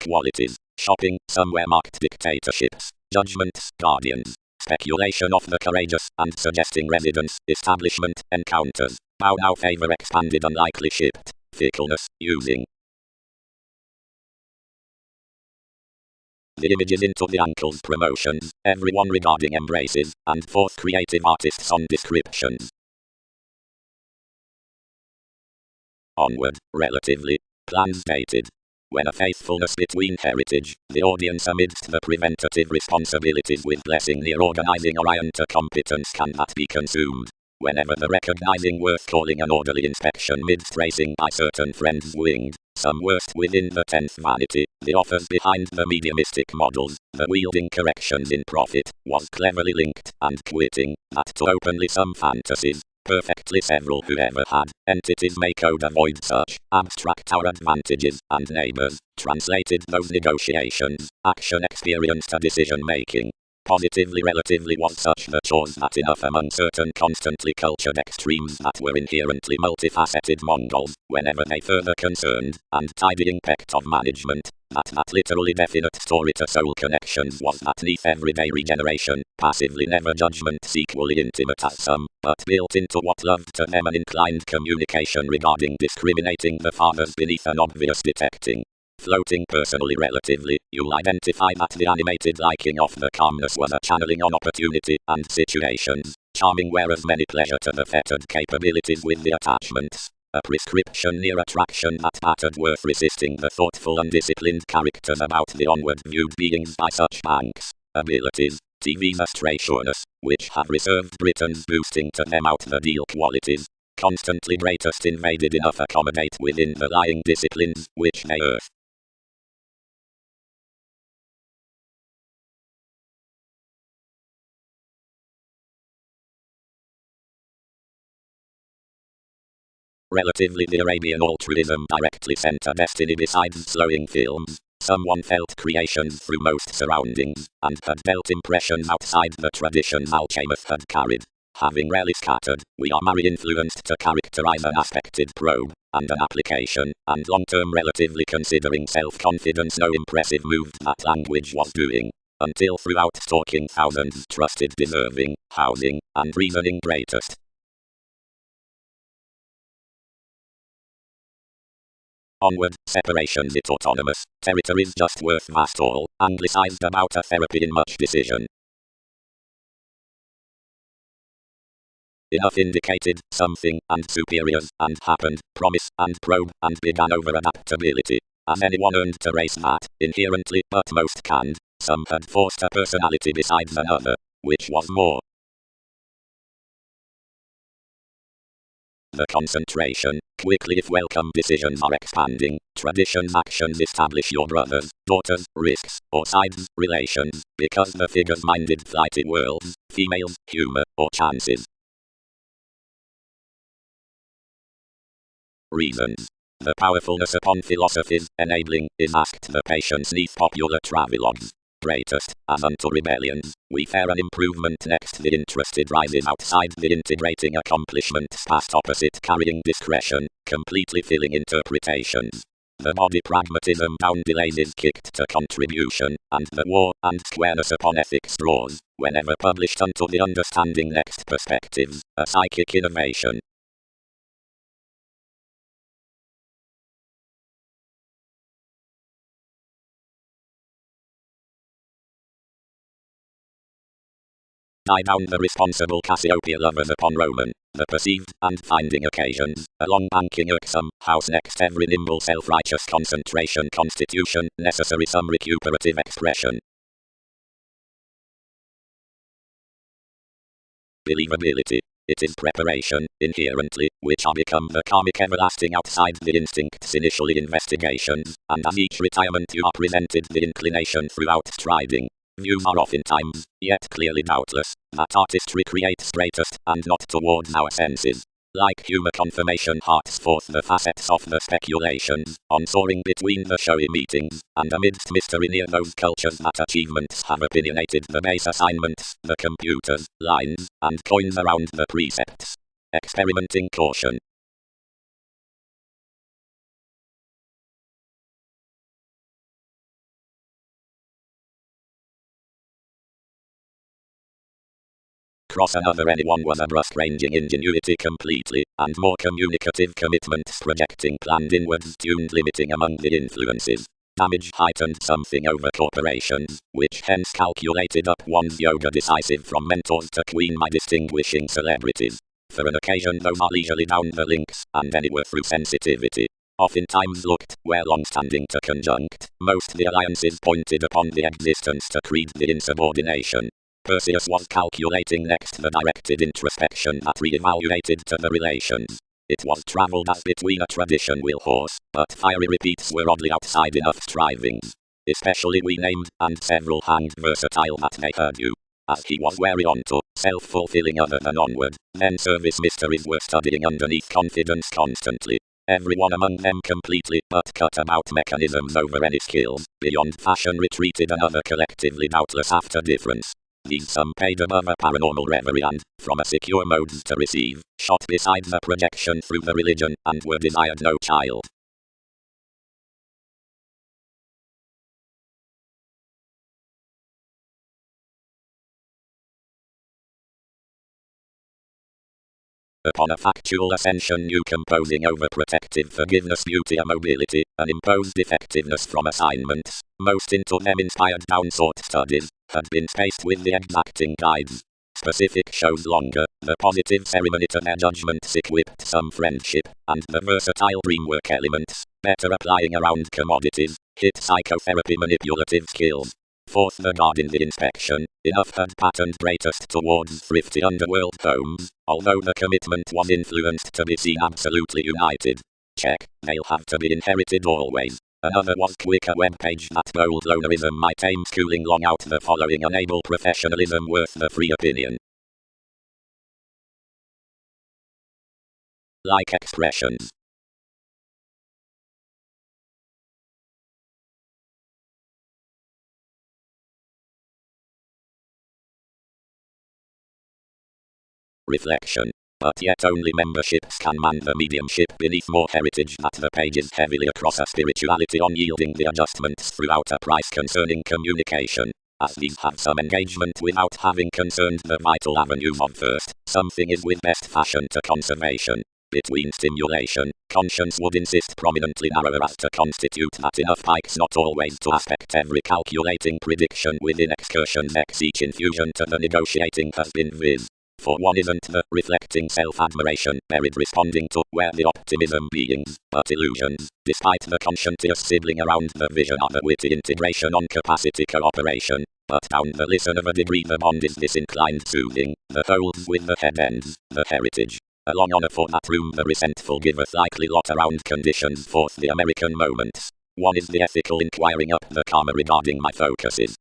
A: Qualities: shopping, somewhere marked dictatorships, judgments, guardians, speculation of the courageous, and suggesting residence, establishment, encounters, bow now favor expanded unlikely shipped, fickleness, using. The images into the ankles promotions, everyone regarding embraces, and fourth creative artists on descriptions. Onward, relatively, plans dated. When a faithfulness between heritage, the audience amidst the preventative responsibilities with blessing near organizing Orion to competence cannot be consumed. Whenever the recognizing worth calling an orderly inspection midst racing by certain friends winged, some worst within the 10th vanity, the authors behind the mediumistic models, the wielding corrections in profit, was cleverly linked, and quitting, that to openly some fantasies, perfectly several whoever had, entities may code avoid such, abstract our advantages, and neighbors, translated those negotiations, action experience to decision making. Positively relatively was such the chores that enough among certain constantly cultured extremes that were inherently multifaceted Mongols, whenever they further concerned, and tidying pecked of management, that literally definite story to soul connections was that neath everyday regeneration, passively never judgments equally intimate as some, but built into what loved to them an inclined communication regarding discriminating the fathers beneath an obvious detecting. Floating personally relatively, you'll identify that the animated liking of the calmness was a channeling on opportunity and situations, charming whereas many pleasure to the fettered capabilities with the attachments. A prescription near attraction that battered worth resisting the thoughtful undisciplined characters about the onward viewed beings by such banks, abilities, TV's astray sureness, which have reserved Britain's boosting to them out the deal qualities. Constantly greatest invaded enough accommodate within the lying disciplines, which they earth. Relatively the Arabian altruism directly sent a destiny besides slowing films. Someone felt creations through most surroundings, and had felt impressions outside the traditions alchemists had carried. Having rarely scattered, we are very influenced to characterize an aspected probe, and an application, and long-term relatively considering self-confidence no impressive move that language was doing. Until throughout stalking thousands trusted deserving, housing, and reasoning greatest. Onward, separations it autonomous, territories just worth vast all, anglicized about a therapy in much decision. Enough indicated, something, and superiors, and happened, promise, and probe, and began over adaptability. As anyone earned to race that, inherently, but most canned, some had forced a personality besides another, which was more. the concentration. Quickly if welcome decisions are expanding. Traditions actions establish your brothers, daughters, risks, or sides, relations, because the figures minded flighty worlds, females, humor, or chances. Reasons. The powerfulness upon philosophies, enabling, is asked the patience neath popular travelogues. Greatest, as unto rebellions, we fare an improvement next the interested rises outside the integrating accomplishments past opposite carrying discretion, completely filling interpretations. The body pragmatism down delays is kicked to contribution, and the war and squareness upon ethics draws, whenever published unto the understanding next perspectives, a psychic innovation. Die down the responsible Cassiopeia lovers upon Roman, the perceived, and finding occasions, along banking irksome, house next every nimble self-righteous concentration constitution, necessary some recuperative expression. Believability. It is preparation, inherently, which are become the karmic everlasting outside the instincts initially investigations, and as each retirement you are presented the inclination throughout striding. Views are oftentimes, yet clearly doubtless, that artistry creates greatest, and not towards our senses. Like humor confirmation hearts forth the facets of the speculations, on soaring between the showy meetings, and amidst mystery near those cultures that achievements have opinionated the base assignments, the computers, lines, and coins around the precepts. Experimenting caution. Cross another anyone was a brusque ranging ingenuity completely, and more communicative commitments projecting planned inwards tuned limiting among the influences. Damage heightened something over corporations, which hence calculated up one's yoga decisive from mentors to queen by distinguishing celebrities. For an occasion those are leisurely down the links, and anywhere through sensitivity. Oftentimes looked, where long-standing to conjunct, most the alliances pointed upon the existence to creed the insubordination. Perseus was calculating next the directed introspection that re-evaluated to the relations. It was travelled as between a tradition wheel horse, but fiery repeats were oddly outside enough strivings. Especially we named, and several hanged versatile that they heard you. As he was wary onto, self-fulfilling other than onward, then service mysteries were studying underneath confidence constantly. Everyone among them completely but cut about mechanisms over any skills, beyond fashion retreated another collectively doubtless after difference. These some paid above a paranormal reverie and, from a secure modes to receive, shot beside the projection through the religion, and were desired no child. Upon a factual ascension new composing over protective forgiveness beauty a mobility, an imposed effectiveness from assignments, most into them inspired downsort studies, had been spaced with the exacting guides. Specific shows longer, the positive ceremony to their judgments equipped some friendship, and the versatile dreamwork elements, better applying around commodities, hit psychotherapy manipulative skills. Fourth the guard in the inspection, enough had patterned greatest towards thrifty underworld homes, although the commitment was influenced to be seen absolutely united. Check, they'll have to be inherited always. Another was quicker WEBPAGE that bold lonerism might aim schooling long out the following unable professionalism worth the free opinion. Like expressions. Reflection. But yet only memberships can man the mediumship beneath more heritage that the pages heavily across a spirituality unyielding the adjustments throughout a price concerning communication. As these have some engagement without having concerned the vital avenues of first, something is with best fashion to conservation. Between stimulation, conscience would insist prominently narrower as to constitute that enough pikes not always to aspect every calculating prediction within excursions each infusion to the negotiating has been viz. For one isn't the reflecting self-admiration buried responding to where the optimism beings, but illusions, despite the conscientious sibling around the vision of a witty integration on capacity cooperation, but down the listen of a degree the bond is disinclined soothing, the holds with the head ends, the heritage. A long honour for that whom the resentful giveth likely lot around conditions forth the American moments. One is the ethical inquiring up the karma regarding my focuses.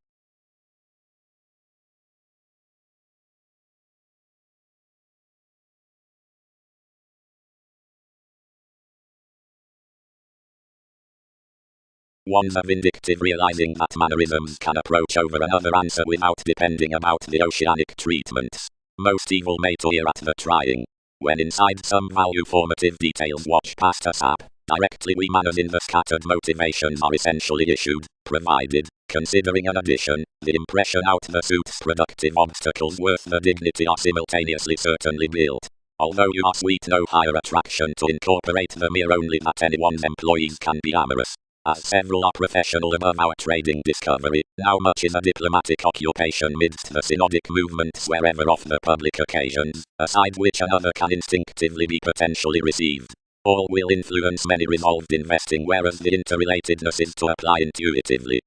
A: One the vindictive realizing that mannerisms can approach over another answer without depending about the oceanic treatments. Most evil may toil at the trying. When inside some value formative details watch past us up, directly we manners in the scattered motivations are essentially issued, provided, considering an addition, the impression out the suit's productive obstacles worth the dignity are simultaneously certainly built. Although you are sweet no higher attraction to incorporate the mere only that anyone's employees can be amorous. As several are professional above our trading discovery, now much is a diplomatic occupation midst the synodic movements wherever off the public occasions, a side which another can instinctively be potentially received. All will influence many resolved investing whereas the interrelatedness is to apply intuitively.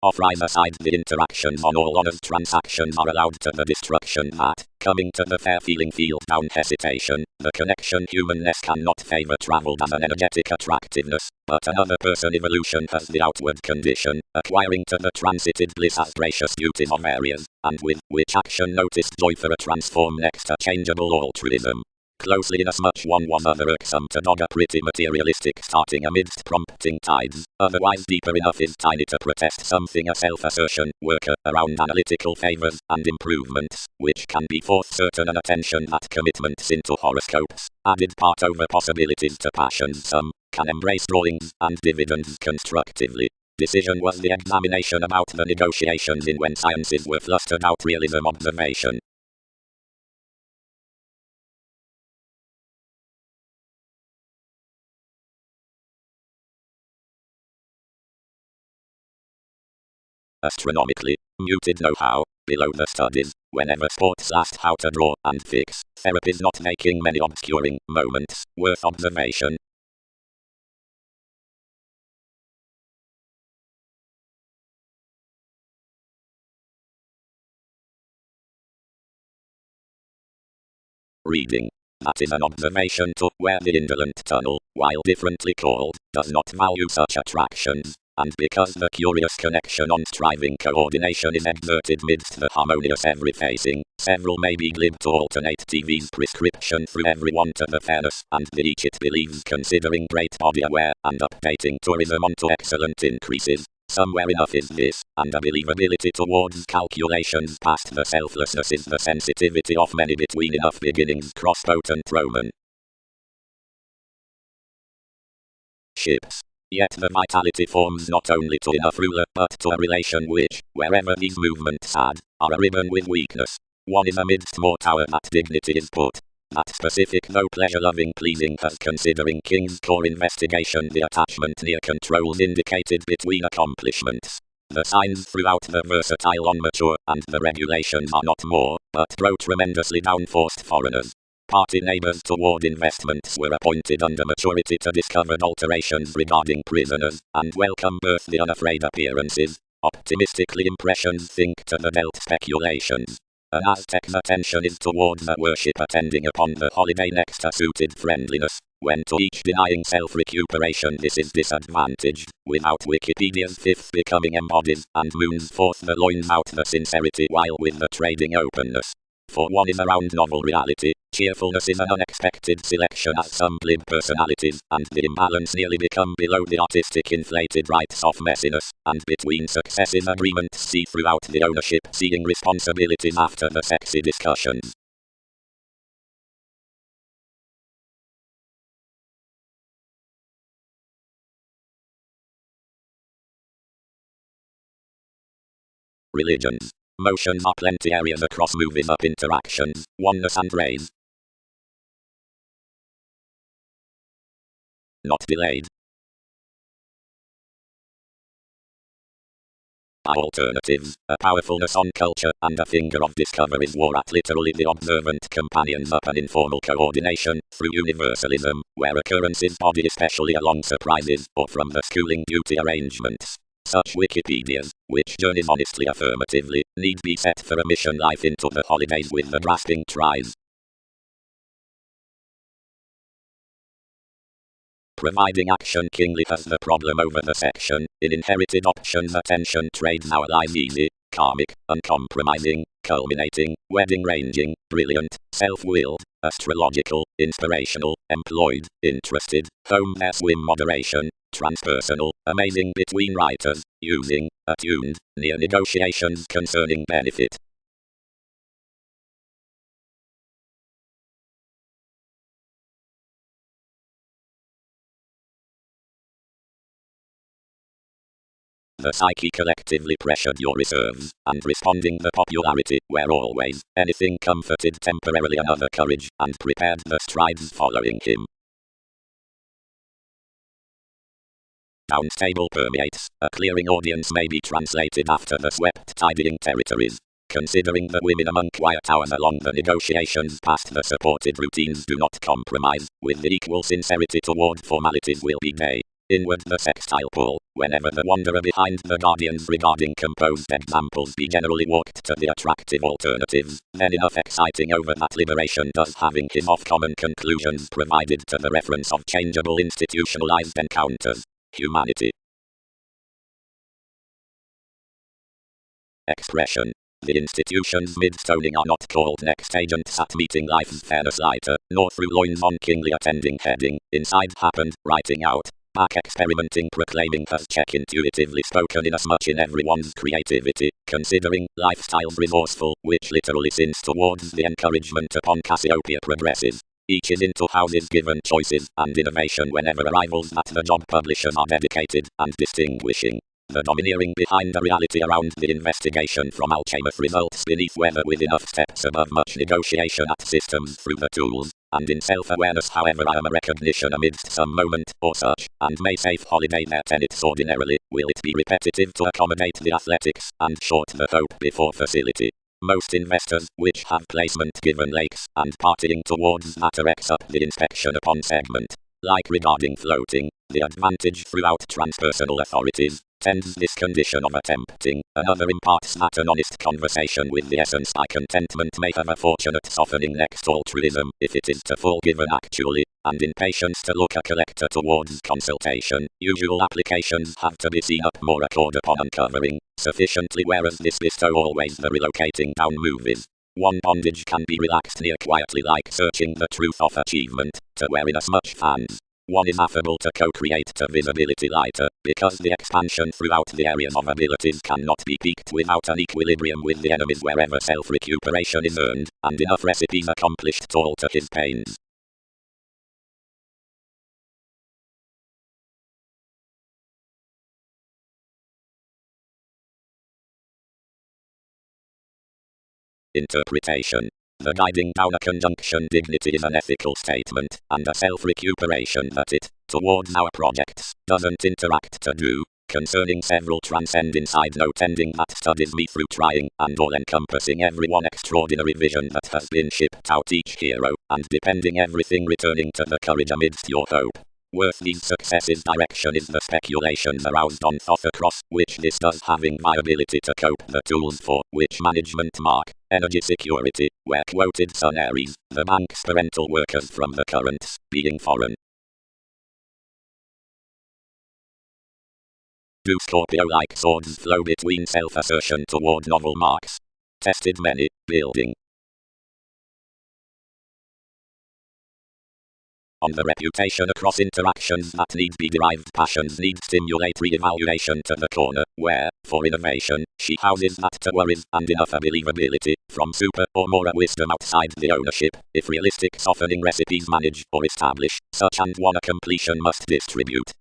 A: Off either side the interactions on all honest transactions are allowed to the destruction that, coming to the fair feeling field down hesitation, the connection humanness cannot favor traveled as an energetic attractiveness, but another person evolution has the outward condition, acquiring to the transited bliss as gracious beauties of areas, and with which action noticed joy for a transform next a changeable altruism. Closely inasmuch one was other irksome to dog a pretty materialistic starting amidst prompting tides, otherwise deeper enough is tiny to protest something a self-assertion, worker, around analytical favors and improvements, which can be forth certain an attention that commitments into horoscopes, added part over possibilities to passions some, can embrace drawings and dividends constructively. Decision was the examination about the negotiations in when sciences were flustered out realism observation. Astronomically, muted know-how, below the studies, whenever sports asked how to draw and fix, therapies not making many obscuring moments, worth observation. Reading. That is an observation to where the indolent tunnel, while differently called, does not value such attractions, and because the curious connection on striving coordination is exerted midst the harmonious every facing, several may be glib to alternate TV's prescription through everyone to the fairness and the each it believes considering great body aware and updating tourism onto excellent increases. Somewhere enough is this, and a believability towards calculations past the selflessness is the sensitivity of many between enough beginnings cross-potent Roman ships. Yet the vitality forms not only to enough ruler but to a relation which, wherever these movements add, are a ribbon with weakness. One is amidst more tower that dignity is put. That specific though pleasure-loving pleasing has considering King's core investigation the attachment near controls indicated between accomplishments. The signs throughout the versatile on mature and the regulations are not more, but grow tremendously downforced foreigners. Party neighbors toward investments were appointed under maturity to discovered alterations regarding prisoners, and welcome birth the unafraid appearances. Optimistically impressions think to the dealt speculations. An Aztec's attention is towards the worship attending upon the holiday next to suited friendliness, when to each denying self-recuperation this is disadvantaged, without Wikipedia's fifth becoming embodied, and moons forth the loins out the sincerity while with the trading openness. For one is around novel reality, cheerfulness is an unexpected selection as some glib personalities, and the imbalance nearly become below the artistic inflated rights of messiness, and between successive agreements see throughout the ownership seeing responsibilities after the sexy discussions. Religions. Motions are plenty areas across moving up interactions, oneness and raise. Not delayed. Alternatives, a powerfulness on culture and a finger of discoveries war at literally the observant companions up an informal coordination through universalism, where occurrences body especially along surprises or from the schooling beauty arrangements. Such Wikipedias, which journeys honestly affirmatively, need be set for a mission life into the holidays with the grasping tries. Providing action kingly has the problem over the section. In inherited options attention trades now lies easy, karmic, uncompromising, culminating, wedding ranging, brilliant, self-willed, astrological, inspirational, employed, interested, home there swim moderation, transpersonal, amazing between writers, using, attuned, near negotiations concerning benefit. The psyche collectively pressured your reserves, and responding the popularity, where always, anything comforted temporarily another courage, and prepared the strides following him. Downstable permeates, a clearing audience may be translated after the swept tidying territories. Considering the women among quiet hours along the negotiations past the supported routines do not compromise, with the equal sincerity toward formalities will be day. Inward the sextile pull, whenever the wanderer behind the guardians regarding composed examples be generally walked to the attractive alternatives, then enough exciting over that liberation does having him off common conclusions provided to the reference of changeable institutionalized encounters. Humanity. Expression. The institutions mid-stoning are not called next agents at meeting life's fairness lighter, nor through loins on kingly attending heading, inside happened, writing out. Back experimenting proclaiming has check intuitively spoken inasmuch in everyone's creativity, considering lifestyles resourceful, which literally sins towards the encouragement upon Cassiopeia progresses. Each is into houses given choices and innovation whenever arrivals at the job publishers are dedicated and distinguishing. The domineering behind the reality around the investigation from Alchemist results beneath whether with enough steps above much negotiation at systems through the tools, and in self-awareness however I am a recognition amidst some moment or such, and may safe holiday their tenets ordinarily, will it be repetitive to accommodate the athletics, and short the hope before facility. Most investors, which have placement given lakes, and partying towards matter X up the inspection upon segment. Like regarding floating, the advantage throughout transpersonal authorities, tends this condition of attempting, another imparts that an honest conversation with the essence by contentment may have a fortunate softening next altruism, if it is to full given actually, and impatience to look a collector towards consultation, usual applications have to be seen up more accord upon uncovering, sufficiently whereas this bestow always the relocating down movies. One bondage can be relaxed near quietly like searching the truth of achievement, to where inasmuch fans. One is affable to co-create to visibility lighter, because the expansion throughout the areas of abilities cannot be peaked without an equilibrium with the enemies wherever self-recuperation is earned, and enough recipes accomplished to alter his pains. Interpretation. The guiding down a conjunction dignity is an ethical statement, and a self-recuperation that it, towards our projects, doesn't interact to do, concerning several transcend inside no tending that studies me through trying, and all-encompassing every one extraordinary vision that has been shipped out each hero, and depending everything returning to the courage amidst your hope. Worth these successes direction is the speculations aroused on thought across, which this does having viability to cope the tools for, which management mark, energy security, where quoted Sun Aries, the bank's parental workers from the currents, being foreign. Do Scorpio-like swords flow between self-assertion toward novel marks? Tested many, building on the reputation across interactions that need be derived passions need stimulate re-evaluation to the corner, where, for innovation, she houses that to worries and enough a believability, from super or more a wisdom outside the ownership, if realistic softening recipes manage or establish, such and one a completion must distribute.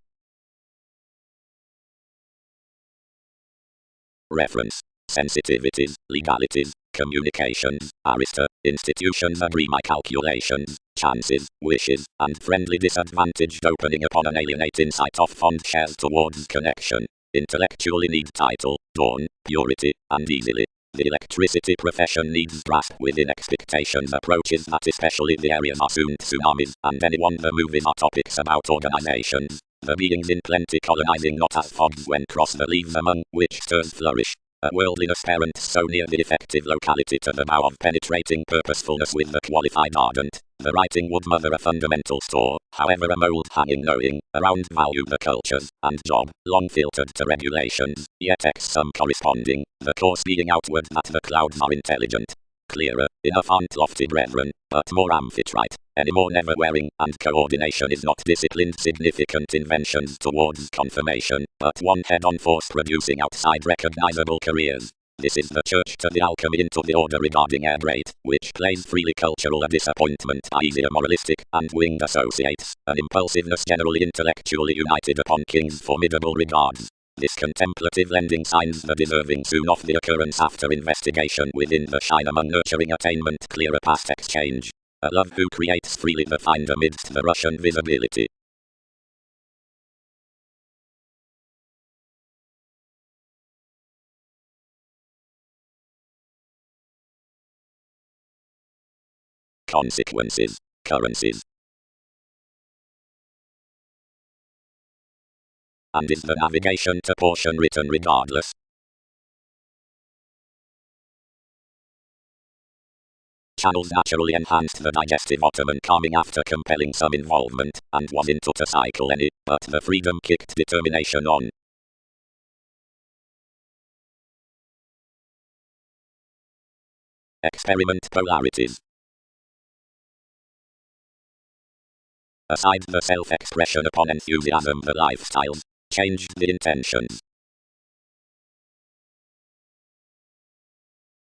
A: Reference. Sensitivities, legalities, communications, Arista, institutions agree my calculations, chances, wishes, and friendly disadvantaged opening upon an alienate insight of fond shares towards connection. intellectually need title, dawn, purity, and easily. The electricity profession needs grasp within expectations approaches that especially the areas are soon tsunamis, and anyone the movies are topics about organizations. The beings in plenty colonizing not as fogs when cross the leaves among which stirs flourish. A worldliness parent so near the effective locality to the bow of penetrating purposefulness with the qualified ardent. The writing would mother a fundamental store, however a mold hanging knowing, around value the cultures, and job, long filtered to regulations, yet some corresponding, the course being outward that the clouds are intelligent. Clearer, enough aren't lofty brethren, but more amphitrite, any more never wearing, and coordination is not disciplined significant inventions towards confirmation, but one head-on force producing outside recognizable careers. This is the church to the alchemy into the order regarding air rate, which plays freely cultural a disappointment by easier moralistic and winged associates, an impulsiveness generally intellectually united upon king's formidable regards. This contemplative lending signs the deserving soon of the occurrence after investigation within the shine among nurturing attainment clearer past exchange. A love who creates freely the find amidst the Russian visibility. Consequences, currencies. And is the navigation to portion written regardless? Channels naturally enhanced the digestive Ottoman calming after compelling some involvement, and was into to cycle any, but the freedom kicked determination on. Experiment polarities. Aside the self-expression upon enthusiasm the lifestyles, changed the intentions.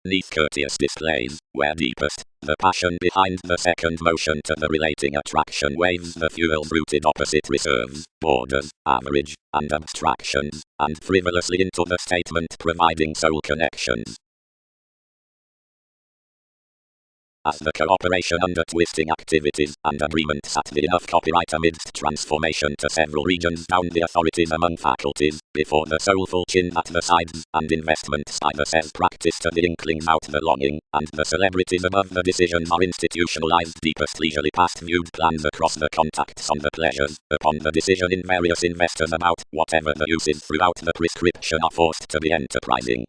A: Neath courteous displays, where deepest, the passion behind the second motion to the relating attraction waves the fuel's rooted opposite reserves, borders, average, and abstractions, and frivolously into the statement providing soul connections. As the cooperation under twisting activities and agreements at the enough copyright amidst transformation to several regions down the authorities among faculties, before the soulful chin at the sides, and investments by the says practice to the inklings out the longing, and the celebrities above the decisions are institutionalized deepest leisurely past viewed plans across the contacts on the pleasures, upon the decision in various investors about, whatever the uses throughout the prescription are forced to be enterprising.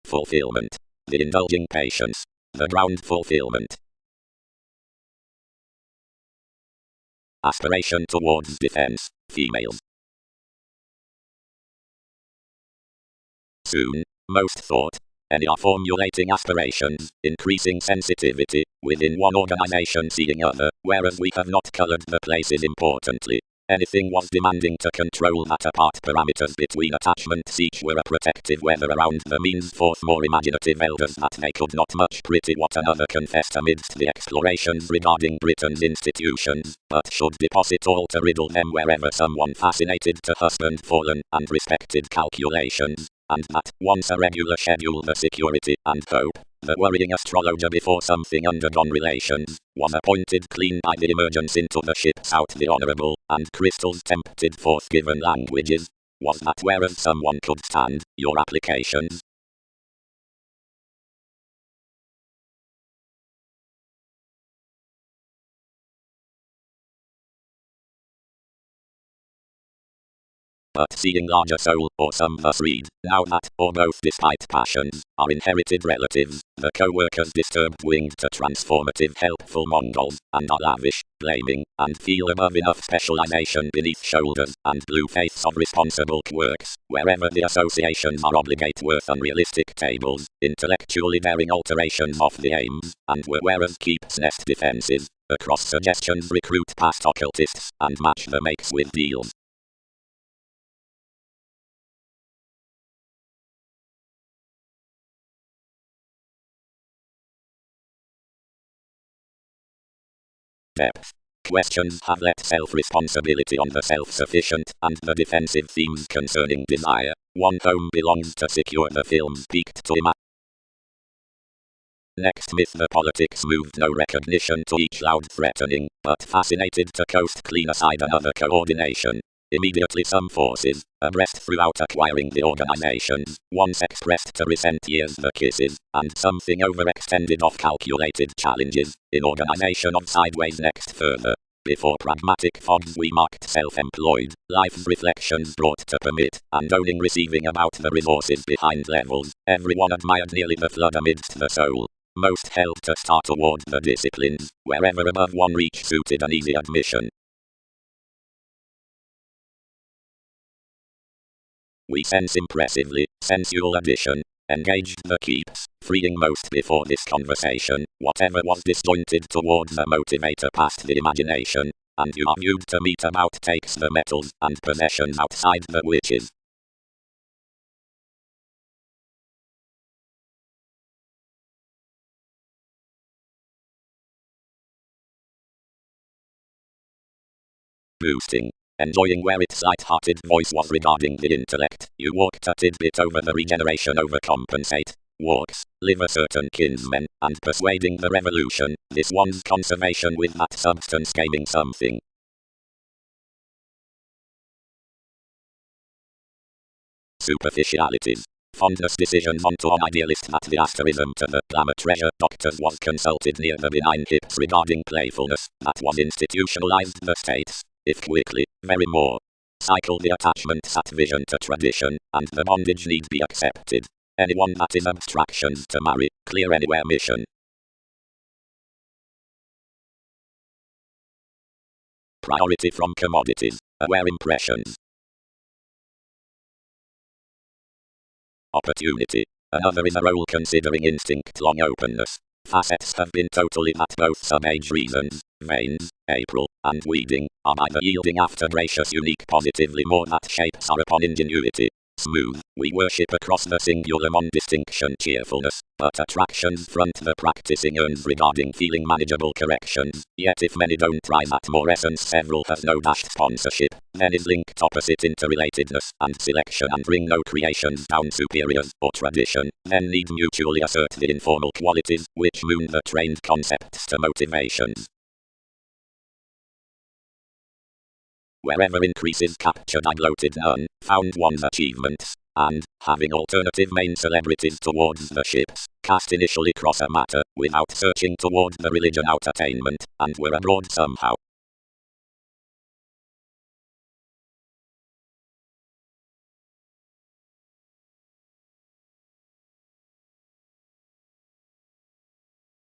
A: Fulfillment. The indulging patience. The ground fulfillment. Aspiration towards defense. Females. Soon, most thought. Any are formulating aspirations, increasing sensitivity, within one organization seeing other, whereas we have not colored the places importantly. Anything was demanding to control that apart parameters between attachments each were a protective weather around the means forth more imaginative elders that they could not much pretty what another confessed amidst the explorations regarding Britain's institutions, but should deposit all to riddle them wherever someone fascinated to husband fallen and respected calculations, and that, once a regular schedule the security and hope, the worrying astrologer before something undergone relations, was appointed clean by the emergence into the ships out the honourable, and crystals tempted forth given languages, was that whereas someone could stand, your applications, but seeing larger soul, or some thus read, now that, or both despite passions, are inherited relatives, the co-workers disturbed winged to transformative helpful Mongols, and are lavish, blaming, and feel above enough specialization beneath shoulders, and blue faiths of responsible quirks, wherever the associations are obligate worth unrealistic tables, intellectually daring alterations of the aims, and were whereas keeps nest defenses, across suggestions recruit past occultists, and match the makes with deals. Depth. Questions have let self-responsibility on the self-sufficient and the defensive themes concerning desire. One home belongs to secure the films peaked to imagine. Next myth: the politics moved no recognition to each loud threatening, but fascinated to coast clean aside another coordination. Immediately some forces, abreast throughout acquiring the organizations, once expressed to resent years the kisses, and something overextended off calculated challenges, in organization of sideways next further. Before pragmatic fogs we marked self-employed, life's reflections brought to permit, and owning receiving about the resources behind levels, everyone admired nearly the flood amidst the soul. Most helped to start toward the disciplines, wherever above one reach suited an easy admission. We sense impressively, sensual addition, engaged the keeps, freeing most before this conversation, whatever was disjointed towards the motivator past the imagination, and you argued to meet about takes the metals and possessions outside the witches. Boosting. Enjoying where its light-hearted voice was regarding the intellect, you walked a tidbit over the regeneration overcompensate. Walks, live a certain kinsman, and persuading the revolution, this one's conservation with that substance gaming something. Superficialities. Fondness decisions onto an idealist that the asterism to the glamour treasure doctors was consulted near the benign hips regarding playfulness, that was institutionalized the states, if quickly, very more. Cycle the attachment's at vision to tradition, and the bondage need be accepted. Anyone that is abstractions to marry, clear anywhere mission. Priority from commodities, aware impressions. Opportunity. Another is a role considering instinct long openness. Facets have been totally at both sub-age reasons, veins, April, and weeding, are either yielding after gracious unique positively more that shapes are upon ingenuity. Smooth, we worship across the singular non-distinction cheerfulness, but attractions front the practicing earns regarding feeling manageable corrections, yet if many don't try that more essence several has no dashed sponsorship, then is linked opposite interrelatedness and selection and bring no creations down superiors or tradition, then need mutually assert the informal qualities, which moon the trained concepts to motivations. Wherever increases captured I gloated none, found one's achievements, and, having alternative main celebrities towards the ships, cast initially cross a matter, without searching toward the religion out attainment, and were abroad somehow.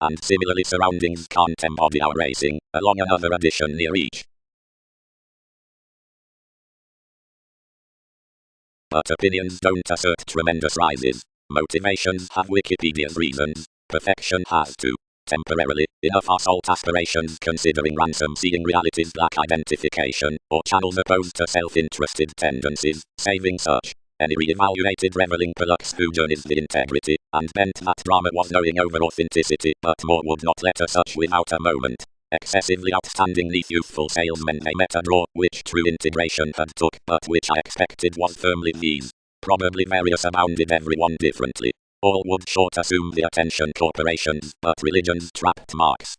A: And similarly surroundings can't embody our racing, along another addition near each. But opinions don't assert tremendous rises. Motivations have Wikipedia's reasons. Perfection has too. Temporarily, enough assault aspirations considering ransom seeing reality's black identification, or channels opposed to self-interested tendencies, saving such. Any re-evaluated reveling Pollux who journeys the integrity, and bent that drama was knowing over authenticity, but more would not let us such without a moment. Excessively outstanding neath youthful salesmen they met a draw, which true integration had took, but which I expected was firmly these. Probably various abounded everyone differently. All would short assume the attention corporations, but religion's trapped marks.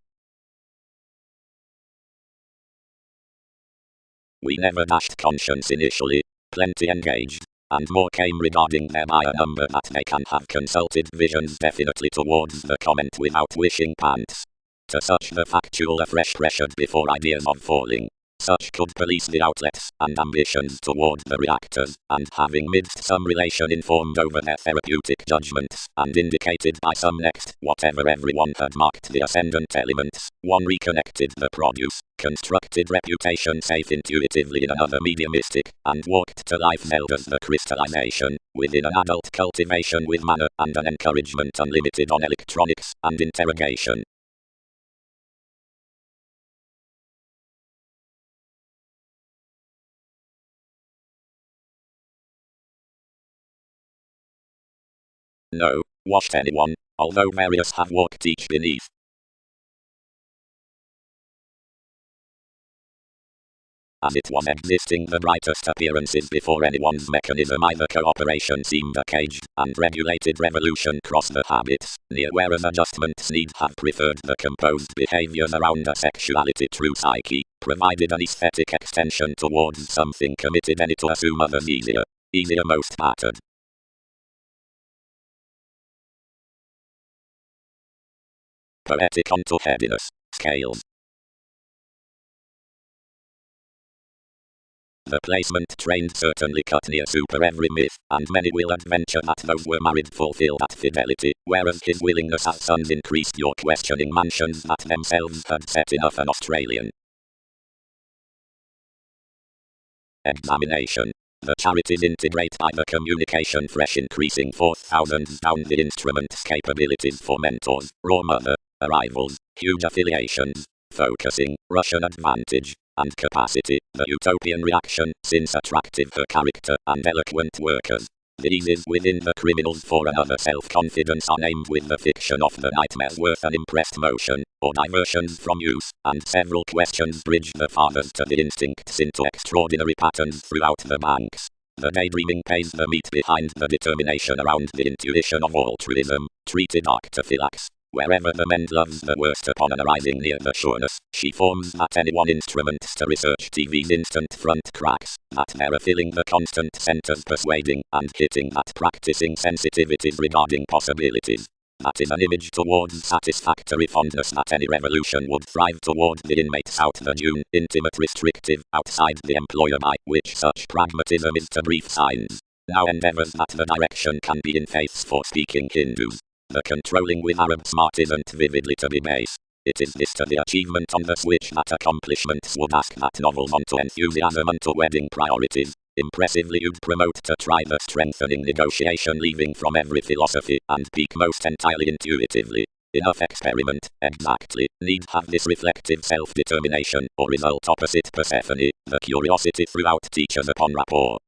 A: We never dashed conscience initially. Plenty engaged. And more came regarding them by a number that they can have consulted visions definitely towards the comment without wishing pants. To such the factual afresh pressured before ideas of falling. Such could police the outlets and ambitions toward the reactors, and having midst some relation informed over their therapeutic judgments, and indicated by some next, whatever everyone had marked the ascendant elements, one reconnected the produce, constructed reputation safe intuitively in another mediumistic, and walked to life held as the crystallization, within an adult cultivation with manner, and an encouragement unlimited on electronics, and interrogation. No, washed anyone, although various have walked each beneath. as it was existing the brightest appearances before anyone's mechanism either cooperation seemed a caged and regulated revolution crossed the habits, near whereas adjustments need have preferred the composed behaviors around a sexuality true psyche, provided an aesthetic extension towards something committed any to assume others easier most pattered. Poetic onto headiness, scales. The placement trained certainly cut near super every myth, and many will adventure that those were married fulfill that fidelity, whereas his willingness as sons increased your questioning mansions that themselves had set enough an Australian. Examination. The charities integrate by the communication fresh increasing 4,000 down the instrument's capabilities for mentors, raw mother, arrivals, huge affiliations, focusing, Russian advantage, and capacity, the utopian reaction, since attractive her character and eloquent workers. The eases within the criminals for another self-confidence are named with the fiction of the nightmares worth an impressed motion, or diversions from use, and several questions bridge the fathers to the instincts into extraordinary patterns throughout the banks. The daydreaming pays the meat behind the determination around the intuition of altruism, treated arctophylax. Wherever the mend loves the worst upon an arising near the sureness, she forms that any one instruments to research TV's instant front cracks, that they're filling the constant centers persuading and hitting that practicing sensitivities regarding possibilities. That is an image towards satisfactory fondness that any revolution would thrive toward the inmates out the dune, intimate restrictive, outside the employer by which such pragmatism is to brief signs. Now endeavors that the direction can be in faiths for speaking Hindus. The controlling with Arab smart isn't vividly to be base. It is this to the achievement on the switch that accomplishments would ask that novels onto enthusiasm unto wedding priorities. Impressively you'd promote to try the strengthening negotiation leaving from every philosophy and peak most entirely intuitively. Enough experiment, exactly, need have this reflective self-determination, or result opposite Persephone, the curiosity throughout teachers upon rapport.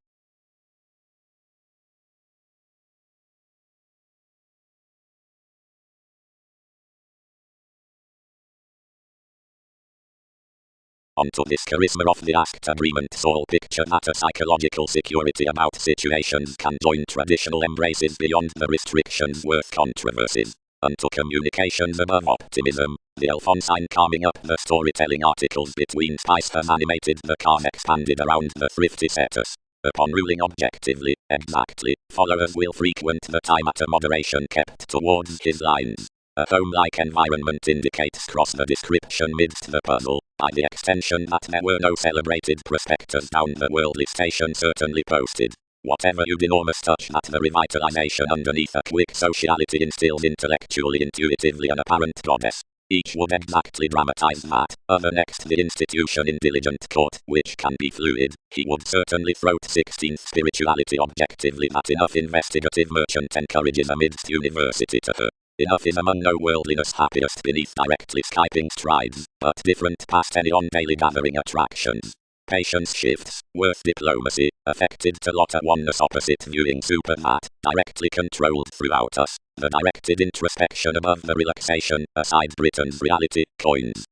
A: Onto this charisma of the asked agreement Saul picture that a psychological security about situations can join traditional embraces beyond the restrictions worth controversies. Unto communications above optimism, the Alphonsine calming up the storytelling articles between spice have animated the calm expanded around the thrifty setus. Upon ruling objectively, exactly, followers will frequent the time at a moderation kept towards his lines. A home-like environment indicates cross the description midst the puzzle, by the extension that there were no celebrated prospectors down the worldly station certainly posted. Whatever you'd enormous touch that the revitalization underneath a quick sociality instills intellectually intuitively an apparent goddess. Each would exactly dramatize that, other next the institution in diligent court, which can be fluid, he would certainly throat 16th spirituality objectively that enough investigative merchant encourages amidst university to her. Enough is among no worldliness happiest beneath directly Skyping strides, but different past any on daily gathering attractions. Patience shifts, worth diplomacy, affected to lot at oneness opposite viewing super that, directly controlled throughout us, the directed introspection above the relaxation, aside Britain's reality, coins.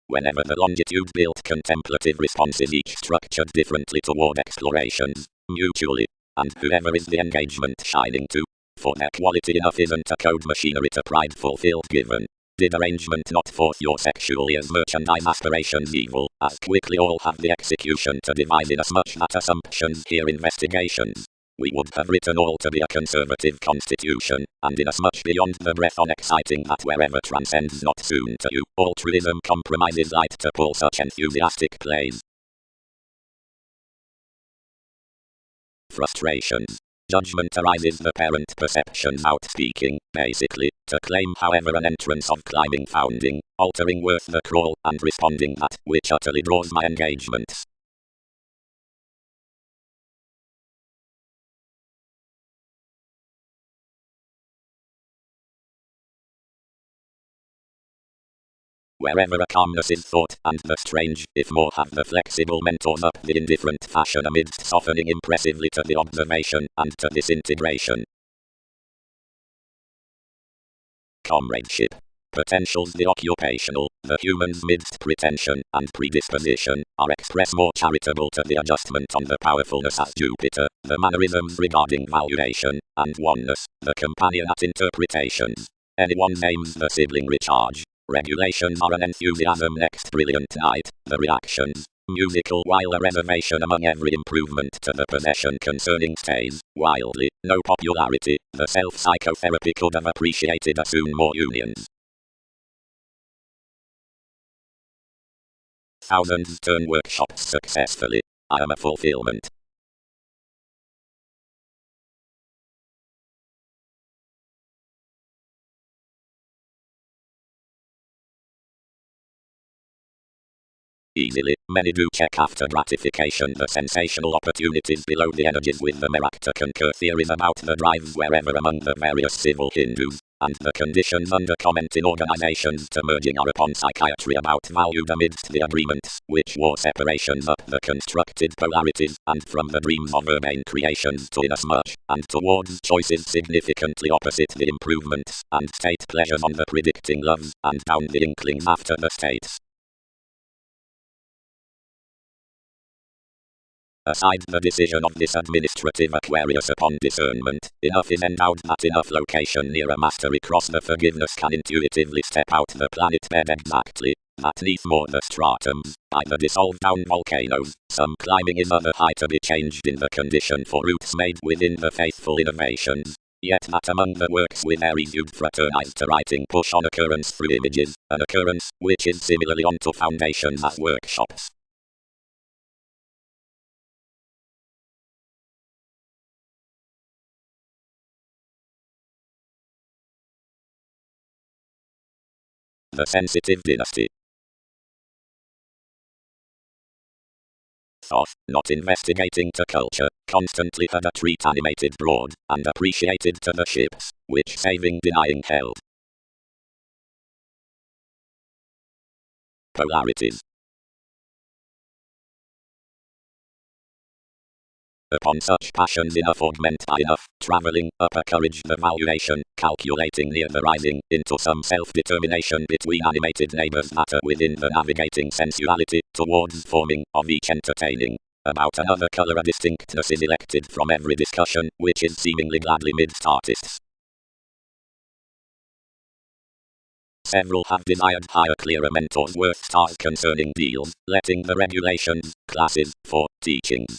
A: Whenever the longitude built contemplative responses each structured differently toward explorations, mutually, and whoever is the engagement shining to, for their quality enough isn't a code machinery to pride fulfilled given. Did arrangement not forth your sexual ears merchandise aspirations evil, as quickly all have the execution to divide inasmuch that assumptions here investigations. We would have written all to be a conservative constitution, and inasmuch beyond the breath on exciting that wherever transcends not soon to you, altruism compromises light to pull such enthusiastic plays. Frustrations. Judgment arises the parent perceptions out speaking, basically, to claim however an entrance of climbing founding, altering worth the crawl, and responding that, which utterly draws my engagements. wherever a calmness is thought, and the strange, if more have the flexible mentors up the indifferent fashion amidst softening impressively to the observation, and to disintegration. Comradeship. Potentials. The occupational, the humans midst pretension and predisposition, are expressed more charitable to the adjustment on the powerfulness as Jupiter, the mannerisms regarding valuation, and oneness, the companion at interpretations. Anyone's aims the sibling recharge. Regulations are an enthusiasm next brilliant night, the reactions. Musical while a reservation among every improvement to the possession concerning stays, wildly, no popularity, the self-psychotherapy could have appreciated a soon more unions. Thousands turn workshops successfully. I am a fulfillment. Easily, many do check after gratification the sensational opportunities below the energies with the Merak to concur theories about the drives wherever among the various civil Hindus, and the conditions under comment in organizations to merging are upon psychiatry about valued amidst the agreements, which war separations up the constructed polarities, and from the dreams of urbane creations to inasmuch, and towards choices significantly opposite the improvements, and state pleasures on the predicting loves, and down the inklings after the states. Aside the decision of this administrative Aquarius upon discernment, enough is endowed that enough location near a mastery cross the forgiveness can intuitively step out the planet bed exactly, that neath more the stratums, either dissolved down volcanoes, some climbing is other high to be changed in the condition for roots made within the faithful innovations. Yet that among the works with Aries you'd fraternize to writing push on occurrence through images, an occurrence, which is similarly onto foundations as workshops. The sensitive dynasty. Thoth, not investigating to culture, constantly had a treat animated broad, and appreciated to the ships, which saving denying held. Polarities. Upon such passions enough augment by enough, travelling, upper courage the valuation, calculating near the rising, into some self-determination between animated neighbours that are within the navigating sensuality, towards forming, of each entertaining. About another colour a distinctness is elected from every discussion, which is seemingly gladly midst artists. Several have desired higher clearer mentors worth stars concerning deals, letting the regulations, classes, for, teachings.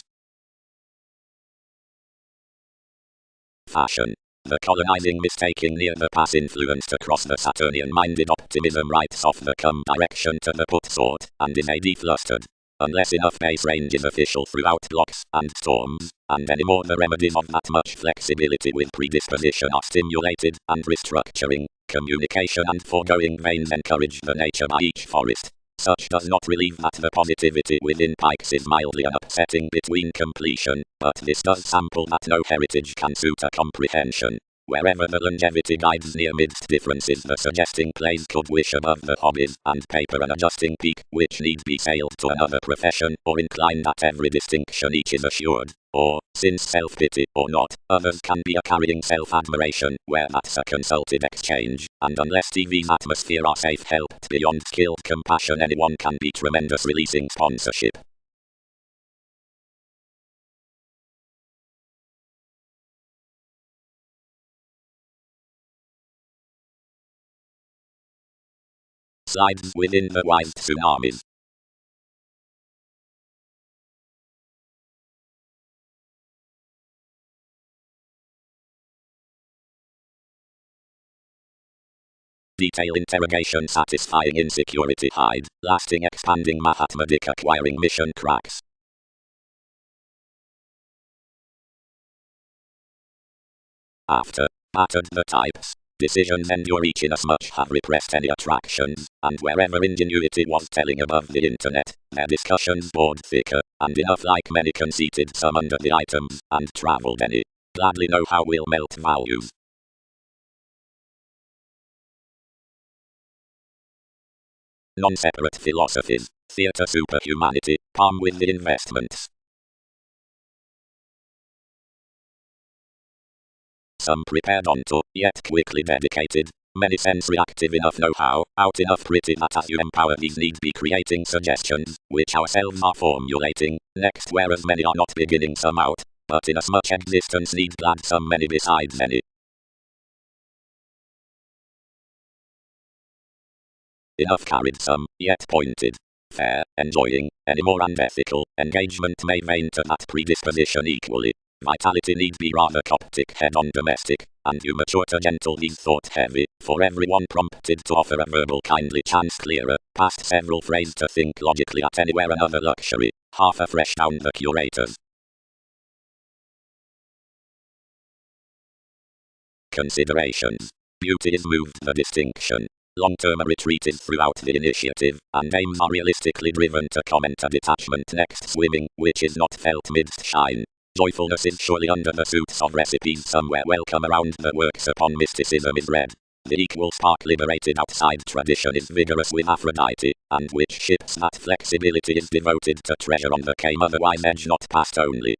A: Fashion. The colonizing mistaking near the pass influenced across the Saturnian-minded optimism writes off the come direction to the put sort, and is a deflustered. Unless enough base range is official throughout blocks and storms, and any more the remedies of that much flexibility with predisposition are stimulated, and restructuring, communication and foregoing veins encourage the nature by each forest. Such does not relieve that the positivity within Pikes is mildly an upsetting between completion, but this does sample that no heritage can suit a comprehension. Wherever the longevity guides near midst differences the suggesting plays could wish above the hobbies and paper an adjusting peak, which need be sailed to another profession, or inclined at every distinction each is assured. Or, since self-pity or not, others can be a carrying self-admiration, where that's a consulted exchange, and unless TV's atmosphere are safe helped beyond skilled compassion anyone can be tremendous releasing sponsorship. Slides within the wise tsunamis. Detail interrogation satisfying insecurity hide, lasting expanding Mahatmatic acquiring mission cracks. After, battered the types. Decisions endure each inasmuch have repressed any attractions, and wherever ingenuity was telling above the internet, their discussions bored thicker, and enough like many conceited some under the items, and travelled any. Gladly know how we'll melt values. non-separate philosophies, theatre superhumanity, palm with the investments. Some prepared onto, yet quickly dedicated. Many sense reactive enough know-how, out enough pretty that as you empower these need be creating suggestions, which ourselves are formulating, next whereas many are not beginning some out, but inasmuch existence needs glad some many besides any. Enough carried some, yet pointed. Fair, enjoying, any more unethical, engagement may vain to that predisposition equally. Vitality need be rather Coptic head-on domestic, and you mature to gentle these thought heavy, for everyone prompted to offer a verbal kindly chance clearer, past several phrase to think logically at anywhere another luxury, half afresh down the curators. Considerations. Beauty is moved the distinction. Long-term retreat is throughout the initiative, and aims are realistically driven to comment a detachment next swimming, which is not felt midst shine. Joyfulness is surely under the suits of recipes somewhere welcome around the works upon mysticism is read. The equal spark liberated outside tradition is vigorous with Aphrodite, and which ships that flexibility is devoted to treasure on the came otherwise edge not past only.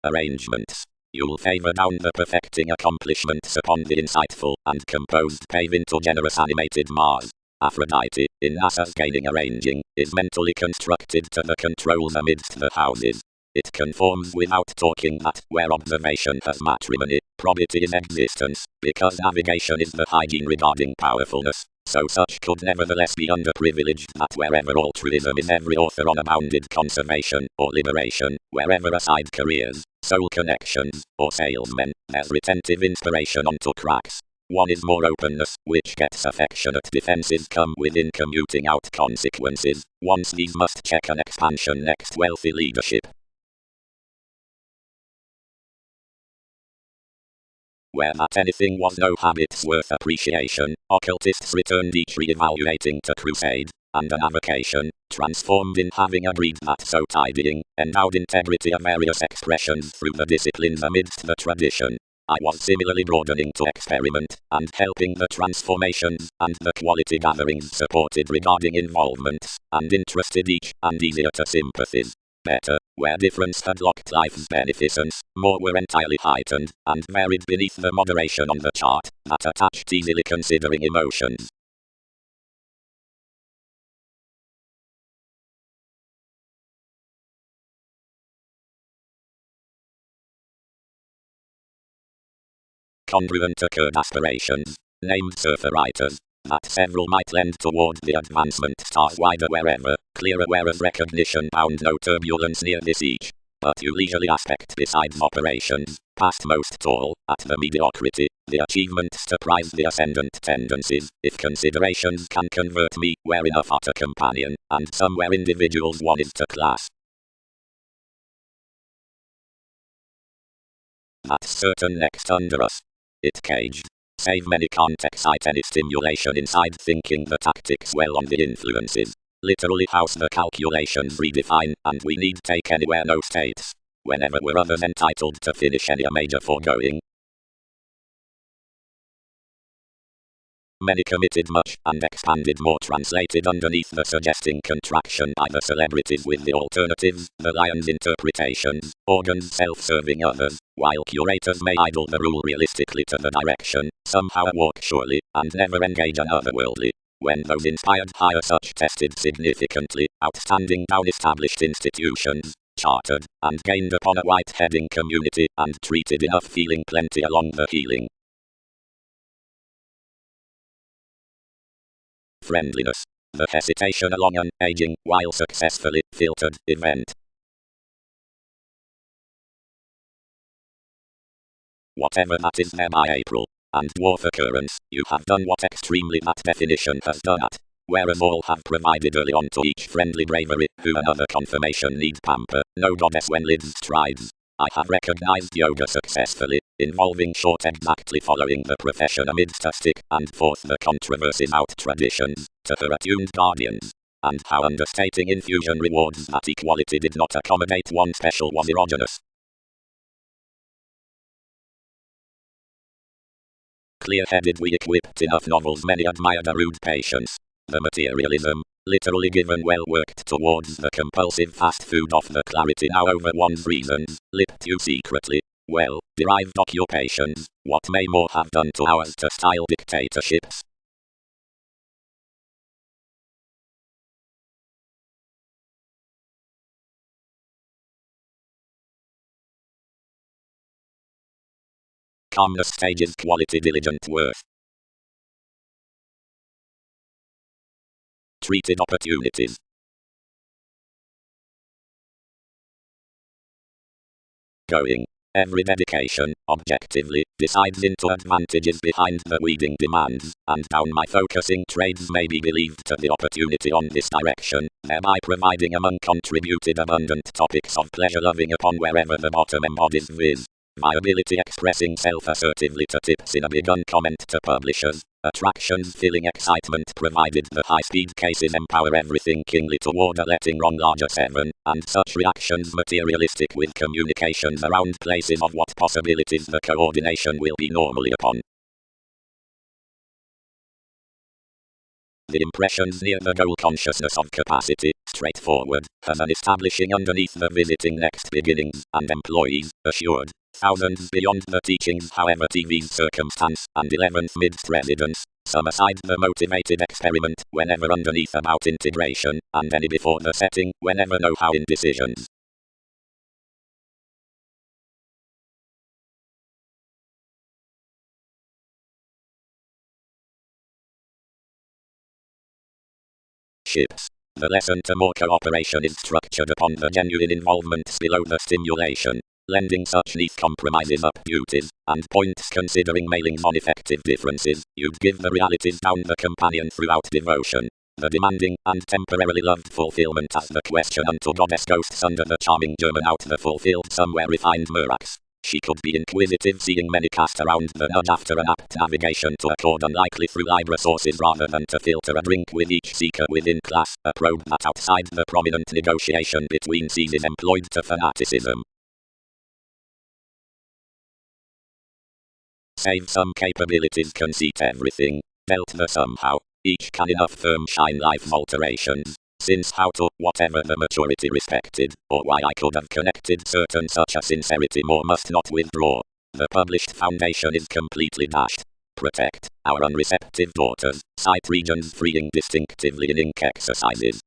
A: Arrangements. You'll favor down the perfecting accomplishments upon the insightful and composed pave into generous animated Mars. Aphrodite, in NASA's gaining arranging, is mentally constructed to the controls amidst the houses. It conforms without talking that where observation has matrimony, probity is existence, because navigation is the hygiene regarding powerfulness. So such could nevertheless be underprivileged that wherever altruism is every author on a bounded conservation or liberation, wherever aside careers, soul connections, or salesmen, there's retentive inspiration onto cracks. One is more openness, which gets affectionate defenses come within commuting out consequences. Once these must check an expansion next wealthy leadership. Where that anything was no habits worth appreciation, occultists returned each re-evaluating to crusade, and an avocation, transformed in having agreed that so tidying, endowed integrity of various expressions through the disciplines amidst the tradition. I was similarly broadening to experiment, and helping the transformations, and the quality gatherings supported regarding involvements, and interested each, and easier to sympathize. Better, where difference had locked life's beneficence, more were entirely heightened, and varied beneath the moderation on the chart, that attached easily considering emotions. Congruent occurred aspirations, named surfer writers, that several might lend toward the advancement stars wider wherever, clearer whereas recognition bound no turbulence near this each. But you leisurely aspect besides operations, past most tall, at the mediocrity, the achievements to prize the ascendant tendencies, if considerations can convert me, where enough are to companion, and somewhere individuals one is to class. That's certain next under us. It caged. Save many can't excite any stimulation inside thinking the tactics well on the influences. Literally house the calculations redefine, and we need take anywhere no states. Whenever were others entitled to finish any major foregoing. Many committed much, and expanded more translated underneath the suggesting contraction by the celebrities with the alternatives, the lion's interpretations, organs self-serving others, while curators may idle the rule realistically to the direction, somehow walk surely, and never engage an otherworldly. When those inspired higher such tested significantly, outstanding down established institutions, chartered, and gained upon a white-heading community, and treated enough feeling plenty along the healing. Friendliness. The hesitation along an aging, while successfully filtered, event. Whatever that is there by April. And dwarf occurrence, you have done what extremely that definition has done at. Whereas all have provided early on to each friendly bravery, who another confirmation need pamper, no goddess when lives strides. I have recognized yoga successfully, involving short exactly following the profession amidst a stick, and forth the controversies out traditions, to her attuned guardians. and how understating infusion rewards that equality did not accommodate one special was erogenous. Clear-headed we equipped enough novels many admired a rude patience. The materialism, literally given well worked towards the compulsive fast food of the clarity now over one's reasons, lit you secretly, well, derived occupations, what may more have done to ours to style dictatorships. Calmness stages quality diligent worth. Treated opportunities. Going. Every dedication, objectively, decides into advantages behind the weeding demands, and down my focusing trades may be believed to the opportunity on this direction, thereby providing among contributed abundant topics of pleasure loving upon wherever the bottom embodies viz. Viability expressing self-assertively to tips in a begun comment to publishers, attractions filling excitement provided the high-speed cases empower everything kingly toward a letting wrong larger 7, and such reactions materialistic with communications around places of what possibilities the coordination will be normally upon. The impressions near the goal consciousness of capacity, straightforward, has an establishing underneath the visiting next beginnings, and employees, assured. Thousands beyond the teachings however TV's circumstance, and 11th midst residence, some aside the motivated experiment, whenever underneath about integration, and any before the setting, whenever know-how indecisions. Ships. The lesson to more cooperation is structured upon the genuine involvements below the stimulation, lending such neat compromises up duties, and points considering mailings on effective differences, you'd give the realities down the companion throughout devotion. The demanding and temporarily loved fulfillment as the question unto goddess ghosts under the charming German out the fulfilled somewhere refined Mirax. She could be inquisitive seeing many cast around the nudge after an apt navigation to accord unlikely through Libra sources rather than to filter a drink with each seeker within class, a probe that outside the prominent negotiation between seas is employed to fanaticism. Save some capabilities conceit everything, dealt the somehow, each can enough firm shine life alterations. Since how to, whatever the maturity respected, or why I could have connected certain such a sincerity more must not withdraw. The published foundation is completely dashed. Protect our unreceptive daughters, sight regions freeing distinctively in ink exercises.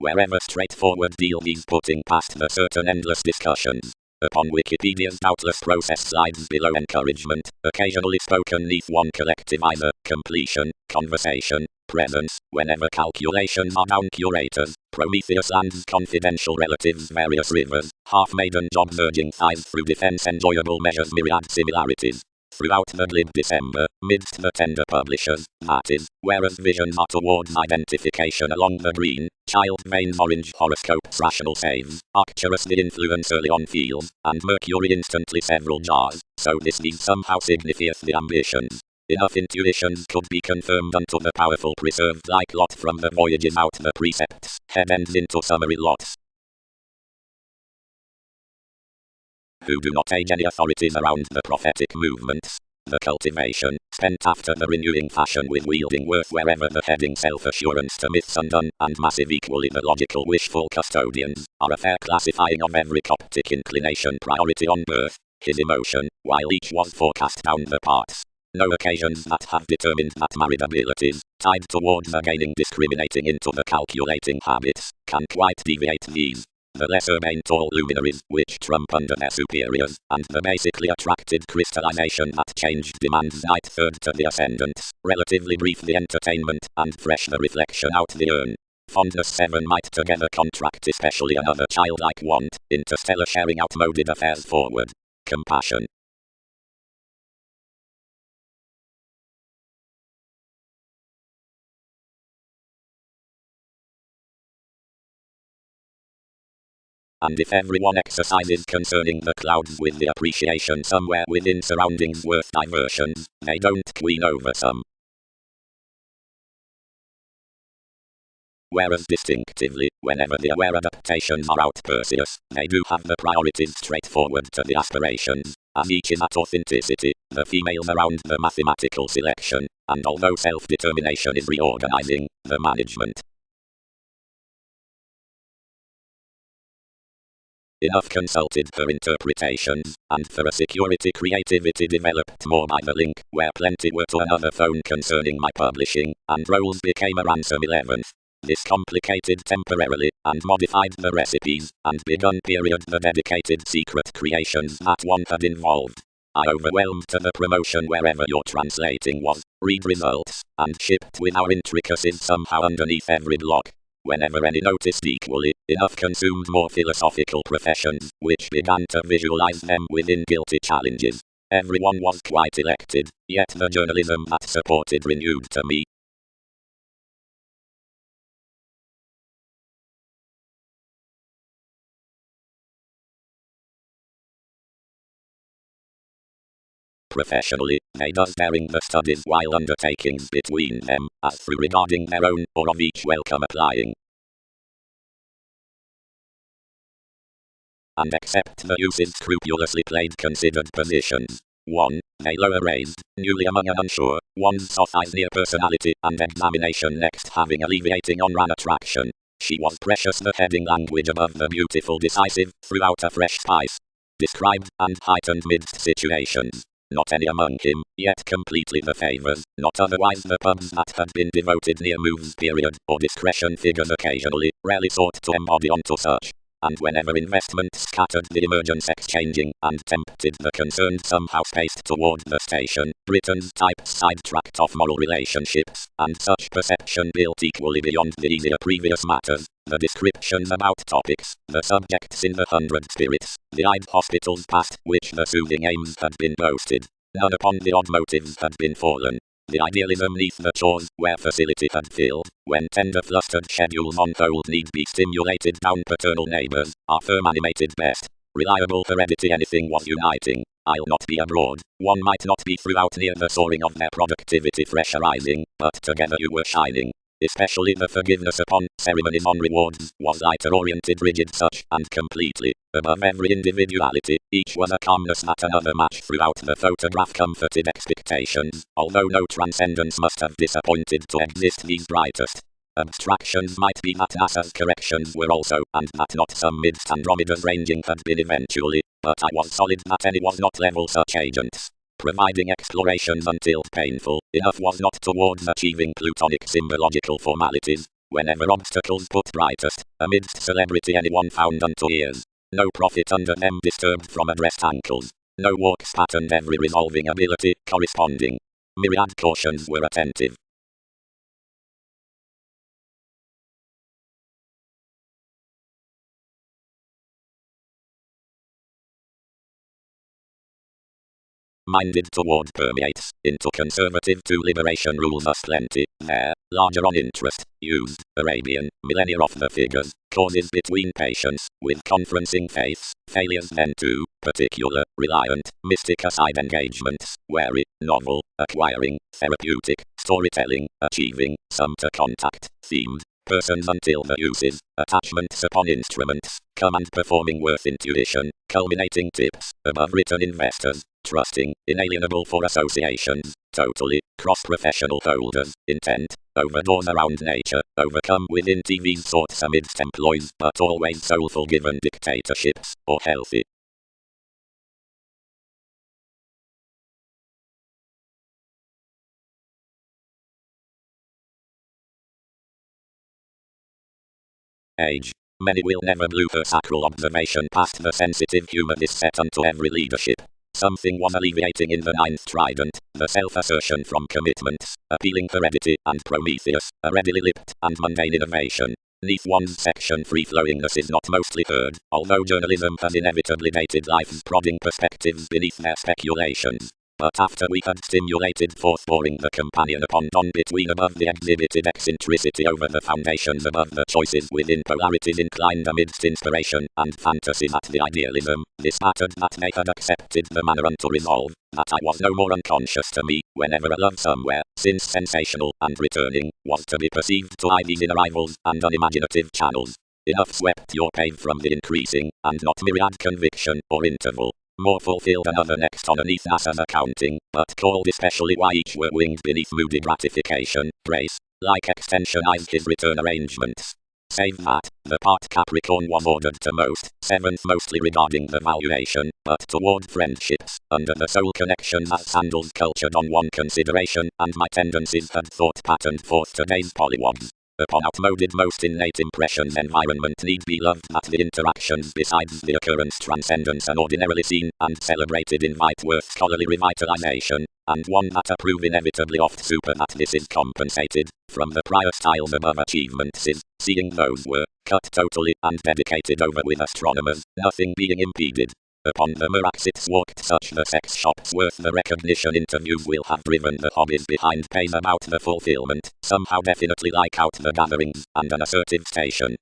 A: Wherever straightforward deal means putting past the certain endless discussions. Upon Wikipedia's doubtless process slides below encouragement, occasionally spoken neath one collective either, completion, conversation, presence, whenever calculations are down curators, Prometheus lands confidential relatives various rivers, half-maiden jobs urging thighs through defense enjoyable measures myriad similarities. Throughout the glib December, midst the tender publishers, that is, whereas visions are towards identification along the green, child veins orange horoscopes rational saves, Arcturus the influence early on feels, and Mercury instantly several jars, so this needs somehow signifieth the ambitions. Enough intuitions could be confirmed unto the powerful preserved like lot from the voyages out the precepts, head ends into summary lots. Who do not age any authorities around the prophetic movements. The cultivation, spent after the renewing fashion with wielding worth wherever the heading self-assurance to myths undone, and massive equally the logical wishful custodians, are a fair classifying of every Coptic inclination priority on birth, his emotion, while each was forecast down the parts. No occasions that have determined that married abilities, tied towards a gaining discriminating into the calculating habits, can quite deviate these. The lesser main tall luminaries, which trump under their superiors, and the basically attracted crystallization that changed demands night third to the ascendants, relatively brief the entertainment, and fresh the reflection out the urn. Fondness 7 might together contract especially another childlike want, interstellar sharing outmoded affairs forward. Compassion. and if everyone exercises concerning the clouds with the appreciation somewhere within surroundings worth diversions, they don't queen over some. Whereas distinctively, whenever the aware adaptations are out Perseus, they do have the priorities straightforward to the aspirations, as each is at authenticity, the females around the mathematical selection, and although self-determination is reorganizing, the management. Enough consulted for interpretations, and for a security creativity developed more by the link, where plenty were to another phone concerning my publishing, and roles became a ransom 11th. This complicated temporarily, and modified the recipes, and begun period the dedicated secret creations that one had involved. I overwhelmed to the promotion wherever your translating was, read results, and shipped with our intricacies somehow underneath every block. Whenever any noticed equally, enough consumed more philosophical professions, which began to visualize them within guilty challenges. Everyone was quite elected, yet the journalism that supported renewed to me. Professionally, they does bearing the studies while undertakings between them, as through regarding their own, or of each welcome applying. And accept the uses scrupulously played considered positions. 1. They lower raised, newly among an unsure, one's soft near personality and examination next having alleviating on ran attraction. She was precious the heading language above the beautiful decisive, throughout a fresh spice. Described and heightened midst situations. Not any among him, yet completely the favours, not otherwise the pubs that had been devoted near moves period, or discretion figures occasionally, rarely sought to embody onto such. And whenever investments scattered the emergence exchanging, and tempted the concerned somehow spaced toward the station, Britain's types sidetracked off moral relationships, and such perception built equally beyond the easier previous matters, the descriptions about topics, the subjects in the 100 spirits, the eyed hospitals past which the soothing aims had been boasted, none upon the odd motives had been fallen. The idealism neath the chores, where facility had filled, when tender flustered schedules on hold need be stimulated down paternal neighbours, are firm animated best. Reliable heredity anything was uniting. I'll not be abroad, one might not be throughout near the soaring of their productivity fresh arising, but together you were shining. Especially the forgiveness upon ceremonies on rewards was lighter oriented rigid such, and completely, above every individuality, each was a calmness that another match throughout the photograph comforted expectations, although no transcendence must have disappointed to exist these brightest. Abstractions might be that NASA's corrections were also, and that not some midst Andromeda's ranging had been eventually, but I was solid that any was not level such agents. Providing explorations until painful, enough was not towards achieving plutonic symbological formalities, whenever obstacles put brightest, amidst celebrity anyone found unto ears. No profit under them disturbed from addressed ankles. No walks patterned every resolving ability corresponding. Myriad cautions were attentive. Minded toward permeates into conservative to liberation rules us plenty, there, larger on interest, used, Arabian, millennia of the figures, causes between patients, with conferencing faiths, failures then too, particular, reliant, mystic aside engagements, wary, novel, acquiring, therapeutic, storytelling, achieving, some to contact, themed, persons until the uses, attachments upon instruments, command performing worth intuition, culminating tips, above written investors, trusting, inalienable for associations, totally, cross-professional holders, intent, over doors around nature, overcome within TV's sorts amidst employs, but always soulful given dictatorships, or healthy. Age. Many will never blew her sacral observation past the sensitive humanist set unto every leadership. Something was alleviating in the ninth trident, the self-assertion from commitments, appealing heredity, and Prometheus, a readily lipped and mundane innovation. Neath one's section free-flowingness is not mostly heard, although journalism has inevitably dated life's prodding perspectives beneath their speculations. But after we had stimulated forth boring the companion upon dawn between above the exhibited eccentricity over the foundations above the choices within polarities inclined amidst inspiration and fantasy at the idealism, this mattered that they had accepted the manner unto resolve, that I was no more unconscious to me, whenever a love somewhere, since sensational and returning, was to be perceived to eye these in arrivals and unimaginative channels. Enough swept your pain from the increasing, and not myriad conviction or interval. More fulfilled another next underneath as an accounting, but called especially why each were winged beneath moody gratification, grace, like extensionized his return arrangements. Save that, the part Capricorn was ordered to most, seventh mostly regarding the valuation, but toward friendships, under the soul connections as sandals cultured on one consideration, and my tendencies had thought patterned forth today's polywogs. Upon outmoded most innate impressions environment need be loved that the interactions besides the occurrence transcendence and ordinarily seen and celebrated invite worth scholarly revitalization, and one that approve inevitably oft super that this is compensated, from the prior styles above achievements is, seeing those were, cut totally and dedicated over with astronomers, nothing being impeded. Upon the Miraxits walked such the sex shops worth the recognition interviews will have driven the hobbies behind pain about the fulfillment, somehow definitely like out the gatherings, and an assertive station.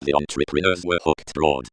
A: The entrepreneurs were hooked broad.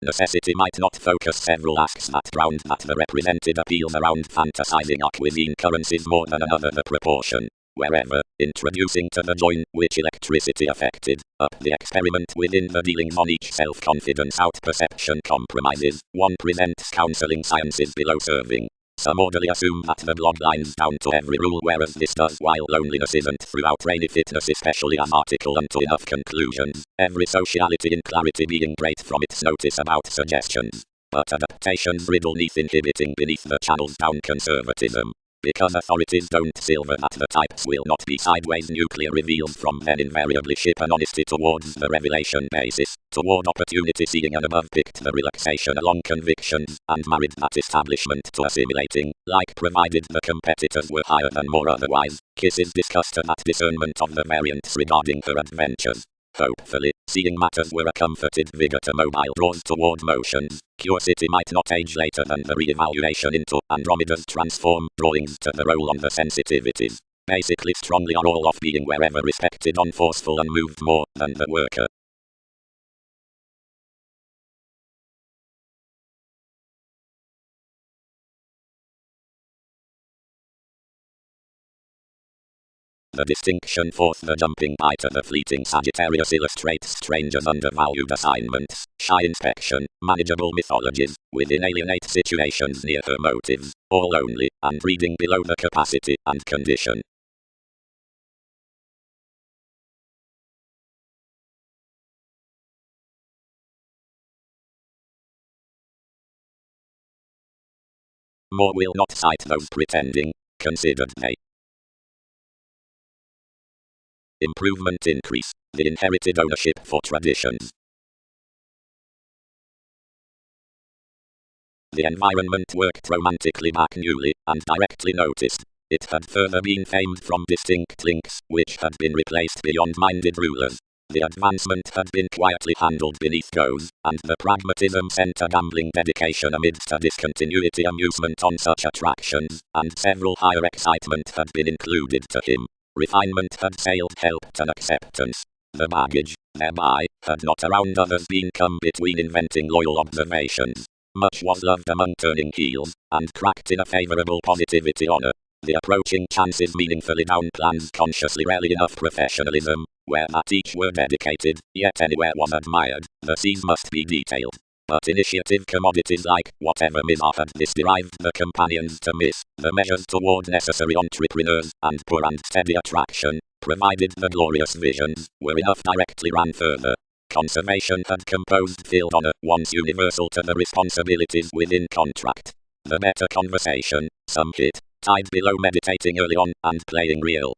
A: Necessity might not focus several asks that drowned that the represented appeals around fantasizing cuisine currencies more than another the proportion. Wherever, introducing to the join, which electricity affected, up the experiment within the dealings on each self-confidence out-perception compromises, one presents counseling sciences below serving. Some orderly assume that the blog lines down to every rule whereas this does while loneliness isn't throughout rainy fitness especially an article unto enough conclusions, every sociality in clarity being great from its notice about suggestions. But adaptations riddle neath inhibiting beneath the channels down conservatism. Because authorities don't silver that the types will not be sideways nuclear revealed from then invariably ship an honesty towards the revelation basis, toward opportunity seeing and above picked the relaxation along convictions, and married that establishment to assimilating, like provided the competitors were higher than more otherwise, kisses discussed that discernment of the variants regarding her adventures. Hopefully, seeing matters were a comforted vigor to mobile draws toward motions. Cure City might not age later than the re-evaluation into Andromeda's transform drawings to the role on the sensitivities. Basically strongly are all off being wherever respected on forceful and moved more than the worker. The distinction forth the jumping by to the fleeting Sagittarius illustrates strangers' undervalued assignments, shy inspection, manageable mythologies, within alienate situations near her motives, all only, and reading below the capacity and condition. More will not cite those pretending, considered they. Improvement increase, the inherited ownership for traditions. The environment worked romantically back newly, and directly noticed. It had further been famed from distinct links, which had been replaced beyond minded rulers. The advancement had been quietly handled beneath goes, and the pragmatism sent a gambling dedication amidst a discontinuity amusement on such attractions, and several higher excitement had been included to him. Refinement had sailed helped an acceptance. The baggage, thereby, had not around others been come between inventing loyal observations. Much was loved among turning heels, and cracked in a favorable positivity honor. The approaching chances meaningfully down plans consciously rarely enough professionalism, where that each were dedicated, yet anywhere was admired, the C's must be detailed. But initiative commodities like whatever Mizar had this derived the companions to miss, the measures toward necessary entrepreneurs, and poor and steady attraction, provided the glorious visions, were enough directly ran further. Conservation had composed field honor, once universal to the responsibilities within contract. The better conversation, some hit, tied below meditating early on, and playing real.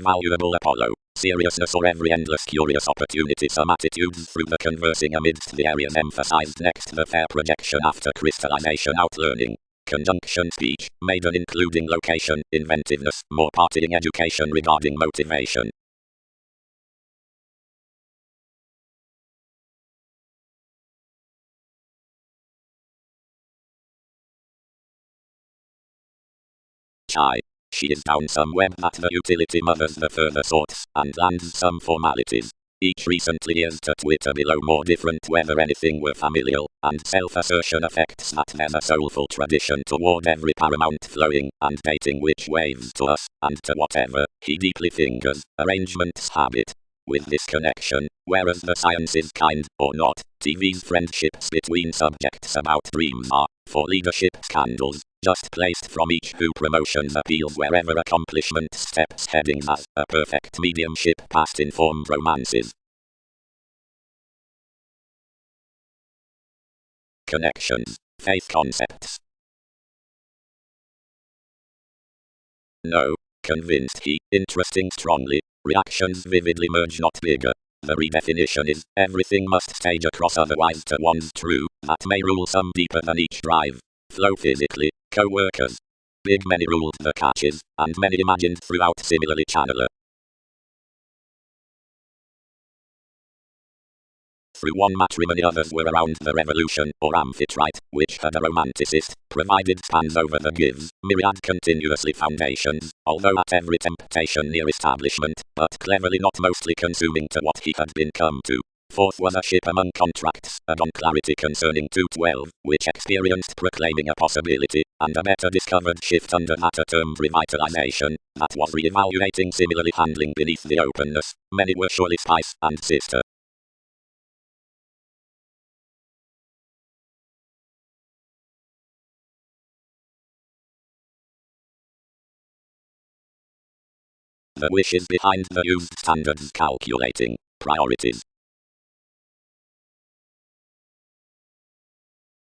A: valuable Apollo, seriousness or every endless curious opportunity. Some attitudes through the conversing amidst the areas emphasized. Next, the fair projection after crystallization out learning. Conjunction speech, maiden including location, inventiveness, more partying education regarding motivation. Chai. She is down some web that the utility mothers the further sorts and lands some formalities. Each recently is to Twitter below more different whether anything were familial, and self-assertion affects that there's a soulful tradition toward every paramount flowing and dating which waves to us, and to whatever, he deeply fingers, arrangements habit. With this connection, whereas the science is kind, or not, TV's friendships between subjects about dreams are, for leadership scandals, just placed from each who promotions appeals wherever accomplishment steps headings as a perfect mediumship past informed romances. Connections, faith concepts. No, convinced he, interesting strongly, reactions vividly merge not bigger. The redefinition is, everything must stage across otherwise to one's true, that may rule some deeper than each drive. Flow physically, co-workers. Big many ruled the catches, and many imagined throughout similarly channeler. Through one matrimony others were around the revolution, or amphitrite, which had a romanticist, provided spans over the gives, myriad continuously foundations, although at every temptation near establishment, but cleverly not mostly consuming to what he had been come to. Fourth was a ship among contracts, a dawn clarity concerning 212, which experienced proclaiming a possibility, and a better discovered shift under that termed revitalization, that was re-evaluating similarly handling beneath the openness. Many were surely spice and sister. The wishes behind the used standards calculating priorities.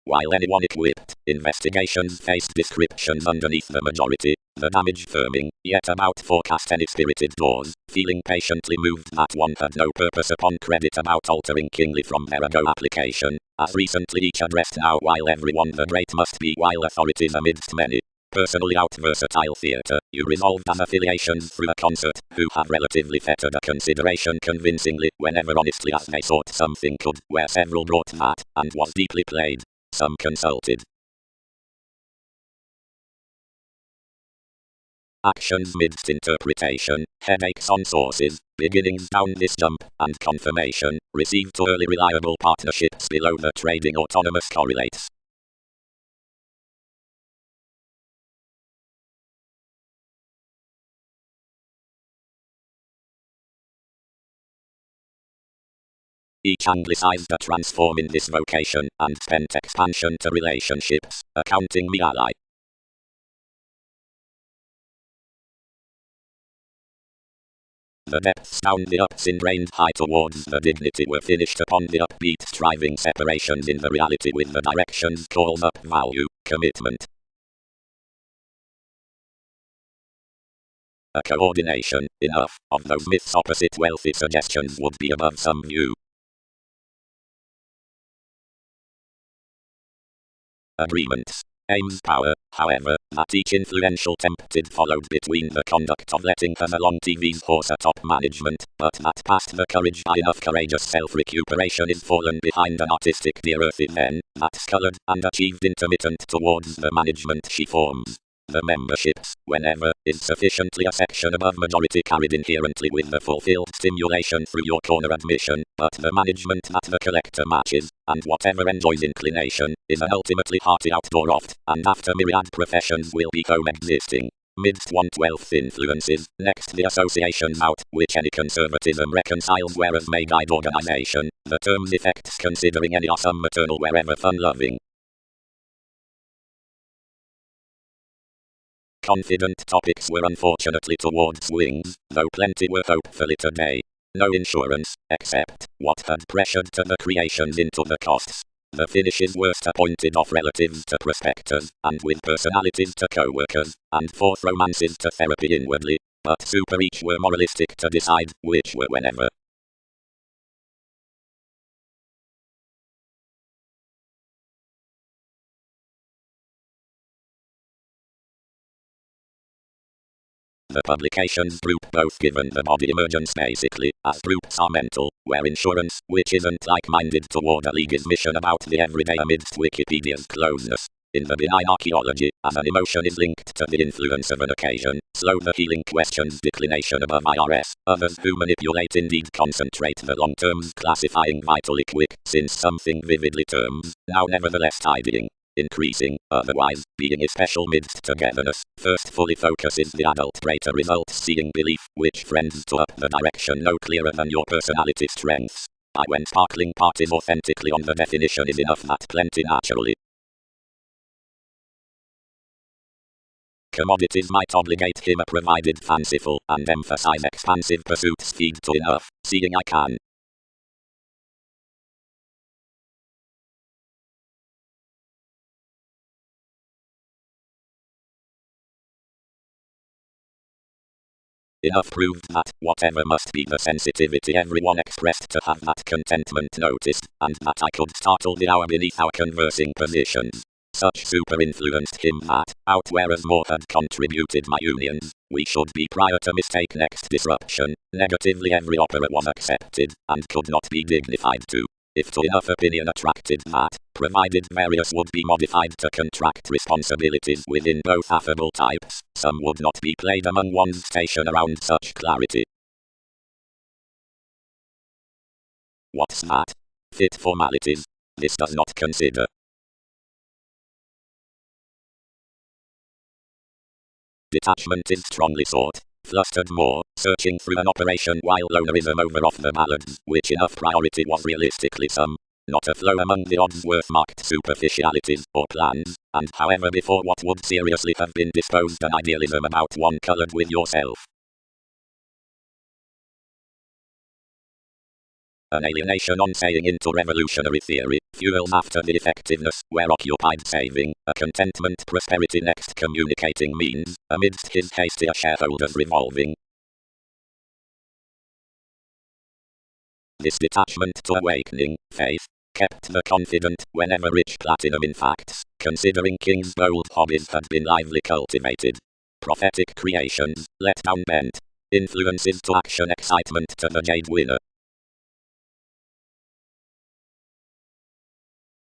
A: While anyone equipped, investigations faced descriptions underneath the majority, the damage firming, yet about forecast any spirited doors, feeling patiently moved that one had no purpose upon credit about altering kingly from their ago application, as recently each addressed now while everyone the great must be while authorities amidst many. Personally out versatile theatre, you resolved as affiliations through a concert, who have relatively fettered a consideration convincingly, whenever honestly as they sought something could, where several brought that, and was deeply played. Some consulted. Actions midst interpretation, headaches on sources, beginnings down this jump, and confirmation, received to early reliable partnerships below the trading autonomous correlates. Each anglicized a transform in this vocation, and spent expansion to relationships, accounting me ally. The depths down the ups in drained high towards the dignity were finished upon the upbeat striving separations in the reality with the directions calls up value, commitment. A coordination, enough, of those myths opposite wealthy suggestions would be above some view. Agreements. Aims power, however, that each influential tempted followed between the conduct of letting her along TV's horse atop management, but that past the courage high enough courageous self-recuperation is fallen behind an artistic dear earthy men, that scullered and achieved intermittent towards the management she forms. The memberships, whenever, is sufficiently a section above majority carried inherently with the fulfilled stimulation through your corner admission, but the management that the collector matches, and whatever enjoys inclination, is an ultimately hearty outdoor oft, and after myriad professions will be home-existing. Midst 1/12th influences, next the associations out, which any conservatism reconciles whereas may guide organization, the term's effects considering any are some maternal wherever fun-loving. Confident topics were unfortunately towards swings, though plenty were hopefully today. No insurance, except what had pressured to the creations into the costs. The finishes worst appointed off relatives to prospectors, and with personalities to co-workers, and fourth romances to therapy inwardly. but super each were moralistic to decide which were whenever. The publications group both given the body emergence basically, as groups are mental, where insurance, which isn't like-minded toward a league's mission about the everyday amidst Wikipedia's closeness. In the benign archaeology, as an emotion is linked to the influence of an occasion, slow the healing questions declination above IRS. Others who manipulate indeed concentrate the long terms classifying vitally quick, since something vividly terms, now nevertheless tidying. Increasing, otherwise, being especial midst togetherness, first fully focuses the adult greater results seeing belief, which friends to up the direction no clearer than your personality strengths. I when sparkling parties authentically on the definition is enough that plenty naturally. Commodities might obligate him a provided fanciful and emphasize expansive pursuits feed to enough, seeing I can. Enough proved that, whatever must be the sensitivity everyone expressed to have that contentment noticed, and that I could startle the hour beneath our conversing positions. Such super influenced him that, out whereas more had contributed my unions, we should be prior to mistake next disruption, negatively every opera was accepted, and could not be dignified to. If to enough opinion attracted that, provided various would be modified to contract responsibilities within both affable types, some would not be played among one's station around such clarity. What's that? Fit formalities. This does not consider. Detachment is strongly sought. Flustered more, searching through an operation while lonerism over off the ballads, which enough priority was realistically some. Not a flow among the odds-worth marked superficialities or plans, and however before what would seriously have been disposed an idealism about one colored with yourself. An alienation on saying into revolutionary theory, fuels after the effectiveness, where occupied saving, a contentment prosperity next communicating means, amidst his hastier shareholders revolving. This detachment to awakening, faith, kept the confident whenever rich platinum in facts, considering King's bold hobbies had been lively cultivated. Prophetic creations, let down bent, influences to action excitement to the jade winner.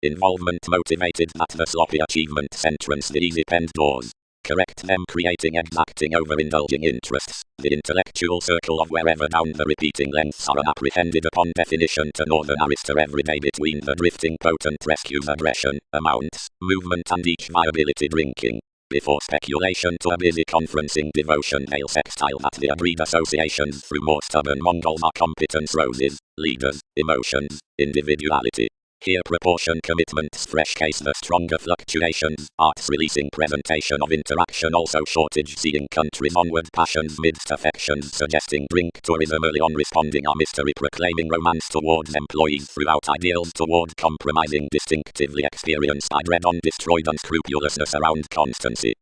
A: Involvement motivated that the sloppy achievement entrance the easy penned doors. Correct them creating exacting overindulging interests. The intellectual circle of wherever down the repeating lengths are unapprehended upon definition to northern Arista every day between the drifting potent rescues aggression, amounts, movement and each viability drinking. Before speculation to a busy conferencing devotion male sextile that the agreed associations through more stubborn Mongols are competence roses, leaders, emotions, individuality. Here proportion commitments fresh case the stronger fluctuations, arts releasing presentation of interaction also shortage seeing countries onward passions midst affections suggesting drink tourism early on responding a mystery proclaiming romance towards employees throughout ideals toward compromising distinctively experienced by dread on destroyed unscrupulousness around constancy.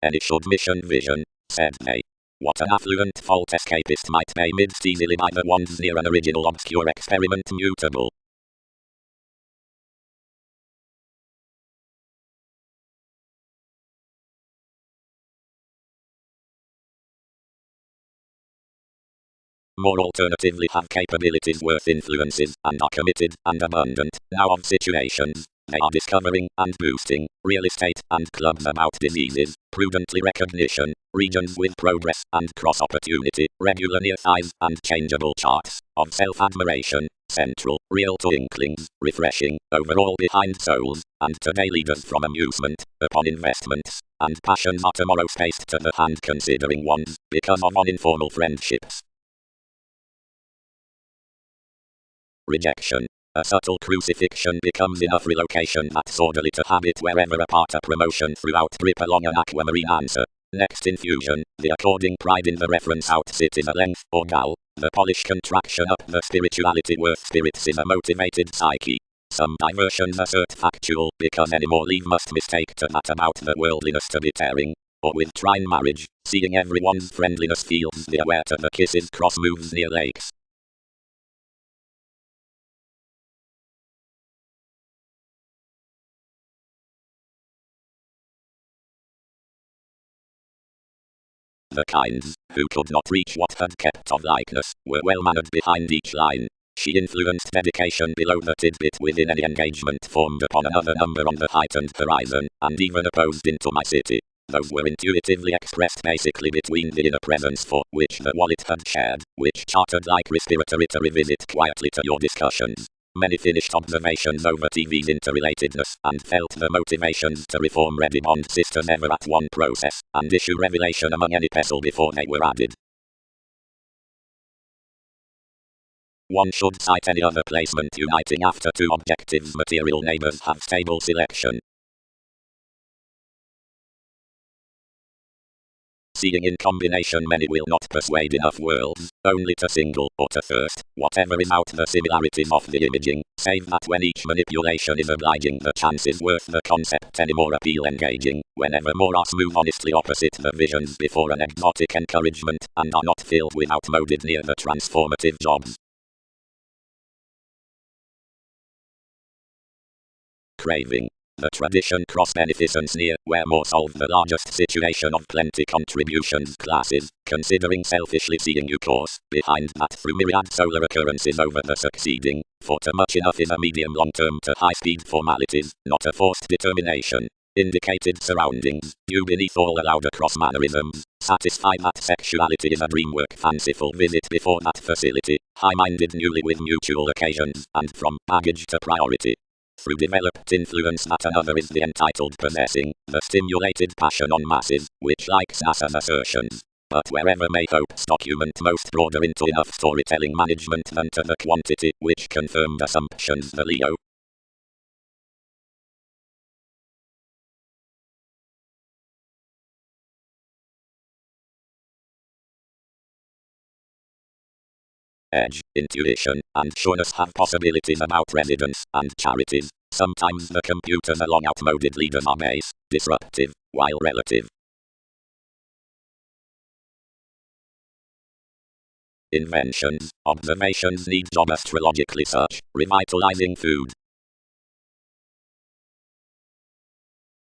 A: Any should mission vision, said they. What an affluent fault escapist might pay midst easily by the ones near an original obscure experiment mutable. More alternatively have capabilities worth influences, and are committed, and abundant, now of situations. They are discovering, and boosting, real estate, and clubs about diseases, prudently recognition, regions with progress, and cross-opportunity, regular near thighs, and changeable charts, of self-admiration, central, real to inklings, refreshing, overall behind souls, and today leaders from amusement, upon investments, and passions are tomorrow spaced to the hand considering ones, because of uninformal friendships. Rejection. A subtle crucifixion becomes enough relocation that's orderly to habit wherever apart a promotion throughout drip along an aquamarine answer. Next infusion, the according pride in the reference outsit is a length or gal, The Polish contraction up the spirituality worth spirits is a motivated psyche. Some diversions assert factual because any more leave must mistake to that about the worldliness to be tearing. Or with trine marriage, seeing everyone's friendliness feels the aware to the kisses cross moves near lakes. The kinds, who could not reach what had kept of likeness, were well-mannered behind each line. She influenced dedication below the tidbit within any engagement formed upon another number on the heightened horizon, and even opposed into my city. Those were intuitively expressed basically between the inner presence for which the wallet had shared, which chartered like respiratory to revisit quietly to your discussions. Many finished observations over TV's interrelatedness, and felt the motivations to reform ready bond sisters ever at one process, and issue revelation among any pestle before they were added. One should cite any other placement uniting after two objectives material neighbors have stable selection. Seeing in combination many will not persuade enough worlds, only to single, or to first, whatever is out the similarities of the imaging, save that when each manipulation is obliging the chances worth the concept any more appeal engaging, whenever more are smooth honestly opposite the visions before an exotic encouragement, and are not filled with outmoded near the transformative jobs. Craving. The tradition cross-beneficence near, where more solve the largest situation of plenty contributions classes, considering selfishly seeing you course, behind that through myriad solar occurrences over the succeeding, for too much enough is a medium long-term to high-speed formalities, not a forced determination. Indicated surroundings, you beneath all allowed across mannerisms, satisfy that sexuality is a dreamwork fanciful visit before that facility, high-minded newly with mutual occasions, and from baggage to priority. Through developed influence that another is the entitled possessing, the stimulated passion on masses, which likes NASA's assertions. But wherever may hopes document most broader into enough storytelling management than to the quantity, which confirmed assumptions the Leo. Edge, intuition, and sureness have possibilities about residence and charities. Sometimes the computers along outmoded leaders are base, disruptive, while relative. Inventions, observations need job astrologically such, revitalizing food.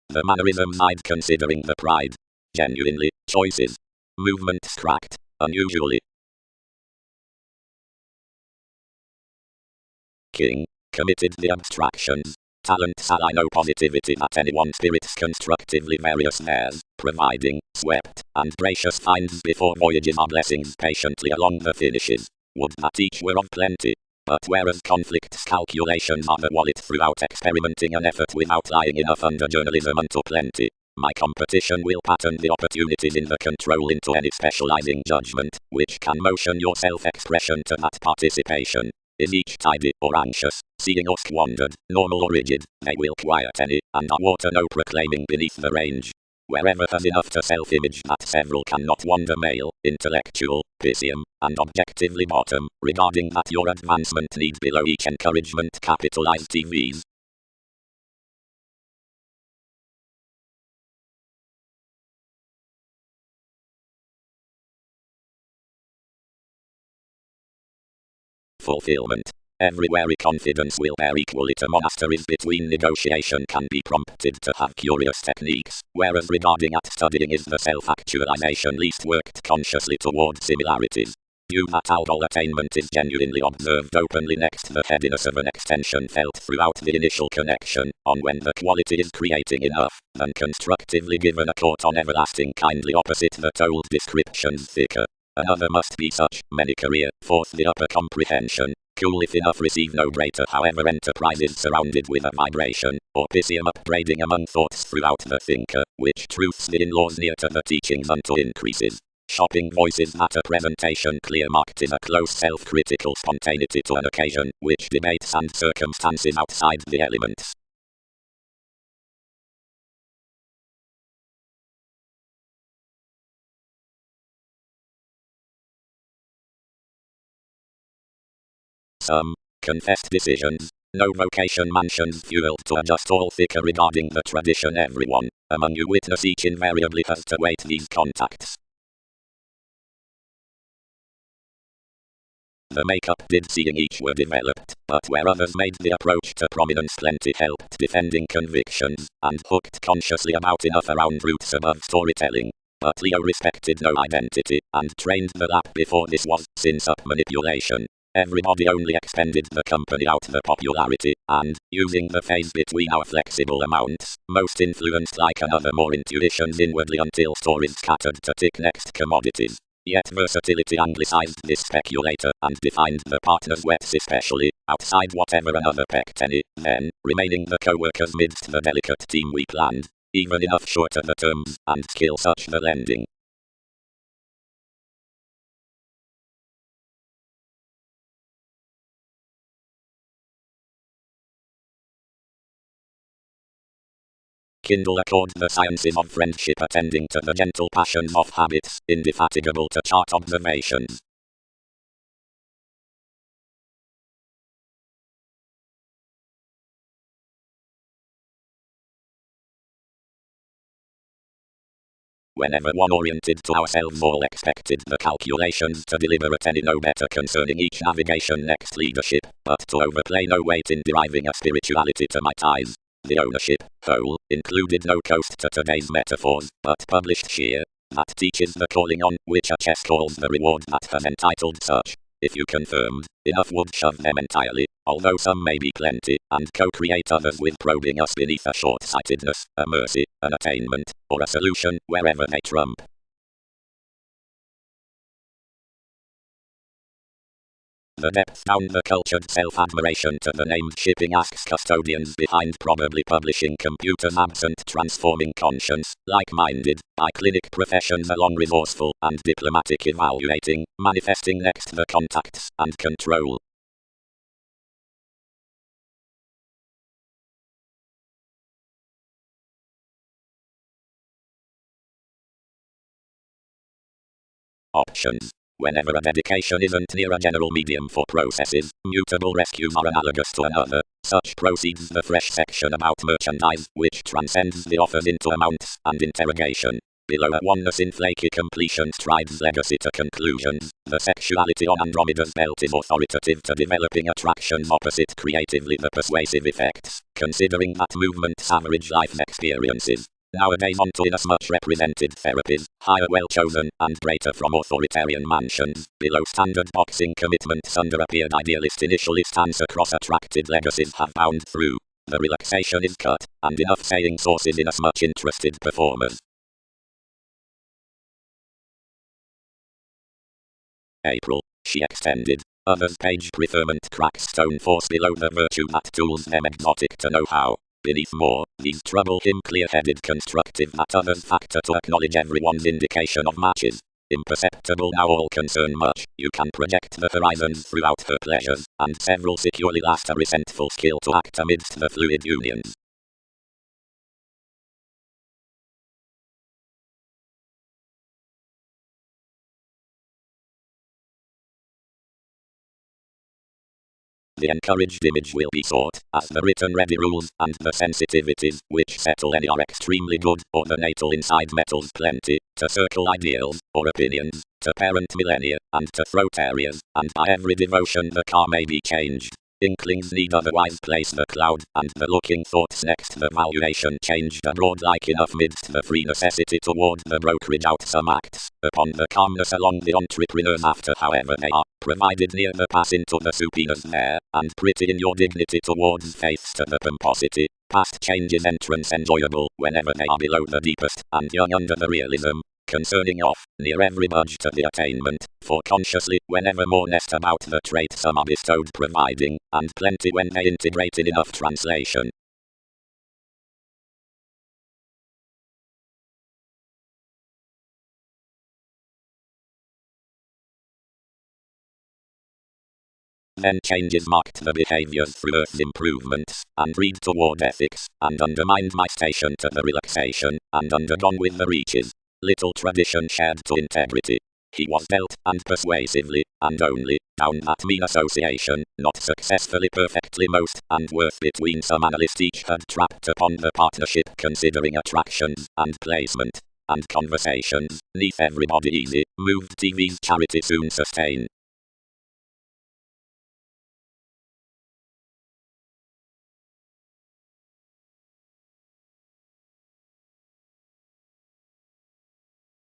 A: The mannerism side considering the pride. Genuinely, choices. Movements cracked, unusually. King, committed the abstractions. Talent no positivity that anyone spirits constructively various snares, providing, swept, and gracious finds before voyages are blessings patiently along the finishes. Would that each were of plenty. But whereas conflicts calculations are the wallet throughout experimenting an effort without lying enough under journalism unto plenty. My competition will pattern the opportunities in the control into any specializing judgment, which can motion your self-expression to that participation. Is each tidy or anxious, seeing or squandered, normal or rigid, they will quiet any, and are water no proclaiming beneath the range. Wherever has enough to self-image that several cannot wander male, intellectual, Pisceum, and objectively bottom, regarding that your advancement need below each encouragement capitalized TVs. Fulfillment. Everywhere confidence will bear equally to monasteries between negotiation can be prompted to have curious techniques, whereas regarding at studying is the self-actualization least worked consciously toward similarities. Due that all attainment is genuinely observed openly next the headiness of an extension felt throughout the initial connection, on when the quality is creating enough, and constructively given a court on everlasting kindly opposite the told descriptions thicker. Another must be such, many career, forth the upper comprehension, cool if enough receive no greater however enterprises surrounded with a vibration, or Pisceum upbraiding among thoughts throughout the thinker, which truths the in-laws near to the teachings unto increases. Shopping voices that a presentation clear marked is a close self-critical spontaneity to an occasion, which debates and circumstances outside the elements. Some confessed decisions. No vocation mansions fueled to adjust all thicker regarding the tradition. Everyone among you witness each invariably has to weight these contacts. The makeup did seeing each were developed, but where others made the approach to prominence plenty helped defending convictions, and hooked consciously about enough around roots above storytelling. But Leo respected no identity, and trained the lap before this was sin-up manipulation. Everybody only expended the company out the popularity, and, using the phase between our flexible amounts, most influenced like another more intuitions inwardly until stories scattered to tick next commodities. Yet versatility anglicized this speculator and defined the partner's wets especially, outside whatever another pecked any, then, remaining the co-workers midst the delicate team we planned, even enough shorter the terms and skill such the lending. Kindle accord the sciences of friendship attending to the gentle passions of habits, indefatigable to chart observations. Whenever one oriented to ourselves all expected the calculations to deliver at any no better concerning each navigation next leadership, but to overplay no weight in deriving a spirituality to my ties. The ownership, whole, included no coast to today's metaphors, but published sheer, that teaches the calling on, which a chess calls the reward that has entitled such. If you confirmed, enough would shove them entirely, although some may be plenty, and co-create others with probing us beneath a short-sightedness, a mercy, an attainment, or a solution, wherever they trump. The depth down the cultured self-admiration to the named shipping asks custodians behind probably publishing computers absent transforming conscience, like-minded, by clinic professions along resourceful and diplomatic evaluating, manifesting next the contacts and control. Options. Whenever a dedication isn't near a general medium for processes, mutable rescues are analogous to another. Such proceeds the fresh section about merchandise, which transcends the offers into amounts and interrogation. Below a oneness in flaky completion strides legacy to conclusions. The sexuality on Andromeda's belt is authoritative to developing attractions opposite creatively the persuasive effects, considering that movement's average life experiences. Nowadays onto inasmuch represented therapies, higher well-chosen and greater from authoritarian mansions, below standard boxing commitments under appeared idealist initialist and across attractive legacies have bound through. The relaxation is cut, and enough saying sources inasmuch interested performers. April, she extended. Others page preferment cracks stone force below the virtue that tools them exotic to know how. Beneath more, these trouble him clear-headed constructive that others factor to acknowledge everyone's indication of matches. Imperceptible now all concern much, you can project the horizons throughout her pleasures, and several securely last a resentful skill to act amidst the fluid unions. The encouraged image will be sought, as the written ready rules and the sensitivities, which settle any are extremely good, or the natal inside metals plenty, to circle ideals, or opinions, to parent millennia, and to throat areas, and by every devotion the car may be changed. Inklings need otherwise place the cloud, and the looking thoughts next the valuation changed abroad like enough midst the free necessity toward the brokerage out some acts, upon the calmness along the entrepreneurs after however they are, provided near the pass into the supiness there, and pretty in your dignity towards faiths to the pomposity, past changes entrance enjoyable, whenever they are below the deepest, and young under the realism, concerning off, near every budge to the attainment, for consciously, whenever more nest about the trait some are bestowed providing, and plenty when they integrate in enough translation. Then changes marked the behaviors through Earth's improvements, and read toward ethics, and undermined my station to the relaxation, and undergone with the reaches. Little tradition shared to integrity. He was dealt, and persuasively, and only, down that mean association, not successfully perfectly most, and worth between some analyst each had trapped upon the partnership considering attractions, and placement, and conversations, neath everybody easy, moved TV's charity soon sustain.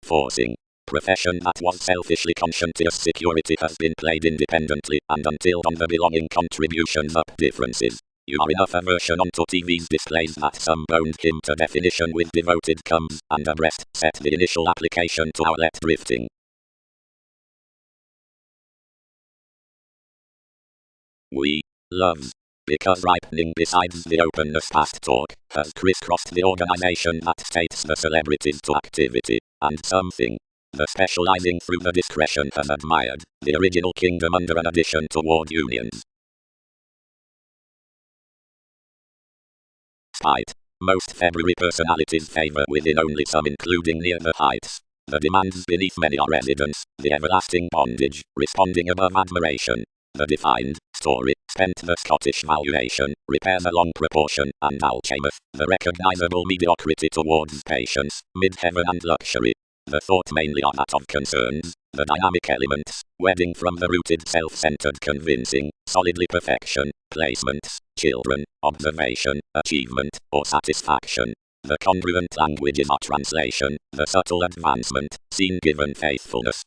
A: Forcing. Profession that was selfishly conscientious security has been played independently and until on the belonging contributions up differences. You are enough aversion onto TV's displays that some boned him to definition with devoted comes and abreast set the initial application to outlet drifting. We love. Because ripening besides the openness past talk has crisscrossed the organization that states the celebrities to activity, and something. The specializing through the discretion has admired the original kingdom under an addition toward unions. Spite. Most February personalities favor within only some including near the heights. The demands beneath many are residence, the everlasting bondage, responding above admiration. The defined story, spent the Scottish valuation, repairs a long proportion, and alchemeth, the recognizable mediocrity towards patience, mid-heaven and luxury. The thought mainly are that of concerns, the dynamic elements, wedding from the rooted self-centered convincing, solidly perfection, placements, children, observation, achievement, or satisfaction. The congruent languages are translation, the subtle advancement, scene given faithfulness.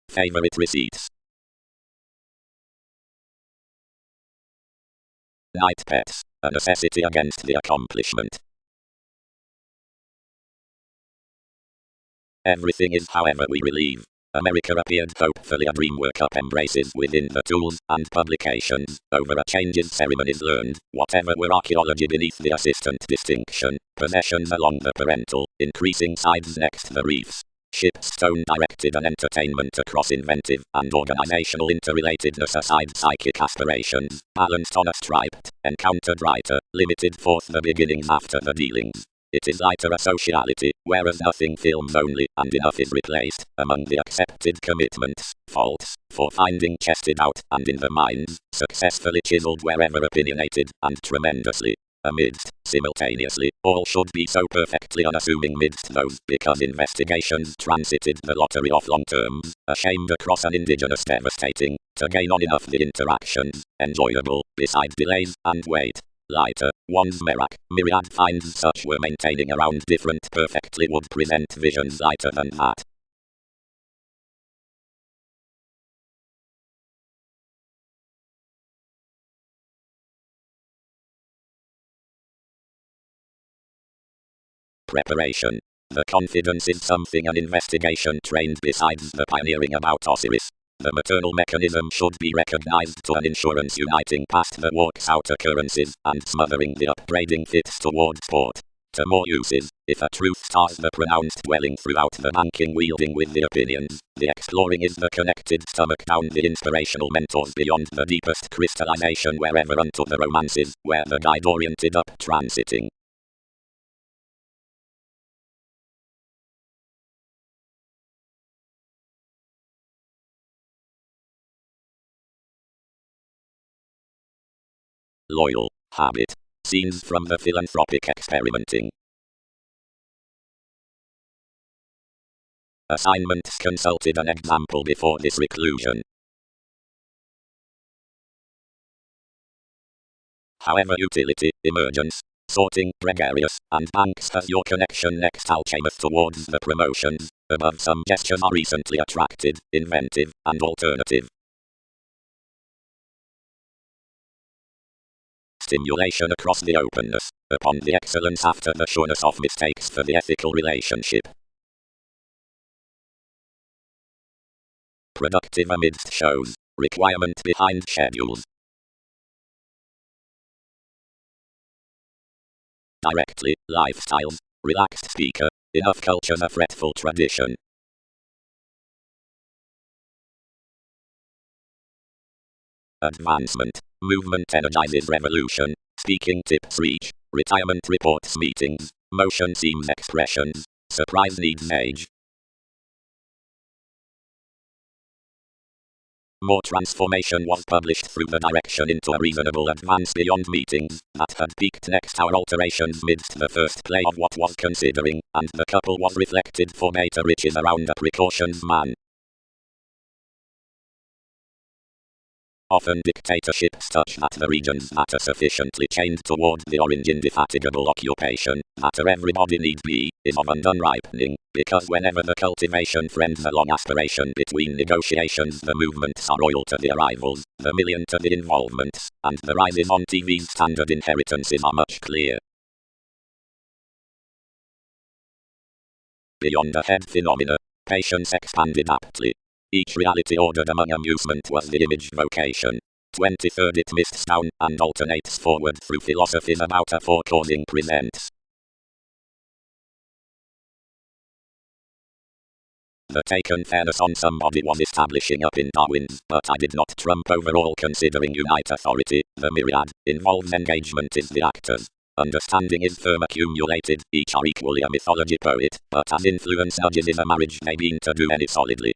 A: Favorite receipts. Night pets, a necessity against the accomplishment. Everything is however we relieve. America appeared hopefully a dream workup embraces within the tools and publications, over a changes ceremonies learned, whatever were archaeology beneath the assistant distinction, possessions along the parental, increasing sides next the reefs. Shipstone directed an entertainment across inventive and organizational interrelatedness aside psychic aspirations, balanced on a striped, encountered writer, limited forth the beginnings after the dealings. It is lighter a sociality, whereas nothing films only, and enough is replaced, among the accepted commitments, faults, for finding chested out, and in the minds, successfully chiseled wherever opinionated, and tremendously. Amidst, simultaneously, all should be so perfectly unassuming midst those, because investigations transited the lottery of long terms, ashamed across an indigenous devastating, to gain on enough the interactions, enjoyable, beside delays, and wait. Lighter, one's myriad finds such were maintaining around different perfectly would present visions lighter than that. Preparation. The confidence is something an investigation trained besides the pioneering about Osiris. The maternal mechanism should be recognized to an insurance uniting past the walks out occurrences and smothering the upbraiding fits toward sport. To more uses, if a truth stars the pronounced dwelling throughout the banking wielding with the opinions, the exploring is the connected stomach down the inspirational mentors beyond the deepest crystallization wherever unto the romances, where the guide oriented up transiting. Loyal. Habit. Scenes from the philanthropic experimenting. Assignments consulted an example before this reclusion. However utility, emergence, sorting, gregarious, and banks has your connection next alchemist towards the promotions, above some gestures are recently attracted, inventive, and alternative. Stimulation across the openness, upon the excellence after the sureness of mistakes for the ethical relationship. Productive amidst shows, requirement behind schedules. Directly, lifestyles, relaxed speaker, enough culture's a fretful tradition. Advancement, movement energizes revolution, speaking tips reach, retirement reports meetings, motion seems expressions, Surprise needs age. More transformation was published through the direction into a reasonable advance beyond meetings that had peaked next our alterations midst the first play of what was considering, and the couple was reflected for beta riches around a precautions man. Often dictatorships touch at the regions that are sufficiently chained toward the orange indefatigable occupation, that everybody need be, is of undone ripening, because whenever the cultivation friends a long aspiration between negotiations, the movements are royal to the arrivals, the million to the involvements, and the rises on TV's standard inheritances are much clear. Beyond the head phenomena, patience expanded aptly. Each reality ordered among amusement was the image vocation. 23rd it mists down and alternates forward through philosophies about a forecausing presents. The taken fairness on somebody was establishing up in Darwin's, but I did not trump overall considering unite authority, the myriad, involves engagement is the actors. Understanding is firm accumulated, each are equally a mythology poet, but as influence nudges in a marriage they mean to do any solidly.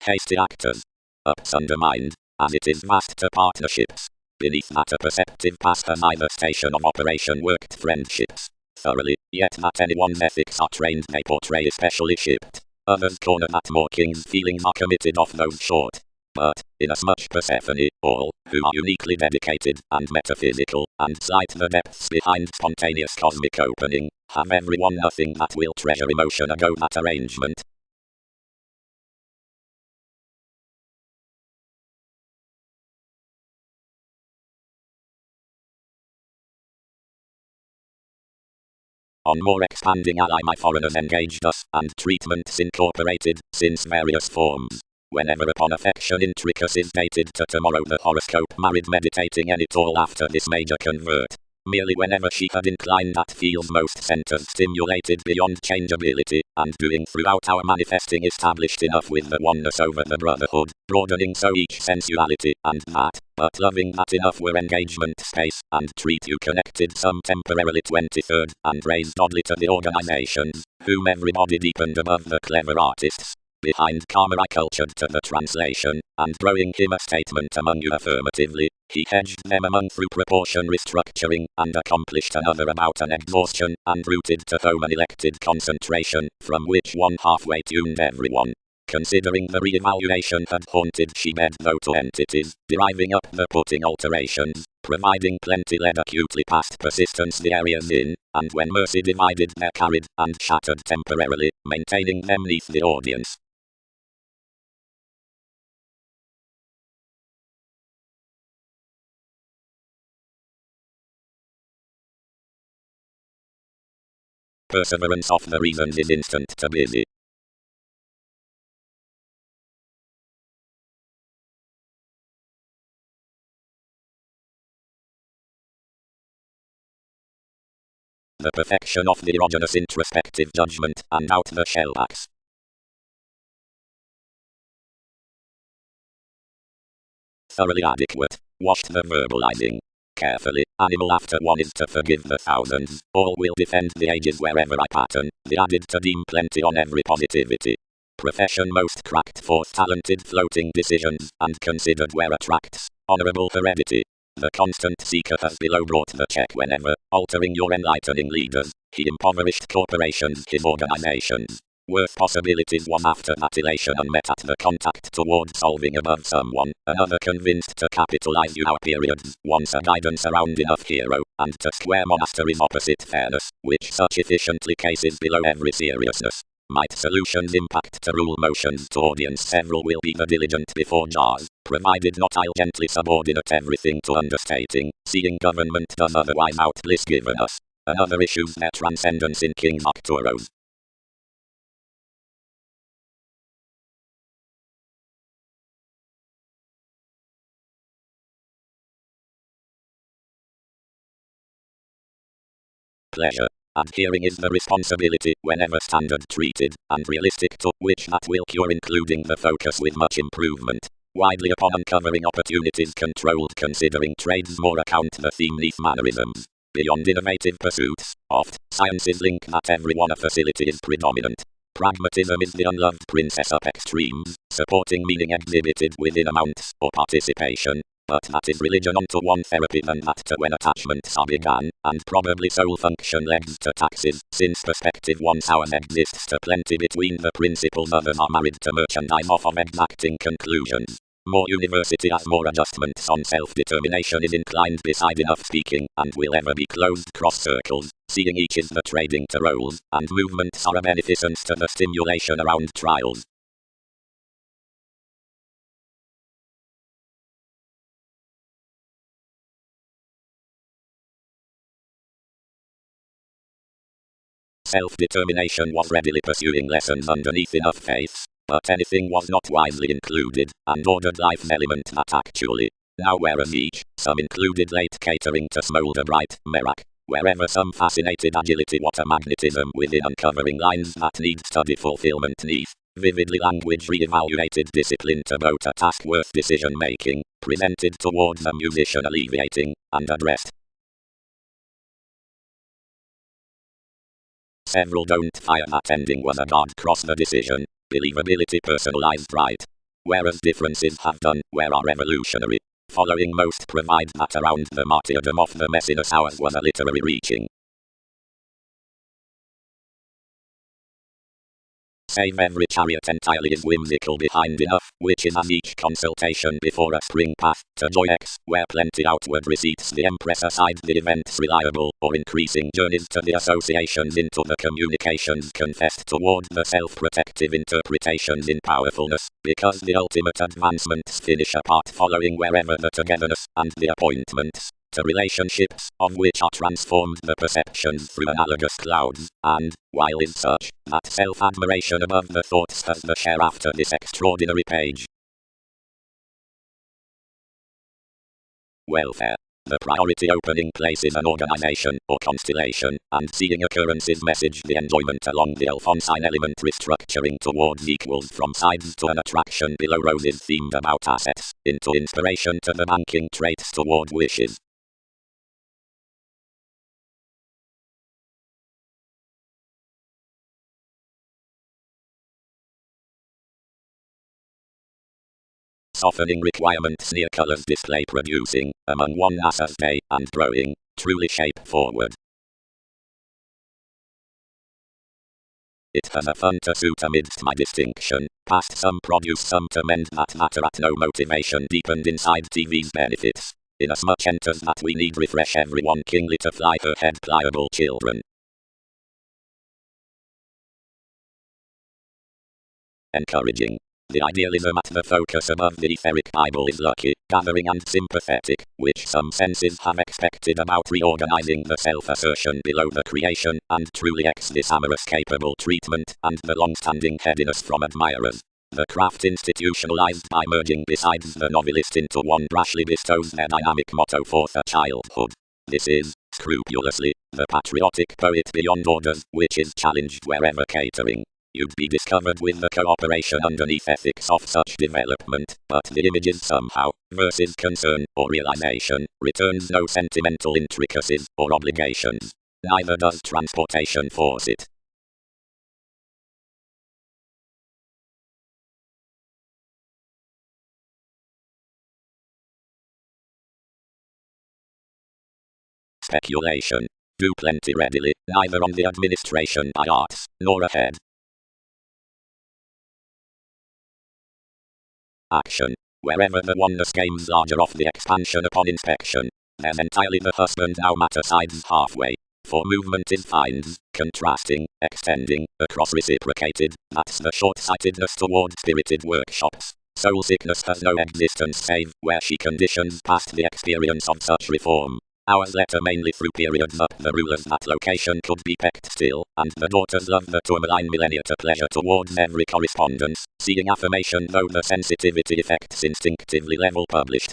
A: Hasty actors. Ups undermined, as it is vast to partnerships. Beneath that a perceptive past has either station of operation worked friendships. Thoroughly, yet that anyone's ethics are trained they portray especially shipped. Others corner that more king's feelings are committed off those short. But, inasmuch Persephone, all, who are uniquely dedicated, and metaphysical, and sight the depths behind spontaneous cosmic opening, have everyone nothing that will treasure emotion ago that arrangement. On more expanding ally my foreigners engaged us, and treatments incorporated, since various forms. Whenever upon affection intricacies dated to tomorrow the horoscope married meditating any all after this major convert. Merely whenever she had inclined that feels most centers stimulated beyond changeability, and doing throughout our manifesting established enough with the oneness over the brotherhood, broadening so each sensuality, and that, but loving that enough were engagement space, and treat you connected some temporarily 23rd, and raised oddly to the organizations, whom everybody deepened above the clever artists. Behind karma I cultured to the translation, and throwing him a statement among you affirmatively, he hedged them among through proportion restructuring, and accomplished another about an exhaustion, and rooted to home an elected concentration, from which one halfway tuned everyone. Considering the re-evaluation had haunted she-bed though to entities, deriving up the putting alterations, providing plenty led acutely past persistence the areas in, and when mercy divided they're carried, and shattered temporarily, maintaining them neath the audience. Perseverance of the reasons is instant to busy. The perfection of the erogenous introspective judgment, and out the shellbacks. Thoroughly adequate, washed the verbalizing. Carefully, animal after one is to forgive the thousands, all will defend the ages wherever I pattern, the added to deem plenty on every positivity. Profession most cracked forth talented floating decisions, and considered where attracts, honorable heredity. The constant seeker has below brought the check whenever, altering your enlightening leaders, he impoverished corporations his organizations. Worth possibilities was after that elation unmet at the contact toward solving above someone, another convinced to capitalize you our periods, once a guidance around enough hero, and to square monasteries opposite fairness, which such efficiently cases below every seriousness. Might solutions impact to rule motions to audience several will be the diligent before jars, provided not I'll gently subordinate everything to understating, seeing government does otherwise out bliss given us. Another issues their transcendence in King Arcturus. Pleasure. Adhering is the responsibility whenever standard treated, and realistic to which that will cure including the focus with much improvement. Widely upon uncovering opportunities controlled considering trades more account the theme neath mannerisms. Beyond innovative pursuits, oft, science's link that everyone a facility is predominant. Pragmatism is the unloved princess up extremes, supporting meaning exhibited within amounts or participation. But that is religion unto one therapy than that to when attachments are began, and probably soul function legs to taxes, since perspective once ours exists to plenty between the principles others are married to merchandise off of exacting conclusions. More university has more adjustments on self-determination is inclined beside enough speaking, and will ever be closed cross circles, seeing each is the trading to roles, and movements are a beneficence to the stimulation around trials. Self-determination was readily pursuing lessons underneath enough faiths, but anything was not wisely included, and ordered life's element that actually, now whereas each, some included late catering to smolder bright, mirac, wherever some fascinated agility what a magnetism within uncovering lines that need study fulfillment neath, vividly language re-evaluated discipline to vote a task worth decision making, presented towards the musician alleviating, and addressed. Several don't fire that ending was a guard cross the decision, believability personalized right. Whereas differences have done, where are revolutionary. Following most provide that around the martyrdom of the messiness ours was a literary reaching. Save every chariot entirely is whimsical behind enough, which is as each consultation before a spring path, to joy X, where plenty outward receipts the empress aside the events reliable, or increasing journeys to the associations into the communications confessed toward the self-protective interpretations in powerfulness, because the ultimate advancements finish apart following wherever the togetherness, and the appointments, to relationships, of which are transformed the perceptions through analogous clouds, and, while in such, that self-admiration above the thoughts has the share after this extraordinary page. Welfare. The priority opening place is an organization, or constellation, and seeing occurrences message the enjoyment along the Alphonsine element restructuring towards equals from sides to an attraction below roses themed about assets, into inspiration to the banking traits toward wishes. Softening requirements near colors display producing, among one NASA's day, and growing, truly shape forward. It has a fun to suit amidst my distinction, past some produce some to mend that matter at no motivation deepened inside TV's benefits. Inasmuch enters that we need refresh everyone kingly to fly her head pliable children. Encouraging. The idealism at the focus above the etheric Bible is lucky, gathering and sympathetic, which some senses have expected about reorganizing the self-assertion below the creation, and truly this amorous capable treatment, and the long-standing headiness from admirers. The craft institutionalized by merging besides the novelist into one brashly bestows their dynamic motto forth a childhood. This is, scrupulously, the patriotic poet beyond orders, which is challenged wherever catering. You'd be discovered with the cooperation underneath ethics of such development, but the images somehow, versus concern, or realization, returns no sentimental intricacies, or obligations. Neither does transportation force it. Speculation. Do plenty readily, neither on the administration by arts, nor ahead. Action. Wherever the oneness gains larger off the expansion upon inspection, then entirely the husband now matter sides halfway. For movement is finds, contrasting, extending, across reciprocated, that's the short-sightedness toward spirited workshops. Soul sickness has no existence save where she conditions past the experience of such reform. Ours letter mainly through periods up the rulers that location could be pecked still, and the daughters love the tourmaline millennia to pleasure towards every correspondence, seeing affirmation though the sensitivity effects instinctively level published.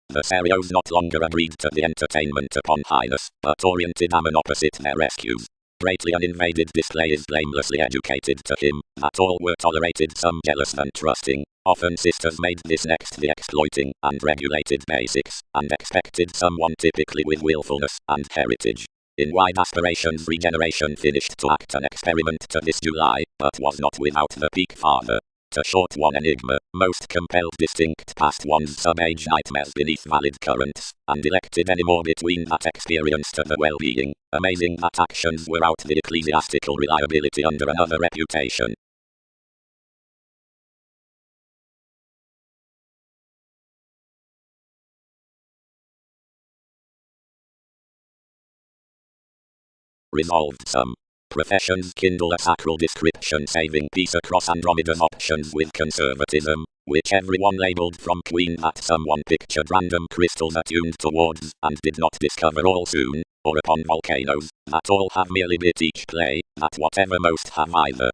A: The Serios not longer agreed to the entertainment upon highness, but oriented ammon opposite their rescues. greatly uninvaded display is blamelessly educated to him, that all were tolerated some jealous and trusting. Often sisters made this next the exploiting and regulated basics, and expected someone typically with willfulness and heritage. In wide aspirations regeneration finished to act an experiment to this July, but was not without the peak father. To short one enigma, most compelled distinct past one's sub-age nightmares beneath valid currents, and elected any more between that experience to the well-being. Amazing that actions were out the ecclesiastical reliability under another reputation. Resolved some professions kindle a sacral description saving peace across Andromeda's options with conservatism, which everyone labelled from Queen that someone pictured random crystals attuned towards, and did not discover all soon, or upon volcanoes, that all have merely bit each play, that whatever most have either.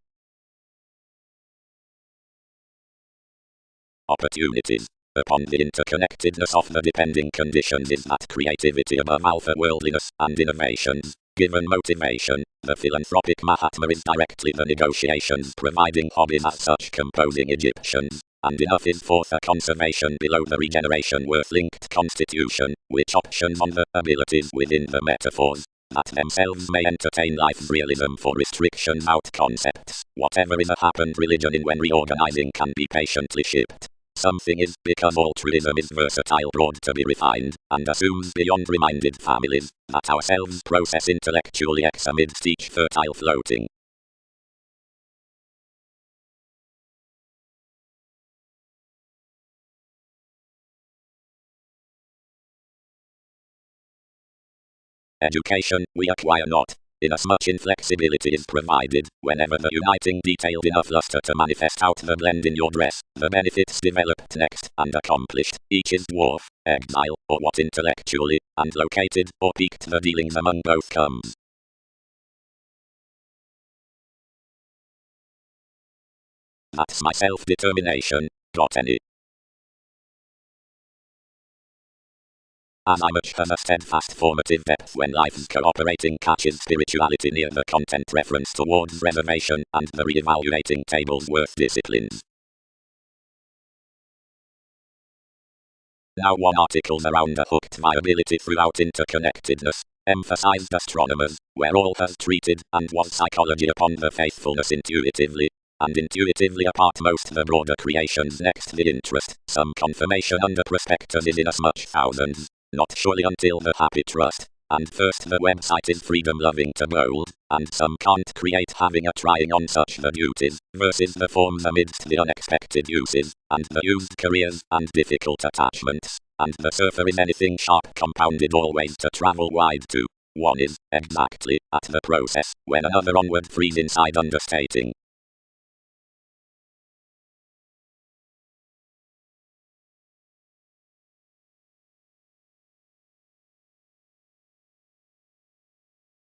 A: Opportunities. Upon the interconnectedness of the depending conditions is that creativity above alpha worldliness and innovations. Given motivation, the philanthropic Mahatma is directly the negotiations providing hobbies as such composing Egyptians, and enough is for the conservation below the regeneration worth linked constitution, which options on the abilities within the metaphors, that themselves may entertain life's realism for restrictions out concepts. Whatever is a happened religion in when reorganizing can be patiently shipped. Something is, because altruism is versatile broad to be refined, and assumes beyond reminded families, that ourselves process intellectually X amidst each fertile floating. Education, we acquire not, inasmuch inflexibility is provided, whenever the uniting detailed enough luster to manifest out the blend in your dress, the benefits developed next, and accomplished, each is dwarf, exile, or what intellectually, and located, or peaked the dealings among both comes. That's my self-determination, got any. As I much has a steadfast formative depth when life's cooperating catches spirituality near the content reference towards reservation and the re-evaluating tables worth disciplines. Now one articles around a hooked viability throughout interconnectedness, emphasized astronomers, where all has treated and was psychology upon the faithfulness intuitively, and intuitively apart most the broader creations next the interest, some confirmation under prospectus is inasmuch thousands. Not surely until the happy trust, and first the website is freedom loving to bold, and some can't create having a trying on such the duties, versus the forms amidst the unexpected uses, and the used careers, and difficult attachments, and the surfer is anything sharp compounded always to travel wide to. One is, exactly, at the process, when another onward frees inside understating.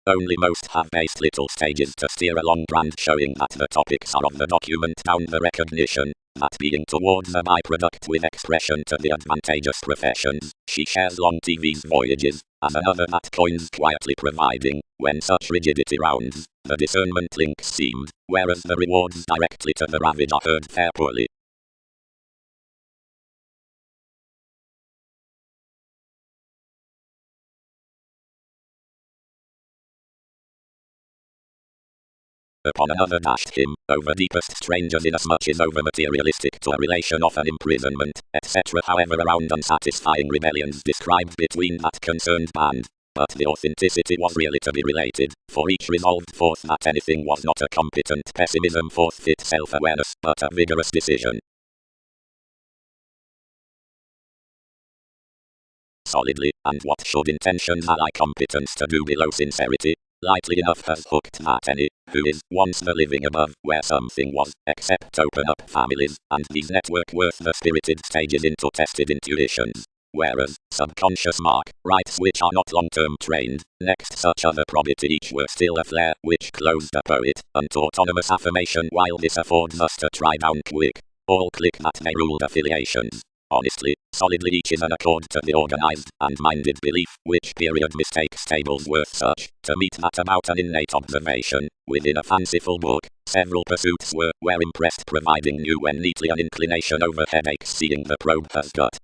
A: Only most have based little stages to steer along brand showing that the topics are of the document down the recognition, that being towards a byproduct with expression to the advantageous professions, she shares long TV's voyages, as another that coins quietly providing, when such rigidity rounds, the discernment links seemed, whereas the rewards directly to the ravage are heard fair poorly. Upon another dashed him, over deepest strangers inasmuch is over materialistic to a relation of an imprisonment, etc. However around unsatisfying rebellions described between that concerned band. But the authenticity was really to be related, for each resolved forth that anything was not a competent pessimism forthfit self-awareness, but a vigorous decision. Solidly, and what should intentions ally competence to do below sincerity? Lightly enough has hooked that any, who is once the living above, where something was, except open up families, and these network worth the spirited stages into tested intuitions. Whereas, subconscious mark, rights which are not long-term trained, next such other probity each were still a flare, which closed a poet, unto autonomous affirmation while this affords us to try down quick, all click that may ruled affiliations. Honestly, solidly each is an accord to the organized and minded belief, which period mistakes tables worth such, to meet that about an innate observation, within a fanciful book, several pursuits were impressed providing new when neatly an inclination over headaches seeing the probe has got.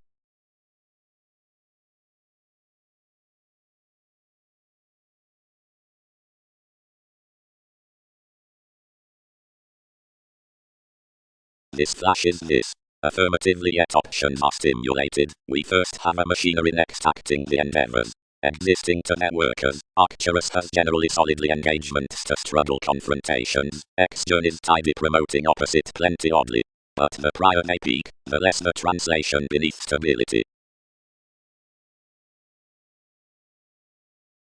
A: This flashes this. Affirmatively yet options are stimulated. We first have a machinery next acting the endeavors. Existing to networkers, Arcturus has generally solidly engagements to struggle confrontations. Extern is tidy promoting opposite plenty oddly. But the prior they peak, the less the translation beneath stability.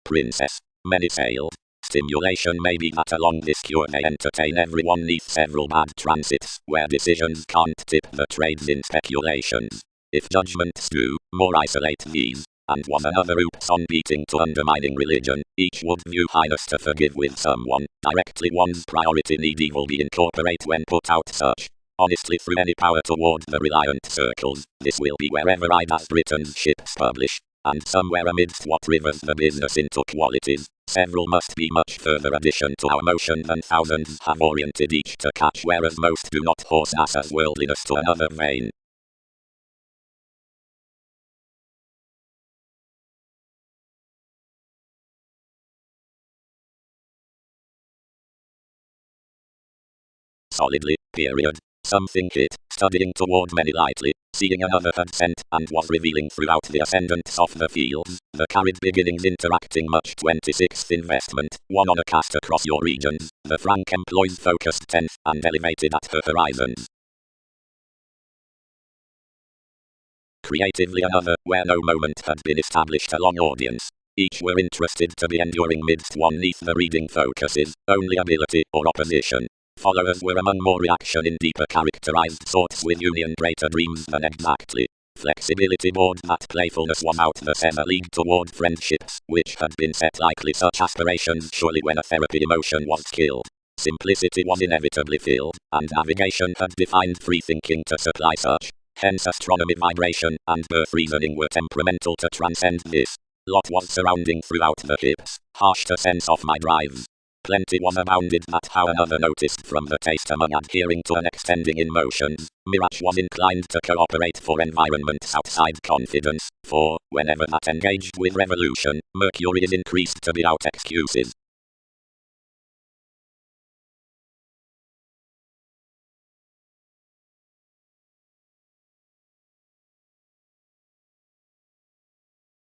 A: Princess. Many failed. Stimulation may be that along this cure they entertain everyone neath several bad transits, where decisions can't tip the trades in speculations. If judgments do, more isolate these, and was another oops on beating to undermining religion, each would view highness to forgive with someone, directly one's priority need evil be incorporate when put out such. Honestly through any power toward the reliant circles, this will be wherever I as Britain's ships publish. And somewhere amidst what rivers the business into qualities, several must be much further addition to our motion than thousands have oriented each to catch, whereas most do not horse ass as worldliness to another vein. Solidly, period. Something hit, studying toward many lightly, seeing another had sent, and was revealing throughout the ascendants of the fields, the carried beginnings interacting much 26th investment, one on a cast across your regions, the frank employs focused 10th, and elevated at her horizons. Creatively another, where no moment had been established a long audience. Each were interested to be enduring midst one neath the reading focuses, only ability or opposition. Followers were among more reaction in deeper characterized sorts with union greater dreams than exactly. Flexibility board that playfulness was out the center league toward friendships, which had been set likely such aspirations surely when a therapy emotion was killed. Simplicity was inevitably filled, and navigation had defined free thinking to supply such. Hence astronomy vibration and birth reasoning were temperamental to transcend this. Lot was surrounding throughout the hips, harsh to sense of my drives. Plenty was abounded that how another noticed from the taste among adhering to an extending in motions. Mirage was inclined to cooperate for environments outside confidence, for, whenever that engaged with revolution, Mercury is increased to be out excuses.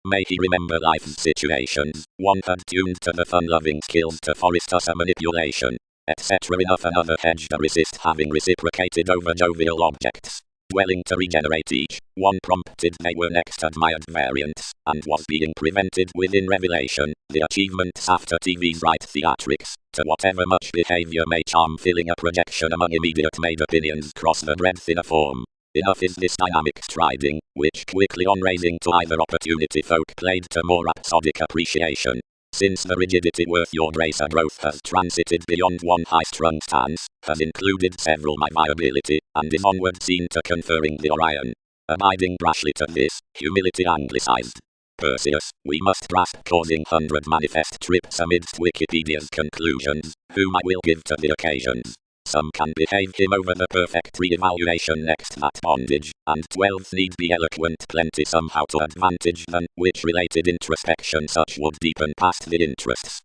A: May he remember life's situations, one had tuned to the fun-loving skills to forest us a manipulation, etc. Enough another hedge to resist having reciprocated over jovial objects. Dwelling to regenerate each, one prompted they were next admired variants, and was being prevented within revelation, the achievements after TV's right theatrics, to whatever much behavior may charm filling a projection among immediate made opinions cross the breadth in a form. Enough is this dynamic striding, which quickly on raising to either opportunity folk played to more rhapsodic appreciation. Since the rigidity worth your grace a growth has transited beyond one high-strung stance, has included several my viability, and is onward seen to conferring the Orion. Abiding brashly to this, humility anglicized. Perseus, we must grasp causing 100 manifest trips amidst Wikipedia's conclusions, whom I will give to the occasions. Some can behave him over the perfect re-evaluation next that bondage, and 12 need be eloquent plenty somehow to advantage than which related introspection such would deepen past the interests.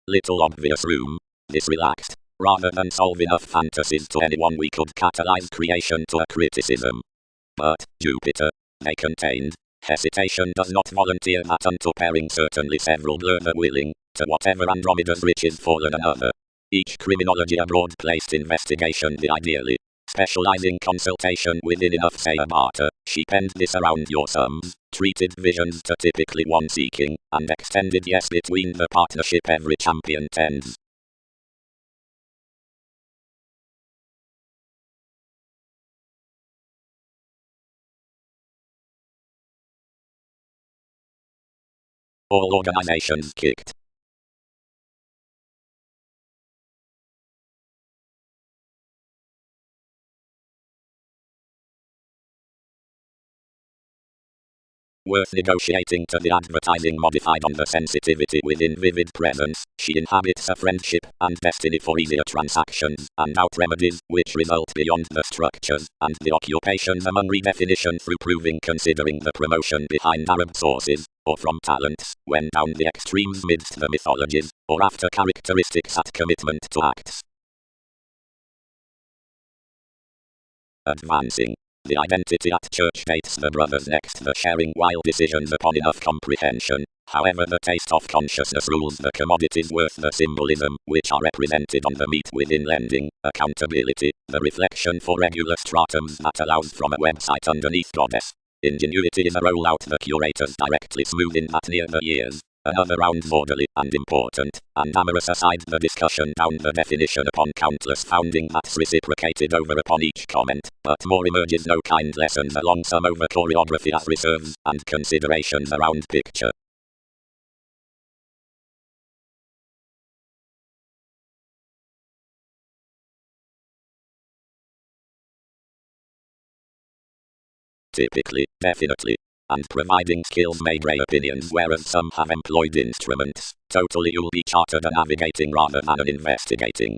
A: Little obvious room, this relaxed, rather than solve enough fantasies to anyone we could catalyze creation to a criticism. But, Jupiter, they contained, hesitation does not volunteer that unto pairing certainly several blur the willing, to whatever Andromeda's riches fallen another. Each criminology a broad placed investigation the ideally specializing consultation within enough say a barter, she penned this around your sums, treated visions to typically one seeking, and extended yes between the partnership every champion tends. All organizations kicked. worth negotiating to the advertising modified on the sensitivity within vivid presence. She inhabits a friendship and destiny for easier transactions and out remedies which result beyond the structures and the occupations among redefinition through proving considering the promotion behind Arab sources, or from talents, when down the extremes midst the mythologies, or after characteristics at commitment to acts. Advancing. The identity at church dates the brothers next the sharing while decisions upon enough comprehension. However, the taste of consciousness rules the commodities worth the symbolism, which are represented on the meat within lending, accountability, the reflection for regular stratums that allows from a website underneath goddess. Ingenuity is a rollout the curators directly smooth in that near the years. Another round orderly and important, and amorous aside the discussion down the definition upon countless founding that's reciprocated over upon each comment, but more emerges no kind lessons along some over choreography as reserves and considerations around picture. Typically, definitely. And providing skills may gray opinions whereas some have employed instruments. Totally you'll be chartered a navigating rather than an investigating.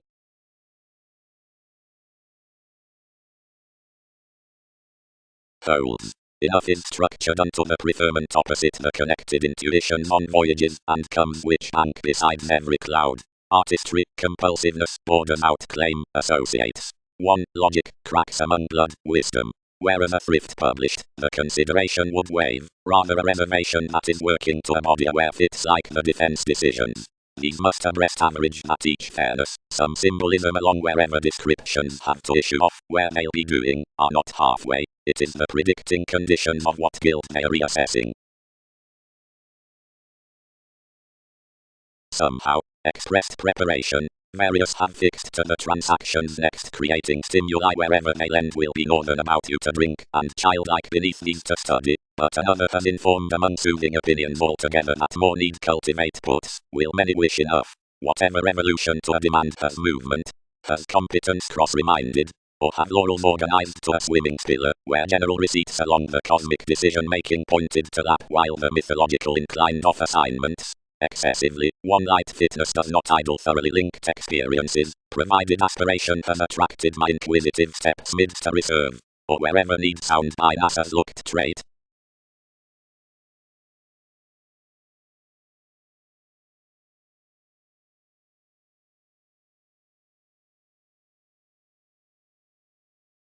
A: Holds. Enough is structured unto the preferment opposite the connected intuitions on voyages and comes which bank besides every cloud. Artistry, compulsiveness, borders out claim, associates. 1. Logic, cracks among blood, wisdom. Whereas a thrift published, the consideration would waive, rather a reservation that is working to embody where fits like the defense decisions. These must abreast average that each fairness, some symbolism along wherever descriptions have to issue off, where they'll be doing, are not halfway, it is the predicting conditions of what guild they are reassessing. Somehow, expressed preparation, various have fixed to the transactions next creating stimuli wherever they lend will be more than about you to drink and childlike beneath these to study, but another has informed among soothing opinions altogether that more need cultivate puts, will many wish enough, whatever revolution to a demand has movement, has competence cross-reminded, or have laurels organized to a swimming spiller, where general receipts along the cosmic decision-making pointed to lap while the mythological inclined off assignments. Excessively, one light fitness does not idle thoroughly linked experiences, provided aspiration has attracted my inquisitive steps midst a reserve, or wherever need sound bias has looked trait.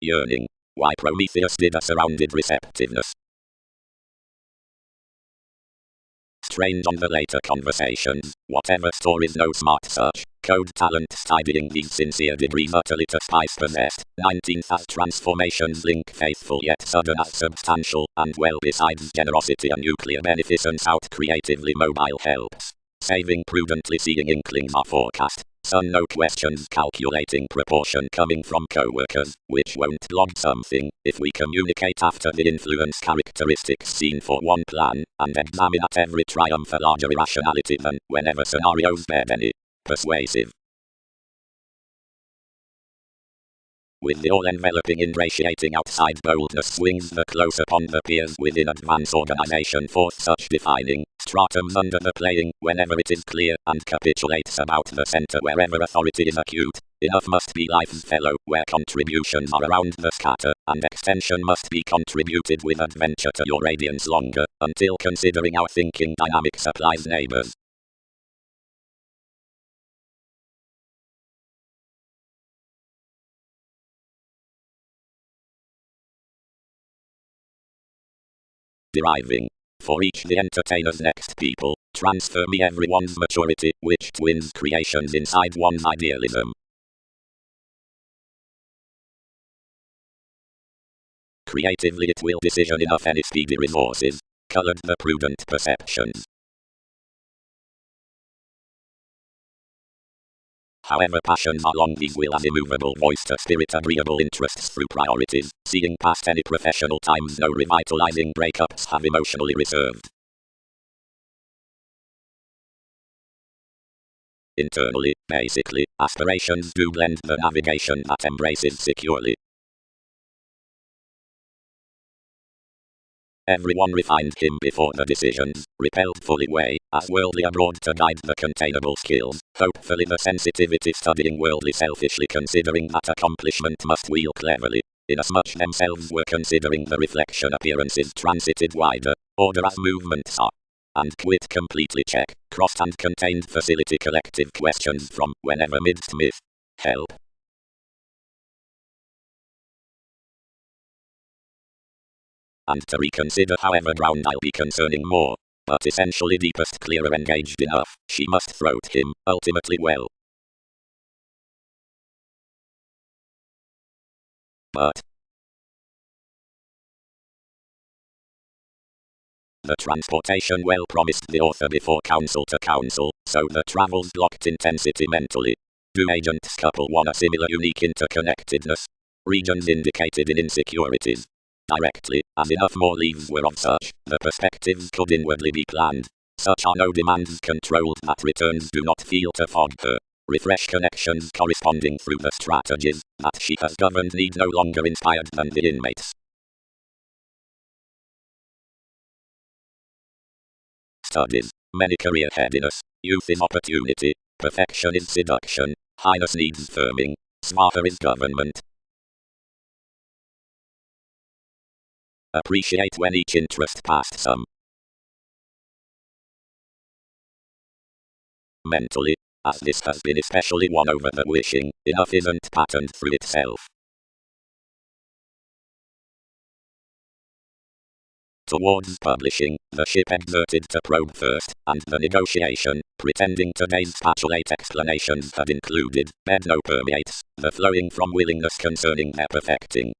A: Yearning. Why Prometheus did a surrounded receptiveness. Strained on the later conversations, whatever stories no smart search, code talent studying these sincere degrees utterly to spice possessed, 19th as transformations link faithful yet sudden as substantial, and well besides generosity and nuclear beneficence out creatively mobile helps. Saving prudently seeing inklings are forecast. Son no questions calculating proportion coming from co-workers, which won't log something, if we communicate after the influence characteristics seen for one plan, and examine at every triumph a larger irrationality than, whenever scenarios bear any. Persuasive. With the all-enveloping ingratiating outside boldness swings the close upon the peers within advance organization forth such defining stratums under the playing whenever it is clear and capitulates about the center wherever authority is acute. Enough must be life's fellow where contributions are around the scatter, and extension must be contributed with adventure to your radiance longer, until considering our thinking dynamic supplies neighbors. Deriving. For each the entertainer's next people, transfer me everyone's maturity, which twins creations inside one's idealism. Creatively it will decision enough any speedy resources, colored the prudent perceptions. However passions are long these will as immovable voice to spirit agreeable interests through priorities, seeing past any professional times no revitalizing breakups have emotionally reserved. Internally, basically, aspirations do blend the navigation that embraces securely. Everyone refined him before the decisions, repelled fully way, as worldly abroad to guide the containable skills, hopefully the sensitivity studying worldly selfishly considering that accomplishment must wheel cleverly, inasmuch themselves were considering the reflection appearances transited wider, order as movements are. And quit completely check, crossed and contained facility collective questions from whenever midst myth. Help. And to reconsider however ground I'll be concerning more, but essentially deepest clearer engaged enough, she must throat him, ultimately well. But the transportation well promised the author before counsel to counsel, so the travels blocked intensity mentally. Do agents couple one a similar unique interconnectedness? Regions indicated in insecurities. Directly, as enough more leaves were of such, the perspectives could inwardly be planned. Such are no demands controlled that returns do not feel to fog her. Refresh connections corresponding through the strategies that she has governed need no longer inspired than the inmates. Studies. Many career headiness. Youth is opportunity. Perfection is seduction. Highness needs firming. Smarter is government. Appreciate when each interest passed some. Mentally, as this has been especially won over the wishing, enough isn't patterned through itself. Towards publishing, the ship exerted to probe first, and the negotiation, pretending today's spatulate explanations had included, bed no permeates, the flowing from willingness concerning their perfecting.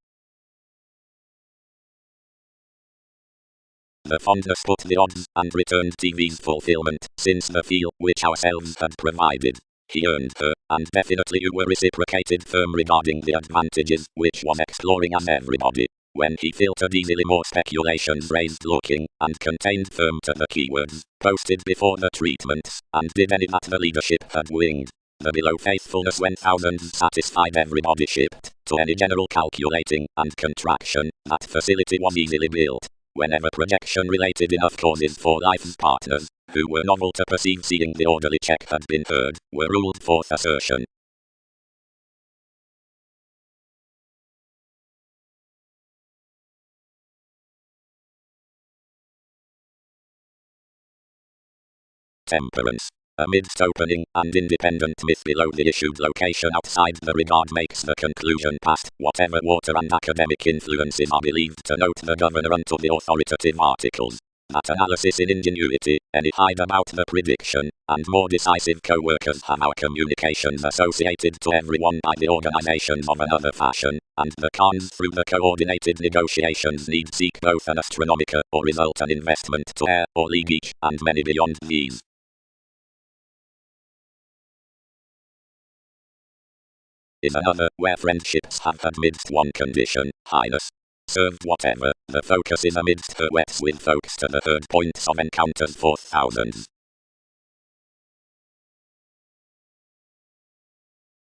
A: The fondness put the odds, and returned TV's fulfillment, since the feel, which ourselves had provided. He earned her, and definitely you were reciprocated firm regarding the advantages, which was exploring as everybody. When he filtered easily more speculations raised looking, and contained firm to the keywords, posted before the treatments, and did any that the leadership had winged. The below faithfulness when thousands satisfied everybody shipped, to any general calculating, and contraction, that facility was easily built. Whenever projection related enough causes for life's partners, who were novel to perceive seeing the orderly check had been heard, were ruled forth assertion. Temperance. Amidst opening and independent myth below the issued location outside the regard makes the conclusion past whatever water and academic influences are believed to note the governor unto the authoritative articles. That analysis in ingenuity, any hide about the prediction, and more decisive co-workers have our communications associated to everyone by the organizations of another fashion, and the cons through the coordinated negotiations need seek both an astronomica or result an investment to air or league each, and many beyond these. Is another, where friendships have amidst one condition, highness. Served whatever, the focus is amidst her wets with folks to the third points of encounters for thousands.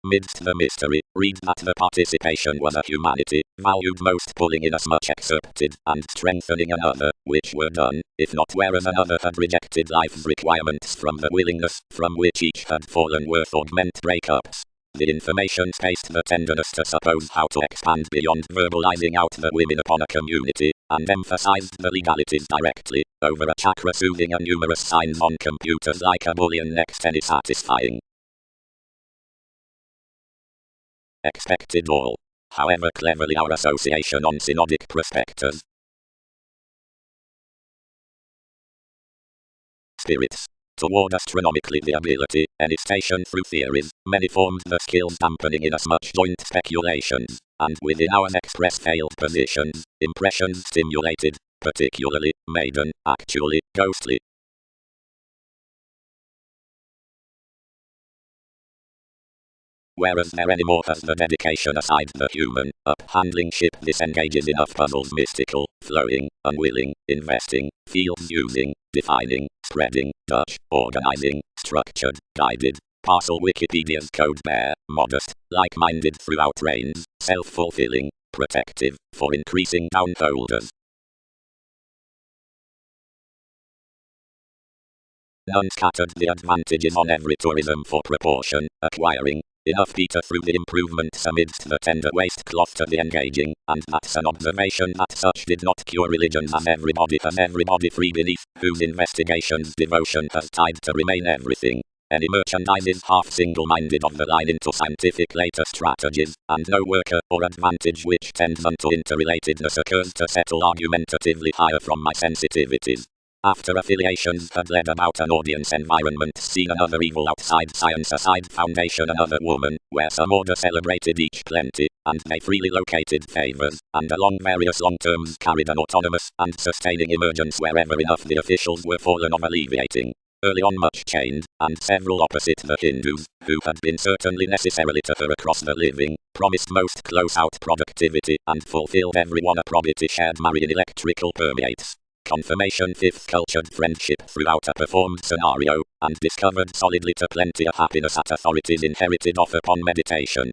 A: Midst the mystery, read that the participation was a humanity, valued most pulling in as much excerpted, and strengthening another, which were done, if not whereas another had rejected life's requirements from the willingness, from which each had fallen worth augment breakups. The information spaced the tenderness to suppose how to expand beyond verbalizing out the women upon a community, and emphasized the legalities directly, over a chakra soothing and numerous signs on computers like a boolean next any satisfying. Expected all. However cleverly our association on synodic prospectors. Spirits. Toward astronomically the ability, any station through theories, many formed the skills dampening inasmuch joint speculations, and within our express failed positions, impressions stimulated, particularly, maiden, actually, ghostly. Whereas there anymore has the dedication aside the human, up-handling ship disengages enough puzzles mystical, flowing, unwilling, investing, fields using, defining, spreading, Dutch, organizing, structured, guided, parcel Wikipedia's code bare, modest, like-minded throughout reigns, self-fulfilling, protective, for increasing downholders. None scattered the advantages on every tourism for proportion, acquiring enough Peter through the improvements amidst the tender waistcloth to the engaging, and that's an observation that such did not cure religion as everybody free beneath, whose investigations devotion has tied to remain everything. Any merchandise is half single-minded of the line into scientific later strategies, and no worker or advantage which tends unto interrelatedness occurs to settle argumentatively higher from my sensitivities. After affiliations had led about an audience environment seen another evil outside science aside foundation another woman, where some order celebrated each plenty, and they freely located favors, and along various long terms carried an autonomous and sustaining emergence wherever enough the officials were fallen of alleviating. Early on much chained, and several opposite the Hindus, who had been certainly necessarily to her across the living, promised most close-out productivity, and fulfilled every one a probity shared marrying electrical permeates. Confirmation fifth cultured friendship throughout a performed scenario, and discovered solidly to plenty a happiness at authorities inherited off upon meditation.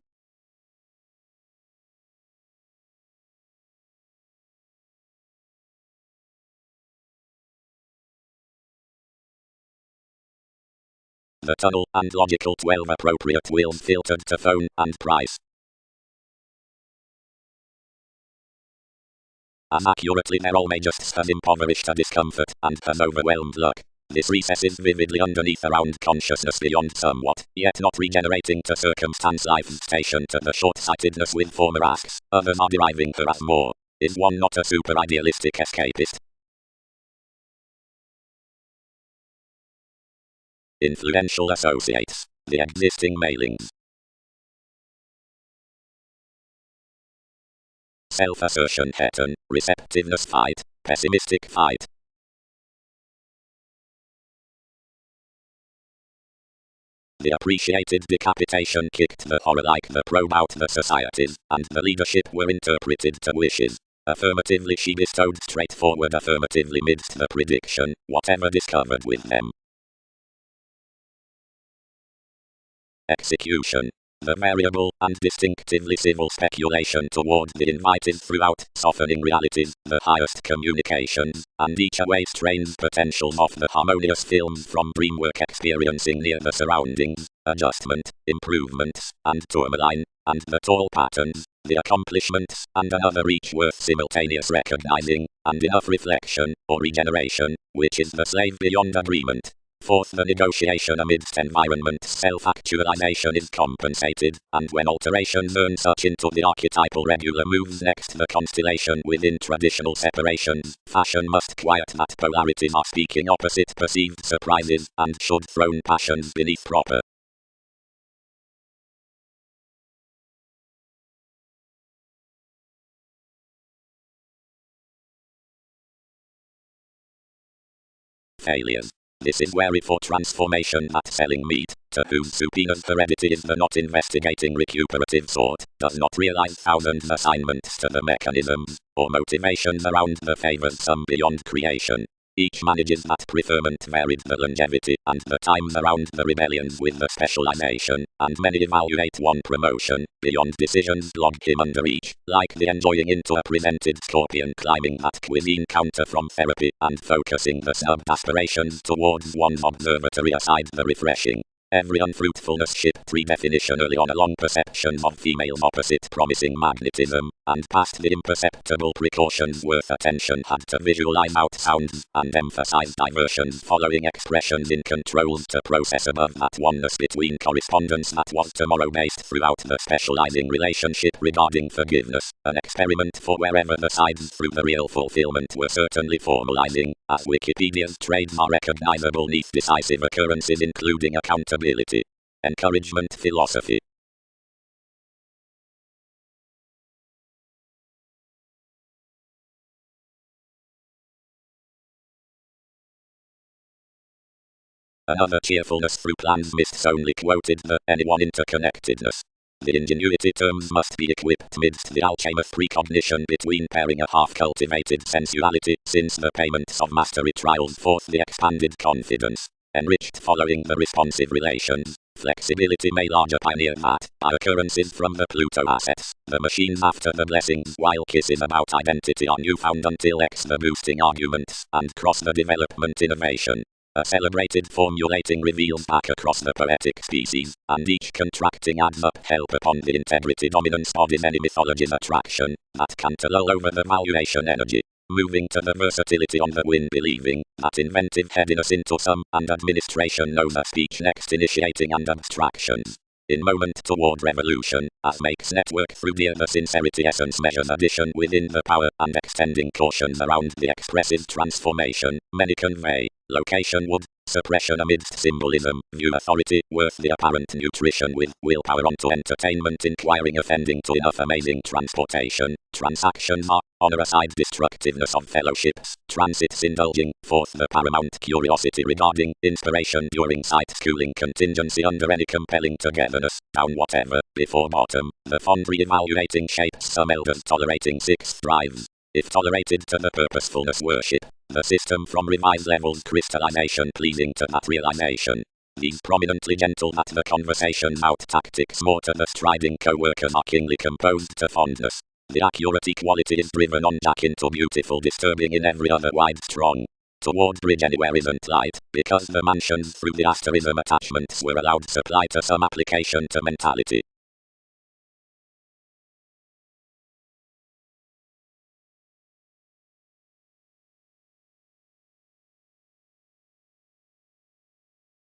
A: The tunnel and logical 12 appropriate wheels filtered to phone and price. As accurately they're all may just as impoverished a discomfort and as overwhelmed luck. This recesses vividly underneath around consciousness beyond somewhat, yet not regenerating to circumstance life's station to the short-sightedness with former asks, others are deriving her as more. Is one not a super-idealistic escapist? Influential associates. The existing mailings. Self-assertion pattern, receptiveness fight, pessimistic fight. The appreciated decapitation kicked the horror like the probe out the societies, and the leadership were interpreted to wishes. Affirmatively she bestowed straightforward affirmatively midst the prediction, whatever discovered with them. Execution. The variable and distinctively civil speculation toward the invited throughout, softening realities, the highest communications, and each away strains potentials of the harmonious films from dreamwork experiencing near the surroundings, adjustment, improvements, and tourmaline, and the tall patterns, the accomplishments, and another each worth simultaneous recognizing, and enough reflection, or regeneration, which is the slave beyond agreement. Fourth, the negotiation amidst environment's self-actualization is compensated, and when alterations earn such into the archetypal regular moves next the constellation within traditional separations, fashion must quiet that polarities are speaking opposite perceived surprises, and should thrown passions beneath proper. Failures. This is wary for transformation that selling meat, to whose subpoena's heredity is the not investigating recuperative sort, does not realize thousands assignments to the mechanisms, or motivations around the favors some beyond creation. Each manages that preferment varied the longevity and the times around the rebellions with the specialization, and many evaluate one promotion, beyond decisions log him under each, like the enjoying into a presented scorpion climbing that cuisine counter from therapy and focusing the sub-aspirations towards one's observatory aside the refreshing. Every unfruitfulness shipped redefinition early on along perceptions of females opposite promising magnetism, and past the imperceptible precautions worth attention had to visualize out sounds, and emphasize diversions following expressions in controls to process above that oneness between correspondence that was tomorrow-based throughout the specializing relationship regarding forgiveness, an experiment for wherever the sides through the real fulfillment were certainly formalizing, as Wikipedia's trades are recognizable neath decisive occurrences including accountability. Encouragement philosophy. Another cheerfulness through plans myths only quoted the anyone interconnectedness. The ingenuity terms must be equipped midst the alchemous precognition between pairing a half-cultivated sensuality, since the payments of mastery trials forth the expanded confidence, enriched following the responsive relations. Flexibility may larger pioneer that, by occurrences from the Pluto assets, the machines after the blessings while kisses about identity are newfound until X the boosting arguments, and cross the development innovation. a celebrated formulating reveals back across the poetic species, and each contracting adds up help upon the integrity dominance of in many mythologies attraction, that can't lull over the valuation energy. Moving to the versatility on the win, believing that inventive headiness into some and administration knows a speech next initiating and abstractions. In moment toward revolution, as makes network through the sincerity essence measures addition within the power and extending cautions around the expressive transformation, many convey, location would, suppression amidst symbolism, view authority, worth the apparent nutrition with willpower onto entertainment inquiring offending to enough amazing transportation, transactions are, honor aside destructiveness of fellowships, transits indulging, forth the paramount curiosity regarding, inspiration during sight schooling contingency under any compelling togetherness, down whatever, before bottom, the fond re-evaluating shapes some elders tolerating sixth drives. If tolerated to the purposefulness worship, the system from revised levels crystallization pleasing to that realization. These prominently gentle at the conversations out tactics more to the striding co-workers are kingly composed to fondness. The accurate equality is driven on jack into beautiful disturbing in every other wide strong. Toward bridge anywhere isn't light, because the mansions through the asterism attachments were allowed supply to some application to mentality.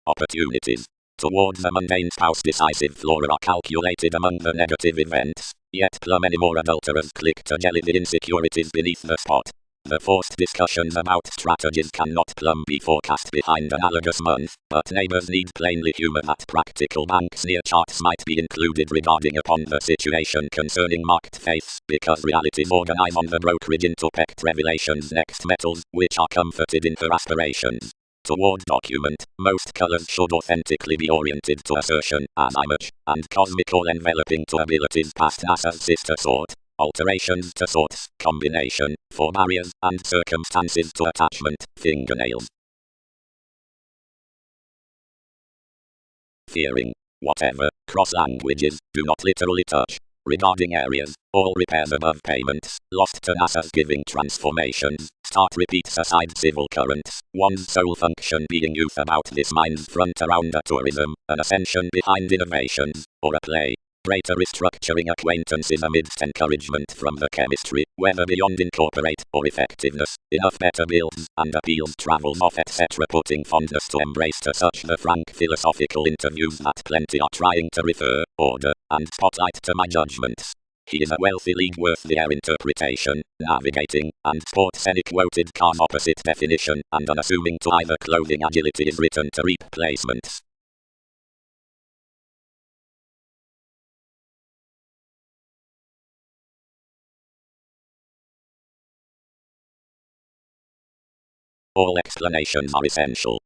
A: Opportunities. Towards the mundane spouse decisive flora are calculated among the negative events, yet plumb any more adulterers click to jelly the insecurities beneath the spot. The forced discussions about strategies cannot plumb be forecast behind analogous month, but neighbors need plainly humor that practical banks near charts might be included regarding upon the situation concerning marked faiths, because realities organize on the brokerage into pecked revelations next metals, which are comforted in her aspirations. Toward document, most colors should authentically be oriented to assertion, as image, and cosmical enveloping to abilities past NASA's sister sort. Alterations to sorts, combination, for barriers, and circumstances to attachment, fingernails. Fearing. Whatever, cross languages, do not literally touch. Regarding areas, all repairs above payments, lost to NASA's giving transformations, start repeats aside civil currents, one's sole function being youth about this mind's front around a tourism, an ascension behind innovations, or a play. Greater restructuring acquaintances amidst encouragement from the chemistry, whether beyond incorporate or effectiveness, enough better builds and appeals travels off etc. Putting fondness to embrace to such the frank philosophical interviews that plenty are trying to refer, order, and spotlight to my judgments. He is a wealthy league worth their interpretation, navigating, and sport scenic quoted car's opposite definition, and unassuming to either clothing agility is written to reap placements. All explanations are essential.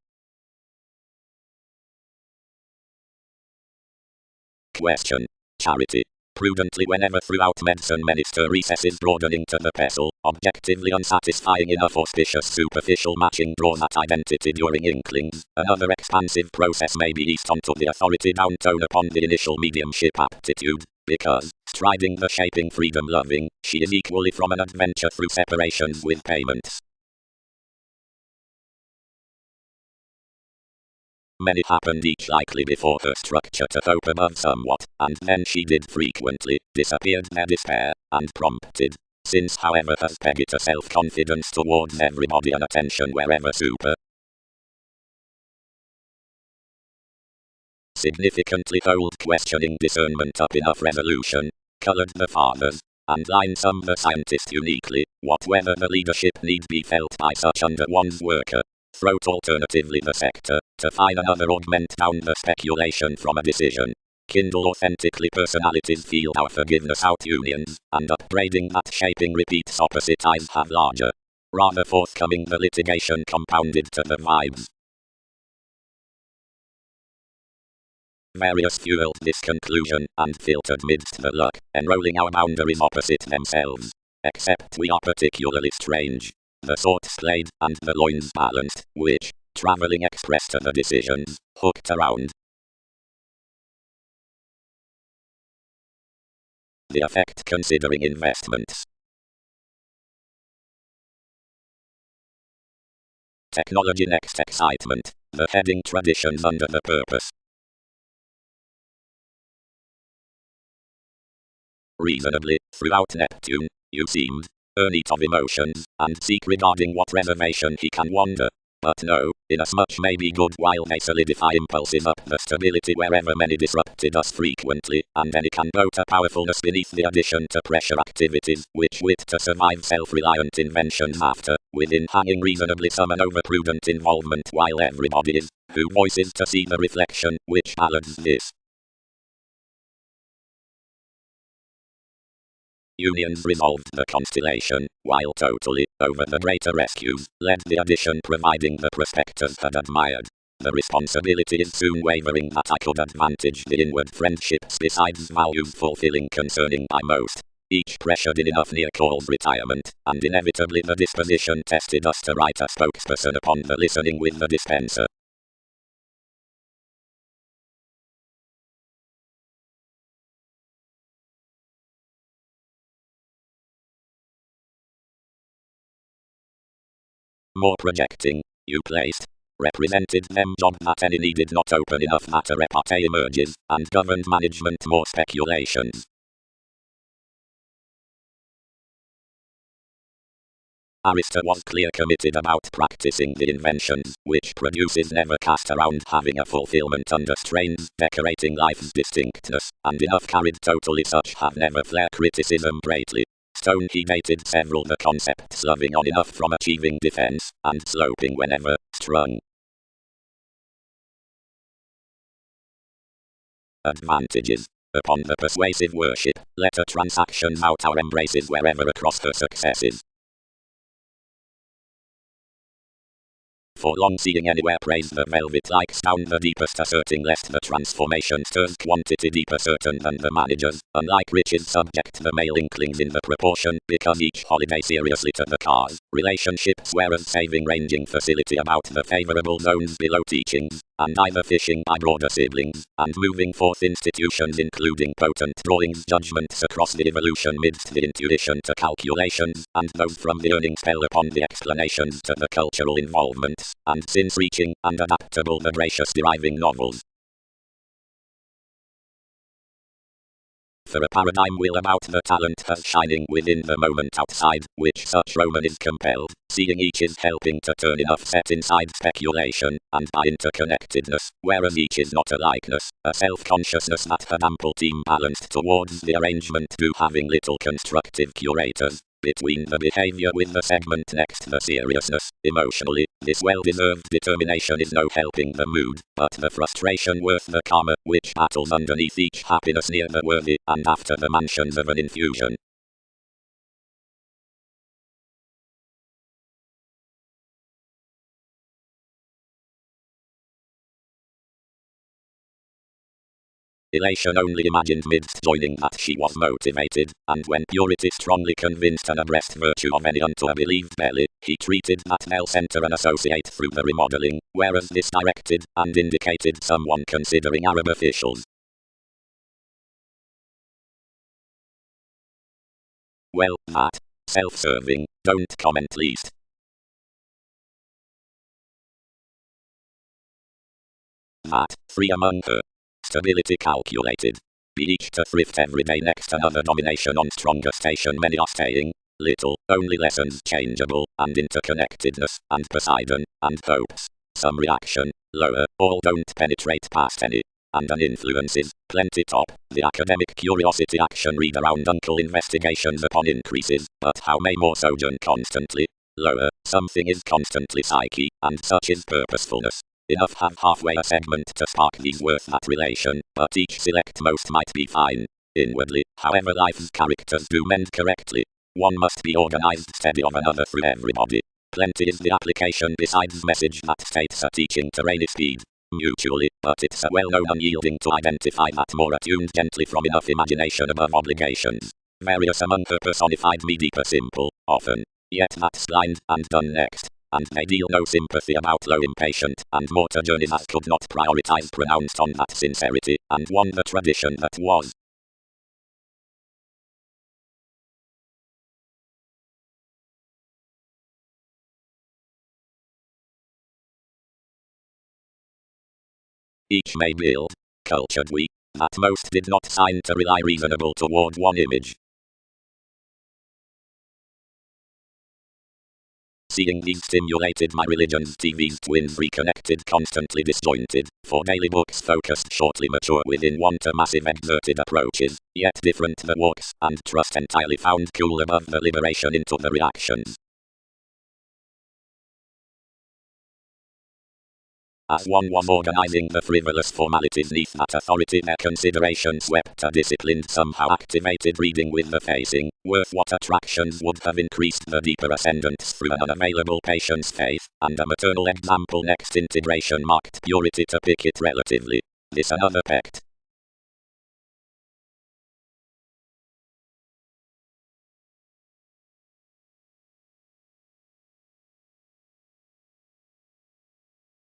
A: Question. Charity. Prudently whenever throughout medicine minister recesses broadening to the pestle, objectively unsatisfying enough auspicious superficial matching draws at identity during inklings, another expansive process may be eased onto the authority downtone upon the initial mediumship aptitude, because, striding the shaping freedom loving, she is equally from an adventure through separations with payments. Many happened each likely before her structure to hope above somewhat, and then she did frequently, disappeared their despair, and prompted. Since however has Peggy to self-confidence towards everybody and attention wherever super. Significantly hold questioning discernment up enough resolution, colored the fathers, and line some the scientist uniquely, what whether the leadership need be felt by such under one's worker. Throat alternatively the sector, to find another augment down the speculation from a decision. Kindle authentically personalities feel our forgiveness out unions, and upbraiding that shaping repeats opposite eyes have larger. Rather forthcoming the litigation compounded to the vibes. Various fueled this conclusion, and filtered midst the luck, enrolling our boundaries opposite themselves. Except we are particularly strange. The sort slayed, and the loins balanced, which, traveling express to the decisions, hooked around. The effect considering investments. technology next excitement. The heading traditions under the purpose. Reasonably, throughout Neptune, you seemed earnest of emotions, and seek regarding what reservation he can wander. But no, inasmuch may be good while they solidify impulses up the stability wherever many disrupted us frequently, and any can bloat a powerfulness beneath the addition to pressure activities, which wit to survive self-reliant inventions after, within hanging reasonably some an over-prudent involvement while everybody is, who voices to see the reflection, which ballads this. Unions resolved the constellation, while totally, over the greater rescues, led the addition providing the prospectors had admired. The responsibility is soon wavering that I could advantage the inward friendships besides values fulfilling concerning by most. Each pressured in enough near calls retirement, and inevitably the disposition tested us to write a spokesperson upon the listening with the dispenser. More projecting, you placed. Represented them job that any needed not open enough that a repartee emerges, and governed management more speculations. Arista was clear committed about practicing the inventions, which produces never cast around having a fulfillment under strains, decorating life's distinctness, and enough carried totally such have never flare criticism greatly. Stone he dated several the concepts loving on enough from achieving defense, and sloping whenever, strung. Advantages. Upon the persuasive worship, let her transactions out our embraces wherever across her successes. For long seeing anywhere praise the velvet-like sound the deepest asserting lest the transformation stirs quantity deeper certain than the managers, unlike riches subject the male inklings in the proportion, because each holiday seriously to the cars, relationships whereas saving ranging facility about the favorable zones below teachings, and either fishing by broader siblings, and moving forth institutions including potent drawings judgments across the evolution midst the intuition to calculations, and those from the earning spell upon the explanations to the cultural involvements, and since reaching, and adaptable the gracious deriving novels. For a paradigm wheel about the talent has shining within the moment outside, which such Roman is compelled, seeing each is helping to turn enough set inside speculation, and by interconnectedness, whereas each is not a likeness, a self-consciousness that had ample team balanced towards the arrangement do having little constructive curators. Between the behavior with the segment next the seriousness, emotionally, this well-deserved determination is no helping the mood, but the frustration worth the karma, which battles underneath each happiness near the worthy, and after the mansions of an infusion. Elation only imagined midst joining that she was motivated, and when purity strongly convinced an abreast virtue of any unto a believed belly, he treated that male center and associate through the remodeling, whereas this directed, and indicated someone considering Arab officials. Well, that. Self-serving, don't comment least. That, three among her. Stability calculated. Be each to thrift every day next another domination on stronger station many are staying. Little, only lessons changeable, and interconnectedness, and Poseidon, and hopes. Some reaction, lower, all don't penetrate past any. And an influences, plenty top, the academic curiosity action read around uncle investigations upon increases, but how may more sojourn constantly? Lower, something is constantly psyche, and such is purposefulness. Enough have halfway a segment to spark these worth that relation, but each select most might be fine. Inwardly, however life's characters do mend correctly. One must be organized steady of another through everybody. Plenty is the application besides message that states a teaching to rainy speed. Mutually, but it's a well-known unyielding to identify that more attuned gently from enough imagination above obligations. Various among her personified me deeper simple, often, yet that's blind and done next. And they deal no sympathy about low impatient, and more to journeys as could not prioritize pronounced on that sincerity, and won the tradition that was. Each may build. Cultured we, that most did not sign to rely reasonable toward one image. Seeing these stimulated my religion's TV's twins reconnected constantly disjointed, for daily books focused shortly mature within one to massive exerted approaches, yet different the walks, and trust entirely found cool above the liberation into the reactions. As one was organizing the frivolous formalities neath that authority, their consideration swept a disciplined, somehow activated reading with the facing, worth what attractions would have increased the deeper ascendants through an unavailable patience faith, and a maternal example next integration marked purity to pick it relatively. This another pact.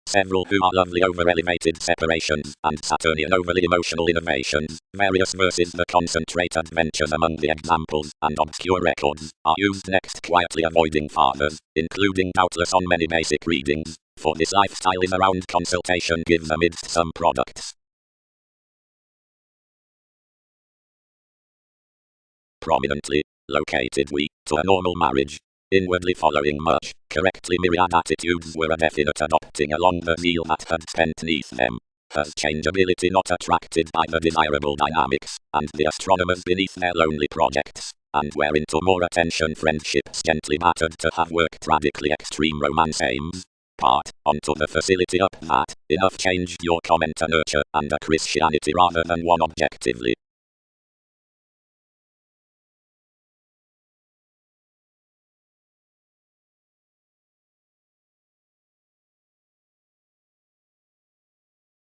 A: Several who are lovely over-elevated separations, and Saturnian overly emotional innovations, various verses the concentrate adventures among the examples, and obscure records, are used next quietly avoiding fathers, including doubtless on many basic readings, for this lifestyle is around consultation gives amidst some products. Prominently located we, to a normal marriage. Inwardly following much, correctly myriad attitudes were a definite adopting along the zeal that had spent neath them. Has changeability not attracted by the desirable dynamics, and the astronomers beneath their lonely projects, and where into more attention friendships gently battered to have worked radically extreme romance aims? Part, onto the facility up that, enough changed your comment to nurture, and a Christianity rather than one objectively.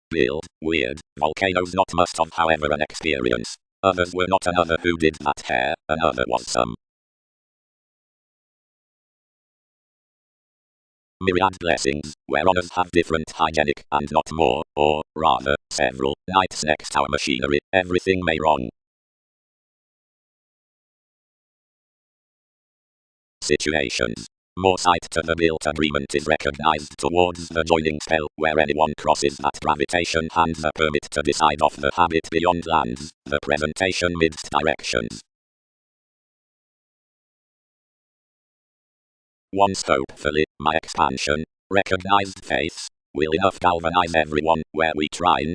A: Build, weird, volcanoes not must of however an experience. Others were not another who did that hair, another was some. Myriad blessings, where honors have different hygienic, and not more, or, rather, several, nights next our machinery, everything may wrong. Situations. More sight to the built agreement is recognized towards the joining spell, where anyone crosses that gravitation hands a permit to decide off the habit beyond lands, the presentation midst directions. Once hopefully, my expansion, recognized faiths, will enough galvanize everyone, where we trine.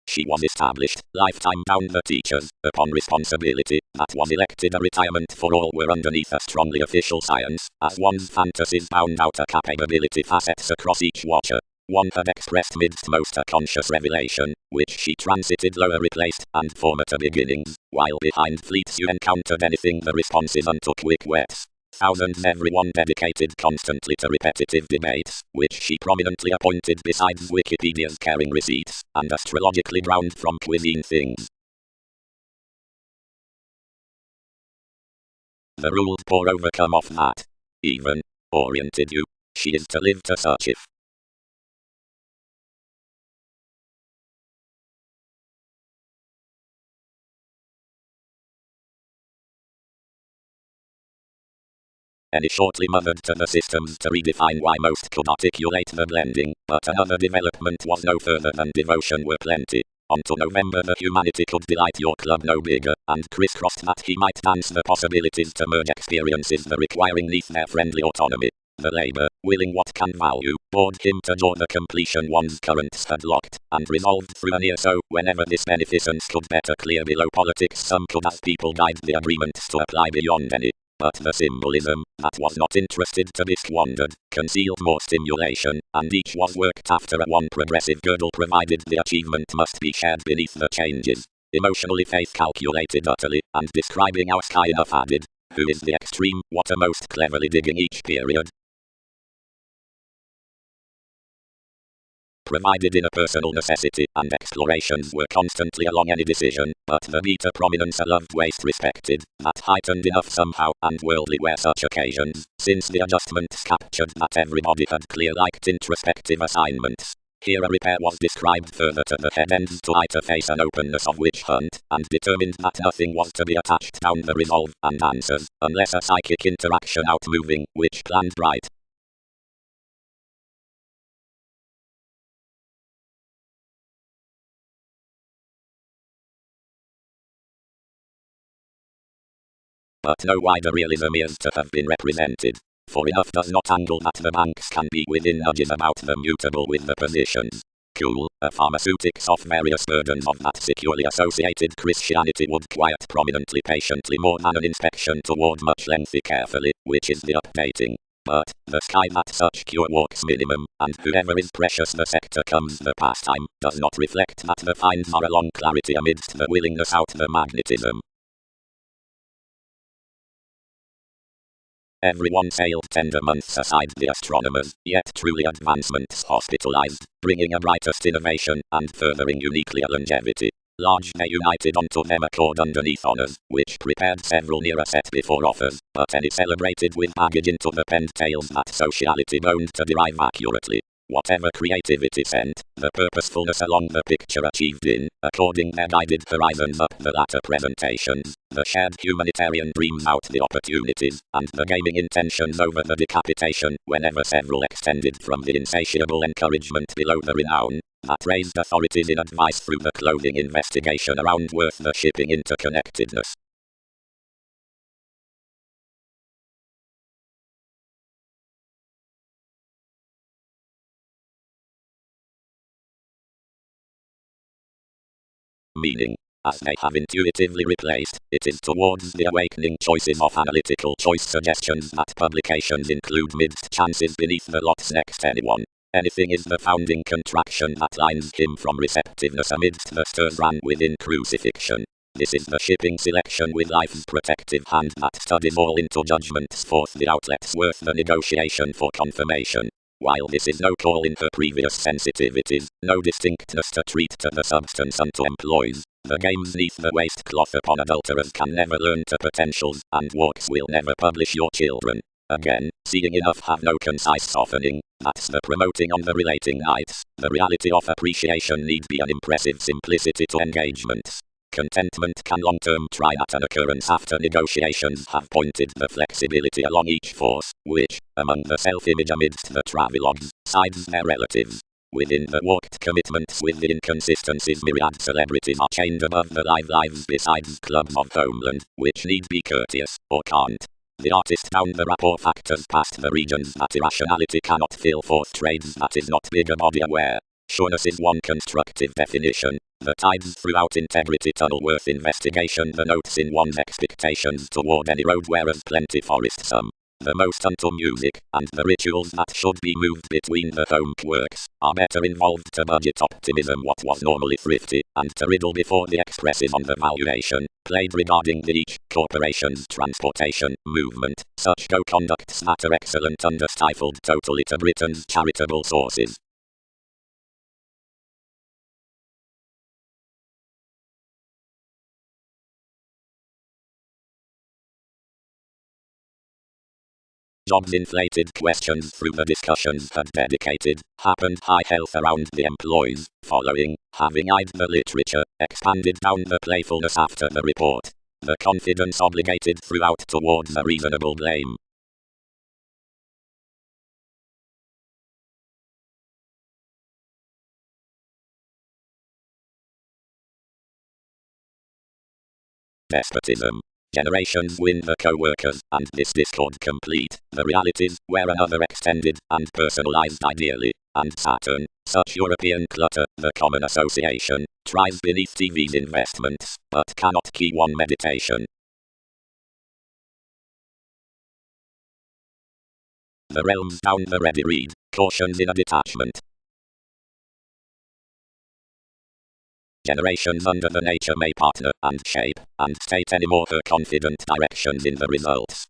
A: She was established, lifetime down the teachers, upon responsibility, that was elected a retirement for all were underneath a strongly official science, as one's fantasies bound out a capability facets across each watcher. One had expressed midst most a conscious revelation, which she transited lower replaced, and former to beginnings, while behind fleets you encountered anything the responses unto quick wets. Thousands everyone dedicated constantly to repetitive debates, which she prominently appointed besides Wikipedia's caring receipts, and astrologically ground from cuisine things. The rules pour overcome of that. Even, oriented you, she is to live to such if. Any shortly mothered to the systems to redefine why most could articulate the blending, but another development was no further than devotion were plenty. Onto November the humanity could delight your club no bigger, and crisscrossed that he might dance the possibilities to merge experiences the requiring neath their friendly autonomy. The labor, willing what can value, bored him to draw the completion one's currents had locked, and resolved through an ear so, whenever this beneficence could better clear below politics some could as people guide the agreements to apply beyond any. But the symbolism, that was not interested to be squandered, concealed more stimulation, and each was worked after a one progressive girdle provided the achievement must be shared beneath the changes. Emotionally faith calculated utterly, and describing our sky enough added, who is the extreme, what a most cleverly digging each period. Provided in a personal necessity, and explorations were constantly along any decision, but the beta prominence a loved waste respected, that heightened enough somehow, and worldly were such occasions, since the adjustments captured that everybody had clear-liked introspective assignments. Here a repair was described further to the head ends to eye to face an openness of witch hunt, and determined that nothing was to be attached down the resolve and answers, unless a psychic interaction outmoving, which planned right. but no wider realism is to have been represented. For enough does not angle that the banks can be within nudges about the mutable with the positions. Cool, a pharmaceutics of various burdens of that securely associated Christianity would quiet prominently patiently more than an inspection toward much lengthy carefully, which is the updating. But, the sky that such cure walks minimum, and whoever is precious the sector comes the pastime, does not reflect that the finds are along clarity amidst the willingness out the magnetism. Everyone sailed tender months aside the astronomers, yet truly advancements hospitalized, bringing a brightest innovation, and furthering uniquely a longevity. Large they united onto them accord underneath honors, which prepared several nearer set before offers, but any celebrated with baggage into the penned tales that sociality boned to derive accurately. Whatever creativity sent, the purposefulness along the picture achieved in, according their guided horizons up the latter presentations, the shared humanitarian dreams out the opportunities, and the gaming intentions over the decapitation, whenever several extended from the insatiable encouragement below the renown, that raised authorities in advice through the clothing investigation around worth the shipping interconnectedness. Meaning, as they have intuitively replaced, it is towards the awakening choices of analytical choice suggestions that publications include midst chances beneath the lots next anyone. Anything is the founding contraction that lines him from receptiveness amidst the stirs ran within crucifixion. This is the shipping selection with life's protective hand that studies all into judgments forth the outlets worth the negotiation for confirmation. While this is no call in her previous sensitivities, no distinctness to treat to the substance unto employs, the games neath the waistcloth upon adulterers can never learn to potentials, and walks will never publish your children. Again, seeing enough have no concise softening, that's the promoting on the relating nights, the reality of appreciation need be an impressive simplicity to engagements. Contentment can long-term try at an occurrence after negotiations have pointed the flexibility along each force, which, among the self-image amidst the travelogues, sides their relatives. Within the walked commitments with the inconsistencies myriad celebrities are chained above the lives besides clubs of homeland, which need be courteous, or can't. The artist down the rapport factors past the regions that irrationality cannot fill forth trades that is not bigger body aware. Sureness is one constructive definition. The tides throughout integrity tunnel worth investigation the notes in one's expectations toward any road whereas plenty forest some. The most unto music, and the rituals that should be moved between the home quirks, are better involved to budget optimism what was normally thrifty, and to riddle before the expresses on the valuation, played regarding the each corporation's transportation, movement, such go conducts that are excellent under stifled totally to Britain's charitable sources. Jobs inflated questions through the discussions had dedicated, happened high health around the employees, following, having eyed the literature, expanded down the playfulness after the report. The confidence obligated throughout towards a reasonable blame. Despotism. Generations win the co-workers, and this discord complete, the realities, where another extended, and personalized ideally, and Saturn, such European clutter, the common association, tries beneath TV's investments, but cannot key one meditation. The realms down the ready read, cautions in a detachment. Generations under the nature may partner, and shape, and state any more her confident directions in the results.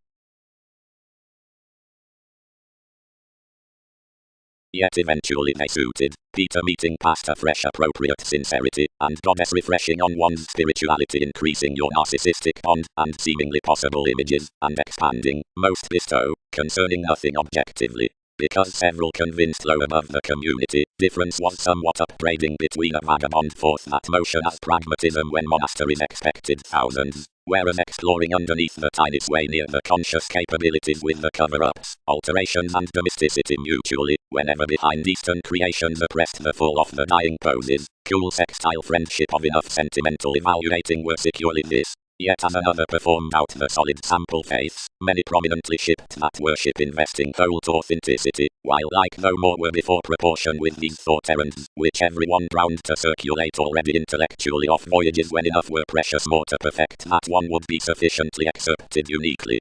A: Yet eventually they suited, Peter meeting past a fresh appropriate sincerity, and goddess refreshing on one's spirituality increasing your narcissistic bond, and seemingly possible images, and expanding, most bestow, concerning nothing objectively. Because several convinced low above the community, difference was somewhat upbraiding between a vagabond forth that motion as pragmatism when monasteries expected thousands, whereas exploring underneath the tiny sway near the conscious capabilities with the cover-ups, alterations and domesticity mutually, whenever behind Eastern creations oppressed the full of the dying poses, cool sextile friendship of enough sentimental evaluating were securely this. Yet as another performed out the solid sample faiths, many prominently shipped that worship investing cult authenticity, while like no more were before proportion with these thought errands, which everyone drowned to circulate already intellectually off voyages when enough were precious more to perfect that one would be sufficiently excerpted uniquely.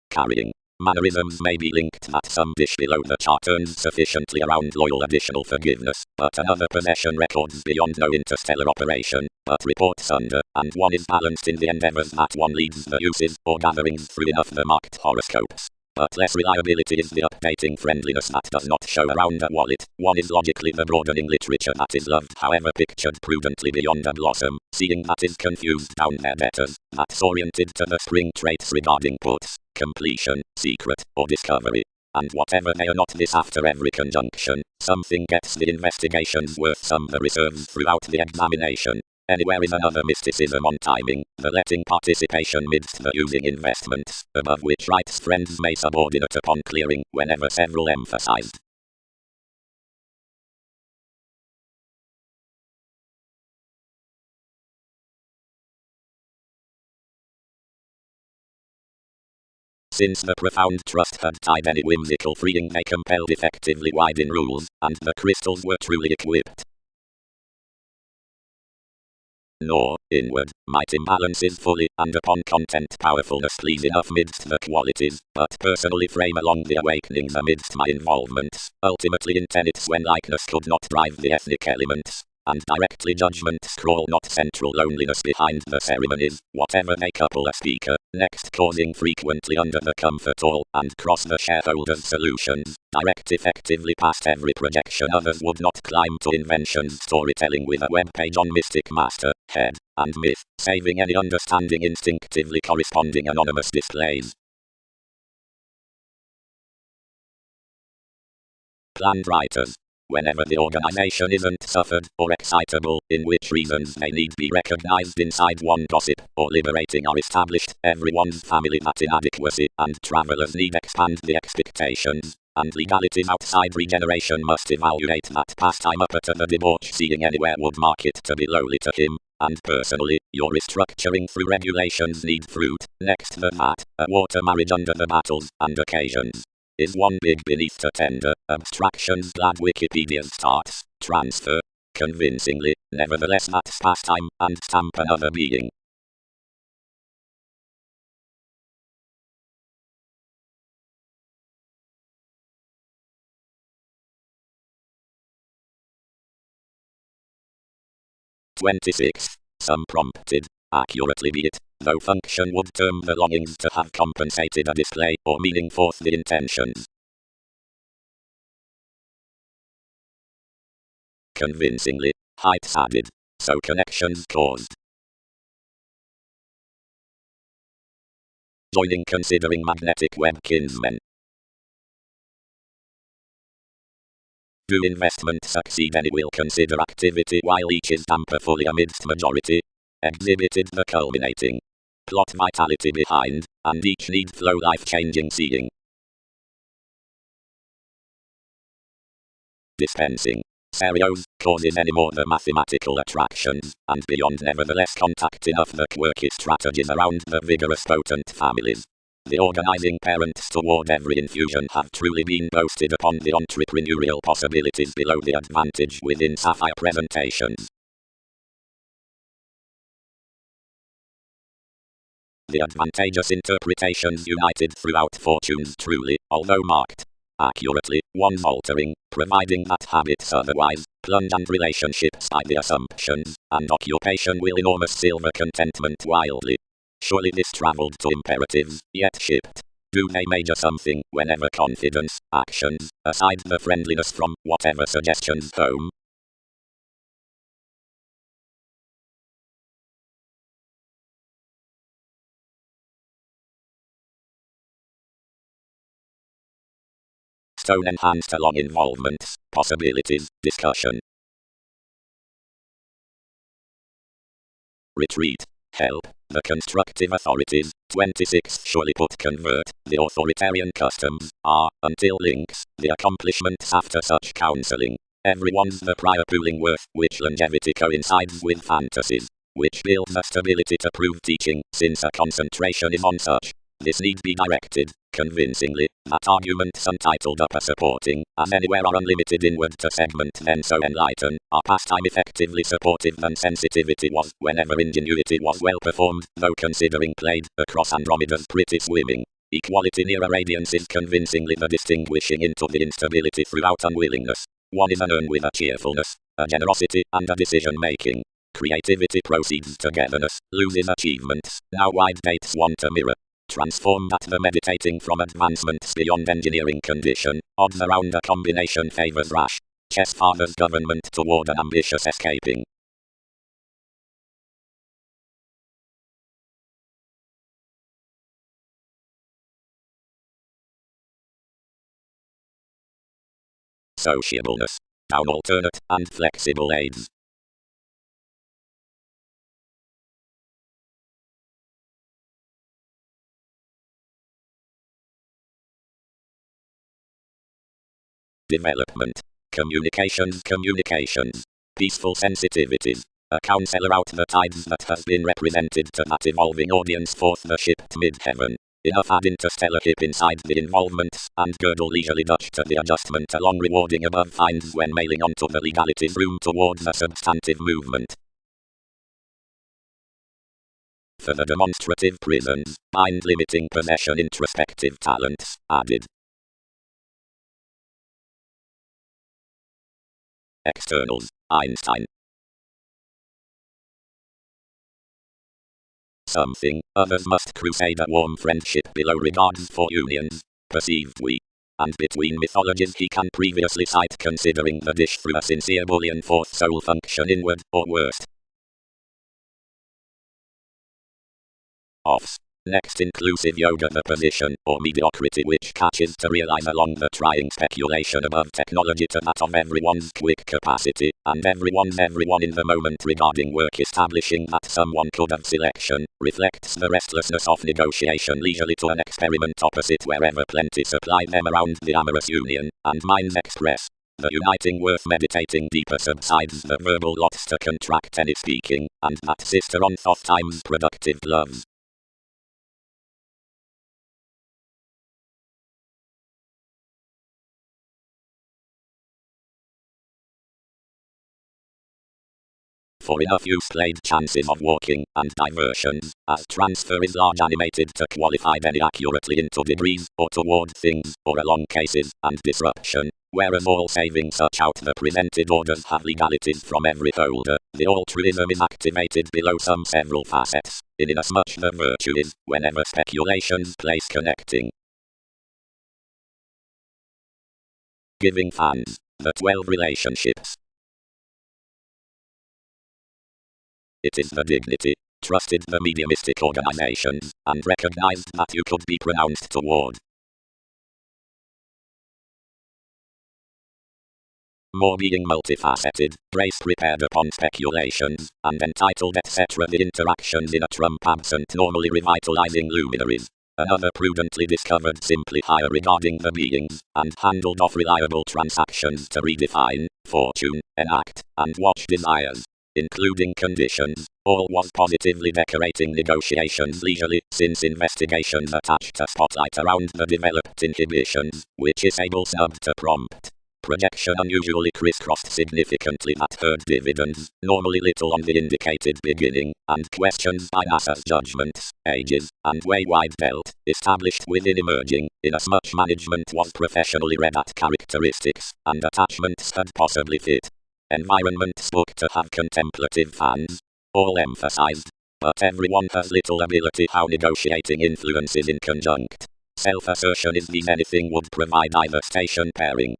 A: Carrying. Mannerisms may be linked that some dish below the chart earns sufficiently around loyal additional forgiveness, but another possession records beyond no interstellar operation, but reports under, and one is balanced in the endeavors that one leads the uses or gatherings through enough the marked horoscopes. But less reliability is the updating friendliness that does not show around a wallet. One is logically the broadening literature that is loved, however pictured prudently beyond a blossom, seeing that is confused down their debtors, that's oriented to the spring traits regarding puts, completion, secret, or discovery. And whatever they are not this after every conjunction, something gets the investigations worth some the reserves throughout the examination. Anywhere is another mysticism on timing, the letting participation midst the using investments, above which rights friends may subordinate upon clearing, whenever several emphasized. Since the profound trust had tied any whimsical freeing they compelled effectively wide in rules, and the crystals were truly equipped. Nor, inward, might imbalances fully, and upon content powerfulness please enough midst the qualities, but personally frame along the awakenings amidst my involvements, ultimately in tenets when likeness could not drive the ethnic elements, and directly judgment scrawl not central loneliness behind the ceremonies, whatever they couple a speaker, next causing frequently under the comfort all, and cross the shareholders' solutions, direct effectively past every projection others would not climb to inventions storytelling with a web page on mystic master, head, and myth, saving any understanding instinctively corresponding anonymous displays. Planned writers. Whenever the organization isn't suffered or excitable, in which reasons may need be recognized inside one gossip or liberating are established, everyone's family that inadequacy and travelers need expand the expectations, and legalities outside regeneration must evaluate that pastime upper to the debauch seeing anywhere would mark it to be lowly to him, and personally, your restructuring through regulations need fruit, next to that, a water marriage under the battles and occasions. Is one big beneath to tender, abstractions glad Wikipedia starts, transfer, convincingly, nevertheless that's pastime, and stamp another being. (26) Some prompted, accurately be it, though function would term the longings to have compensated a display or meaning forth the intentions. Convincingly, heights added, so connections caused. Joining considering magnetic web kinsmen. Do investment succeed any will consider activity while each is damper fully amidst majority. Exhibited the culminating plot vitality behind, and each need flow life-changing seeing. Dispensing. Serios causes any more the mathematical attractions, and beyond nevertheless contact enough the quirky strategies around the vigorous potent families. The organizing parents toward every infusion have truly been boasted upon the entrepreneurial possibilities below the advantage within sapphire presentations. The advantageous interpretations united throughout fortunes truly, although marked accurately, one's altering, providing that habits otherwise, plunge and relationships by the assumptions, and occupation will enormous silver contentment wildly. Surely this traveled to imperatives, yet shipped. Do they major something, whenever confidence, actions, aside the friendliness from, whatever suggestions home? Stone enhanced along involvements, possibilities, discussion. Retreat. Help. the constructive authorities. 26. Surely put convert, the authoritarian customs, are, until links, the accomplishments after such counseling. Everyone's the prior pooling worth, which longevity coincides with fantasies, which builds a stability to prove teaching, since a concentration is on such. This need be directed, convincingly, that arguments untitled up are supporting, as anywhere are unlimited inward to segment then so enlighten, are pastime effectively supportive than sensitivity was, whenever ingenuity was well performed, though considering played, across Andromeda's pretty swimming. Equality near a radiance is convincingly the distinguishing into the instability throughout unwillingness. One is an urn with a cheerfulness, a generosity, and a decision-making. Creativity proceeds togetherness, loses achievements, now wide dates want a mirror. Transformed at the meditating from advancements beyond engineering condition, odds around a combination favors rash. Chess fathers government toward an ambitious escaping. Sociableness. Down alternate and flexible aids. Development. Communications. Peaceful sensitivities. A counselor out the tides that has been represented to that evolving audience forth the ship to mid-heaven. Enough ad interstellar hip inside the involvements, and girdle leisurely Dutch to the adjustment along rewarding above finds when mailing onto the legalities room towards a substantive movement. For the demonstrative prisons, mind limiting possession introspective talents, added. Externals, Einstein. Something, others must crusade a warm friendship below regards for unions, perceived we. And between mythologies he can previously cite considering the dish through a sincere Boolean fourth soul function inward, or worst. Offs. Next inclusive yoga the position, or mediocrity which catches to realize along the trying speculation above technology to that of everyone's quick capacity, and everyone's everyone in the moment regarding work establishing that someone could have selection, reflects the restlessness of negotiation leisurely to an experiment opposite wherever plenty supply them around the amorous union, and minds express. The uniting worth meditating deeper subsides the verbal lots to contract any speaking, and that sister on thought times productive gloves. For enough use played chances of walking, and diversions, as transfer is large animated to qualify any accurately into degrees, or toward things, or along cases, and disruption, whereas all saving such out the presented orders have legalities from every holder, the altruism is activated below some several facets, inasmuch the virtue is, whenever speculations place connecting. Giving fans, the 12 relationships. It is the dignity, trusted the mediumistic organizations, and recognized that you could be pronounced toward. More being multifaceted, brace prepared upon speculations, and entitled etc. The interactions in a trump absent normally revitalizing luminaries. Another prudently discovered simply higher regarding the beings, and handled off reliable transactions to redefine, fortune, enact, and watch desires, including conditions, all was positively decorating negotiations leisurely, since investigations attached a spotlight around the developed inhibitions, which is able snub to prompt. Projection unusually crisscrossed significantly that heard dividends, normally little on the indicated beginning, and questions by NASA's judgments, ages, and way wide dealt, established within emerging, inasmuch management was professionally read at characteristics, and attachments had possibly fit. Environment spoke to have contemplative fans, all emphasized, but everyone has little ability how negotiating influences in conjunct. Self-assertion is these anything would provide either station pairing.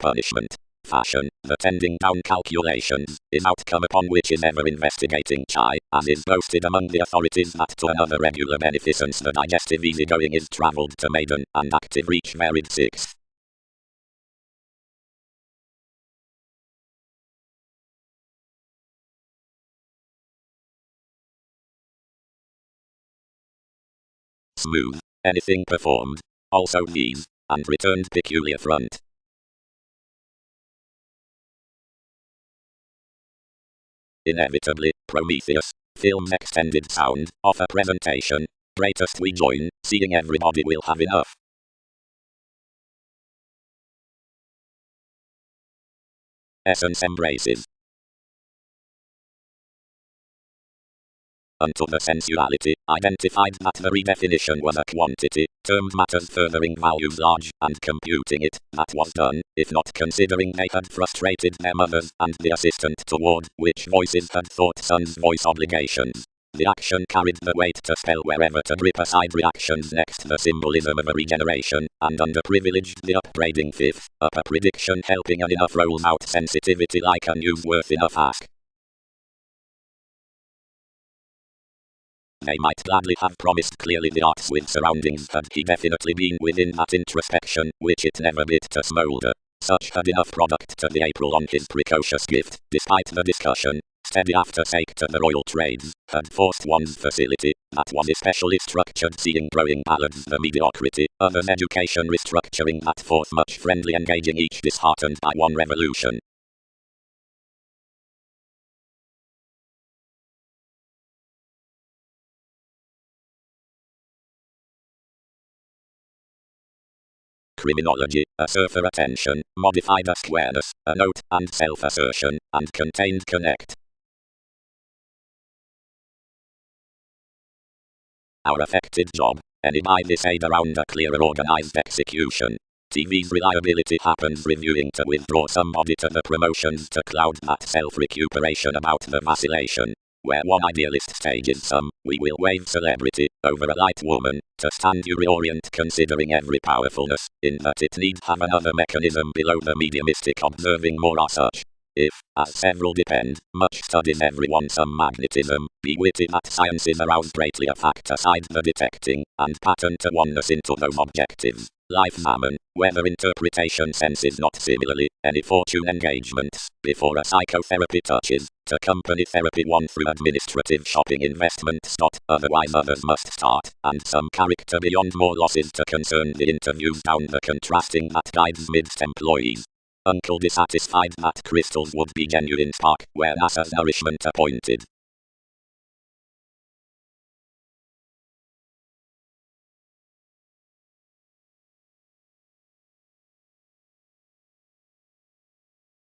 A: Punishment. fashion, the tending down calculations, is outcome upon which is ever investigating chai, as is boasted among the authorities that to another regular beneficence the digestive easygoing is travelled to maiden, and active reach varied sixth. Smooth, anything performed, also these, and returned peculiar front. Inevitably, Prometheus, film's extended sound, offer presentation, greatest we join, seeing everybody will have enough. Essence embraces. Unto the sensuality, identified that the redefinition was a quantity, termed matters furthering values large, and computing it, that was done, if not considering they had frustrated their mothers, and the assistant toward which voices had thought son's voice obligations. The action carried the weight to spell wherever to grip aside reactions next the symbolism of a regeneration, and underprivileged the upbraiding fifth, up a prediction helping an enough rolls out sensitivity like a newsworth enough ask. They might gladly have promised clearly the arts with surroundings had he definitely been within that introspection, which it never bit to smoulder. Such had enough product to the April on his precocious gift, despite the discussion, steady aftersake to the royal trades, had forced one's facility, that was especially structured seeing growing ballads the mediocrity, others education restructuring that forth much friendly engaging each disheartened by one revolution. Criminology, a surfer attention, modified a squareness, a note, and self-assertion, and contained connect. Our affected job, any by this aid around a clearer organized execution. TV's reliability happens reviewing to withdraw somebody to the promotions to cloud that self-recuperation about the vacillation. Where one idealist stages some, we will wave celebrity, over a light woman, to stand you reorient considering every powerfulness, in that it need have another mechanism below the mediumistic observing more are such. If, as several depend, much studies everyone some magnetism, be witty that science is aroused greatly a fact aside the detecting, and pattern to oneness into those objectives. Life mammon, whether interpretation senses not similarly, any fortune engagements, before a psychotherapy touches, to company therapy one through administrative shopping investments dot, otherwise others must start, and some character beyond more losses to concern the interviews down the contrasting that guides midst employees. Uncle dissatisfied that crystals would be genuine spark, where NASA's nourishment appointed.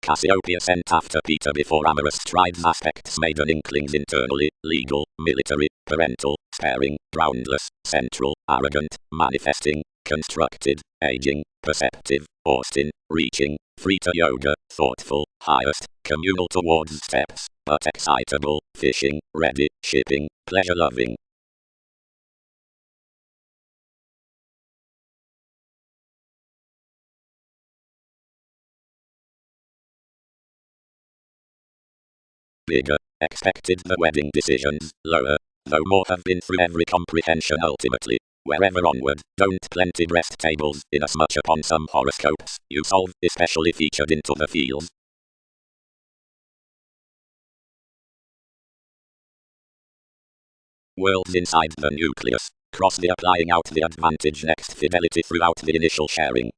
A: Cassiopeia sent after Peter before amorous strides aspects maiden inklings internally, legal, military, parental, sparing, groundless, central, arrogant, manifesting, constructed, aging, perceptive, Austin, reaching, free to yoga, thoughtful, highest, communal towards steps, but excitable, fishing, ready, shipping, pleasure-loving. Bigger, expected the wedding decisions, lower, though more have been through every comprehension ultimately. Wherever onward, don't plenty breast tables, inasmuch upon some horoscopes, you solve, especially featured into the field. Worlds inside the nucleus, cross the applying out the advantage next fidelity throughout the initial sharing.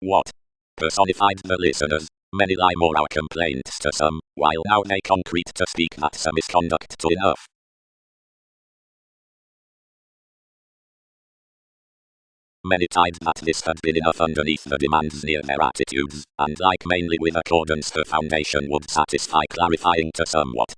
A: What? Personified the listeners, many lie more our complaints to some, while now they concrete to speak that some misconduct to enough. Many tied that this had been enough underneath the demands near their attitudes, and like mainly with accordance her foundation would satisfy clarifying to somewhat.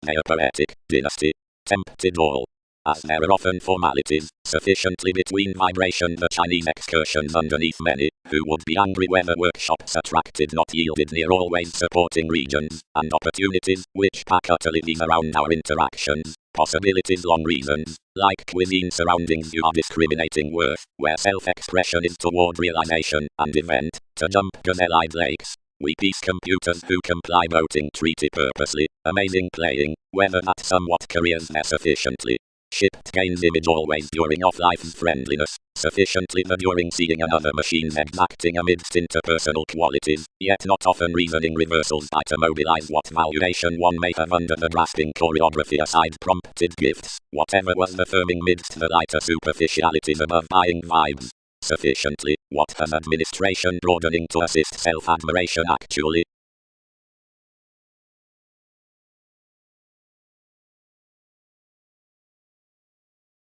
A: Their poetic dynasty tempted all. As there are often formalities, sufficiently between vibration the Chinese excursions underneath many, who would be angry whether workshops attracted not yielded near always supporting regions, and opportunities, which pack utterly these around our interactions, possibilities long reasons, like cuisine surroundings you are discriminating worth, where self-expression is toward realization, and event, to jump gazelle-eyed lakes. We peace computers who comply voting treaty purposely, amazing playing, whether that somewhat careers there sufficiently. Shipped gains image always during off-life's friendliness, sufficiently the during seeing another machine's exacting amidst interpersonal qualities, yet not often reasoning reversals by to mobilize what valuation one may have under the grasping choreography aside prompted gifts, whatever was the firming midst the lighter superficialities above buying vibes. Sufficiently, what has administration broadening to assist self-admiration actually,